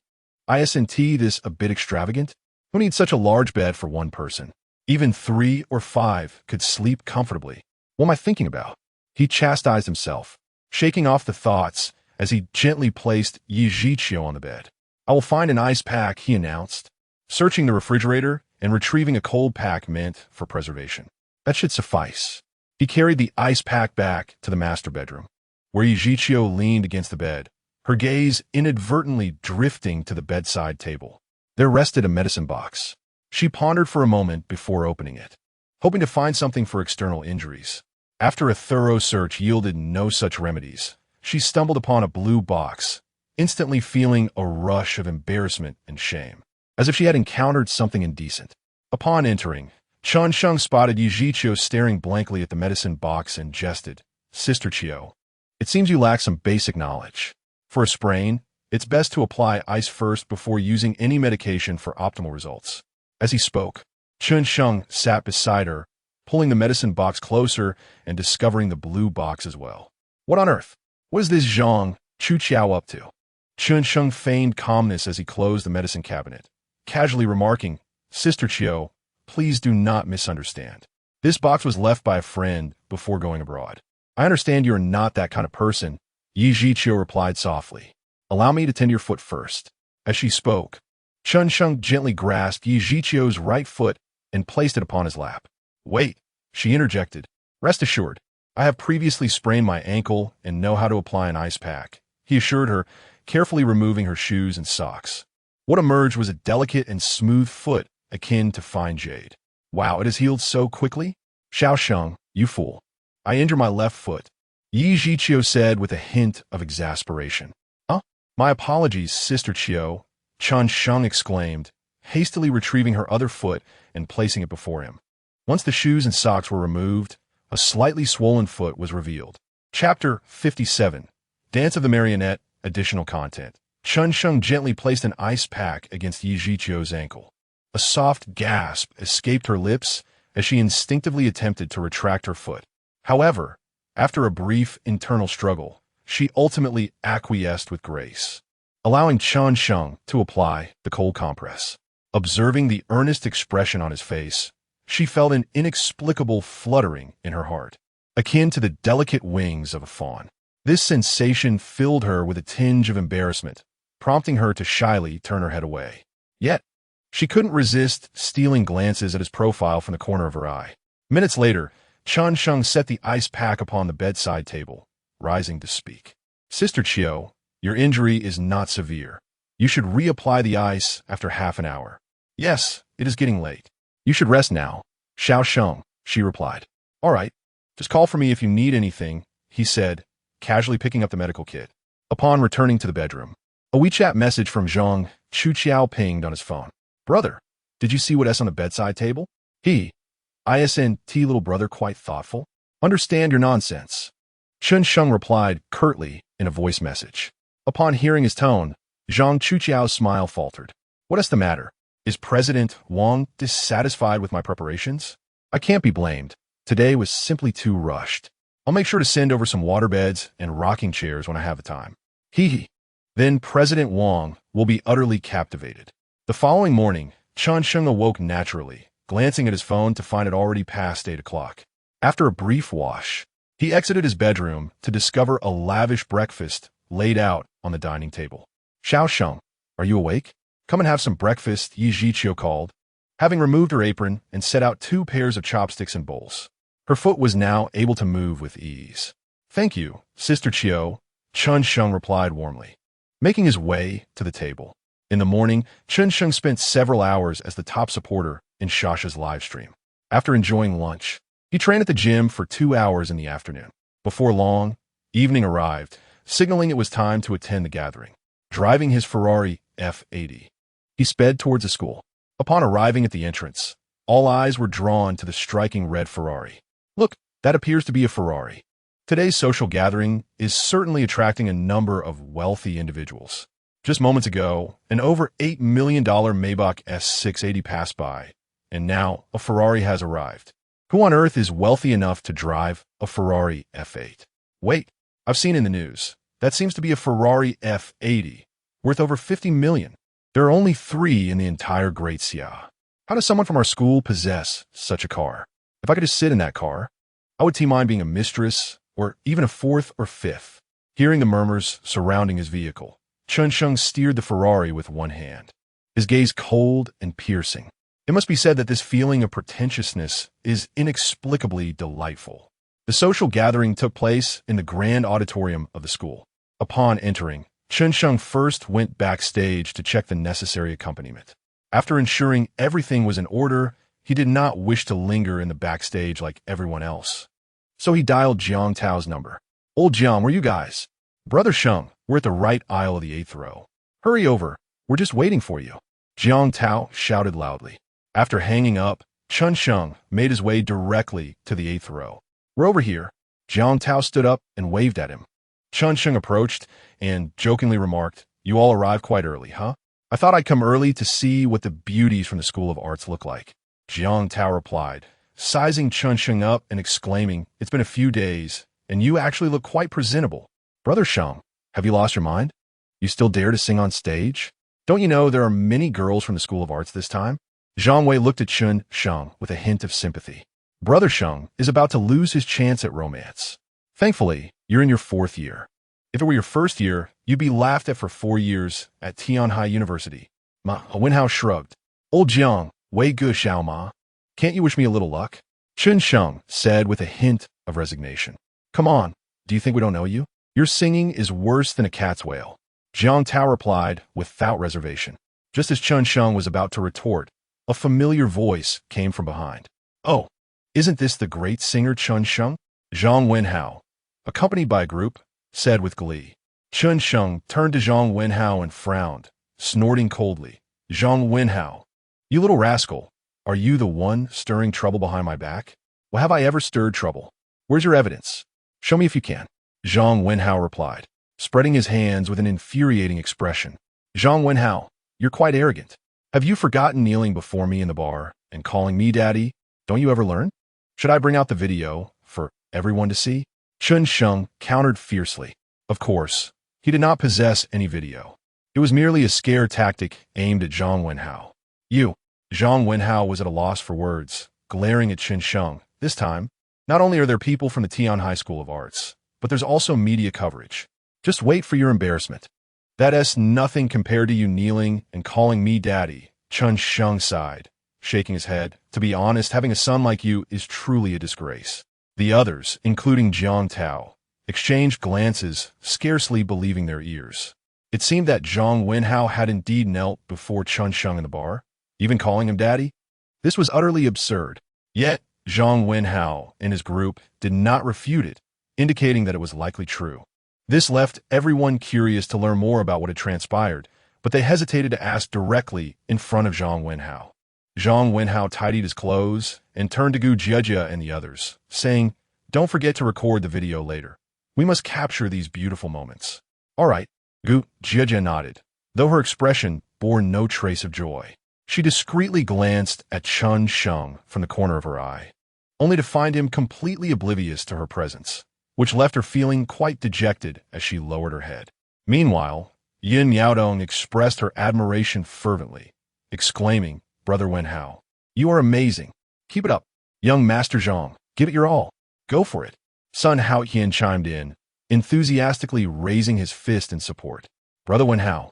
Isn't this a bit extravagant? Who needs such a large bed for one person? Even 3 or 5 could sleep comfortably. What am I thinking about? He chastised himself, shaking off the thoughts as he gently placed Yi Zhiqiu on the bed. I will find an ice pack, he announced, searching the refrigerator and retrieving a cold pack meant for preservation. That should suffice. He carried the ice pack back to the master bedroom, where Yi Zhiqiu leaned against the bed, her gaze inadvertently drifting to the bedside table. There rested a medicine box. She pondered for a moment before opening it, hoping to find something for external injuries. After a thorough search yielded no such remedies, she stumbled upon a blue box, instantly feeling a rush of embarrassment and shame, as if she had encountered something indecent. Upon entering, Chen Sheng spotted Yi Zhiqiu staring blankly at the medicine box and jested, Sister Qiu, it seems you lack some basic knowledge. For a sprain, it's best to apply ice first before using any medication for optimal results. As he spoke, Chen Sheng sat beside her, pulling the medicine box closer and discovering the blue box as well. What on earth? What is this Zhang Chuqiao up to? Chen Sheng feigned calmness as he closed the medicine cabinet, casually remarking, Sister Qiu, please do not misunderstand. This box was left by a friend before going abroad. I understand you are not that kind of person, Yi Zhiqiu replied softly. Allow me to tend your foot first. As she spoke, Chen Sheng gently grasped Yi Zhiqiu's right foot and placed it upon his lap. Wait, she interjected. Rest assured, I have previously sprained my ankle and know how to apply an ice pack, he assured her, carefully removing her shoes and socks. What emerged was a delicate and smooth foot akin to fine jade. Wow, it has healed so quickly? Xiao Sheng, you fool. I injured my left foot, Yi Zhiqiu said with a hint of exasperation. Huh? My apologies, Sister Qiu, Chen Sheng exclaimed, hastily retrieving her other foot and placing it before him. Once the shoes and socks were removed, a slightly swollen foot was revealed. Chapter 57, Dance of the Marionette, Additional Content. Chen Sheng gently placed an ice pack against Yi Zhiqiu's ankle. A soft gasp escaped her lips as she instinctively attempted to retract her foot. However, after a brief internal struggle, she ultimately acquiesced with grace, allowing Chen Sheng to apply the cold compress. Observing the earnest expression on his face, she felt an inexplicable fluttering in her heart, akin to the delicate wings of a fawn. This sensation filled her with a tinge of embarrassment, prompting her to shyly turn her head away. Yet, she couldn't resist stealing glances at his profile from the corner of her eye. Minutes later, Chen Sheng set the ice pack upon the bedside table, rising to speak. Sister Qiu, your injury is not severe. You should reapply the ice after half an hour. Yes, it is getting late. You should rest now, Xiao Sheng, she replied. All right, just call for me if you need anything, he said, casually picking up the medical kit. Upon returning to the bedroom, a WeChat message from Zhang Chuqiao pinged on his phone. Brother, did you see what's on the bedside table? Isn't little brother quite thoughtful? Understand your nonsense. Chen Sheng replied curtly in a voice message. Upon hearing his tone, Zhang Chuqiao's smile faltered. What is the matter? Is President Wang dissatisfied with my preparations? I can't be blamed. Today was simply too rushed. I'll make sure to send over some waterbeds and rocking chairs when I have the time. Then President Wang will be utterly captivated. The following morning, Chen Sheng awoke naturally, glancing at his phone to find it already past 8 o'clock. After a brief wash, he exited his bedroom to discover a lavish breakfast laid out on the dining table. Xiao Sheng, are you awake? Come and have some breakfast, Yi Zhiqiu called, having removed her apron and set out 2 pairs of chopsticks and bowls. Her foot was now able to move with ease. Thank you, Sister Qiu, Chen Sheng replied warmly. making his way to the table. In the morning, Chen Sheng spent several hours as the top supporter in Shasha's livestream. After enjoying lunch, he trained at the gym for 2 hours in the afternoon. Before long, evening arrived, signaling it was time to attend the gathering. Driving his Ferrari F80, he sped towards the school. Upon arriving at the entrance, all eyes were drawn to the striking red Ferrari. Look, that appears to be a Ferrari. Today's social gathering is certainly attracting a number of wealthy individuals. Just moments ago, an over $8 million Maybach S680 passed by, and now a Ferrari has arrived. Who on earth is wealthy enough to drive a Ferrari F8? Wait, I've seen in the news. That seems to be a Ferrari F80, worth over 50 million. There are only 3 in the entire Great Xia. How does someone from our school possess such a car? If I could just sit in that car, I would mind being a mistress, or even a 4th or 5th. Hearing the murmurs surrounding his vehicle, Chen Sheng steered the Ferrari with one hand, his gaze cold and piercing. It must be said that this feeling of pretentiousness is inexplicably delightful. The social gathering took place in the grand auditorium of the school. Upon entering, Chen Sheng first went backstage to check the necessary accompaniment. After ensuring everything was in order, he did not wish to linger in the backstage like everyone else. So he dialed Jiang Tao's number. Old Jiang, where you guys? Brother Sheng, we're at the right aisle of the 8th row. Hurry over, we're just waiting for you. Jiang Tao shouted loudly. After hanging up, Chen Sheng made his way directly to the 8th row. We're over here. Jiang Tao stood up and waved at him. Chen Sheng approached and jokingly remarked, You all arrived quite early, huh? I thought I'd come early to see what the beauties from the School of Arts look like. Jiang Tao replied, sizing Chen Sheng up and exclaiming, It's been a few days, and you actually look quite presentable. Brother Sheng, have you lost your mind? You still dare to sing on stage? Don't you know there are many girls from the School of Arts this time? Zhang Wei looked at Chen Sheng with a hint of sympathy. Brother Sheng is about to lose his chance at romance. Thankfully, you're in your 4th year. If it were your 1st year, you'd be laughed at for 4 years at Tianhai University. Ma Wenhao shrugged. Old Jiang, Wei Gu Xiao Ma. Can't you wish me a little luck? Chen Sheng said with a hint of resignation. Come on, do you think we don't know you? Your singing is worse than a cat's wail. Jiang Tao replied without reservation. Just as Chen Sheng was about to retort, a familiar voice came from behind. Oh, isn't this the great singer Chen Sheng? Zhang Wenhao, accompanied by a group, said with glee. Chen Sheng turned to Zhang Wenhao and frowned, snorting coldly. Zhang Wenhao, you little rascal, are you the one stirring trouble behind my back? Well, have I ever stirred trouble? Where's your evidence? Show me if you can. Zhang Wenhao replied, spreading his hands with an infuriating expression. Zhang Wenhao, you're quite arrogant. Have you forgotten kneeling before me in the bar and calling me daddy? Don't you ever learn? Should I bring out the video for everyone to see? Chen Sheng countered fiercely. Of course, he did not possess any video. It was merely a scare tactic aimed at Zhang Wenhao. You. Zhang Wenhao was at a loss for words, glaring at Chen Sheng. This time, not only are there people from the Tianhai School of Arts, but there's also media coverage. Just wait for your embarrassment. That's nothing compared to you kneeling and calling me daddy, Chen Sheng sighed, shaking his head. To be honest, having a son like you is truly a disgrace. The others, including Jiang Tao, exchanged glances, scarcely believing their ears. It seemed that Zhang Wenhao had indeed knelt before Chen Sheng in the bar, even calling him daddy. This was utterly absurd. Yet, Zhang Wenhao and his group did not refute it, indicating that it was likely true. This left everyone curious to learn more about what had transpired, but they hesitated to ask directly in front of Zhang Wenhao. Zhang Wenhao tidied his clothes and turned to Gu Jiejie and the others, saying, Don't forget to record the video later. We must capture these beautiful moments. All right, Gu Jiejie nodded, though her expression bore no trace of joy. She discreetly glanced at Chen Sheng from the corner of her eye, only to find him completely oblivious to her presence, which left her feeling quite dejected as she lowered her head. Meanwhile, Yin Yaodong expressed her admiration fervently, exclaiming, Brother Wenhao, you are amazing. Keep it up. Young Master Zhang, give it your all. Go for it. Sun Haotian chimed in, enthusiastically raising his fist in support. Brother Wenhao,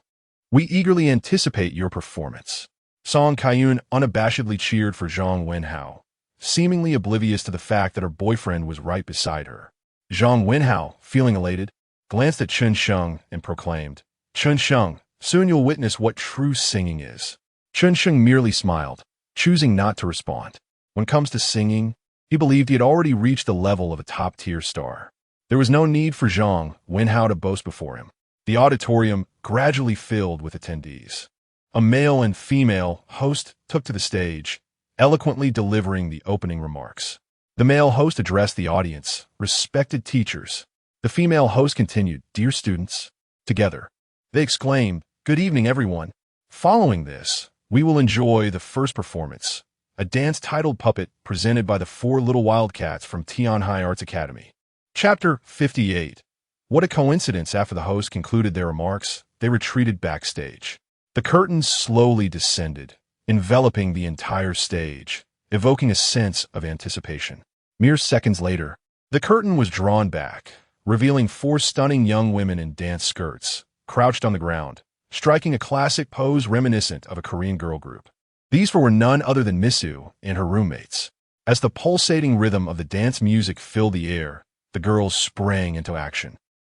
we eagerly anticipate your performance. Song Kaiyun unabashedly cheered for Zhang Wenhao, seemingly oblivious to the fact that her boyfriend was right beside her. Zhang Wenhao, feeling elated, glanced at Chen Sheng and proclaimed, Chen Sheng, soon you'll witness what true singing is. Chen Sheng merely smiled, choosing not to respond. When it comes to singing, he believed he had already reached the level of a top-tier star. There was no need for Zhang Wenhao to boast before him. The auditorium gradually filled with attendees. A male and female host took to the stage, eloquently delivering the opening remarks. The male host addressed the audience, respected teachers. The female host continued, "Dear students," together. They exclaimed, "Good evening, everyone." Following this, we will enjoy the first performance, a dance titled Puppet presented by the Four Little Wildcats from Tianhai Arts Academy. Chapter 58. What a coincidence! After the host concluded their remarks, they retreated backstage. The curtains slowly descended, enveloping the entire stage, evoking a sense of anticipation. Mere seconds later, the curtain was drawn back, revealing four stunning young women in dance skirts, crouched on the ground, striking a classic pose reminiscent of a Korean girl group. These four were none other than Misu and her roommates. As the pulsating rhythm of the dance music filled the air, the girls sprang into action,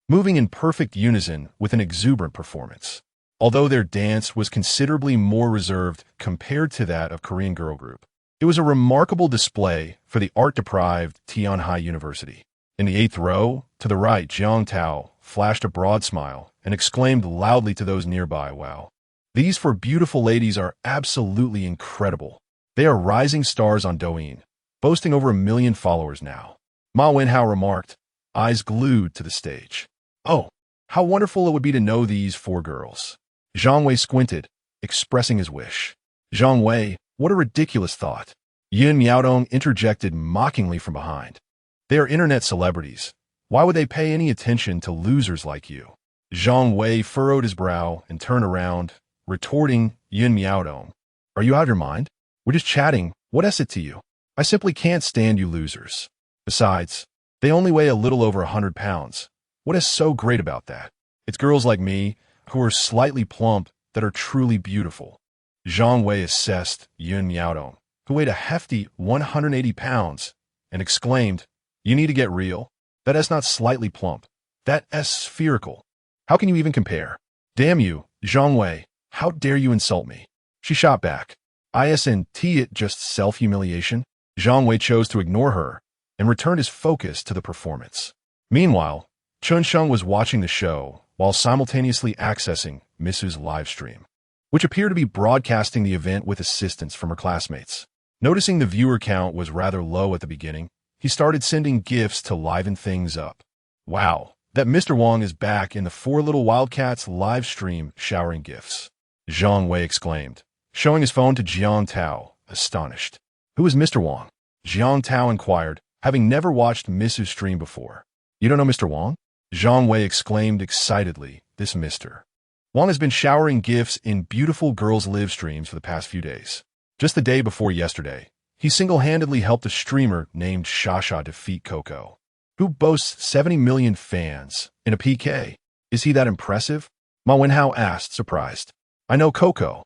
moving in perfect unison with an exuberant performance. Although their dance was considerably more reserved compared to that of Korean girl group, it was a remarkable display for the art-deprived Tianhai University. In the 8th row, to the right, Jiang Tao flashed a broad smile and exclaimed loudly to those nearby, "Wow. These four beautiful ladies are absolutely incredible. They are rising stars on Douyin, boasting over 1 million followers now." Ma Wenhao remarked, eyes glued to the stage. "Oh, how wonderful it would be to know these four girls." Zhang Wei squinted, expressing his wish. "Zhang Wei, what a ridiculous thought." Yin Miaodong interjected mockingly from behind. "They are internet celebrities. Why would they pay any attention to losers like you?" Zhang Wei furrowed his brow and turned around, retorting, "Yin Miaodong, are you out of your mind? We're just chatting. What is it to you? I simply can't stand you losers. Besides, they only weigh a little over 100 pounds. What is so great about that? It's girls like me, who are slightly plump, that are truly beautiful." Zhang Wei assessed Yun Miaodong, who weighed a hefty 180 pounds, and exclaimed, "You need to get real. That is not slightly plump. That is spherical. How can you even compare? Damn you, Zhang Wei, how dare you insult me?" She shot back. "Isn't it just self-humiliation?" Zhang Wei chose to ignore her and returned his focus to the performance. Meanwhile, Chen Sheng was watching the show while simultaneously accessing Misu's live stream, which appeared to be broadcasting the event with assistance from her classmates. Noticing the viewer count was rather low at the beginning, he started sending gifts to liven things up. "Wow, that Mr. Wang is back in the Four Little Wildcats live stream showering gifts," Zhang Wei exclaimed, showing his phone to Jiang Tao, astonished. "Who is Mr. Wang?" Jiang Tao inquired, having never watched Misu's stream before. "You don't know Mr. Wang?" Zhang Wei exclaimed excitedly, "This Mr. Wang has been showering gifts in beautiful girls' live streams for the past few days. Just the day before yesterday, he single-handedly helped a streamer named Shasha defeat Coco, who boasts 70 million fans, in a PK. Is he that impressive?" Ma Wenhao asked, surprised. "I know Coco.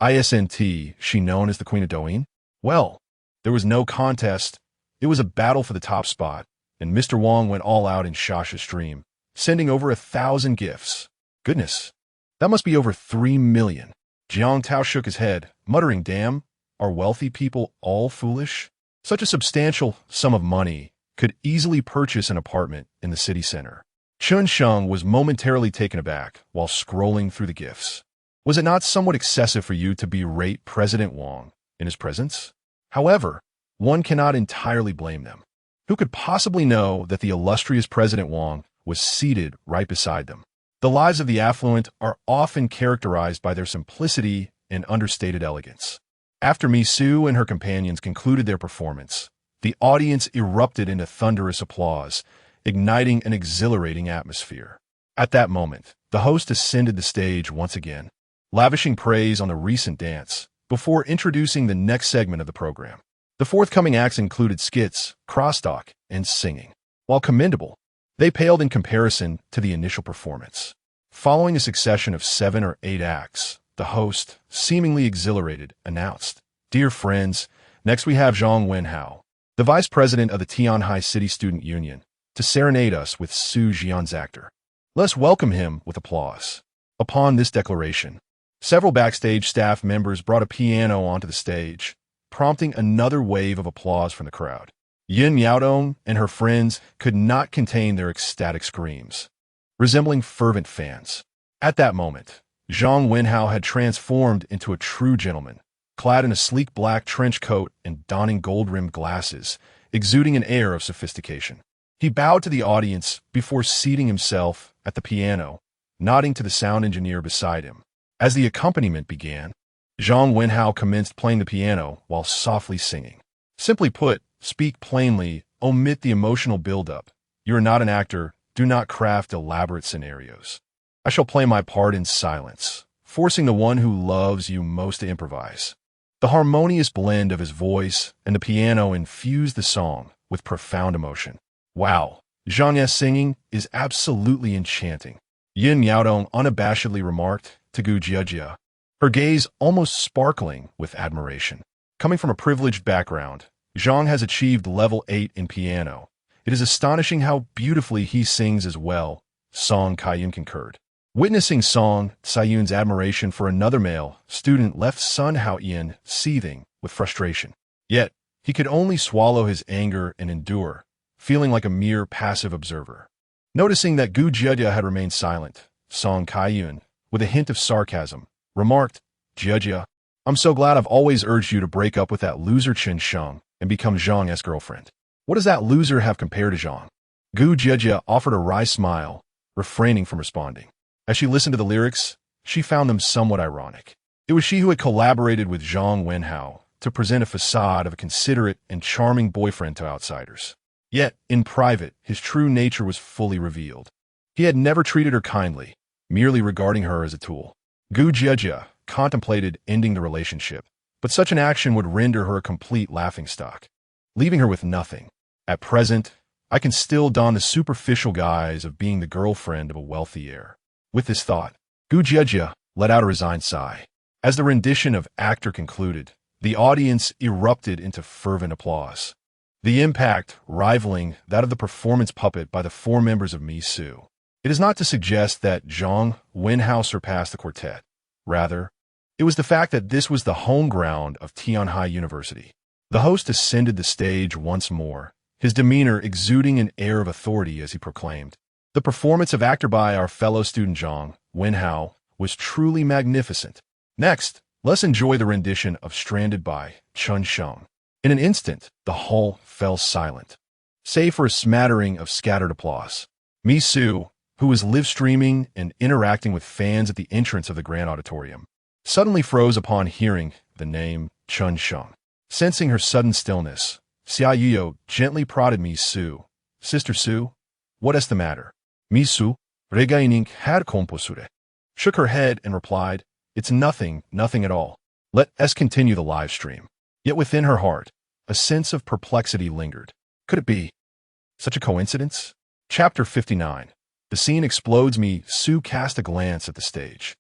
Isn't she known as the Queen of Douyin?" "Well, there was no contest. It was a battle for the top spot, and Mr. Wang went all out in Shasha's stream, sending over 1,000 gifts. Goodness, that must be over 3 million. Jiang Tao shook his head, muttering, "Damn, are wealthy people all foolish? Such a substantial sum of money could easily purchase an apartment in the city center." Chen Sheng was momentarily taken aback while scrolling through the gifts. "Was it not somewhat excessive for you to berate President Wang in his presence? However, one cannot entirely blame them. Who could possibly know that the illustrious President Wang was seated right beside them? The lives of the affluent are often characterized by their simplicity and understated elegance." After Misu and her companions concluded their performance, the audience erupted into thunderous applause, igniting an exhilarating atmosphere. At that moment, the host ascended the stage once again, lavishing praise on the recent dance, before introducing the next segment of the program. The forthcoming acts included skits, crosstalk, and singing. While commendable, they paled in comparison to the initial performance. Following a succession of 7 or 8 acts, the host, seemingly exhilarated, announced, "Dear friends, next we have Zhang Wenhao, the vice president of the Tianhai City Student Union, to serenade us with Su Jian's actor. Let's welcome him with applause." Upon this declaration, several backstage staff members brought a piano onto the stage, prompting another wave of applause from the crowd. Yin Yaodong and her friends could not contain their ecstatic screams, resembling fervent fans. At that moment, Zhang Wenhao had transformed into a true gentleman, clad in a sleek black trench coat and donning gold-rimmed glasses, exuding an air of sophistication. He bowed to the audience before seating himself at the piano, nodding to the sound engineer beside him. As the accompaniment began, Zhang Wenhao commenced playing the piano while softly singing. Simply put, speak plainly, omit the emotional buildup. You are not an actor, do not craft elaborate scenarios. I shall play my part in silence, forcing the one who loves you most to improvise. The harmonious blend of his voice and the piano infused the song with profound emotion. Wow, Zhang Ye's singing is absolutely enchanting, Yin Yaodong unabashedly remarked to Gu Jiejia, her gaze almost sparkling with admiration. Coming from a privileged background, Zhang has achieved level 8 in piano. It is astonishing how beautifully he sings as well, Song Kaiyun concurred. Witnessing Song Sayun's admiration for another male student left Sun Haoyan seething with frustration. Yet, he could only swallow his anger and endure, feeling like a mere passive observer. Noticing that Gu Jiejia had remained silent, Song Kaiyun, with a hint of sarcasm, remarked, Jiejia, I'm so glad I've always urged you to break up with that loser Chen Sheng and become Zhang's girlfriend. What does that loser have compared to Zhang? Gu Jiejia offered a wry smile, refraining from responding. As she listened to the lyrics, she found them somewhat ironic. It was she who had collaborated with Zhang Wenhao to present a facade of a considerate and charming boyfriend to outsiders. Yet, in private, his true nature was fully revealed. He had never treated her kindly, merely regarding her as a tool. Gu Jiejia contemplated ending the relationship, but such an action would render her a complete laughingstock, leaving her with nothing. At present, I can still don the superficial guise of being the girlfriend of a wealthy heir. With this thought, Gu Jiejia let out a resigned sigh. As the rendition of Actor concluded, the audience erupted into fervent applause, the impact rivaling that of the performance puppet by the 4 members of Misu. It is not to suggest that Zhang Wenhao surpassed the quartet. Rather, it was the fact that this was the home ground of Tianhai University. The host ascended the stage once more, his demeanor exuding an air of authority as he proclaimed, the performance of Actor by our fellow student Zhang Wenhao was truly magnificent. Next, let's enjoy the rendition of Stranded by Chen Sheng. In an instant, the hall fell silent, save for a smattering of scattered applause. Misu, who was live streaming and interacting with fans at the entrance of the grand auditorium, suddenly froze upon hearing the name Chen Sheng. Sensing her sudden stillness, Xia Yuyo gently prodded Misu. Sister Su, what is the matter? Misu, regaining had composure, shook her head and replied, it's nothing at all. Let us continue the live stream. Yet within her heart, a sense of perplexity lingered. Could it be such a coincidence? Chapter 59. The scene explodes. Misu cast a glance at the stage,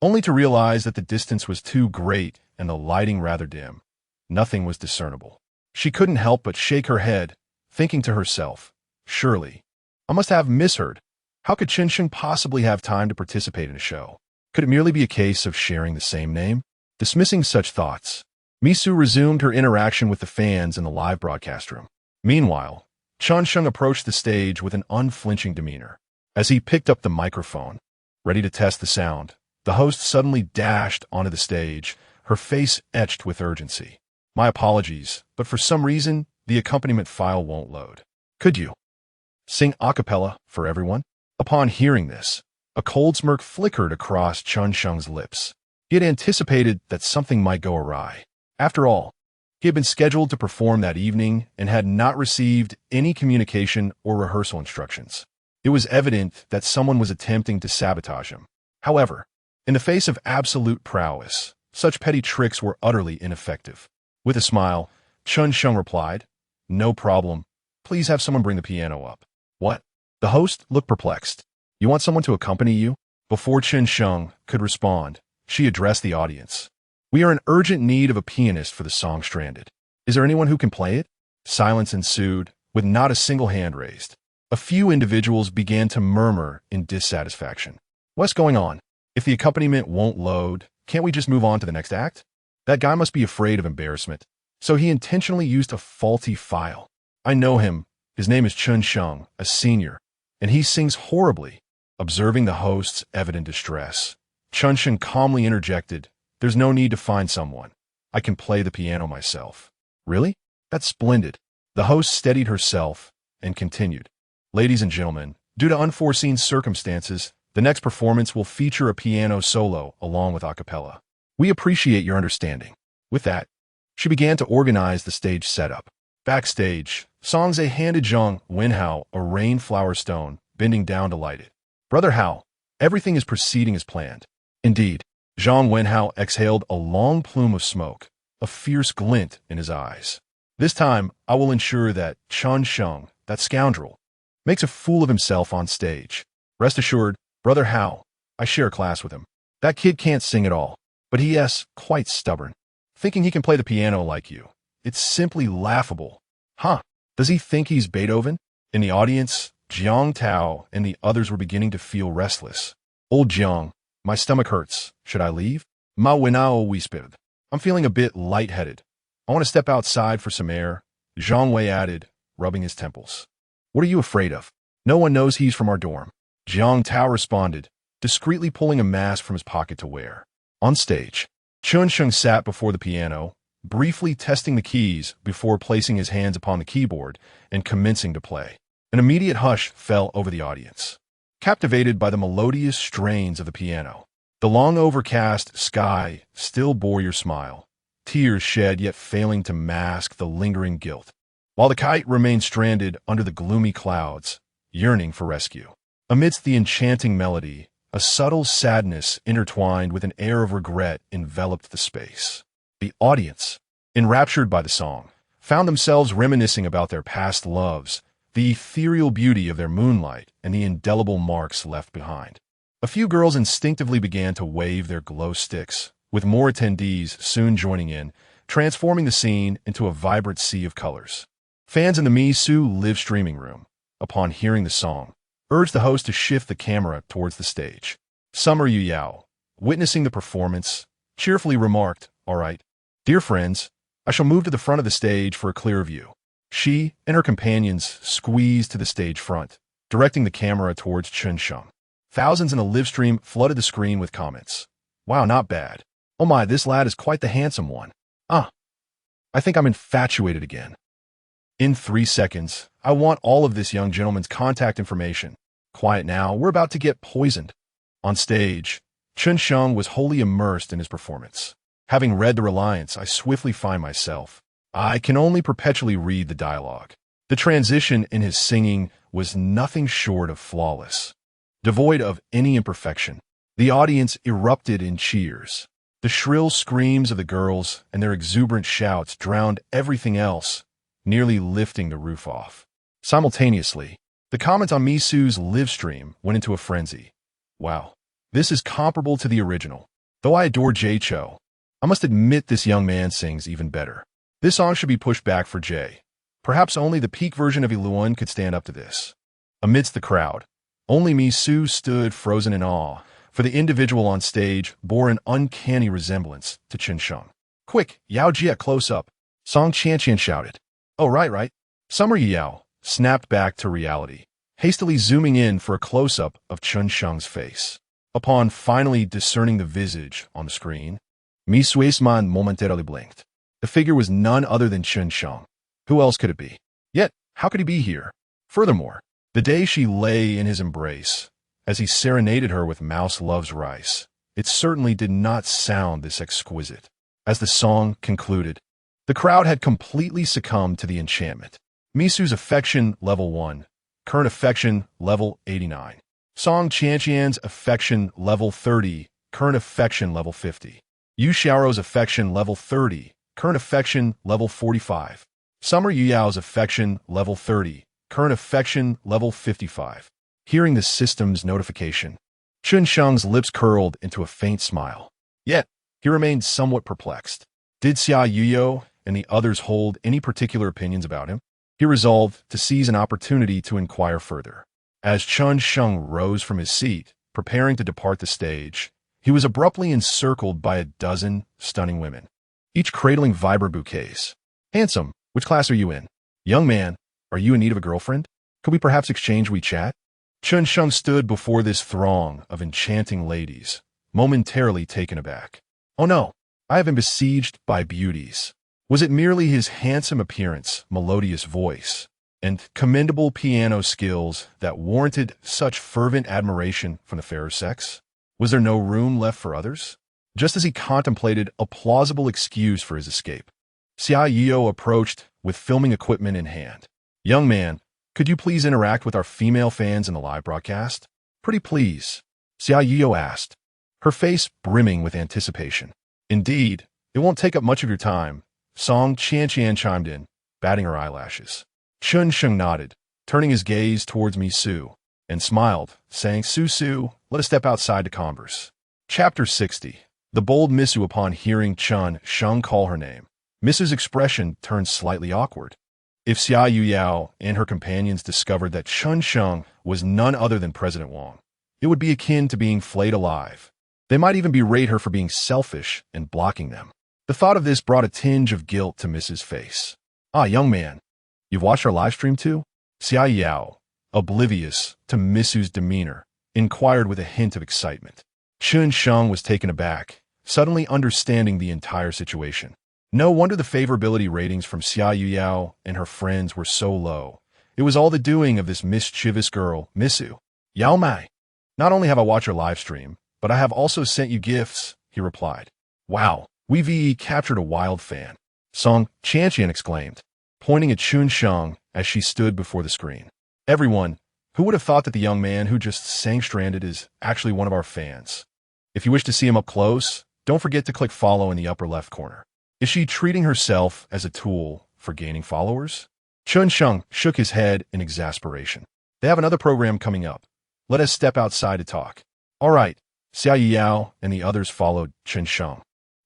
only to realize that the distance was too great and the lighting rather dim. Nothing was discernible. She couldn't help but shake her head, thinking to herself, surely, I must have misheard. How could Chen Sheng possibly have time to participate in a show? Could it merely be a case of sharing the same name? Dismissing such thoughts, Misu resumed her interaction with the fans in the live broadcast room. Meanwhile, Chen Sheng approached the stage with an unflinching demeanor. As he picked up the microphone, ready to test the sound, the host suddenly dashed onto the stage, her face etched with urgency. My apologies, but for some reason, the accompaniment file won't load. Could you sing a cappella for everyone? Upon hearing this, a cold smirk flickered across Chen Sheng's lips. He had anticipated that something might go awry. After all, he had been scheduled to perform that evening and had not received any communication or rehearsal instructions. It was evident that someone was attempting to sabotage him. However, in the face of absolute prowess, such petty tricks were utterly ineffective. With a smile, Chen Sheng replied, no problem. Please have someone bring the piano up. What? The host looked perplexed. You want someone to accompany you? Before Chen Sheng could respond, she addressed the audience. We are in urgent need of a pianist for the song Stranded. Is there anyone who can play it? Silence ensued, with not a single hand raised. A few individuals began to murmur in dissatisfaction. What's going on? If the accompaniment won't load, can't we just move on to the next act? That guy must be afraid of embarrassment. So he intentionally used a faulty file. I know him. His name is Chen Sheng, a senior, and he sings horribly. Observing the host's evident distress, Chen Sheng calmly interjected, "There's no need to find someone. I can play the piano myself." Really? That's splendid. The host steadied herself and continued, "Ladies and gentlemen, due to unforeseen circumstances, the next performance will feature a piano solo along with a cappella. We appreciate your understanding." With that, she began to organize the stage setup. Backstage, Song Zhe handed Zhang Wenhao a rainflower stone, bending down to light it. "Brother Hao, everything is proceeding as planned." Indeed, Zhang Wenhao exhaled a long plume of smoke, a fierce glint in his eyes. "This time, I will ensure that Chen Sheng, that scoundrel, makes a fool of himself on stage. Rest assured, Brother Hao, I share a class with him. That kid can't sing at all, but he is quite stubborn, thinking he can play the piano like you. It's simply laughable. Huh? Does he think he's Beethoven?" In the audience, Jiang Tao and the others were beginning to feel restless. "Old Jiang, my stomach hurts. Should I leave?" "Ma Wenao whispered. I'm feeling a bit lightheaded. I want to step outside for some air," Zhang Wei added, rubbing his temples. "What are you afraid of? No one knows he's from our dorm." Jiang Tao responded, discreetly pulling a mask from his pocket to wear. On stage, Chen Sheng sat before the piano, briefly testing the keys before placing his hands upon the keyboard and commencing to play. An immediate hush fell over the audience, captivated by the melodious strains of the piano. The long overcast sky still bore your smile, tears shed yet failing to mask the lingering guilt, while the kite remained stranded under the gloomy clouds, yearning for rescue. Amidst the enchanting melody, a subtle sadness intertwined with an air of regret enveloped the space. The audience, enraptured by the song, found themselves reminiscing about their past loves, the ethereal beauty of their moonlight, and the indelible marks left behind. A few girls instinctively began to wave their glow sticks, with more attendees soon joining in, transforming the scene into a vibrant sea of colors. Fans in the Misu live streaming room, upon hearing the song, urged the host to shift the camera towards the stage. Summer Yu Yao, witnessing the performance, cheerfully remarked, "All right, dear friends, I shall move to the front of the stage for a clear view." She and her companions squeezed to the stage front, directing the camera towards Chen Sheng. Thousands in the live stream flooded the screen with comments. "Wow, not bad. Oh my, this lad is quite the handsome one. I think I'm infatuated again. In 3 seconds, I want all of this young gentleman's contact information. Quiet now, we're about to get poisoned." On stage, Chen Sheng was wholly immersed in his performance. Having read the Reliance, I swiftly find myself. I can only perpetually read the dialogue. The transition in his singing was nothing short of flawless. Devoid of any imperfection, the audience erupted in cheers. The shrill screams of the girls and their exuberant shouts drowned everything else, nearly lifting the roof off. Simultaneously, the comments on Misu's live stream went into a frenzy. "Wow, this is comparable to the original. Though I adore Jay Cho, I must admit this young man sings even better. This song should be pushed back for Jay. Perhaps only the peak version of Bai Luoyan could stand up to this." Amidst the crowd, only Misu stood frozen in awe, for the individual on stage bore an uncanny resemblance to Chen Sheng. "Quick, Yao Jia, close up," Song Qianqian shouted. "Oh, right. Summer Yao snapped back to reality, hastily zooming in for a close-up of Chen Sheng's face. Upon finally discerning the visage on the screen, Misu Man momentarily blinked. The figure was none other than Chen Sheng. Who else could it be? Yet, how could he be here? Furthermore, the day she lay in his embrace, as he serenaded her with Mouse Loves Rice, it certainly did not sound this exquisite. As the song concluded, the crowd had completely succumbed to the enchantment. Misu's affection level 1, current affection level 89. Song Qianqian's affection level 30, current affection level 50. Yu Xiaorou's affection level 30, current affection level 45. Summer Yu Yao's affection level 30, current affection level 55. Hearing the system's notification, Chen Sheng's lips curled into a faint smile. Yet, he remained somewhat perplexed. Did Xia Yuyo and the others hold any particular opinions about him? He resolved to seize an opportunity to inquire further. As Chen Sheng rose from his seat, preparing to depart the stage, he was abruptly encircled by a dozen stunning women, each cradling vibrant bouquets. Handsome, which class are you in? Young man, are you in need of a girlfriend? Could we perhaps exchange WeChat? Chen Sheng stood before this throng of enchanting ladies, momentarily taken aback. Oh no, I have been besieged by beauties. Was it merely his handsome appearance, melodious voice, and commendable piano skills that warranted such fervent admiration from the fairer sex? Was there no room left for others? Just as he contemplated a plausible excuse for his escape, Xia Yio approached with filming equipment in hand. Young man, could you please interact with our female fans in the live broadcast? Pretty please, Xia Yio asked, her face brimming with anticipation. Indeed, it won't take up much of your time, Song Qianqian chimed in, batting her eyelashes. Chen Sheng nodded, turning his gaze towards Misu, and smiled, saying, Su, let us step outside to converse. Chapter 60. The bold Misu upon hearing Chen Sheng call her name. Misu's expression turned slightly awkward. If Xia Yuyao and her companions discovered that Chen Sheng was none other than President Wang, it would be akin to being flayed alive. They might even berate her for being selfish and blocking them. The thought of this brought a tinge of guilt to Mrs. face. Ah, young man, you've watched our live stream too? Xia Yao, oblivious to Misu's demeanor, inquired with a hint of excitement. Chen Sheng was taken aback, suddenly understanding the entire situation. No wonder the favorability ratings from Xia Yuyao and her friends were so low. It was all the doing of this mischievous girl, Misu. Yao Mai. Not only have I watched your live stream, but I have also sent you gifts, he replied. Wow, we captured a wild fan, Song Qianqian exclaimed, pointing at Chen Sheng as she stood before the screen. Everyone, who would have thought that the young man who just sang stranded is actually one of our fans? If you wish to see him up close, don't forget to click follow in the upper left corner. Is she treating herself as a tool for gaining followers? Chen Sheng shook his head in exasperation. They have another program coming up. Let us step outside to talk. All right, Xia Yao and the others followed Chen Sheng,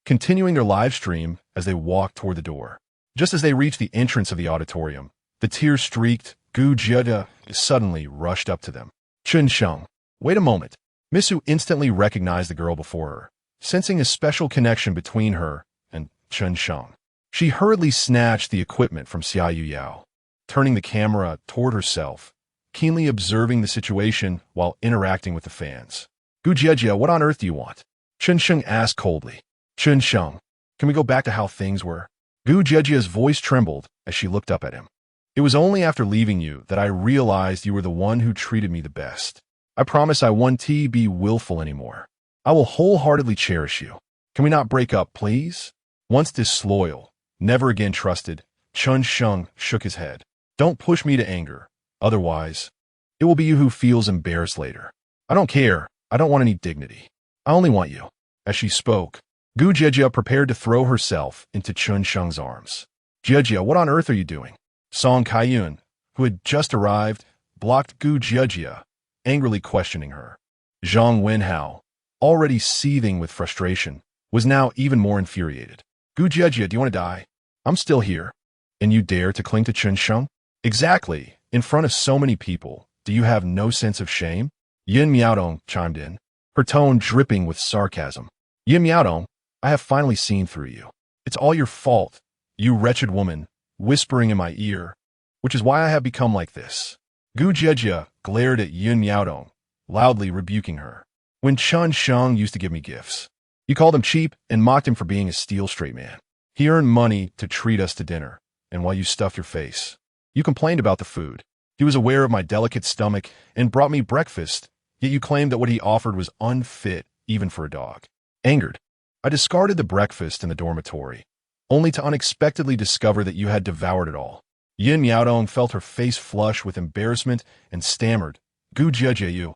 continuing their live stream as they walked toward the door. Just as they reached the entrance of the auditorium, the tear-streaked Gu Jia suddenly rushed up to them. Chen Sheng, wait a moment. Misu instantly recognized the girl before her, sensing a special connection between her and Chen Sheng. She hurriedly snatched the equipment from Xia Yuyao, turning the camera toward herself, keenly observing the situation while interacting with the fans. Gu Jia, what on earth do you want? Chen Sheng asked coldly. Chen Sheng, can we go back to how things were? Gu Jia's voice trembled as she looked up at him. It was only after leaving you that I realized you were the one who treated me the best. I promise I won't be willful anymore. I will wholeheartedly cherish you. Can we not break up, please? Once disloyal, never again trusted, Chen Sheng shook his head. Don't push me to anger. Otherwise, it will be you who feels embarrassed later. I don't care. I don't want any dignity. I only want you. As she spoke, Gu Jia prepared to throw herself into Chen Sheng's arms. Jia, what on earth are you doing? Song Kaiyun, who had just arrived, blocked Gu Jia, angrily questioning her. Zhang Wenhao, already seething with frustration, was now even more infuriated. Gu Jia, do you want to die? I'm still here. And you dare to cling to Chen Sheng? Exactly. In front of so many people, do you have no sense of shame? Yin Miaodong chimed in, her tone dripping with sarcasm. Yin Miaodong, I have finally seen through you. It's all your fault, you wretched woman, whispering in my ear, which is why I have become like this. Gu Jia glared at Yin Miaodong, loudly rebuking her. When Chen Sheng used to give me gifts, you called him cheap and mocked him for being a steel straight man. He earned money to treat us to dinner, and while you stuffed your face, you complained about the food. He was aware of my delicate stomach and brought me breakfast, yet you claimed that what he offered was unfit even for a dog. Angered, I discarded the breakfast in the dormitory, only to unexpectedly discover that you had devoured it all. Yin Miaodong felt her face flush with embarrassment and stammered, Gu Jia,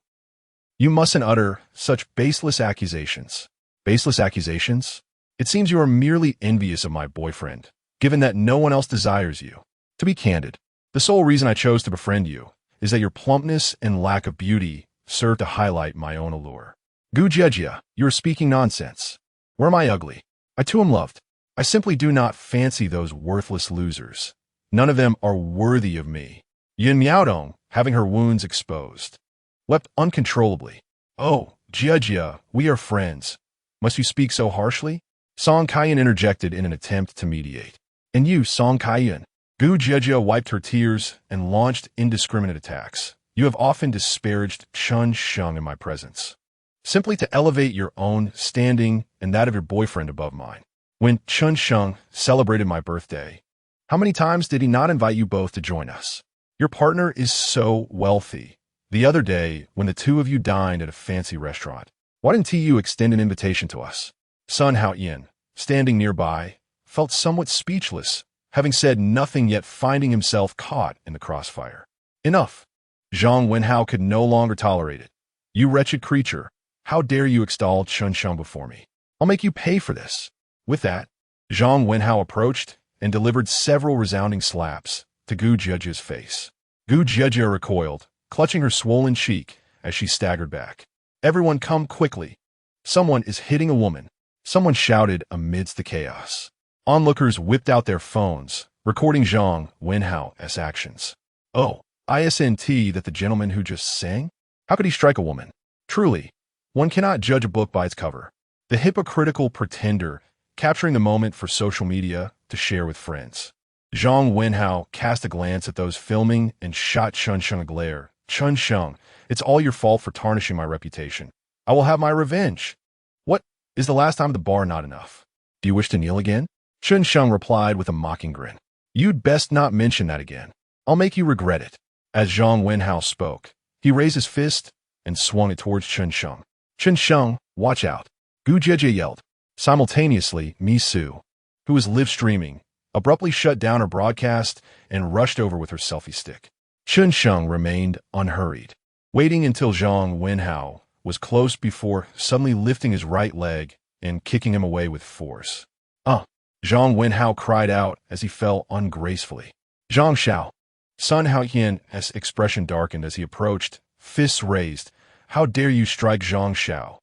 you mustn't utter such baseless accusations. Baseless accusations? It seems you are merely envious of my boyfriend, given that no one else desires you. To be candid, the sole reason I chose to befriend you is that your plumpness and lack of beauty serve to highlight my own allure. Gu Jia, you are speaking nonsense. Where am I ugly? I too am loved. I simply do not fancy those worthless losers. None of them are worthy of me. Yin Miaodong, having her wounds exposed, wept uncontrollably. Oh, Jia, we are friends. Must you speak so harshly? Song Kaiyan interjected in an attempt to mediate. And you, Song Kaiyan. Gu Jia wiped her tears and launched indiscriminate attacks. You have often disparaged Chen Sheng in my presence, simply to elevate your own standing and that of your boyfriend above mine. When Chen Sheng celebrated my birthday, how many times did he not invite you both to join us? Your partner is so wealthy. The other day, when the two of you dined at a fancy restaurant, why didn't you extend an invitation to us? Sun Haoyan, standing nearby, felt somewhat speechless, having said nothing yet finding himself caught in the crossfire. Enough. Zhang Wenhao could no longer tolerate it. You wretched creature, how dare you extol Chen Sheng before me? I'll make you pay for this. With that, Zhang Wenhao approached and delivered several resounding slaps to Gu Jiajia's face. Gu Jiajia recoiled, clutching her swollen cheek as she staggered back. Everyone come quickly. Someone is hitting a woman. Someone shouted amidst the chaos. Onlookers whipped out their phones, recording Zhang Wenhao's actions. Oh, isn't that the gentleman who just sang? How could he strike a woman? Truly, one cannot judge a book by its cover. The hypocritical pretender capturing the moment for social media to share with friends. Zhang Wenhao cast a glance at those filming and shot Chen Sheng a glare. Chen Sheng, it's all your fault for tarnishing my reputation. I will have my revenge. What, is the last time at the bar not enough? Do you wish to kneel again? Chen Sheng replied with a mocking grin. You'd best not mention that again. I'll make you regret it. As Zhang Wenhao spoke, he raised his fist and swung it towards Chen Sheng. Chen Sheng, watch out. Gu Jiejie yelled. Simultaneously, Mi Su, who was live streaming, abruptly shut down her broadcast and rushed over with her selfie stick. Chen Sheng remained unhurried, waiting until Zhang Wenhao was close before suddenly lifting his right leg and kicking him away with force. Zhang Wenhao cried out as he fell ungracefully. Zhang Xiao. Sun Haoyan's expression darkened as he approached, fists raised. How dare you strike Zhang Xiao?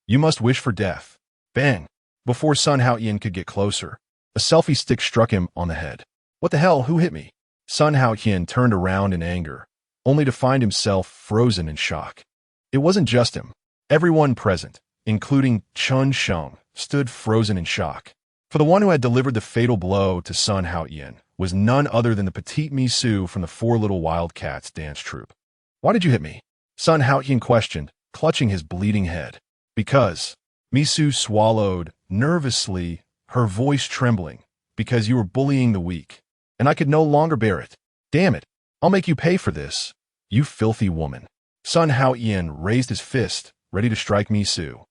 You must wish for death. Bang! Before Sun Haoyan could get closer, a selfie stick struck him on the head. What the hell? Who hit me? Sun Haoyan turned around in anger, only to find himself frozen in shock. It wasn't just him. Everyone present, including Chen Sheng, stood frozen in shock. For the one who had delivered the fatal blow to Sun Haoyan was none other than the petite Mi Su from the Four Little Wildcats dance troupe. Why did you hit me? Sun Haoyan questioned, clutching his bleeding head. Because, Mi Su swallowed nervously, her voice trembling, because you were bullying the weak, and I could no longer bear it. Damn it, I'll make you pay for this, you filthy woman. Sun Haoyan raised his fist, ready to strike Mi Su.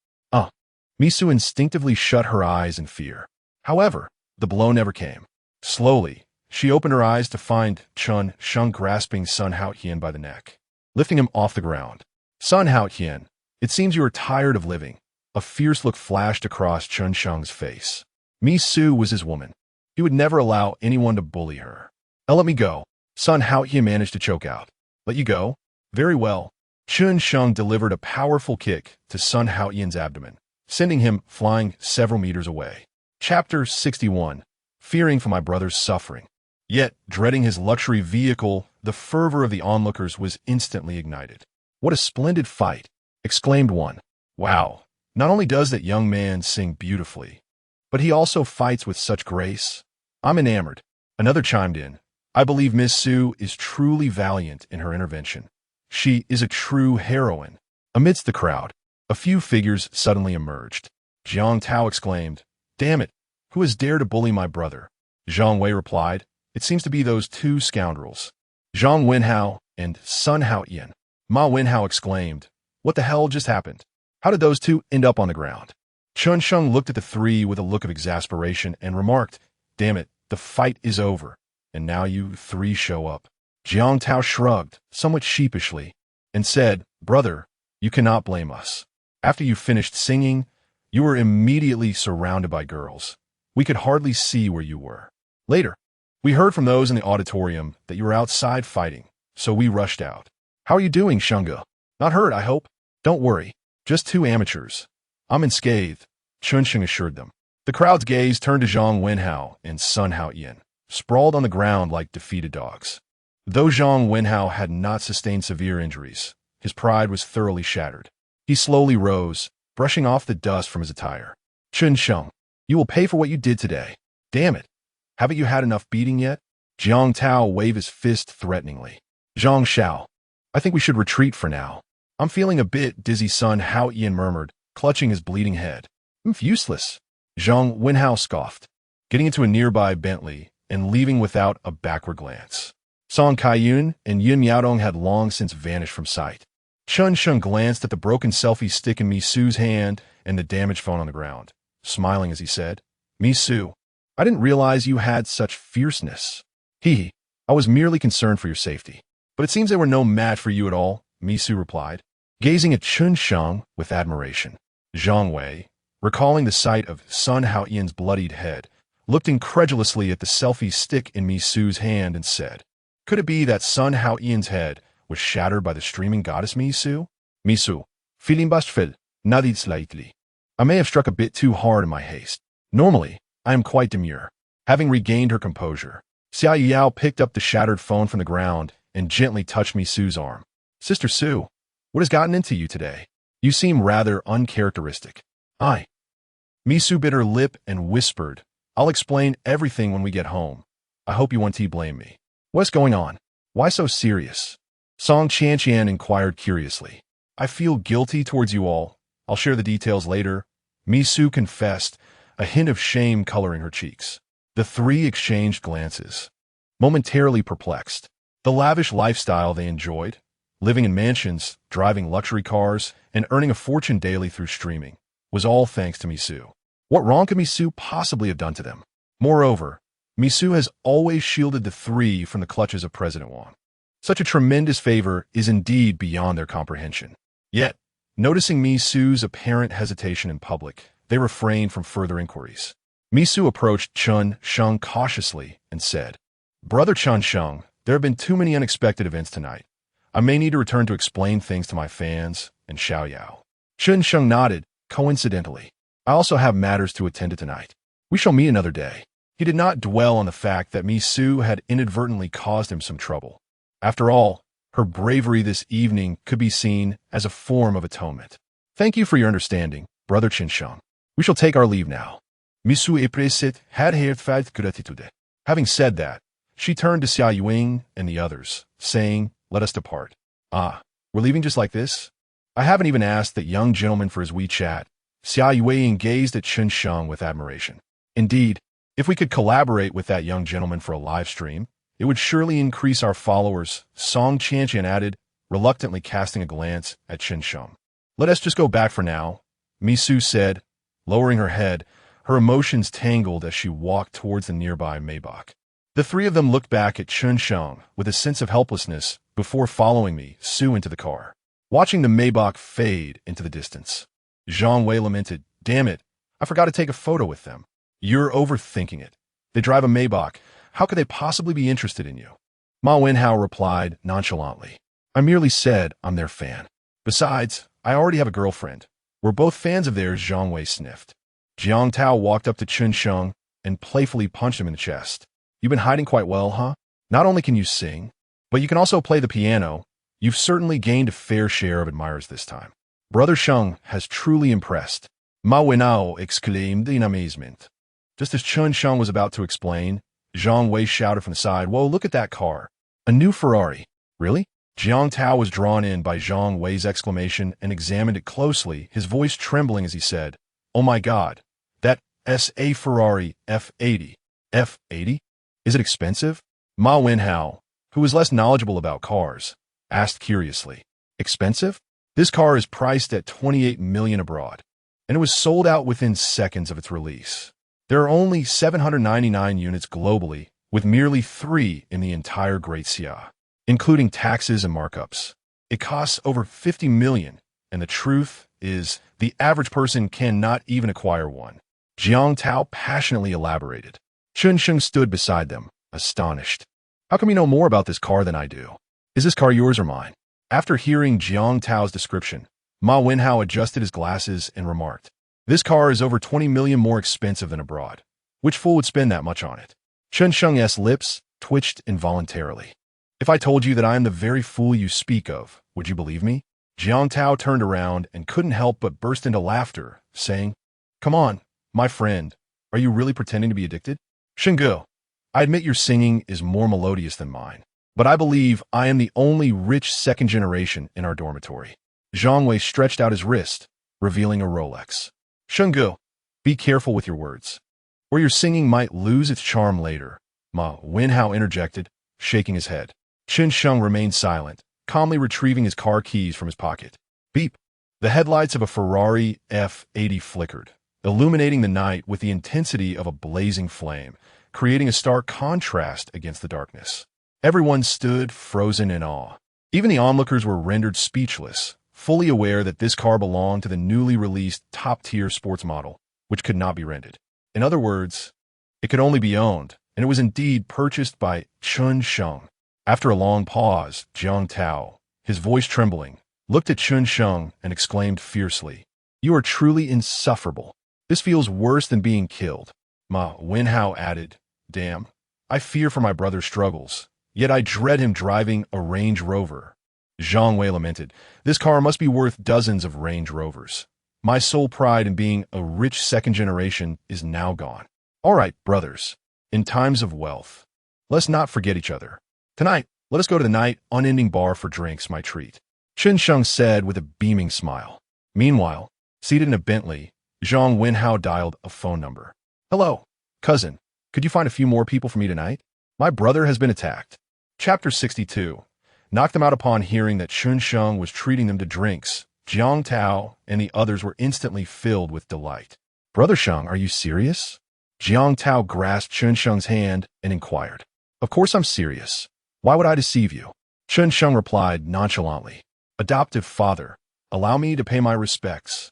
Mi Su instinctively shut her eyes in fear. However, the blow never came. Slowly, she opened her eyes to find Chen Sheng grasping Sun Haoyan by the neck, lifting him off the ground. Sun Haoyan, it seems you are tired of living. A fierce look flashed across Chen Sheng's face. Mi Su was his woman. He would never allow anyone to bully her. Let me go. Sun Haoyan managed to choke out. Let you go? Very well. Chen Sheng delivered a powerful kick to Sun Haoyan's abdomen, sending him flying several meters away. Chapter 61. Fearing for my brother's suffering. Yet, dreading his luxury vehicle, the fervor of the onlookers was instantly ignited. What a splendid fight! Exclaimed one. Wow, not only does that young man sing beautifully, but he also fights with such grace. I'm enamored. Another chimed in. I believe Miss Su is truly valiant in her intervention. She is a true heroine. Amidst the crowd, a few figures suddenly emerged. Jiang Tao exclaimed, Damn it, who has dared to bully my brother? Zhang Wei replied, It seems to be those two scoundrels, Zhang Wenhao and Sun Haoyan. Ma Wenhao exclaimed, What the hell just happened? How did those two end up on the ground? Chen Sheng looked at the three with a look of exasperation and remarked, Damn it, the fight is over, and now you three show up. Jiang Tao shrugged, somewhat sheepishly, and said, Brother, you cannot blame us. After you finished singing, you were immediately surrounded by girls. We could hardly see where you were. Later, we heard from those in the auditorium that you were outside fighting, so we rushed out. How are you doing, Shunga? Not hurt, I hope? Don't worry, just two amateurs. I'm unscathed, Chen Sheng assured them. The crowd's gaze turned to Zhang Wenhao and Sun Haoyan, sprawled on the ground like defeated dogs. Though Zhang Wenhao had not sustained severe injuries, his pride was thoroughly shattered. He slowly rose, brushing off the dust from his attire. Chen Sheng, you will pay for what you did today. Damn it. Haven't you had enough beating yet? Jiang Tao waved his fist threateningly. Zhang Xiao, I think we should retreat for now. I'm feeling a bit dizzy, Sun Hao Ian murmured, clutching his bleeding head. Useless. Zhang Wenhao scoffed, getting into a nearby Bentley and leaving without a backward glance. Song Kaiyun and Yun Miaodong had long since vanished from sight. Chen Sheng glanced at the broken selfie stick in Misu's hand and the damaged phone on the ground, smiling as he said, Misu, I didn't realize you had such fierceness. I was merely concerned for your safety. But it seems they were no match for you at all, Misu replied, gazing at Chen Sheng with admiration. Zhang Wei, recalling the sight of Sun Hao Ian's bloodied head, looked incredulously at the selfie stick in Misu's hand and said, could it be that Sun Hao Ian's head was shattered by the streaming goddess Misu? Misu, feeling bashful, nodded slightly. I may have struck a bit too hard in my haste. Normally, I am quite demure. Having regained her composure, Xia Yao picked up the shattered phone from the ground and gently touched Misu's arm. Sister Su, what has gotten into you today? You seem rather uncharacteristic. Misu bit her lip and whispered, I'll explain everything when we get home. I hope you won't blame me. What's going on? Why so serious? Song Qianqian inquired curiously. I feel guilty towards you all. I'll share the details later. Misu confessed, a hint of shame coloring her cheeks. The three exchanged glances, momentarily perplexed. The lavish lifestyle they enjoyed, living in mansions, driving luxury cars, and earning a fortune daily through streaming, was all thanks to Misu. What wrong could Misu possibly have done to them? Moreover, Misu has always shielded the three from the clutches of President Wang. Such a tremendous favor is indeed beyond their comprehension. Yet, noticing Misu's apparent hesitation in public, they refrained from further inquiries. Misu approached Chen Sheng cautiously and said, Brother Chen Sheng, there have been too many unexpected events tonight. I may need to return to explain things to my fans and Xiao Yao. Chen Sheng nodded, coincidentally. I also have matters to attend to tonight. We shall meet another day. He did not dwell on the fact that Misu had inadvertently caused him some trouble. After all, her bravery this evening could be seen as a form of atonement. Thank you for your understanding, Brother Chen Sheng. We shall take our leave now. Misu expressed had heartfelt gratitude. Having said that, she turned to Xia Yuing and the others, saying, let us depart. We're leaving just like this? I haven't even asked that young gentleman for his WeChat. Xia Yuing gazed at Chen Sheng with admiration. Indeed, if we could collaborate with that young gentleman for a live stream, it would surely increase our followers, Song Qianqian added, reluctantly casting a glance at Chen Sheng. Let us just go back for now, Misu said, lowering her head, her emotions tangled as she walked towards the nearby Maybach. The three of them looked back at Chen Sheng with a sense of helplessness before following Misu into the car, watching the Maybach fade into the distance. Zhang Wei lamented, damn it, I forgot to take a photo with them. You're overthinking it. They drive a Maybach. How could they possibly be interested in you? Ma Wenhao replied nonchalantly. I merely said I'm their fan. Besides, I already have a girlfriend. We're both fans of theirs, Zhang Wei sniffed. Jiang Tao walked up to Chen Sheng and playfully punched him in the chest. You've been hiding quite well, huh? Not only can you sing, but you can also play the piano. You've certainly gained a fair share of admirers this time. Brother Sheng has truly impressed. Ma Wenhao exclaimed in amazement. Just as Chen Sheng was about to explain, Zhang Wei shouted from the side, whoa, look at that car. A new Ferrari. Really? Jiang Tao was drawn in by Zhang Wei's exclamation and examined it closely, his voice trembling as he said, oh my God, that S.A. Ferrari F80. F80? Is it expensive? Ma Wenhao, who was less knowledgeable about cars, asked curiously. Expensive? This car is priced at $28 million abroad, and it was sold out within seconds of its release. There are only 799 units globally, with merely 3 in the entire Great Xia, including taxes and markups. It costs over $50 million, and the truth is, the average person cannot even acquire one. Jiang Tao passionately elaborated. Chen Sheng stood beside them, astonished. How come you know more about this car than I do? Is this car yours or mine? After hearing Jiang Tao's description, Ma Wenhao adjusted his glasses and remarked, this car is over 20 million more expensive than abroad. Which fool would spend that much on it? Chen Sheng's lips twitched involuntarily. If I told you that I am the very fool you speak of, would you believe me? Jiang Tao turned around and couldn't help but burst into laughter, saying, "Come on, my friend, are you really pretending to be addicted? Shenggu, I admit your singing is more melodious than mine, but I believe I am the only rich second generation in our dormitory." Zhang Wei stretched out his wrist, revealing a Rolex. "Shenggu, be careful with your words, or your singing might lose its charm later," Ma Wenhao interjected, shaking his head. Chen Sheng remained silent, calmly retrieving his car keys from his pocket. Beep! The headlights of a Ferrari F80 flickered, illuminating the night with the intensity of a blazing flame, creating a stark contrast against the darkness. Everyone stood frozen in awe. Even the onlookers were rendered speechless, fully aware that this car belonged to the newly released top-tier sports model, which could not be rented. In other words, it could only be owned, and it was indeed purchased by Chen Sheng. After a long pause, Jiang Tao, his voice trembling, looked at Chen Sheng and exclaimed fiercely, "You are truly insufferable. This feels worse than being killed." Ma Wenhao added, "Damn, I fear for my brother's struggles, yet I dread him driving a Range Rover." Zhang Wei lamented, "This car must be worth dozens of Range Rovers. My sole pride in being a rich second generation is now gone. All right, brothers, in times of wealth, let's not forget each other. Tonight, let us go to the night unending bar for drinks, my treat," Chen Sheng said with a beaming smile. Meanwhile, seated in a Bentley, Zhang Wenhao dialed a phone number. "Hello, cousin. Could you find a few more people for me tonight? My brother has been attacked." Chapter 62. Knocked them out upon hearing that Chen Sheng was treating them to drinks. Jiang Tao and the others were instantly filled with delight. "Brother Sheng, are you serious?" Jiang Tao grasped Chen Sheng's hand and inquired. "Of course I'm serious. Why would I deceive you?" Chen Sheng replied nonchalantly. "Adoptive father, allow me to pay my respects."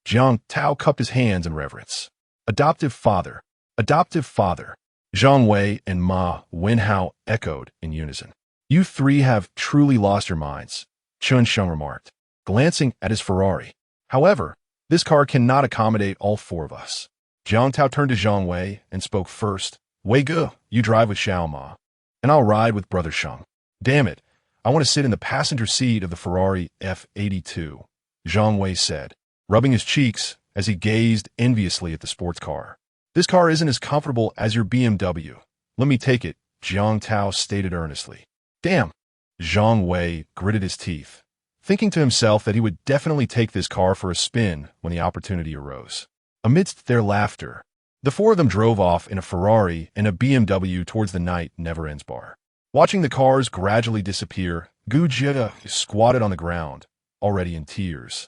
Jiang Tao cupped his hands in reverence. "Adoptive father, adoptive father." Zhang Wei and Ma Wenhao echoed in unison. "You three have truly lost your minds," Chen Sheng remarked, glancing at his Ferrari. "However, this car cannot accommodate all four of us." Jiang Tao turned to Zhang Wei and spoke first. "Wei Ge, you drive with Xiao Ma, and I'll ride with Brother Sheng. Damn it, I want to sit in the passenger seat of the Ferrari F82, Zhang Wei said, rubbing his cheeks as he gazed enviously at the sports car. "This car isn't as comfortable as your BMW. Let me take it," Jiang Tao stated earnestly. "Damn," Zhang Wei gritted his teeth, thinking to himself that he would definitely take this car for a spin when the opportunity arose. Amidst their laughter, the four of them drove off in a Ferrari and a BMW towards the Night Never Ends bar. Watching the cars gradually disappear, Gu Jia squatted on the ground, already in tears.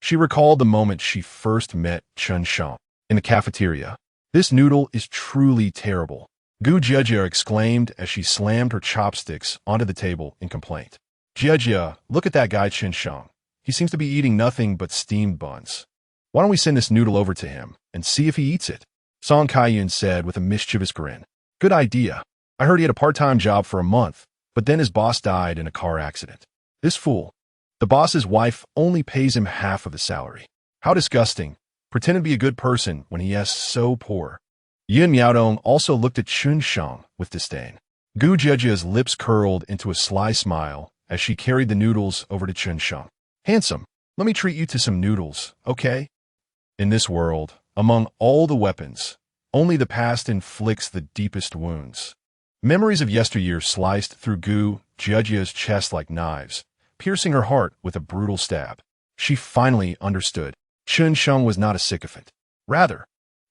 She recalled the moment she first met Chen Sheng in the cafeteria. "This noodle is truly terrible," Gu Jia exclaimed as she slammed her chopsticks onto the table in complaint. "Jia, look at that guy Chen Sheng. He seems to be eating nothing but steamed buns. Why don't we send this noodle over to him and see if he eats it?" Song Kaiyun said with a mischievous grin. "Good idea. I heard he had a part-time job for a month, but then his boss died in a car accident. This fool. The boss's wife only pays him half of the salary. How disgusting. Pretending to be a good person when he is so poor." Yin Miaodong also looked at Chen Sheng with disdain. Gu Jiajia's lips curled into a sly smile as she carried the noodles over to Chen Sheng. "Handsome, let me treat you to some noodles, okay?" In this world, among all the weapons, only the past inflicts the deepest wounds. Memories of yesteryear sliced through Gu Jiajia's chest like knives, piercing her heart with a brutal stab. She finally understood. Chen Sheng was not a sycophant. Rather,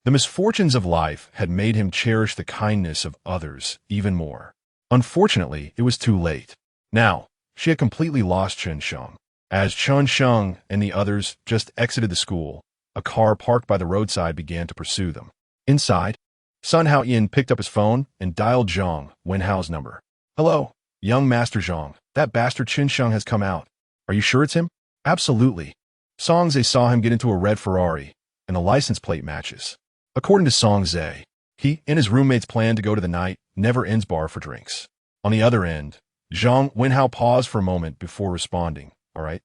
the misfortunes of life had made him cherish the kindness of others even more. Unfortunately, it was too late. Now, she had completely lost Chen Sheng. As Chen Sheng and the others just exited the school, a car parked by the roadside began to pursue them. Inside, Sun Haoyin picked up his phone and dialed Zhang Wenhao's number. "Hello, young Master Zhang. That bastard Chen Sheng has come out. Are you sure it's him?" "Absolutely. Song Zhe saw him get into a red Ferrari, and the license plate matches." According to Song Zhe, he and his roommates planned to go to the Night Never Ends bar for drinks. On the other end, Zhang Wenhao paused for a moment before responding. "All right,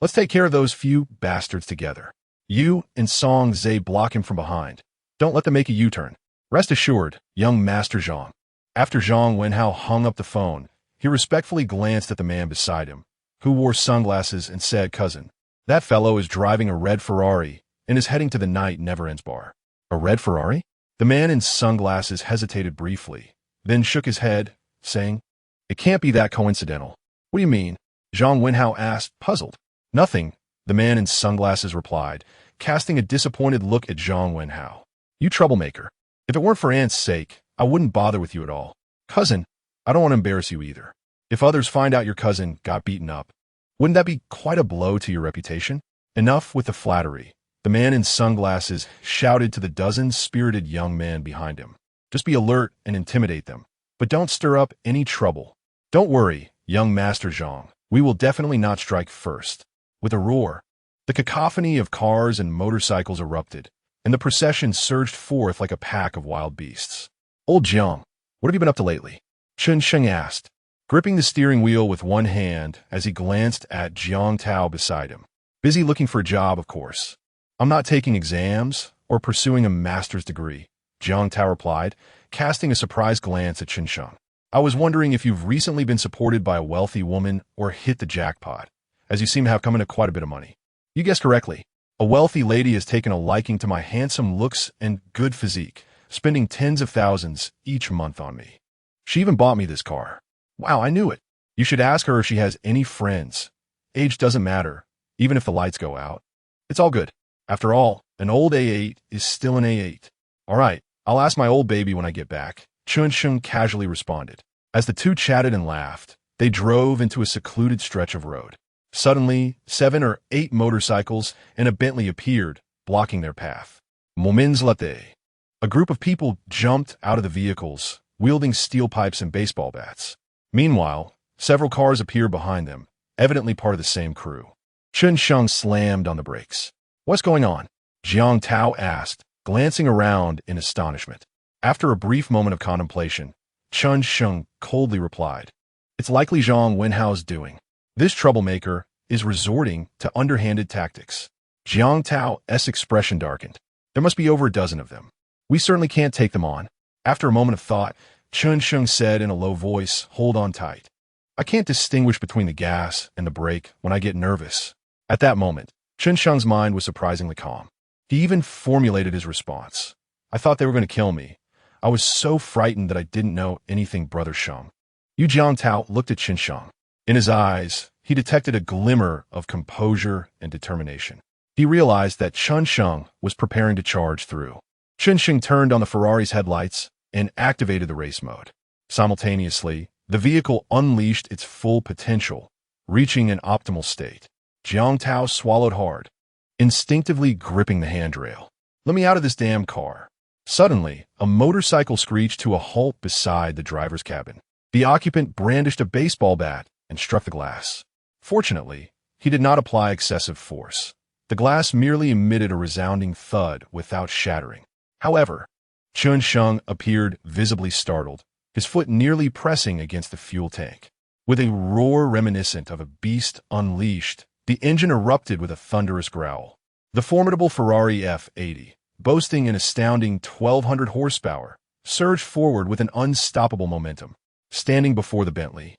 let's take care of those few bastards together. You and Song Zhe block him from behind. Don't let them make a U-turn. Rest assured, young Master Zhang." After Zhang Wenhao hung up the phone, he respectfully glanced at the man beside him, who wore sunglasses, and said, "Cousin, that fellow is driving a red Ferrari and is heading to the Night Never Ends bar." "A red Ferrari?" The man in sunglasses hesitated briefly, then shook his head, saying, "It can't be that coincidental." "What do you mean?" Zhang Wenhao asked, puzzled. "Nothing," the man in sunglasses replied, casting a disappointed look at Zhang Wenhao. "You troublemaker. If it weren't for Aunt's sake, I wouldn't bother with you at all." "Cousin, I don't want to embarrass you either. If others find out your cousin got beaten up, wouldn't that be quite a blow to your reputation?" Enough with the flattery. The man in sunglasses shouted to the dozen spirited young men behind him. "Just be alert and intimidate them, but don't stir up any trouble. Don't worry, young Master Zhang, we will definitely not strike first." With a roar, the cacophony of cars and motorcycles erupted, and the procession surged forth like a pack of wild beasts. "Old Jiang, what have you been up to lately?" Chen Sheng asked, gripping the steering wheel with one hand as he glanced at Jiang Tao beside him. "Busy looking for a job, of course. I'm not taking exams or pursuing a master's degree," Jiang Tao replied, casting a surprised glance at Chen Sheng. "I was wondering if you've recently been supported by a wealthy woman or hit the jackpot, as you seem to have come into quite a bit of money." "You guessed correctly. A wealthy lady has taken a liking to my handsome looks and good physique, spending tens of thousands each month on me. She even bought me this car." "Wow, I knew it. You should ask her if she has any friends. Age doesn't matter, even if the lights go out. It's all good. After all, an old A8 is still an A8. "All right, I'll ask my old baby when I get back," Chen Sheng casually responded. As the two chatted and laughed, they drove into a secluded stretch of road. Suddenly, 7 or 8 motorcycles and a Bentley appeared, blocking their path. "Moments latte." A group of people jumped out of the vehicles, wielding steel pipes and baseball bats. Meanwhile, several cars appeared behind them, evidently part of the same crew. Chen Sheng slammed on the brakes. "What's going on?" Jiang Tao asked, glancing around in astonishment. After a brief moment of contemplation, Chen Sheng coldly replied, "It's likely Zhang Wenhao's doing. This troublemaker is resorting to underhanded tactics." Jiang Tao's expression darkened. "There must be over a dozen of them. We certainly can't take them on." After a moment of thought, Chen Sheng said in a low voice, "Hold on tight. I can't distinguish between the gas and the brake when I get nervous." At that moment, Chen Sheng's mind was surprisingly calm. He even formulated his response. "I thought they were going to kill me. I was so frightened that I didn't know anything, Brother Sheng." Yu Jiang Tao looked at Chen Sheng. In his eyes, he detected a glimmer of composure and determination. He realized that Chen Sheng was preparing to charge through. Chen Sheng turned on the Ferrari's headlights and activated the race mode. Simultaneously, the vehicle unleashed its full potential, reaching an optimal state. Jiang Tao swallowed hard, instinctively gripping the handrail. "Let me out of this damn car." Suddenly, a motorcycle screeched to a halt beside the driver's cabin. The occupant brandished a baseball bat and struck the glass. Fortunately, he did not apply excessive force. The glass merely emitted a resounding thud without shattering. However, Chen Sheng appeared visibly startled, his foot nearly pressing against the fuel tank. With a roar reminiscent of a beast unleashed, the engine erupted with a thunderous growl. The formidable Ferrari F80, boasting an astounding 1,200 horsepower, surged forward with an unstoppable momentum. Standing before the Bentley,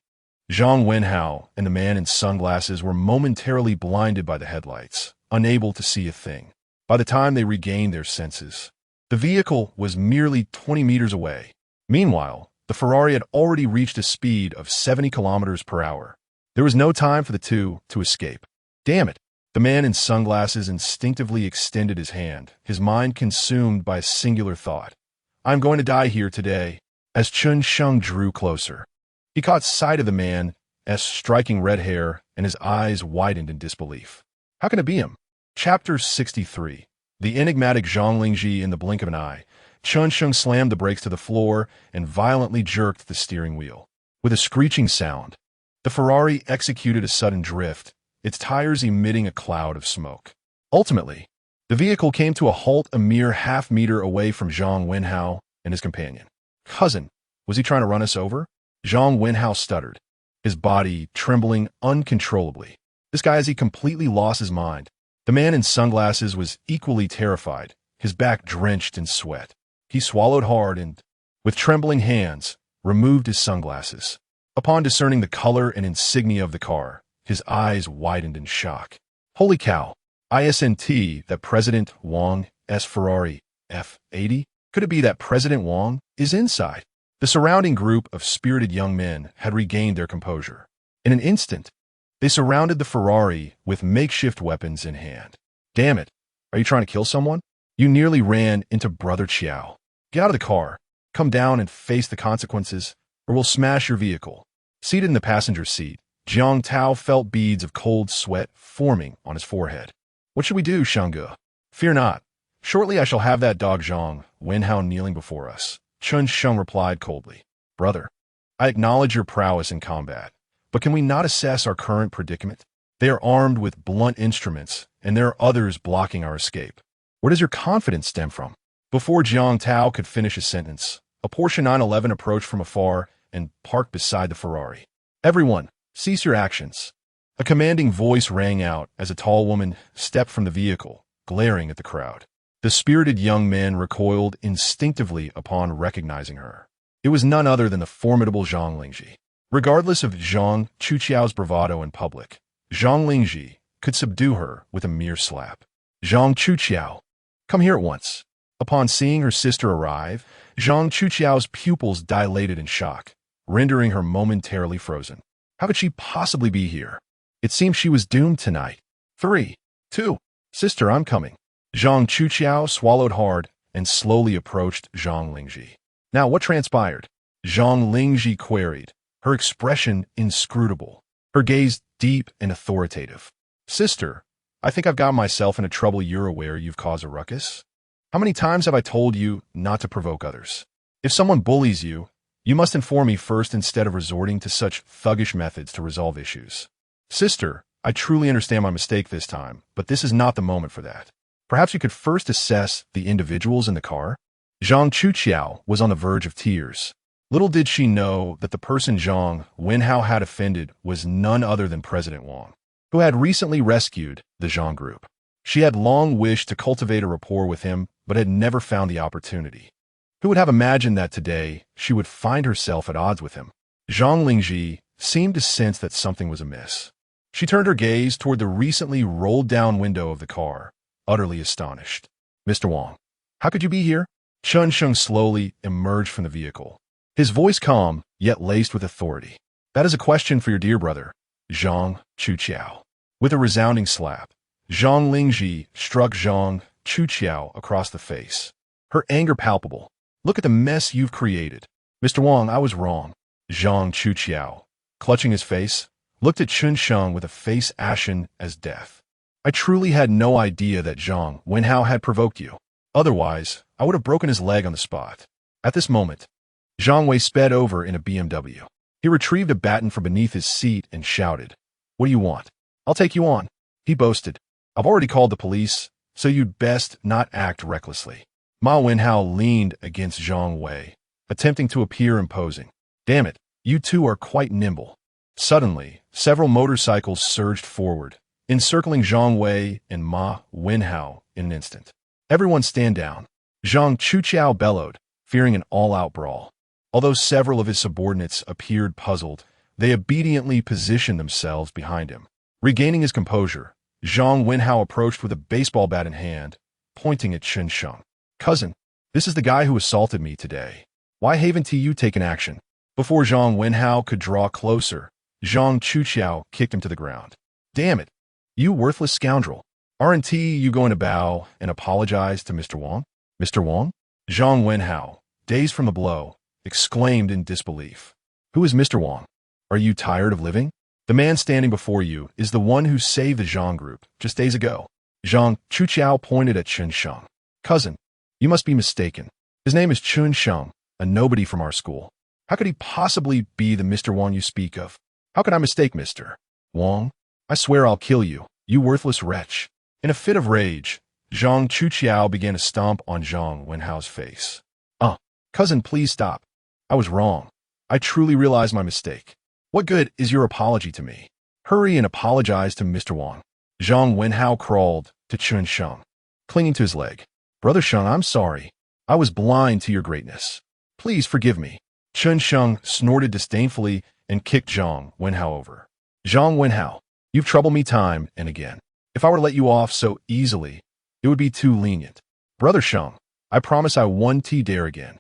Zhang Wenhao and the man in sunglasses were momentarily blinded by the headlights, unable to see a thing. By the time they regained their senses, the vehicle was merely 20 meters away. Meanwhile, the Ferrari had already reached a speed of 70 kilometers per hour. There was no time for the two to escape. "Damn it!" The man in sunglasses instinctively extended his hand, his mind consumed by a singular thought. "I'm going to die here today." As Chen Sheng drew closer, he caught sight of the man's striking red hair, and his eyes widened in disbelief. How can it be him? Chapter 63. The enigmatic Zhang Lingji in the blink of an eye. Chen Sheng slammed the brakes to the floor and violently jerked the steering wheel. With a screeching sound, the Ferrari executed a sudden drift, its tires emitting a cloud of smoke. Ultimately, the vehicle came to a halt a mere half-meter away from Zhang Wenhao and his companion. "Cousin, was he trying to run us over?" Zhang Wenhao stuttered, his body trembling uncontrollably. This guy, has he completely lost his mind? The man in sunglasses was equally terrified, his back drenched in sweat. He swallowed hard and, with trembling hands, removed his sunglasses. Upon discerning the color and insignia of the car, His eyes widened in shock. Holy cow! Isn't that President Wang's Ferrari F80? Could it be that President Wang is inside? The surrounding group of spirited young men had regained their composure. In an instant, they surrounded the Ferrari with makeshift weapons in hand. Damn it! Are you trying to kill someone? You nearly ran into Brother Chiao. Get out of the car. Come down and face the consequences, or we'll smash your vehicle. Seated in the passenger seat, Jiang Tao felt beads of cold sweat forming on his forehead. What should we do, Shangge? Fear not. Shortly I shall have that dog Zhang Wenhao kneeling before us. Chen Sheng replied coldly. Brother, I acknowledge your prowess in combat, but can we not assess our current predicament? They are armed with blunt instruments, and there are others blocking our escape. Where does your confidence stem from? Before Jiang Tao could finish his sentence, a Porsche 911 approached from afar and parked beside the Ferrari. Everyone, cease your actions. A commanding voice rang out as a tall woman stepped from the vehicle, glaring at the crowd. The spirited young men recoiled instinctively upon recognizing her. It was none other than the formidable Zhang Lingji. Regardless of Zhang Chuqiao's bravado in public, Zhang Lingji could subdue her with a mere slap. Zhang Chuqiao, come here at once. Upon seeing her sister arrive, Zhang Chuqiao's pupils dilated in shock, rendering her momentarily frozen. How could she possibly be here? It seemed she was doomed tonight. 3, 2, sister, I'm coming. Zhang Chuqiao swallowed hard and slowly approached Zhang Lingji. Now, what transpired? Zhang Lingji queried, her expression inscrutable, her gaze deep and authoritative. Sister, I think I've got myself into trouble. You're aware you've caused a ruckus? How many times have I told you not to provoke others? If someone bullies you, you must inform me first instead of resorting to such thuggish methods to resolve issues. Sister, I truly understand my mistake this time, but this is not the moment for that. Perhaps you could first assess the individuals in the car? Zhang Chuqiao was on the verge of tears. Little did she know that the person Zhang Wenhao had offended was none other than President Wang, who had recently rescued the Zhang group. She had long wished to cultivate a rapport with him, but had never found the opportunity. Who would have imagined that today she would find herself at odds with him? Zhang Lingji seemed to sense that something was amiss. She turned her gaze toward the recently rolled-down window of the car, utterly astonished. Mr. Wang, how could you be here? Chen Sheng slowly emerged from the vehicle, his voice calm, yet laced with authority. That is a question for your dear brother, Zhang Chuqiao. With a resounding slap, Zhang Lingji struck Zhang Chuqiao across the face, her anger palpable. Look at the mess you've created. Mr. Wang, I was wrong. Zhang Chuqiao, clutching his face, looked at Chen Sheng with a face ashen as death. I truly had no idea that Zhang Wenhao had provoked you. Otherwise, I would have broken his leg on the spot. At this moment, Zhang Wei sped over in a BMW. He retrieved a baton from beneath his seat and shouted, What do you want? I'll take you on. He boasted. I've already called the police, so you'd best not act recklessly. Ma Wenhao leaned against Zhang Wei, attempting to appear imposing. Damn it, you two are quite nimble. Suddenly, several motorcycles surged forward, encircling Zhang Wei and Ma Wenhao in an instant. Everyone stand down. Zhang Chuqiao bellowed, fearing an all-out brawl. Although several of his subordinates appeared puzzled, they obediently positioned themselves behind him. Regaining his composure, Zhang Wenhao approached with a baseball bat in hand, pointing at Chen Sheng. Cousin, this is the guy who assaulted me today. Why haven't you taken action? Before Zhang Wenhao could draw closer, Zhang Chuqiao kicked him to the ground. Damn it, you worthless scoundrel. Aren't you going to bow and apologize to Mr. Wang? Mr. Wang? Zhang Wenhao, dazed from the blow, exclaimed in disbelief. Who is Mr. Wang? Are you tired of living? The man standing before you is the one who saved the Zhang group just days ago. Zhang Chuqiao pointed at Chen Sheng. Cousin, you must be mistaken. His name is Chen Sheng, a nobody from our school. How could he possibly be the Mr. Wang you speak of? How could I mistake Mr. Wang? I swear I'll kill you, you worthless wretch. In a fit of rage, Zhang Chuqiao began to stomp on Zhang Wenhao's face. Cousin, please stop. I was wrong. I truly realize my mistake. What good is your apology to me? Hurry and apologize to Mr. Wang. Zhang Wenhao crawled to Chen Sheng, clinging to his leg. Brother Sheng, I'm sorry. I was blind to your greatness. Please forgive me. Chen Sheng snorted disdainfully and kicked Zhang Wenhao over. Zhang Wenhao, You've troubled me time and again. If I were to let you off so easily, it would be too lenient. Brother Sheng, I promise I won't dare again.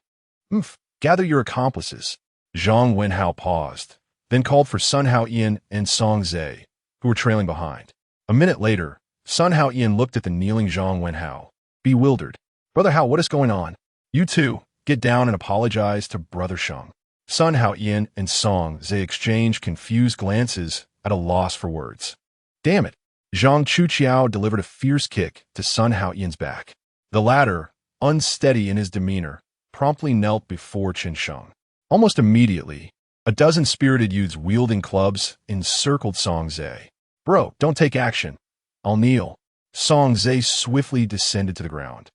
Gather your accomplices. Zhang Wenhao paused, then called for Sun Haoyan and Song Zhe, who were trailing behind. A minute later, Sun Haoyan looked at the kneeling Zhang Wenhao, bewildered. Brother Hao, what is going on? You two, get down and apologize to Brother Sheng. Sun Haoyan and Song Zhe exchanged confused glances at a loss for words. Damn it! Zhang Chuqiao delivered a fierce kick to Sun Haoyan's back. The latter, unsteady in his demeanor, promptly knelt before Chen Sheng. Almost immediately, a dozen spirited youths wielding clubs encircled Song Zhe. Bro, don't take action. I'll kneel. Song Zhe swiftly descended to the ground,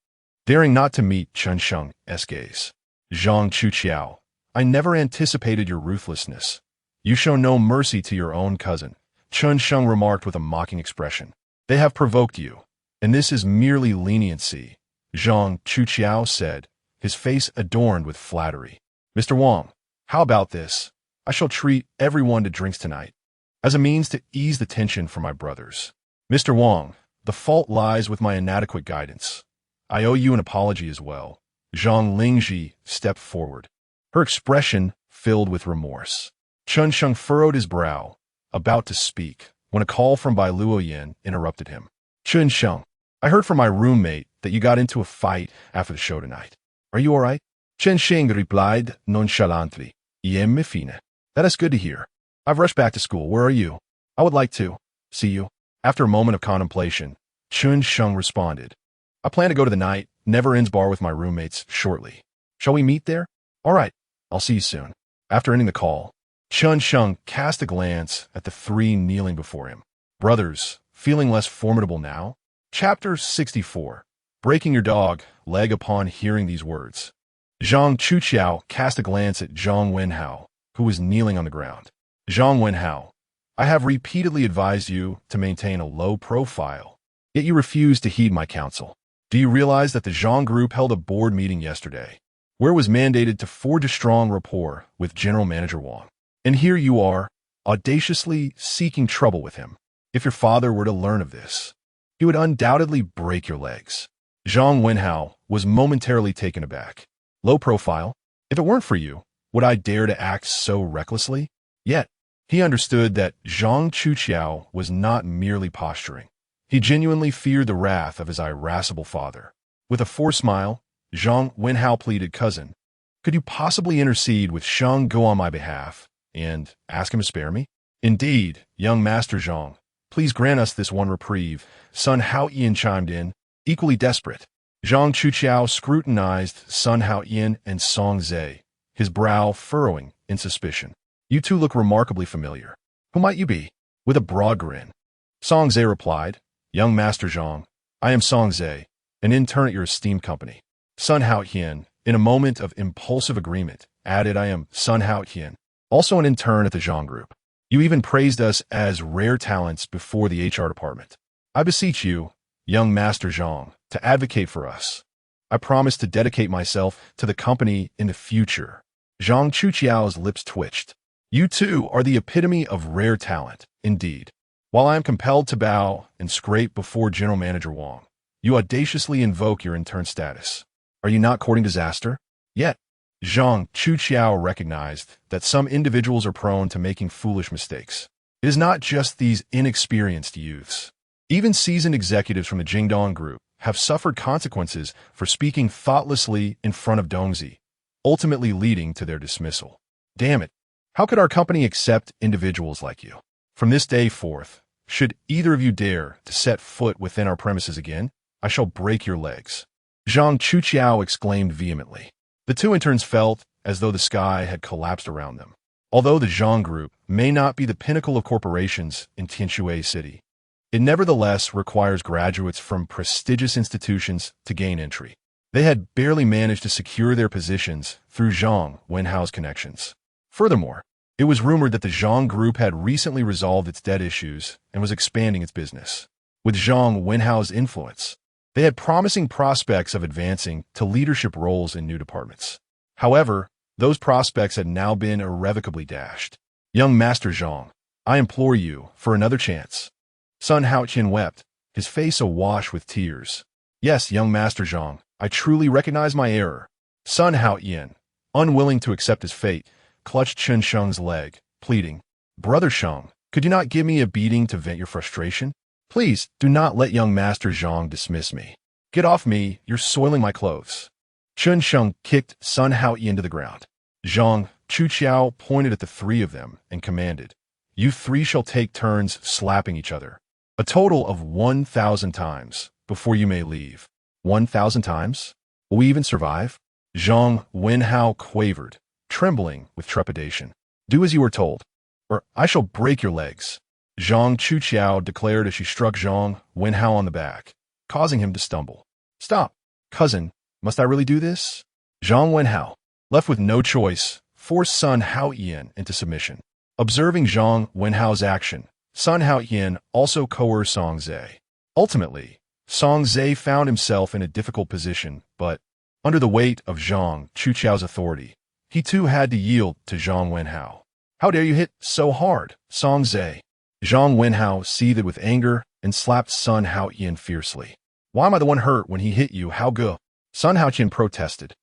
daring not to meet Chen Sheng's gaze. Zhang Chuqiao, I never anticipated your ruthlessness. You show no mercy to your own cousin, Chen Sheng remarked with a mocking expression. They have provoked you, and this is merely leniency, Zhang Chuqiao said, his face adorned with flattery. Mr. Wang, how about this? I shall treat everyone to drinks tonight, as a means to ease the tension for my brothers. Mr. Wang, the fault lies with my inadequate guidance. I owe you an apology as well. Zhang Lingji stepped forward, her expression filled with remorse. Chen Sheng furrowed his brow, about to speak, when a call from Bai Luoyan interrupted him. Chen Sheng, I heard from my roommate that you got into a fight after the show tonight. Are you all right? Chen Sheng replied nonchalantly. Me fine. That is good to hear. I've rushed back to school. Where are you? I would like to see you. After a moment of contemplation, Chen Sheng responded. I plan to go to the Night Never Ends bar with my roommates shortly. Shall we meet there? All right. I'll see you soon. After ending the call, Chen Sheng cast a glance at the three kneeling before him. Brothers, feeling less formidable now? Chapter 64. Breaking your dog leg upon hearing these words. Zhang Chuqiao cast a glance at Zhang Wenhao, who was kneeling on the ground. Zhang Wenhao, I have repeatedly advised you to maintain a low profile, yet you refuse to heed my counsel. Do you realize that the Zhang Group held a board meeting yesterday, where it was mandated to forge a strong rapport with General Manager Wang? And here you are, audaciously seeking trouble with him. If your father were to learn of this, he would undoubtedly break your legs. Zhang Wenhao was momentarily taken aback. Low profile? If it weren't for you, would I dare to act so recklessly? Yet, he understood that Zhang Chuqiao was not merely posturing. He genuinely feared the wrath of his irascible father. With a forced smile, Zhang Wenhao pleaded, Cousin, could you possibly intercede with Sheng Go on my behalf and ask him to spare me? Indeed, young Master Zhang, please grant us this one reprieve, Sun Haoyan chimed in, equally desperate. Zhang Chuqiao scrutinized Sun Haoyan and Song Zhe, his brow furrowing in suspicion. You two look remarkably familiar. Who might you be? With a broad grin, Song Zhe replied, Young Master Zhang, I am Song Zhe, an intern at your esteemed company. Sun Haoyan, in a moment of impulsive agreement, added, I am Sun Haoyan, also an intern at the Zhang Group. You even praised us as rare talents before the HR department. I beseech you, young Master Zhang, to advocate for us. I promise to dedicate myself to the company in the future. Zhang Chuqiao's lips twitched. You two are the epitome of rare talent, indeed. While I am compelled to bow and scrape before General Manager Wang, you audaciously invoke your intern status. Are you not courting disaster? Yet, Zhang Chuqiao recognized that some individuals are prone to making foolish mistakes. It is not just these inexperienced youths. Even seasoned executives from the Jingdong Group have suffered consequences for speaking thoughtlessly in front of Dongzi, ultimately leading to their dismissal. Damn it, how could our company accept individuals like you? From this day forth, should either of you dare to set foot within our premises again, I shall break your legs. Zhang Chuqiao exclaimed vehemently. The two interns felt as though the sky had collapsed around them. Although the Zhang Group may not be the pinnacle of corporations in Tianshui City, it nevertheless requires graduates from prestigious institutions to gain entry. They had barely managed to secure their positions through Zhang Wenhao's connections. Furthermore, it was rumored that the Zhang Group had recently resolved its debt issues and was expanding its business. With Zhang Wenhao's influence, they had promising prospects of advancing to leadership roles in new departments. However, those prospects had now been irrevocably dashed. Young Master Zhang, I implore you for another chance. Sun Haoqian wept, his face awash with tears. Yes, young Master Zhang, I truly recognize my error. Sun Haoqian, unwilling to accept his fate, clutched Chen Sheng's leg, pleading, Brother Sheng, could you not give me a beating to vent your frustration? Please, do not let young Master Zhang dismiss me. Get off me, you're soiling my clothes. Chen Sheng kicked Sun Haoqian to the ground. Zhang Chuqiao pointed at the three of them and commanded, You three shall take turns slapping each other. A total of 1,000 times before you may leave. 1,000 times? Will we even survive? Zhang Wenhao quavered, trembling with trepidation. Do as you are told, or I shall break your legs. Zhang Chuqiao declared as she struck Zhang Wenhao on the back, causing him to stumble. Stop, cousin, must I really do this? Zhang Wenhao, left with no choice, forced Sun Haoqian into submission. Observing Zhang Wenhao's action, Sun Haoqian also coerced Song Zhe. Ultimately, Song Zhe found himself in a difficult position, but, under the weight of Zhang Chuqiao's authority, he too had to yield to Zhang Wenhao. How dare you hit so hard, Song Zhe? Zhang Wenhao seethed with anger and slapped Sun Haoqian fiercely. Why am I the one hurt when he hit you, Hao Ge? Sun Haoqian protested,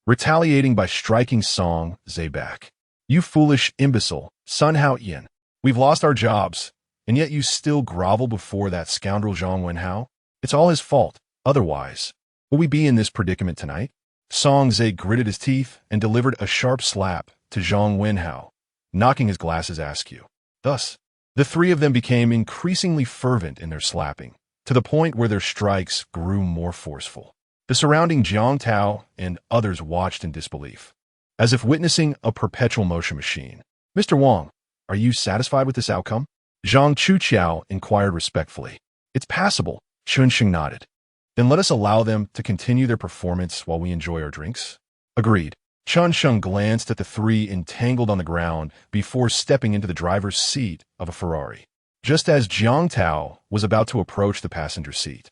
retaliating by striking Song Zhe back. You foolish imbecile, Sun Haoqian. We've lost our jobs, and yet you still grovel before that scoundrel Zhang Wenhao? It's all his fault. Otherwise, will we be in this predicament tonight? Song Zhe gritted his teeth and delivered a sharp slap to Zhang Wenhao, knocking his glasses askew. Thus, the three of them became increasingly fervent in their slapping, to the point where their strikes grew more forceful. The surrounding Jiang Tao and others watched in disbelief, as if witnessing a perpetual motion machine. Mr. Wang, are you satisfied with this outcome? Zhang Chuqiao inquired respectfully. It's passable, Chen Sheng nodded. Then let us allow them to continue their performance while we enjoy our drinks. Agreed. Chen Sheng glanced at the three entangled on the ground before stepping into the driver's seat of a Ferrari. Just as Jiang Tao was about to approach the passenger seat,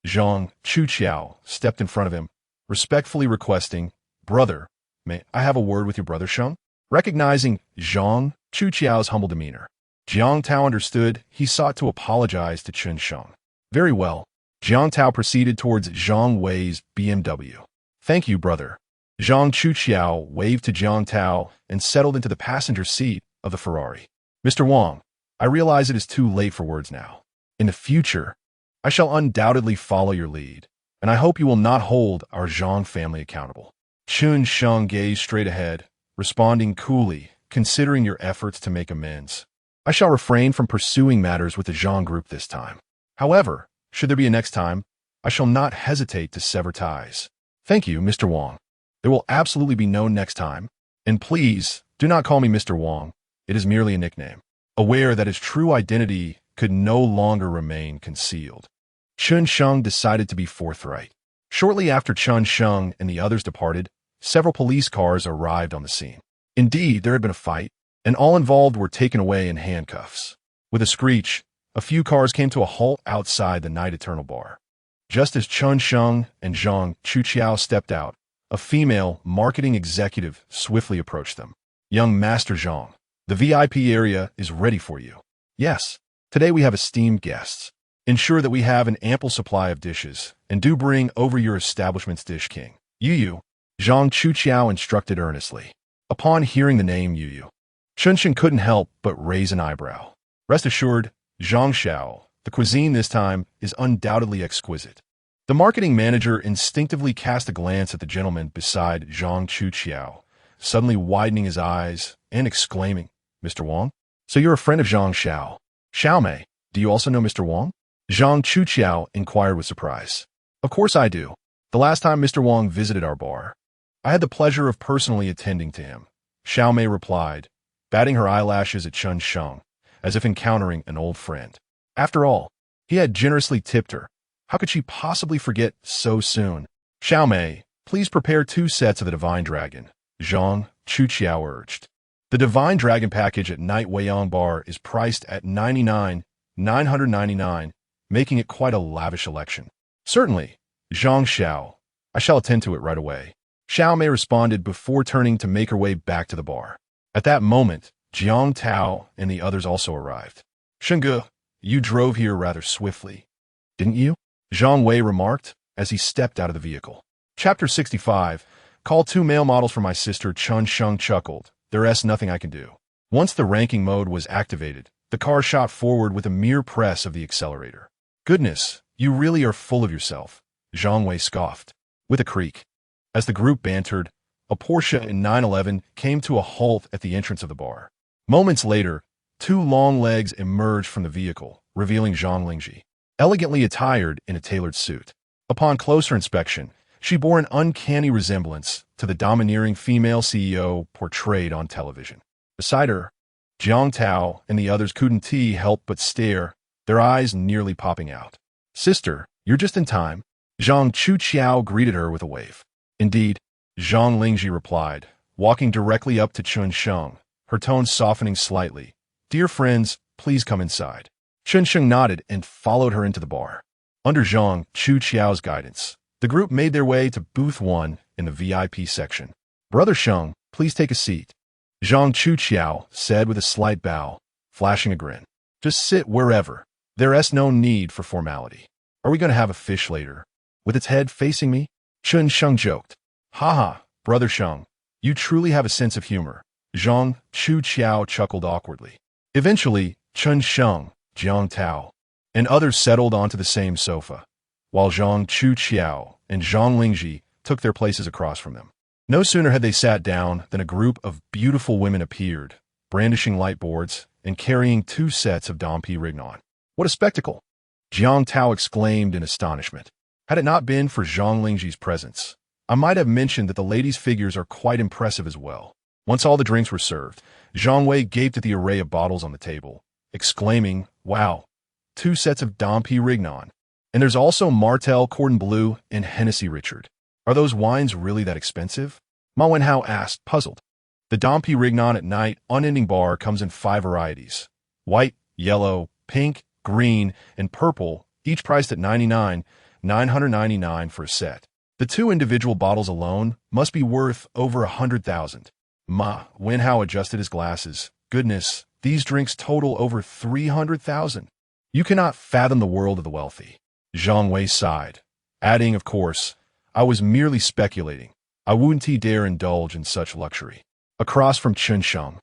Zhang Chuqiao stepped in front of him, respectfully requesting, Brother, may I have a word with your brother Sheng? Recognizing Zhang Chuqiao's humble demeanor, Jiang Tao understood he sought to apologize to Chen Sheng. Very well. Jiang Tao proceeded towards Zhang Wei's BMW. Thank you, brother. Zhang Chuqiao waved to Jiang Tao and settled into the passenger seat of the Ferrari. Mr. Wang, I realize it is too late for words now. In the future, I shall undoubtedly follow your lead, and I hope you will not hold our Zhang family accountable. Chen Sheng gazed straight ahead, responding coolly, considering your efforts to make amends. I shall refrain from pursuing matters with the Zhang group this time. However, should there be a next time, I shall not hesitate to sever ties. Thank you, Mr. Wang. There will absolutely be no next time. And please, do not call me Mr. Wang. It is merely a nickname. Aware that his true identity could no longer remain concealed, Chen Sheng decided to be forthright. Shortly after Chen Sheng and the others departed, several police cars arrived on the scene. Indeed, there had been a fight, and all involved were taken away in handcuffs. With a screech, a few cars came to a halt outside the Night Eternal bar. Just as Chen Sheng and Zhang Chuqiao stepped out, a female marketing executive swiftly approached them. Young Master Zhang, the VIP area is ready for you. Yes, today we have esteemed guests. Ensure that we have an ample supply of dishes, and do bring over your establishment's dish king. Yu, Zhang Chuqiao instructed earnestly. Upon hearing the name Yu, Chen Sheng couldn't help but raise an eyebrow. Rest assured, Zhang Xiao, the cuisine this time is undoubtedly exquisite. The marketing manager instinctively cast a glance at the gentleman beside Zhang Chuqiao, suddenly widening his eyes and exclaiming, Mr. Wang? So you're a friend of Zhang Xiao. Xiao Mei, do you also know Mr. Wang? Zhang Chuqiao inquired with surprise. Of course I do. The last time Mr. Wang visited our bar, I had the pleasure of personally attending to him, Xiao Mei replied, batting her eyelashes at Chen Sheng, as if encountering an old friend. After all, he had generously tipped her. How could she possibly forget so soon? Xiao Mei, please prepare 2 sets of the Divine Dragon, Zhang Chuqiao urged. The Divine Dragon package at Night Luoyan Bar is priced at $99,999, making it quite a lavish election. Certainly, Zhang Xiao. I shall attend to it right away. Xiao Mei responded before turning to make her way back to the bar. At that moment, Jiang Tao and the others also arrived. Shengge, you drove here rather swiftly, didn't you? Zhang Wei remarked as he stepped out of the vehicle. Chapter 65. Call 2 male models for my sister. Chen Sheng chuckled. There's nothing I can do. Once the ranking mode was activated, the car shot forward with a mere press of the accelerator. Goodness, you really are full of yourself, Zhang Wei scoffed. With a creak. As the group bantered, a Porsche in 911 came to a halt at the entrance of the bar. Moments later, 2 long legs emerged from the vehicle, revealing Zhang Lingji, elegantly attired in a tailored suit. Upon closer inspection, she bore an uncanny resemblance to the domineering female CEO portrayed on television. Beside her, Jiang Tao and the others couldn't help but stare, their eyes nearly popping out. Sister, you're just in time. Zhang Chuqiao greeted her with a wave. Indeed, Zhang Lingji replied, walking directly up to Chen Sheng, her tone softening slightly. Dear friends, please come inside. Chen Sheng nodded and followed her into the bar. Under Zhang Chuqiao's guidance, the group made their way to Booth 1 in the VIP section. Brother Sheng, please take a seat. Zhang Chuqiao said with a slight bow, flashing a grin. Just sit wherever. There's no need for formality. Are we going to have a fish later? With its head facing me? Chen Sheng joked. Haha, Brother Sheng, you truly have a sense of humor. Zhang Chuqiao chuckled awkwardly. Eventually, Chen Sheng, Jiang Tao, and others settled onto the same sofa, while Zhang Chuqiao and Zhang Lingji took their places across from them. No sooner had they sat down than a group of beautiful women appeared, brandishing light boards and carrying 2 sets of Dompi Rignon. What a spectacle! Jiang Tao exclaimed in astonishment. Had it not been for Zhang Lingji's presence, I might have mentioned that the ladies' figures are quite impressive as well. Once all the drinks were served, Zhang Wei gaped at the array of bottles on the table, exclaiming, Wow, 2 sets of Dompi Rignon. And there's also Martel Cordon Bleu and Hennessy Richard. Are those wines really that expensive? Ma Wenhao asked, puzzled. The Dompi Rignon at night unending bar comes in 5 varieties. White, yellow, pink, green, and purple, each priced at $99,999 for a set. The 2 individual bottles alone must be worth over 100,000. Ma Wenhao adjusted his glasses. Goodness, these drinks total over 300,000. You cannot fathom the world of the wealthy. Zhang Wei sighed, adding, of course, I was merely speculating. I wouldn't dare indulge in such luxury. Across from Chen Sheng,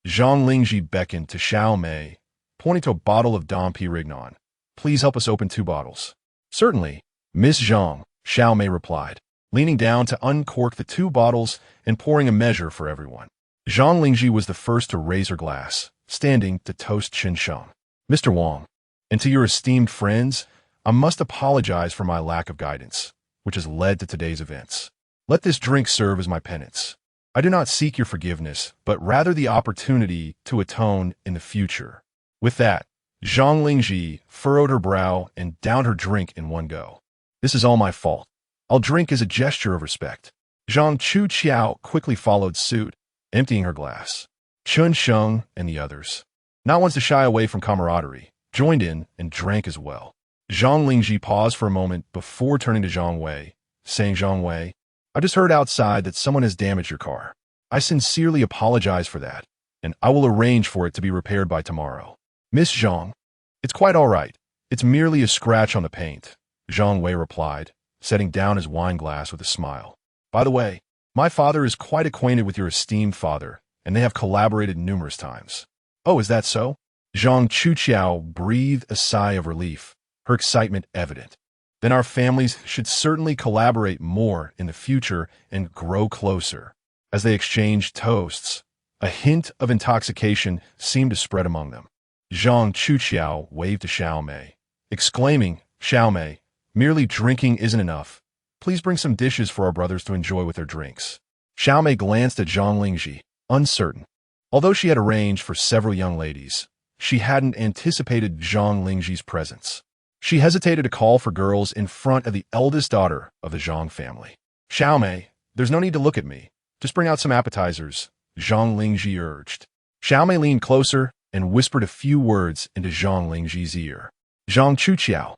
Zhang Lingji beckoned to Xiao Mei, pointing to a bottle of Dompi Rignon. Please help us open 2 bottles. Certainly, Miss Zhang, Xiao Mei replied, leaning down to uncork the 2 bottles and pouring a measure for everyone. Zhang Lingji was the first to raise her glass, standing to toast Chen Sheng. Mr. Wang, and to your esteemed friends, I must apologize for my lack of guidance, which has led to today's events. Let this drink serve as my penance. I do not seek your forgiveness, but rather the opportunity to atone in the future. With that, Zhang Lingji furrowed her brow and downed her drink in one go. This is all my fault. I'll drink as a gesture of respect. Zhang Chuqiao quickly followed suit, emptying her glass. Chen Sheng and the others, not ones to shy away from camaraderie, joined in and drank as well. Zhang Lingji paused for a moment before turning to Zhang Wei, saying, Zhang Wei, I just heard outside that someone has damaged your car. I sincerely apologize for that, and I will arrange for it to be repaired by tomorrow. Miss Zhang, it's quite all right. It's merely a scratch on the paint, Zhang Wei replied, setting down his wine glass with a smile. By the way, my father is quite acquainted with your esteemed father, and they have collaborated numerous times. Oh, is that so? Zhang Chuqiao breathed a sigh of relief, her excitement evident. Then our families should certainly collaborate more in the future and grow closer. As they exchanged toasts, a hint of intoxication seemed to spread among them. Zhang Chuqiao waved to Xiao Mei, exclaiming, Xiao Mei, merely drinking isn't enough. Please bring some dishes for our brothers to enjoy with their drinks. Xiao Mei glanced at Zhang Lingji, uncertain. Although she had arranged for several young ladies, she hadn't anticipated Zhang Lingji's presence. She hesitated to call for girls in front of the eldest daughter of the Zhang family. Xiao Mei, there's no need to look at me. Just bring out some appetizers, Zhang Lingji urged. Xiao Mei leaned closer and whispered a few words into Zhang Lingji's ear. Zhang Chuqiao.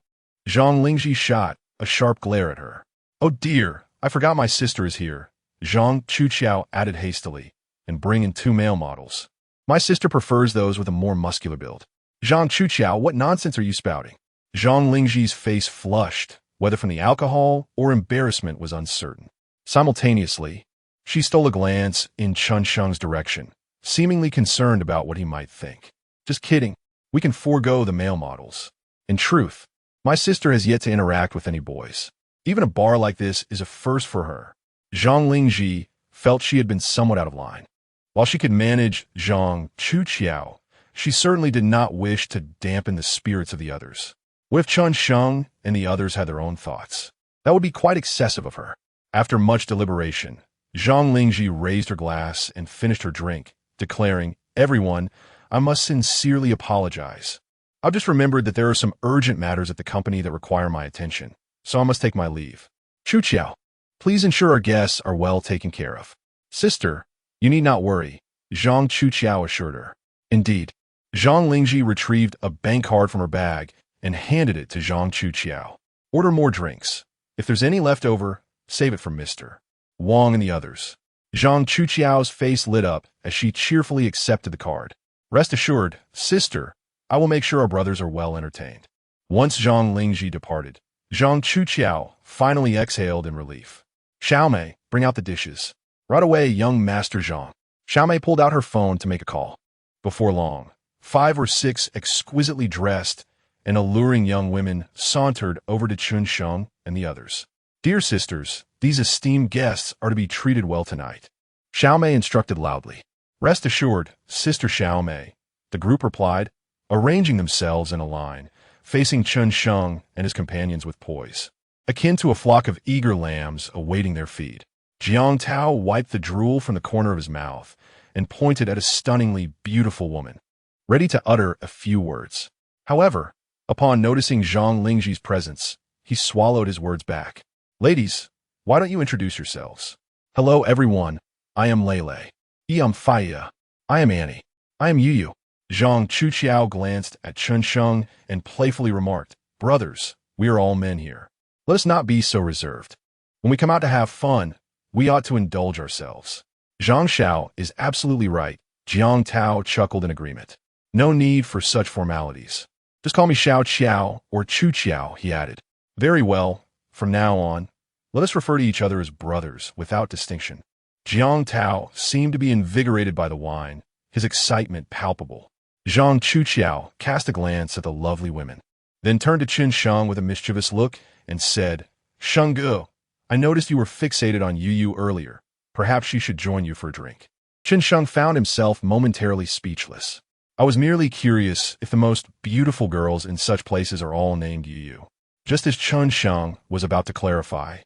Zhang Lingji shot a sharp glare at her. Oh dear, I forgot my sister is here, Zhang Chuqiao added hastily, and bring in 2 male models. My sister prefers those with a more muscular build. Zhang Chuqiao, what nonsense are you spouting? Zhang Lingji's face flushed, whether from the alcohol or embarrassment was uncertain. Simultaneously, she stole a glance in Chen Sheng's direction, seemingly concerned about what he might think. Just kidding. We can forego the male models. In truth, my sister has yet to interact with any boys. Even a bar like this is a first for her. Zhang Lingji felt she had been somewhat out of line. While she could manage Zhang Chuqiao, she certainly did not wish to dampen the spirits of the others. What if Chen Sheng and the others had their own thoughts? That would be quite excessive of her. After much deliberation, Zhang Lingji raised her glass and finished her drink, declaring, "Everyone, I must sincerely apologize. I've just remembered that there are some urgent matters at the company that require my attention, so I must take my leave. Chuqiao, please ensure our guests are well taken care of." "Sister, you need not worry," Zhang Chuqiao assured her. Indeed, Zhang Lingji retrieved a bank card from her bag and handed it to Zhang Chuqiao. "Order more drinks. If there's any left over, save it for Mr. Wang and the others." Zhang Chuqiao's face lit up as she cheerfully accepted the card. "Rest assured, sister, I will make sure our brothers are well entertained." Once Zhang Lingji departed, Zhang Chuqiao finally exhaled in relief. "Xiaomei, bring out the dishes." Right away, young Master Zhang. Xiaomei pulled out her phone to make a call. Before long, 5 or 6 exquisitely dressed and alluring young women sauntered over to Chen Sheng and the others. "Dear sisters, these esteemed guests are to be treated well tonight," Xiaomei instructed loudly. "Rest assured, Sister Xiaomei," the group replied, arranging themselves in a line, facing Chen Sheng and his companions with poise, akin to a flock of eager lambs awaiting their feed. Jiang Tao wiped the drool from the corner of his mouth and pointed at a stunningly beautiful woman, ready to utter a few words. However, upon noticing Zhang Lingji's presence, he swallowed his words back. "Ladies, why don't you introduce yourselves?" "Hello, everyone. I am Lele. I am Faya. I am Annie. I am Yuyu." Zhang Chuqiao glanced at Chen Sheng and playfully remarked, "Brothers, we are all men here. Let us not be so reserved. When we come out to have fun, we ought to indulge ourselves." "Zhang Xiao is absolutely right," Jiang Tao chuckled in agreement. "No need for such formalities. Just call me Xiao Qiao or Chu Qiao," he added. "Very well. From now on, let us refer to each other as brothers without distinction." Jiang Tao seemed to be invigorated by the wine, his excitement palpable. Zhang Chuqiao cast a glance at the lovely women, then turned to Chen Sheng with a mischievous look and said, "Shenggu, I noticed you were fixated on Yu earlier. Perhaps she should join you for a drink." Chen Sheng found himself momentarily speechless. "I was merely curious if the most beautiful girls in such places are all named Yu." Just as Chen Sheng was about to clarify,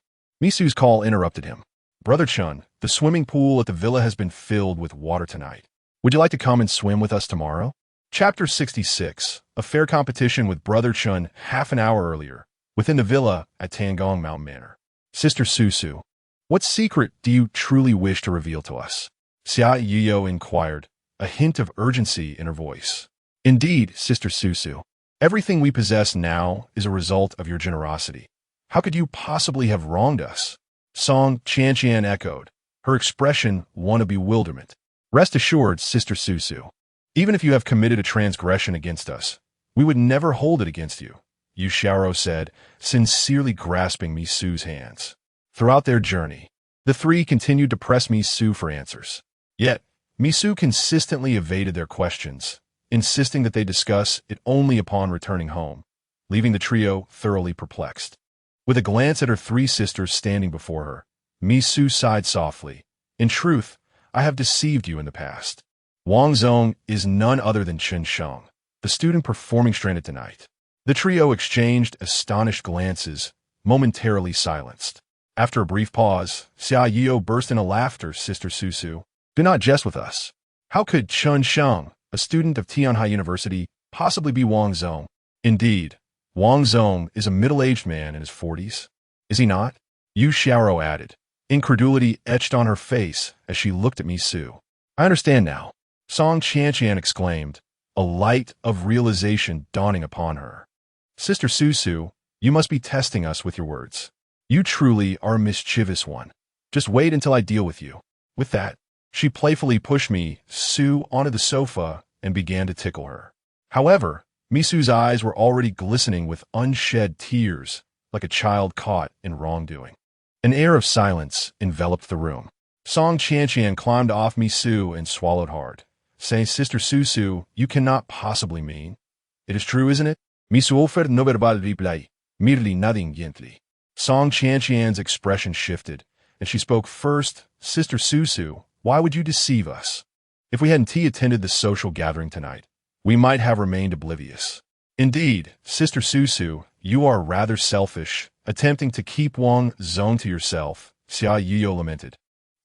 Misu's call interrupted him. "Brother Chen, the swimming pool at the villa has been filled with water tonight. Would you like to come and swim with us tomorrow?" Chapter 66, a fair competition with Brother Chen half an hour earlier, within the villa at Tangong Mountain Manor. "Sister Susu, what secret do you truly wish to reveal to us?" Xia Yiyo inquired, a hint of urgency in her voice. "Indeed, Sister Susu, everything we possess now is a result of your generosity. How could you possibly have wronged us?" Song Chanqian echoed, her expression one of bewilderment. "Rest assured, Sister Susu, even if you have committed a transgression against us, we would never hold it against you," Yu Xiaoro said, sincerely grasping Misu's hands. Throughout their journey, the three continued to press Misu for answers. Yet, Misu consistently evaded their questions, insisting that they discuss it only upon returning home, leaving the trio thoroughly perplexed. With a glance at her 3 sisters standing before her, Misu sighed softly. "In truth, I have deceived you in the past. Wang Zong is none other than Chen Sheng, the student performing stranded tonight." The trio exchanged astonished glances, momentarily silenced. After a brief pause, Xia Yiyo burst into laughter. "Sister Susu, do not jest with us. How could Chen Sheng, a student of Tianhai University, possibly be Wang Zong?" "Indeed, Wang Zong is a middle-aged man in his 40s. Is he not?" Yu Xiaoro added. Incredulity etched on her face as she looked at Misu. "I understand now," Song Chanqian exclaimed, a light of realization dawning upon her. "Sister Susu, you must be testing us with your words. You truly are a mischievous one. Just wait until I deal with you." With that, She playfully pushed Su onto the sofa and began to tickle her. However, Misu's eyes were already glistening with unshed tears, like a child caught in wrongdoing. An air of silence enveloped the room. Song Qianqian climbed off Misu and swallowed hard, saying, Sister Susu, you cannot possibly mean. It is true, isn't it? Misu offered no verbal reply, merely nodding gently. Song Qianqian's expression shifted, and she spoke first. Sister Susu, why would you deceive us? If we hadn't attended the social gathering tonight, we might have remained oblivious. Indeed, Sister Susu, you are rather selfish, attempting to keep Wang Zong to yourself, Xia Yiyo lamented.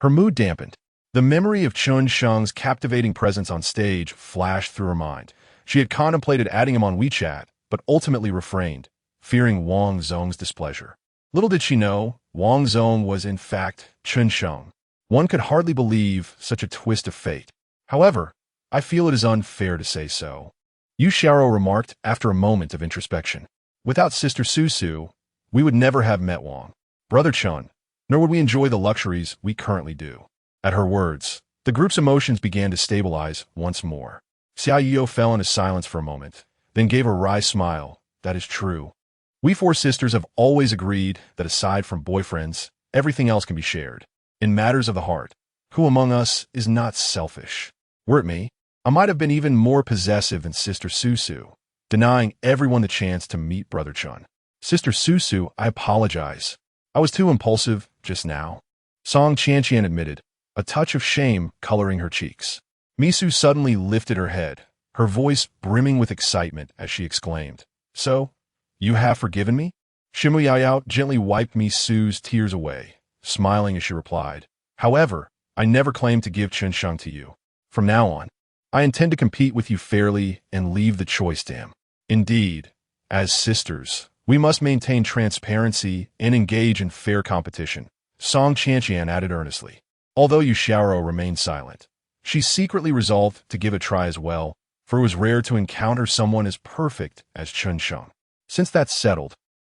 Her mood dampened. The memory of Chen Sheng's captivating presence on stage flashed through her mind. She had contemplated adding him on WeChat, but ultimately refrained, fearing Wang Zong's displeasure. Little did she know, Wang Zong was in fact Chen Sheng. One could hardly believe such a twist of fate. However, I feel it is unfair to say so. Yu Xiaoro remarked after a moment of introspection. Without Sister Susu, we would never have met Wang, Brother Chen, nor would we enjoy the luxuries we currently do. At her words, the group's emotions began to stabilize once more. Xia Yiyo fell into silence for a moment, then gave a wry smile. That is true. We four sisters have always agreed that aside from boyfriends, everything else can be shared. In matters of the heart, who among us is not selfish? Were it me, I might have been even more possessive than Sister Susu, denying everyone the chance to meet Brother Chen. Sister Susu, I apologize. I was too impulsive just now. Song Qianqian admitted, a touch of shame coloring her cheeks. Misu suddenly lifted her head, her voice brimming with excitement as she exclaimed, So, you have forgiven me? Shimu Yayao gently wiped Misu's tears away, smiling as she replied, However, I never claimed to give Chen Sheng to you. From now on, I intend to compete with you fairly and leave the choice to him. Indeed, as sisters, we must maintain transparency and engage in fair competition, Song Qianqian added earnestly. Although Yu Xiaoro remained silent, she secretly resolved to give a try as well, for it was rare to encounter someone as perfect as Chen Sheng. Since that's settled,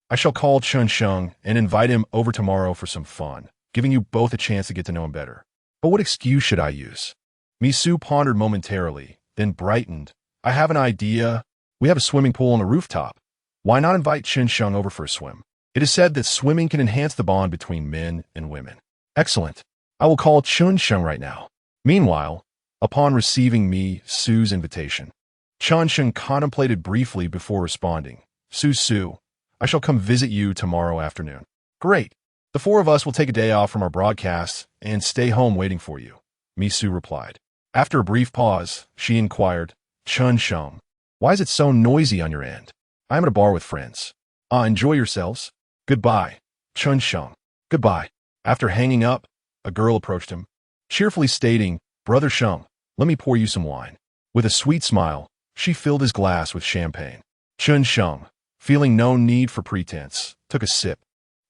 I shall call Chen Sheng and invite him over tomorrow for some fun, giving you both a chance to get to know him better. But what excuse should I use? Misu pondered momentarily, then brightened. I have an idea. We have a swimming pool on the rooftop. Why not invite Chen Sheng over for a swim? It is said that swimming can enhance the bond between men and women. Excellent. I will call Chen Sheng right now. Meanwhile, upon receiving Su's invitation, Chen Sheng contemplated briefly before responding. Su, I shall come visit you tomorrow afternoon. Great. The four of us will take a day off from our broadcasts and stay home waiting for you, Misu replied. After a brief pause, she inquired, Chen Sheng, why is it so noisy on your end? I am at a bar with friends. Enjoy yourselves. Goodbye, Chen Sheng. Goodbye. After hanging up, a girl approached him, cheerfully stating, Brother Sheng, let me pour you some wine. With a sweet smile, she filled his glass with champagne. Chen Sheng, feeling no need for pretense, took a sip,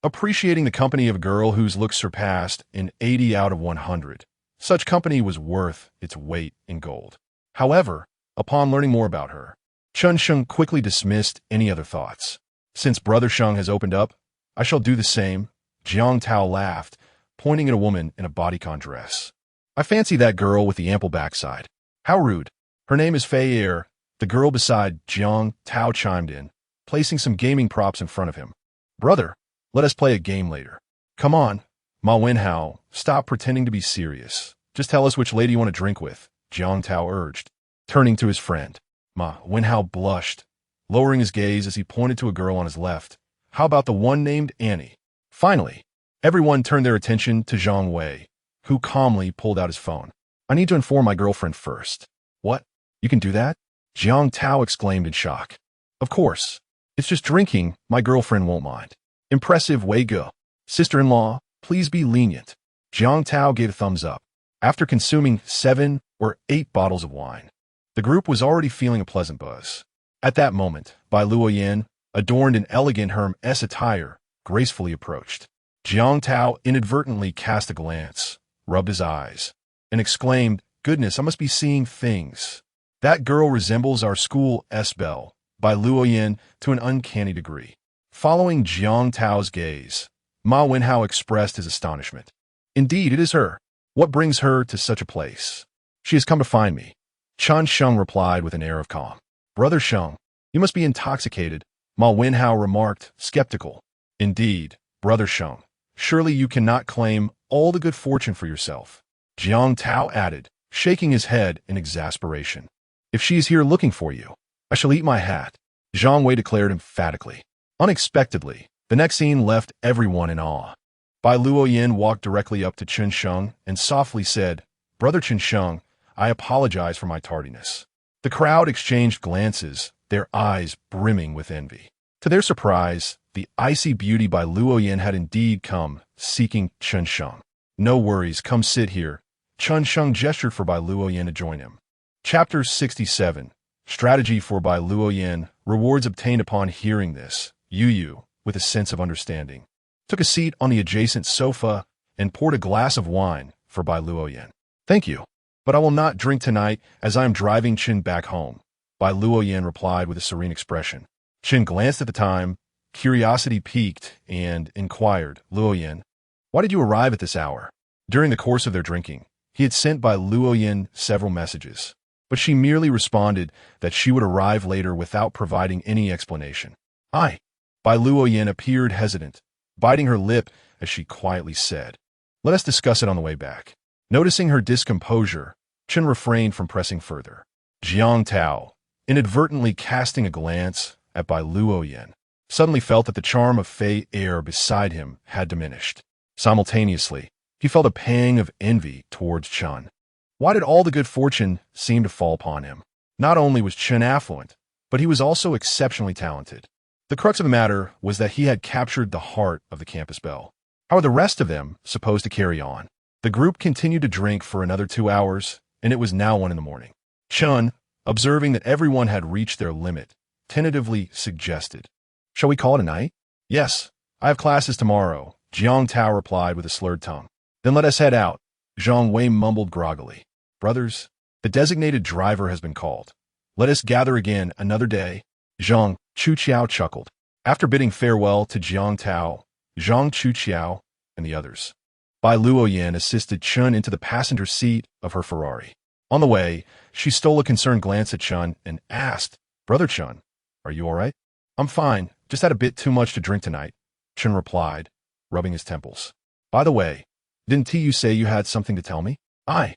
appreciating the company of a girl whose looks surpassed an 80 out of 100. Such company was worth its weight in gold. However, upon learning more about her, Chen Sheng quickly dismissed any other thoughts. Since Brother Sheng has opened up, I shall do the same. Jiang Tao laughed, pointing at a woman in a bodycon dress. I fancy that girl with the ample backside. How rude. Her name is Fei Er. The girl beside Jiang Tao chimed in, placing some gaming props in front of him. Brother, let us play a game later. Come on. Ma Wenhao, stop pretending to be serious. Just tell us which lady you want to drink with, Jiang Tao urged, turning to his friend. Ma Wenhao blushed, lowering his gaze as he pointed to a girl on his left. How about the one named Annie? Finally, everyone turned their attention to Zhang Wei, who calmly pulled out his phone. I need to inform my girlfriend first. What? You can do that? Jiang Tao exclaimed in shock. Of course. It's just drinking, my girlfriend won't mind. Impressive, Wei Ge. Sister-in-law, please be lenient. Jiang Tao gave a thumbs up. After consuming 7 or 8 bottles of wine, the group was already feeling a pleasant buzz. At that moment, Bai Luoyan, adorned in elegant Hermes attire, gracefully approached. Jiang Tao inadvertently cast a glance, rubbed his eyes, and exclaimed, Goodness, I must be seeing things. That girl resembles our school S-Belle, Bai Luoyan, to an uncanny degree. Following Jiang Tao's gaze, Ma Wenhao expressed his astonishment. Indeed, it is her. What brings her to such a place? She has come to find me. Chen Sheng replied with an air of calm. Brother Sheng, you must be intoxicated, Ma Wenhao remarked, skeptical. Indeed, Brother Sheng, surely you cannot claim all the good fortune for yourself. Jiang Tao added, shaking his head in exasperation. If she is here looking for you, I shall eat my hat, Zhang Wei declared emphatically. Unexpectedly, the next scene left everyone in awe. Bai Luoyan walked directly up to Chen Sheng and softly said, Brother Chen Sheng, I apologize for my tardiness. The crowd exchanged glances, their eyes brimming with envy. To their surprise, the icy beauty Bai Luoyan had indeed come, seeking Chen Sheng. No worries, come sit here. Chen Sheng gestured for Bai Luoyan to join him. Chapter 67. Strategy for Bai Luoyan. Rewards obtained upon hearing this. Yu, with a sense of understanding, took a seat on the adjacent sofa and poured a glass of wine for Bai Luoyan. Thank you, but I will not drink tonight as I am driving Chen back home, Bai Luoyan replied with a serene expression. Chen glanced at the time, curiosity piqued, and inquired, Luoyan, why did you arrive at this hour? During the course of their drinking, he had sent Bai Luoyan several messages, but she merely responded that she would arrive later without providing any explanation. Bai Luoyan appeared hesitant, biting her lip as she quietly said, let us discuss it on the way back. Noticing her discomposure, Chen refrained from pressing further. Jiang Tao, inadvertently casting a glance at Bai Luoyan, suddenly felt that the charm of fey air beside him had diminished. Simultaneously, he felt a pang of envy towards Chen. Why did all the good fortune seem to fall upon him? Not only was Chen affluent, but he was also exceptionally talented. The crux of the matter was that he had captured the heart of the campus belle. How are the rest of them supposed to carry on? The group continued to drink for another 2 hours, and it was now 1 a.m. Chen, observing that everyone had reached their limit, tentatively suggested, shall we call it a night? Yes, I have classes tomorrow, Jiang Tao replied with a slurred tongue. Then let us head out, Zhang Wei mumbled groggily. Brothers, the designated driver has been called. Let us gather again another day. Zhang Chuqiao chuckled. After bidding farewell to Jiang Tao, Zhang Chuqiao, and the others, Bai Luoyan assisted Chen into the passenger seat of her Ferrari. On the way, she stole a concerned glance at Chen and asked, Brother Chen, are you all right? I'm fine, just had a bit too much to drink tonight, Chen replied, rubbing his temples. By the way, didn't you say you had something to tell me? Bai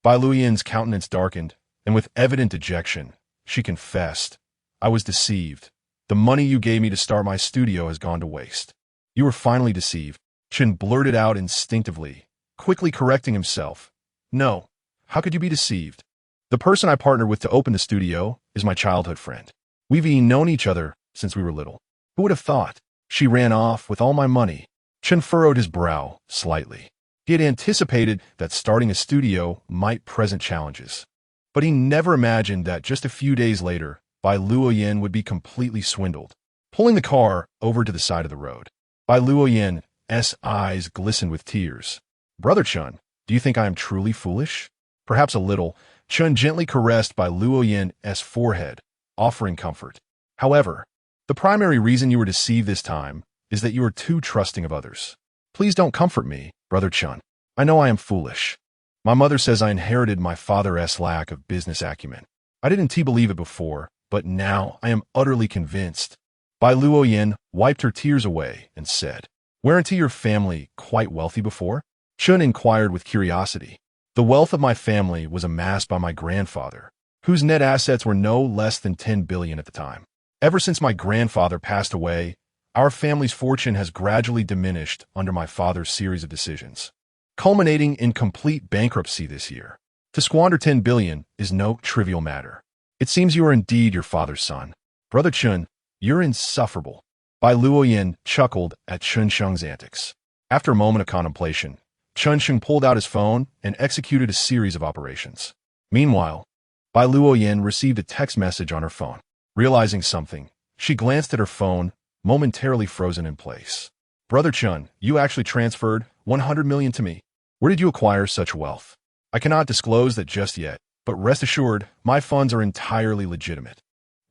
Luoyan's countenance darkened, and with evident dejection, she confessed, I was deceived. The money you gave me to start my studio has gone to waste. You were finally deceived, Chen blurted out instinctively, quickly correcting himself. No, how could you be deceived? The person I partnered with to open the studio is my childhood friend. We've known each other since we were little. Who would have thought? She ran off with all my money. Chen furrowed his brow slightly. He had anticipated that starting a studio might present challenges, but he never imagined that just a few days later, Bai Luoyan would be completely swindled. Pulling the car over to the side of the road, Bai Luoyan's eyes glistened with tears. Brother Chen, do you think I am truly foolish? Perhaps a little. Chen gently caressed Bai Luoyan's forehead, offering comfort. However, the primary reason you were deceived this time is that you are too trusting of others. Please don't comfort me, Brother Chen. I know I am foolish. My mother says I inherited my father's lack of business acumen. I didn't believe it before, but now I am utterly convinced. Bai Luoyan wiped her tears away and said, Weren't your family quite wealthy before? Chen inquired with curiosity. The wealth of my family was amassed by my grandfather, whose net assets were no less than 10 billion at the time. Ever since my grandfather passed away, our family's fortune has gradually diminished under my father's series of decisions, culminating in complete bankruptcy this year. To squander 10 billion is no trivial matter. It seems you are indeed your father's son. Brother Chen, you're insufferable. Bai Luoyan chuckled at Chen Sheng's antics. After a moment of contemplation, Chen Sheng pulled out his phone and executed a series of operations. Meanwhile, Bai Luoyan received a text message on her phone. Realizing something, she glanced at her phone, momentarily frozen in place. Brother Chen, you actually transferred 100 million to me. Where did you acquire such wealth? I cannot disclose that just yet, but rest assured, my funds are entirely legitimate.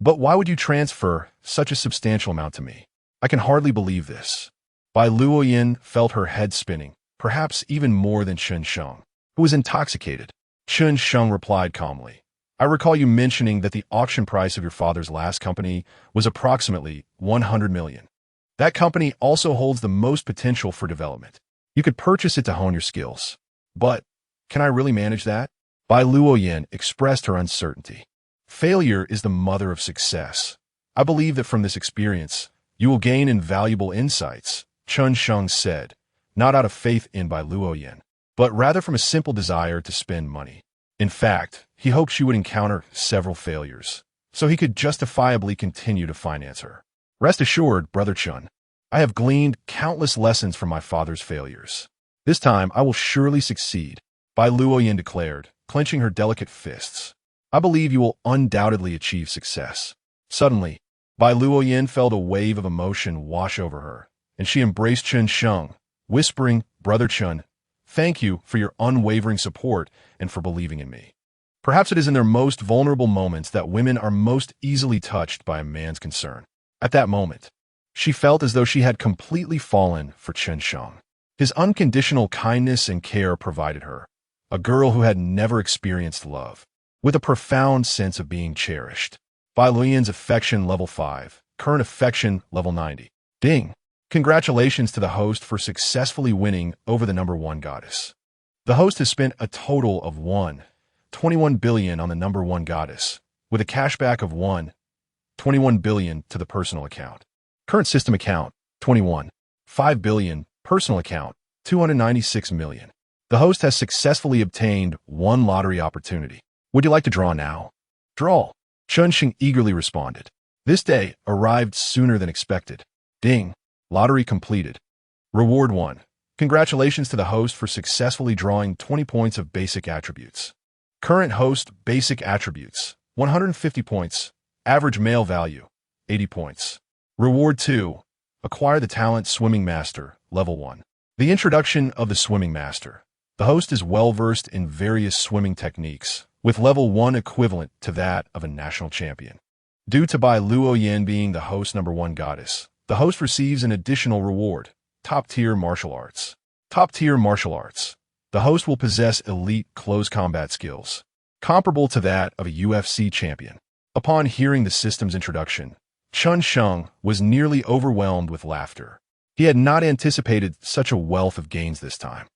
But why would you transfer such a substantial amount to me? I can hardly believe this. Bai Luoyan felt her head spinning, perhaps even more than Chen Sheng, who was intoxicated. Chen Sheng replied calmly. I recall you mentioning that the auction price of your father's last company was approximately 100 million. That company also holds the most potential for development. You could purchase it to hone your skills. But, can I really manage that? Bai Luoyan expressed her uncertainty. Failure is the mother of success. I believe that from this experience, you will gain invaluable insights, Chen Sheng said, not out of faith in Bai Luoyan, but rather from a simple desire to spend money. In fact, he hoped she would encounter several failures, so he could justifiably continue to finance her. Rest assured, Brother Chen, I have gleaned countless lessons from my father's failures. This time, I will surely succeed, Bai Luoyan declared, clenching her delicate fists. I believe you will undoubtedly achieve success. Suddenly, Bai Luoyan felt a wave of emotion wash over her, and she embraced Chen Sheng, whispering, Brother Chen, thank you for your unwavering support and for believing in me. Perhaps it is in their most vulnerable moments that women are most easily touched by a man's concern. At that moment, she felt as though she had completely fallen for Chen Sheng. His unconditional kindness and care provided her, a girl who had never experienced love, with a profound sense of being cherished. Bai Luoyan's affection level 5, current affection level 90. Ding! Congratulations to the host for successfully winning over the number 1 goddess. The host has spent a total of 21 billion on the number 1 goddess, with a cashback of 21 billion to the personal account. Current system account, 5 billion, personal account, 296 million. The host has successfully obtained 1 lottery opportunity. Would you like to draw now? Draw. Chen Sheng eagerly responded. This day arrived sooner than expected. Ding. Lottery completed. Reward 1. Congratulations to the host for successfully drawing 20 points of basic attributes. Current host basic attributes, 150 points. Average male value, 80 points. Reward 2. Acquire the talent Swimming Master, level 1. The introduction of the Swimming Master. The host is well-versed in various swimming techniques, with level 1 equivalent to that of a national champion. Due to Bai Luoyan being the host number 1 goddess, the host receives an additional reward, top-tier martial arts. Top-tier martial arts. The host will possess elite close combat skills, comparable to that of a UFC champion. Upon hearing the system's introduction, Chen Sheng was nearly overwhelmed with laughter. He had not anticipated such a wealth of gains this time.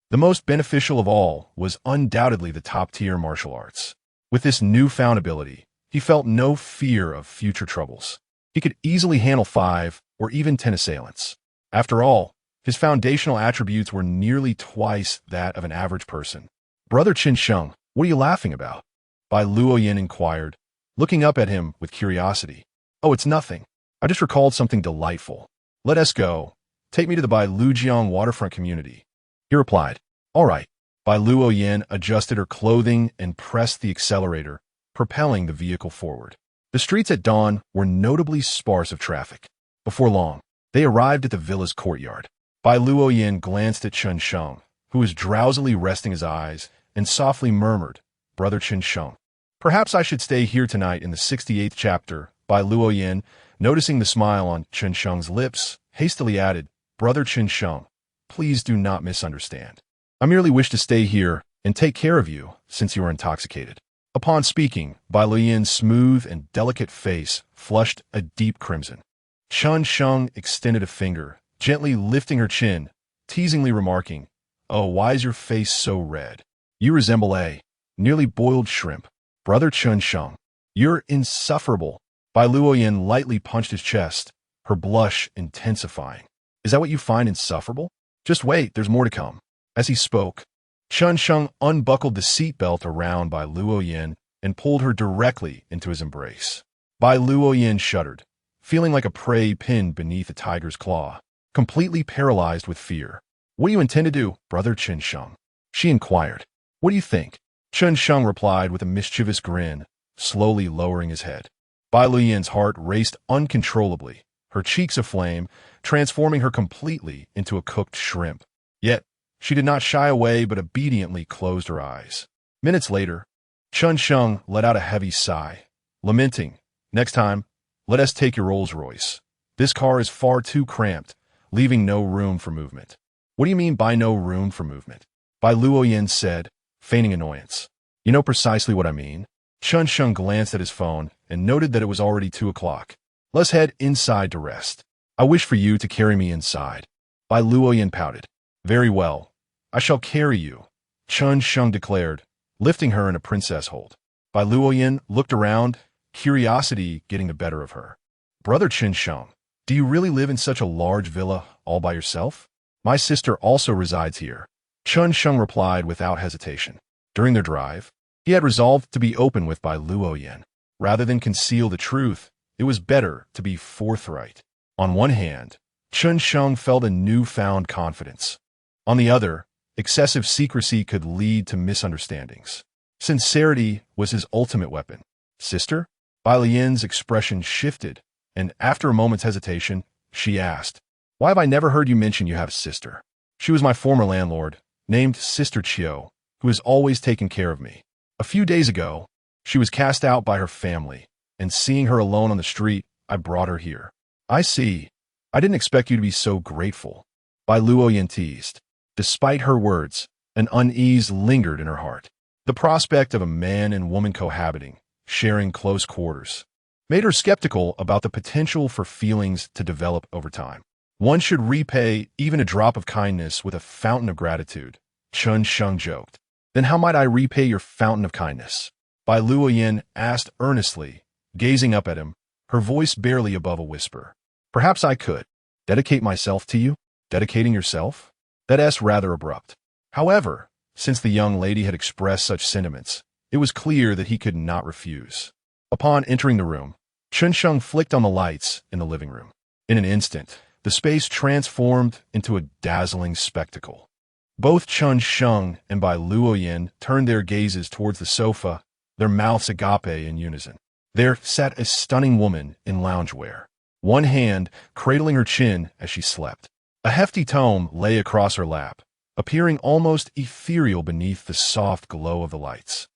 The most beneficial of all was undoubtedly the top-tier martial arts. With this newfound ability, he felt no fear of future troubles. He could easily handle 5 or even 10 assailants. After all, his foundational attributes were nearly twice that of an average person. Brother Chen Sheng, what are you laughing about? Bai Luoyan inquired, looking up at him with curiosity. Oh, it's nothing. I just recalled something delightful. Let us go. Take me to the Bai Luoyan waterfront community. He replied, all right. Bai Luoyan adjusted her clothing and pressed the accelerator, propelling the vehicle forward. The streets at dawn were notably sparse of traffic. Before long, they arrived at the villa's courtyard. Bai Luoyan glanced at Chen Sheng, who was drowsily resting his eyes, and softly murmured, Brother Chen Sheng, perhaps I should stay here tonight in the 68th chapter. Bai Luoyan, noticing the smile on Chen Sheng's lips, hastily added, Brother Chen Sheng, please do not misunderstand. I merely wish to stay here and take care of you, since you are intoxicated. Upon speaking, Bai Luoyan's smooth and delicate face flushed a deep crimson. Chen Sheng extended a finger, gently lifting her chin, teasingly remarking, oh, why is your face so red? You resemble a nearly boiled shrimp. Brother Chen Sheng, you're insufferable. Bai Luoyan lightly punched his chest, her blush intensifying. Is that what you find insufferable? Just wait, there's more to come. As he spoke, Chen Sheng unbuckled the seatbelt around Bai Luoyan and pulled her directly into his embrace. Bai Luoyan shuddered, feeling like a prey pinned beneath a tiger's claw, completely paralyzed with fear. What do you intend to do, Brother Chen Sheng? She inquired. What do you think? Chen Sheng replied with a mischievous grin, slowly lowering his head. Bai Luoyan's heart raced uncontrollably, her cheeks aflame, transforming her completely into a cooked shrimp. Yet, she did not shy away but obediently closed her eyes. Minutes later, Chen Sheng let out a heavy sigh, lamenting, next time, let us take your Rolls-Royce. This car is far too cramped, leaving no room for movement. What do you mean by no room for movement? Bai Luoyan said, feigning annoyance. You know precisely what I mean. Chen Sheng glanced at his phone and noted that it was already 2 o'clock. Let's head inside to rest. I wish for you to carry me inside. Bai Luoyan pouted. Very well. I shall carry you, Chen Sheng declared, lifting her in a princess hold. Bai Luoyan looked around, curiosity getting the better of her. Brother Chen Sheng, do you really live in such a large villa all by yourself? My sister also resides here, Chen Sheng replied without hesitation. During their drive, he had resolved to be open with Bai Luoyan. Rather than conceal the truth, it was better to be forthright. On one hand, Chen Sheng felt a newfound confidence. On the other, excessive secrecy could lead to misunderstandings. Sincerity was his ultimate weapon. Sister? Bai Luoyan's expression shifted, and after a moment's hesitation, she asked, Why have I never heard you mention you have a sister? She was my former landlord, named Sister Chiu, who has always taken care of me. A few days ago, she was cast out by her family, and seeing her alone on the street, I brought her here. I see. I didn't expect you to be so grateful. Bai Luoyan teased. Despite her words, an unease lingered in her heart. The prospect of a man and woman cohabiting, sharing close quarters, made her skeptical about the potential for feelings to develop over time. One should repay even a drop of kindness with a fountain of gratitude, Chen Sheng joked. Then how might I repay your fountain of kindness? Bai Luoyan asked earnestly, gazing up at him, her voice barely above a whisper. Perhaps I could. Dedicate myself to you? Dedicating yourself? That's rather abrupt. However, since the young lady had expressed such sentiments, it was clear that he could not refuse. Upon entering the room, Chen Sheng flicked on the lights in the living room. In an instant, the space transformed into a dazzling spectacle. Both Chen Sheng and Bai Luoyan turned their gazes towards the sofa, their mouths agape in unison. There sat a stunning woman in loungewear, one hand cradling her chin as she slept. A hefty tome lay across her lap, appearing almost ethereal beneath the soft glow of the lights.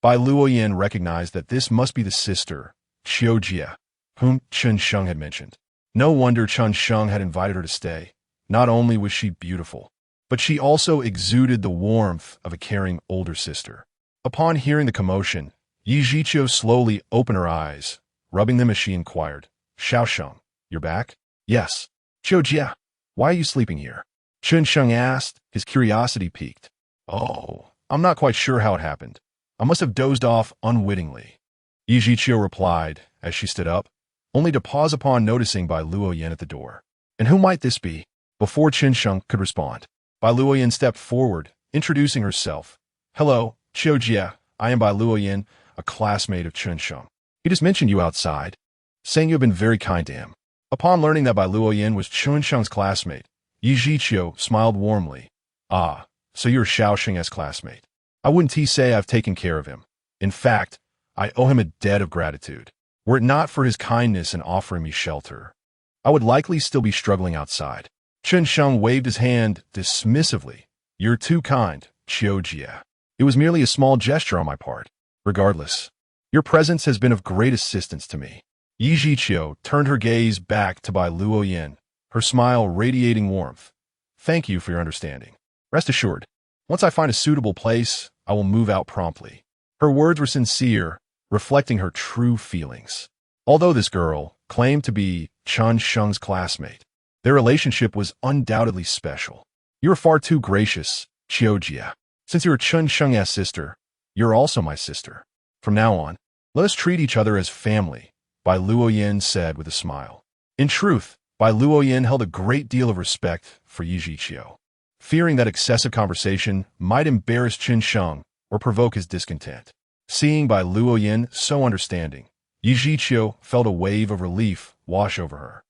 Bai Luoyan recognized that this must be the sister, Chiu Jia, whom Chen Sheng had mentioned. No wonder Chen Sheng had invited her to stay. Not only was she beautiful, but she also exuded the warmth of a caring older sister. Upon hearing the commotion, Yi Zhiqiu slowly opened her eyes, rubbing them as she inquired, Xiao Sheng, you're back? Yes. Chiu Jia, why are you sleeping here? Chen Sheng asked, his curiosity piqued. Oh, I'm not quite sure how it happened. I must have dozed off unwittingly. Yi Zhiqiu replied as she stood up, only to pause upon noticing Bai Luoyan at the door. And who might this be? Before Chen Sheng could respond, Bai Luoyan stepped forward, introducing herself. Hello, Chiu Jia. I am Bai Luoyan, a classmate of Chen Sheng. He just mentioned you outside, saying you have been very kind to him. Upon learning that Bai Luoyan was Chen Sheng's classmate, Yi Zhiqiu smiled warmly. Ah, so you're Xiao Sheng's classmate. I wouldn't say I've taken care of him. In fact, I owe him a debt of gratitude. Were it not for his kindness in offering me shelter, I would likely still be struggling outside. Chen Sheng waved his hand dismissively. You're too kind, Chiu Jia. It was merely a small gesture on my part. Regardless, your presence has been of great assistance to me. Yi Zhiqiu turned her gaze back to Bai Luoyan, her smile radiating warmth. Thank you for your understanding. Rest assured, once I find a suitable place, I will move out promptly. Her words were sincere, reflecting her true feelings. Although this girl claimed to be Chen Sheng's classmate, their relationship was undoubtedly special. You are far too gracious, Chiu Jia. Since you are Chen Sheng's sister, you're also my sister. From now on, let us treat each other as family, Bai Luoyan said with a smile. In truth, Bai Luoyan held a great deal of respect for Yi Zhiqiu, fearing that excessive conversation might embarrass Chen Sheng or provoke his discontent. Seeing Bai Luoyan so understanding, Yi Zhiqiu felt a wave of relief wash over her.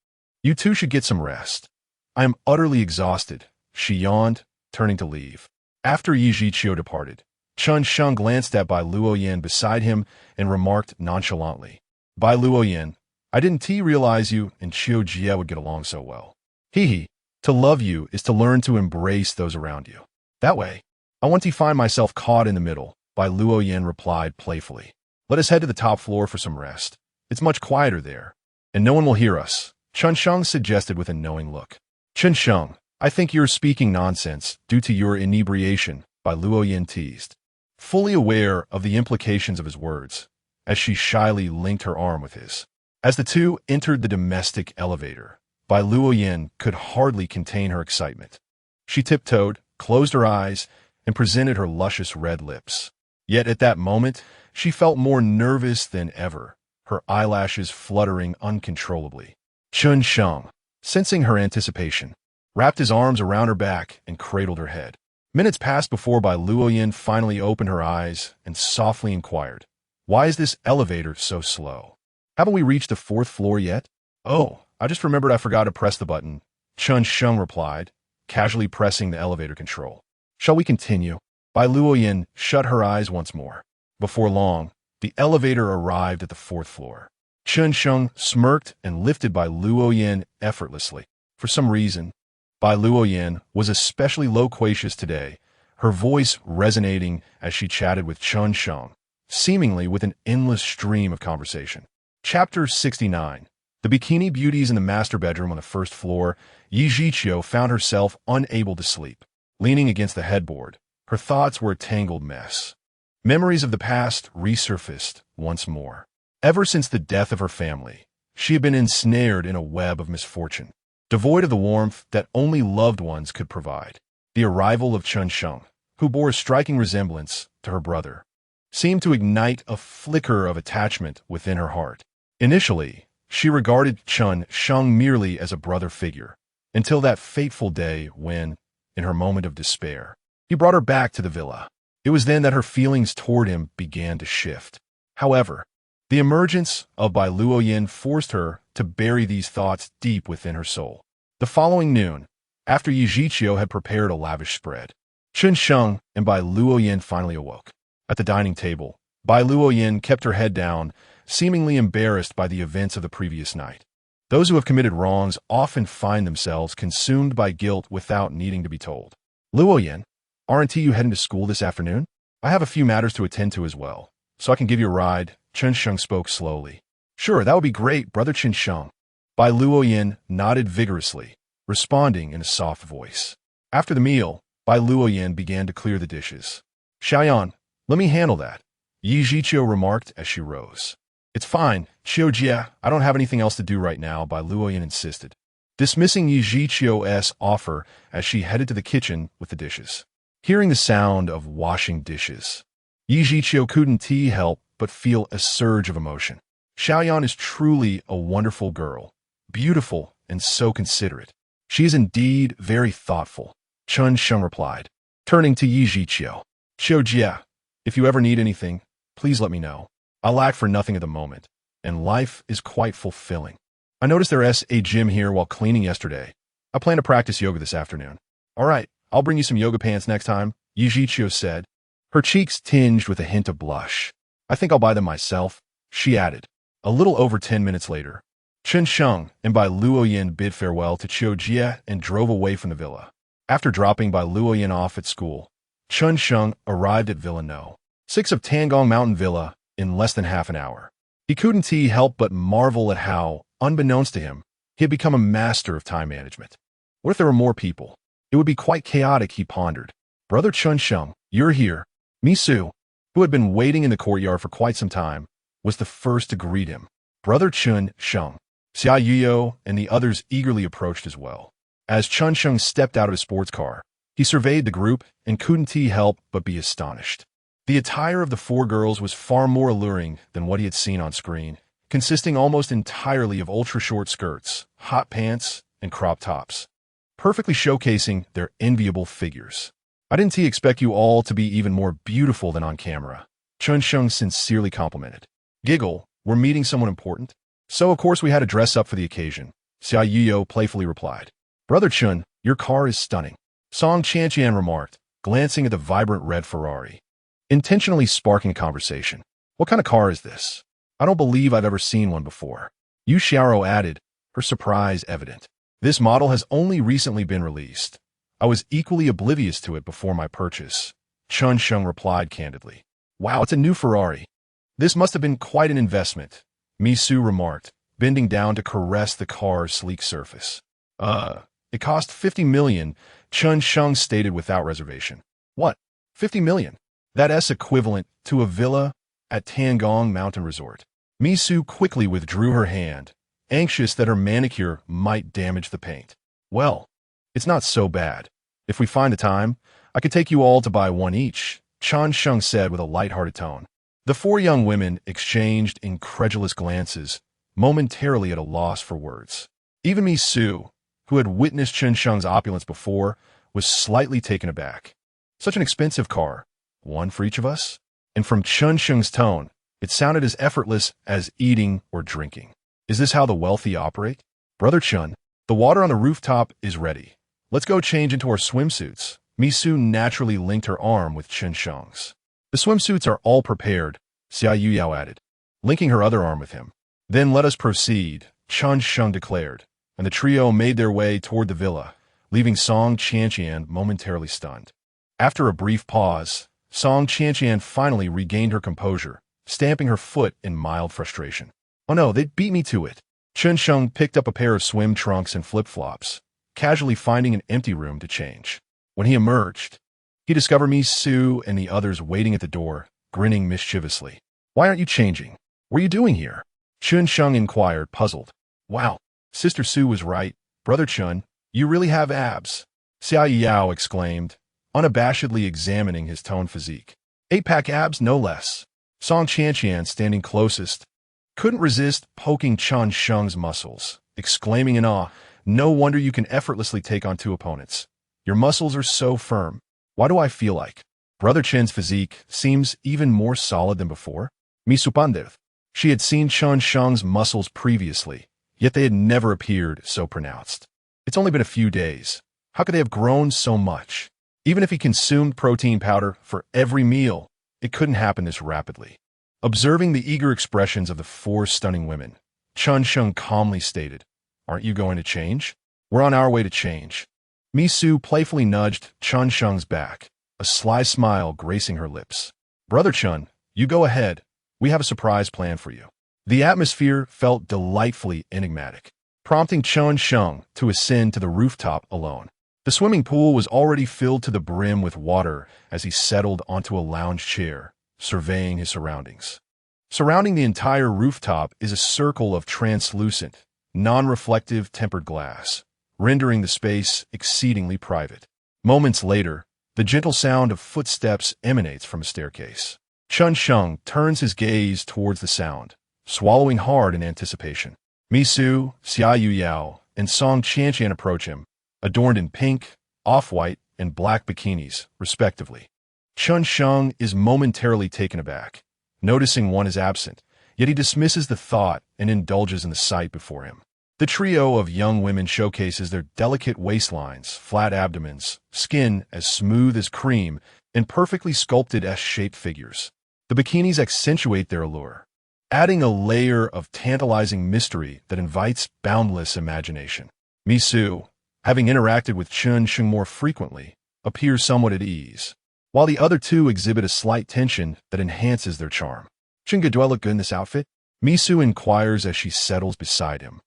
You two should get some rest. I am utterly exhausted, she yawned, turning to leave. After Yi Zhiqiu departed, Chen Sheng glanced at Bai Luoyan beside him and remarked nonchalantly, Bai Luoyan, I didn't realize you and Chiu Jia would get along so well. Hee. To love you is to learn to embrace those around you. That way, I want to find myself caught in the middle, Bai Luoyan replied playfully. Let us head to the top floor for some rest. It's much quieter there, and no one will hear us, Chen Sheng suggested with a knowing look. Chen Sheng, I think you're speaking nonsense due to your inebriation, Bai Luoyan teased. fully aware of the implications of his words, as she shyly linked her arm with his. As the two entered the domestic elevator, Bai Luoyan could hardly contain her excitement. She tiptoed, closed her eyes, and presented her luscious red lips. Yet at that moment, she felt more nervous than ever, her eyelashes fluttering uncontrollably. Chen Sheng, sensing her anticipation, wrapped his arms around her back and cradled her head. Minutes passed before Bai Luoyan finally opened her eyes and softly inquired, "Why is this elevator so slow? Haven't we reached the 4th floor yet?" "Oh, I just remembered I forgot to press the button," Chen Sheng replied, casually pressing the elevator control. "Shall we continue?" Bai Luoyan shut her eyes once more. Before long, the elevator arrived at the 4th floor. Chen Sheng smirked and lifted Bai Luoyan effortlessly. For some reason, Bai Luoyan was especially loquacious today, her voice resonating as she chatted with Chen Sheng, seemingly with an endless stream of conversation. Chapter 69. The bikini beauties in the master bedroom on the 1st floor. Yi Zhiqiu found herself unable to sleep. Leaning against the headboard, her thoughts were a tangled mess. Memories of the past resurfaced once more. Ever since the death of her family, she had been ensnared in a web of misfortune, devoid of the warmth that only loved ones could provide. The arrival of Chen Sheng, who bore a striking resemblance to her brother, seemed to ignite a flicker of attachment within her heart. Initially, she regarded Chen Sheng merely as a brother figure, until that fateful day when, in her moment of despair, he brought her back to the villa. It was then that her feelings toward him began to shift. However, the emergence of Bai Luoyan forced her to bury these thoughts deep within her soul. The following noon, after Yi Zhiqiu had prepared a lavish spread, Chen Sheng and Bai Luoyan finally awoke. At the dining table, Bai Luoyan kept her head down, seemingly embarrassed by the events of the previous night. Those who have committed wrongs often find themselves consumed by guilt without needing to be told. "Luoyan, aren't you heading to school this afternoon? I have a few matters to attend to as well, so I can give you a ride," Chen Sheng spoke slowly. "Sure, that would be great, Brother Chen Sheng." Bai Luoyan nodded vigorously, responding in a soft voice. After the meal, Bai Luoyan began to clear the dishes. "Xiaoyan, let me handle that," Yi Zhiqiu remarked as she rose. "It's fine, Qiu Jie, I don't have anything else to do right now," Bai Luoyan insisted, dismissing Yi Zhiqiu's offer as she headed to the kitchen with the dishes. Hearing the sound of washing dishes, Yi Zhiqiu couldn't help but feel a surge of emotion. Xiaoyan is truly a wonderful girl, beautiful and so considerate. She is indeed very thoughtful, Chen Sheng replied, turning to Yi Zhiqiu. "Qiu Jie, if you ever need anything, please let me know. I lack for nothing at the moment, and life is quite fulfilling. I noticed there's a gym here while cleaning yesterday. I plan to practice yoga this afternoon." "All right, I'll bring you some yoga pants next time," Yi Zhiqiu said, her cheeks tinged with a hint of blush. "I think I'll buy them myself," she added. A little over 10 minutes later, Chen Sheng and Bai Luoyan bid farewell to Qiu Jie and drove away from the villa. After dropping Bai Luoyan off at school, Chen Sheng arrived at Villa No. 6 of Tangong Mountain Villa in less than half an hour. He couldn't help but marvel at how, unbeknownst to him, he had become a master of time management. What if there were more people? It would be quite chaotic, he pondered. "Brother Chen Sheng, you're here." Misu, who had been waiting in the courtyard for quite some time, was the first to greet him. Brother Chen Sheng, Xia Yuyo, and the others eagerly approached as well. As Chen Sheng stepped out of his sports car, he surveyed the group and couldn't help but be astonished. The attire of the 4 girls was far more alluring than what he had seen on screen, consisting almost entirely of ultra-short skirts, hot pants, and crop tops, perfectly showcasing their enviable figures. "I didn't expect you all to be even more beautiful than on camera," Chen Sheng sincerely complimented. "Giggle, we're meeting someone important? So of course we had to dress up for the occasion," Xia Yuyo playfully replied. "Brother Chen, your car is stunning," Song Chanqian remarked, glancing at the vibrant red Ferrari, intentionally sparking a conversation. "What kind of car is this? I don't believe I've ever seen one before," Yu Xiaoro added, her surprise evident. "This model has only recently been released. I was equally oblivious to it before my purchase," Chen Sheng replied candidly. "Wow, it's a new Ferrari. This must have been quite an investment," Misu remarked, bending down to caress the car's sleek surface. It cost 50 million, Chen Sheng stated without reservation. "What? 50 million? That's equivalent to a villa at Tangong Mountain Resort. Misu quickly withdrew her hand, anxious that her manicure might damage the paint. Well, it's not so bad. If we find the time, I could take you all to buy one each, Chen Sheng said with a light-hearted tone. The four young women exchanged incredulous glances, momentarily at a loss for words. Even Misu, who had witnessed Chen Sheng's opulence before, was slightly taken aback. Such an expensive car. One for each of us? And from Chen Sheng's tone, it sounded as effortless as eating or drinking. Is this how the wealthy operate? Brother Chen, the water on the rooftop is ready. Let's go change into our swimsuits. Misu naturally linked her arm with Chen Sheng's. The swimsuits are all prepared, Xia Yuyao added, linking her other arm with him. Then let us proceed, Chen Sheng declared, and the trio made their way toward the villa, leaving Song Qianqian momentarily stunned. After a brief pause, Song Qianqian finally regained her composure, stamping her foot in mild frustration. Oh no, they beat me to it. Chen Sheng picked up a pair of swim trunks and flip-flops, casually finding an empty room to change. When he emerged, he discovered Misu and the others waiting at the door, grinning mischievously. Why aren't you changing? What are you doing here? Chen Sheng inquired, puzzled. Wow, Sister Su was right. Brother Chen, you really have abs. Xia Yao exclaimed, unabashedly examining his toned physique. 8-pack abs, no less. Song Qianqian, standing closest, couldn't resist poking Chen Sheng's muscles, exclaiming in awe, no wonder you can effortlessly take on two opponents. Your muscles are so firm. Why do I feel like? Brother Chen's physique seems even more solid than before. Misupandev. She had seen Chen Sheng's muscles previously, yet they had never appeared so pronounced. It's only been a few days. How could they have grown so much? Even if he consumed protein powder for every meal, it couldn't happen this rapidly. Observing the eager expressions of the four stunning women, Chen Sheng calmly stated, Aren't you going to change? We're on our way to change. Misu playfully nudged Chen Sheng's back, a sly smile gracing her lips. Brother Chen, you go ahead. We have a surprise plan for you. The atmosphere felt delightfully enigmatic, prompting Chen Sheng to ascend to the rooftop alone. The swimming pool was already filled to the brim with water as he settled onto a lounge chair, surveying his surroundings. Surrounding the entire rooftop is a circle of translucent, non-reflective tempered glass, rendering the space exceedingly private. Moments later, the gentle sound of footsteps emanates from a staircase. Chen Sheng turns his gaze towards the sound, swallowing hard in anticipation. Misu, Xia Yuyao, and Song Qianqian approach him, adorned in pink, off-white, and black bikinis, respectively. Chen Sheng is momentarily taken aback, noticing one is absent, yet he dismisses the thought and indulges in the sight before him. The trio of young women showcases their delicate waistlines, flat abdomens, skin as smooth as cream, and perfectly sculpted S-shaped figures. The bikinis accentuate their allure, adding a layer of tantalizing mystery that invites boundless imagination. Misu, having interacted with Chen Sheng more frequently, appears somewhat at ease, while the other two exhibit a slight tension that enhances their charm. Chinga, do I look good in this outfit? Misu inquires as she settles beside him,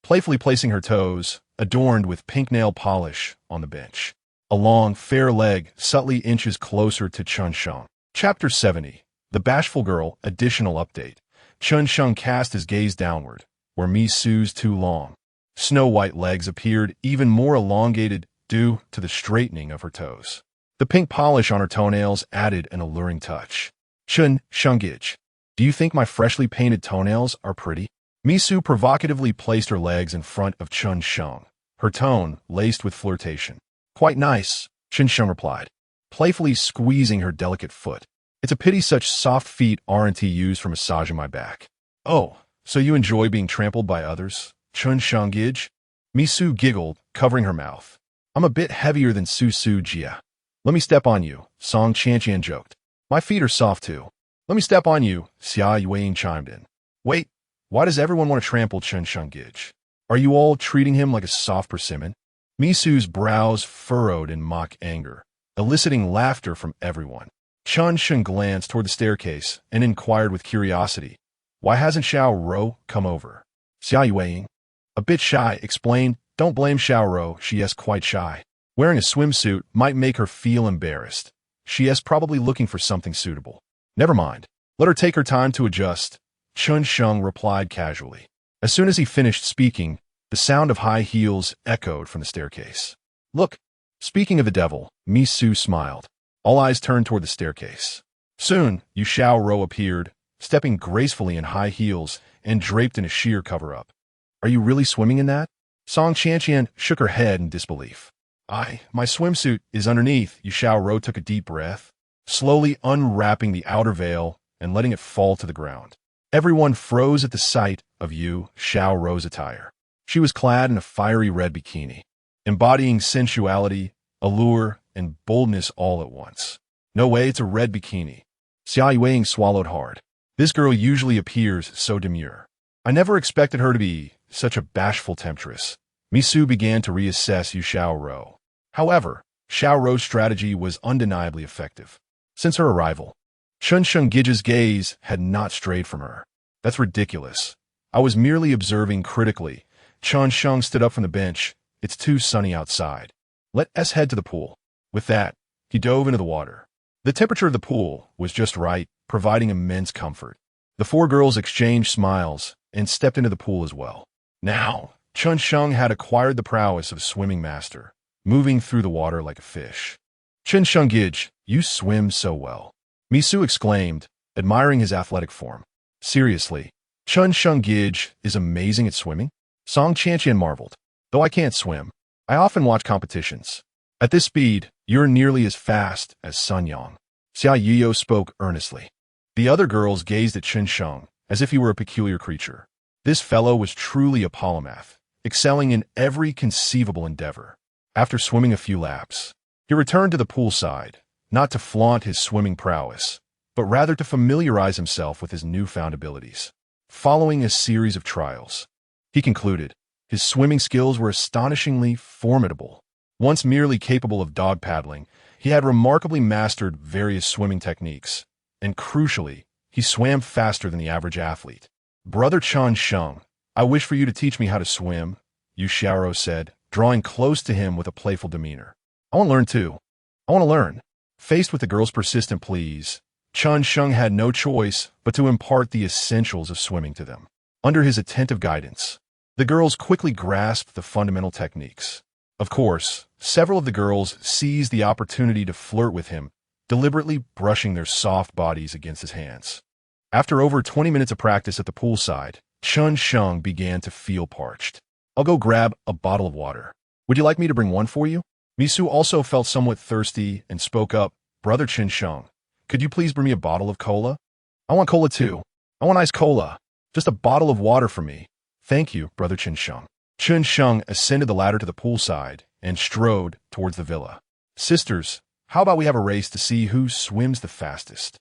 playfully placing her toes, adorned with pink nail polish, on the bench. A long, fair leg subtly inches closer to Chen Sheng. Chapter 70. The Bashful Girl, Additional Update. Chen Sheng cast his gaze downward, where Misu's too long, snow-white legs appeared even more elongated due to the straightening of her toes. The pink polish on her toenails added an alluring touch. Chen Shengij, do you think my freshly painted toenails are pretty? Misu provocatively placed her legs in front of Chen Sheng, her tone laced with flirtation. Quite nice, Chen Sheng replied, playfully squeezing her delicate foot. It's a pity such soft feet aren't used for massaging my back. Oh, so you enjoy being trampled by others? Chen Shengij? Misu giggled, covering her mouth. I'm a bit heavier than Su Jia. Let me step on you, Song Qianqian joked. My feet are soft too. Let me step on you, Xia Yueying chimed in. Wait, why does everyone want to trample Chen Shengij? Are you all treating him like a soft persimmon? Misu's brows furrowed in mock anger, eliciting laughter from everyone. Chen Sheng glanced toward the staircase and inquired with curiosity, why hasn't Xiao Ro come over? Xia Yueying, a bit shy, explained, don't blame Xiao Ro, she is quite shy. Wearing a swimsuit might make her feel embarrassed. She is probably looking for something suitable. Never mind. Let her take her time to adjust, Chen Sheng replied casually. As soon as he finished speaking, the sound of high heels echoed from the staircase. Look, speaking of the devil, Mi Su smiled. All eyes turned toward the staircase. Soon, Yu Xiaoro appeared, stepping gracefully in high heels and draped in a sheer cover-up. Are you really swimming in that? Song Qianqian shook her head in disbelief. My swimsuit is underneath. Yu Xiaoro took a deep breath, slowly unwrapping the outer veil and letting it fall to the ground. Everyone froze at the sight of Yu Xiaoro's attire. She was clad in a fiery red bikini, embodying sensuality, allure, and boldness all at once. No way, it's a red bikini. Xia Yueying swallowed hard. This girl usually appears so demure. I never expected her to be such a bashful temptress. Mi Su began to reassess Yu Xiaoro. However, Xiaoro's strategy was undeniably effective. Since her arrival, Chen Sheng's gaze had not strayed from her. That's ridiculous. I was merely observing critically. Chen Sheng stood up from the bench. It's too sunny outside. Let us head to the pool. With that, he dove into the water. The temperature of the pool was just right, providing immense comfort. The four girls exchanged smiles and stepped into the pool as well. Now, Chen Sheng had acquired the prowess of a swimming master, moving through the water like a fish. Chen Sheng, you swim so well. Mi Su exclaimed, admiring his athletic form. Seriously, Chen Sheng is amazing at swimming? Song Qianqian marveled. Though I can't swim, I often watch competitions. At this speed, you're nearly as fast as Sun Yang. Xia Yiyo spoke earnestly. The other girls gazed at Chen Sheng as if he were a peculiar creature. This fellow was truly a polymath, excelling in every conceivable endeavor. After swimming a few laps, he returned to the poolside, not to flaunt his swimming prowess, but rather to familiarize himself with his newfound abilities. Following a series of trials, he concluded his swimming skills were astonishingly formidable. Once merely capable of dog paddling, he had remarkably mastered various swimming techniques, and crucially, he swam faster than the average athlete. Brother Chen Sheng, I wish for you to teach me how to swim, Yu Xiaoro said, drawing close to him with a playful demeanor. I want to learn too. I want to learn. Faced with the girl's persistent pleas, Chen Sheng had no choice but to impart the essentials of swimming to them. Under his attentive guidance, the girls quickly grasped the fundamental techniques. Of course, several of the girls seized the opportunity to flirt with him, deliberately brushing their soft bodies against his hands. After over 20 minutes of practice at the poolside, Chen Sheng began to feel parched. I'll go grab a bottle of water. Would you like me to bring one for you? Mi Su also felt somewhat thirsty and spoke up. Brother Chen Sheng, could you please bring me a bottle of cola? I want cola too. I want iced cola. Just a bottle of water for me. Thank you, Brother Chen Sheng. Chen Sheng ascended the ladder to the poolside and strode towards the villa. Sisters, how about we have a race to see who swims the fastest?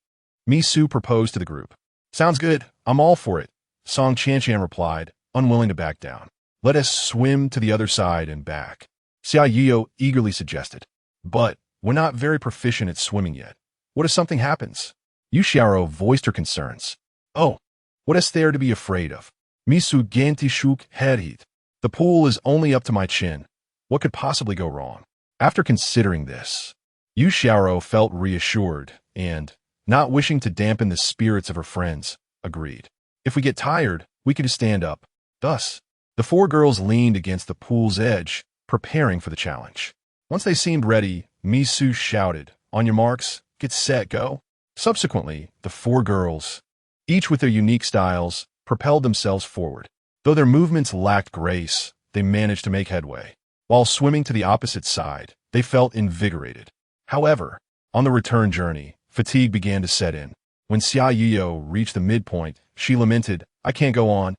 Mi Su proposed to the group. Sounds good. I'm all for it. Song Qianqian replied, unwilling to back down. Let us swim to the other side and back. Xia Yiyo eagerly suggested. But we're not very proficient at swimming yet. What if something happens? Yu Xiaoro voiced her concerns. Oh, what is there to be afraid of? Mi Su genti shuk herit. The pool is only up to my chin. What could possibly go wrong? After considering this, Yu Xiaoro felt reassured and, not wishing to dampen the spirits of her friends, agreed. If we get tired, we can just stand up. Thus, the four girls leaned against the pool's edge, preparing for the challenge. Once they seemed ready, Mi Su shouted, on your marks, get set, go. Subsequently, the four girls, each with their unique styles, propelled themselves forward. Though their movements lacked grace, they managed to make headway. While swimming to the opposite side, they felt invigorated. However, on the return journey, fatigue began to set in. When Xia Yiyo reached the midpoint, she lamented, I can't go on.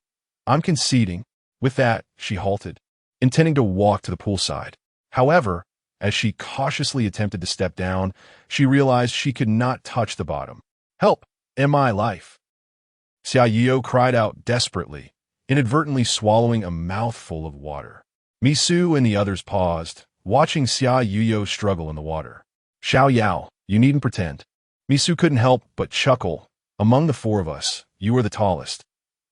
I'm conceding. With that, she halted, intending to walk to the poolside. However, as she cautiously attempted to step down, she realized she could not touch the bottom. Help! My life! Xia Yiyo cried out desperately, inadvertently swallowing a mouthful of water. Mi Su and the others paused, watching Xia Yiyo struggle in the water. Xiao Yao, you needn't pretend. Mi Su couldn't help but chuckle. Among the four of us, you are the tallest.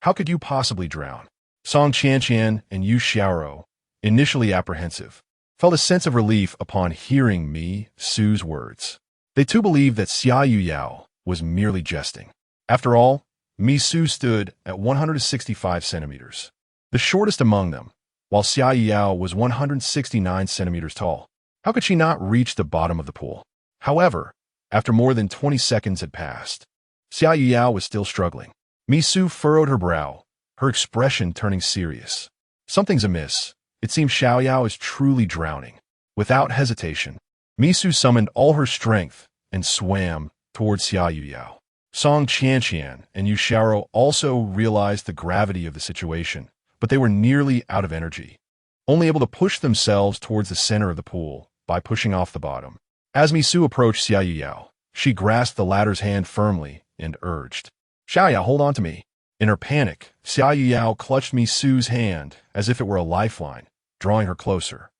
How could you possibly drown? Song Qianqian and Yu Xiaoro, initially apprehensive, felt a sense of relief upon hearing Mi Su's words. They too believed that Xia Yuyao was merely jesting. After all, Misu stood at 165 centimeters, the shortest among them, while Xia Yuyao was 169 centimeters tall. How could she not reach the bottom of the pool? However, after more than 20 seconds had passed, Xia Yuyao was still struggling. Misu furrowed her brow, her expression turning serious. Something's amiss. It seems Xiao Yao is truly drowning. Without hesitation, Misu summoned all her strength and swam towards Xia Yuyao. Song Qianqian and Yu Xiaoro also realized the gravity of the situation, but they were nearly out of energy, only able to push themselves towards the center of the pool by pushing off the bottom. As Misu approached Xia Yuyao, she grasped the latter's hand firmly and urged, "Xiaoya, hold on to me." In her panic, Xia Yuyao clutched Misu's hand as if it were a lifeline, drawing her closer.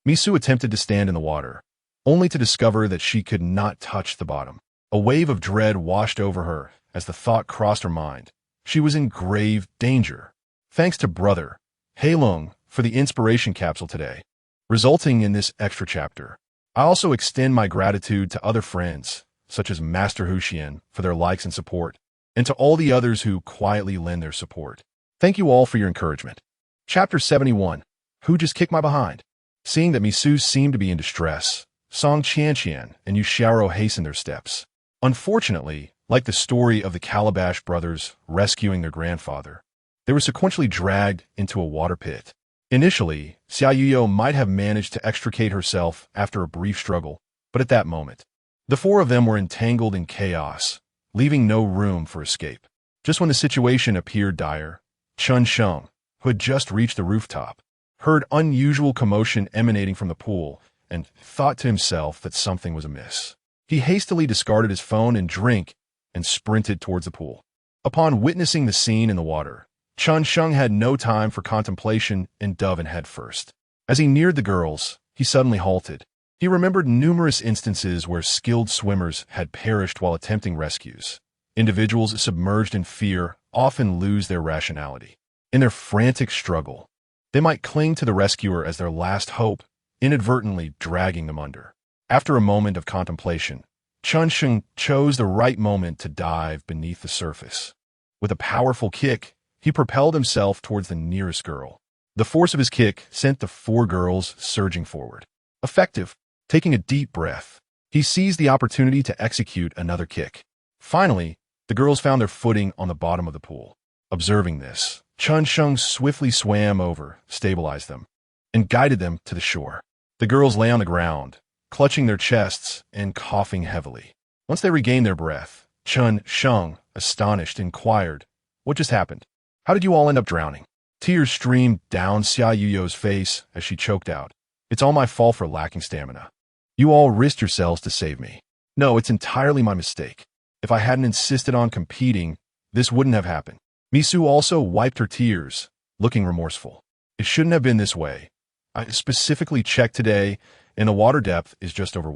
Misu attempted to stand in the water, only to discover that she could not touch the bottom. A wave of dread washed over her as the thought crossed her mind. She was in grave danger. Thanks to brother Heilong for the inspiration capsule today, resulting in this extra chapter. I also extend my gratitude to other friends, such as Master Huxian, for their likes and support, and to all the others who quietly lend their support. Thank you all for your encouragement. Chapter 71. Who just kicked my behind? Seeing that Misu seemed to be in distress, Song Qianqian and Yu Xiaoro hastened their steps. Unfortunately, like the story of the Calabash brothers rescuing their grandfather, they were sequentially dragged into a water pit. Initially, Xia Yuyao might have managed to extricate herself after a brief struggle, but at that moment, the four of them were entangled in chaos, leaving no room for escape. Just when the situation appeared dire, Chen Sheng, who had just reached the rooftop, heard unusual commotion emanating from the pool and thought to himself that something was amiss. He hastily discarded his phone and drink and sprinted towards the pool. Upon witnessing the scene in the water, Chen Sheng had no time for contemplation and dove in headfirst. As he neared the girls, he suddenly halted. He remembered numerous instances where skilled swimmers had perished while attempting rescues. Individuals submerged in fear often lose their rationality. In their frantic struggle, they might cling to the rescuer as their last hope, inadvertently dragging them under. After a moment of contemplation, Chen Sheng chose the right moment to dive beneath the surface. With a powerful kick, he propelled himself towards the nearest girl. The force of his kick sent the four girls surging forward. Effective. Taking a deep breath, he seized the opportunity to execute another kick. Finally, the girls found their footing on the bottom of the pool. Observing this, Chen Sheng swiftly swam over, stabilized them, and guided them to the shore. The girls lay on the ground, clutching their chests and coughing heavily. Once they regained their breath, Chen Sheng, astonished, inquired, "What just happened? How did you all end up drowning?" Tears streamed down Xia Yuyao's face as she choked out, "It's all my fault for lacking stamina. You all risked yourselves to save me. No, it's entirely my mistake. If I hadn't insisted on competing, this wouldn't have happened." Misu also wiped her tears, looking remorseful. "It shouldn't have been this way. I specifically checked today, and the water depth is just over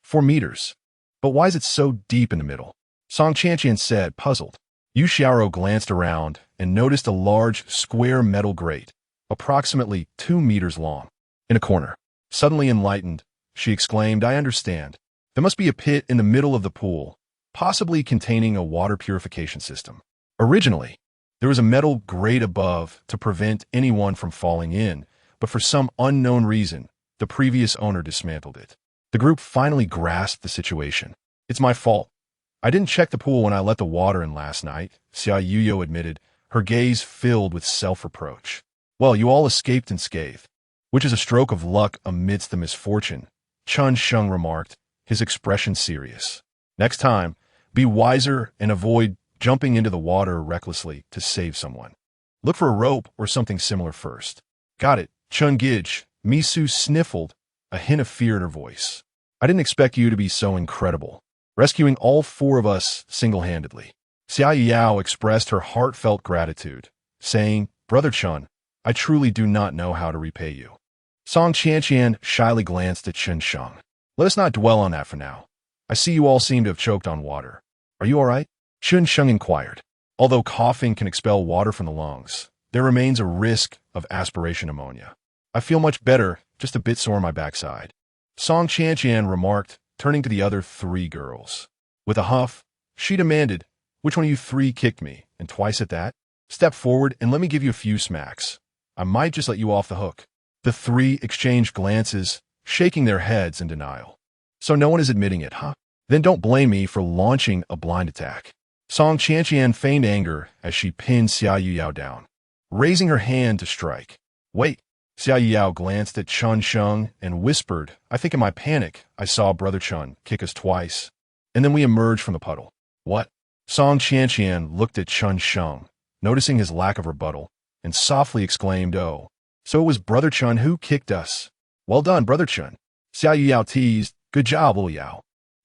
4 meters. But why is it so deep in the middle?" Song Qianqian said, puzzled. Yu Xiaoro glanced around and noticed a large, square metal grate, approximately 2 meters long, in a corner. Suddenly enlightened, she exclaimed, "I understand. There must be a pit in the middle of the pool, possibly containing a water purification system. Originally, there was a metal grate above to prevent anyone from falling in, but for some unknown reason, the previous owner dismantled it." The group finally grasped the situation. "It's my fault. I didn't check the pool when I let the water in last night," Xia Yuyao admitted, her gaze filled with self-reproach. "Well, you all escaped unscathed, which is a stroke of luck amidst the misfortune," Chen Sheng remarked, his expression serious. "Next time, be wiser and avoid jumping into the water recklessly to save someone. Look for a rope or something similar first." "Got it, Chun Gij." Misu sniffled, a hint of fear in her voice. "I didn't expect you to be so incredible, rescuing all four of us single-handedly." Xia Yuyao expressed her heartfelt gratitude, saying, "Brother Chun, I truly do not know how to repay you." Song Qianqian shyly glanced at Chen Sheng. "Let us not dwell on that for now. I see you all seem to have choked on water. Are you all right?" Chen Sheng inquired. "Although coughing can expel water from the lungs, there remains a risk of aspiration pneumonia. I feel much better, just a bit sore on my backside." Song Qianqian remarked, turning to the other three girls. With a huff, she demanded, "Which one of you three kicked me, and twice at that? Step forward and let me give you a few smacks. I might just let you off the hook." The three exchanged glances, shaking their heads in denial. "So no one is admitting it, huh? Then don't blame me for launching a blind attack." Song Qianqian feigned anger as she pinned Xia Yuyao down, raising her hand to strike. "Wait." Xia Yuyao glanced at Chen Sheng and whispered, "I think in my panic, I saw Brother Chen kick us twice, and then we emerged from the puddle." "What?" Song Qianqian looked at Chen Sheng, noticing his lack of rebuttal, and softly exclaimed, "Oh, so it was Brother Chen who kicked us. Well done, Brother Chen." Xia Yuyao teased, "Good job, Luoyao.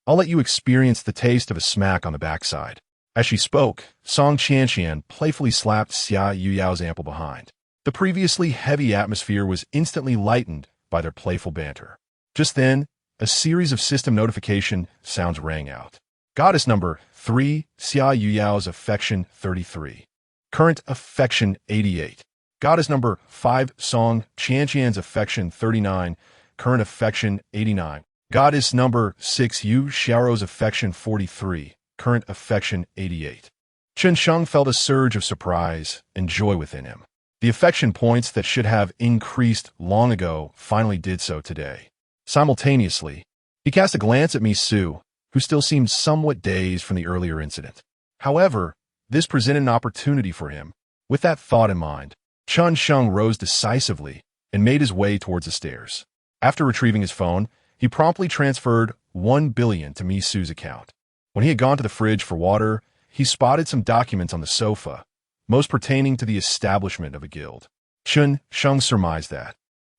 I'll let you experience the taste of a smack on the backside." As she spoke, Song Qianqian playfully slapped Xia Yuyao's ample behind. The previously heavy atmosphere was instantly lightened by their playful banter. Just then, a series of system notification sounds rang out. Goddess number 3, Xia Yuyao's affection 33. Current affection 88. Goddess number 5, Song Qianqian's affection 39. Current affection 89. Goddess number 6, Yu Xiao's affection 43. Current affection 88. Chen Sheng felt a surge of surprise and joy within him. The affection points that should have increased long ago finally did so today. Simultaneously, he cast a glance at Misu, who still seemed somewhat dazed from the earlier incident. However, this presented an opportunity for him. With that thought in mind, Chen Sheng rose decisively and made his way towards the stairs. After retrieving his phone, he promptly transferred 1 billion to Misu's account. When he had gone to the fridge for water, he spotted some documents on the sofa, most pertaining to the establishment of a guild. Chen Sheng surmised that,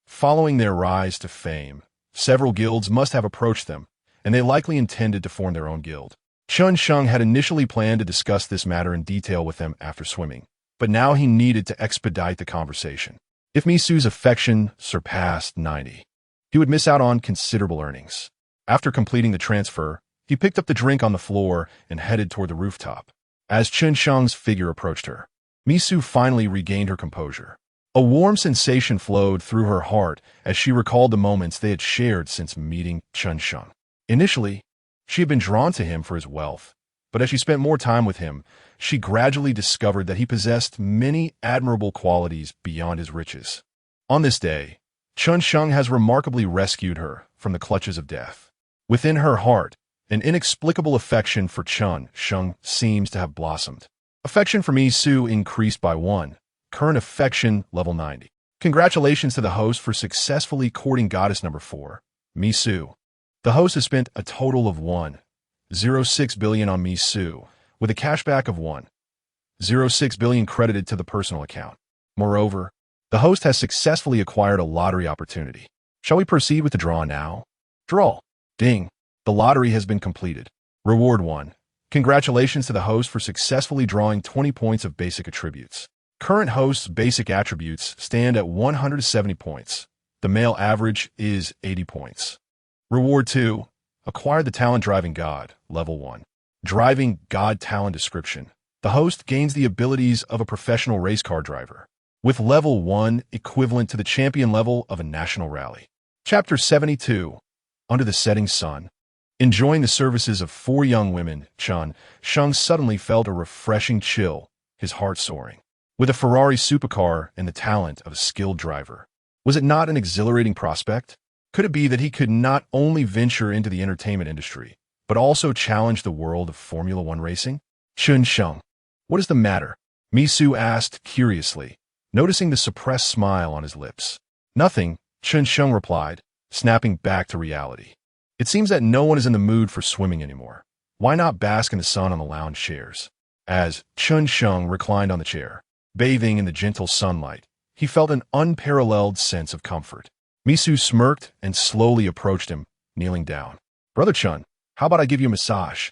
following their rise to fame, several guilds must have approached them, and they likely intended to form their own guild. Chen Sheng had initially planned to discuss this matter in detail with them after swimming, but now he needed to expedite the conversation. If Misu's affection surpassed 90, he would miss out on considerable earnings. After completing the transfer, he picked up the drink on the floor and headed toward the rooftop. As Chen Sheng's figure approached her, Misu finally regained her composure. A warm sensation flowed through her heart as she recalled the moments they had shared since meeting Chen Sheng. Initially, she had been drawn to him for his wealth, but as she spent more time with him, she gradually discovered that he possessed many admirable qualities beyond his riches. On this day, Chen Sheng has remarkably rescued her from the clutches of death. Within her heart, an inexplicable affection for Chen Sheng seems to have blossomed. Affection for Misu increased by 1. Current affection level 90. Congratulations to the host for successfully courting goddess number 4, Misu. The host has spent a total of 1.06 billion on Misu, with a cashback of 1.06 billion credited to the personal account. Moreover, the host has successfully acquired a lottery opportunity. Shall we proceed with the draw now? Draw. Ding. The lottery has been completed. Reward 1. Congratulations to the host for successfully drawing 20 points of basic attributes. Current host's basic attributes stand at 170 points. The male average is 80 points. Reward 2. Acquire the talent Driving God, level 1. Driving God talent description. The host gains the abilities of a professional race car driver, with level 1 equivalent to the champion level of a national rally. Chapter 72. Under the setting sun. Enjoying the services of 4 young women, Chen Sheng suddenly felt a refreshing chill, his heart soaring. With a Ferrari supercar and the talent of a skilled driver, was it not an exhilarating prospect? Could it be that he could not only venture into the entertainment industry, but also challenge the world of Formula One racing? Chen Sheng, what is the matter? Misu asked curiously, noticing the suppressed smile on his lips. Nothing, Chen Sheng replied, snapping back to reality. It seems that no one is in the mood for swimming anymore. Why not bask in the sun on the lounge chairs? As Chen Sheng reclined on the chair, bathing in the gentle sunlight, he felt an unparalleled sense of comfort. Misu smirked and slowly approached him, kneeling down. Brother Chen, how about I give you a massage?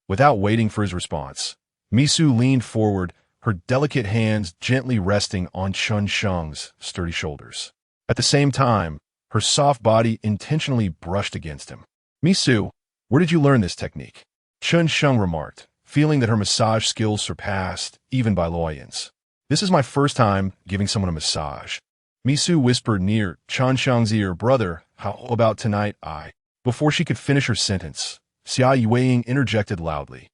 Without waiting for his response, Misu leaned forward, her delicate hands gently resting on Chen Sheng's sturdy shoulders. At the same time, her soft body intentionally brushed against him. Misu, where did you learn this technique? Chen Sheng remarked, feeling that her massage skills surpassed even Bai Luoyan's. This is my first time giving someone a massage. Misu whispered near Chen Sheng's ear, Brother, how about tonight Before she could finish her sentence, Xia Yueying interjected loudly.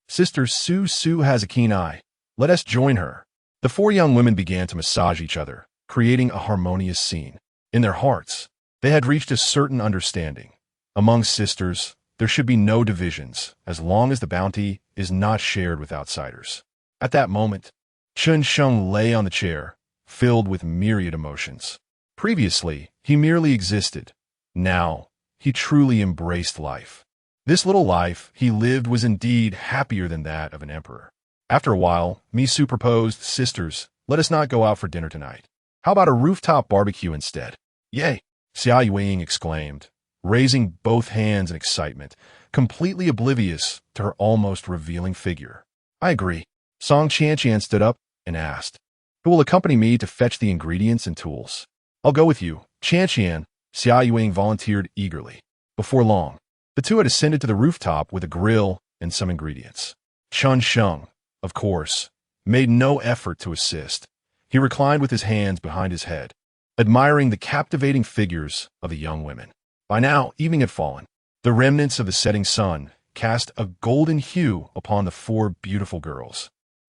Sister Su has a keen eye. Let us join her. The four young women began to massage each other, creating a harmonious scene. In their hearts, they had reached a certain understanding. Among sisters, there should be no divisions, as long as the bounty is not shared with outsiders. At that moment, Chen Sheng lay on the chair, filled with myriad emotions. Previously, he merely existed. Now, he truly embraced life. This little life he lived was indeed happier than that of an emperor. After a while, Misu proposed, Sisters, let us not go out for dinner tonight. How about a rooftop barbecue instead? Yay! Xia Yueying exclaimed, raising both hands in excitement, completely oblivious to her almost revealing figure. I agree. Song Qianqian stood up and asked, Who will accompany me to fetch the ingredients and tools? I'll go with you, Qianqian, Xia Yueying volunteered eagerly. Before long, the two had ascended to the rooftop with a grill and some ingredients. Chen Sheng, of course, made no effort to assist. He reclined with his hands behind his head, admiring the captivating figures of the young women. By now, evening had fallen. The remnants of the setting sun cast a golden hue upon the four beautiful girls,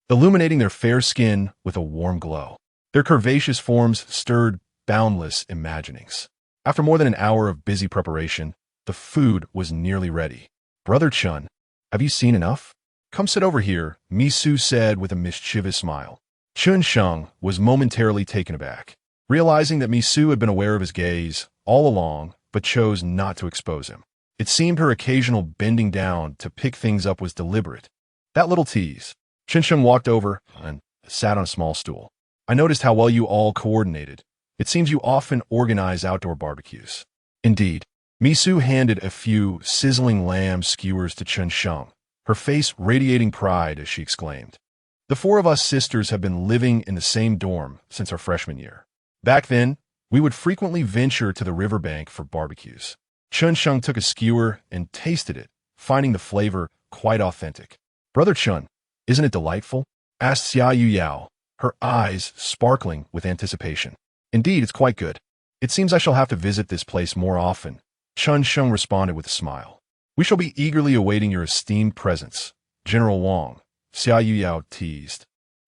illuminating their fair skin with a warm glow. Their curvaceous forms stirred boundless imaginings. After more than an hour of busy preparation, the food was nearly ready. Brother Chen, have you seen enough? Come sit over here, Misu said with a mischievous smile. Chen Sheng was momentarily taken aback, realizing that Misu had been aware of his gaze all along, but chose not to expose him. It seemed her occasional bending down to pick things up was deliberate. That little tease. Chen Sheng walked over and sat on a small stool. I noticed how well you all coordinated. It seems you often organize outdoor barbecues. Indeed. Misu handed a few sizzling lamb skewers to Chen Sheng, her face radiating pride as she exclaimed. The four of us sisters have been living in the same dorm since our freshman year. Back then, we would frequently venture to the riverbank for barbecues. Chen Sheng took a skewer and tasted it, finding the flavor quite authentic. Brother Chen, isn't it delightful? Asked Xia Yuyao, her eyes sparkling with anticipation. Indeed, it's quite good. It seems I shall have to visit this place more often. Chen Sheng responded with a smile. We shall be eagerly awaiting your esteemed presence, General Wang, Xia Yuyao teased,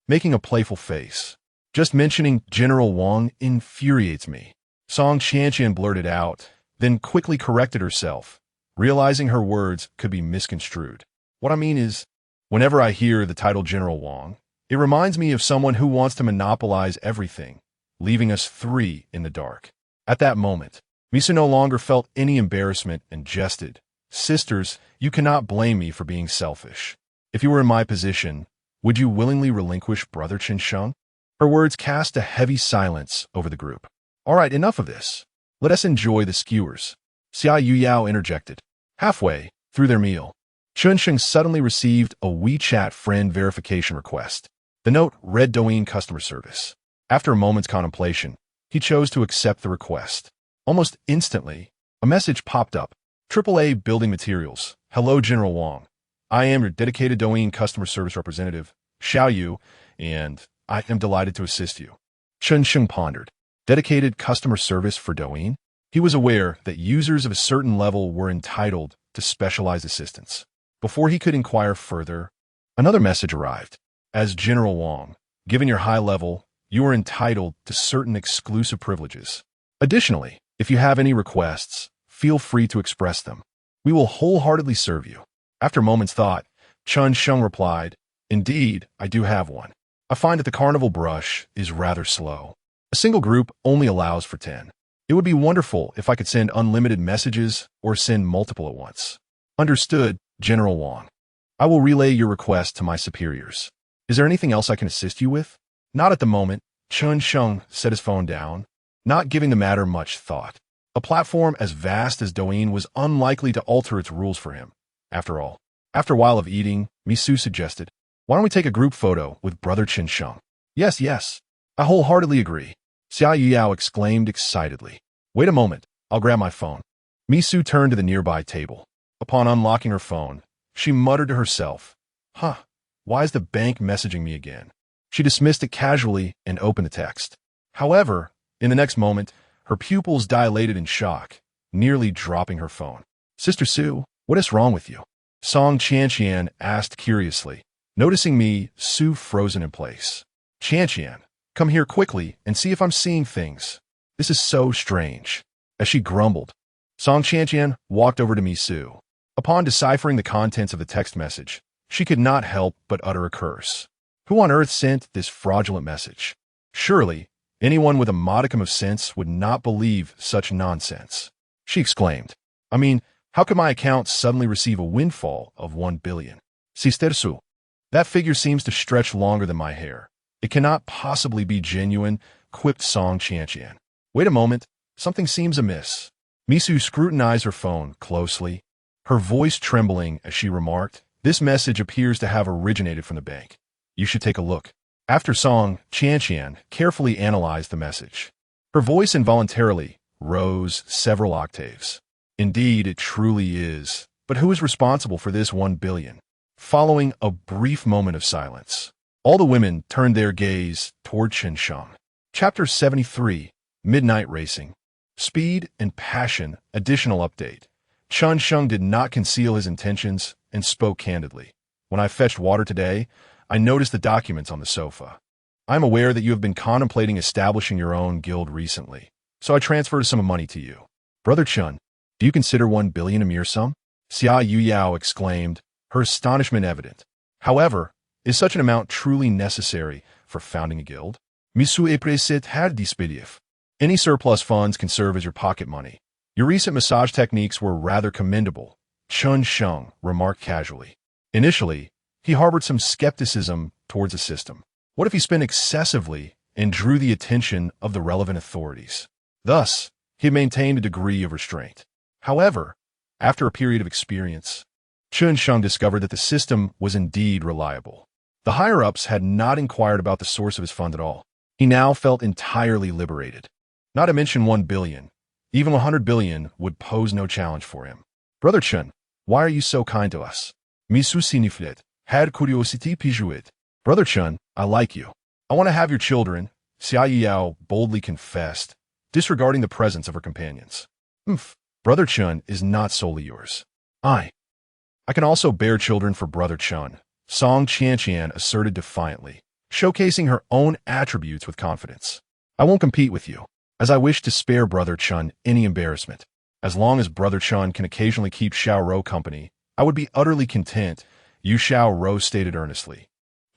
making a playful face. Just mentioning General Wang infuriates me. Song Qianqian blurted out, then quickly corrected herself, realizing her words could be misconstrued. What I mean is, whenever I hear the title General Wang, it reminds me of someone who wants to monopolize everything, leaving us three in the dark. At that moment, Misu no longer felt any embarrassment and jested. Sisters, you cannot blame me for being selfish. If you were in my position, would you willingly relinquish Brother Chen Sheng? Her words cast a heavy silence over the group. All right, enough of this. Let us enjoy the skewers. Xia Yuyao interjected. Halfway through their meal, Chen Sheng suddenly received a WeChat friend verification request. The note read Douyin customer service. After a moment's contemplation, he chose to accept the request. Almost instantly, a message popped up. AAA Building Materials. Hello, General Wang. I am your dedicated Douyin customer service representative, Xiao Yu, and I am delighted to assist you. Chen Sheng pondered. Dedicated customer service for Douyin? He was aware that users of a certain level were entitled to specialized assistance. Before he could inquire further, another message arrived. As General Wang, given your high level, you are entitled to certain exclusive privileges. Additionally, if you have any requests, feel free to express them. We will wholeheartedly serve you. After a moment's thought, Chen Sheng replied, Indeed, I do have one. I find that the carnival brush is rather slow. A single group only allows for 10. It would be wonderful if I could send unlimited messages or send multiple at once. Understood, General Wang. I will relay your request to my superiors. Is there anything else I can assist you with? Not at the moment. Chen Sheng set his phone down, not giving the matter much thought. A platform as vast as Douyin was unlikely to alter its rules for him. After all, after a while of eating, Misu suggested, Why don't we take a group photo with Brother Chen Sheng? Yes. I wholeheartedly agree. Xia Yuyao exclaimed excitedly. Wait a moment, I'll grab my phone. Misu turned to the nearby table. Upon unlocking her phone, she muttered to herself, Why is the bank messaging me again? She dismissed it casually and opened the text. However, in the next moment, her pupils dilated in shock, nearly dropping her phone. Sister Su, what is wrong with you? Song Qianqian asked curiously. Noticing me, Su frozen in place. Qianqian, come here quickly and see if I'm seeing things. This is so strange. As she grumbled, Song Qianqian walked over to me, Su. Upon deciphering the contents of the text message, she could not help but utter a curse. Who on earth sent this fraudulent message? Surely, anyone with a modicum of sense would not believe such nonsense. She exclaimed. I mean, how could my account suddenly receive a windfall of 1 billion? Sister Su. That figure seems to stretch longer than my hair. It cannot possibly be genuine, quipped Song Qianqian. Wait a moment, something seems amiss. Misu scrutinized her phone closely, her voice trembling as she remarked, this message appears to have originated from the bank. You should take a look. After Song Qianqian carefully analyzed the message, her voice involuntarily rose several octaves. Indeed, it truly is. But who is responsible for this 1 billion? Following a brief moment of silence, all the women turned their gaze toward Chen Sheng. Chapter 73, Midnight Racing. Speed and Passion. Additional update. Chen Sheng did not conceal his intentions and spoke candidly. When I fetched water today, I noticed the documents on the sofa. I'm aware that you have been contemplating establishing your own guild recently, so I transferred some money to you. Brother Chen, do you consider 1 billion a mere sum? Xia Yuyao exclaimed, her astonishment evident. However, is such an amount truly necessary for founding a guild? Misu epreset had dispidif. Any surplus funds can serve as your pocket money. Your recent massage techniques were rather commendable, Chen Sheng remarked casually. Initially, he harbored some skepticism towards the system. What if he spent excessively and drew the attention of the relevant authorities? Thus, he maintained a degree of restraint. However, after a period of experience, Chen Sheng discovered that the system was indeed reliable. The higher-ups had not inquired about the source of his fund at all. He now felt entirely liberated. Not to mention 1 billion. Even 100 billion would pose no challenge for him. Brother Chen, why are you so kind to us? Misu siniflet, had curiosity pijuit. Brother Chen, I like you. I want to have your children, Xia Yuyao boldly confessed, disregarding the presence of her companions. Brother Chen is not solely yours. I can also bear children for Brother Chen, Song Qianqian asserted defiantly, showcasing her own attributes with confidence. I won't compete with you, as I wish to spare Brother Chen any embarrassment. As long as Brother Chen can occasionally keep Xiao Rou company, I would be utterly content, Yu Xiao Rou stated earnestly.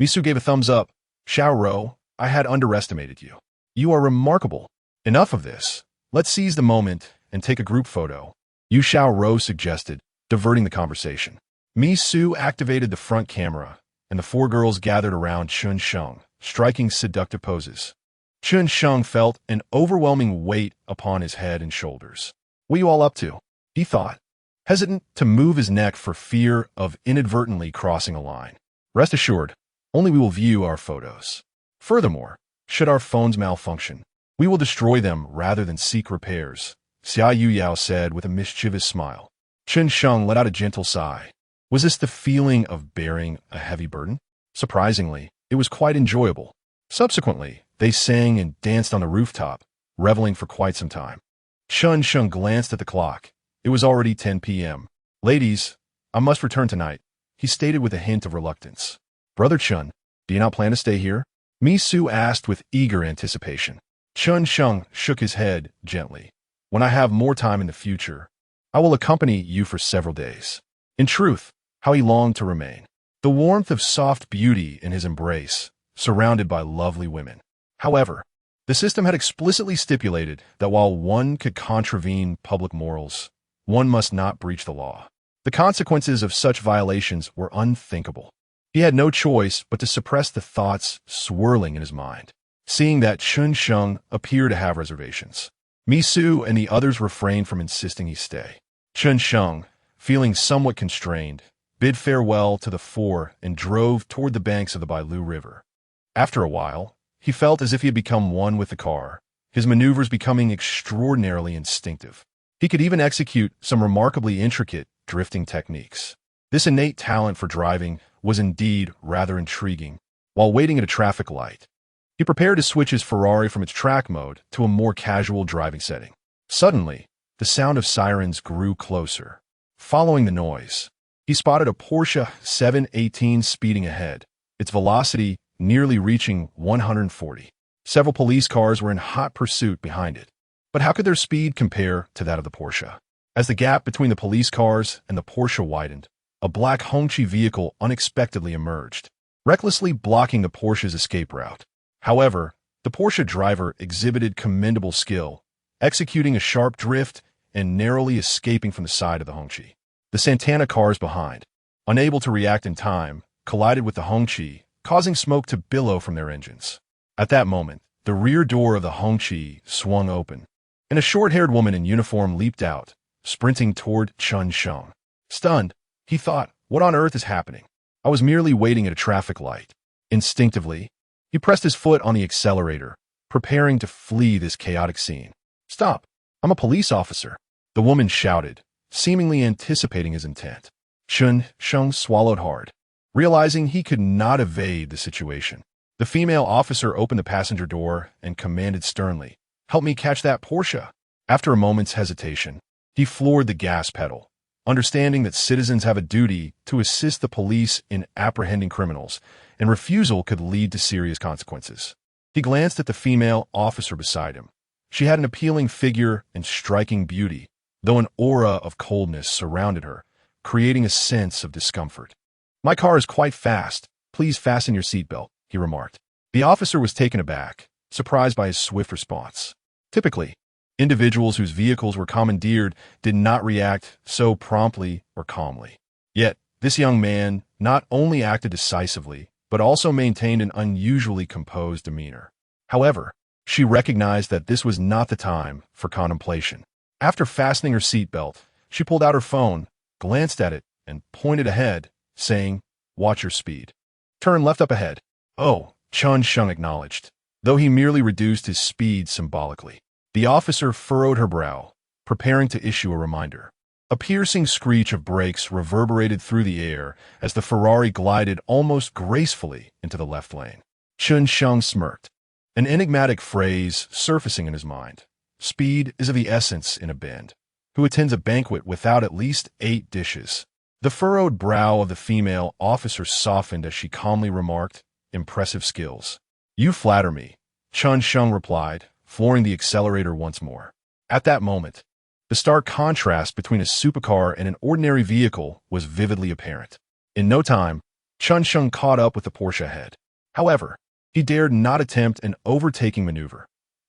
Misu gave a thumbs up. Xiao Rou, I had underestimated you. You are remarkable. Enough of this. Let's seize the moment and take a group photo, Yu Xiao Rou suggested, diverting the conversation. Misu activated the front camera, and the 4 girls gathered around Chen Sheng, striking seductive poses. Chen Sheng felt an overwhelming weight upon his head and shoulders. What are you all up to? He thought, hesitant to move his neck for fear of inadvertently crossing a line. Rest assured, only we will view our photos. Furthermore, should our phones malfunction, we will destroy them rather than seek repairs, Xia Yuyao said with a mischievous smile. Chen Sheng let out a gentle sigh. Was this the feeling of bearing a heavy burden? Surprisingly, it was quite enjoyable. Subsequently, they sang and danced on the rooftop, reveling for quite some time. Chen Sheng glanced at the clock. It was already 10 p.m. Ladies, I must return tonight, he stated with a hint of reluctance. Brother Chen, do you not plan to stay here? Misu asked with eager anticipation. Chen Sheng shook his head gently. When I have more time in the future, I will accompany you for several days. In truth, how he longed to remain. The warmth of soft beauty in his embrace, surrounded by lovely women. However, the system had explicitly stipulated that while one could contravene public morals, one must not breach the law. The consequences of such violations were unthinkable. He had no choice but to suppress the thoughts swirling in his mind, seeing that Chen Sheng appeared to have reservations. Misu and the others refrained from insisting he stay. Chen Sheng, feeling somewhat constrained, bid farewell to the 4 and drove toward the banks of the Bai Luoyan River. After a while, he felt as if he had become one with the car, his maneuvers becoming extraordinarily instinctive. He could even execute some remarkably intricate drifting techniques. This innate talent for driving was indeed rather intriguing. While waiting at a traffic light, he prepared to switch his Ferrari from its track mode to a more casual driving setting. Suddenly, the sound of sirens grew closer. Following the noise, he spotted a Porsche 718 speeding ahead, its velocity nearly reaching 140. Several police cars were in hot pursuit behind it. But how could their speed compare to that of the Porsche? As the gap between the police cars and the Porsche widened, a black Hongqi vehicle unexpectedly emerged, recklessly blocking the Porsche's escape route. However, the Porsche driver exhibited commendable skill, executing a sharp drift and narrowly escaping from the side of the Hongqi. The Santana cars behind, unable to react in time, collided with the Hongqi, causing smoke to billow from their engines. At that moment, the rear door of the Hongqi swung open, and a short-haired woman in uniform leaped out, sprinting toward Chen Sheng. Stunned, he thought, "What on earth is happening? I was merely waiting at a traffic light." Instinctively, he pressed his foot on the accelerator, preparing to flee this chaotic scene. "Stop! I'm a police officer," the woman shouted, seemingly anticipating his intent. Chen Sheng swallowed hard, realizing he could not evade the situation. The female officer opened the passenger door and commanded sternly, "Help me catch that Porsche." After a moment's hesitation, he floored the gas pedal, understanding that citizens have a duty to assist the police in apprehending criminals, and refusal could lead to serious consequences. He glanced at the female officer beside him. She had an appealing figure and striking beauty, though an aura of coldness surrounded her, creating a sense of discomfort. "My car is quite fast. Please fasten your seatbelt," he remarked. The officer was taken aback, surprised by his swift response. Typically, individuals whose vehicles were commandeered did not react so promptly or calmly. Yet, this young man not only acted decisively, but also maintained an unusually composed demeanor. However, she recognized that this was not the time for contemplation. After fastening her seatbelt, she pulled out her phone, glanced at it, and pointed ahead, saying, "Watch your speed. Turn left up ahead." "Oh," Chen Sheng acknowledged, though he merely reduced his speed symbolically. The officer furrowed her brow, preparing to issue a reminder. A piercing screech of brakes reverberated through the air as the Ferrari glided almost gracefully into the left lane. Chen Sheng smirked, an enigmatic phrase surfacing in his mind. Speed is of the essence in a bend. Who attends a banquet without at least 8 dishes? The furrowed brow of the female officer softened as she calmly remarked, "Impressive skills." "You flatter me," Chen Sheng replied, flooring the accelerator once more. At that moment, the stark contrast between a supercar and an ordinary vehicle was vividly apparent. In no time, Chen Sheng caught up with the Porsche ahead. However, he dared not attempt an overtaking maneuver.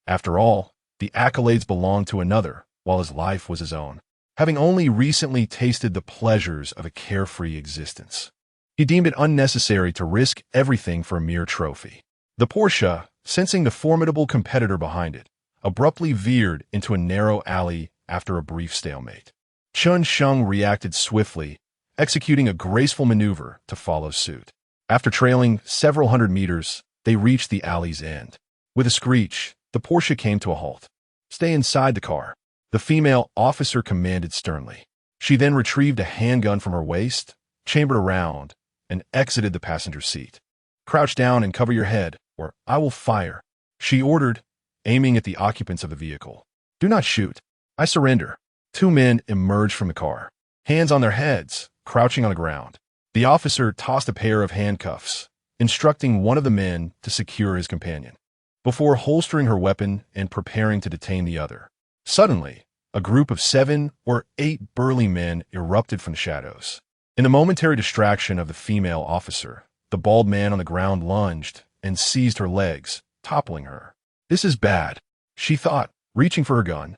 After all, the accolades belonged to another, while his life was his own, having only recently tasted the pleasures of a carefree existence. He deemed it unnecessary to risk everything for a mere trophy. The Porsche, sensing the formidable competitor behind it, abruptly veered into a narrow alley after a brief stalemate. Chen Sheng reacted swiftly, executing a graceful maneuver to follow suit. After trailing several hundred meters, they reached the alley's end. With a screech, the Porsche came to a halt. "Stay inside the car," the female officer commanded sternly. She then retrieved a handgun from her waist, chambered around, and exited the passenger seat. "Crouch down and cover your head, or I will fire," she ordered, aiming at the occupants of the vehicle. "Do not shoot. I surrender." 2 men emerged from the car, hands on their heads, crouching on the ground. The officer tossed a pair of handcuffs, instructing one of the men to secure his companion, before holstering her weapon and preparing to detain the other. Suddenly, a group of 7 or 8 burly men erupted from the shadows. In the momentary distraction of the female officer, the bald man on the ground lunged and seized her legs, toppling her. "This is bad," she thought, reaching for her gun.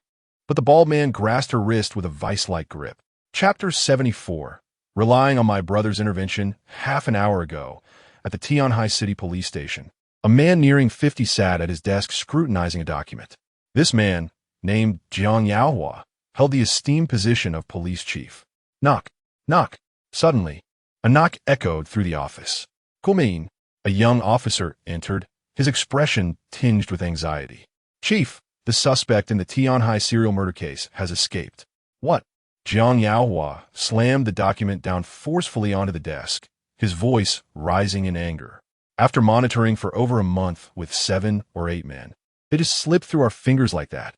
But the bald man grasped her wrist with a vice-like grip. Chapter 74. Relying on my brother's intervention half an hour ago at the Tianhai City Police Station, a man nearing 50 sat at his desk scrutinizing a document. This man, named Jiang Yaohua, held the esteemed position of police chief. Knock, knock. Suddenly, a knock echoed through the office. Kumin, a young officer, entered, his expression tinged with anxiety. "Chief, the suspect in the Tianhai serial murder case has escaped." "What?" Jiang Yaohua slammed the document down forcefully onto the desk, his voice rising in anger. "After monitoring for over a month with 7 or 8 men, they just slipped through our fingers like that.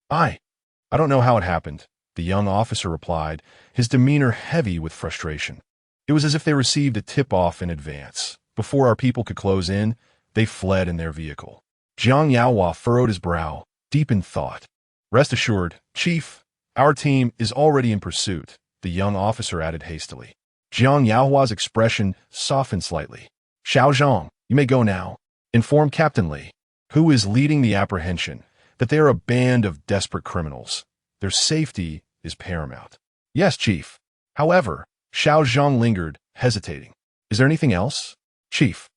I don't know how it happened, the young officer replied, his demeanor heavy with frustration. It was as if they received a tip-off in advance. Before our people could close in, they fled in their vehicle. Jiang Yaohua furrowed his brow, deep in thought. Rest assured, Chief, our team is already in pursuit, the young officer added hastily. Jiang Yaohua's expression softened slightly. Xiao Zhang, you may go now. Inform Captain Li, who is leading the apprehension, that they are a band of desperate criminals. Their safety is paramount. Yes, Chief. However, Xiao Zhang lingered, hesitating. Is there anything else? Chief.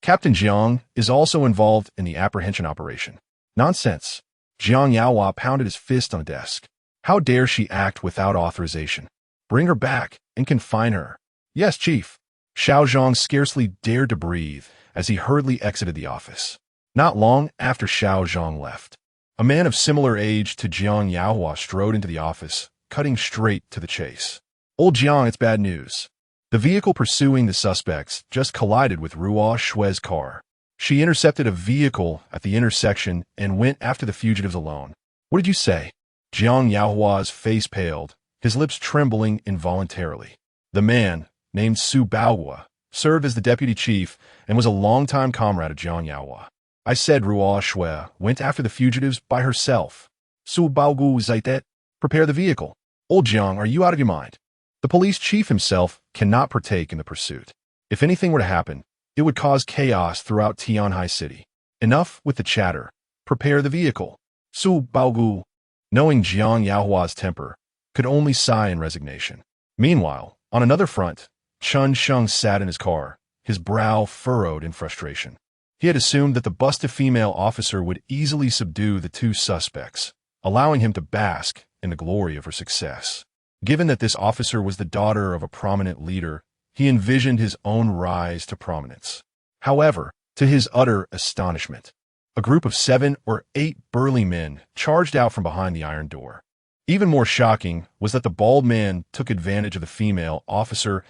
Captain Jiang is also involved in the apprehension operation. Nonsense. Jiang Yaohua pounded his fist on the desk. How dare she act without authorization? Bring her back and confine her. Yes, Chief. Xiao Zhang scarcely dared to breathe as he hurriedly exited the office. Not long after Xiao Zhang left, a man of similar age to Jiang Yaohua strode into the office, cutting straight to the chase. Old Jiang, it's bad news. The vehicle pursuing the suspects just collided with Ruo Shui's car. She intercepted a vehicle at the intersection and went after the fugitives alone. What did you say? Jiang Yaohua's face paled, his lips trembling involuntarily. The man, named Su Baohua, served as the deputy chief and was a longtime comrade of Jiang Yaohua. I said Ruo Shui went after the fugitives by herself. Su Baogu Zaitet, prepare the vehicle. Old Jiang, are you out of your mind? The police chief himself cannot partake in the pursuit. If anything were to happen, it would cause chaos throughout Tianhai City. Enough with the chatter. Prepare the vehicle. Su Baogu, knowing Jiang Yaohua's temper, could only sigh in resignation. Meanwhile, on another front, Chen Sheng sat in his car, his brow furrowed in frustration. He had assumed that the busted female officer would easily subdue the two suspects, allowing him to bask in the glory of her success. Given that this officer was the daughter of a prominent leader, he envisioned his own rise to prominence. However, to his utter astonishment, a group of 7 or 8 burly men charged out from behind the iron door. Even more shocking was that the bald man took advantage of the female officer's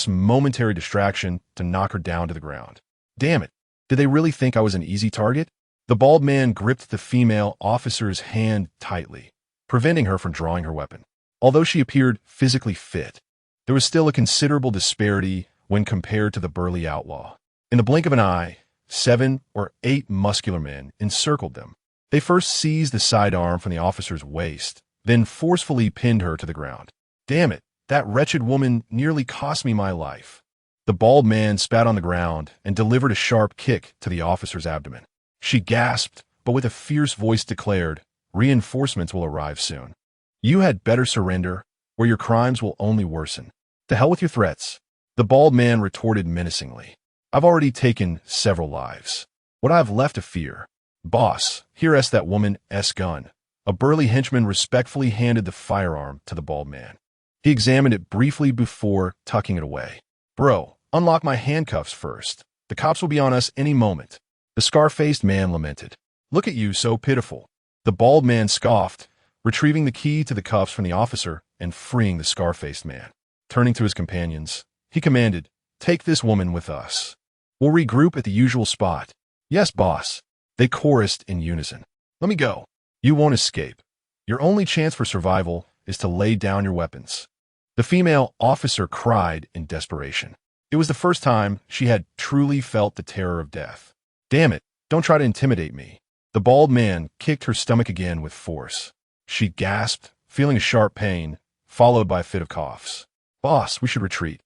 momentary distraction to knock her down to the ground. Damn it, did they really think I was an easy target? The bald man gripped the female officer's hand tightly, preventing her from drawing her weapon. Although she appeared physically fit, there was still a considerable disparity when compared to the burly outlaw. In the blink of an eye, 7 or 8 muscular men encircled them. They first seized the sidearm from the officer's waist, then forcefully pinned her to the ground. Damn it, that wretched woman nearly cost me my life. The bald man spat on the ground and delivered a sharp kick to the officer's abdomen. She gasped, but with a fierce voice declared, reinforcements will arrive soon. You had better surrender, or your crimes will only worsen. To hell with your threats. The bald man retorted menacingly. I've already taken several lives. What I have left to fear? Boss, here's that woman's gun. A burly henchman respectfully handed the firearm to the bald man. He examined it briefly before tucking it away. Bro, unlock my handcuffs first. The cops will be on us any moment. The scar-faced man lamented. Look at you, so pitiful. The bald man scoffed, retrieving the key to the cuffs from the officer and freeing the scar-faced man. Turning to his companions, he commanded, take this woman with us. We'll regroup at the usual spot. Yes, boss. They chorused in unison. Let me go. You won't escape. Your only chance for survival is to lay down your weapons. The female officer cried in desperation. It was the first time she had truly felt the terror of death. Damn it, don't try to intimidate me. The bald man kicked her stomach again with force. She gasped, feeling a sharp pain, followed by a fit of coughs. Boss, we should retreat.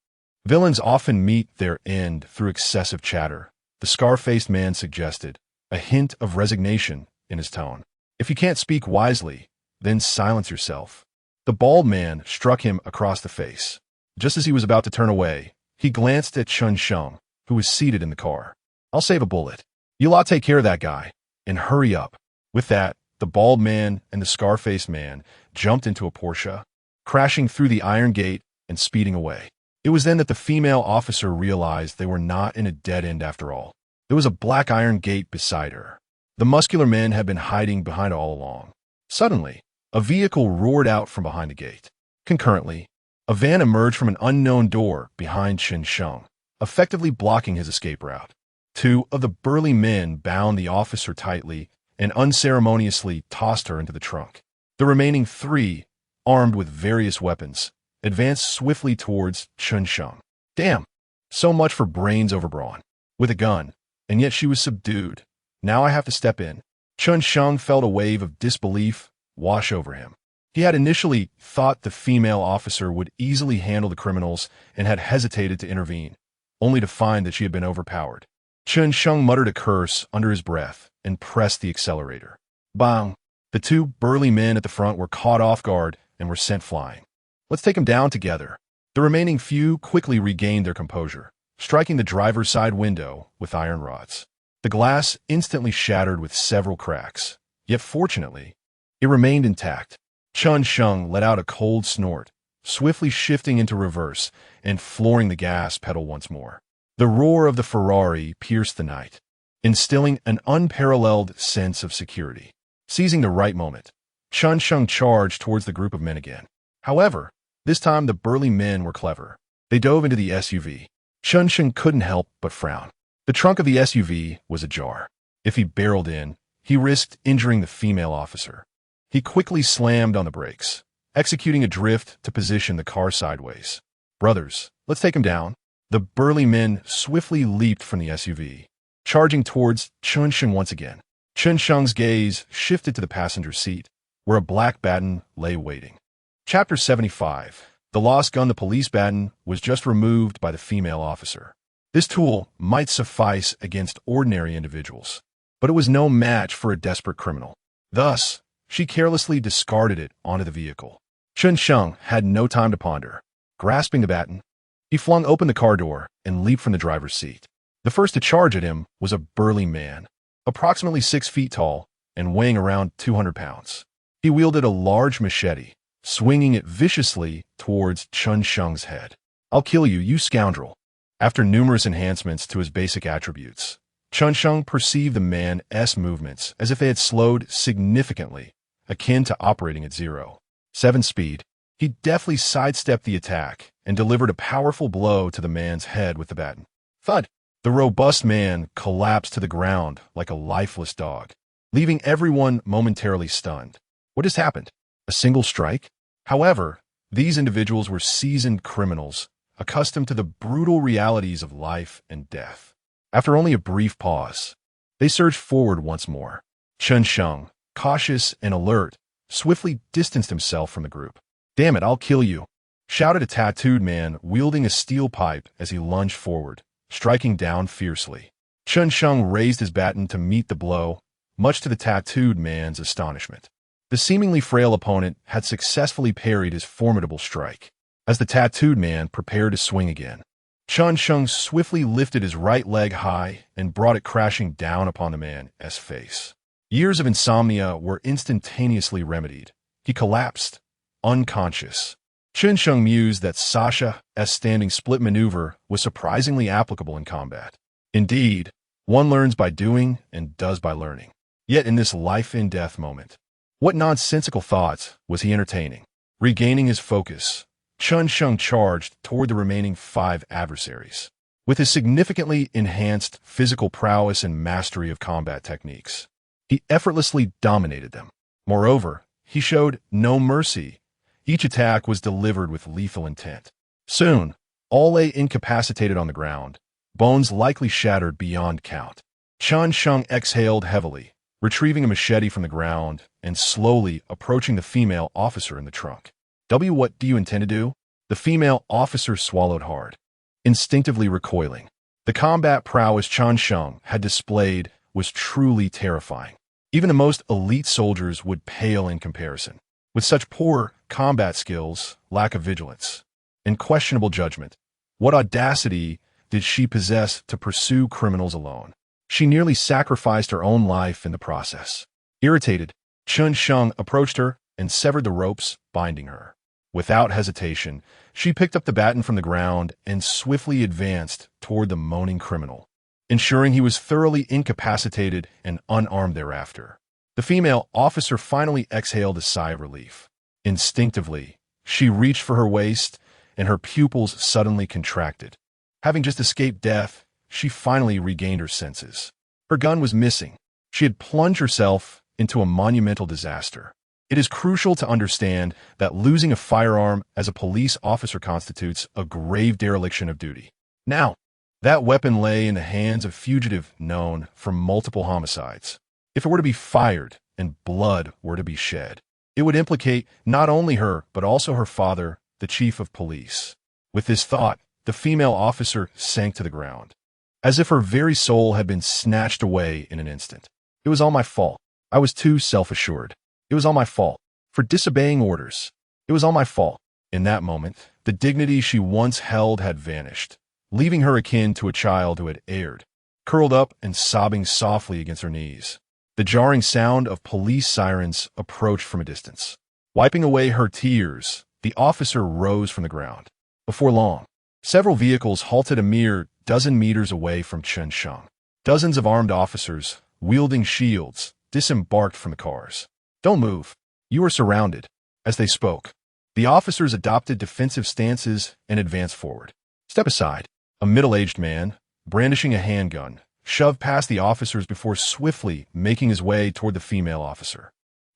Villains often meet their end through excessive chatter, the scar-faced man suggested, a hint of resignation in his tone. If you can't speak wisely, then silence yourself. The bald man struck him across the face. Just as he was about to turn away, he glanced at Chen Sheng, who was seated in the car. I'll save a bullet. You lot take care of that guy, and hurry up. With that, the bald man and the scar-faced man jumped into a Porsche, crashing through the iron gate and speeding away. It was then that the female officer realized they were not in a dead end after all. There was a black iron gate beside her. The muscular men had been hiding behind it all along. Suddenly, a vehicle roared out from behind the gate. Concurrently, a van emerged from an unknown door behind Chen Sheng, effectively blocking his escape route. 2 of the burly men bound the officer tightly and unceremoniously tossed her into the trunk. The remaining 3 armed with various weapons, advanced swiftly towards Chen Sheng. Damn! So much for brains over brawn. With a gun, and yet she was subdued. Now I have to step in. Chen Sheng felt a wave of disbelief wash over him. He had initially thought the female officer would easily handle the criminals and had hesitated to intervene, only to find that she had been overpowered. Chen Sheng muttered a curse under his breath and pressed the accelerator. Bang! The two burly men at the front were caught off guard and were sent flying. Let's take them down together. The remaining few quickly regained their composure, striking the driver's side window with iron rods. The glass instantly shattered with several cracks, yet fortunately, it remained intact. Chen Sheng let out a cold snort, swiftly shifting into reverse and flooring the gas pedal once more. The roar of the Ferrari pierced the night, instilling an unparalleled sense of security. Seizing the right moment, Chen Sheng charged towards the group of men again. However, this time the burly men were clever. They dove into the SUV. Chen Sheng couldn't help but frown. The trunk of the SUV was ajar. If he barreled in, he risked injuring the female officer. He quickly slammed on the brakes, executing a drift to position the car sideways. Brothers, let's take him down. The burly men swiftly leaped from the SUV, charging towards Chen Sheng once again. Chen Sheng's gaze shifted to the passenger seat, where a black baton lay waiting. Chapter 75. The lost gun. The police baton was just removed by the female officer. This tool might suffice against ordinary individuals, but it was no match for a desperate criminal. Thus, she carelessly discarded it onto the vehicle. Chen Sheng had no time to ponder. Grasping the baton, he flung open the car door and leaped from the driver's seat. The first to charge at him was a burly man, approximately 6 feet tall and weighing around 200 pounds. He wielded a large machete, swinging it viciously towards Chen Sheng's head. I'll kill you, you scoundrel. After numerous enhancements to his basic attributes, Chen Sheng perceived the man's movements as if they had slowed significantly, akin to operating at 0.7 speed. He deftly sidestepped the attack and delivered a powerful blow to the man's head with the baton. Thud! The robust man collapsed to the ground like a lifeless dog, leaving everyone momentarily stunned. What has happened? A single strike? However, these individuals were seasoned criminals, accustomed to the brutal realities of life and death. After only a brief pause, they surged forward once more. Chen Sheng, cautious and alert, swiftly distanced himself from the group. Damn it, I'll kill you, shouted a tattooed man wielding a steel pipe as he lunged forward, striking down fiercely. Chen Sheng raised his baton to meet the blow, much to the tattooed man's astonishment. The seemingly frail opponent had successfully parried his formidable strike. As the tattooed man prepared to swing again, Chen Sheng swiftly lifted his right leg high and brought it crashing down upon the man's face. Years of insomnia were instantaneously remedied. He collapsed, unconscious. Chen Sheng mused that Sasha's standing split maneuver was surprisingly applicable in combat. Indeed, one learns by doing and does by learning. Yet in this life-and-death moment, what nonsensical thoughts was he entertaining? Regaining his focus, Chen Sheng charged toward the remaining 5 adversaries. With his significantly enhanced physical prowess and mastery of combat techniques, he effortlessly dominated them. Moreover, he showed no mercy. Each attack was delivered with lethal intent. Soon, all lay incapacitated on the ground, bones likely shattered beyond count. Chen Sheng exhaled heavily, retrieving a machete from the ground and slowly approaching the female officer in the trunk. What do you intend to do? The female officer swallowed hard, instinctively recoiling. The combat prowess Chen Sheng had displayed was truly terrifying. Even the most elite soldiers would pale in comparison. With such poor combat skills, lack of vigilance, and questionable judgment, what audacity did she possess to pursue criminals alone? She nearly sacrificed her own life in the process. Irritated, Chen Sheng approached her and severed the ropes binding her. Without hesitation, she picked up the baton from the ground and swiftly advanced toward the moaning criminal, ensuring he was thoroughly incapacitated and unarmed thereafter. The female officer finally exhaled a sigh of relief. Instinctively, she reached for her waist, and her pupils suddenly contracted. Having just escaped death, she finally regained her senses. Her gun was missing. She had plunged herself into a monumental disaster. It is crucial to understand that losing a firearm as a police officer constitutes a grave dereliction of duty. Now, that weapon lay in the hands of a fugitive known for multiple homicides. If it were to be fired and blood were to be shed, it would implicate not only her, but also her father, the chief of police. With this thought, the female officer sank to the ground, as if her very soul had been snatched away in an instant. It was all my fault. I was too self-assured. It was all my fault for disobeying orders. It was all my fault. In that moment, the dignity she once held had vanished, leaving her akin to a child who had erred, curled up and sobbing softly against her knees. The jarring sound of police sirens approached from a distance. Wiping away her tears, the officer rose from the ground. Before long, several vehicles halted a mere dozen meters away from Chen Sheng. Dozens of armed officers, wielding shields, disembarked from the cars. "Don't move. You are surrounded." As they spoke, the officers adopted defensive stances and advanced forward. "Step aside." A middle-aged man, brandishing a handgun, shoved past the officers before swiftly making his way toward the female officer.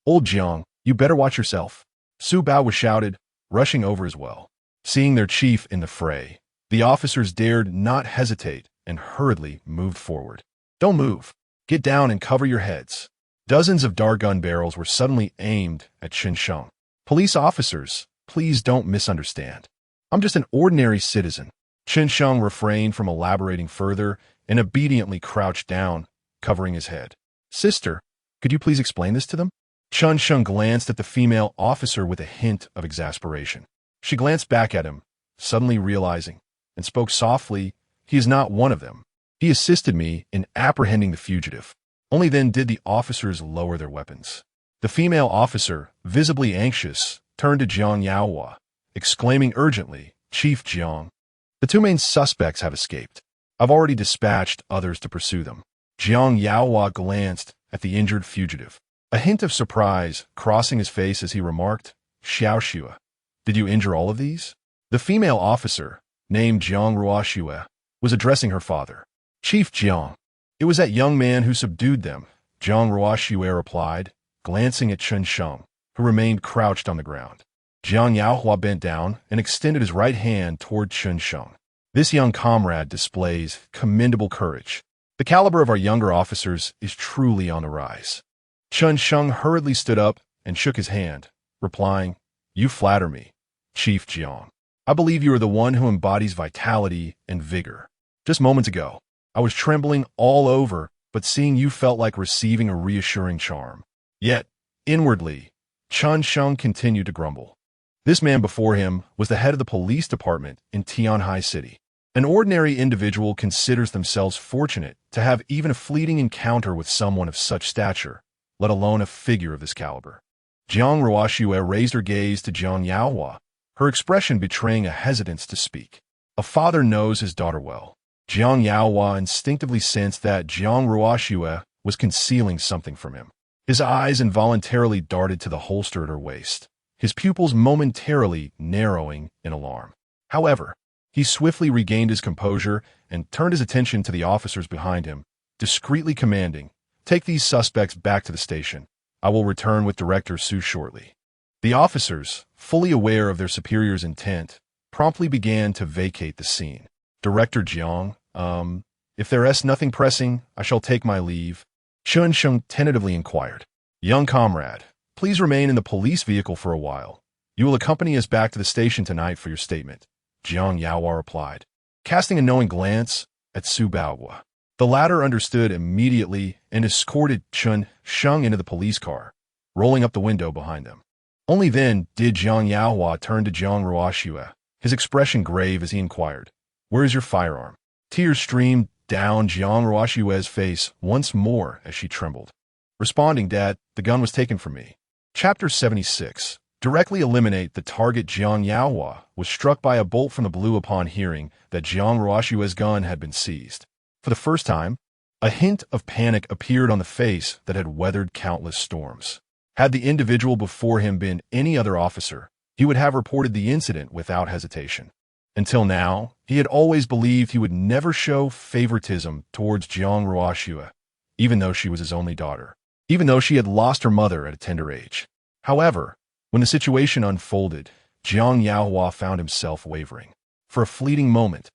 "Old Jiang, you better watch yourself." Su Bao was shouted, rushing over as well. Seeing their chief in the fray, the officers dared not hesitate and hurriedly moved forward. "Don't move. Get down and cover your heads." Dozens of dart gun barrels were suddenly aimed at Chen Sheng. "Police officers, please don't misunderstand. I'm just an ordinary citizen." Chen Sheng refrained from elaborating further and obediently crouched down, covering his head. "Sister, could you please explain this to them?" Chen Sheng glanced at the female officer with a hint of exasperation. She glanced back at him, suddenly realizing, and spoke softly, "He is not one of them. He assisted me in apprehending the fugitive." Only then did the officers lower their weapons. The female officer, visibly anxious, turned to Jiang Yaohua, exclaiming urgently, "Chief Jiang, the two main suspects have escaped. I've already dispatched others to pursue them." Jiang Yaohua glanced at the injured fugitive, a hint of surprise crossing his face as he remarked, "Xiao Xue, did you injure all of these?" The female officer, named Jiang Ruoxue, was addressing her father. "Chief Jiang, it was that young man who subdued them," Jiang Ruoxue replied, glancing at Chen Sheng, who remained crouched on the ground. Jiang Yaohua bent down and extended his right hand toward Chen Sheng. "This young comrade displays commendable courage. The caliber of our younger officers is truly on the rise." Chen Sheng hurriedly stood up and shook his hand, replying, "You flatter me, Chief Jiang. I believe you are the one who embodies vitality and vigor. Just moments ago, I was trembling all over, but seeing you felt like receiving a reassuring charm." Yet, inwardly, Chen Sheng continued to grumble. This man before him was the head of the police department in Tianhai City. An ordinary individual considers themselves fortunate to have even a fleeting encounter with someone of such stature, let alone a figure of this caliber. Jiang Ruoxue raised her gaze to Jiang Yaohua, her expression betraying a hesitance to speak. A father knows his daughter well. Jiang Yaohua instinctively sensed that Jiang Ruoxue was concealing something from him. His eyes involuntarily darted to the holster at her waist, his pupils momentarily narrowing in alarm. However, he swiftly regained his composure and turned his attention to the officers behind him, discreetly commanding, "Take these suspects back to the station. I will return with Director Su shortly." The officers, fully aware of their superior's intent, promptly began to vacate the scene. "Director Jiang, if there is nothing pressing, I shall take my leave," Chen Sheng tentatively inquired. "Young comrade, please remain in the police vehicle for a while. You will accompany us back to the station tonight for your statement," Jiang Yaohua replied, casting a knowing glance at Su Bao. The latter understood immediately and escorted Chen Sheng into the police car, rolling up the window behind them. Only then did Jiang Yaohua turn to Jiang Ruoxue, his expression grave as he inquired, "Where is your firearm?" Tears streamed down Jiang Ruoxue's face once more as she trembled. Responding, "Dad, the gun was taken from me." Chapter 76. Directly eliminate the target. Jiang Yaohua was struck by a bolt from the blue upon hearing that Jiang Ruoxue's gun had been seized. For the first time, a hint of panic appeared on the face that had weathered countless storms. Had the individual before him been any other officer, he would have reported the incident without hesitation. Until now, he had always believed he would never show favoritism towards Jiang Ruoxue, even though she was his only daughter, even though she had lost her mother at a tender age. However, when the situation unfolded, Jiang Yaohua found himself wavering. For a fleeting moment,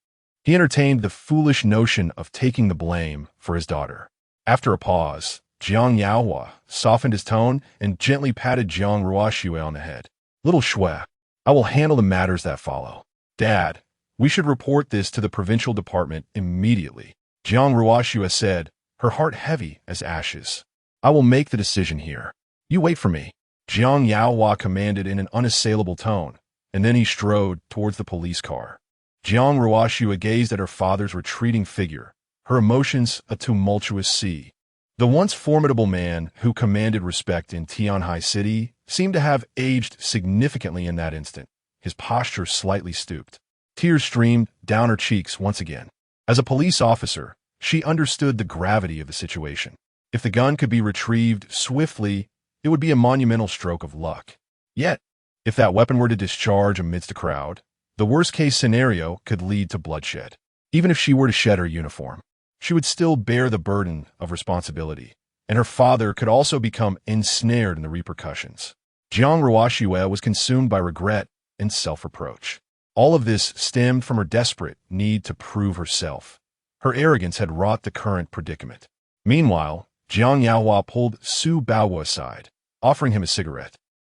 he entertained the foolish notion of taking the blame for his daughter. After a pause, Jiang Yaohua softened his tone and gently patted Jiang Ruoxue on the head. Little Shui, I will handle the matters that follow. Dad, we should report this to the provincial department immediately. Jiang Ruoxue said, her heart heavy as ashes. I will make the decision here. You wait for me. Jiang Yaohua commanded in an unassailable tone, and then he strode towards the police car. Jiang Ruoxue gazed at her father's retreating figure, her emotions a tumultuous sea. The once formidable man who commanded respect in Tianhai City seemed to have aged significantly in that instant, his posture slightly stooped. Tears streamed down her cheeks once again. As a police officer, she understood the gravity of the situation. If the gun could be retrieved swiftly, it would be a monumental stroke of luck. Yet, if that weapon were to discharge amidst a crowd, the worst-case scenario could lead to bloodshed. Even if she were to shed her uniform, she would still bear the burden of responsibility, and her father could also become ensnared in the repercussions. Jiang Ruoxue was consumed by regret and self-reproach. All of this stemmed from her desperate need to prove herself. Her arrogance had wrought the current predicament. Meanwhile, Jiang Yaohua pulled Su Baowu aside, offering him a cigarette.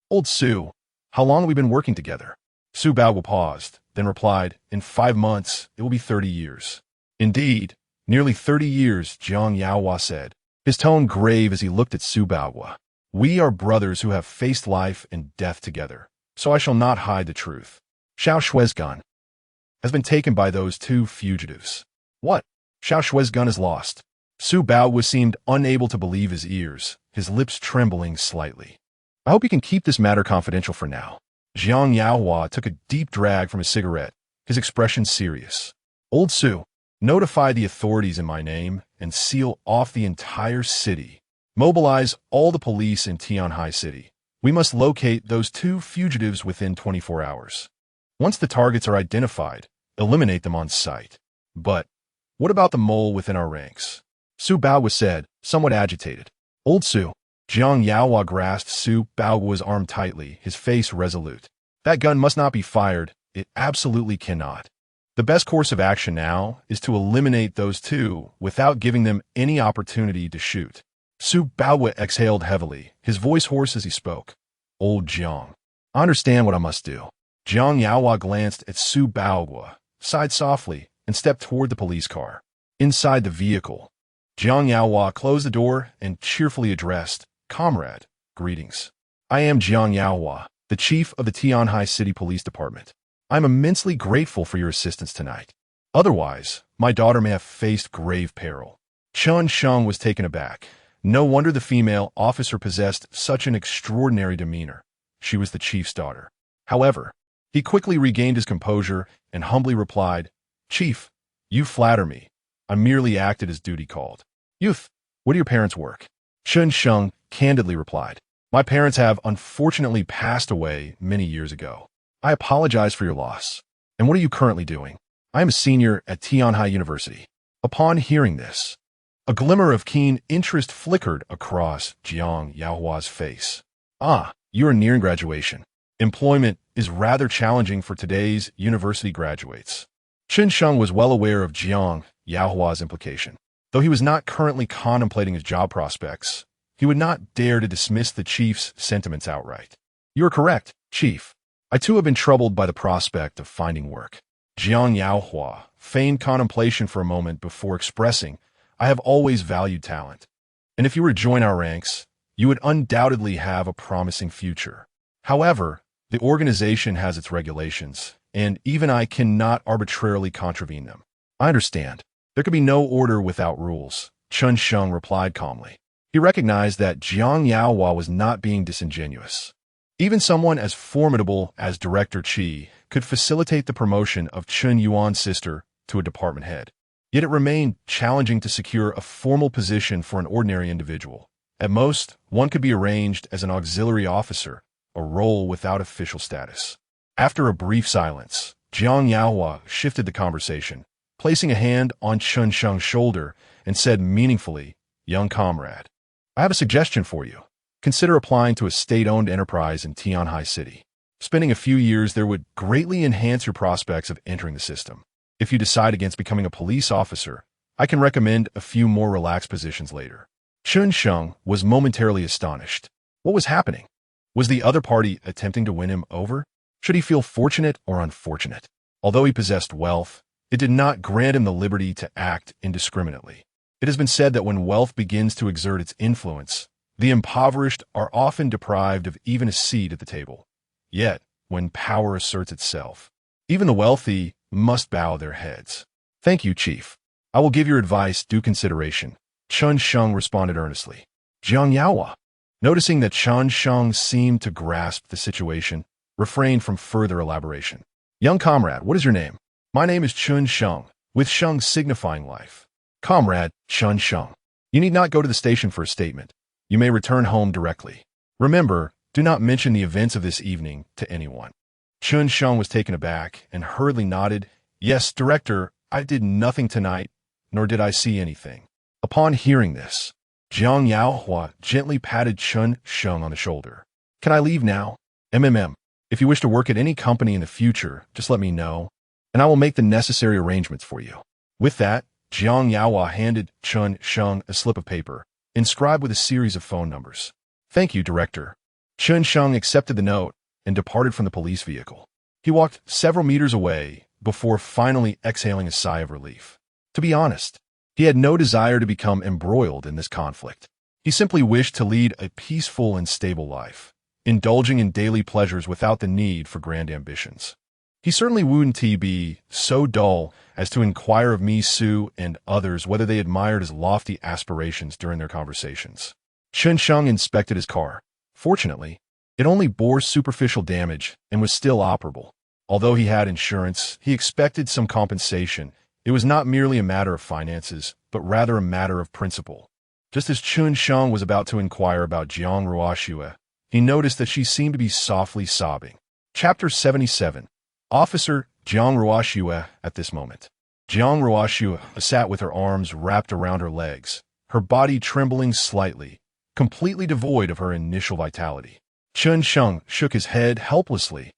Old Su, how long have we been working together? Su Baowu paused, then replied, in 5 months, it will be 30 years. Indeed, nearly 30 years, Jiang Yaohua said, his tone grave as he looked at Su Baowu. We are brothers who have faced life and death together, so I shall not hide the truth. Xiao Shui's gun has been taken by those 2 fugitives. What? Xiao Shui's gun is lost. Su Baowu seemed unable to believe his ears, his lips trembling slightly. I hope you can keep this matter confidential for now. Jiang Yaohua took a deep drag from his cigarette, his expression serious. Old Su, notify the authorities in my name and seal off the entire city. Mobilize all the police in Tianhai City. We must locate those 2 fugitives within 24 hours. Once the targets are identified, eliminate them on sight. But what about the mole within our ranks? Su Baowu said, somewhat agitated. Old Su. Jiang Yaohua grasped Su Baowu's arm tightly, his face resolute. That gun must not be fired. It absolutely cannot. The best course of action now is to eliminate those 2 without giving them any opportunity to shoot. Su Baowu exhaled heavily, his voice hoarse as he spoke. Old Jiang, I understand what I must do. Jiang Yaohua glanced at Su Baowu, sighed softly, and stepped toward the police car. Inside the vehicle, Jiang Yaohua closed the door and cheerfully addressed, Comrade, greetings. I am Jiang Yaohua, the chief of the Tianhai City Police Department. I am immensely grateful for your assistance tonight. Otherwise, my daughter may have faced grave peril. Chen Sheng was taken aback. No wonder the female officer possessed such an extraordinary demeanor. She was the chief's daughter. However, he quickly regained his composure and humbly replied, Chief, you flatter me. I merely acted as duty called. Youth, what do your parents work? Chen Sheng candidly replied, my parents have unfortunately passed away many years ago. I apologize for your loss. And what are you currently doing? I am a senior at Tianhai University. Upon hearing this, a glimmer of keen interest flickered across Jiang Yaohua's face. Ah, you are nearing graduation. Employment is rather challenging for today's university graduates. Chen Sheng was well aware of Jiang Yaohua's implication. Though he was not currently contemplating his job prospects, he would not dare to dismiss the chief's sentiments outright. You are correct, Chief. I too have been troubled by the prospect of finding work. Jiang Yaohua feigned contemplation for a moment before expressing, I have always valued talent. And if you were to join our ranks, you would undoubtedly have a promising future. However, the organization has its regulations, and even I cannot arbitrarily contravene them. I understand. There could be no order without rules, Chen Sheng replied calmly. He recognized that Jiang Yaohua was not being disingenuous. Even someone as formidable as Director Qi could facilitate the promotion of Chen Yuan's sister to a department head. Yet it remained challenging to secure a formal position for an ordinary individual. At most, one could be arranged as an auxiliary officer, a role without official status. After a brief silence, Jiang Yaohua shifted the conversation, placing a hand on Chen Sheng's shoulder and said meaningfully, Young comrade, I have a suggestion for you. consider applying to a state-owned enterprise in Tianhai City. Spending a few years there would greatly enhance your prospects of entering the system. If you decide against becoming a police officer, I can recommend a few more relaxed positions later. Chen Sheng was momentarily astonished. What was happening? Was the other party attempting to win him over? Should he feel fortunate or unfortunate? Although he possessed wealth, it did not grant him the liberty to act indiscriminately. It has been said that when wealth begins to exert its influence, the impoverished are often deprived of even a seat at the table. Yet, when power asserts itself, even the wealthy must bow their heads. Thank you, Chief. I will give your advice due consideration, Chen Sheng responded earnestly. Jiang Yaohua, noticing that Chen Sheng seemed to grasp the situation, refrained from further elaboration. Young comrade, what is your name? My name is Chen Sheng, with Sheng signifying life. Comrade, Chen Sheng. You need not go to the station for a statement. You may return home directly. Remember, do not mention the events of this evening to anyone. Chen Sheng was taken aback and hurriedly nodded. Yes, Director, I did nothing tonight, nor did I see anything. Upon hearing this, Jiang Yaohua gently patted Chen Sheng on the shoulder. Can I leave now? If you wish to work at any company in the future, just let me know, and I will make the necessary arrangements for you. With that, Jiang Yaohua handed Chen Sheng a slip of paper, inscribed with a series of phone numbers. Thank you, Director. Chen Sheng accepted the note and departed from the police vehicle. He walked several meters away before finally exhaling a sigh of relief. To be honest, he had no desire to become embroiled in this conflict. He simply wished to lead a peaceful and stable life, indulging in daily pleasures without the need for grand ambitions. He certainly wouldn't be so dull as to inquire of Mi Su and others whether they admired his lofty aspirations during their conversations. Chen Sheng inspected his car. Fortunately, it only bore superficial damage and was still operable. Although he had insurance, he expected some compensation. It was not merely a matter of finances, but rather a matter of principle. Just as Chen Sheng was about to inquire about Jiang Ruoxue, he noticed that she seemed to be softly sobbing. Chapter 77. Officer Jiang Ruoxue at this moment. Jiang Ruoxue sat with her arms wrapped around her legs, her body trembling slightly, completely devoid of her initial vitality. Chen Sheng shook his head helplessly,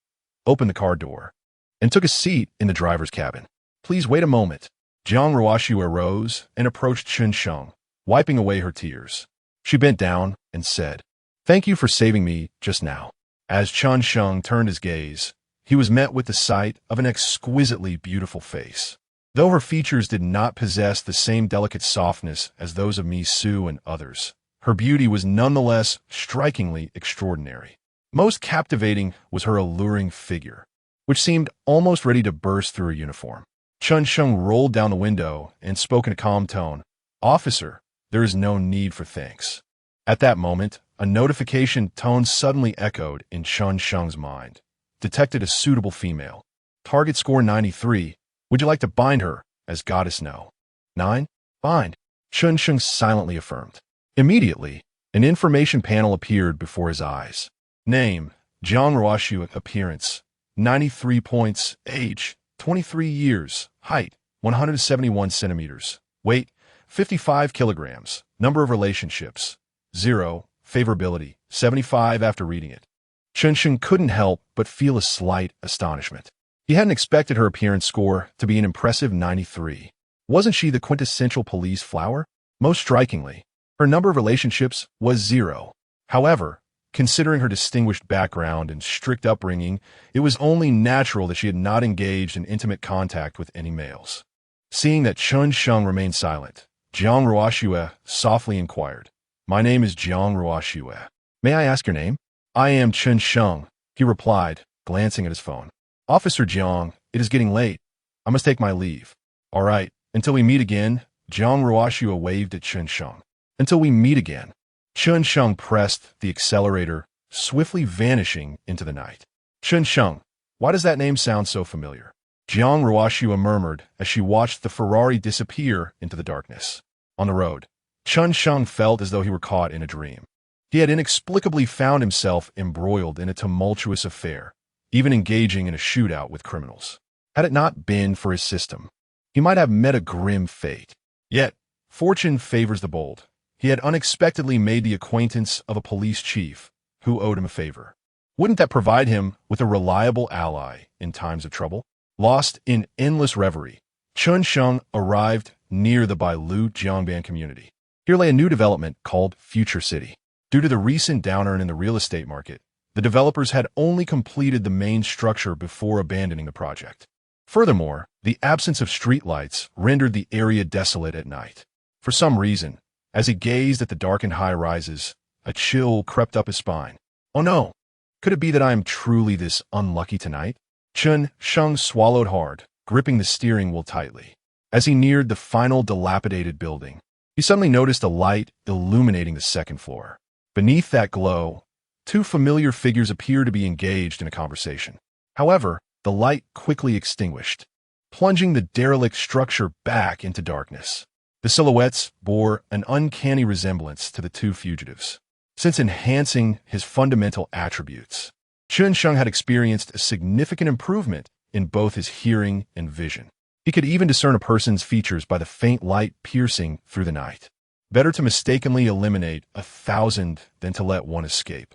opened the car door, and took a seat in the driver's cabin. Please wait a moment. Jiang Ruoxue rose and approached Chen Sheng, wiping away her tears. She bent down and said, Thank you for saving me just now. As Chen Sheng turned his gaze, he was met with the sight of an exquisitely beautiful face. Though her features did not possess the same delicate softness as those of Mi Su and others, her beauty was nonetheless strikingly extraordinary. Most captivating was her alluring figure, which seemed almost ready to burst through her uniform. Chen Sheng rolled down the window and spoke in a calm tone. Officer, there is no need for thanks. At that moment, a notification tone suddenly echoed in Chen Sheng's mind. Detected a suitable female. Target score 93. Would you like to bind her, as goddess No? 9? Bind. Chen Sheng silently affirmed. Immediately, an information panel appeared before his eyes. Name, Jiang Ruoxue. Appearance, 93 points. Age, 23 years. Height, 171 centimeters. Weight, 55 kilograms. Number of relationships, 0. Favorability, 75 after reading it. Chen Sheng couldn't help but feel a slight astonishment. He hadn't expected her appearance score to be an impressive 93. Wasn't she the quintessential police flower? Most strikingly, her number of relationships was 0. However, considering her distinguished background and strict upbringing, it was only natural that she had not engaged in intimate contact with any males. Seeing that Chen Sheng remained silent, Jiang Ruoxue softly inquired, My name is Jiang Ruoxue. May I ask your name? I am Chen Sheng, he replied, glancing at his phone. Officer Jiang, it is getting late. I must take my leave. All right, until we meet again. Jiang Ruoxue waved at Chen Sheng. Until we meet again. Chen Sheng pressed the accelerator, swiftly vanishing into the night. Chen Sheng, why does that name sound so familiar? Jiang Ruoxue murmured as she watched the Ferrari disappear into the darkness. On the road, Chen Sheng felt as though he were caught in a dream. He had inexplicably found himself embroiled in a tumultuous affair, even engaging in a shootout with criminals. Had it not been for his system, he might have met a grim fate. Yet, fortune favors the bold, he had unexpectedly made the acquaintance of a police chief who owed him a favor. Wouldn't that provide him with a reliable ally in times of trouble? Lost in endless reverie, Chen Sheng arrived near the Bai Luoyan community. Here lay a new development called Future City. Due to the recent downturn in the real estate market, the developers had only completed the main structure before abandoning the project. Furthermore, the absence of streetlights rendered the area desolate at night. For some reason, as he gazed at the darkened high-rises, a chill crept up his spine. Oh no! Could it be that I am truly this unlucky tonight? Chen Sheng swallowed hard, gripping the steering wheel tightly. As he neared the final dilapidated building, he suddenly noticed a light illuminating the second floor. Beneath that glow, two familiar figures appeared to be engaged in a conversation. However, the light quickly extinguished, plunging the derelict structure back into darkness. The silhouettes bore an uncanny resemblance to the two fugitives, since enhancing his fundamental attributes. Chen Sheng had experienced a significant improvement in both his hearing and vision. He could even discern a person's features by the faint light piercing through the night. Better to mistakenly eliminate 1,000 than to let one escape.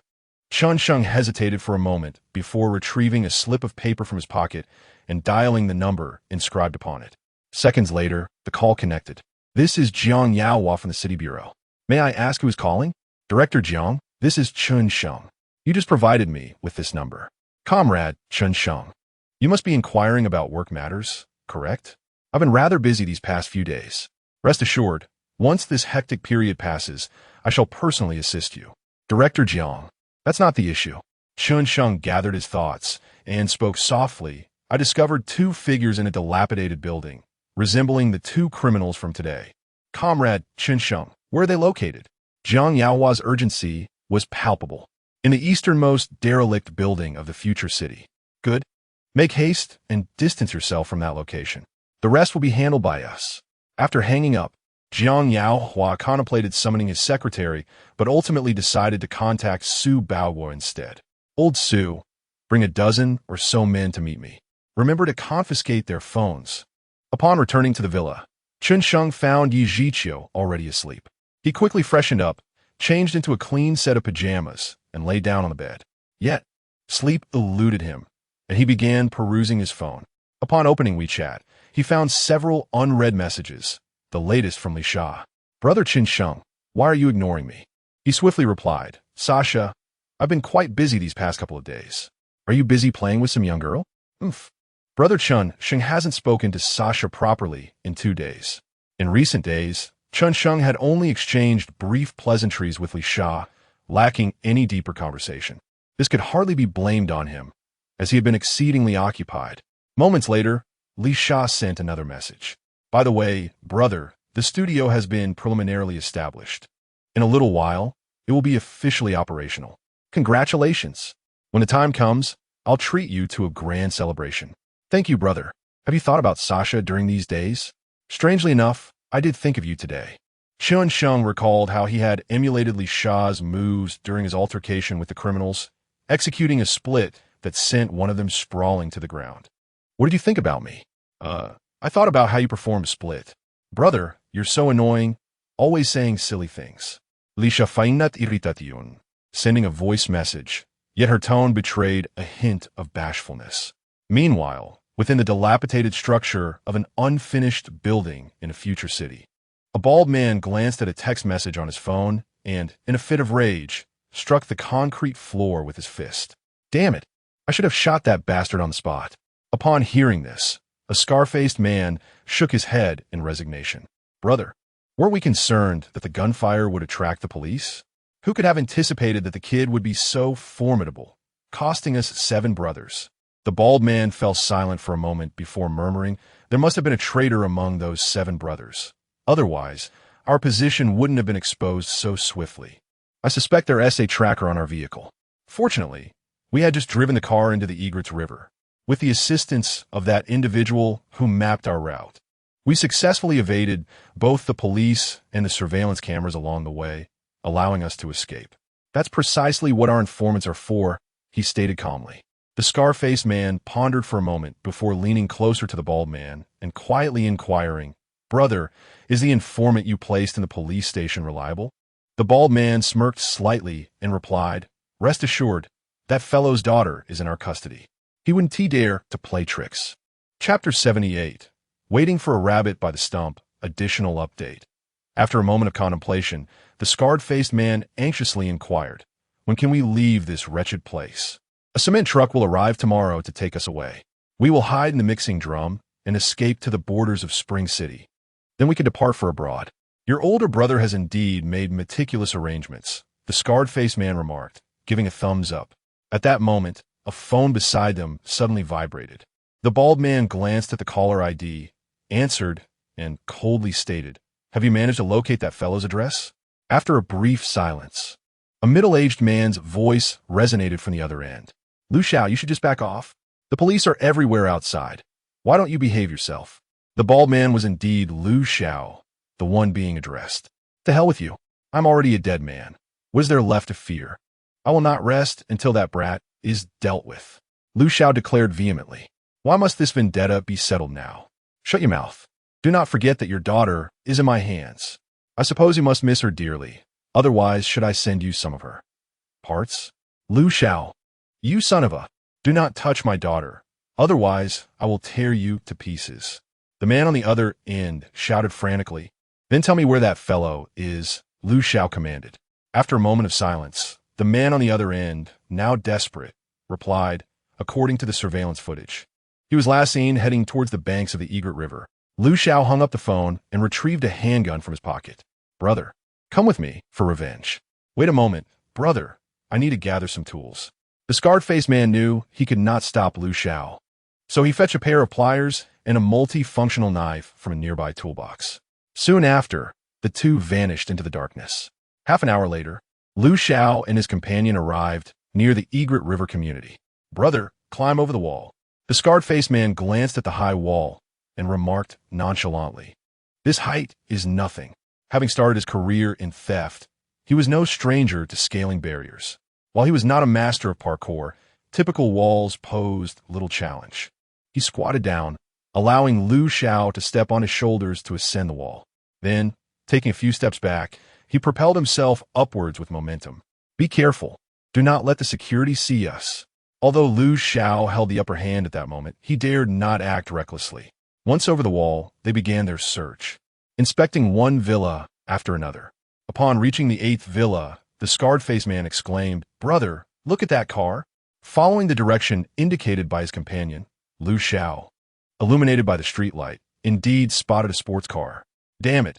Chen Sheng hesitated for a moment before retrieving a slip of paper from his pocket and dialing the number inscribed upon it. Seconds later, the call connected. This is Jiang Yaohua from the City Bureau. May I ask who is calling? Director Jiang, this is Chen Sheng. You just provided me with this number. Comrade Chen Sheng, you must be inquiring about work matters, correct? I've been rather busy these past few days. Rest assured, once this hectic period passes, I shall personally assist you. Director Jiang, that's not the issue. Chen Sheng gathered his thoughts and spoke softly. I discovered two figures in a dilapidated building, resembling the two criminals from today. Comrade Chen Sheng, where are they located? Jiang Yaohua's urgency was palpable. In the easternmost derelict building of the future city. Good. Make haste and distance yourself from that location. The rest will be handled by us. After hanging up, Jiang Yaohua contemplated summoning his secretary, but ultimately decided to contact Su Baoguo instead. Old Su, bring a dozen or so men to meet me. Remember to confiscate their phones. Upon returning to the villa, Chen Sheng found Yi Zhiqiu already asleep. He quickly freshened up, changed into a clean set of pajamas, and lay down on the bed. Yet, sleep eluded him, and he began perusing his phone. Upon opening WeChat, he found several unread messages, the latest from Li Sha. Brother Chen Sheng, why are you ignoring me? He swiftly replied, Sasha, I've been quite busy these past couple of days. Are you busy playing with some young girl? Brother Chen Sheng hasn't spoken to Sasha properly in 2 days. In recent days, Chen Sheng had only exchanged brief pleasantries with Li Sha, lacking any deeper conversation. This could hardly be blamed on him, as he had been exceedingly occupied. Moments later, Li Sha sent another message. By the way, brother, the studio has been preliminarily established. In a little while, it will be officially operational. Congratulations. When the time comes, I'll treat you to a grand celebration. Thank you, brother. Have you thought about Sasha during these days? Strangely enough, I did think of you today. Chen Sheng recalled how he had emulated Li Sha's moves during his altercation with the criminals, executing a split that sent one of them sprawling to the ground. What did you think about me? I thought about how you performed split. Brother, you're so annoying, always saying silly things. Li Sha fainat irritation, sending a voice message, yet her tone betrayed a hint of bashfulness. Meanwhile, within the dilapidated structure of an unfinished building in a future city, a bald man glanced at a text message on his phone and, in a fit of rage, struck the concrete floor with his fist. Damn it! I should have shot that bastard on the spot. Upon hearing this, a scar-faced man shook his head in resignation. Brother, weren't we concerned that the gunfire would attract the police? Who could have anticipated that the kid would be so formidable, costing us 7 brothers? The bald man fell silent for a moment before murmuring, there must have been a traitor among those 7 brothers. Otherwise, our position wouldn't have been exposed so swiftly. I suspect they're SA tracker on our vehicle. Fortunately, we had just driven the car into the Egrets River, with the assistance of that individual who mapped our route. We successfully evaded both the police and the surveillance cameras along the way, allowing us to escape. That's precisely what our informants are for, he stated calmly. The scar-faced man pondered for a moment before leaning closer to the bald man and quietly inquiring, Brother, is the informant you placed in the police station reliable? The bald man smirked slightly and replied, Rest assured, that fellow's daughter is in our custody. He wouldn't dare to play tricks. Chapter 78. Waiting for a rabbit by the stump. Additional update. After a moment of contemplation, the scarred-faced man anxiously inquired, When can we leave this wretched place? A cement truck will arrive tomorrow to take us away. We will hide in the mixing drum and escape to the borders of Spring City. Then we can depart for abroad. Your older brother has indeed made meticulous arrangements, the scarred-faced man remarked, giving a thumbs up. At that moment, a phone beside them suddenly vibrated. The bald man glanced at the caller ID, answered, and coldly stated, Have you managed to locate that fellow's address? After a brief silence, a middle-aged man's voice resonated from the other end. Lu Xiao, you should just back off. The police are everywhere outside. Why don't you behave yourself? The bald man was indeed Lu Xiao, the one being addressed. To hell with you. I'm already a dead man. What is there left to fear? I will not rest until that brat is dealt with. Lu Xiao declared vehemently. Why must this vendetta be settled now? Shut your mouth. Do not forget that your daughter is in my hands. I suppose you must miss her dearly. Otherwise, should I send you some of her parts? Lu Xiao, you son of a... Do not touch my daughter. Otherwise, I will tear you to pieces. The man on the other end shouted frantically. Then tell me where that fellow is, Lu Xiao commanded. After a moment of silence, the man on the other end, now desperate, replied, according to the surveillance footage. He was last seen heading towards the banks of the Egret River. Lu Xiao hung up the phone and retrieved a handgun from his pocket. Brother, come with me for revenge. Wait a moment, brother. I need to gather some tools. The scarred-faced man knew he could not stop Lu Xiao, so he fetched a pair of pliers and a multi-functional knife from a nearby toolbox. Soon after, the two vanished into the darkness. Half an hour later, Lu Xiao and his companion arrived near the Egret River community. Brother, climb over the wall. The scarred-faced man glanced at the high wall and remarked nonchalantly, This height is nothing. Having started his career in theft, he was no stranger to scaling barriers. While he was not a master of parkour, typical walls posed little challenge. He squatted down, allowing Lu Xiao to step on his shoulders to ascend the wall. Then, taking a few steps back, he propelled himself upwards with momentum. Be careful. Do not let the security see us. Although Lu Xiao held the upper hand at that moment, he dared not act recklessly. Once over the wall, they began their search, inspecting one villa after another. Upon reaching the 8th villa, the scarred-faced man exclaimed, Brother, look at that car. Following the direction indicated by his companion, Lu Xiao, illuminated by the streetlight, indeed spotted a sports car. Damn it,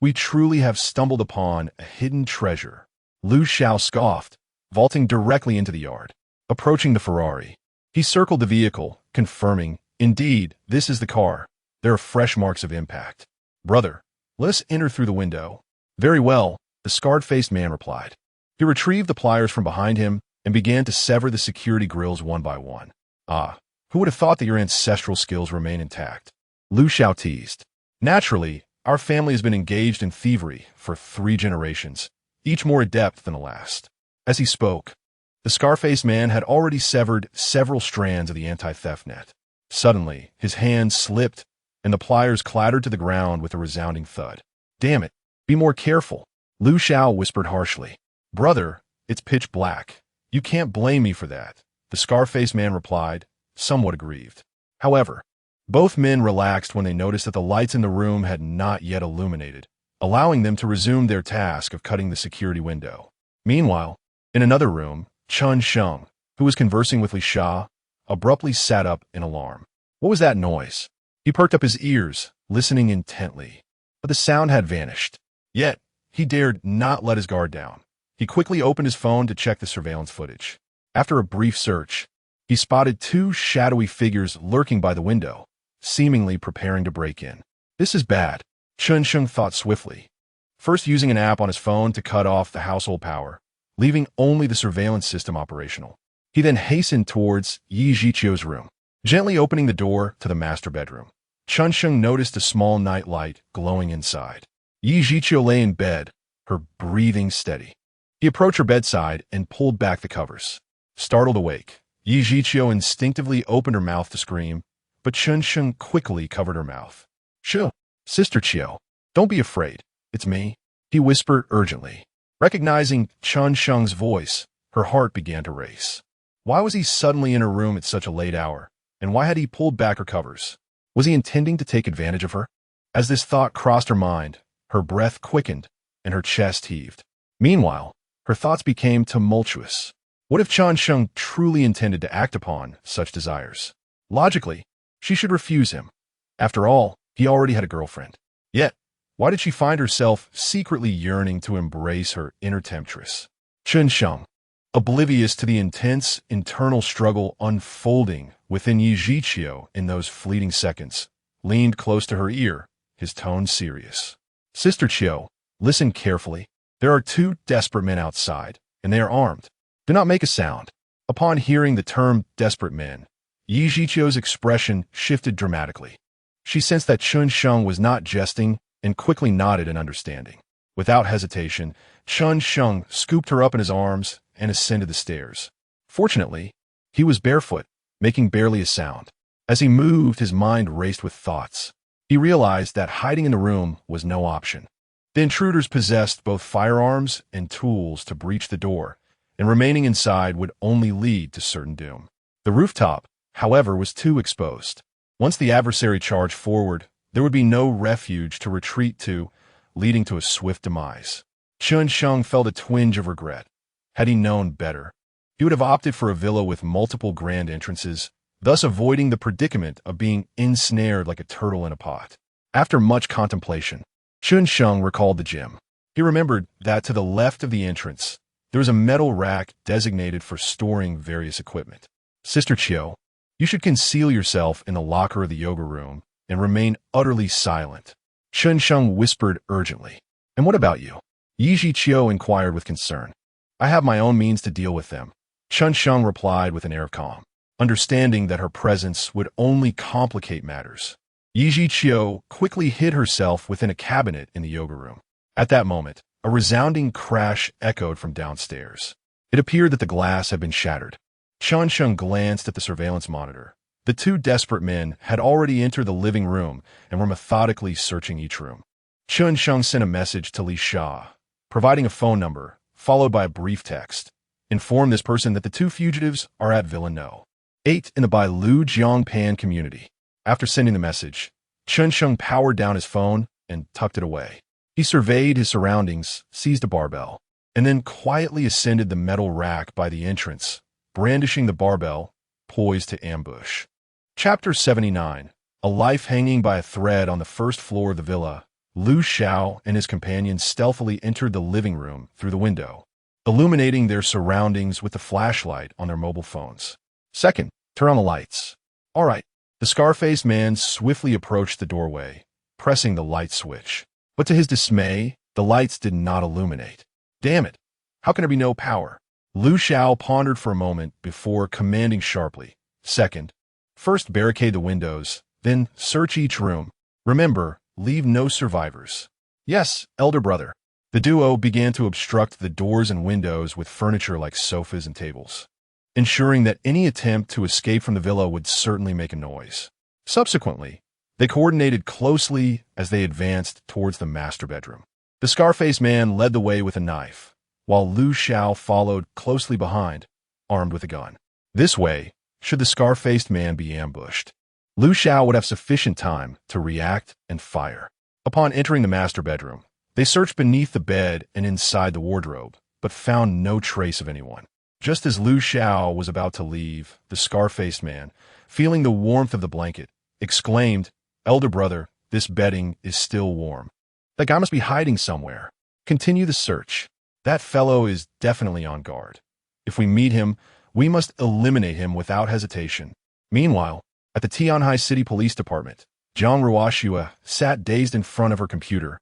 we truly have stumbled upon a hidden treasure. Lu Xiao scoffed, vaulting directly into the yard. Approaching the Ferrari, he circled the vehicle, confirming, Indeed, this is the car. There are fresh marks of impact. Brother, let us enter through the window. Very well, the scarred-faced man replied. He retrieved the pliers from behind him and began to sever the security grills one by one. Ah, who would have thought that your ancestral skills remain intact? Lu Xiao teased. Naturally, our family has been engaged in thievery for 3 generations, each more adept than the last. As he spoke, the scar-faced man had already severed several strands of the anti-theft net. Suddenly, his hand slipped, and the pliers clattered to the ground with a resounding thud. Damn it, be more careful, Lu Xiao whispered harshly. Brother, it's pitch black. You can't blame me for that, the scar-faced man replied, somewhat aggrieved. However, both men relaxed when they noticed that the lights in the room had not yet illuminated, allowing them to resume their task of cutting the security window. Meanwhile, in another room, Chen Sheng, who was conversing with Li Sha, abruptly sat up in alarm. What was that noise? He perked up his ears, listening intently. But the sound had vanished. Yet, he dared not let his guard down. He quickly opened his phone to check the surveillance footage. After a brief search, he spotted 2 shadowy figures lurking by the window, seemingly preparing to break in. This is bad, Chen Sheng thought swiftly. First using an app on his phone to cut off the household power, leaving only the surveillance system operational. He then hastened towards Yi Zhiqiu's room, gently opening the door to the master bedroom. Chen Sheng noticed a small night light glowing inside. Yi Zhiqiu lay in bed, her breathing steady. He approached her bedside and pulled back the covers. Startled awake, Yi Zhiqiu instinctively opened her mouth to scream, but Chen Sheng quickly covered her mouth. Shoo! Sister Chiao, don't be afraid. It's me, he whispered urgently. Recognizing Chen Sheng's voice, her heart began to race. Why was he suddenly in her room at such a late hour, and why had he pulled back her covers? Was he intending to take advantage of her? As this thought crossed her mind, her breath quickened and her chest heaved. Meanwhile, her thoughts became tumultuous. What if Chen Sheng truly intended to act upon such desires? Logically, she should refuse him. After all, he already had a girlfriend. Yet, why did she find herself secretly yearning to embrace her inner temptress? Chen Sheng, oblivious to the intense internal struggle unfolding within Yi Zhiqiu in those fleeting seconds, leaned close to her ear, his tone serious. Sister Chiao, listen carefully. There are two desperate men outside, and they are armed. Do not make a sound. Upon hearing the term desperate men, Yi Zhiqiu's expression shifted dramatically. She sensed that Chen Sheng was not jesting and quickly nodded in understanding. Without hesitation, Chen Sheng scooped her up in his arms and ascended the stairs. Fortunately, he was barefoot, making barely a sound. As he moved, his mind raced with thoughts. He realized that hiding in the room was no option. The intruders possessed both firearms and tools to breach the door, and remaining inside would only lead to certain doom. The rooftop, however, was too exposed. Once the adversary charged forward, there would be no refuge to retreat to, leading to a swift demise. Chen Sheng felt a twinge of regret. Had he known better, he would have opted for a villa with multiple grand entrances, thus avoiding the predicament of being ensnared like a turtle in a pot. After much contemplation, Chen Sheng recalled the gym. He remembered that to the left of the entrance, there was a metal rack designated for storing various equipment. Sister Chiao, you should conceal yourself in the locker of the yoga room and remain utterly silent, Chen Sheng whispered urgently. And what about you? Yi Zhiqiu inquired with concern. I have my own means to deal with them, Chen Sheng replied with an air of calm, understanding that her presence would only complicate matters. Yi Zhiqiu quickly hid herself within a cabinet in the yoga room. At that moment, a resounding crash echoed from downstairs. It appeared that the glass had been shattered. Chen Sheng glanced at the surveillance monitor. The two desperate men had already entered the living room and were methodically searching each room. Chen Sheng sent a message to Li Sha, providing a phone number, followed by a brief text. Inform this person that the two fugitives are at Villa No. 8 in the Bai Luoyan community. After sending the message, Chen Sheng powered down his phone and tucked it away. He surveyed his surroundings, seized a barbell, and then quietly ascended the metal rack by the entrance, brandishing the barbell, poised to ambush. Chapter 79. A life hanging by a thread on the first floor of the villa. Lu Xiao and his companions stealthily entered the living room through the window, illuminating their surroundings with the flashlight on their mobile phones. Second, turn on the lights. All right. The scar-faced man swiftly approached the doorway, pressing the light switch. But to his dismay, the lights did not illuminate. Damn it! How can there be no power? Lu Xiao pondered for a moment before commanding sharply. Second, first barricade the windows, then search each room. Remember, leave no survivors. Yes, elder brother. The duo began to obstruct the doors and windows with furniture like sofas and tables, ensuring that any attempt to escape from the villa would certainly make a noise. Subsequently, they coordinated closely as they advanced towards the master bedroom. The scar-faced man led the way with a knife, while Lu Xiao followed closely behind, armed with a gun. This way, should the scar-faced man be ambushed, Lu Xiao would have sufficient time to react and fire. Upon entering the master bedroom, they searched beneath the bed and inside the wardrobe, but found no trace of anyone. Just as Lu Xiao was about to leave, the scar-faced man, feeling the warmth of the blanket, exclaimed, Elder brother, this bedding is still warm. That guy must be hiding somewhere. Continue the search. That fellow is definitely on guard. If we meet him, we must eliminate him without hesitation. Meanwhile, at the Tianhai City Police Department, Zhang Ruoxua sat dazed in front of her computer,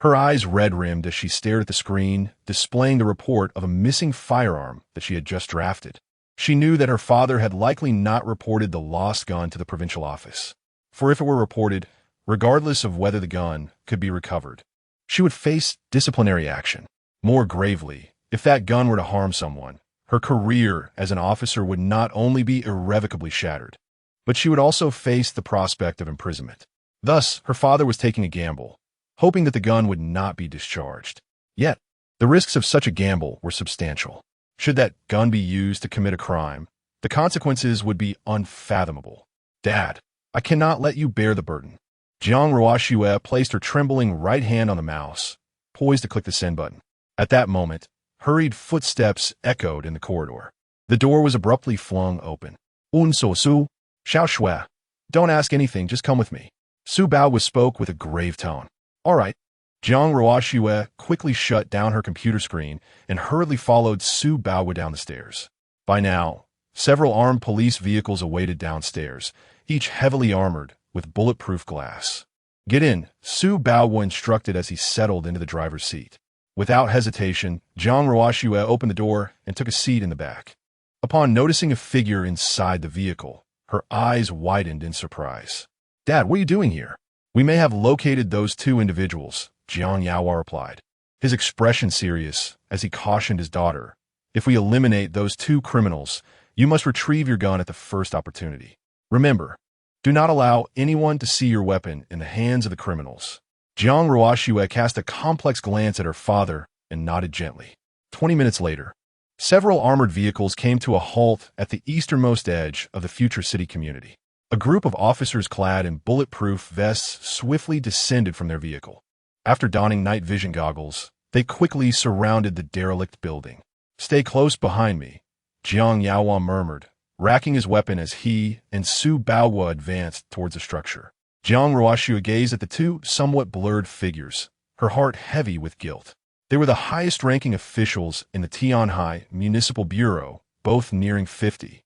her eyes red-rimmed as she stared at the screen, displaying the report of a missing firearm that she had just drafted. She knew that her father had likely not reported the lost gun to the provincial office. For if it were reported, regardless of whether the gun could be recovered, she would face disciplinary action. More gravely, if that gun were to harm someone, her career as an officer would not only be irrevocably shattered, but she would also face the prospect of imprisonment. Thus, her father was taking a gamble, hoping that the gun would not be discharged. Yet, the risks of such a gamble were substantial. Should that gun be used to commit a crime, the consequences would be unfathomable. Dad, I cannot let you bear the burden. Jiang Ruoxue placed her trembling right hand on the mouse, poised to click the send button. At that moment, hurried footsteps echoed in the corridor. The door was abruptly flung open. So Su, Xiao Shui. Don't ask anything, just come with me. Su Bao spoke with a grave tone. All right. Jiang Ruoxue quickly shut down her computer screen and hurriedly followed Su Bao down the stairs. By now, several armed police vehicles awaited downstairs, each heavily armored with bulletproof glass. Get in, Su Bao instructed as he settled into the driver's seat. Without hesitation, Jiang Ruoxue opened the door and took a seat in the back. Upon noticing a figure inside the vehicle, her eyes widened in surprise. Dad, what are you doing here? We may have located those two individuals, Jiang Yaohua replied, his expression serious as he cautioned his daughter. If we eliminate those two criminals, you must retrieve your gun at the first opportunity. Remember, do not allow anyone to see your weapon in the hands of the criminals. Jiang Ruoxue cast a complex glance at her father and nodded gently. 20 minutes later, several armored vehicles came to a halt at the easternmost edge of the future city community. A group of officers clad in bulletproof vests swiftly descended from their vehicle. After donning night vision goggles, they quickly surrounded the derelict building. Stay close behind me, Jiang Yaohua murmured, racking his weapon as he and Su Bao advanced towards the structure. Jiang Ruoxue gazed at the two somewhat blurred figures, her heart heavy with guilt. They were the highest-ranking officials in the Tianhai Municipal Bureau, both nearing 50.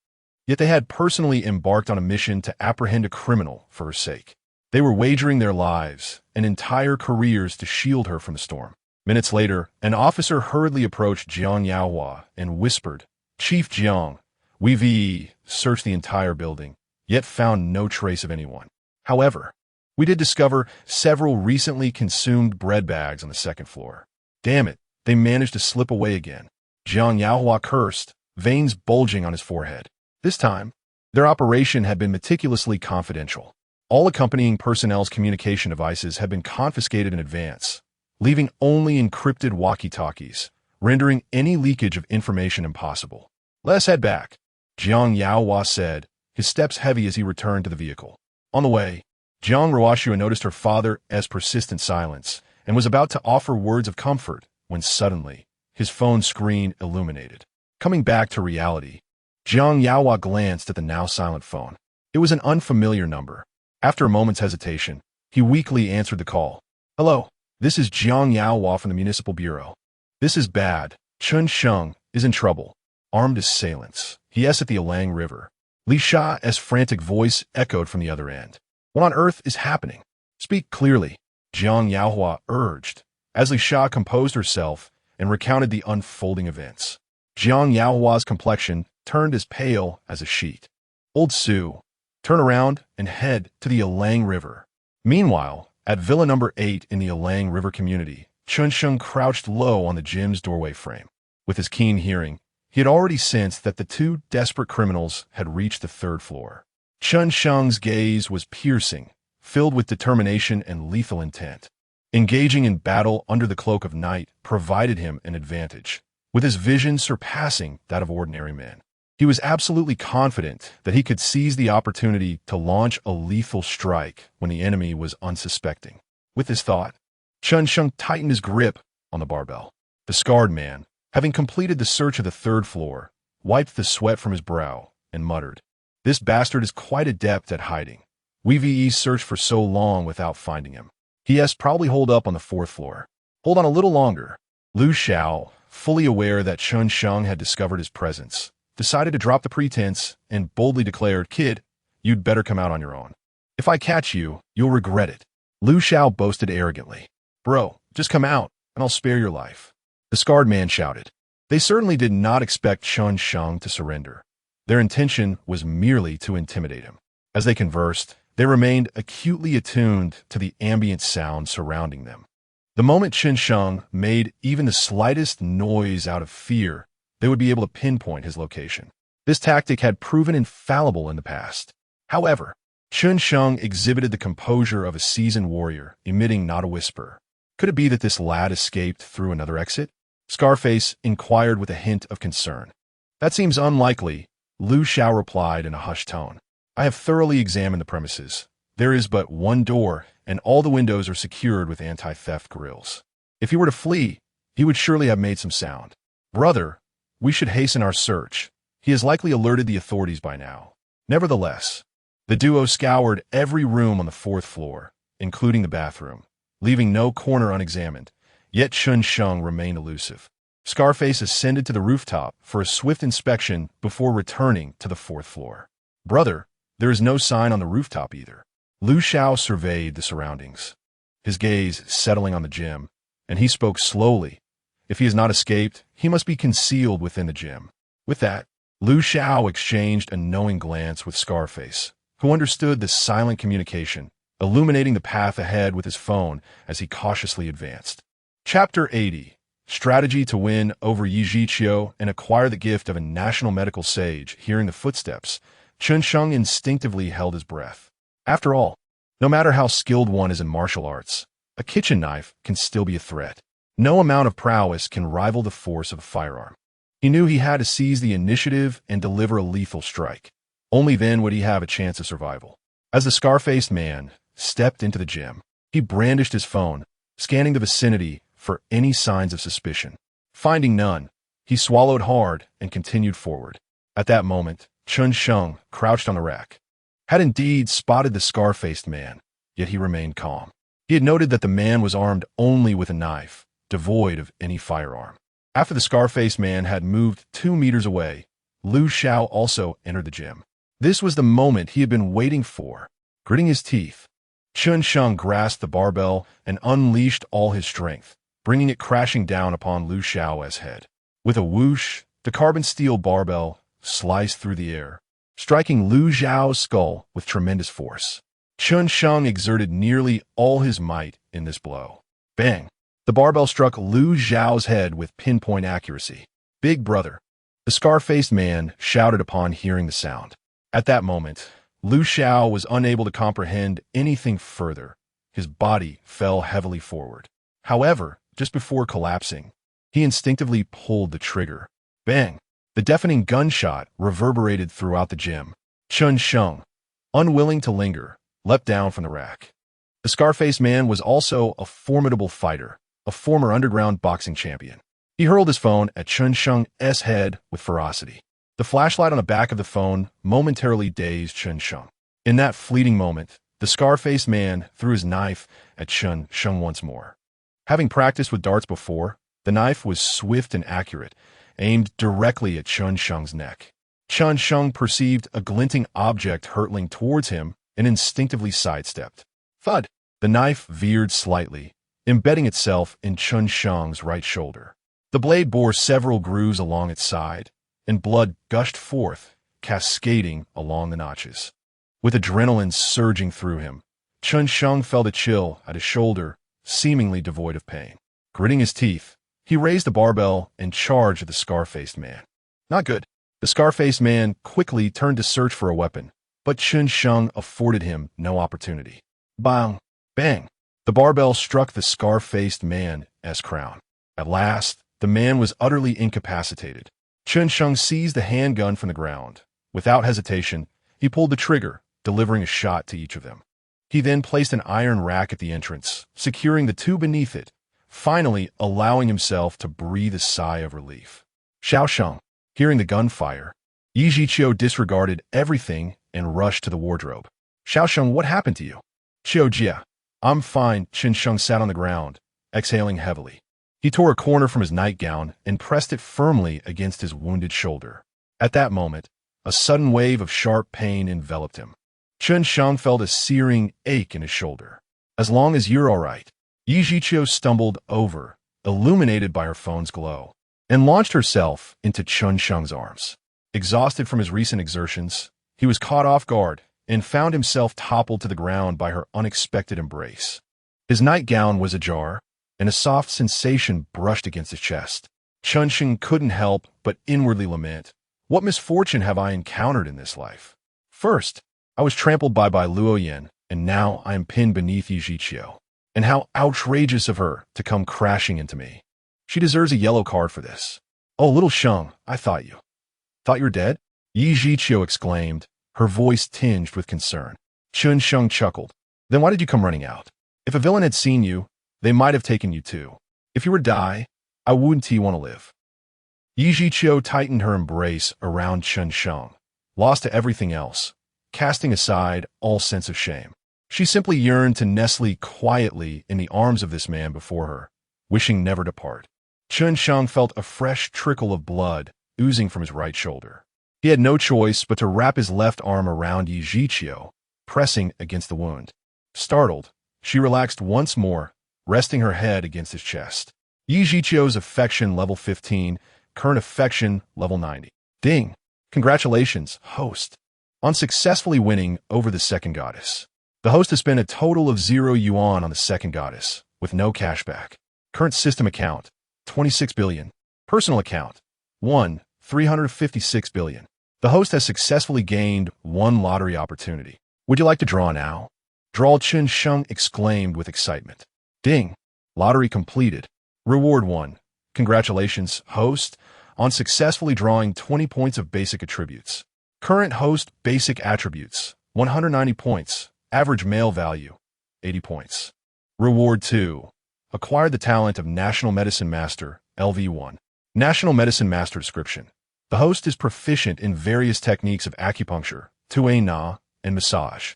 Yet they had personally embarked on a mission to apprehend a criminal for her sake. They were wagering their lives and entire careers to shield her from the storm. Minutes later, an officer hurriedly approached Jiang Yaohua and whispered, Chief Jiang, we've searched the entire building, yet found no trace of anyone. However, we did discover several recently consumed bread bags on the second floor. Damn it, they managed to slip away again. Jiang Yaohua cursed, veins bulging on his forehead. This time, their operation had been meticulously confidential. All accompanying personnel's communication devices had been confiscated in advance, leaving only encrypted walkie-talkies, rendering any leakage of information impossible. Let's head back, Jiang Yaohua said, his steps heavy as he returned to the vehicle. On the way, Jiang Ruoxue noticed her father's persistent silence and was about to offer words of comfort when suddenly, his phone screen illuminated. Coming back to reality, Jiang Yaohua glanced at the now silent phone. It was an unfamiliar number. After a moment's hesitation, he weakly answered the call. Hello, this is Jiang Yaohua from the Municipal Bureau. This is bad. Chen Sheng is in trouble. Armed assailants. He at the Alluring River. Li Sha's frantic voice echoed from the other end. What on earth is happening? Speak clearly, Jiang Yaohua urged, as Li Sha composed herself and recounted the unfolding events. Jiang Yaohua's complexion turned as pale as a sheet. Old Su, turn around and head to the Alluring River. Meanwhile, at Villa number 8 in the Alluring River community, Chen Sheng crouched low on the gym's doorway frame. With his keen hearing, he had already sensed that the two desperate criminals had reached the third floor. Chen Sheng's gaze was piercing, filled with determination and lethal intent. Engaging in battle under the cloak of night provided him an advantage, with his vision surpassing that of ordinary men. He was absolutely confident that he could seize the opportunity to launch a lethal strike when the enemy was unsuspecting. With this thought, Chen Sheng tightened his grip on the barbell. The scarred man, having completed the search of the third floor, wiped the sweat from his brow and muttered, This bastard is quite adept at hiding. We've searched for so long without finding him. He has probably holed up on the fourth floor. Hold on a little longer. Lu Xiao, fully aware that Chen Sheng had discovered his presence, decided to drop the pretense and boldly declared, Kid, you'd better come out on your own. If I catch you, you'll regret it. Lu Xiao boasted arrogantly. Bro, just come out, and I'll spare your life. The scarred man shouted. They certainly did not expect Chen Sheng to surrender. Their intention was merely to intimidate him. As they conversed, they remained acutely attuned to the ambient sound surrounding them. The moment Chen Sheng made even the slightest noise out of fear, they would be able to pinpoint his location. This tactic had proven infallible in the past. However, Chen Sheng exhibited the composure of a seasoned warrior, emitting not a whisper. Could it be that this lad escaped through another exit? Scarface inquired with a hint of concern. That seems unlikely, Lu Xiao replied in a hushed tone. I have thoroughly examined the premises. There is but one door, and all the windows are secured with anti-theft grills. If he were to flee, he would surely have made some sound. Brother, we should hasten our search. He has likely alerted the authorities by now. Nevertheless, the duo scoured every room on the 4th floor, including the bathroom, leaving no corner unexamined. Yet Chen Sheng remained elusive. Scarface ascended to the rooftop for a swift inspection before returning to the 4th floor. Brother, there is no sign on the rooftop either. Lu Xiao surveyed the surroundings, his gaze settling on the gym, and he spoke slowly. If he has not escaped, he must be concealed within the gym. With that, Lu Xiao exchanged a knowing glance with Scarface, who understood the silent communication, illuminating the path ahead with his phone as he cautiously advanced. Chapter 80. Strategy to win over Yi Zhiqiu and acquire the gift of a national medical sage. Hearing the footsteps, Chen Sheng instinctively held his breath. After all, no matter how skilled one is in martial arts, a kitchen knife can still be a threat. No amount of prowess can rival the force of a firearm. He knew he had to seize the initiative and deliver a lethal strike. Only then would he have a chance of survival. As the scar-faced man stepped into the gym, he brandished his phone, scanning the vicinity for any signs of suspicion. Finding none, he swallowed hard and continued forward. At that moment, Chen Sheng, crouched on the rack, had indeed spotted the scar-faced man, yet he remained calm. He had noted that the man was armed only with a knife, devoid of any firearm. After the scar-faced man had moved 2 meters away, Lu Xiao also entered the gym. This was the moment he had been waiting for. Gritting his teeth, Chen Sheng grasped the barbell and unleashed all his strength, bringing it crashing down upon Lu Xiao's head. With a whoosh, the carbon steel barbell sliced through the air, striking Lu Xiao's skull with tremendous force. Chen Sheng exerted nearly all his might in this blow. Bang! The barbell struck Lu Xiao's head with pinpoint accuracy. Big brother, the scar-faced man shouted upon hearing the sound. At that moment, Lu Xiao was unable to comprehend anything further. His body fell heavily forward. However, just before collapsing, he instinctively pulled the trigger. Bang! The deafening gunshot reverberated throughout the gym. Chen Sheng, unwilling to linger, leapt down from the rack. The scar-faced man was also a formidable fighter, a former underground boxing champion. He hurled his phone at Chen Sheng's head with ferocity. The flashlight on the back of the phone momentarily dazed Chen Sheng. In that fleeting moment, the scar-faced man threw his knife at Chen Sheng once more. Having practiced with darts before, the knife was swift and accurate, aimed directly at Chen Sheng's neck. Chen Sheng perceived a glinting object hurtling towards him and instinctively sidestepped. Thud! The knife veered slightly, embedding itself in Chen Sheng's right shoulder. The blade bore several grooves along its side, and blood gushed forth, cascading along the notches. With adrenaline surging through him, Chen Sheng felt a chill at his shoulder, seemingly devoid of pain. Gritting his teeth, he raised the barbell and charged at the scar-faced man. Not good. The scar-faced man quickly turned to search for a weapon, but Chen Sheng afforded him no opportunity. Bang! Bang! The barbell struck the scar-faced man's crown. At last, the man was utterly incapacitated. Chen Sheng seized the handgun from the ground. Without hesitation, he pulled the trigger, delivering a shot to each of them. He then placed an iron rack at the entrance, securing the two beneath it, finally allowing himself to breathe a sigh of relief. Xiao Sheng, hearing the gunfire, Yi Zhiqiu disregarded everything and rushed to the wardrobe. Xiao Sheng, what happened to you? Qiu Jia, I'm fine. Chen Sheng sat on the ground, exhaling heavily. He tore a corner from his nightgown and pressed it firmly against his wounded shoulder. At that moment, a sudden wave of sharp pain enveloped him. Chen Sheng felt a searing ache in his shoulder. As long as you're all right. Yi Zhiqiu stumbled over, illuminated by her phone's glow, and launched herself into Chen Sheng's arms. Exhausted from his recent exertions, he was caught off guard and found himself toppled to the ground by her unexpected embrace. His nightgown was ajar, and a soft sensation brushed against his chest. Chen Sheng couldn't help but inwardly lament, what misfortune have I encountered in this life? First, I was trampled by Bai Luoyan, and now I am pinned beneath Yi Zhiqiu. And how outrageous of her to come crashing into me. She deserves a yellow card for this. Oh, little Sheng, I thought you were dead? Yi Zhiqiu exclaimed, her voice tinged with concern. Chen Sheng chuckled. Then why did you come running out? If a villain had seen you, they might have taken you too. If you were to die, I wouldn't want to live. Yi Zhiqiu tightened her embrace around Chen Sheng, lost to everything else, casting aside all sense of shame. She simply yearned to nestle quietly in the arms of this man before her, wishing never to part. Chen Sheng felt a fresh trickle of blood oozing from his right shoulder. He had no choice but to wrap his left arm around Yi Zhiqiu, pressing against the wound. Startled, she relaxed once more, resting her head against his chest. Yi Zhiqiu's affection level 15, current affection level 90. Ding! Congratulations, host, on successfully winning over the second goddess. The host has spent a total of 0 yuan on the second goddess, with no cashback. Current system account, 26 billion. Personal account, 356 billion. The host has successfully gained 1 lottery opportunity. Would you like to draw now? Draw, Chen Sheng exclaimed with excitement. Ding! Lottery completed. Reward 1. Congratulations, host, on successfully drawing 20 points of basic attributes. Current host basic attributes, 190 points. Average male value, 80 points. Reward 2. Acquired the talent of National Medicine Master, LV1. National Medicine Master description. The host is proficient in various techniques of acupuncture, tue na, and massage.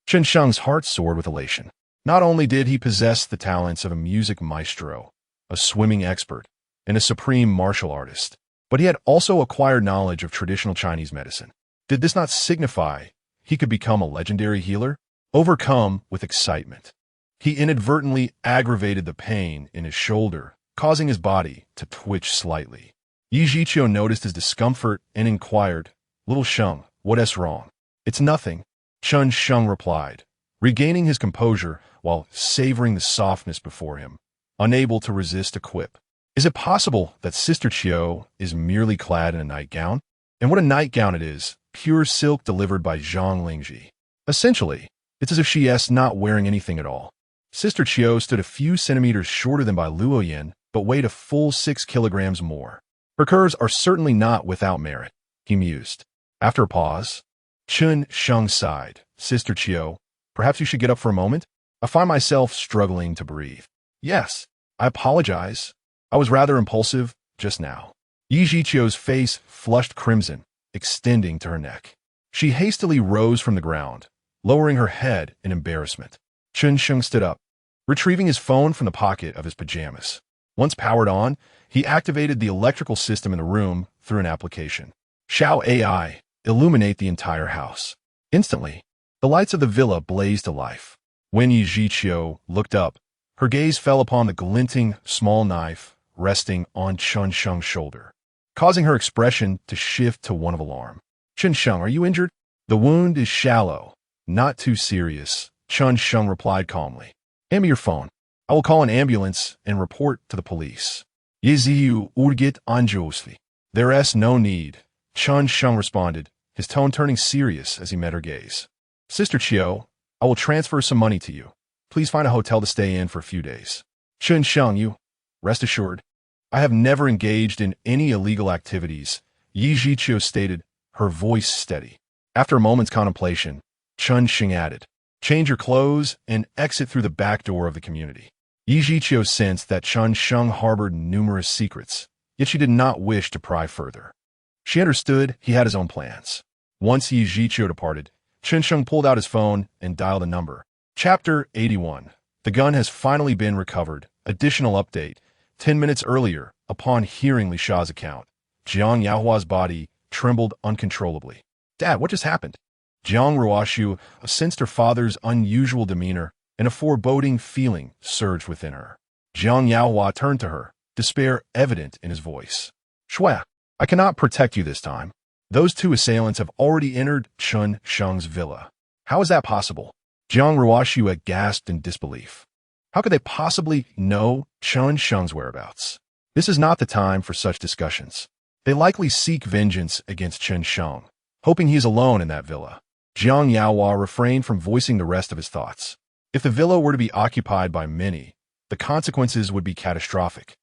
Chen Sheng's heart soared with elation. Not only did he possess the talents of a music maestro, a swimming expert, and a supreme martial artist, but he had also acquired knowledge of traditional Chinese medicine. Did this not signify he could become a legendary healer? Overcome with excitement, he inadvertently aggravated the pain in his shoulder, causing his body to twitch slightly. Yi Zhiqiu noticed his discomfort and inquired, Little Sheng, what is wrong? It's nothing, Chen Sheng replied, regaining his composure while savoring the softness before him, unable to resist a quip. Is it possible that Sister Qiu is merely clad in a nightgown? And what a nightgown it is, pure silk delivered by Zhang Lingji. Essentially, it's as if she is not wearing anything at all. Sister Qiu stood a few centimeters shorter than Bai Luoyan, but weighed a full 6 kilograms more. Her curves are certainly not without merit, he mused. After a pause, Chen Sheng sighed. Sister Qiu, perhaps you should get up for a moment? I find myself struggling to breathe. Yes, I apologize. I was rather impulsive just now. Yi Zhiqiu's face flushed crimson, extending to her neck. She hastily rose from the ground, lowering her head in embarrassment. Chen Sheng stood up, retrieving his phone from the pocket of his pajamas. Once powered on, he activated the electrical system in the room through an application. Shao AI, illuminate the entire house. Instantly, the lights of the villa blazed to life. When Yi Zhiqiu looked up, her gaze fell upon the glinting, small knife resting on Chen Sheng's shoulder, causing her expression to shift to one of alarm. Chen Sheng, are you injured? The wound is shallow, not too serious, Chen Sheng replied calmly. Hand me your phone. I will call an ambulance and report to the police. Yeziu urgit anjosli. There is no need, Chen Sheng responded, his tone turning serious as he met her gaze. Sister Qiu, I will transfer some money to you. Please find a hotel to stay in for a few days. Chen Sheng, you rest assured, I have never engaged in any illegal activities, Yi Zhiqiu stated, her voice steady. After a moment's contemplation, Chen Sheng added, change your clothes and exit through the back door of the community. Yi Zhiqiu sensed that Chen Sheng harbored numerous secrets, yet she did not wish to pry further. She understood he had his own plans. Once Yi Zhiqiu departed, Chen Sheng pulled out his phone and dialed a number. Chapter 81. The gun has finally been recovered. Additional update. 10 minutes earlier, upon hearing Li Sha's account, Jiang Yahua's body trembled uncontrollably. Dad, what just happened? Jiang Ruoshu sensed her father's unusual demeanor, and a foreboding feeling surged within her. Jiang Yahua turned to her, despair evident in his voice. Shui, I cannot protect you this time. Those 2 assailants have already entered Chen Sheng's villa. How is that possible? Jiang Ruoshu gasped in disbelief. How could they possibly know Chen Sheng's whereabouts? This is not the time for such discussions. They likely seek vengeance against Chen Sheng, hoping he is alone in that villa. Jiang Yaohua refrained from voicing the rest of his thoughts. If the villa were to be occupied by many, the consequences would be catastrophic.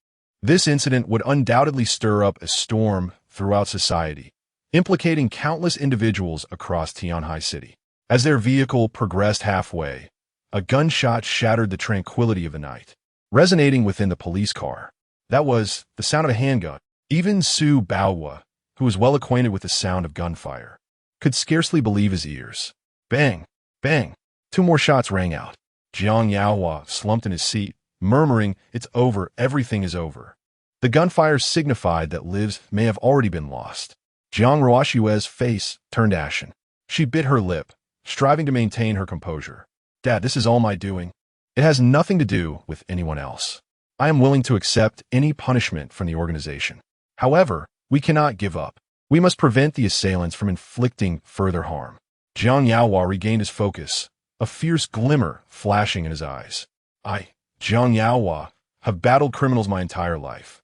This incident would undoubtedly stir up a storm throughout society, implicating countless individuals across Tianhai City. As their vehicle progressed halfway, a gunshot shattered the tranquility of the night, resonating within the police car. That was the sound of a handgun. Even Su Baohua, who was well acquainted with the sound of gunfire, could scarcely believe his ears. Bang! Bang! 2 more shots rang out. Jiang Yaohua slumped in his seat, murmuring, "It's over, everything is over." The gunfire signified that lives may have already been lost. Jiang Ruoshue's face turned ashen. She bit her lip, striving to maintain her composure. "Dad, this is all my doing. It has nothing to do with anyone else. I am willing to accept any punishment from the organization. However, we cannot give up. We must prevent the assailants from inflicting further harm." Jiang Yaohua regained his focus, a fierce glimmer flashing in his eyes. "I, Jiang Yaohua, have battled criminals my entire life.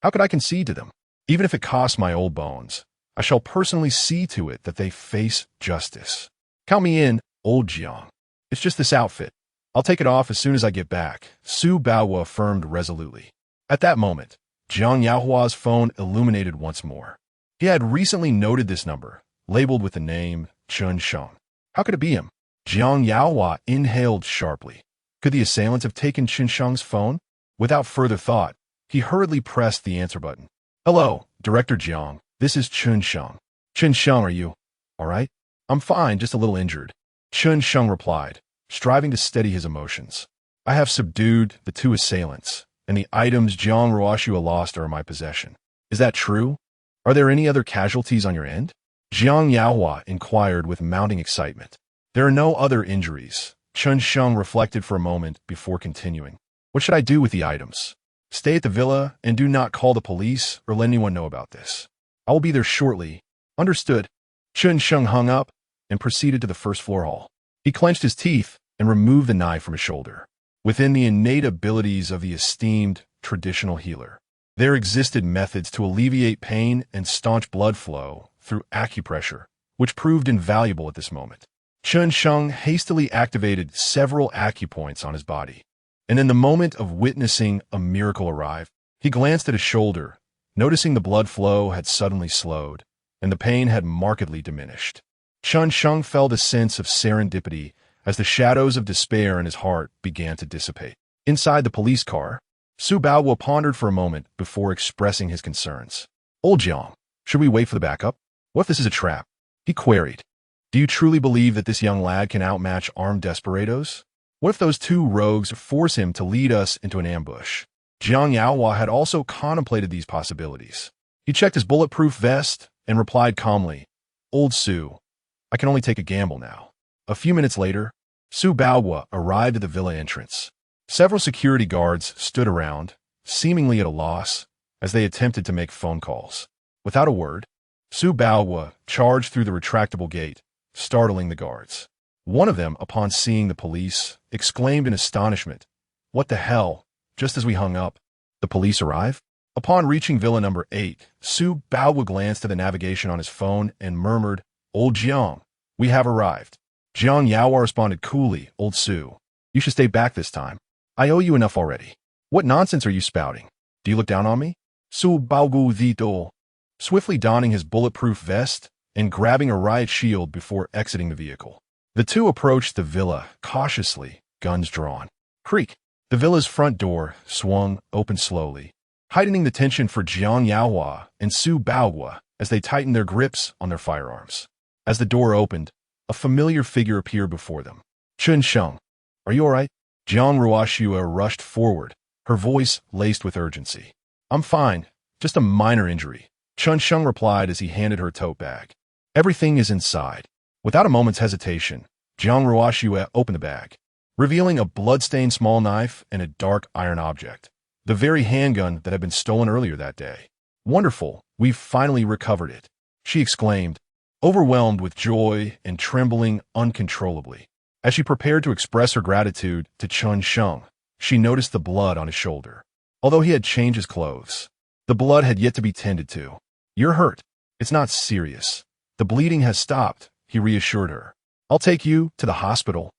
How could I concede to them? Even if it costs my old bones, I shall personally see to it that they face justice. Count me in, old Jiang. It's just this outfit. I'll take it off as soon as I get back," Su Baohua affirmed resolutely. At that moment, Jiang Yaohua's phone illuminated once more. He had recently noted this number, labeled with the name Chen Sheng. How could it be him? Jiang Yaohua inhaled sharply. Could the assailants have taken Chen Sheng's phone? Without further thought, he hurriedly pressed the answer button. "Hello, Director Jiang. This is Chen Sheng." "Chen Sheng, are you all right?" "I'm fine, just a little injured," Chen Sheng replied, striving to steady his emotions. "I have subdued the 2 assailants, and the items Jiang Ruoshua lost are in my possession." "Is that true? Are there any other casualties on your end?" Jiang Yaohua inquired with mounting excitement. "There are no other injuries," Chen Sheng reflected for a moment before continuing. "What should I do with the items?" "Stay at the villa and do not call the police or let anyone know about this. I will be there shortly." "Understood." Chen Sheng hung up and proceeded to the first-floor hall. He clenched his teeth and removed the knife from his shoulder. Within the innate abilities of the esteemed traditional healer, there existed methods to alleviate pain and staunch blood flow through acupressure, which proved invaluable at this moment. Chen Sheng hastily activated several acupoints on his body, and in the moment of witnessing a miracle arrive, he glanced at his shoulder, noticing the blood flow had suddenly slowed, and the pain had markedly diminished. Chen Sheng felt a sense of serendipity as the shadows of despair in his heart began to dissipate. Inside the police car, Su Baohua pondered for a moment before expressing his concerns. "Old Jiang, should we wait for the backup? What if this is a trap?" he queried. "Do you truly believe that this young lad can outmatch armed desperados? What if those 2 rogues force him to lead us into an ambush?" Jiang Yaohua had also contemplated these possibilities. He checked his bulletproof vest and replied calmly, "Old Su, I can only take a gamble now." A few minutes later, Su Baohua arrived at the villa entrance. Several security guards stood around, seemingly at a loss, as they attempted to make phone calls. Without a word, Su Baohua charged through the retractable gate, startling the guards. One of them, upon seeing the police, exclaimed in astonishment, "What the hell?" Just as we hung up, the police arrived. Upon reaching Villa number 8, Su Baohua glanced at the navigation on his phone and murmured, "Old Jiang, we have arrived." Jiang Yaohua responded coolly, "Old Su, you should stay back this time. I owe you enough already. What nonsense are you spouting? Do you look down on me?" Su Baohua Zito, swiftly donning his bulletproof vest and grabbing a riot shield before exiting the vehicle. The 2 approached the villa cautiously, guns drawn. Creak! The villa's front door swung open slowly, heightening the tension for Jiang Yaohua and Su Baohua as they tightened their grips on their firearms. As the door opened, a familiar figure appeared before them. "Chen Sheng, are you all right?" Jiang Ruoshua rushed forward, her voice laced with urgency. "I'm fine, just a minor injury," Chen Sheng replied as he handed her a tote bag. "Everything is inside." Without a moment's hesitation, Jiang Ruoshua opened the bag, revealing a blood-stained small knife and a dark iron object, the very handgun that had been stolen earlier that day. "Wonderful, we've finally recovered it," she exclaimed, overwhelmed with joy and trembling uncontrollably. As she prepared to express her gratitude to Chen Sheng, she noticed the blood on his shoulder. Although he had changed his clothes, the blood had yet to be tended to. "You're hurt. It's not serious. The bleeding has stopped," he reassured her. I'll take you to the hospital.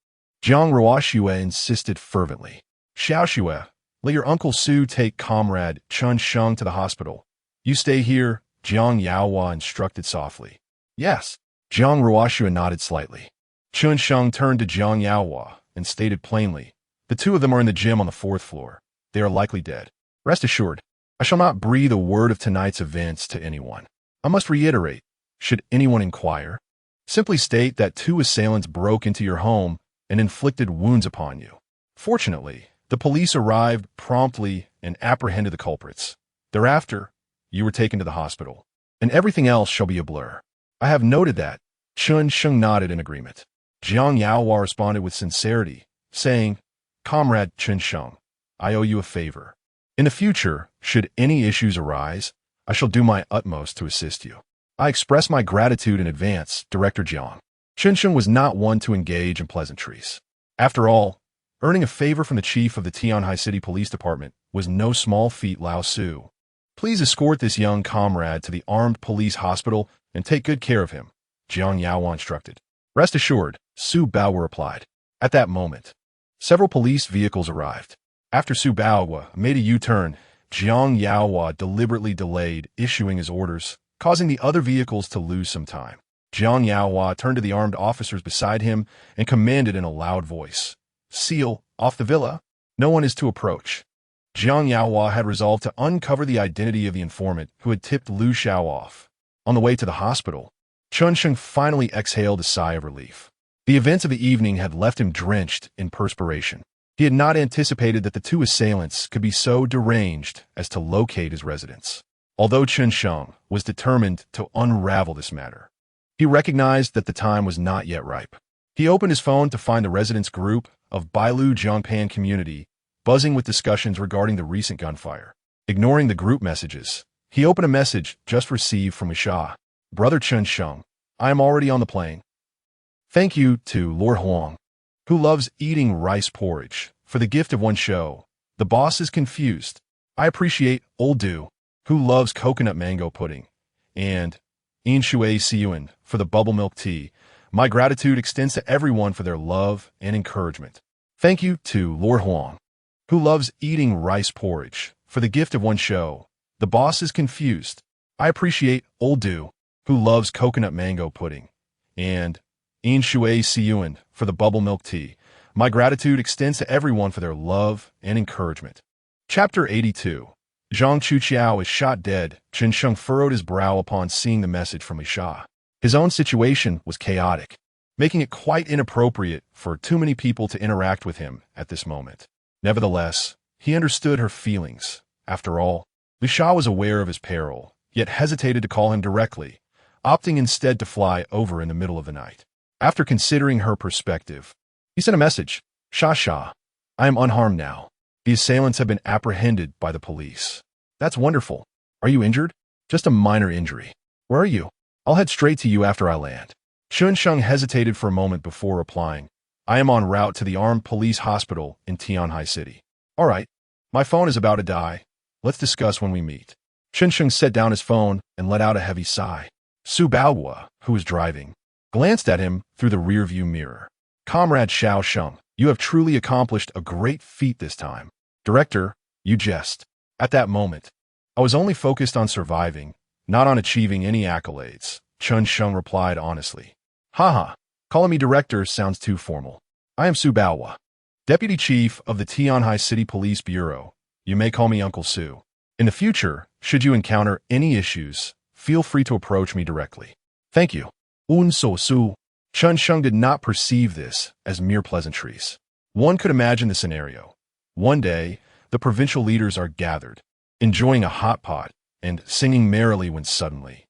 Jiang Ruoxue insisted fervently. Xiaoxue, let your Uncle Su take comrade Chen Sheng to the hospital. You stay here, Jiang Yaohua instructed softly. Yes. Jiang Ruoxue nodded slightly. Chen Sheng turned to Jiang Yaohua and stated plainly, the two of them are in the gym on the 4th floor. They are likely dead. Rest assured, I shall not breathe a word of tonight's events to anyone. I must reiterate, should anyone inquire, simply state that 2 assailants broke into your home and inflicted wounds upon you. Fortunately, the police arrived promptly and apprehended the culprits. Thereafter, you were taken to the hospital, and everything else shall be a blur. I have noted that. Chen Sheng nodded in agreement. Jiang Yaohua responded with sincerity, saying, Comrade Chen Sheng, I owe you a favor. In the future, should any issues arise, I shall do my utmost to assist you. I express my gratitude in advance, Director Jiang. Chen Sheng was not one to engage in pleasantries. After all, earning a favor from the chief of the Tianhai City Police Department was no small feat. Lao Su. Please escort this young comrade to the armed police hospital and take good care of him, Jiang Yaohua instructed. Rest assured, Su Baohua replied. At that moment, several police vehicles arrived. After Su Baohua made a U-turn, Jiang Yaohua deliberately delayed issuing his orders, causing the other vehicles to lose some time. Jiang Yaohua turned to the armed officers beside him and commanded in a loud voice, Seal off the villa. No one is to approach. Jiang Yaohua had resolved to uncover the identity of the informant who had tipped Lu Xiao off. On the way to the hospital, Chen Sheng finally exhaled a sigh of relief. The events of the evening had left him drenched in perspiration. He had not anticipated that the 2 assailants could be so deranged as to locate his residence. Although Chen Sheng was determined to unravel this matter, he recognized that the time was not yet ripe. He opened his phone to find the residence group of Bai Luoyan community buzzing with discussions regarding the recent gunfire. Ignoring the group messages, he opened a message just received from Wisha. Brother Chen Sheng, I am already on the plane. Thank you to Lord Huang, who loves eating rice porridge, for the gift of one show. The boss is confused. I appreciate Old Du, who loves coconut mango pudding, and In Shui Siyuan for the bubble milk tea. My gratitude extends to everyone for their love and encouragement. Thank you to Lord Huang, who loves eating rice porridge, for the gift of one show. The boss is confused. I appreciate Old Du, who loves coconut mango pudding, and In Shui Siyuan for the bubble milk tea. My gratitude extends to everyone for their love and encouragement. Chapter 82. Zhang Chuqiao is shot dead. Chen Sheng furrowed his brow upon seeing the message from Li Sha. His own situation was chaotic, making it quite inappropriate for too many people to interact with him at this moment. Nevertheless, he understood her feelings. After all, Li Sha was aware of his peril, yet hesitated to call him directly, opting instead to fly over in the middle of the night. After considering her perspective, he sent a message. Sha, I am unharmed now. The assailants have been apprehended by the police. That's wonderful. Are you injured? Just a minor injury. Where are you? I'll head straight to you after I land. Chen Sheng hesitated for a moment before replying. I am en route to the armed police hospital in Tianhai City. All right. My phone is about to die. Let's discuss when we meet. Chen Sheng set down his phone and let out a heavy sigh. Su Baohua, who was driving, glanced at him through the rearview mirror. Comrade Xiao Sheng, you have truly accomplished a great feat this time. Director, you jest. At that moment, I was only focused on surviving, not on achieving any accolades, Chen Sheng replied honestly. Haha, calling me director sounds too formal. I am Su Baohua, Deputy Chief of the Tianhai City Police Bureau. You may call me Uncle Su. In the future, should you encounter any issues, feel free to approach me directly. Thank you. Un so Su. Chen Sheng did not perceive this as mere pleasantries. One could imagine the scenario. One day, the provincial leaders are gathered, enjoying a hot pot and singing merrily when suddenly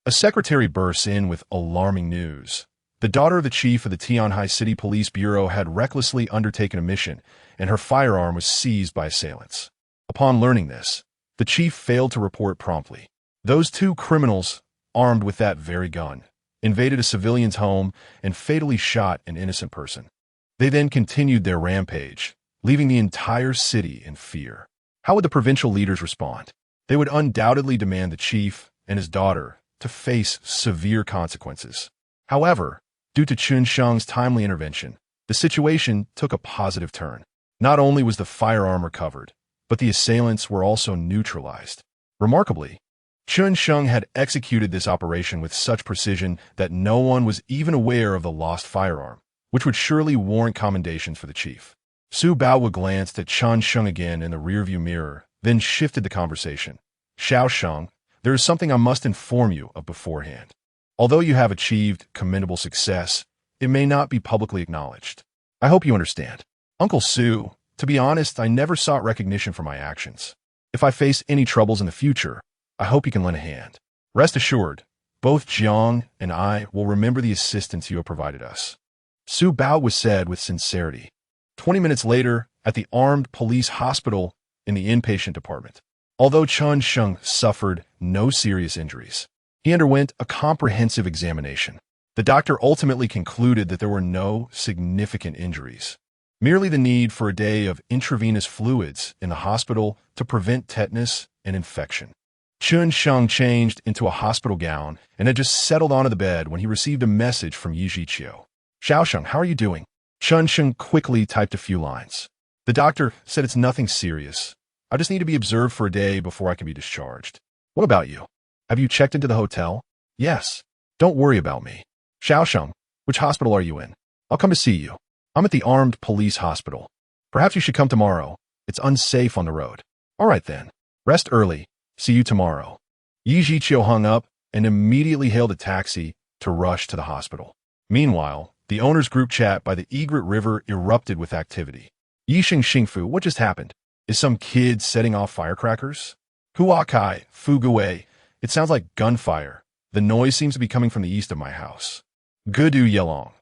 a secretary bursts in with alarming news. The daughter of the chief of the Tianhai City Police Bureau had recklessly undertaken a mission, and her firearm was seized by assailants. Upon learning this, the chief failed to report promptly. Those 2 criminals, armed with that very gun, invaded a civilian's home and fatally shot an innocent person. They then continued their rampage, leaving the entire city in fear. How would the provincial leaders respond? They would undoubtedly demand the chief and his daughter to face severe consequences. However, Due to Chen Sheng's timely intervention, the situation took a positive turn. Not only was the firearm recovered, but the assailants were also neutralized. Remarkably, Chen Sheng had executed this operation with such precision that no one was even aware of the lost firearm, which would surely warrant commendations for the chief. Su Baowu glanced at Chen Sheng again in the rearview mirror, then shifted the conversation. Xiao Sheng, there is something I must inform you of beforehand. Although you have achieved commendable success, it may not be publicly acknowledged. I hope you understand. Uncle Su, to be honest, I never sought recognition for my actions. If I face any troubles in the future, I hope you can lend a hand. Rest assured, both Jiang and I will remember the assistance you have provided us. Su Bao was said with sincerity. 20 minutes later, at the armed police hospital in the inpatient department. Although Chen Sheng suffered no serious injuries, he underwent a comprehensive examination. The doctor ultimately concluded that there were no significant injuries, merely the need for a day of intravenous fluids in the hospital to prevent tetanus and infection. Chen Sheng changed into a hospital gown and had just settled onto the bed when he received a message from Yi Zhiqiu. Xiao Sheng, how are you doing? Chen Sheng quickly typed a few lines. The doctor said it's nothing serious. I just need to be observed for a day before I can be discharged. What about you? Have you checked into the hotel? Yes. Don't worry about me. Xiao Sheng, which hospital are you in? I'll come to see you. I'm at the armed police hospital. Perhaps you should come tomorrow. It's unsafe on the road. All right then. Rest early. See you tomorrow. Yi Zhiqiu hung up and immediately hailed a taxi to rush to the hospital. Meanwhile, the owner's group chat by the Egret River erupted with activity. Yixing Xingfu, what just happened? Is some kid setting off firecrackers? Huakai, Fugui, it sounds like gunfire. The noise seems to be coming from the east of my house. Gudu Yelong,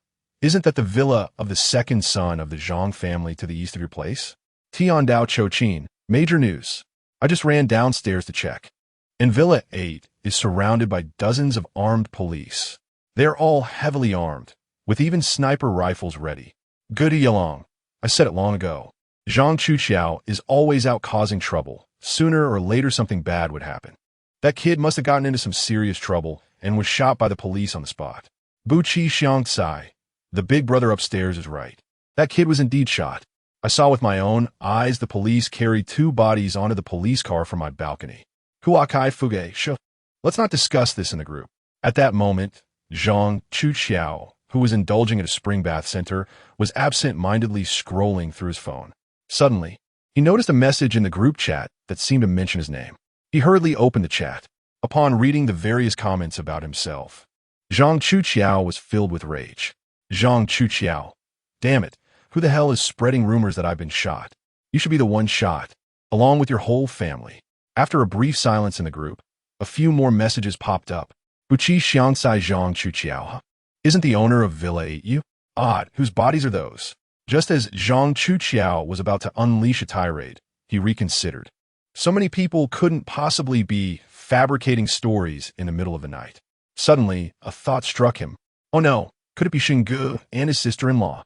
isn't that the villa of the second son of the Zhang family to the east of your place? Tiandao Chouqin, major news. I just ran downstairs to check. And Villa 8 is surrounded by dozens of armed police. They are all heavily armed, with even sniper rifles ready. Gudu Yelong, I said it long ago. Zhang Chuqiao is always out causing trouble. Sooner or later something bad would happen. That kid must have gotten into some serious trouble and was shot by the police on the spot. Buqi Xiangcai, the big brother upstairs, is right. That kid was indeed shot. I saw with my own eyes the police carry 2 bodies onto the police car from my balcony. Huakai Fuge, sure. Let's not discuss this in the group. At that moment, Zhang Chuqiao, who was indulging at a spring bath center, was absent-mindedly scrolling through his phone. Suddenly, he noticed a message in the group chat that seemed to mention his name. He hurriedly opened the chat. Upon reading the various comments about himself, Zhang Chuqiao was filled with rage. Zhang Chuqiao, damn it, who the hell is spreading rumors that I've been shot? You should be the one shot, along with your whole family. After a brief silence in the group, a few more messages popped up. Buqi Xiangcai Zhang Chuqiao, isn't the owner of Villa 8 you? Odd, whose bodies are those? Just as Zhang Chuqiao was about to unleash a tirade, he reconsidered. So many people couldn't possibly be fabricating stories in the middle of the night. Suddenly, a thought struck him. Oh no, could it be Xinggu and his sister-in-law?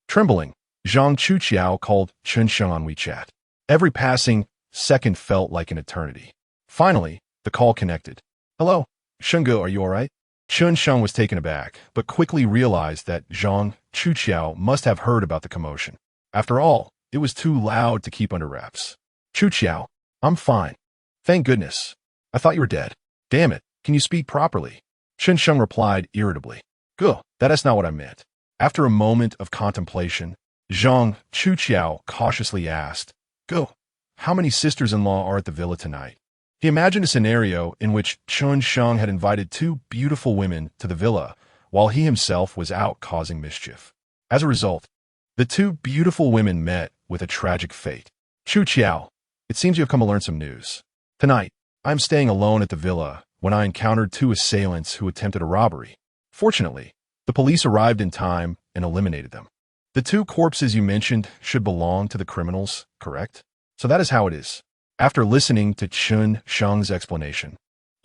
Trembling, Zhang Chuqiao called Chen Sheng on WeChat. Every passing second felt like an eternity. Finally, the call connected. Hello, Xinggu, are you all right? Chen Sheng was taken aback, but quickly realized that Zhang Chuqiao must have heard about the commotion. After all, it was too loud to keep under wraps. Chuqiao, I'm fine. Thank goodness. I thought you were dead. Damn it, can you speak properly? Chen Sheng replied irritably. Go, that is not what I meant. After a moment of contemplation, Zhang Chuqiao cautiously asked, Go, how many sisters-in-law are at the villa tonight? He imagined a scenario in which Chen Sheng had invited 2 beautiful women to the villa, while he himself was out causing mischief. As a result, the 2 beautiful women met with a tragic fate. Chuqiao, it seems you have come to learn some news. Tonight, I am staying alone at the villa when I encountered 2 assailants who attempted a robbery. Fortunately, the police arrived in time and eliminated them. The 2 corpses you mentioned should belong to the criminals, correct? So that is how it is. After listening to Chen Sheng's explanation,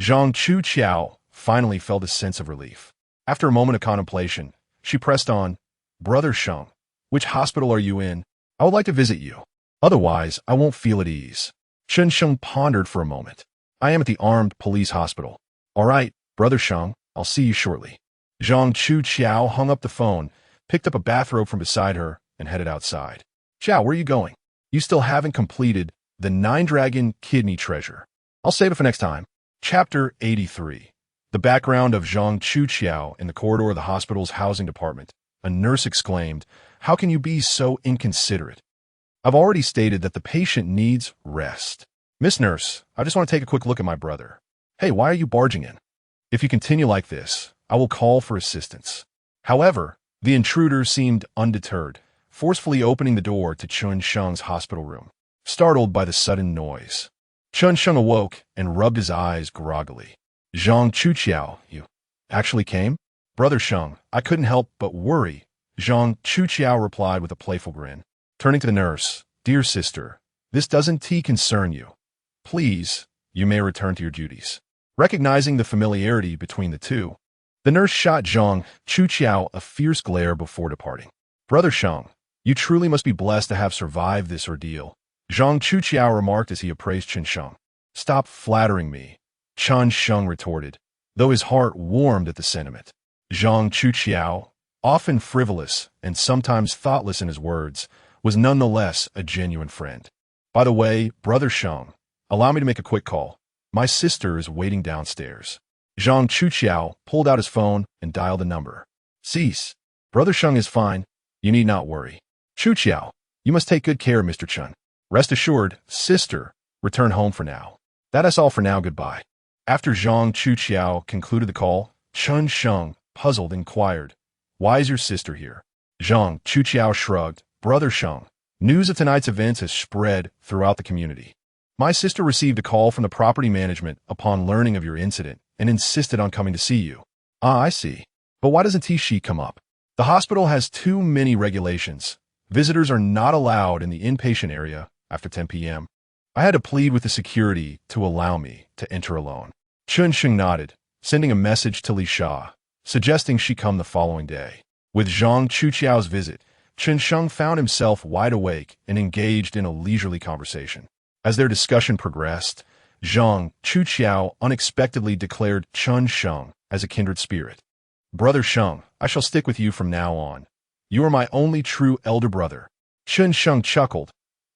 Zhang Chuqiao finally felt a sense of relief. After a moment of contemplation, she pressed on, Brother Sheng, which hospital are you in? I would like to visit you. Otherwise, I won't feel at ease. Chen Sheng pondered for a moment. I am at the armed police hospital. All right, Brother Sheng, I'll see you shortly. Zhang Chu-chiao hung up the phone, picked up a bathrobe from beside her, and headed outside. Chow, where are you going? You still haven't completed the 9-dragon kidney treasure. I'll save it for next time. Chapter 83. The background of Zhang Chu-chiao in the corridor of the hospital's housing department. A nurse exclaimed, "How can you be so inconsiderate? I've already stated that the patient needs rest. Miss Nurse, I just want to take a quick look at my brother. Hey, why are you barging in? If you continue like this, I will call for assistance." However, the intruder seemed undeterred, forcefully opening the door to Chen Sheng's hospital room. Startled by the sudden noise, Chen Sheng awoke and rubbed his eyes groggily. "Zhang Chu-chiao, you actually came?" "Brother Sheng, I couldn't help but worry," Zhang Chu-chiao replied with a playful grin. Turning to the nurse, "Dear sister, this doesn't concern you. Please, you may return to your duties." Recognizing the familiarity between the two, the nurse shot Zhang Chu-chiao a fierce glare before departing. "Brother Sheng, you truly must be blessed to have survived this ordeal," Zhang Chu-chiao remarked as he appraised Chen Sheng. "Stop flattering me," Chen Sheng retorted, though his heart warmed at the sentiment. Zhang Chu-chiao, often frivolous and sometimes thoughtless in his words, was nonetheless a genuine friend. "By the way, Brother Sheng, allow me to make a quick call. My sister is waiting downstairs." Zhang Chu-chiao pulled out his phone and dialed the number. "Cease. Brother Sheng is fine. You need not worry. Chu-chiao, you must take good care of Mr. Chen. Rest assured, sister, return home for now. That is all for now, goodbye." After Zhang Chu-chiao concluded the call, Chen Sheng, puzzled, inquired, "Why is your sister here?" Zhang Chu-chiao shrugged. "Brother Sheng, news of tonight's events has spread throughout the community. My sister received a call from the property management upon learning of your incident and insisted on coming to see you." "Ah, I see. But why doesn't she come up?" "The hospital has too many regulations. Visitors are not allowed in the inpatient area after 10 p.m. I had to plead with the security to allow me to enter alone." Chen Sheng nodded, sending a message to Li Sha, suggesting she come the following day. With Zhang Chu-chiao's visit, Chen Sheng found himself wide awake and engaged in a leisurely conversation. As their discussion progressed, Zhang Chu-chiao unexpectedly declared Chen Sheng as a kindred spirit. "Brother Sheng, I shall stick with you from now on. You are my only true elder brother." Chen Sheng chuckled.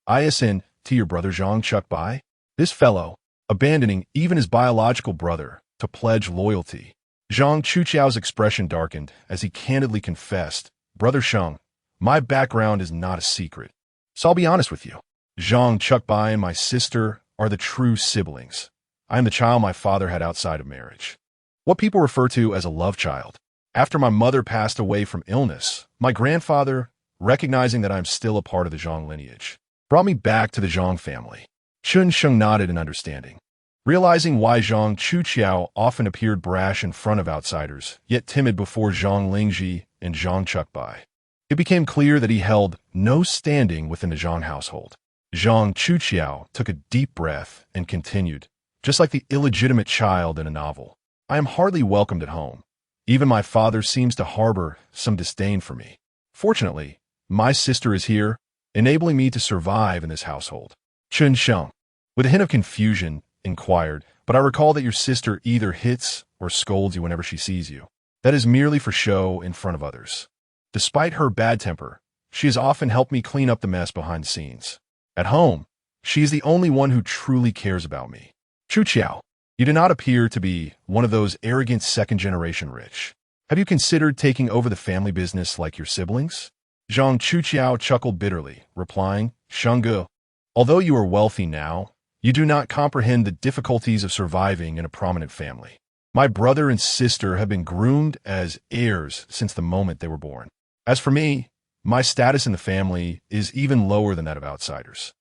"ISN to your brother Zhang Chuk Bai? This fellow, abandoning even his biological brother to pledge loyalty." Zhang Chu-chiao's expression darkened as he candidly confessed, "Brother Sheng, my background is not a secret. So I'll be honest with you. Zhang Chuk Bai and my sister are the true siblings. I am the child my father had outside of marriage. What people refer to as a love child. After my mother passed away from illness, my grandfather, recognizing that I am still a part of the Zhang lineage, brought me back to the Zhang family." Chen Sheng nodded in understanding. Realizing why Zhang Chu-chiao often appeared brash in front of outsiders, yet timid before Zhang Lingji and Zhang Chuk Bai, it became clear that he held no standing within the Zhang household. Zhang Chu-chiao took a deep breath and continued, just like the illegitimate child in a novel. "I am hardly welcomed at home. Even my father seems to harbor some disdain for me. Fortunately, my sister is here, enabling me to survive in this household." Chen Sheng, with a hint of confusion, inquired, "But I recall that your sister either hits or scolds you whenever she sees you. That is merely for show in front of others. Despite her bad temper, she has often helped me clean up the mess behind the scenes. At home, she is the only one who truly cares about me." "Chu-chiao, you do not appear to be one of those arrogant second-generation rich. Have you considered taking over the family business like your siblings?" Zhang Chu-chiao chuckled bitterly, replying, "Shengge, although you are wealthy now, you do not comprehend the difficulties of surviving in a prominent family. My brother and sister have been groomed as heirs since the moment they were born. As for me, my status in the family is even lower than that of outsiders.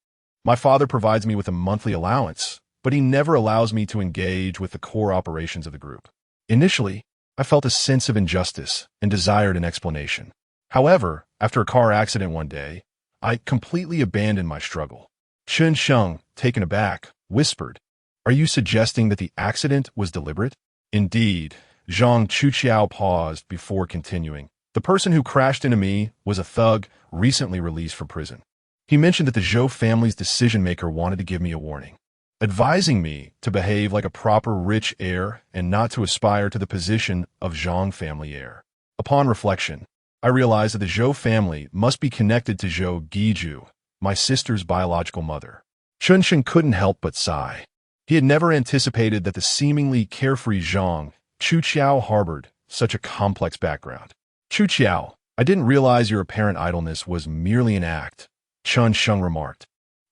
My father provides me with a monthly allowance, but he never allows me to engage with the core operations of the group. Initially, I felt a sense of injustice and desired an explanation. However, after a car accident one day, I completely abandoned my struggle." Chen Sheng, taken aback, whispered, "Are you suggesting that the accident was deliberate?" "Indeed." Zhang Chu-chiao paused before continuing. "The person who crashed into me was a thug recently released from prison. He mentioned that the Zhou family's decision-maker wanted to give me a warning. advising me to behave like a proper rich heir and not to aspire to the position of Zhang family heir. Upon reflection, I realized that the Zhou family must be connected to Zhou Guiju, my sister's biological mother. Chen Sheng couldn't help but sigh. He had never anticipated that the seemingly carefree Zhang Chuqiao harbored such a complex background. Chuqiao, I didn't realize your apparent idleness was merely an act, Chen Sheng remarked,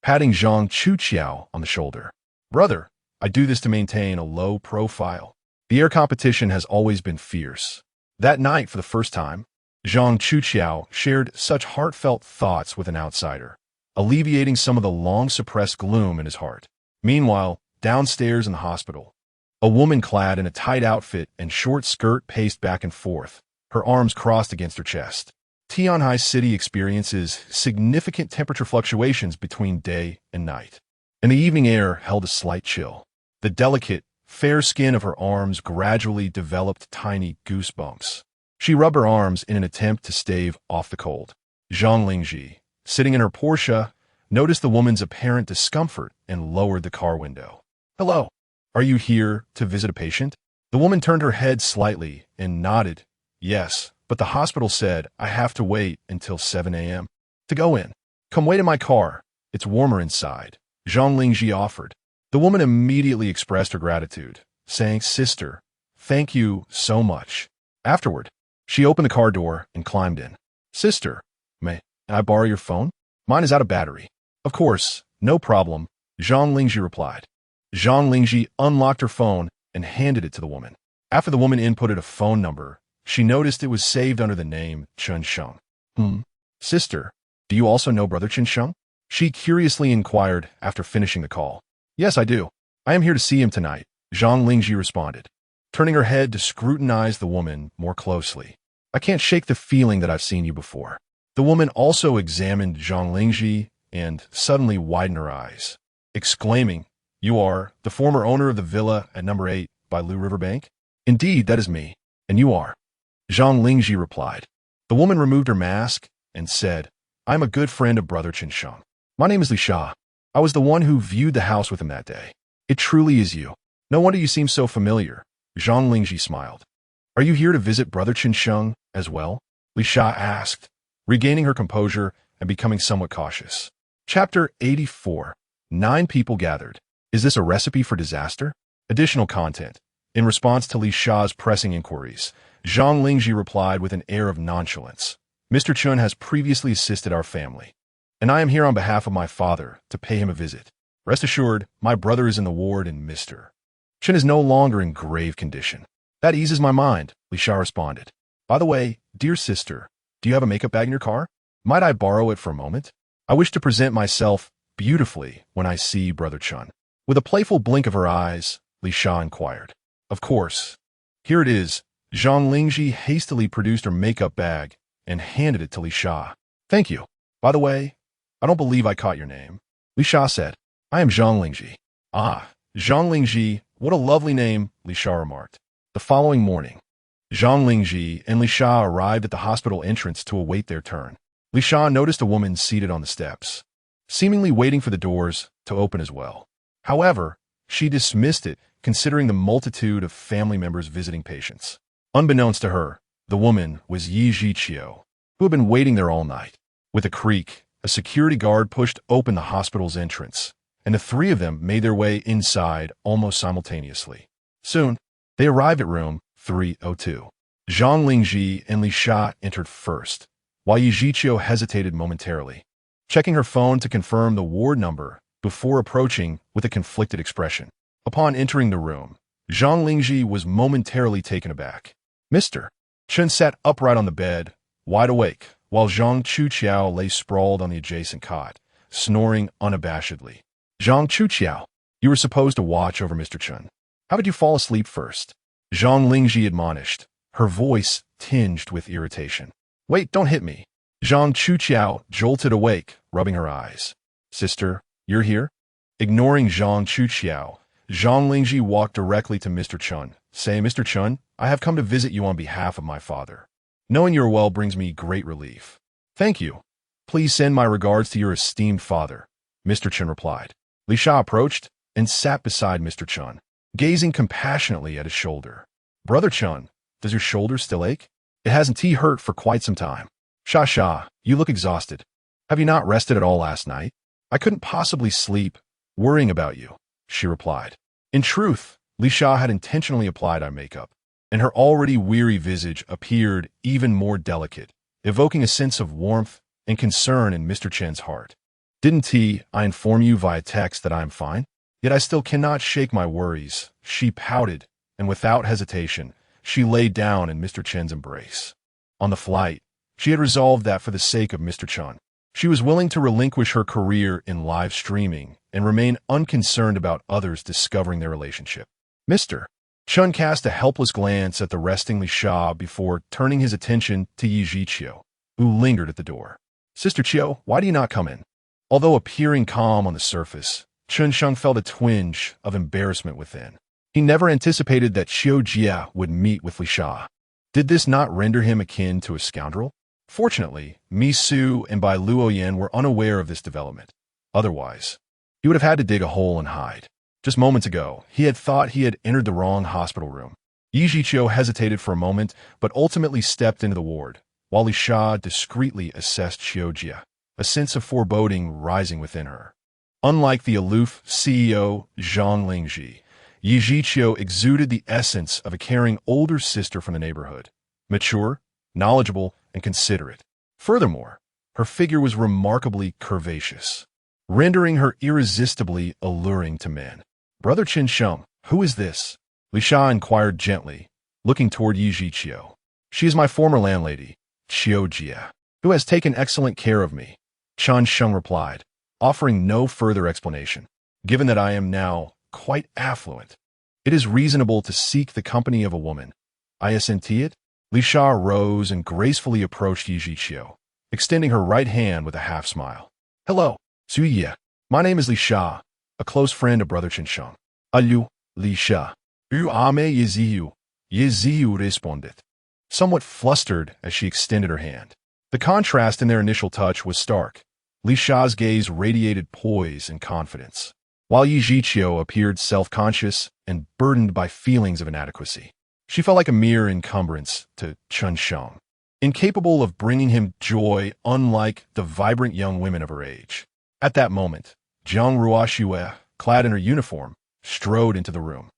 patting Zhang Chuqiao on the shoulder. Brother, I do this to maintain a low profile. The air competition has always been fierce. That night, for the first time, Zhang Chuqiao shared such heartfelt thoughts with an outsider, alleviating some of the long-suppressed gloom in his heart. Meanwhile, downstairs in the hospital, a woman clad in a tight outfit and short skirt paced back and forth, her arms crossed against her chest. Tianhai City experiences significant temperature fluctuations between day and night, and the evening air held a slight chill. The delicate, fair skin of her arms gradually developed tiny goosebumps. She rubbed her arms in an attempt to stave off the cold. Zhang Lingji, sitting in her Porsche, noticed the woman's apparent discomfort and lowered the car window. "Hello. Are you here to visit a patient?" The woman turned her head slightly and nodded. "Yes, but the hospital said I have to wait until 7 a.m. to go in." "Come wait in my car. It's warmer inside," Zhang Lingji offered. The woman immediately expressed her gratitude, saying, "Sister, thank you so much." Afterward, she opened the car door and climbed in. "Sister, may I borrow your phone? Mine is out of battery." "Of course, no problem," Zhang Lingji replied. Zhang Lingji unlocked her phone and handed it to the woman. After the woman inputted a phone number, she noticed it was saved under the name Chen Sheng. Sister, do you also know Brother Chen Sheng?" she curiously inquired after finishing the call. "Yes, I do. I am here to see him tonight," Zhang Lingji responded, turning her head to scrutinize the woman more closely. "I can't shake the feeling that I've seen you before." The woman also examined Zhang Lingji and suddenly widened her eyes, exclaiming, "You are the former owner of the villa at number 8 by Lu Riverbank?" "Indeed, that is me. And you are?" Zhang Lingji replied. The woman removed her mask and said, "I am a good friend of Brother Chen Sheng. My name is Li Sha. I was the one who viewed the house with him that day." "It truly is you. No wonder you seem so familiar," Zhang Lingji smiled. "Are you here to visit Brother Chen Sheng as well?" Li Sha asked, regaining her composure and becoming somewhat cautious. Chapter 84. 9 people gathered. Is this a recipe for disaster? Additional content. In response to Li Sha's pressing inquiries, Zhang Lingji replied with an air of nonchalance. "Mr. Chun has previously assisted our family, and I am here on behalf of my father to pay him a visit. Rest assured, my brother is in the ward and Mr. Chen is no longer in grave condition." "That eases my mind," Li Sha responded. "By the way, dear sister, do you have a makeup bag in your car? Might I borrow it for a moment? I wish to present myself beautifully when I see Brother Chun." With a playful blink of her eyes, Li Sha inquired. "Of course. Here it is." Zhang Lingji hastily produced her makeup bag and handed it to Li Sha. "Thank you. By the way, I don't believe I caught your name." Li Sha said, "I am Zhang Lingji." "Ah, Zhang Lingji, what a lovely name," Li Sha remarked. The following morning, Zhang Lingji and Li Sha arrived at the hospital entrance to await their turn. Li Sha noticed a woman seated on the steps, seemingly waiting for the doors to open as well. However, she dismissed it, considering the multitude of family members visiting patients. Unbeknownst to her, the woman was Yi Zhiqiu, who had been waiting there all night. With a creak, a security guard pushed open the hospital's entrance, and the 3 of them made their way inside almost simultaneously. Soon, they arrived at room 302. Zhang Lingji and Li Sha entered first, while Yi Zhiqiu hesitated momentarily, checking her phone to confirm the ward number before approaching with a conflicted expression. Upon entering the room, Zhang Lingji was momentarily taken aback. Mr. Chen sat upright on the bed, wide awake, while Zhang Chuqiao lay sprawled on the adjacent cot, snoring unabashedly. "Zhang Chuqiao, you were supposed to watch over Mr. Chen. How did you fall asleep first?" Zhang Lingji admonished, her voice tinged with irritation. "Wait, don't hit me." Zhang Chuqiao jolted awake, rubbing her eyes. "Sister, you're here?" Ignoring Zhang Chuqiao, Zhang Lingji walked directly to Mr. Chen, saying, "Mr. Chen, I have come to visit you on behalf of my father. Knowing you are well brings me great relief." "Thank you. Please send my regards to your esteemed father," Mr. Chen replied. Li Sha approached, and sat beside Mr. Chen, gazing compassionately at his shoulder. "Brother Chen, does your shoulder still ache? It hasn't hurt for quite some time. Sha, you look exhausted. Have you not rested at all last night? I couldn't possibly sleep, worrying about you," she replied. In truth, Li Sha had intentionally applied eye makeup, and her already weary visage appeared even more delicate, evoking a sense of warmth and concern in Mr. Chen's heart. "Didn't I inform you via text that I am fine? Yet I still cannot shake my worries," she pouted, and without hesitation, she lay down in Mr. Chen's embrace. On the flight, she had resolved that for the sake of Mr. Chen, she was willing to relinquish her career in live streaming and remain unconcerned about others discovering their relationship. Mr. Chen cast a helpless glance at the resting Li Sha before turning his attention to Yi Zhiqiu, who lingered at the door. "Sister Qiu, why do you not come in?" Although appearing calm on the surface, Chen Sheng felt a twinge of embarrassment within. He never anticipated that Qiu Jia would meet with Li Sha. Did this not render him akin to a scoundrel? Fortunately, Mi Su and Bai Luoyan were unaware of this development. Otherwise, he would have had to dig a hole and hide. Just moments ago, he had thought he had entered the wrong hospital room. Yi Zhiqiu hesitated for a moment, but ultimately stepped into the ward, while Li Sha discreetly assessed Qiu Jia, a sense of foreboding rising within her. Unlike the aloof CEO Zhang Lingji, Yi Zhiqiu exuded the essence of a caring older sister from the neighborhood, mature, knowledgeable, and considerate. Furthermore, her figure was remarkably curvaceous, rendering her irresistibly alluring to men. "Brother Chen Sheng, who is this?" Li Sha inquired gently, looking toward Yi Zhiqiu. "She is my former landlady, Qiu Jia, who has taken excellent care of me," Chen Sheng replied, offering no further explanation. "Given that I am now quite affluent, it is reasonable to seek the company of a woman. I assent it." Li Sha rose and gracefully approached Yi Zhiqiu, extending her right hand with a half smile. "Hello, Suye. My name is Li Sha, a close friend of Brother Chen Sheng." "Allu, Li Sha. Ame Yezihu." Yezihu responded, somewhat flustered as she extended her hand. The contrast in their initial touch was stark. Li Sha's gaze radiated poise and confidence, while Yi Zhiqiu appeared self-conscious and burdened by feelings of inadequacy. She felt like a mere encumbrance to Chen Sheng, incapable of bringing him joy unlike the vibrant young women of her age. At that moment, Jiang Ruoxue, clad in her uniform, strode into the room.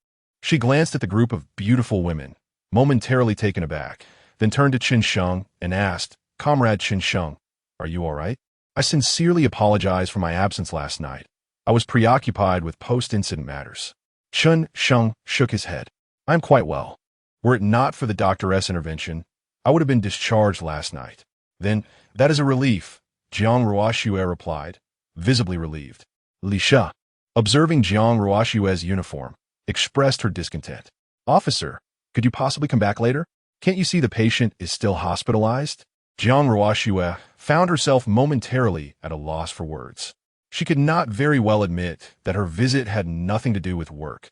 She glanced at the group of beautiful women, momentarily taken aback, then turned to Chen Sheng and asked, "Comrade Chen Sheng, are you all right? I sincerely apologize for my absence last night. I was preoccupied with post-incident matters." Chen Sheng shook his head. "I am quite well. Were it not for the doctoress intervention, I would have been discharged last night." "Then, that is a relief," Jiang Ruoxue replied, visibly relieved. Li Sha, observing Jiang Ruoxue's uniform, expressed her discontent. "Officer, could you possibly come back later? Can't you see the patient is still hospitalized?" Jiang Ruoxue found herself momentarily at a loss for words. She could not very well admit that her visit had nothing to do with work,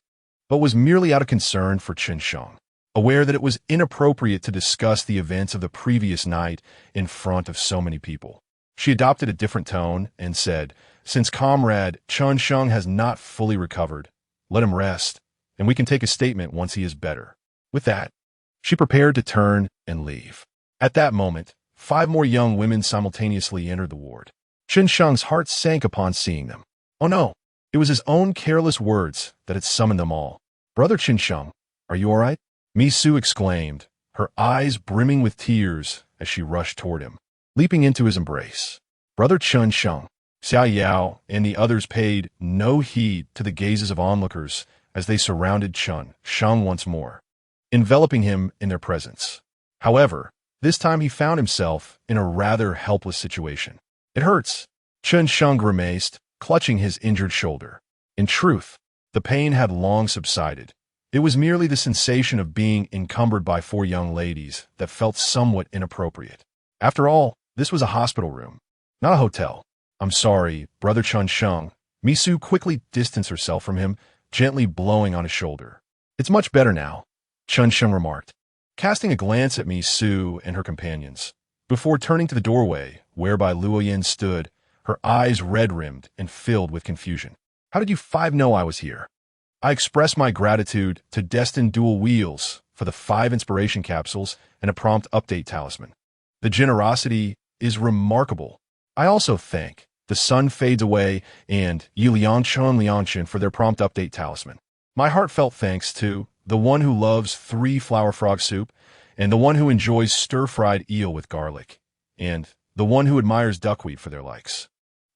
but was merely out of concern for Chen Sheng, aware that it was inappropriate to discuss the events of the previous night in front of so many people. She adopted a different tone and said, "Since Comrade Chen Sheng has not fully recovered, let him rest, and we can take a statement once he is better." With that, she prepared to turn and leave. At that moment, 5 more young women simultaneously entered the ward. Chen Sheng's heart sank upon seeing them. Oh no, it was his own careless words that had summoned them all. "Brother Chen Sheng, are you all right?" Mi Su exclaimed, her eyes brimming with tears as she rushed toward him, leaping into his embrace. Brother Chen Sheng, Xiao Yao, and the others paid no heed to the gazes of onlookers as they surrounded Chen Sheng once more, enveloping him in their presence. However, this time he found himself in a rather helpless situation. "It hurts," Chen Sheng grimaced, clutching his injured shoulder. In truth, the pain had long subsided. It was merely the sensation of being encumbered by 4 young ladies that felt somewhat inappropriate. After all, this was a hospital room, not a hotel. "I'm sorry, Brother Chen Sheng." Mi Su quickly distanced herself from him, gently blowing on his shoulder. "It's much better now," Chen Sheng remarked, casting a glance at Mi Su and her companions, before turning to the doorway where Bai Luoyan stood, her eyes red-rimmed and filled with confusion. How did you five know I was here? I express my gratitude to Destined Dual Wheels for the 5 inspiration capsules and a prompt update talisman. The generosity is remarkable. I also thank The Sun Fades Away and Yi Liangchen Liangchen for their prompt update talisman. My heartfelt thanks to the one who loves 3 flower frog soup, and the one who enjoys stir-fried eel with garlic, and the one who admires duckweed for their likes.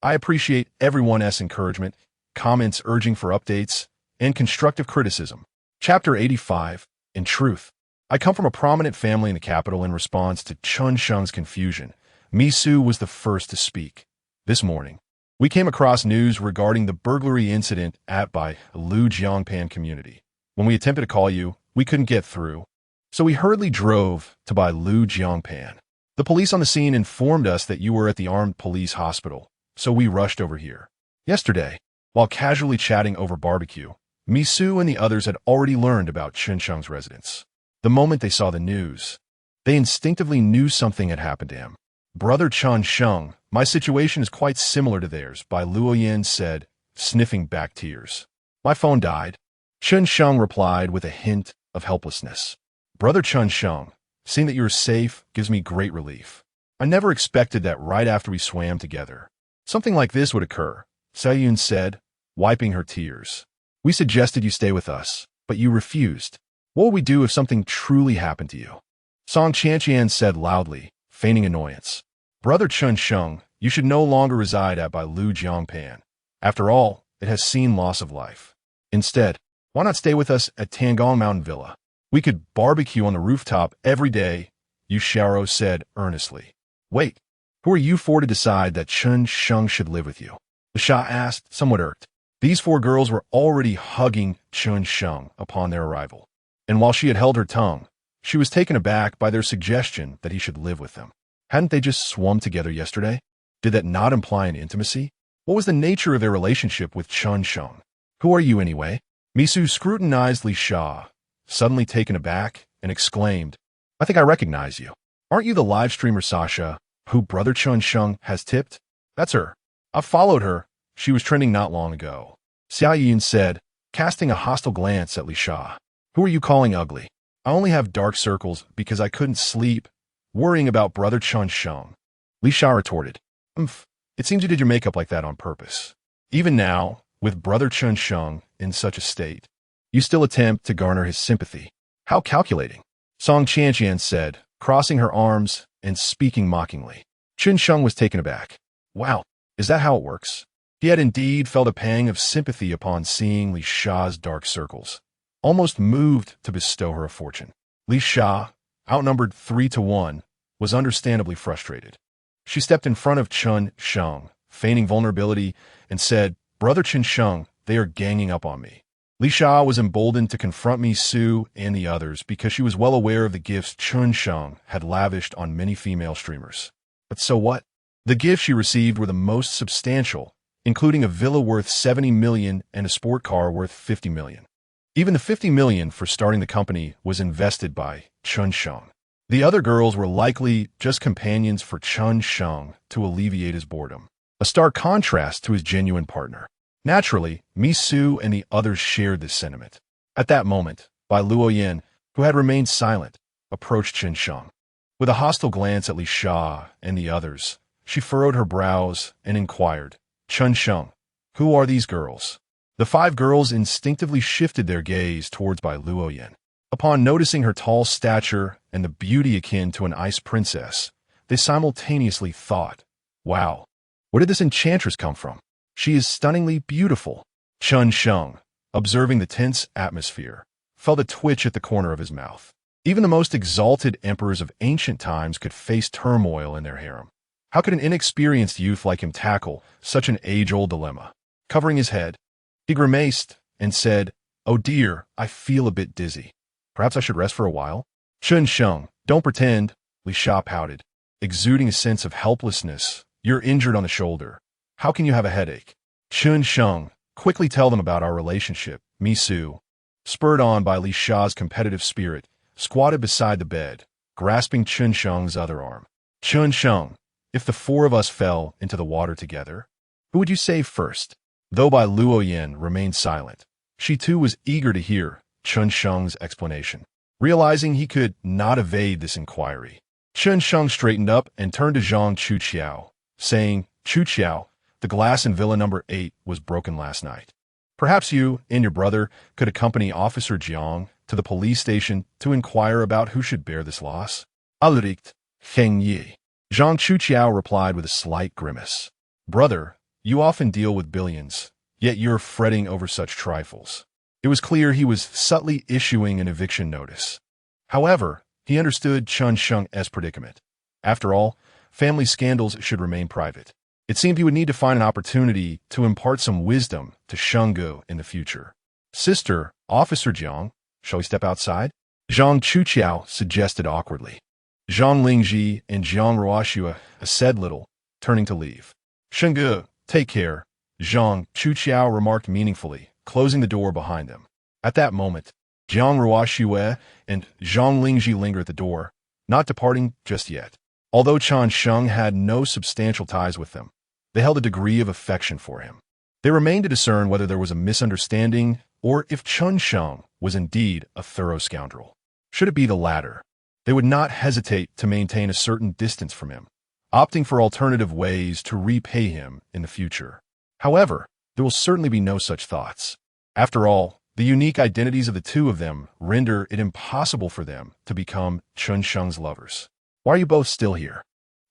I appreciate everyone's encouragement, comments urging for updates, and constructive criticism. Chapter 85. In truth, I come from a prominent family in the capital. In response to Chen Sheng's confusion, Misu was the first to speak. This morning, we came across news regarding the burglary incident at Bai Luoyan community. When we attempted to call you, we couldn't get through, so we hurriedly drove to Bai Luoyan. The police on the scene informed us that you were at the armed police hospital, so we rushed over here. Yesterday, while casually chatting over barbecue, Misu and the others had already learned about Chen Sheng's residence. The moment they saw the news, they instinctively knew something had happened to him. Brother Chen Sheng, my situation is quite similar to theirs, Bai Luoyan said, sniffing back tears. My phone died. Chen Sheng replied with a hint of helplessness. Brother Chen Sheng, seeing that you are safe gives me great relief. I never expected that right after we swam together something like this would occur, Sayun said, wiping her tears. We suggested you stay with us, but you refused. What would we do if something truly happened to you? Song Chantian said loudly, feigning annoyance. Brother Chen Sheng, you should no longer reside at Bai Luoyan. After all, it has seen loss of life. Instead, why not stay with us at Tangong Mountain Villa? We could barbecue on the rooftop every day, Yu Xiaoro said earnestly. Wait, who are you for to decide that Chen Sheng should live with you? The Shah asked, somewhat irked. These 4 girls were already hugging Chen Sheng upon their arrival, and while she had held her tongue, she was taken aback by their suggestion that he should live with them. Hadn't they just swum together yesterday? Did that not imply an intimacy? What was the nature of their relationship with Chen Sheng? Who are you anyway? Misu scrutinized Li Sha, suddenly taken aback, and exclaimed, I think I recognize you. Aren't you the live streamer Sasha, who Brother Chen Sheng has tipped? That's her. I've followed her. She was trending not long ago. Xia Yin said, casting a hostile glance at Li Sha. Who are you calling ugly? I only have dark circles because I couldn't sleep, worrying about Brother Chen Sheng. Li Sha retorted, it seems you did your makeup like that on purpose. Even now, with Brother Chen Sheng in such a state, you still attempt to garner his sympathy. How calculating. Song Chantian said, crossing her arms and speaking mockingly. Chen Sheng was taken aback. Wow, is that how it works? He had indeed felt a pang of sympathy upon seeing Li Sha's dark circles, almost moved to bestow her a fortune. Li Sha, outnumbered 3-1, was understandably frustrated. She stepped in front of Chen Sheng, feigning vulnerability, and said, Brother Chen Sheng, they are ganging up on me. Li Sha was emboldened to confront Misu and the others because she was well aware of the gifts Chen Sheng had lavished on many female streamers. But so what? The gifts she received were the most substantial, including a villa worth 70 million and a sport car worth 50 million. Even the 50 million for starting the company was invested by Chen Sheng. The other girls were likely just companions for Chen Sheng to alleviate his boredom, a stark contrast to his genuine partner. Naturally, Misu and the others shared this sentiment. At that moment, Bai Luoyan, who had remained silent, approached Chen Sheng. With a hostile glance at Li Sha and the others, she furrowed her brows and inquired, Chen Sheng, who are these girls? The 5 girls instinctively shifted their gaze towards Bai Luoyan. Upon noticing her tall stature and the beauty akin to an ice princess, they simultaneously thought, wow, where did this enchantress come from? She is stunningly beautiful. Chen Sheng, observing the tense atmosphere, felt a twitch at the corner of his mouth. Even the most exalted emperors of ancient times could face turmoil in their harem. How could an inexperienced youth like him tackle such an age-old dilemma? Covering his head, he grimaced and said, Oh dear, I feel a bit dizzy. Perhaps I should rest for a while? Chen Sheng, don't pretend, Li Sha pouted, exuding a sense of helplessness. You're injured on the shoulder. How can you have a headache? Chen Sheng, quickly tell them about our relationship. Misu, spurred on by Li Sha's competitive spirit, squatted beside the bed, grasping Chen Sheng's other arm. Chen Sheng, if the 4 of us fell into the water together, who would you save first? Though Bai Luoyan remained silent, she too was eager to hear Chen Sheng's explanation. Realizing he could not evade this inquiry, Chen Sheng straightened up and turned to Zhang Chuqiao, saying, "Chuqiao, the glass in Villa number 8 was broken last night. Perhaps you and your brother could accompany Officer Jiang to the police station to inquire about who should bear this loss." Alluring, Feng Yi. Zhang Chuqiao replied with a slight grimace. "Brother, you often deal with billions, yet you're fretting over such trifles." It was clear he was subtly issuing an eviction notice. However, he understood Chen Sheng's predicament. After all, family scandals should remain private. It seemed he would need to find an opportunity to impart some wisdom to Shenggu in the future. "Sister, Officer Jiang, shall we step outside?" Zhang Chuqiao suggested awkwardly. Zhang Lingji and Zhang Ruoxue said little, turning to leave. "Shenggu, take care," Zhang Chuqiao remarked meaningfully, closing the door behind them. At that moment, Zhang Ruoxue and Zhang Lingji lingered at the door, not departing just yet. Although Chen Sheng had no substantial ties with them, they held a degree of affection for him. They remained to discern whether there was a misunderstanding or if Chen Sheng was indeed a thorough scoundrel. Should it be the latter, they would not hesitate to maintain a certain distance from him, opting for alternative ways to repay him in the future. However, there will certainly be no such thoughts. After all, the unique identities of the two of them render it impossible for them to become Chen Sheng's lovers. "Why are you both still here?"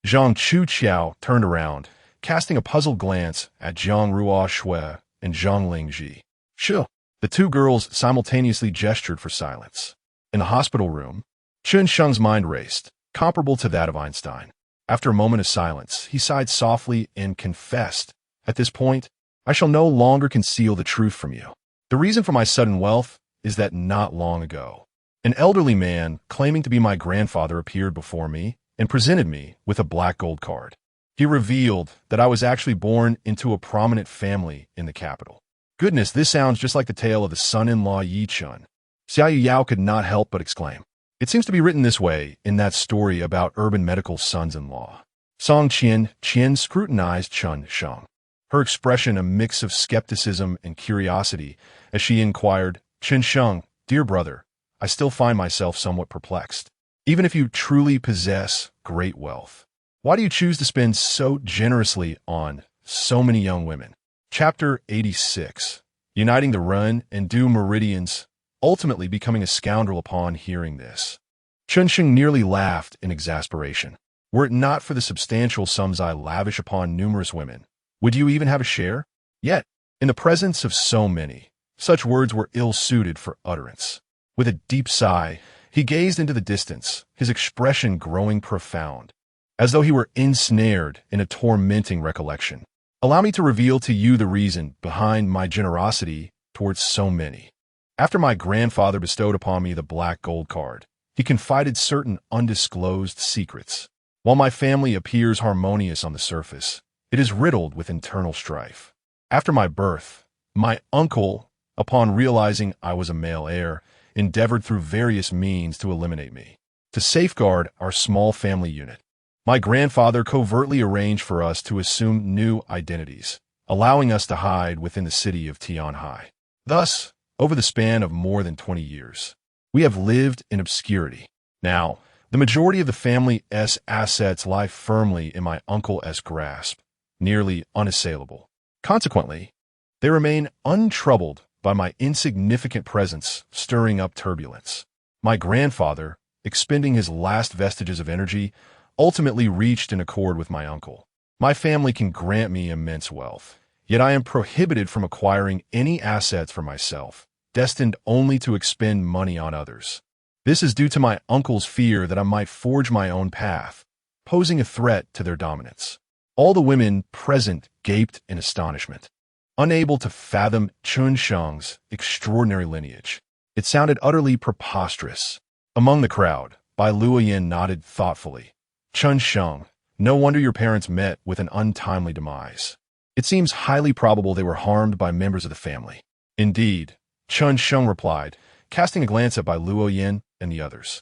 Zhang Chuqiao turned around, casting a puzzled glance at Zhang Ruoxue and Zhang Lingji. "Sure." The two girls simultaneously gestured for silence. In the hospital room, Chen Sheng's mind raced, comparable to that of Einstein. After a moment of silence, he sighed softly and confessed, "At this point, I shall no longer conceal the truth from you. The reason for my sudden wealth is that not long ago, an elderly man claiming to be my grandfather appeared before me and presented me with a black gold card. He revealed that I was actually born into a prominent family in the capital." Goodness, this sounds just like the tale of the son-in-law Yi Chun. Xiao Yao could not help but exclaim. It seems to be written this way in that story about urban medical sons-in-law. Song Qian scrutinized Chen Sheng, her expression a mix of skepticism and curiosity as she inquired, "Chen Sheng, dear brother, I still find myself somewhat perplexed. Even if you truly possess great wealth, why do you choose to spend so generously on so many young women?" Chapter 86. Uniting the Run and Du Meridians, ultimately becoming a scoundrel upon hearing this. Chen Sheng nearly laughed in exasperation. "Were it not for the substantial sums I lavish upon numerous women, would you even have a share?" Yet, in the presence of so many, such words were ill-suited for utterance. With a deep sigh, he gazed into the distance, his expression growing profound, as though he were ensnared in a tormenting recollection. "Allow me to reveal to you the reason behind my generosity towards so many. After my grandfather bestowed upon me the black gold card, he confided certain undisclosed secrets. While my family appears harmonious on the surface, it is riddled with internal strife. After my birth, my uncle, upon realizing I was a male heir, endeavored through various means to eliminate me. To safeguard our small family unit, my grandfather covertly arranged for us to assume new identities, allowing us to hide within the city of Tianhai. Thus, over the span of more than 20 years, we have lived in obscurity. Now, the majority of the family's assets lie firmly in my uncle's grasp, nearly unassailable. Consequently, they remain untroubled by my insignificant presence stirring up turbulence. My grandfather, expending his last vestiges of energy, ultimately reached an accord with my uncle. My family can grant me immense wealth, yet I am prohibited from acquiring any assets for myself, destined only to expend money on others. This is due to my uncle's fear that I might forge my own path, posing a threat to their dominance." All the women present gaped in astonishment, unable to fathom Chen Sheng's extraordinary lineage. It sounded utterly preposterous. Among the crowd, Bai Luoyan nodded thoughtfully. "Chen Sheng, no wonder your parents met with an untimely demise. It seems highly probable they were harmed by members of the family." "Indeed," Chen Sheng replied, casting a glance at Bai Luoyan and the others.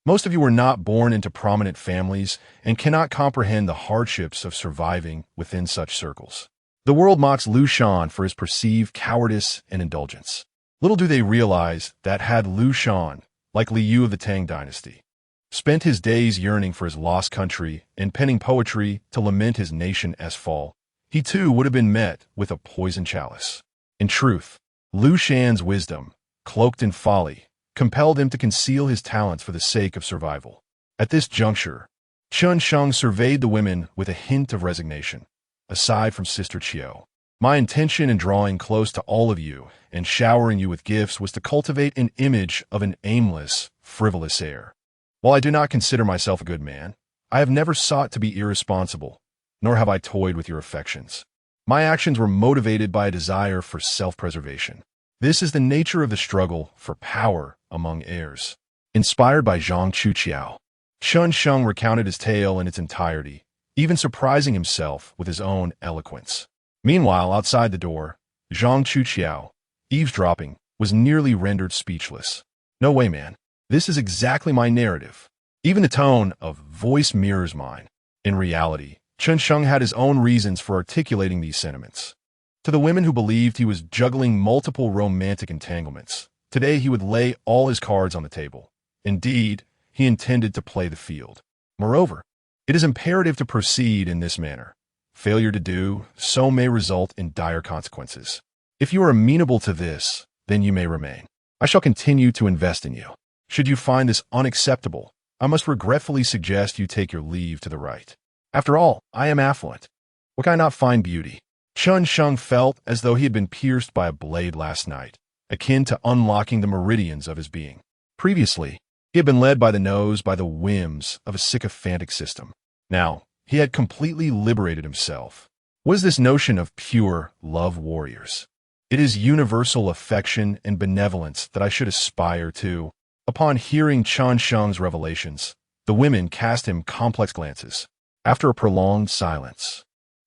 "Most of you were not born into prominent families and cannot comprehend the hardships of surviving within such circles. The world mocks Lu Shan for his perceived cowardice and indulgence. Little do they realize that had Lu Shan, like Liu of the Tang dynasty, spent his days yearning for his lost country and penning poetry to lament his nation's fall, he too would have been met with a poisoned chalice. In truth, Lu Shan's wisdom, cloaked in folly, compelled him to conceal his talents for the sake of survival. At this juncture, Chen Sheng surveyed the women with a hint of resignation. Aside from Sister Chiao, my intention in drawing close to all of you and showering you with gifts was to cultivate an image of an aimless, frivolous heir. While I do not consider myself a good man, I have never sought to be irresponsible, nor have I toyed with your affections. My actions were motivated by a desire for self-preservation. This is the nature of the struggle for power among heirs. Inspired by Zhang Chuqiao, Chen Sheng recounted his tale in its entirety, even surprising himself with his own eloquence. Meanwhile, outside the door, Zhang Chuqiao, eavesdropping, was nearly rendered speechless. No way, man. This is exactly my narrative. Even the tone of voice mirrors mine. In reality, Chen Sheng had his own reasons for articulating these sentiments. To the women who believed he was juggling multiple romantic entanglements, today he would lay all his cards on the table. Indeed, he intended to play the field. Moreover, it is imperative to proceed in this manner. Failure to do so may result in dire consequences. If you are amenable to this, then you may remain. I shall continue to invest in you. Should you find this unacceptable, I must regretfully suggest you take your leave to the right. After all, I am affluent. What can I not find beauty? Chen Sheng felt as though he had been pierced by a blade last night, akin to unlocking the meridians of his being. Previously, he had been led by the nose by the whims of a sycophantic system. Now, he had completely liberated himself. What is this notion of pure love warriors? It is universal affection and benevolence that I should aspire to. Upon hearing Chen Sheng's revelations, the women cast him complex glances. After a prolonged silence,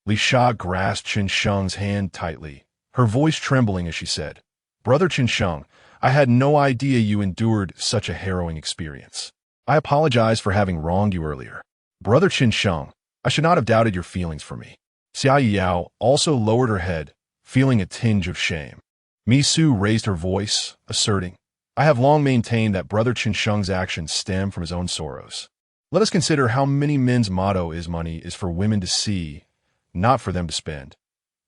Li Sha grasped Chen Sheng's hand tightly, her voice trembling as she said, "Brother Chen Sheng, I had no idea you endured such a harrowing experience. I apologize for having wronged you earlier. Brother Chen Sheng, I should not have doubted your feelings for me." Xia Yao also lowered her head, feeling a tinge of shame. Mi Su raised her voice, asserting, "I have long maintained that Brother Chen Sheng's actions stem from his own sorrows. Let us consider how many men's motto is money is for women to see, not for them to spend.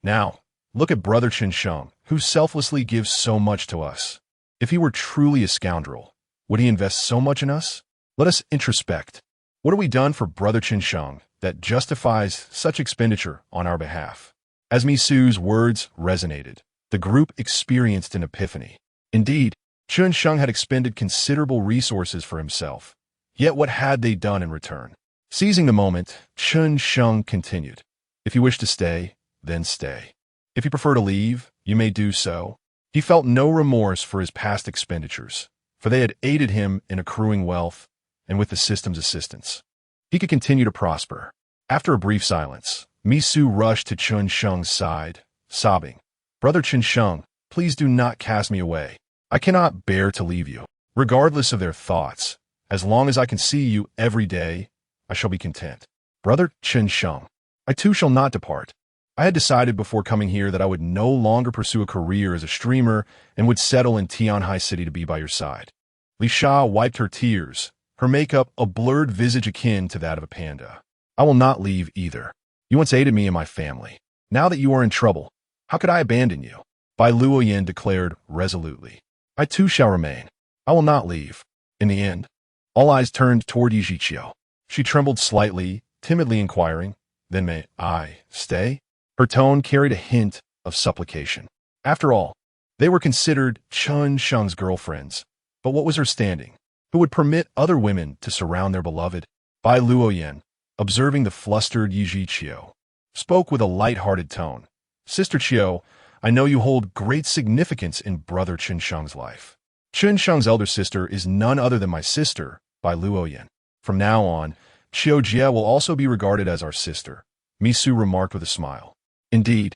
Now, look at Brother Chen Sheng, who selflessly gives so much to us. If he were truly a scoundrel, would he invest so much in us? Let us introspect. What have we done for Brother Chen Sheng that justifies such expenditure on our behalf?" As Mi Su's words resonated, the group experienced an epiphany. Indeed, Chen Sheng had expended considerable resources for himself. Yet what had they done in return? Seizing the moment, Chen Sheng continued, "If you wish to stay, then stay. If you prefer to leave, you may do so." He felt no remorse for his past expenditures, for they had aided him in accruing wealth, and with the system's assistance, he could continue to prosper. After a brief silence, Mi Su rushed to Chen Sheng's side, sobbing, "Brother Chen Sheng, please do not cast me away. I cannot bear to leave you. Regardless of their thoughts, as long as I can see you every day, I shall be content. Brother Chen Sheng, I too shall not depart. I had decided before coming here that I would no longer pursue a career as a streamer and would settle in Tianhai City to be by your side." Li Sha wiped her tears, her makeup a blurred visage akin to that of a panda. "I will not leave either. You once aided me and my family. Now that you are in trouble, how could I abandon you?" Bai Luoyan declared resolutely, "I too shall remain. I will not leave." In the end, all eyes turned toward Yi Zhiqiu. She trembled slightly, timidly inquiring, "Then may I stay?" Her tone carried a hint of supplication. After all, they were considered Chen Sheng's girlfriends, but what was her standing? Who would permit other women to surround their beloved? Bai Luoyan, observing the flustered Yi Zhiqiu, spoke with a light-hearted tone. "Sister Chiao, I know you hold great significance in Brother Chen Sheng's life. Chen Sheng's elder sister is none other than my sister, Bai Luoyan. From now on, Chiao Jie will also be regarded as our sister," Mi Su remarked with a smile. "Indeed,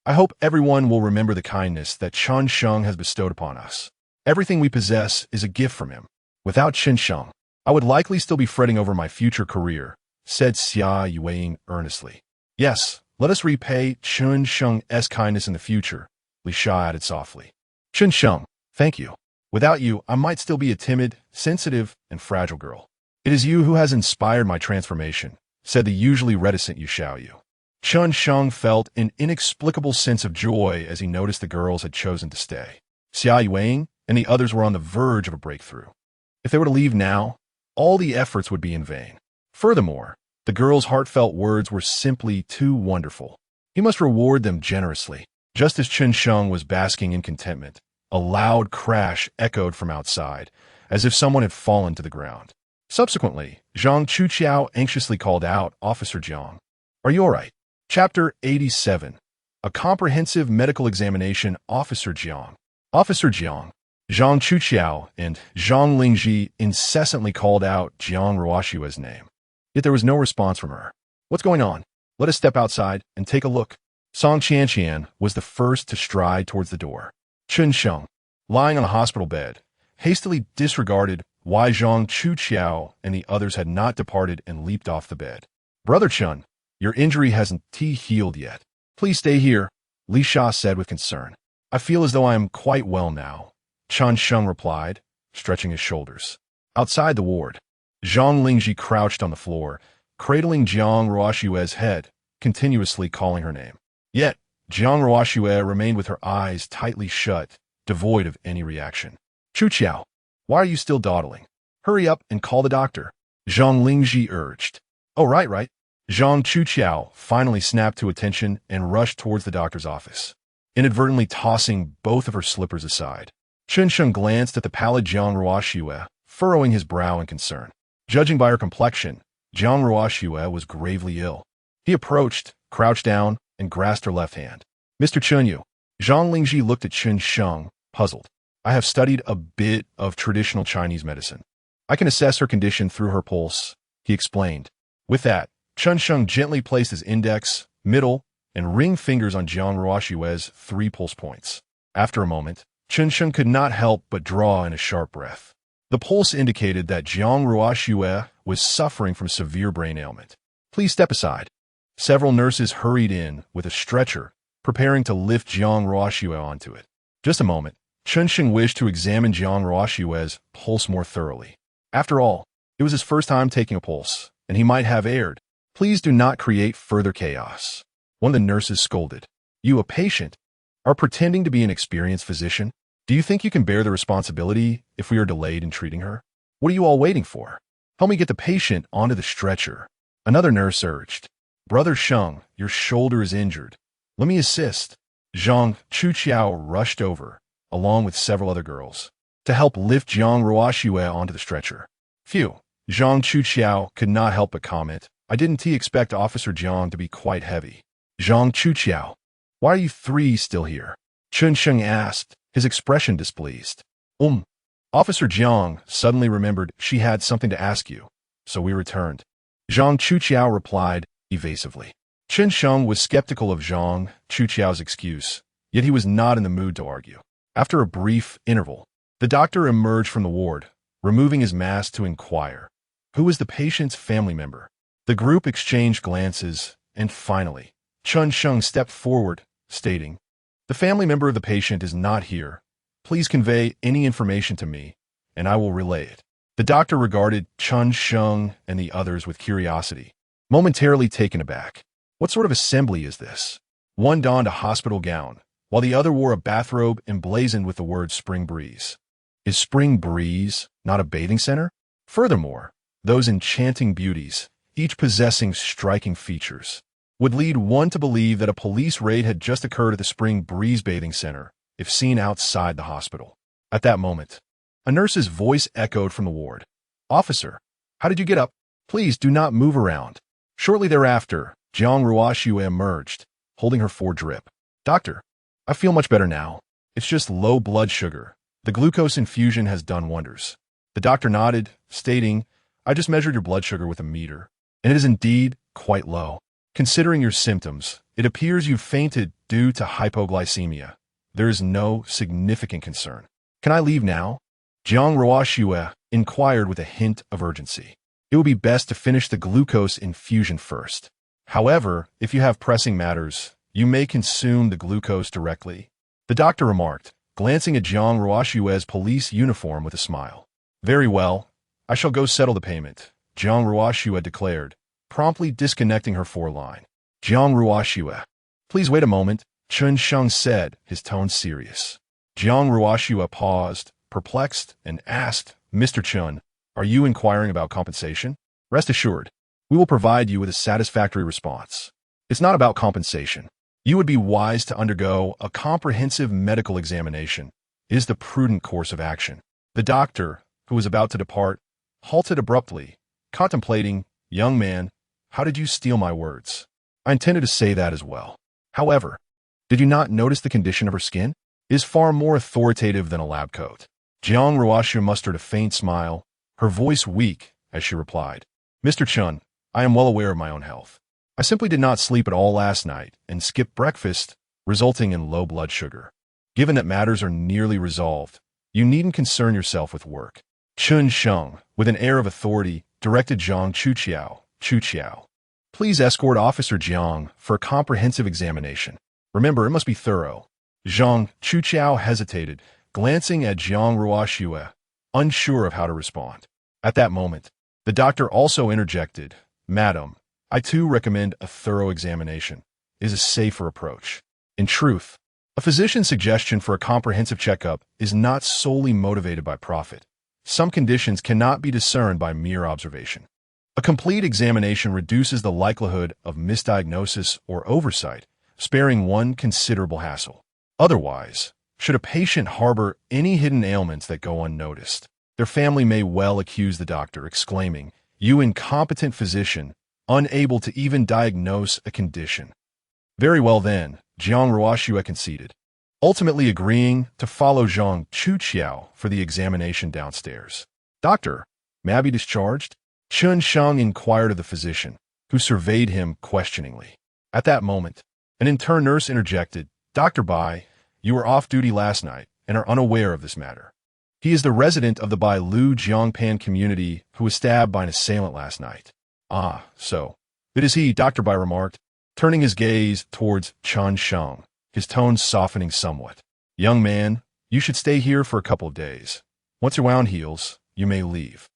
I hope everyone will remember the kindness that Chen Sheng has bestowed upon us. Everything we possess is a gift from him. Without Chen Sheng, I would likely still be fretting over my future career," said Xia Yueying earnestly. "Yes, Let us repay Chen Sheng's kindness in the future, Li Sha added softly. Chen Sheng, thank you. Without you, I might still be a timid, sensitive, and fragile girl. It is you who has inspired my transformation, said the usually reticent Yu Xiaoyu. Chen Sheng felt an inexplicable sense of joy as he noticed the girls had chosen to stay. Xia Yuang and the others were on the verge of a breakthrough. If they were to leave now, all the efforts would be in vain. Furthermore, the girls' heartfelt words were simply too wonderful. He must reward them generously. Just as Chen Sheng was basking in contentment, a loud crash echoed from outside, as if someone had fallen to the ground. Subsequently, Zhang Chuqiao anxiously called out, Officer Jiang. Are you all right? Chapter 87. A comprehensive medical examination. Officer Jiang. Officer Jiang. Zhang Chuqiao and Zhang Lingji incessantly called out Jiang Ruoshua's name. Yet there was no response from her. What's going on? Let us step outside and take a look. Song Qianqian was the first to stride towards the door. Chen Sheng, lying on a hospital bed, hastily disregarded why Zhang Chuqiao and the others had not departed and leaped off the bed. Brother Chen, your injury hasn't healed yet. Please stay here, Li Sha said with concern. I feel as though I am quite well now, Chen Sheng replied, stretching his shoulders. Outside the ward, Zhang Lingji crouched on the floor, cradling Jiang Ruoshua's head, continuously calling her name. Yet, Jiang Ruoshua remained with her eyes tightly shut, devoid of any reaction. Chuqiao, why are you still dawdling? Hurry up and call the doctor, Zhang Lingji urged. Oh, right. Zhang Chuqiao finally snapped to attention and rushed towards the doctor's office, inadvertently tossing both of her slippers aside. Chen Sheng glanced at the pallid Jiang Ruoshua, furrowing his brow in concern. Judging by her complexion, Jiang Ruoshua was gravely ill. He approached, crouched down, and grasped her left hand. Mr. Chenyu. Zhang Lingji looked at Chen Sheng, puzzled. I have studied a bit of traditional Chinese medicine. I can assess her condition through her pulse, he explained. With that, Chen Sheng gently placed his index, middle, and ring fingers on Jiang Ruoshua's 3 pulse points. After a moment, Chen Sheng could not help but draw in a sharp breath. The pulse indicated that Jiang Ruoshua was suffering from severe brain ailment. Please step aside. Several nurses hurried in with a stretcher, preparing to lift Jiang Ruoshua onto it. Just a moment, Chen Sheng wished to examine Jiang Ruoshua's pulse more thoroughly. After all, it was his first time taking a pulse, and he might have erred. Please do not create further chaos. One of the nurses scolded. You, a patient, are pretending to be an experienced physician? Do you think you can bear the responsibility if we are delayed in treating her? What are you all waiting for? Help me get the patient onto the stretcher. Another nurse urged. Brother Sheng, your shoulder is injured. Let me assist. Zhang Chuqiao rushed over, along with several other girls, to help lift Jiang Ruoshua onto the stretcher. Phew. Zhang Chuqiao could not help but comment. I didn't expect Officer Jiang to be quite heavy. Zhang Chuqiao, why are you 3 still here? Chen Sheng asked, his expression displeased. Officer Jiang suddenly remembered she had something to ask you, so we returned. Zhang Chuqiao replied, evasively. Chen Sheng was skeptical of Zhang Chuqiao's excuse, yet he was not in the mood to argue. After a brief interval, the doctor emerged from the ward, removing his mask to inquire. Who was the patient's family member? The group exchanged glances, and finally, Chen Sheng stepped forward, stating, The family member of the patient is not here. Please convey any information to me, and I will relay it. The doctor regarded Chen Sheng and the others with curiosity, momentarily taken aback. What sort of assembly is this? One donned a hospital gown, while the other wore a bathrobe emblazoned with the word Spring Breeze. Is Spring Breeze not a bathing center? Furthermore, those enchanting beauties, each possessing striking features, would lead one to believe that a police raid had just occurred at the Spring Breeze Bathing Center if seen outside the hospital. At that moment, a nurse's voice echoed from the ward. Officer, how did you get up? Please do not move around. Shortly thereafter, Jiang Ruoshua emerged, holding her 4 drip. Doctor, I feel much better now. It's just low blood sugar. The glucose infusion has done wonders. The doctor nodded, stating, I just measured your blood sugar with a meter, and it is indeed quite low. Considering your symptoms, it appears you've fainted due to hypoglycemia. There is no significant concern. Can I leave now? Jiang Ruoshua inquired with a hint of urgency. It would be best to finish the glucose infusion first. However, if you have pressing matters, you may consume the glucose directly. The doctor remarked, glancing at Jiang Ruoshue's police uniform with a smile. Very well. I shall go settle the payment, Jiang Ruoshue declared, promptly disconnecting her foreline. Jiang Ruoshue. Please wait a moment, Chen Sheng said, his tone serious. Jiang Ruoshue paused, perplexed, and asked, Mr. Chen, are you inquiring about compensation? Rest assured, we will provide you with a satisfactory response. It's not about compensation. You would be wise to undergo a comprehensive medical examination. It is the prudent course of action. The doctor, who was about to depart, halted abruptly, contemplating, young man, how did you steal my words? I intended to say that as well. However, did you not notice the condition of her skin? It is far more authoritative than a lab coat. Jiang Ruoshue mustered a faint smile, her voice weak, as she replied, Mr. Chen, I am well aware of my own health. I simply did not sleep at all last night and skipped breakfast, resulting in low blood sugar. Given that matters are nearly resolved, you needn't concern yourself with work. Chen Sheng, with an air of authority, directed Zhang Chuqiao. Please escort Officer Jiang for a comprehensive examination. Remember, it must be thorough. Zhang Chuqiao hesitated, glancing at Jiang Ruoshue, unsure of how to respond. At that moment, the doctor also interjected, Madam, I too recommend a thorough examination. It is a safer approach. In truth, a physician's suggestion for a comprehensive checkup is not solely motivated by profit. Some conditions cannot be discerned by mere observation. A complete examination reduces the likelihood of misdiagnosis or oversight, sparing one considerable hassle. Otherwise, should a patient harbor any hidden ailments that go unnoticed, their family may well accuse the doctor, exclaiming, You incompetent physician, unable to even diagnose a condition. Very well then, Jiang Ruoshue conceded, ultimately agreeing to follow Zhang Chuqiao for the examination downstairs. Doctor, may I be discharged? Chen Sheng inquired of the physician, who surveyed him questioningly. At that moment, an intern nurse interjected, Dr. Bai, you were off duty last night and are unaware of this matter. He is the resident of the Bai Luoyan community who was stabbed by an assailant last night. Ah, so. It is he, Dr. Bai remarked, turning his gaze towards Chen Sheng, his tone softening somewhat. Young man, you should stay here for a couple of days. Once your wound heals, you may leave.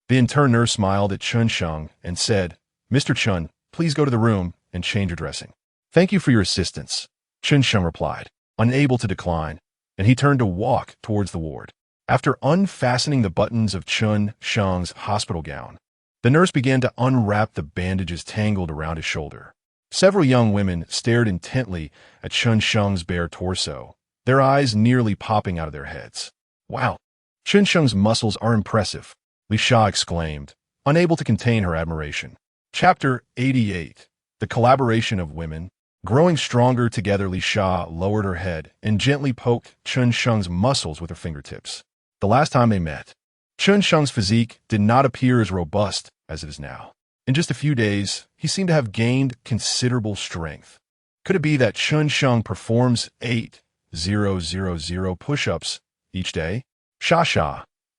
The intern nurse smiled at Chen Sheng and said, Mr. Chen, please go to the room and change your dressing. Thank you for your assistance, Chen Sheng replied, unable to decline, and he turned to walk towards the ward. After unfastening the buttons of Chen Sheng's hospital gown, the nurse began to unwrap the bandages tangled around his shoulder. Several young women stared intently at Chen Sheng's bare torso, their eyes nearly popping out of their heads. Wow, Chen Sheng's muscles are impressive, Li Sha exclaimed, unable to contain her admiration. Chapter 88. The Collaboration of Women. Growing stronger together, Li Sha lowered her head and gently poked Chen Sheng's muscles with her fingertips. The last time they met, Chen Sheng's physique did not appear as robust as it is now. In just a few days, he seemed to have gained considerable strength. Could it be that Chen Sheng performs 8,000 push-ups each day? Sha,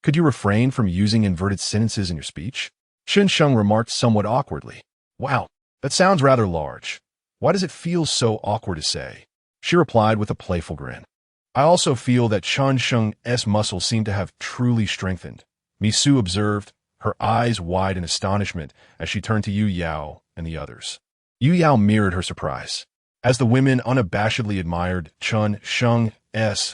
could you refrain from using inverted sentences in your speech? Chen Sheng remarked somewhat awkwardly. Wow, that sounds rather large. Why does it feel so awkward to say? She replied with a playful grin. I also feel that Chen Sheng's muscles seem to have truly strengthened, Misu observed, her eyes wide in astonishment as she turned to Yu Yao and the others. Yu Yao mirrored her surprise. As the women unabashedly admired Chen Sheng's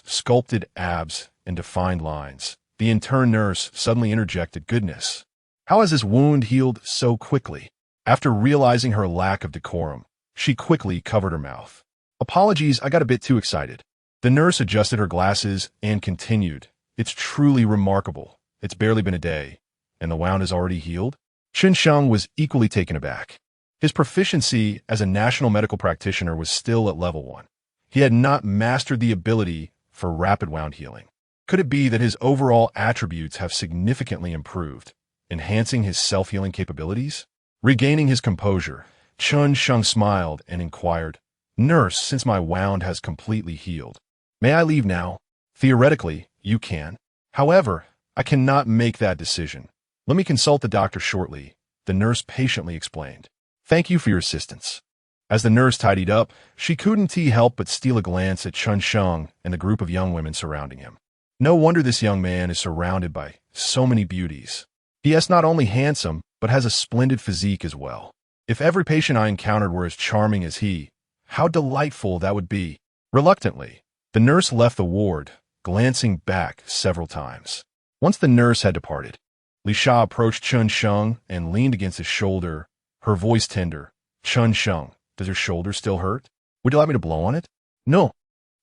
sculpted abs and defined lines, the intern nurse suddenly interjected, Goodness, how has this wound healed so quickly? After realizing her lack of decorum, she quickly covered her mouth. Apologies, I got a bit too excited. The nurse adjusted her glasses and continued, It's truly remarkable. It's barely been a day, and the wound is already healed? Chen Sheng was equally taken aback. His proficiency as a national medical practitioner was still at level 1. He had not mastered the ability for rapid wound healing. Could it be that his overall attributes have significantly improved, enhancing his self-healing capabilities? Regaining his composure, Chen Sheng smiled and inquired, Nurse, since my wound has completely healed, may I leave now? Theoretically, you can. However, I cannot make that decision. Let me consult the doctor shortly, the nurse patiently explained. Thank you for your assistance. As the nurse tidied up, she couldn't help but steal a glance at Chen Sheng and the group of young women surrounding him. No wonder this young man is surrounded by so many beauties. He is not only handsome, but has a splendid physique as well. If every patient I encountered were as charming as he, how delightful that would be. Reluctantly, the nurse left the ward, glancing back several times. Once the nurse had departed, Li Sha approached Chen Sheng and leaned against his shoulder, her voice tender. Chen Sheng, does your shoulder still hurt? Would you like me to blow on it? No,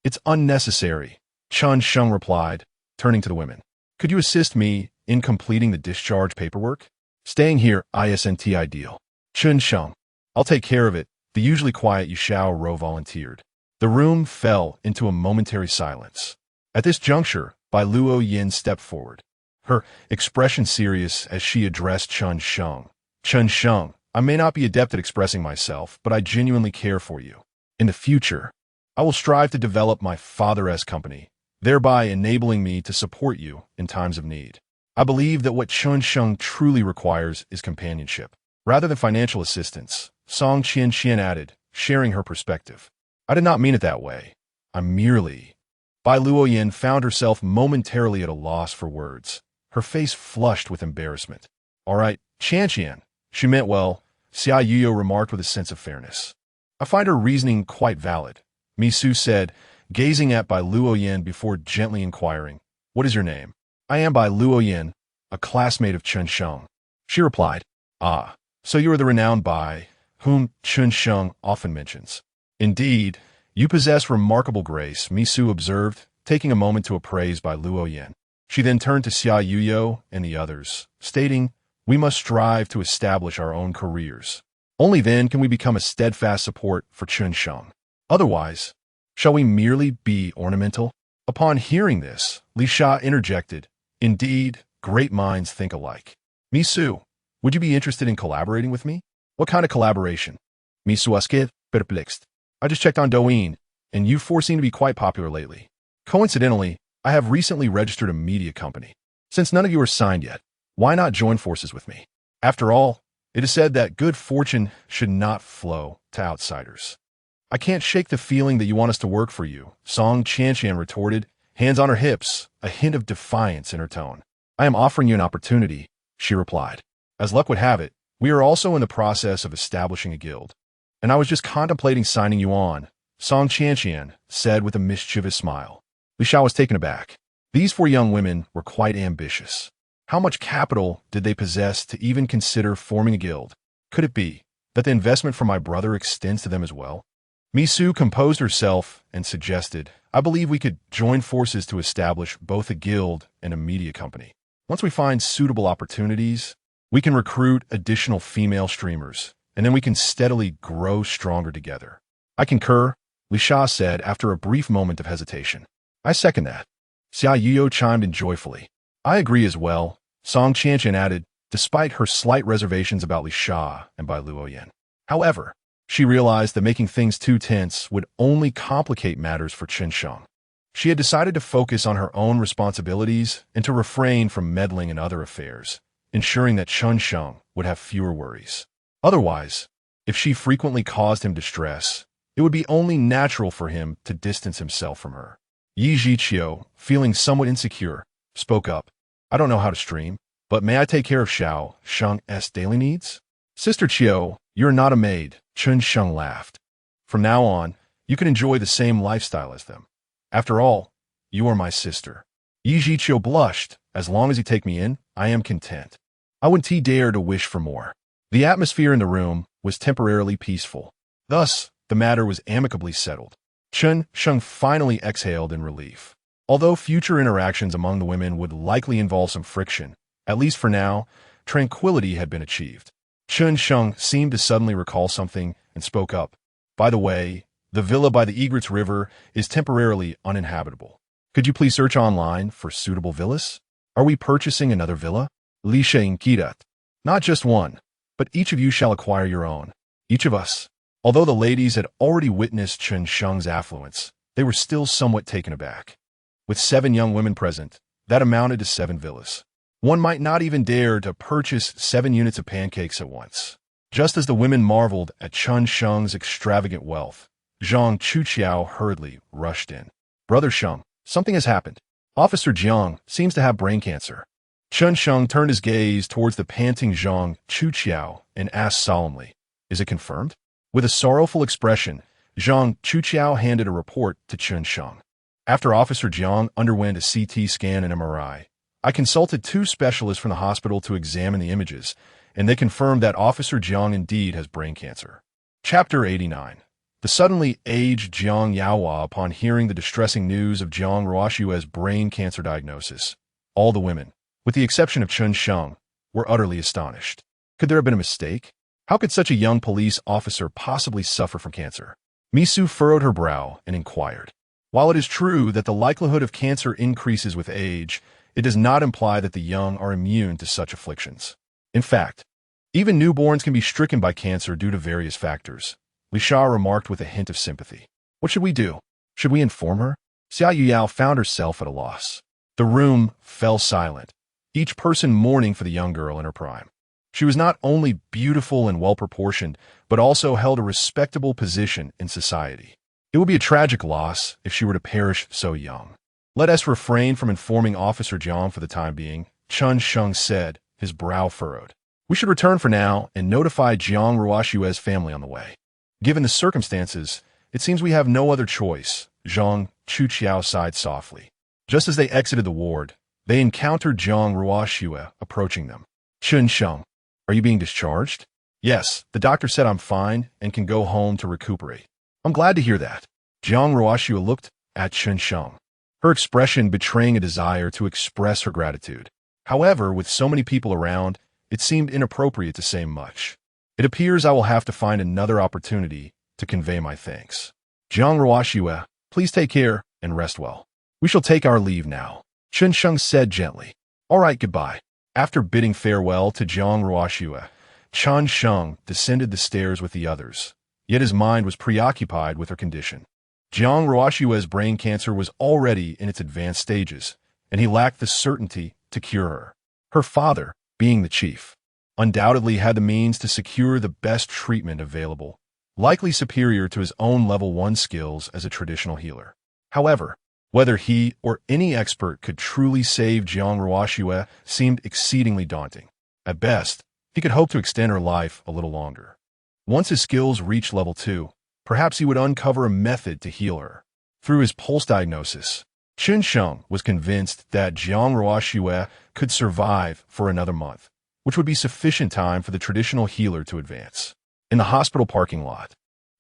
it's unnecessary, Chen Sheng replied, turning to the women. Could you assist me in completing the discharge paperwork? Staying here isn't ideal. Chen Sheng, I'll take care of it, the usually quiet Yishao Ro volunteered. The room fell into a momentary silence. At this juncture, Bai Luoyan stepped forward, her expression serious as she addressed Chen Sheng. Chen Sheng, I may not be adept at expressing myself, but I genuinely care for you. In the future, I will strive to develop my father's company, thereby enabling me to support you in times of need. I believe that what Chen Sheng truly requires is companionship, rather than financial assistance, Song Qian added, sharing her perspective. I did not mean it that way. I'm merely... Bai Luoyan found herself momentarily at a loss for words. Her face flushed with embarrassment. All right, Qian. She meant well, Xia Yuyo remarked with a sense of fairness. I find her reasoning quite valid, Misu said, gazing at Bai Luoyan before gently inquiring, What is your name? I am Bai Luoyan, a classmate of Chen Sheng. She replied, Ah, so you are the renowned Bai, whom Chen Sheng often mentions. Indeed, you possess remarkable grace, Misu observed, taking a moment to appraise Bai Luoyan. She then turned to Xia Yuyo and the others, stating, We must strive to establish our own careers. Only then can we become a steadfast support for Chen Sheng. Otherwise, shall we merely be ornamental? Upon hearing this, Li Sha interjected, Indeed, great minds think alike. Misu, would you be interested in collaborating with me? What kind of collaboration? Misu asked, perplexed. I just checked on Douyin, and you four seem to be quite popular lately. Coincidentally, I have recently registered a media company. Since none of you are signed yet, why not join forces with me? After all, it is said that good fortune should not flow to outsiders. I can't shake the feeling that you want us to work for you, Song Qian retorted, hands on her hips, a hint of defiance in her tone. I am offering you an opportunity, she replied. As luck would have it, we are also in the process of establishing a guild. And I was just contemplating signing you on, Song Qian said with a mischievous smile. Li Sha was taken aback. These four young women were quite ambitious. How much capital did they possess to even consider forming a guild? Could it be that the investment from my brother extends to them as well? Misu composed herself and suggested, I believe we could join forces to establish both a guild and a media company. Once we find suitable opportunities, we can recruit additional female streamers, and then we can steadily grow stronger together. I concur, Li Sha said after a brief moment of hesitation. I second that. Xia Yuyo chimed in joyfully. I agree as well, Song Qian added, despite her slight reservations about Li Sha and Bai Luoyan. However, she realized that making things too tense would only complicate matters for Chen Sheng. She had decided to focus on her own responsibilities and to refrain from meddling in other affairs, ensuring that Chen Sheng would have fewer worries. Otherwise, if she frequently caused him distress, it would be only natural for him to distance himself from her. Yi Zhiqiu, feeling somewhat insecure, spoke up. I don't know how to stream, but may I take care of Xiao Sheng's daily needs? Sister Qiu, you're not a maid, Chen Sheng laughed. From now on, you can enjoy the same lifestyle as them. After all, you are my sister. Yi Zhiqiu blushed. As long as you take me in, I am content. I wouldn't dare to wish for more. The atmosphere in the room was temporarily peaceful. Thus, the matter was amicably settled. Chen Sheng finally exhaled in relief. Although future interactions among the women would likely involve some friction, at least for now, tranquility had been achieved. Chen Sheng seemed to suddenly recall something and spoke up. By the way, the villa by the Egrets River is temporarily uninhabitable. Could you please search online for suitable villas? Are we purchasing another villa? Li Sheng Kidat. Not just one, but each of you shall acquire your own. Each of us. Although the ladies had already witnessed Chen Sheng's affluence, they were still somewhat taken aback. With 7 young women present, that amounted to 7 villas. One might not even dare to purchase 7 units of pancakes at once. Just as the women marveled at Chen Sheng's extravagant wealth, Zhang Chuqiao hurriedly rushed in. Brother Sheng, something has happened. Officer Jiang seems to have brain cancer. Chen Sheng turned his gaze towards the panting Zhang Chuqiao and asked solemnly, "Is it confirmed?" With a sorrowful expression, Zhang Chuqiao handed a report to Chen Sheng. After Officer Jiang underwent a CT scan and MRI, I consulted 2 specialists from the hospital to examine the images, and they confirmed that Officer Jiang indeed has brain cancer. Chapter 89. The suddenly aged Jiang Yaohua upon hearing the distressing news of Jiang Ruoshua's brain cancer diagnosis. All the women, with the exception of Chen Sheng, were utterly astonished. Could there have been a mistake? How could such a young police officer possibly suffer from cancer? Misu furrowed her brow and inquired. While it is true that the likelihood of cancer increases with age, it does not imply that the young are immune to such afflictions. In fact, even newborns can be stricken by cancer due to various factors. Li Sha remarked with a hint of sympathy. What should we do? Should we inform her? Xia Yuyao found herself at a loss. The room fell silent, each person mourning for the young girl in her prime. She was not only beautiful and well-proportioned, but also held a respectable position in society. It would be a tragic loss if she were to perish so young. Let us refrain from informing Officer Jiang for the time being, Chen Sheng said, his brow furrowed. We should return for now and notify Jiang Ruoshua's family on the way. Given the circumstances, it seems we have no other choice, Zhang Chuqiao sighed softly. Just as they exited the ward, they encountered Jiang Ruoshua approaching them. Chen Sheng, are you being discharged? Yes, the doctor said I'm fine and can go home to recuperate. I'm glad to hear that. Jiang Ruoshua looked at Chen Sheng, her expression betraying a desire to express her gratitude. However, with so many people around, it seemed inappropriate to say much. It appears I will have to find another opportunity to convey my thanks. Jiang Ruoshua, please take care and rest well. We shall take our leave now, Chen Sheng said gently. All right, goodbye. After bidding farewell to Jiang Ruoshua, Chen Sheng descended the stairs with the others, yet his mind was preoccupied with her condition. Jiang Ruoshua's brain cancer was already in its advanced stages, and he lacked the certainty to cure her. Her father, being the chief, undoubtedly had the means to secure the best treatment available, likely superior to his own level 1 skills as a traditional healer. However, whether he or any expert could truly save Jiang Ruoshua seemed exceedingly daunting. At best, he could hope to extend her life a little longer. Once his skills reached level 2, perhaps he would uncover a method to heal her. Through his pulse diagnosis, Chen Sheng was convinced that Jiang Ruoshua could survive for another month, which would be sufficient time for the traditional healer to advance. In the hospital parking lot,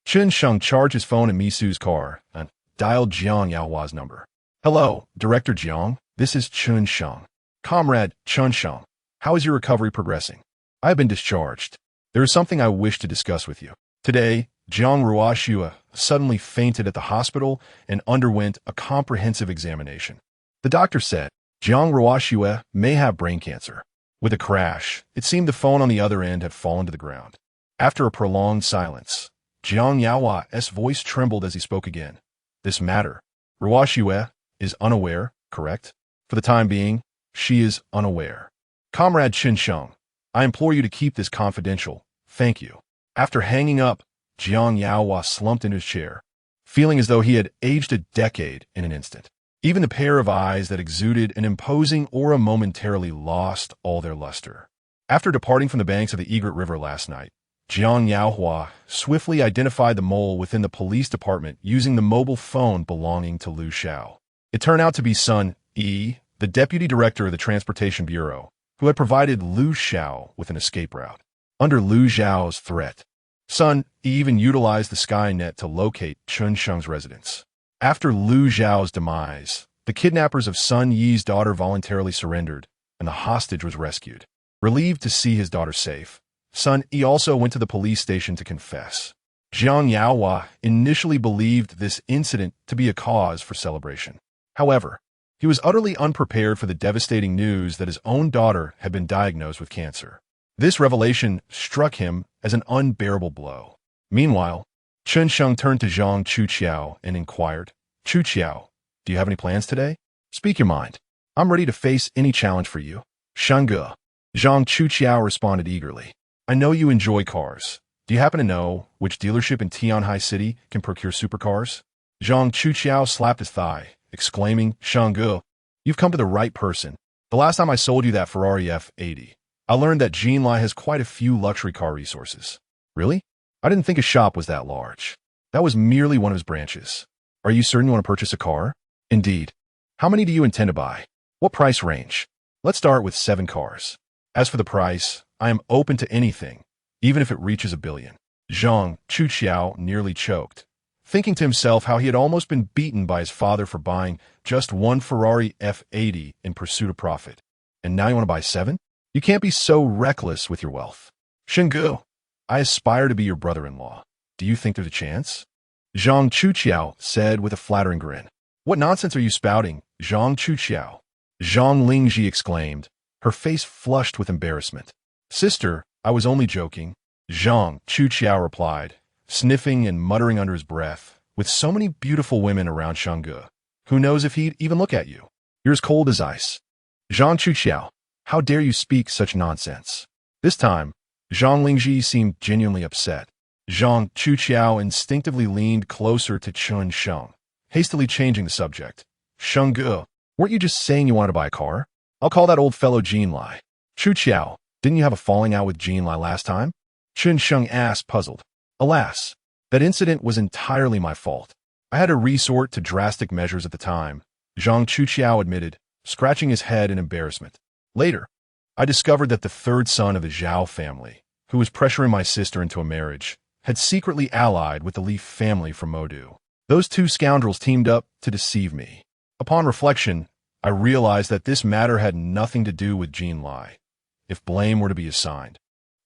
Chen Sheng charged his phone in Misu's car and dialed Jiang Yaohua's number. Hello, Director Jiang. This is Chen Sheng. Comrade Chen Sheng, how is your recovery progressing? I have been discharged. There is something I wish to discuss with you. Today, Jiang Ruoshua suddenly fainted at the hospital and underwent a comprehensive examination. The doctor said, Jiang Ruoshua may have brain cancer. With a crash, it seemed the phone on the other end had fallen to the ground. After a prolonged silence, Jiang Yaohua's voice trembled as he spoke again. This matter, Ruoshua is unaware, correct? For the time being, she is unaware. Comrade Chen Sheng, I implore you to keep this confidential. Thank you. After hanging up, Jiang Yaohua slumped in his chair, feeling as though he had aged a decade in an instant. Even the pair of eyes that exuded an imposing aura momentarily lost all their luster. After departing from the banks of the Egret River last night, Jiang Yaohua swiftly identified the mole within the police department using the mobile phone belonging to Liu Xiao. It turned out to be Sun Yi, the deputy director of the Transportation Bureau, who had provided Liu Xiao with an escape route. Under Liu Xiao's threat, Sun Yi even utilized the Skynet to locate Chen Sheng's residence. After Liu Xiao's demise, the kidnappers of Sun Yi's daughter voluntarily surrendered, and the hostage was rescued. Relieved to see his daughter safe, Sun Yi also went to the police station to confess. Jiang Yaohua initially believed this incident to be a cause for celebration. However, he was utterly unprepared for the devastating news that his own daughter had been diagnosed with cancer. This revelation struck him as an unbearable blow. Meanwhile, Chen Sheng turned to Zhang Chuqiao and inquired, Chuqiao, do you have any plans today? Speak your mind. I'm ready to face any challenge for you. Shenge. Zhang Chuqiao responded eagerly. I know you enjoy cars. Do you happen to know which dealership in Tianhai City can procure supercars? Zhang Chuqiao slapped his thigh, exclaiming, Shanggu, you've come to the right person. The last time I sold you that Ferrari F80, I learned that Jinlai has quite a few luxury car resources. Really? I didn't think his shop was that large. That was merely one of his branches. Are you certain you want to purchase a car? Indeed. How many do you intend to buy? What price range? Let's start with 7 cars. As for the price, I am open to anything, even if it reaches $1 billion. Zhang Chuqiao nearly choked, thinking to himself how he had almost been beaten by his father for buying just one Ferrari F80 in pursuit of profit. And now you want to buy 7? You can't be so reckless with your wealth. Shenggu, I aspire to be your brother-in-law. Do you think there's a chance? Zhang Chuqiao said with a flattering grin. What nonsense are you spouting, Zhang Chuqiao? Zhang Lingji exclaimed, her face flushed with embarrassment. Sister, I was only joking, Zhang Chuqiao replied, sniffing and muttering under his breath. With so many beautiful women around Shanggu, who knows if he'd even look at you? You're as cold as ice. Zhang Chuqiao, how dare you speak such nonsense? This time, Zhang Lingji seemed genuinely upset. Zhang Chuqiao instinctively leaned closer to Chen Sheng, hastily changing the subject. Shenggu, weren't you just saying you wanted to buy a car? I'll call that old fellow Jinlai. Chuqiao, didn't you have a falling out with Jinlai last time? Chen Sheng asked, puzzled. Alas, that incident was entirely my fault. I had to resort to drastic measures at the time, Zhang Chuqiao admitted, scratching his head in embarrassment. Later, I discovered that the third son of the Zhao family, who was pressuring my sister into a marriage, had secretly allied with the Li family from Modu. Those 2 scoundrels teamed up to deceive me. Upon reflection, I realized that this matter had nothing to do with Jinlai. If blame were to be assigned,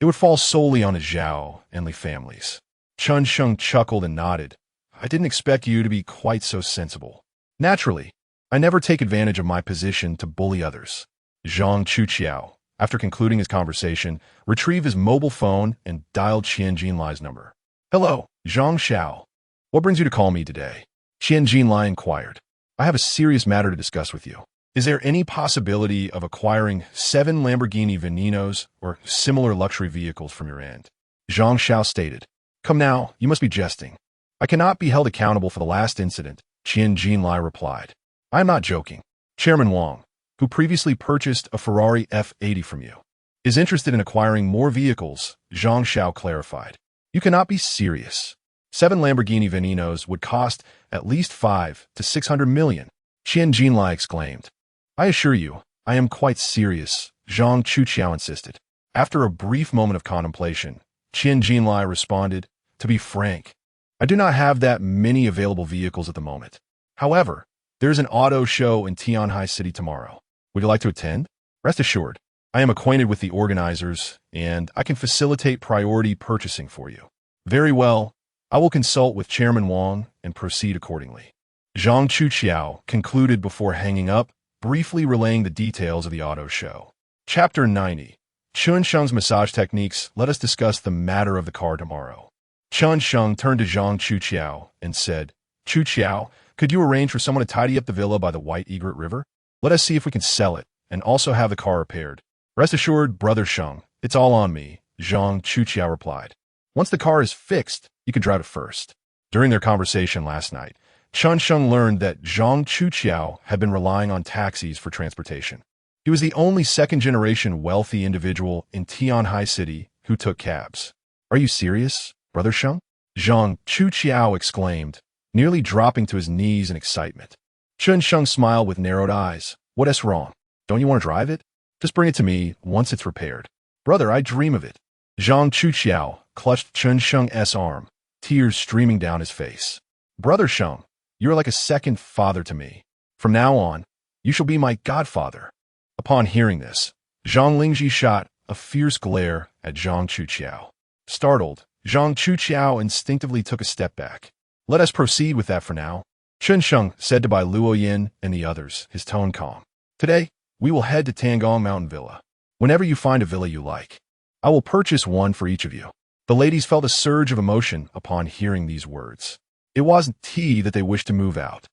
it would fall solely on the Zhao and Li families. Chen Sheng chuckled and nodded. I didn't expect you to be quite so sensible. Naturally, I never take advantage of my position to bully others. Zhang Chuqiao, after concluding his conversation, retrieved his mobile phone and dialed Qian Jinlai's number. Hello, Zhang Xiao. What brings you to call me today? Qian Jinlai inquired. I have a serious matter to discuss with you. Is there any possibility of acquiring 7 Lamborghini Veninos or similar luxury vehicles from your end? Zhang Xiao stated. Come now, you must be jesting. I cannot be held accountable for the last incident, Qian Jinlai replied. I am not joking. Chairman Wang, who previously purchased a Ferrari F80 from you, is interested in acquiring more vehicles, Zhang Xiao clarified. You cannot be serious. 7 Lamborghini Veninos would cost at least 5 to 600 million, Qian Jinlai exclaimed. I assure you, I am quite serious, Zhang Chuqiao insisted. After a brief moment of contemplation, Qian Jinlai responded, to be frank, I do not have that many available vehicles at the moment. However, there is an auto show in Tianhai City tomorrow. Would you like to attend? Rest assured, I am acquainted with the organizers, and I can facilitate priority purchasing for you. Very well, I will consult with Chairman Wang and proceed accordingly. Zhang Chuqiao concluded before hanging up, briefly relaying the details of the auto show. Chapter 90. Chen Sheng's massage techniques. Let us discuss the matter of the car tomorrow. Chen Sheng turned to Zhang Chuqiao and said, Chuqiao, could you arrange for someone to tidy up the villa by the White Egret River? Let us see if we can sell it, and also have the car repaired. Rest assured, Brother Sheng, it's all on me, Zhang Chuqiao replied. Once the car is fixed, you can drive it first. During their conversation last night, Chen Sheng learned that Zhang Chuqiao had been relying on taxis for transportation. He was the only second-generation wealthy individual in Tianhai City who took cabs. Are you serious, Brother Sheng? Zhang Chuqiao exclaimed, nearly dropping to his knees in excitement. Chen Sheng smiled with narrowed eyes. What's wrong? Don't you want to drive it? Just bring it to me once it's repaired. Brother, I dream of it. Zhang Chuqiao clutched Chen Sheng's arm, tears streaming down his face. Brother Sheng, you are like a second father to me. From now on, you shall be my godfather. Upon hearing this, Zhang Lingji shot a fierce glare at Zhang Chuqiao. Startled, Zhang Chuqiao instinctively took a step back. Let us proceed with that for now, Chen Sheng said to Bai Luoyan and the others, his tone calm. Today, we will head to Tangong Mountain Villa. Whenever you find a villa you like, I will purchase one for each of you. The ladies felt a surge of emotion upon hearing these words. It wasn't tea that they wished to move out,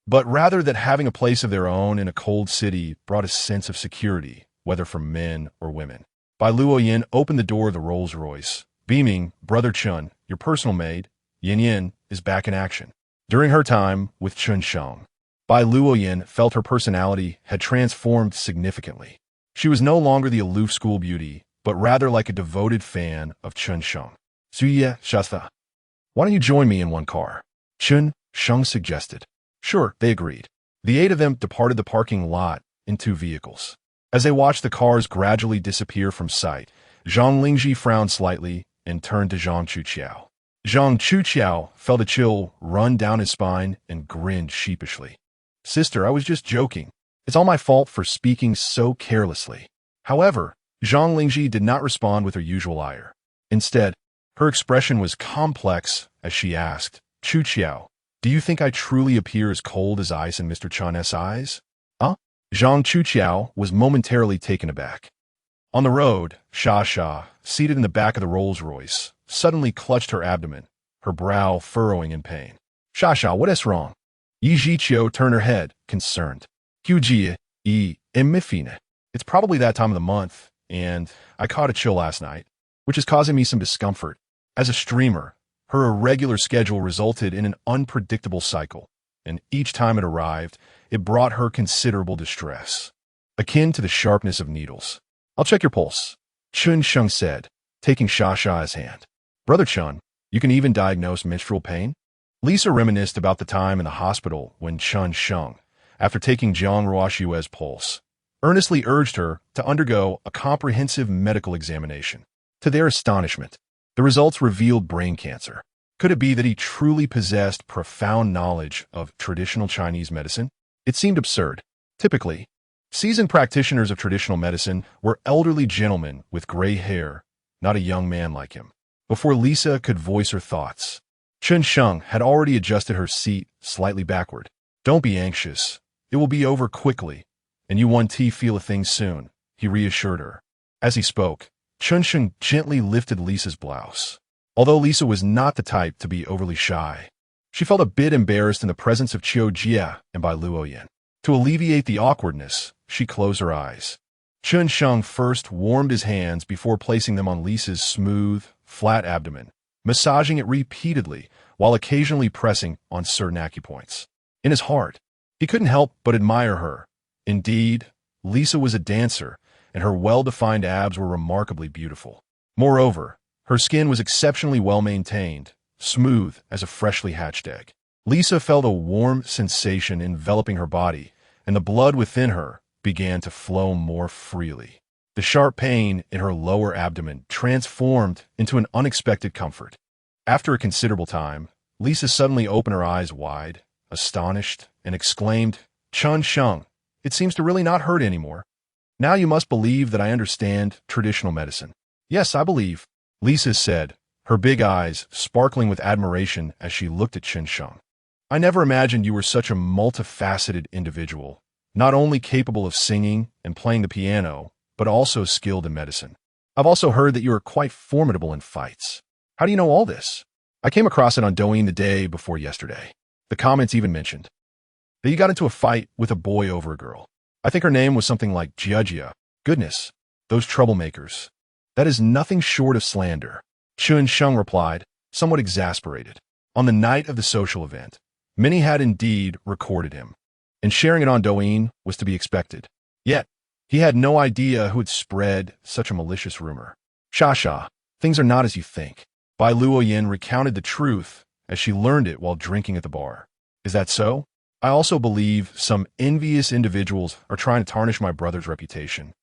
but rather that having a place of their own in a cold city brought a sense of security, whether for men or women. Bai Luoyan opened the door of the Rolls-Royce, beaming, "Brother Chen, your personal maid, Yin Yin, is back in action." During her time with Chen Sheng, Bai Luoyan felt her personality had transformed significantly. She was no longer the aloof school beauty, but rather like a devoted fan of Chen Sheng. "Suye, Shasta, why don't you join me in one car?" Chen Sheng suggested. Sure, they agreed. The 8 of them departed the parking lot in 2 vehicles. As they watched the cars gradually disappear from sight, Zhang Lingji frowned slightly and turned to Zhang Chuqiao. Zhang Chuqiao felt a chill run down his spine and grinned sheepishly. "Sister, I was just joking. It's all my fault for speaking so carelessly." However, Zhang Lingji did not respond with her usual ire. Instead, her expression was complex as she asked, "Chuqiao, do you think I truly appear as cold as ice in Mr. Chen's eyes?" Huh? Zhang Chuqiao was momentarily taken aback. On the road, Sha, seated in the back of the Rolls-Royce, suddenly clutched her abdomen, her brow furrowing in pain. Sha, what is wrong?" Yi Zhiqiu turned her head, concerned. "Qujie, Mifine. It's probably that time of the month, and I caught a chill last night, which is causing me some discomfort. As a streamer, her irregular schedule resulted in an unpredictable cycle, and each time it arrived, it brought her considerable distress, akin to the sharpness of needles. I'll check your pulse," Chen Sheng said, taking Sha's hand. "Brother Chen, you can even diagnose menstrual pain?" Lisa reminisced about the time in the hospital when Chen Sheng, after taking Jiang Ruoxue's pulse, earnestly urged her to undergo a comprehensive medical examination. To their astonishment, the results revealed brain cancer. Could it be that he truly possessed profound knowledge of traditional Chinese medicine? It seemed absurd. Typically, seasoned practitioners of traditional medicine were elderly gentlemen with gray hair, not a young man like him. Before Lisa could voice her thoughts, Chen Sheng had already adjusted her seat slightly backward. "Don't be anxious. It will be over quickly, and you won't feel a thing soon," he reassured her. As he spoke, Chen Sheng gently lifted Lisa's blouse. Although Lisa was not the type to be overly shy, she felt a bit embarrassed in the presence of Qiu Jia and Bai Luoyan. To alleviate the awkwardness, she closed her eyes. Chen Sheng first warmed his hands before placing them on Lisa's smooth, flat abdomen, massaging it repeatedly while occasionally pressing on certain acupoints. In his heart, he couldn't help but admire her. Indeed, Lisa was a dancer, and her well-defined abs were remarkably beautiful. Moreover, her skin was exceptionally well-maintained, smooth as a freshly hatched egg. Lisa felt a warm sensation enveloping her body, and the blood within her began to flow more freely. The sharp pain in her lower abdomen transformed into an unexpected comfort. After a considerable time, Lisa suddenly opened her eyes wide, astonished, and exclaimed, "Chen Sheng, it seems to really not hurt anymore. Now you must believe that I understand traditional medicine." "Yes, I believe," Lisa said, her big eyes sparkling with admiration as she looked at Chen Sheng. "I never imagined you were such a multifaceted individual, not only capable of singing and playing the piano, but also skilled in medicine. I've also heard that you are quite formidable in fights. How do you know all this?" "I came across it on Douyin the day before yesterday. The comments even mentioned that you got into a fight with a boy over a girl. I think her name was something like Jiajia. Goodness, those troublemakers. That is nothing short of slander," Chen Sheng replied, somewhat exasperated. On the night of the social event, many had indeed recorded him, and sharing it on Douyin was to be expected. Yet, he had no idea who had spread such a malicious rumor. Sha, things are not as you think." Bai Luoyan recounted the truth as she learned it while drinking at the bar. "Is that so? I also believe some envious individuals are trying to tarnish my brother's reputation,"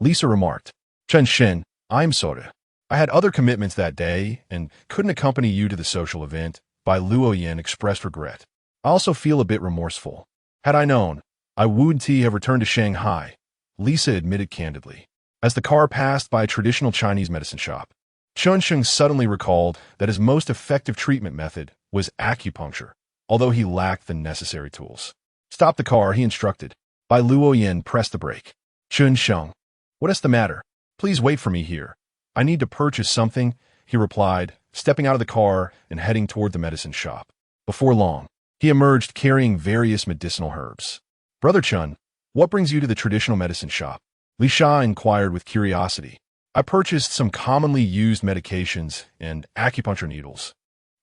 Lisa remarked. "Chen Sheng, I'm sorry. I had other commitments that day and couldn't accompany you to the social event." Bai Luoyan expressed regret. "I also feel a bit remorseful. Had I known, I wouldn't have returned to Shanghai," Lisa admitted candidly. As the car passed by a traditional Chinese medicine shop, Chen Sheng suddenly recalled that his most effective treatment method was acupuncture, although he lacked the necessary tools. "Stop the car," he instructed. Bai Luoyan pressed the brake. "Chen Sheng, what is the matter? Please wait for me here. I need to purchase something," he replied, stepping out of the car and heading toward the medicine shop. Before long, he emerged carrying various medicinal herbs. "Brother Chen, what brings you to the traditional medicine shop?" Li Sha inquired with curiosity. I purchased some commonly used medications and acupuncture needles.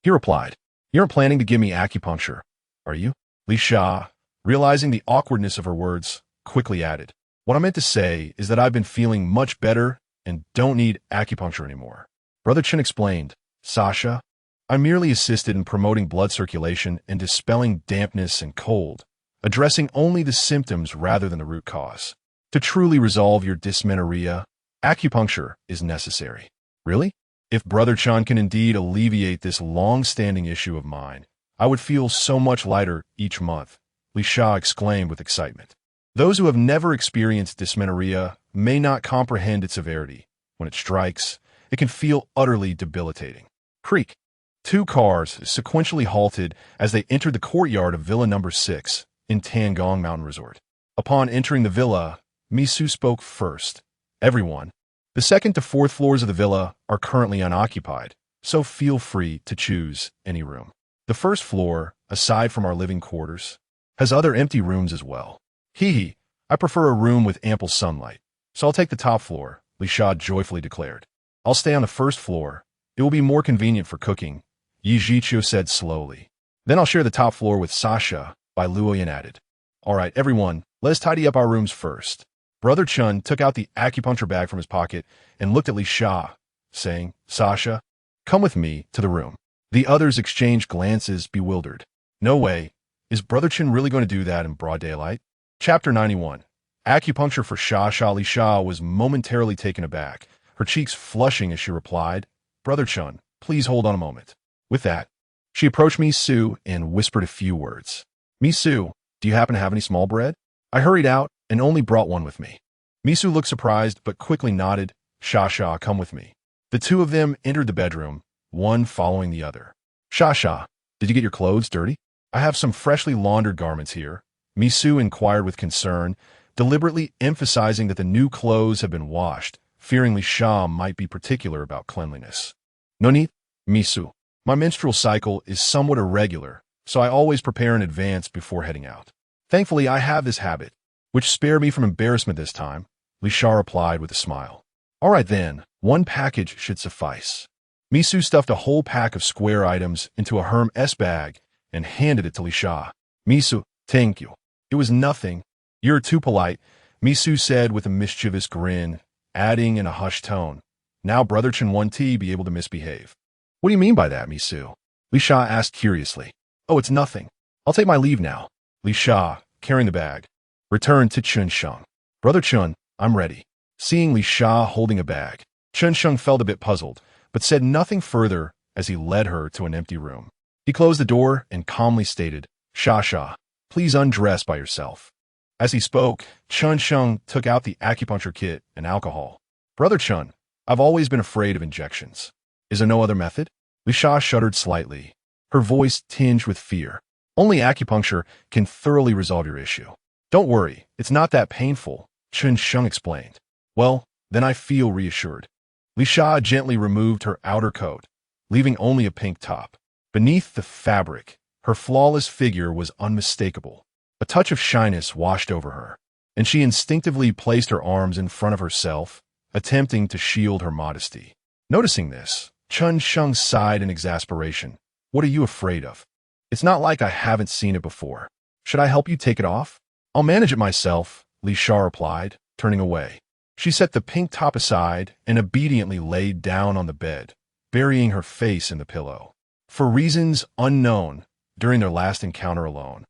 He replied, You aren't planning to give me acupuncture, are you? Li Sha, realizing the awkwardness of her words, quickly added, What I meant to say is that I've been feeling much better and don't need acupuncture anymore. Brother Chen explained, Sasha, I merely assisted in promoting blood circulation and dispelling dampness and cold, addressing only the symptoms rather than the root cause. To truly resolve your dysmenorrhea, acupuncture is necessary. Really? If Brother Chen can indeed alleviate this long-standing issue of mine, I would feel so much lighter each month, Li Sha exclaimed with excitement. Those who have never experienced dysmenorrhea may not comprehend its severity. When it strikes, it can feel utterly debilitating. Creak. 2 cars sequentially halted as they entered the courtyard of Villa Number 6 in Tangong Mountain Resort. Upon entering the villa, Misu spoke first. Everyone, the 2nd to 4th floors of the villa are currently unoccupied, so feel free to choose any room. The 1st floor, aside from our living quarters, has other empty rooms as well. Hee, I prefer a room with ample sunlight, so I'll take the top floor, Li Sha joyfully declared. I'll stay on the 1st floor. It will be more convenient for cooking, Yi Zhiqiu said slowly. Then I'll share the top floor with Sasha, Bai Luoyan added. All right, everyone, let's tidy up our rooms first. Brother Chen took out the acupuncture bag from his pocket and looked at Li Sha, saying, Sasha, come with me to the room. The others exchanged glances, bewildered. No way. Is Brother Chen really going to do that in broad daylight? Chapter 91. Acupuncture for Sha. Li Sha was momentarily taken aback, her cheeks flushing as she replied, Brother Chen, please hold on a moment. With that, she approached Misu and whispered a few words. Misu, do you happen to have any small bread? I hurried out and only brought one with me. Misu looked surprised but quickly nodded, Sha, come with me. The 2 of them entered the bedroom, one following the other. Sha, did you get your clothes dirty? I have some freshly laundered garments here, Misu inquired with concern, deliberately emphasizing that the new clothes had been washed, fearing Li Sha might be particular about cleanliness. No need, Misu. My menstrual cycle is somewhat irregular, so I always prepare in advance before heading out. Thankfully, I have this habit, which spared me from embarrassment this time, Li Sha replied with a smile. All right then, 1 package should suffice. Misu stuffed a whole pack of square items into a Hermes bag and handed it to Li Sha. Misu, thank you. It was nothing. You're too polite, Misu said with a mischievous grin, adding in a hushed tone, Now Brother Chen won't be able to misbehave. What do you mean by that, Misu? Li Sha asked curiously. Oh, it's nothing. I'll take my leave now. Li Sha, carrying the bag, returned to Chen Sheng. Brother Chen, I'm ready. Seeing Li Sha holding a bag, Chen Sheng felt a bit puzzled, but said nothing further as he led her to an empty room. He closed the door and calmly stated, Sha, please undress by yourself. As he spoke, Chen Sheng took out the acupuncture kit and alcohol. Brother Chen, I've always been afraid of injections. Is there no other method? Li Sha shuddered slightly, her voice tinged with fear. Only acupuncture can thoroughly resolve your issue. Don't worry, it's not that painful, Chen Sheng explained. Well, then I feel reassured. Li Sha gently removed her outer coat, leaving only a pink top. Beneath the fabric, her flawless figure was unmistakable. A touch of shyness washed over her, and she instinctively placed her arms in front of herself, attempting to shield her modesty. Noticing this, Chen Sheng sighed in exasperation. What are you afraid of? It's not like I haven't seen it before. Should I help you take it off? I'll manage it myself, Li Sha replied, turning away. She set the pink top aside and obediently laid down on the bed, burying her face in the pillow. For reasons unknown, during their last encounter alone,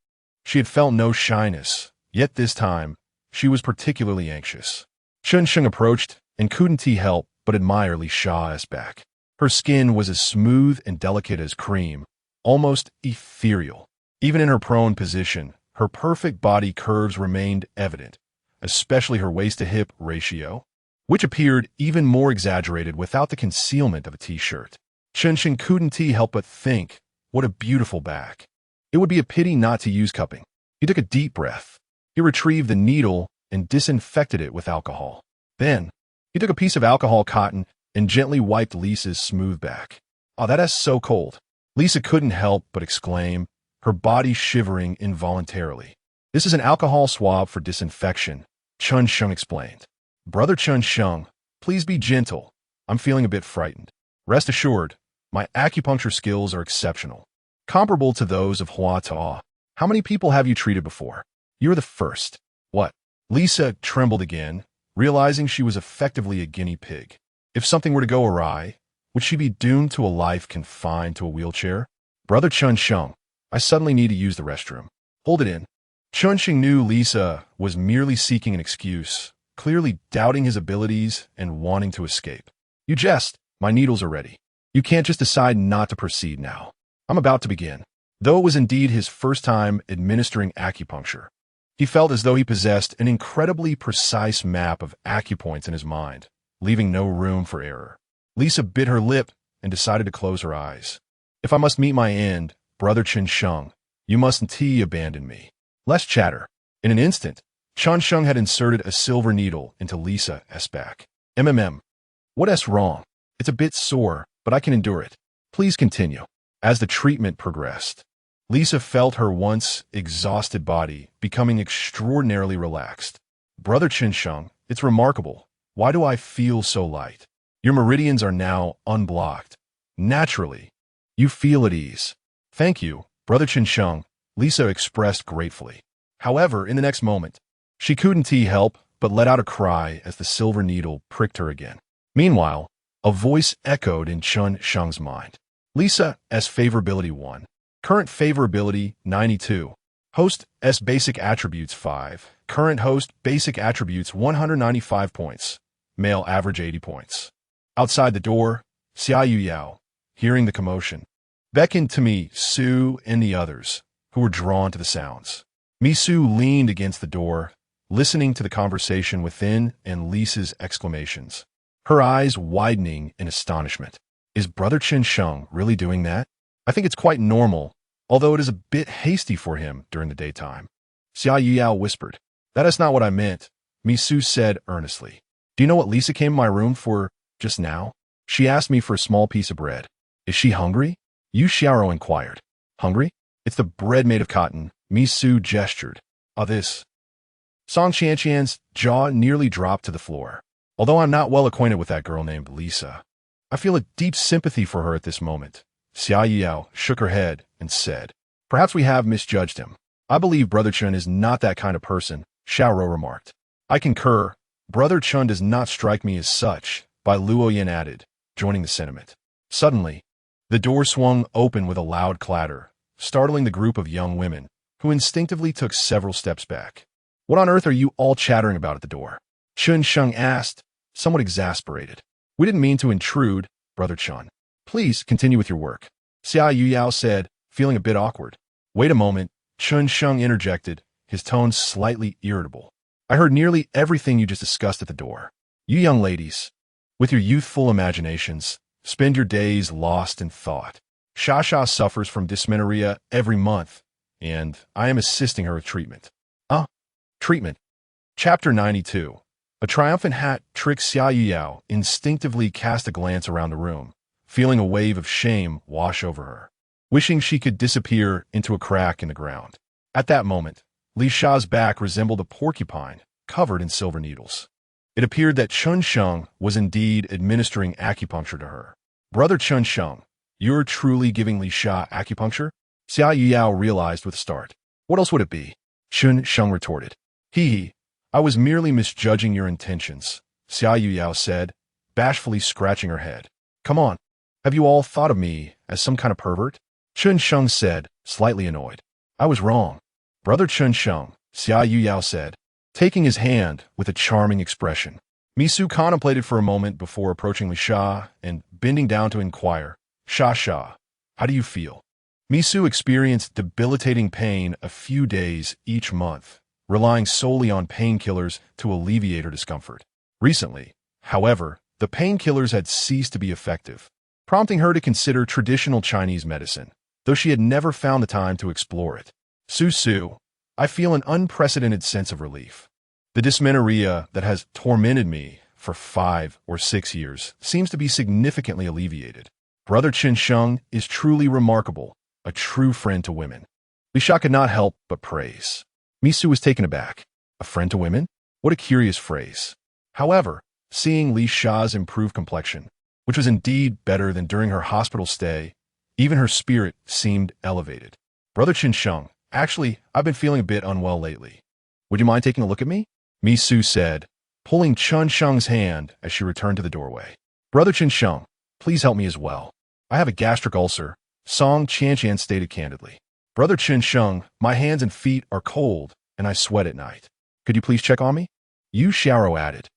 she had felt no shyness, yet this time, she was particularly anxious. Chen Sheng approached and couldn't help but admire Li Sha's back. Her skin was as smooth and delicate as cream, almost ethereal. Even in her prone position, her perfect body curves remained evident, especially her waist-to-hip ratio, which appeared even more exaggerated without the concealment of a t-shirt. Chen Sheng couldn't help but think, what a beautiful back. It would be a pity not to use cupping. He took a deep breath. He retrieved the needle and disinfected it with alcohol. Then, he took a piece of alcohol cotton and gently wiped Lisa's smooth back. Oh, that is so cold. Lisa couldn't help but exclaim, her body shivering involuntarily. This is an alcohol swab for disinfection, Chen Sheng explained. Brother Chen Sheng, Please be gentle. I'm feeling a bit frightened. Rest assured, my acupuncture skills are exceptional, comparable to those of Hua Ta. How many people have you treated before? You're the first. What? Lisa trembled again, realizing she was effectively a guinea pig. If something were to go awry, would she be doomed to a life confined to a wheelchair? Brother Chen Sheng, I suddenly need to use the restroom. Hold it in. Chen Sheng knew Lisa was merely seeking an excuse, clearly doubting his abilities and wanting to escape. You jest. My needles are ready. You can't just decide not to proceed now. I'm about to begin. Though it was indeed his first time administering acupuncture, he felt as though he possessed an incredibly precise map of acupoints in his mind, leaving no room for error. Lisa bit her lip and decided to close her eyes. If I must meet my end, Brother Chen Sheng, you mustn't abandon me. Less chatter. In an instant, Chen Sheng had inserted a silver needle into Lisa's back. What's wrong? It's a bit sore, but I can endure it. Please continue. As the treatment progressed, Lisa felt her once exhausted body becoming extraordinarily relaxed. Brother Chen Sheng, it's remarkable. Why do I feel so light? Your meridians are now unblocked. Naturally, you feel at ease. Thank you, Brother Chen Sheng, Lisa expressed gratefully. However, in the next moment, she couldn't help but let out a cry as the silver needle pricked her again. Meanwhile, a voice echoed in Chen Sheng's mind. Lisa's favorability 1. Current favorability 92. Host S basic attributes 5. Current host basic attributes 195 points. Male average 80 points. Outside the door, Xiaoyu Yao, hearing the commotion, beckoned to Mi Su and the others, who were drawn to the sounds. Mi Su leaned against the door, listening to the conversation within and Lisa's exclamations, her eyes widening in astonishment. Is Brother Chen Sheng really doing that? I think it's quite normal, although it is a bit hasty for him during the daytime. Xiaoyu Yao whispered. That is not what I meant, Mi Su said earnestly. Do you know what Lisa came to my room for just now? She asked me for a small piece of bread. Is she hungry? Yu Xiaoro inquired. Hungry? It's the bread made of cotton, Mi Su gestured. This. Song Qianqian's jaw nearly dropped to the floor. Although I'm not well acquainted with that girl named Lisa, I feel a deep sympathy for her at this moment. Xiaoyu Yao shook her head and said, Perhaps we have misjudged him. I believe Brother Chen is not that kind of person, Xiaoro remarked. I concur. Brother Chen does not strike me as such, Bai Luoyan added, joining the sentiment. Suddenly, the door swung open with a loud clatter, startling the group of young women, who instinctively took several steps back. What on earth are you all chattering about at the door? Chen Sheng asked, somewhat exasperated. We didn't mean to intrude, Brother Chen. Please continue with your work. Xiaoyu Yao said, feeling a bit awkward. Wait a moment, Chen Sheng interjected, his tone slightly irritable. I heard nearly everything you just discussed at the door. You young ladies, with your youthful imaginations, spend your days lost in thought. Shasha suffers from dysmenorrhea every month, and I am assisting her with treatment. Treatment. Chapter 92. A triumphant hat trick. Xiaoyu Yao instinctively cast a glance around the room, feeling a wave of shame wash over her, wishing she could disappear into a crack in the ground. At that moment, Li Sha's back resembled a porcupine covered in silver needles. It appeared that Chen Sheng was indeed administering acupuncture to her. Brother Chen Sheng, you're truly giving Li Sha acupuncture? Xiaoyu Yao realized with a start. What else would it be? Chen Sheng retorted. I was merely misjudging your intentions, Xiaoyu Yao said, bashfully scratching her head. Come on, have you all thought of me as some kind of pervert? Chen Sheng said, slightly annoyed. I was wrong. Brother Chen Sheng, Xiaoyu Yao said, taking his hand with a charming expression. Mi Su contemplated for a moment before approaching Li Sha and bending down to inquire, Sha, how do you feel? Mi Su experienced debilitating pain a few days each month, relying solely on painkillers to alleviate her discomfort. Recently, however, the painkillers had ceased to be effective, prompting her to consider traditional Chinese medicine, though she had never found the time to explore it. Su, I feel an unprecedented sense of relief. The dysmenorrhea that has tormented me for 5 or 6 years seems to be significantly alleviated. Brother Chen Sheng is truly remarkable, a true friend to women. Li Sha could not help but praise. Mi Su was taken aback. A friend to women? What a curious phrase. However, Seeing Li Sha's improved complexion, which was indeed better than during her hospital stay, even her spirit seemed elevated. Brother Chen Sheng, actually, I've been feeling a bit unwell lately. Would you mind taking a look at me? Mi Su said, pulling Chen Sheng's hand as she returned to the doorway. Brother Chen Sheng, please help me as well. I have a gastric ulcer, Song Qianqian stated candidly. Brother Chen Sheng, my hands and feet are cold, and I sweat at night. Could you please check on me? Yu Xiaoro added.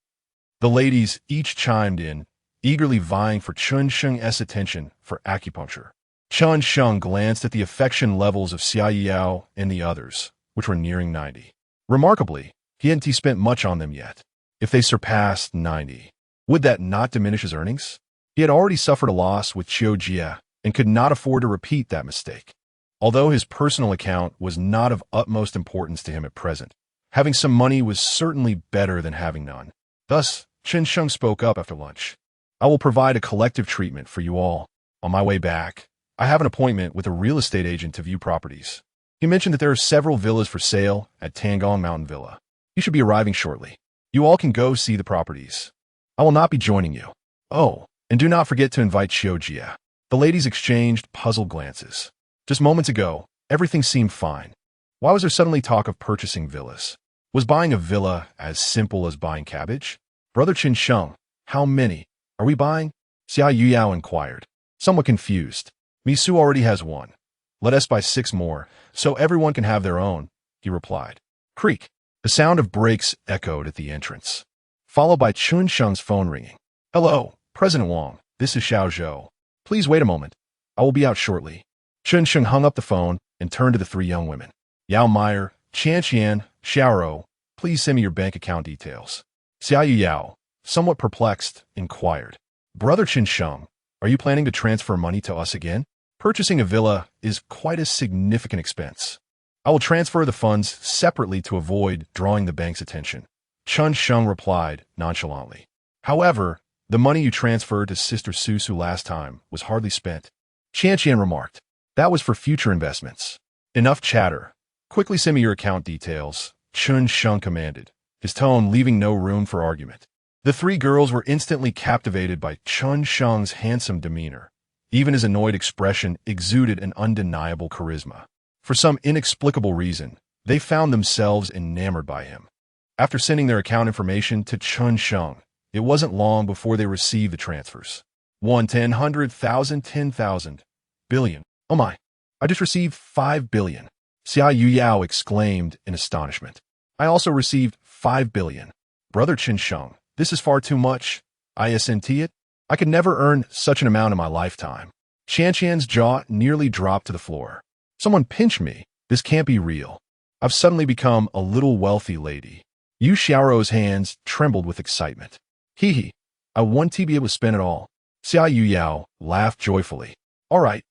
The ladies each chimed in, eagerly vying for Chen Sheng's attention for acupuncture. Chen Sheng glanced at the affection levels of Xia Yao and the others, which were nearing 90. Remarkably, he hadn't spent much on them yet. If they surpassed 90, would that not diminish his earnings? He had already suffered a loss with Qiu Jia and could not afford to repeat that mistake. Although his personal account was not of utmost importance to him at present, having some money was certainly better than having none. Thus, Chen Sheng spoke up after lunch. I will provide a collective treatment for you all. On my way back, I have an appointment with a real estate agent to view properties. He mentioned that there are several villas for sale at Tangong Mountain Villa. He should be arriving shortly. You all can go see the properties. I will not be joining you. Oh, and do not forget to invite Qiu Jia. The ladies exchanged puzzled glances. Just moments ago, everything seemed fine. Why was there suddenly talk of purchasing villas? Was buying a villa as simple as buying cabbage? Brother Chen Sheng, how many are we buying? Xia Yuyao inquired, somewhat confused. Mi Su already has one. Let us buy 6 more, so everyone can have their own, he replied. Creak. The sound of brakes echoed at the entrance, followed by Chen Sheng's phone ringing. Hello, President Wang, this is Xiao Zhou. Please wait a moment. I will be out shortly. Chen Sheng hung up the phone and turned to the 3 young women. Yao Meyer, Qianqian, Xiaoro, please send me your bank account details. Xia Yuyao, somewhat perplexed, inquired. Brother Chen Sheng, are you planning to transfer money to us again? Purchasing a villa is quite a significant expense. I will transfer the funds separately to avoid drawing the bank's attention. Chen Sheng replied nonchalantly. However, the money you transferred to Sister Susu last time was hardly spent. Qianqian remarked. That was for future investments. Enough chatter. Quickly send me your account details, Chen Sheng commanded, his tone leaving no room for argument. The 3 girls were instantly captivated by Chen Sheng's handsome demeanor. Even his annoyed expression exuded an undeniable charisma. For some inexplicable reason, they found themselves enamored by him. After sending their account information to Chen Sheng, it wasn't long before they received the transfers. 1, 10, 100,000, 10,000, billion. Oh my, I just received 5 billion. Xia Yuyao exclaimed in astonishment. I also received 5 billion. Brother Chen Sheng, this is far too much. Isn't it? I could never earn such an amount in my lifetime. Qianqian's jaw nearly dropped to the floor. Someone pinch me. This can't be real. I've suddenly become a little wealthy lady. Yu Xiaoro's hands trembled with excitement. Hee hee. I want to be able to spend it all. Xia Yuyao laughed joyfully. All right.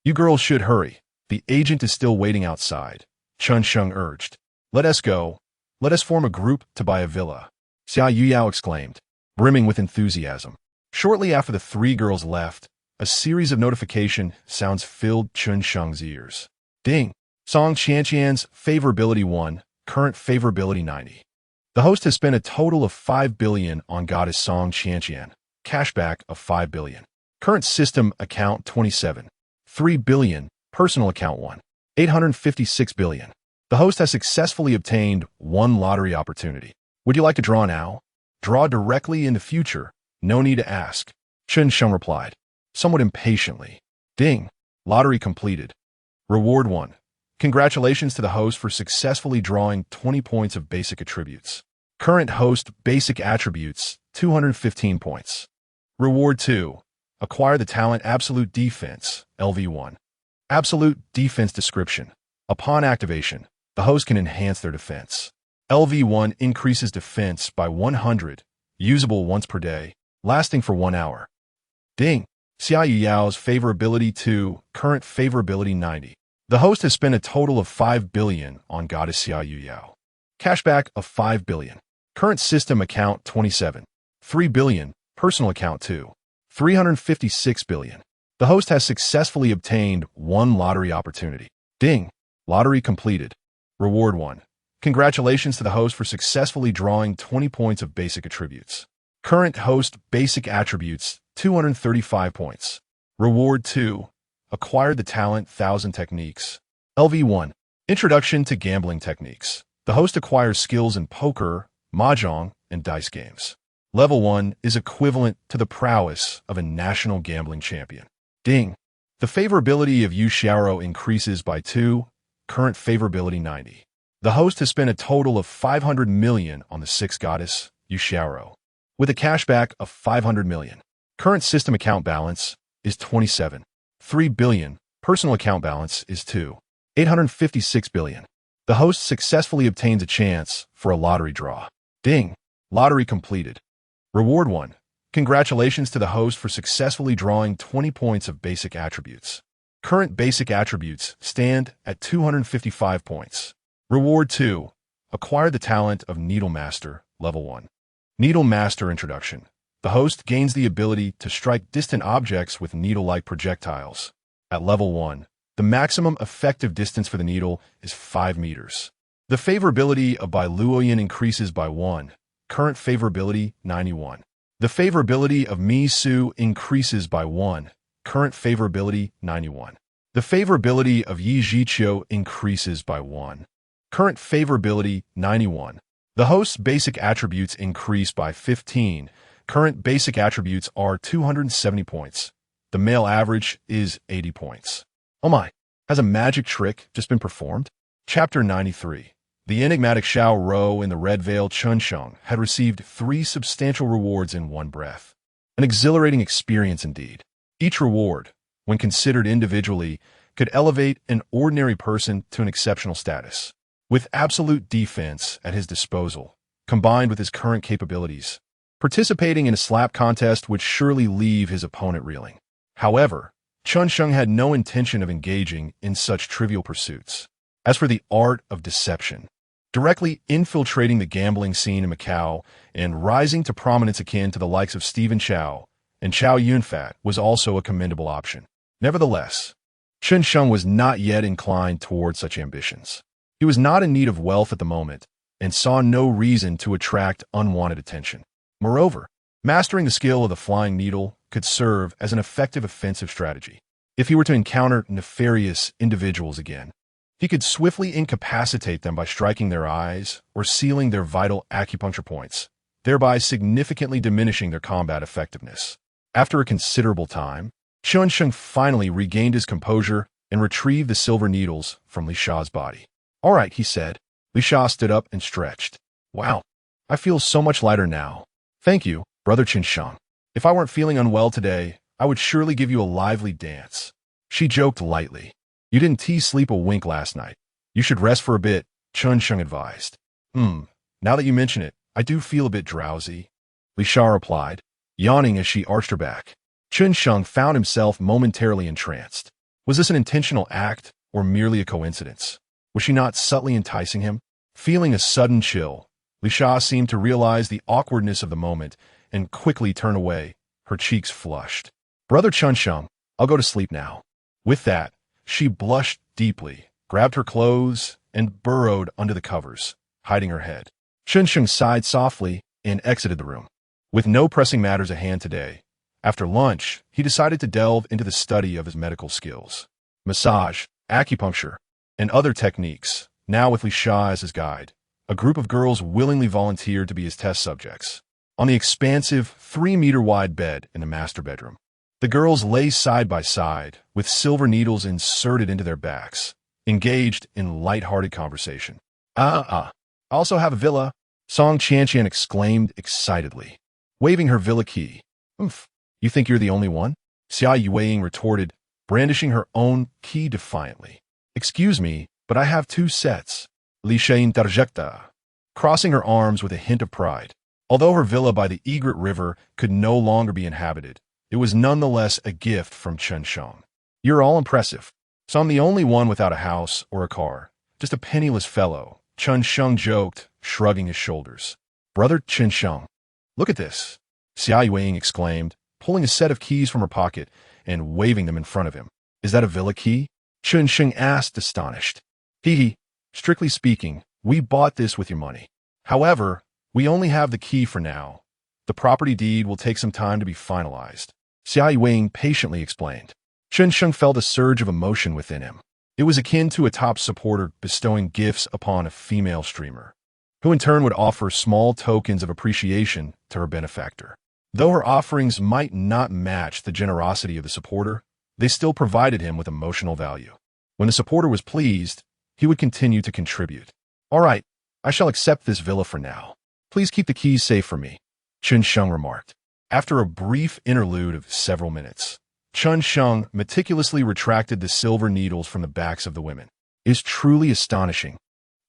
You girls should hurry. The agent is still waiting outside. Chen Sheng urged. Let us go. Let us form a group to buy a villa. Xia Yuyao exclaimed, brimming with enthusiasm. Shortly after the 3 girls left, a series of notification sounds filled Chen Sheng's ears. Ding! Song Qianqian's favorability 1, current favorability 90. The host has spent a total of 5 billion on goddess Song Qianqian. Cashback of 5 billion. Current system account 27. 3 billion. Personal account 1. 856 billion. The host has successfully obtained 1 lottery opportunity. Would you like to draw now? Draw directly in the future. No need to ask. Chen Sheng replied, somewhat impatiently. Ding. Lottery completed. Reward 1. Congratulations to the host for successfully drawing 20 points of basic attributes. Current host basic attributes, 215 points. Reward 2. Acquire the talent Absolute Defense, LV1. Absolute Defense description. Upon activation, the host can enhance their defense. LV1 increases defense by 100, usable once per day, lasting for 1 hour. Ding. Xia Yuyao's favorability 2, current favorability 90. The host has spent a total of 5 billion on goddess Xia Yuyao. Cashback of 5 billion. Current system account 27. 3 billion. Personal account 2. 356 billion. The host has successfully obtained 1 lottery opportunity. Ding. Lottery completed. Reward 1. Congratulations to the host for successfully drawing 20 points of basic attributes. Current host basic attributes, 235 points. Reward 2. Acquired the talent 1000 techniques. LV1. Introduction to gambling techniques. The host acquires skills in poker, mahjong, and dice games. Level 1 is equivalent to the prowess of a national gambling champion. Ding. The favorability of Yu Xiaoro increases by 2, current favorability 90. The host has spent a total of 500 million on the 6th goddess, Yu Xiaoro, with a cashback of 500 million. Current system account balance is 27. 3 billion. Personal account balance is 856 billion. The host successfully obtains a chance for a lottery draw. Ding. Lottery completed. Reward 1. Congratulations to the host for successfully drawing 20 points of basic attributes. Current basic attributes stand at 255 points. Reward 2. Acquire the talent of Needle Master, Level 1. Needle Master Introduction. The host gains the ability to strike distant objects with needle-like projectiles. At Level 1, the maximum effective distance for the needle is 5 meters. The favorability of Bai Luoyan increases by 1, current favorability 91. The favorability of Mi Su increases by 1, current favorability 91. The favorability of Yi Jiqiu increases by 1, current favorability 91. The host's basic attributes increase by 15, current basic attributes are 270 points. The male average is 80 points. Oh my, has a magic trick just been performed? Chapter 93. The enigmatic Xiao Rou in the red veil Chen Sheng had received 3 substantial rewards in one breath. An exhilarating experience indeed. Each reward, when considered individually, could elevate an ordinary person to an exceptional status. With absolute defense at his disposal, combined with his current capabilities, participating in a slap contest would surely leave his opponent reeling. However, Chen Sheng had no intention of engaging in such trivial pursuits. As for the art of deception, directly infiltrating the gambling scene in Macau and rising to prominence akin to the likes of Stephen Chow and Chow Yun-Fat was also a commendable option. Nevertheless, Chen Sheng was not yet inclined toward such ambitions. He was not in need of wealth at the moment and saw no reason to attract unwanted attention. Moreover, mastering the skill of the flying needle could serve as an effective offensive strategy. If he were to encounter nefarious individuals again, he could swiftly incapacitate them by striking their eyes or sealing their vital acupuncture points, thereby significantly diminishing their combat effectiveness. After a considerable time, Chen Sheng finally regained his composure and retrieved the silver needles from Li Sha's body. "All right," he said. Li Sha stood up and stretched. "Wow, I feel so much lighter now. Thank you, Brother Chen Sheng. If I weren't feeling unwell today, I would surely give you a lively dance." She joked lightly. "You didn't sleep a wink last night. You should rest for a bit," Chen Sheng advised. Now that you mention it, I do feel a bit drowsy," Li Sha replied, yawning as she arched her back. Chen Sheng found himself momentarily entranced. Was this an intentional act or merely a coincidence? Was she not subtly enticing him? Feeling a sudden chill, Li Sha seemed to realize the awkwardness of the moment and quickly turned away, her cheeks flushed. "Brother Chen Sheng, I'll go to sleep now." With that, she blushed deeply, grabbed her clothes, and burrowed under the covers, hiding her head. Chen Sheng sighed softly and exited the room. With no pressing matters at hand today, after lunch, he decided to delve into the study of his medical skills. Massage, acupuncture, and other techniques, now with Li Sha as his guide. A group of girls willingly volunteered to be his test subjects. On the expansive, 3-meter-wide bed in the master bedroom, the girls lay side by side, with silver needles inserted into their backs, engaged in light-hearted conversation. I also have a villa," Song Qianqian exclaimed excitedly, waving her villa key. "Oomph, you think you're the only one?" Xia Yueying retorted, brandishing her own key defiantly. "Excuse me, but I have 2 sets," Li Sha interjected, crossing her arms with a hint of pride. Although her villa by the Egret River could no longer be inhabited, it was nonetheless a gift from Chen Sheng. "You're all impressive. So I'm the only one without a house or a car. Just a penniless fellow," Chen Sheng joked, shrugging his shoulders. "Brother Chen Sheng, look at this," Xia Yueying exclaimed, pulling a set of keys from her pocket and waving them in front of him. "Is that a villa key?" Chen Sheng asked, astonished. "Hee. Strictly speaking, we bought this with your money. However, we only have the key for now. The property deed will take some time to be finalized. Bai Luoyan patiently explained. Chen Sheng felt a surge of emotion within him. It was akin to a top supporter bestowing gifts upon a female streamer, who in turn would offer small tokens of appreciation to her benefactor. Though her offerings might not match the generosity of the supporter, they still provided him with emotional value. When the supporter was pleased, he would continue to contribute. "All right, I shall accept this villa for now. Please keep the keys safe for me," Chen Sheng remarked. After a brief interlude of several minutes, Chen Sheng meticulously retracted the silver needles from the backs of the women. "It is truly astonishing.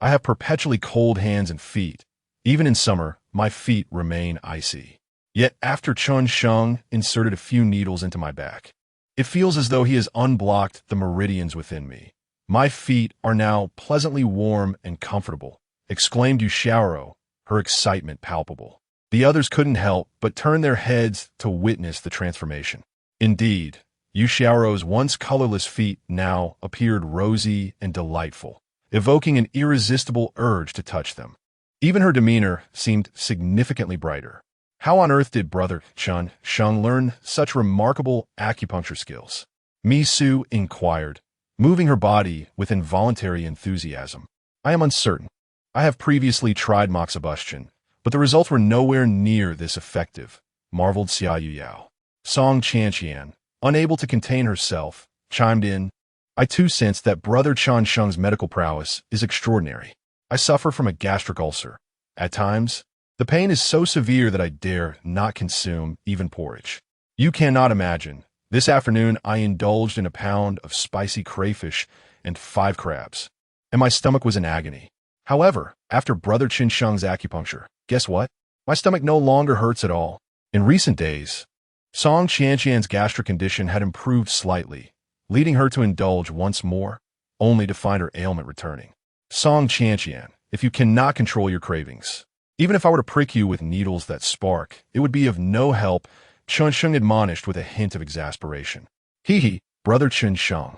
I have perpetually cold hands and feet. Even in summer, my feet remain icy. Yet after Chen Sheng inserted a few needles into my back, it feels as though he has unblocked the meridians within me. My feet are now pleasantly warm and comfortable," exclaimed Yu Xiaoro, her excitement palpable. The others couldn't help but turn their heads to witness the transformation. Indeed, Yu Xiaoro's once colorless feet now appeared rosy and delightful, evoking an irresistible urge to touch them. Even her demeanor seemed significantly brighter. How on earth did Brother Chen Sheng learn such remarkable acupuncture skills? Mi Su inquired, moving her body with involuntary enthusiasm. "I am uncertain. I have previously tried moxibustion, but the results were nowhere near this effective," marveled Xia Yuyao. Song Chanqian, unable to contain herself, chimed in. "I too sense that Brother Chen Sheng's medical prowess is extraordinary. I suffer from a gastric ulcer. At times, the pain is so severe that I dare not consume even porridge. You cannot imagine. This afternoon I indulged in a pound of spicy crayfish and 5 crabs, and my stomach was in agony. However, after Brother Chen Sheng's acupuncture, guess what? My stomach no longer hurts at all." In recent days, Song Qianqian's gastric condition had improved slightly, leading her to indulge once more, only to find her ailment returning. "Song Qianqian, if you cannot control your cravings, even if I were to prick you with needles that spark, it would be of no help," Chen Sheng admonished with a hint of exasperation. "Hee, Brother Chen Sheng,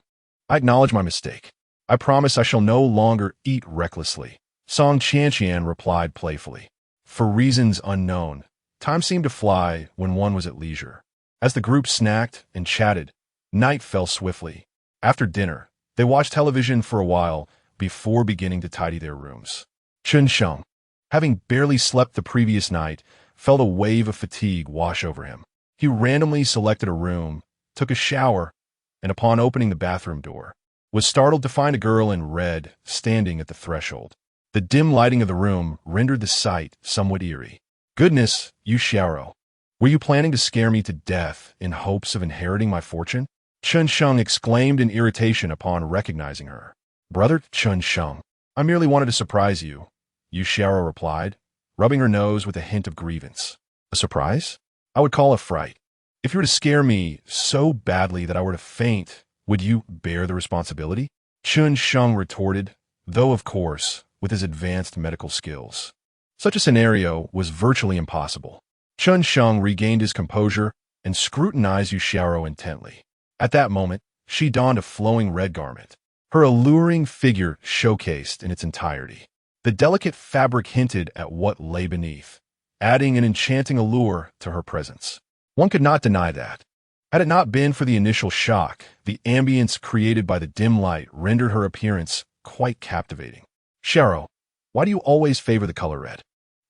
I acknowledge my mistake. I promise I shall no longer eat recklessly," Song Qianqian replied playfully. For reasons unknown, time seemed to fly when one was at leisure. As the group snacked and chatted, night fell swiftly. After dinner, they watched television for a while before beginning to tidy their rooms. Chen Sheng, having barely slept the previous night, felt a wave of fatigue wash over him. He randomly selected a room, took a shower, and upon opening the bathroom door, was startled to find a girl in red standing at the threshold. The dim lighting of the room rendered the sight somewhat eerie. "Goodness, Yu Xiaoro, were you planning to scare me to death in hopes of inheriting my fortune?" Chen Sheng exclaimed in irritation upon recognizing her. "Brother Chen Sheng, I merely wanted to surprise you," Yu Xiaoro replied, rubbing her nose with a hint of grievance. "A surprise? I would call a fright. If you were to scare me so badly that I were to faint, would you bear the responsibility?" Chen Sheng retorted, though of course, with his advanced medical skills, such a scenario was virtually impossible. Chen Sheng regained his composure and scrutinized Yu Xiaoro intently. At that moment, she donned a flowing red garment, her alluring figure showcased in its entirety. The delicate fabric hinted at what lay beneath, adding an enchanting allure to her presence. One could not deny that. Had it not been for the initial shock, the ambience created by the dim light rendered her appearance quite captivating. "Xiaoro, why do you always favor the color red?"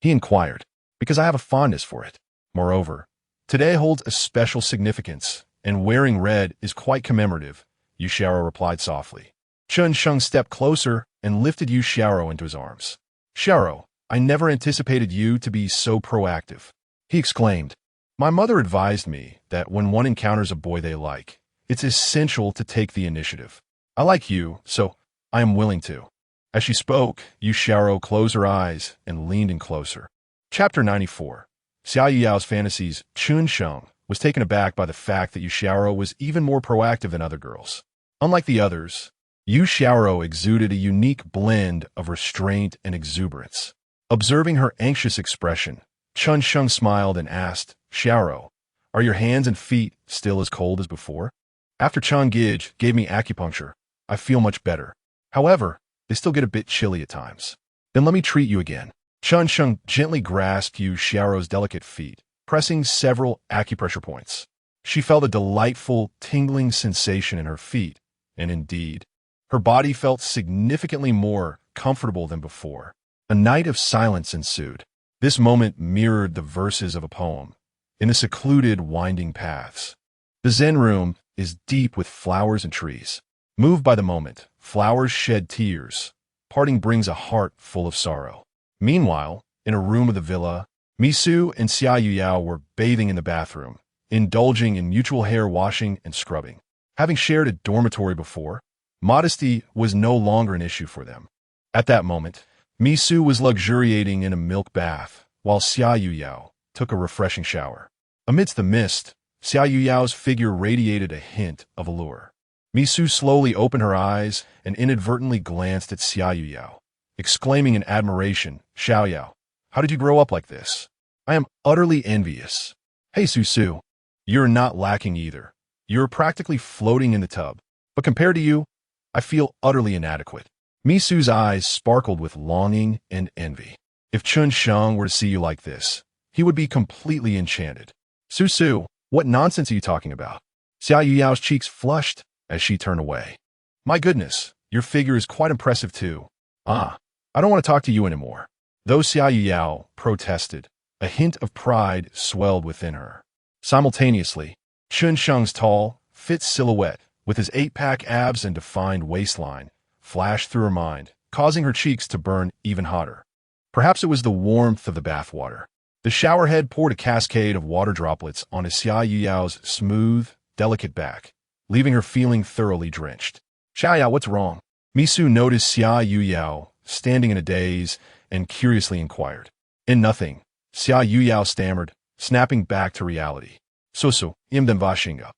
he inquired. "Because I have a fondness for it. Moreover, today holds a special significance, and wearing red is quite commemorative," Yu Xiaoro replied softly. Chen Sheng stepped closer and lifted Yu Xiaoro into his arms. "Xiaoro, I never anticipated you to be so proactive," he exclaimed. "My mother advised me that when one encounters a boy they like, it's essential to take the initiative. I like you, so I am willing to." As she spoke, Yu Xiaoro closed her eyes and leaned in closer. Chapter 94. Xia Yao's fantasies. Chen Sheng was taken aback by the fact that Yu Xiaoro was even more proactive than other girls. Unlike the others, Yu Xiaoro exuded a unique blend of restraint and exuberance. Observing her anxious expression, Chen Sheng smiled and asked, "Xiaoro, are your hands and feet still as cold as before? After Chang Gij gave me acupuncture, I feel much better. However, they still get a bit chilly at times." "Then let me treat you again." Chen Sheng gently grasped Yu Xiaoro's delicate feet, pressing several acupressure points. She felt a delightful, tingling sensation in her feet, and indeed, her body felt significantly more comfortable than before. A night of silence ensued. This moment mirrored the verses of a poem, in the secluded, winding paths. The Zen room is deep with flowers and trees. Moved by the moment, flowers shed tears. Parting brings a heart full of sorrow. Meanwhile, in a room of the villa, Misu and Xia Yuyao were bathing in the bathroom, indulging in mutual hair washing and scrubbing. Having shared a dormitory before, modesty was no longer an issue for them. At that moment, Misu was luxuriating in a milk bath, while Xia Yuyao took a refreshing shower. Amidst the mist, Xia Yuyao's figure radiated a hint of allure. Misu slowly opened her eyes and inadvertently glanced at Xia Yuyao, exclaiming in admiration, "Xiaoyao, how did you grow up like this? I am utterly envious." "Hey, Susu, you're not lacking either. You're practically floating in the tub. But compared to you, I feel utterly inadequate." Misu's eyes sparkled with longing and envy. If Chen Sheng were to see you like this, he would be completely enchanted. "Susu, what nonsense are you talking about?" Xia Yuyao's cheeks flushed as she turned away. "My goodness, your figure is quite impressive too." "Ah, I don't want to talk to you anymore." Though Xia Yuyao protested, a hint of pride swelled within her. Simultaneously, Chen Sheng's tall, fit silhouette, with his 8-pack abs and defined waistline, flashed through her mind, causing her cheeks to burn even hotter. Perhaps it was the warmth of the bathwater. The showerhead poured a cascade of water droplets onto Xia Yuyao's smooth, delicate back, leaving her feeling thoroughly drenched. "Xiaoyao, what's wrong?" Misu noticed Xia Yuyao standing in a daze and curiously inquired. "In nothing," Xia Yuyao stammered, snapping back to reality. "Susu, imden vashinga.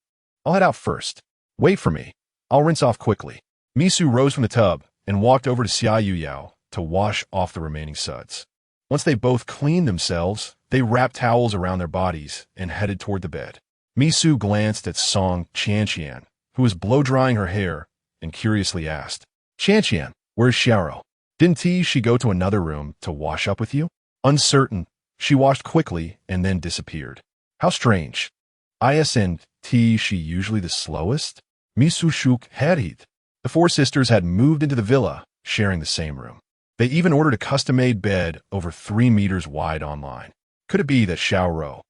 I'll head out first. Wait for me. I'll rinse off quickly." Misu rose from the tub and walked over to Xia Yuyao to wash off the remaining suds. Once they both cleaned themselves, they wrapped towels around their bodies and headed toward the bed. Misu glanced at Song Qianqian, who was blow-drying her hair, and curiously asked, "Qianqian, where's Xiaoro? Didn't she go to another room to wash up with you?" Uncertain, she washed quickly and then disappeared. "How strange. Isn't she usually the slowest?" Misu shook head. The four sisters had moved into the villa, sharing the same room. They even ordered a custom-made bed over 3 meters wide online. Could it be that Xiaoro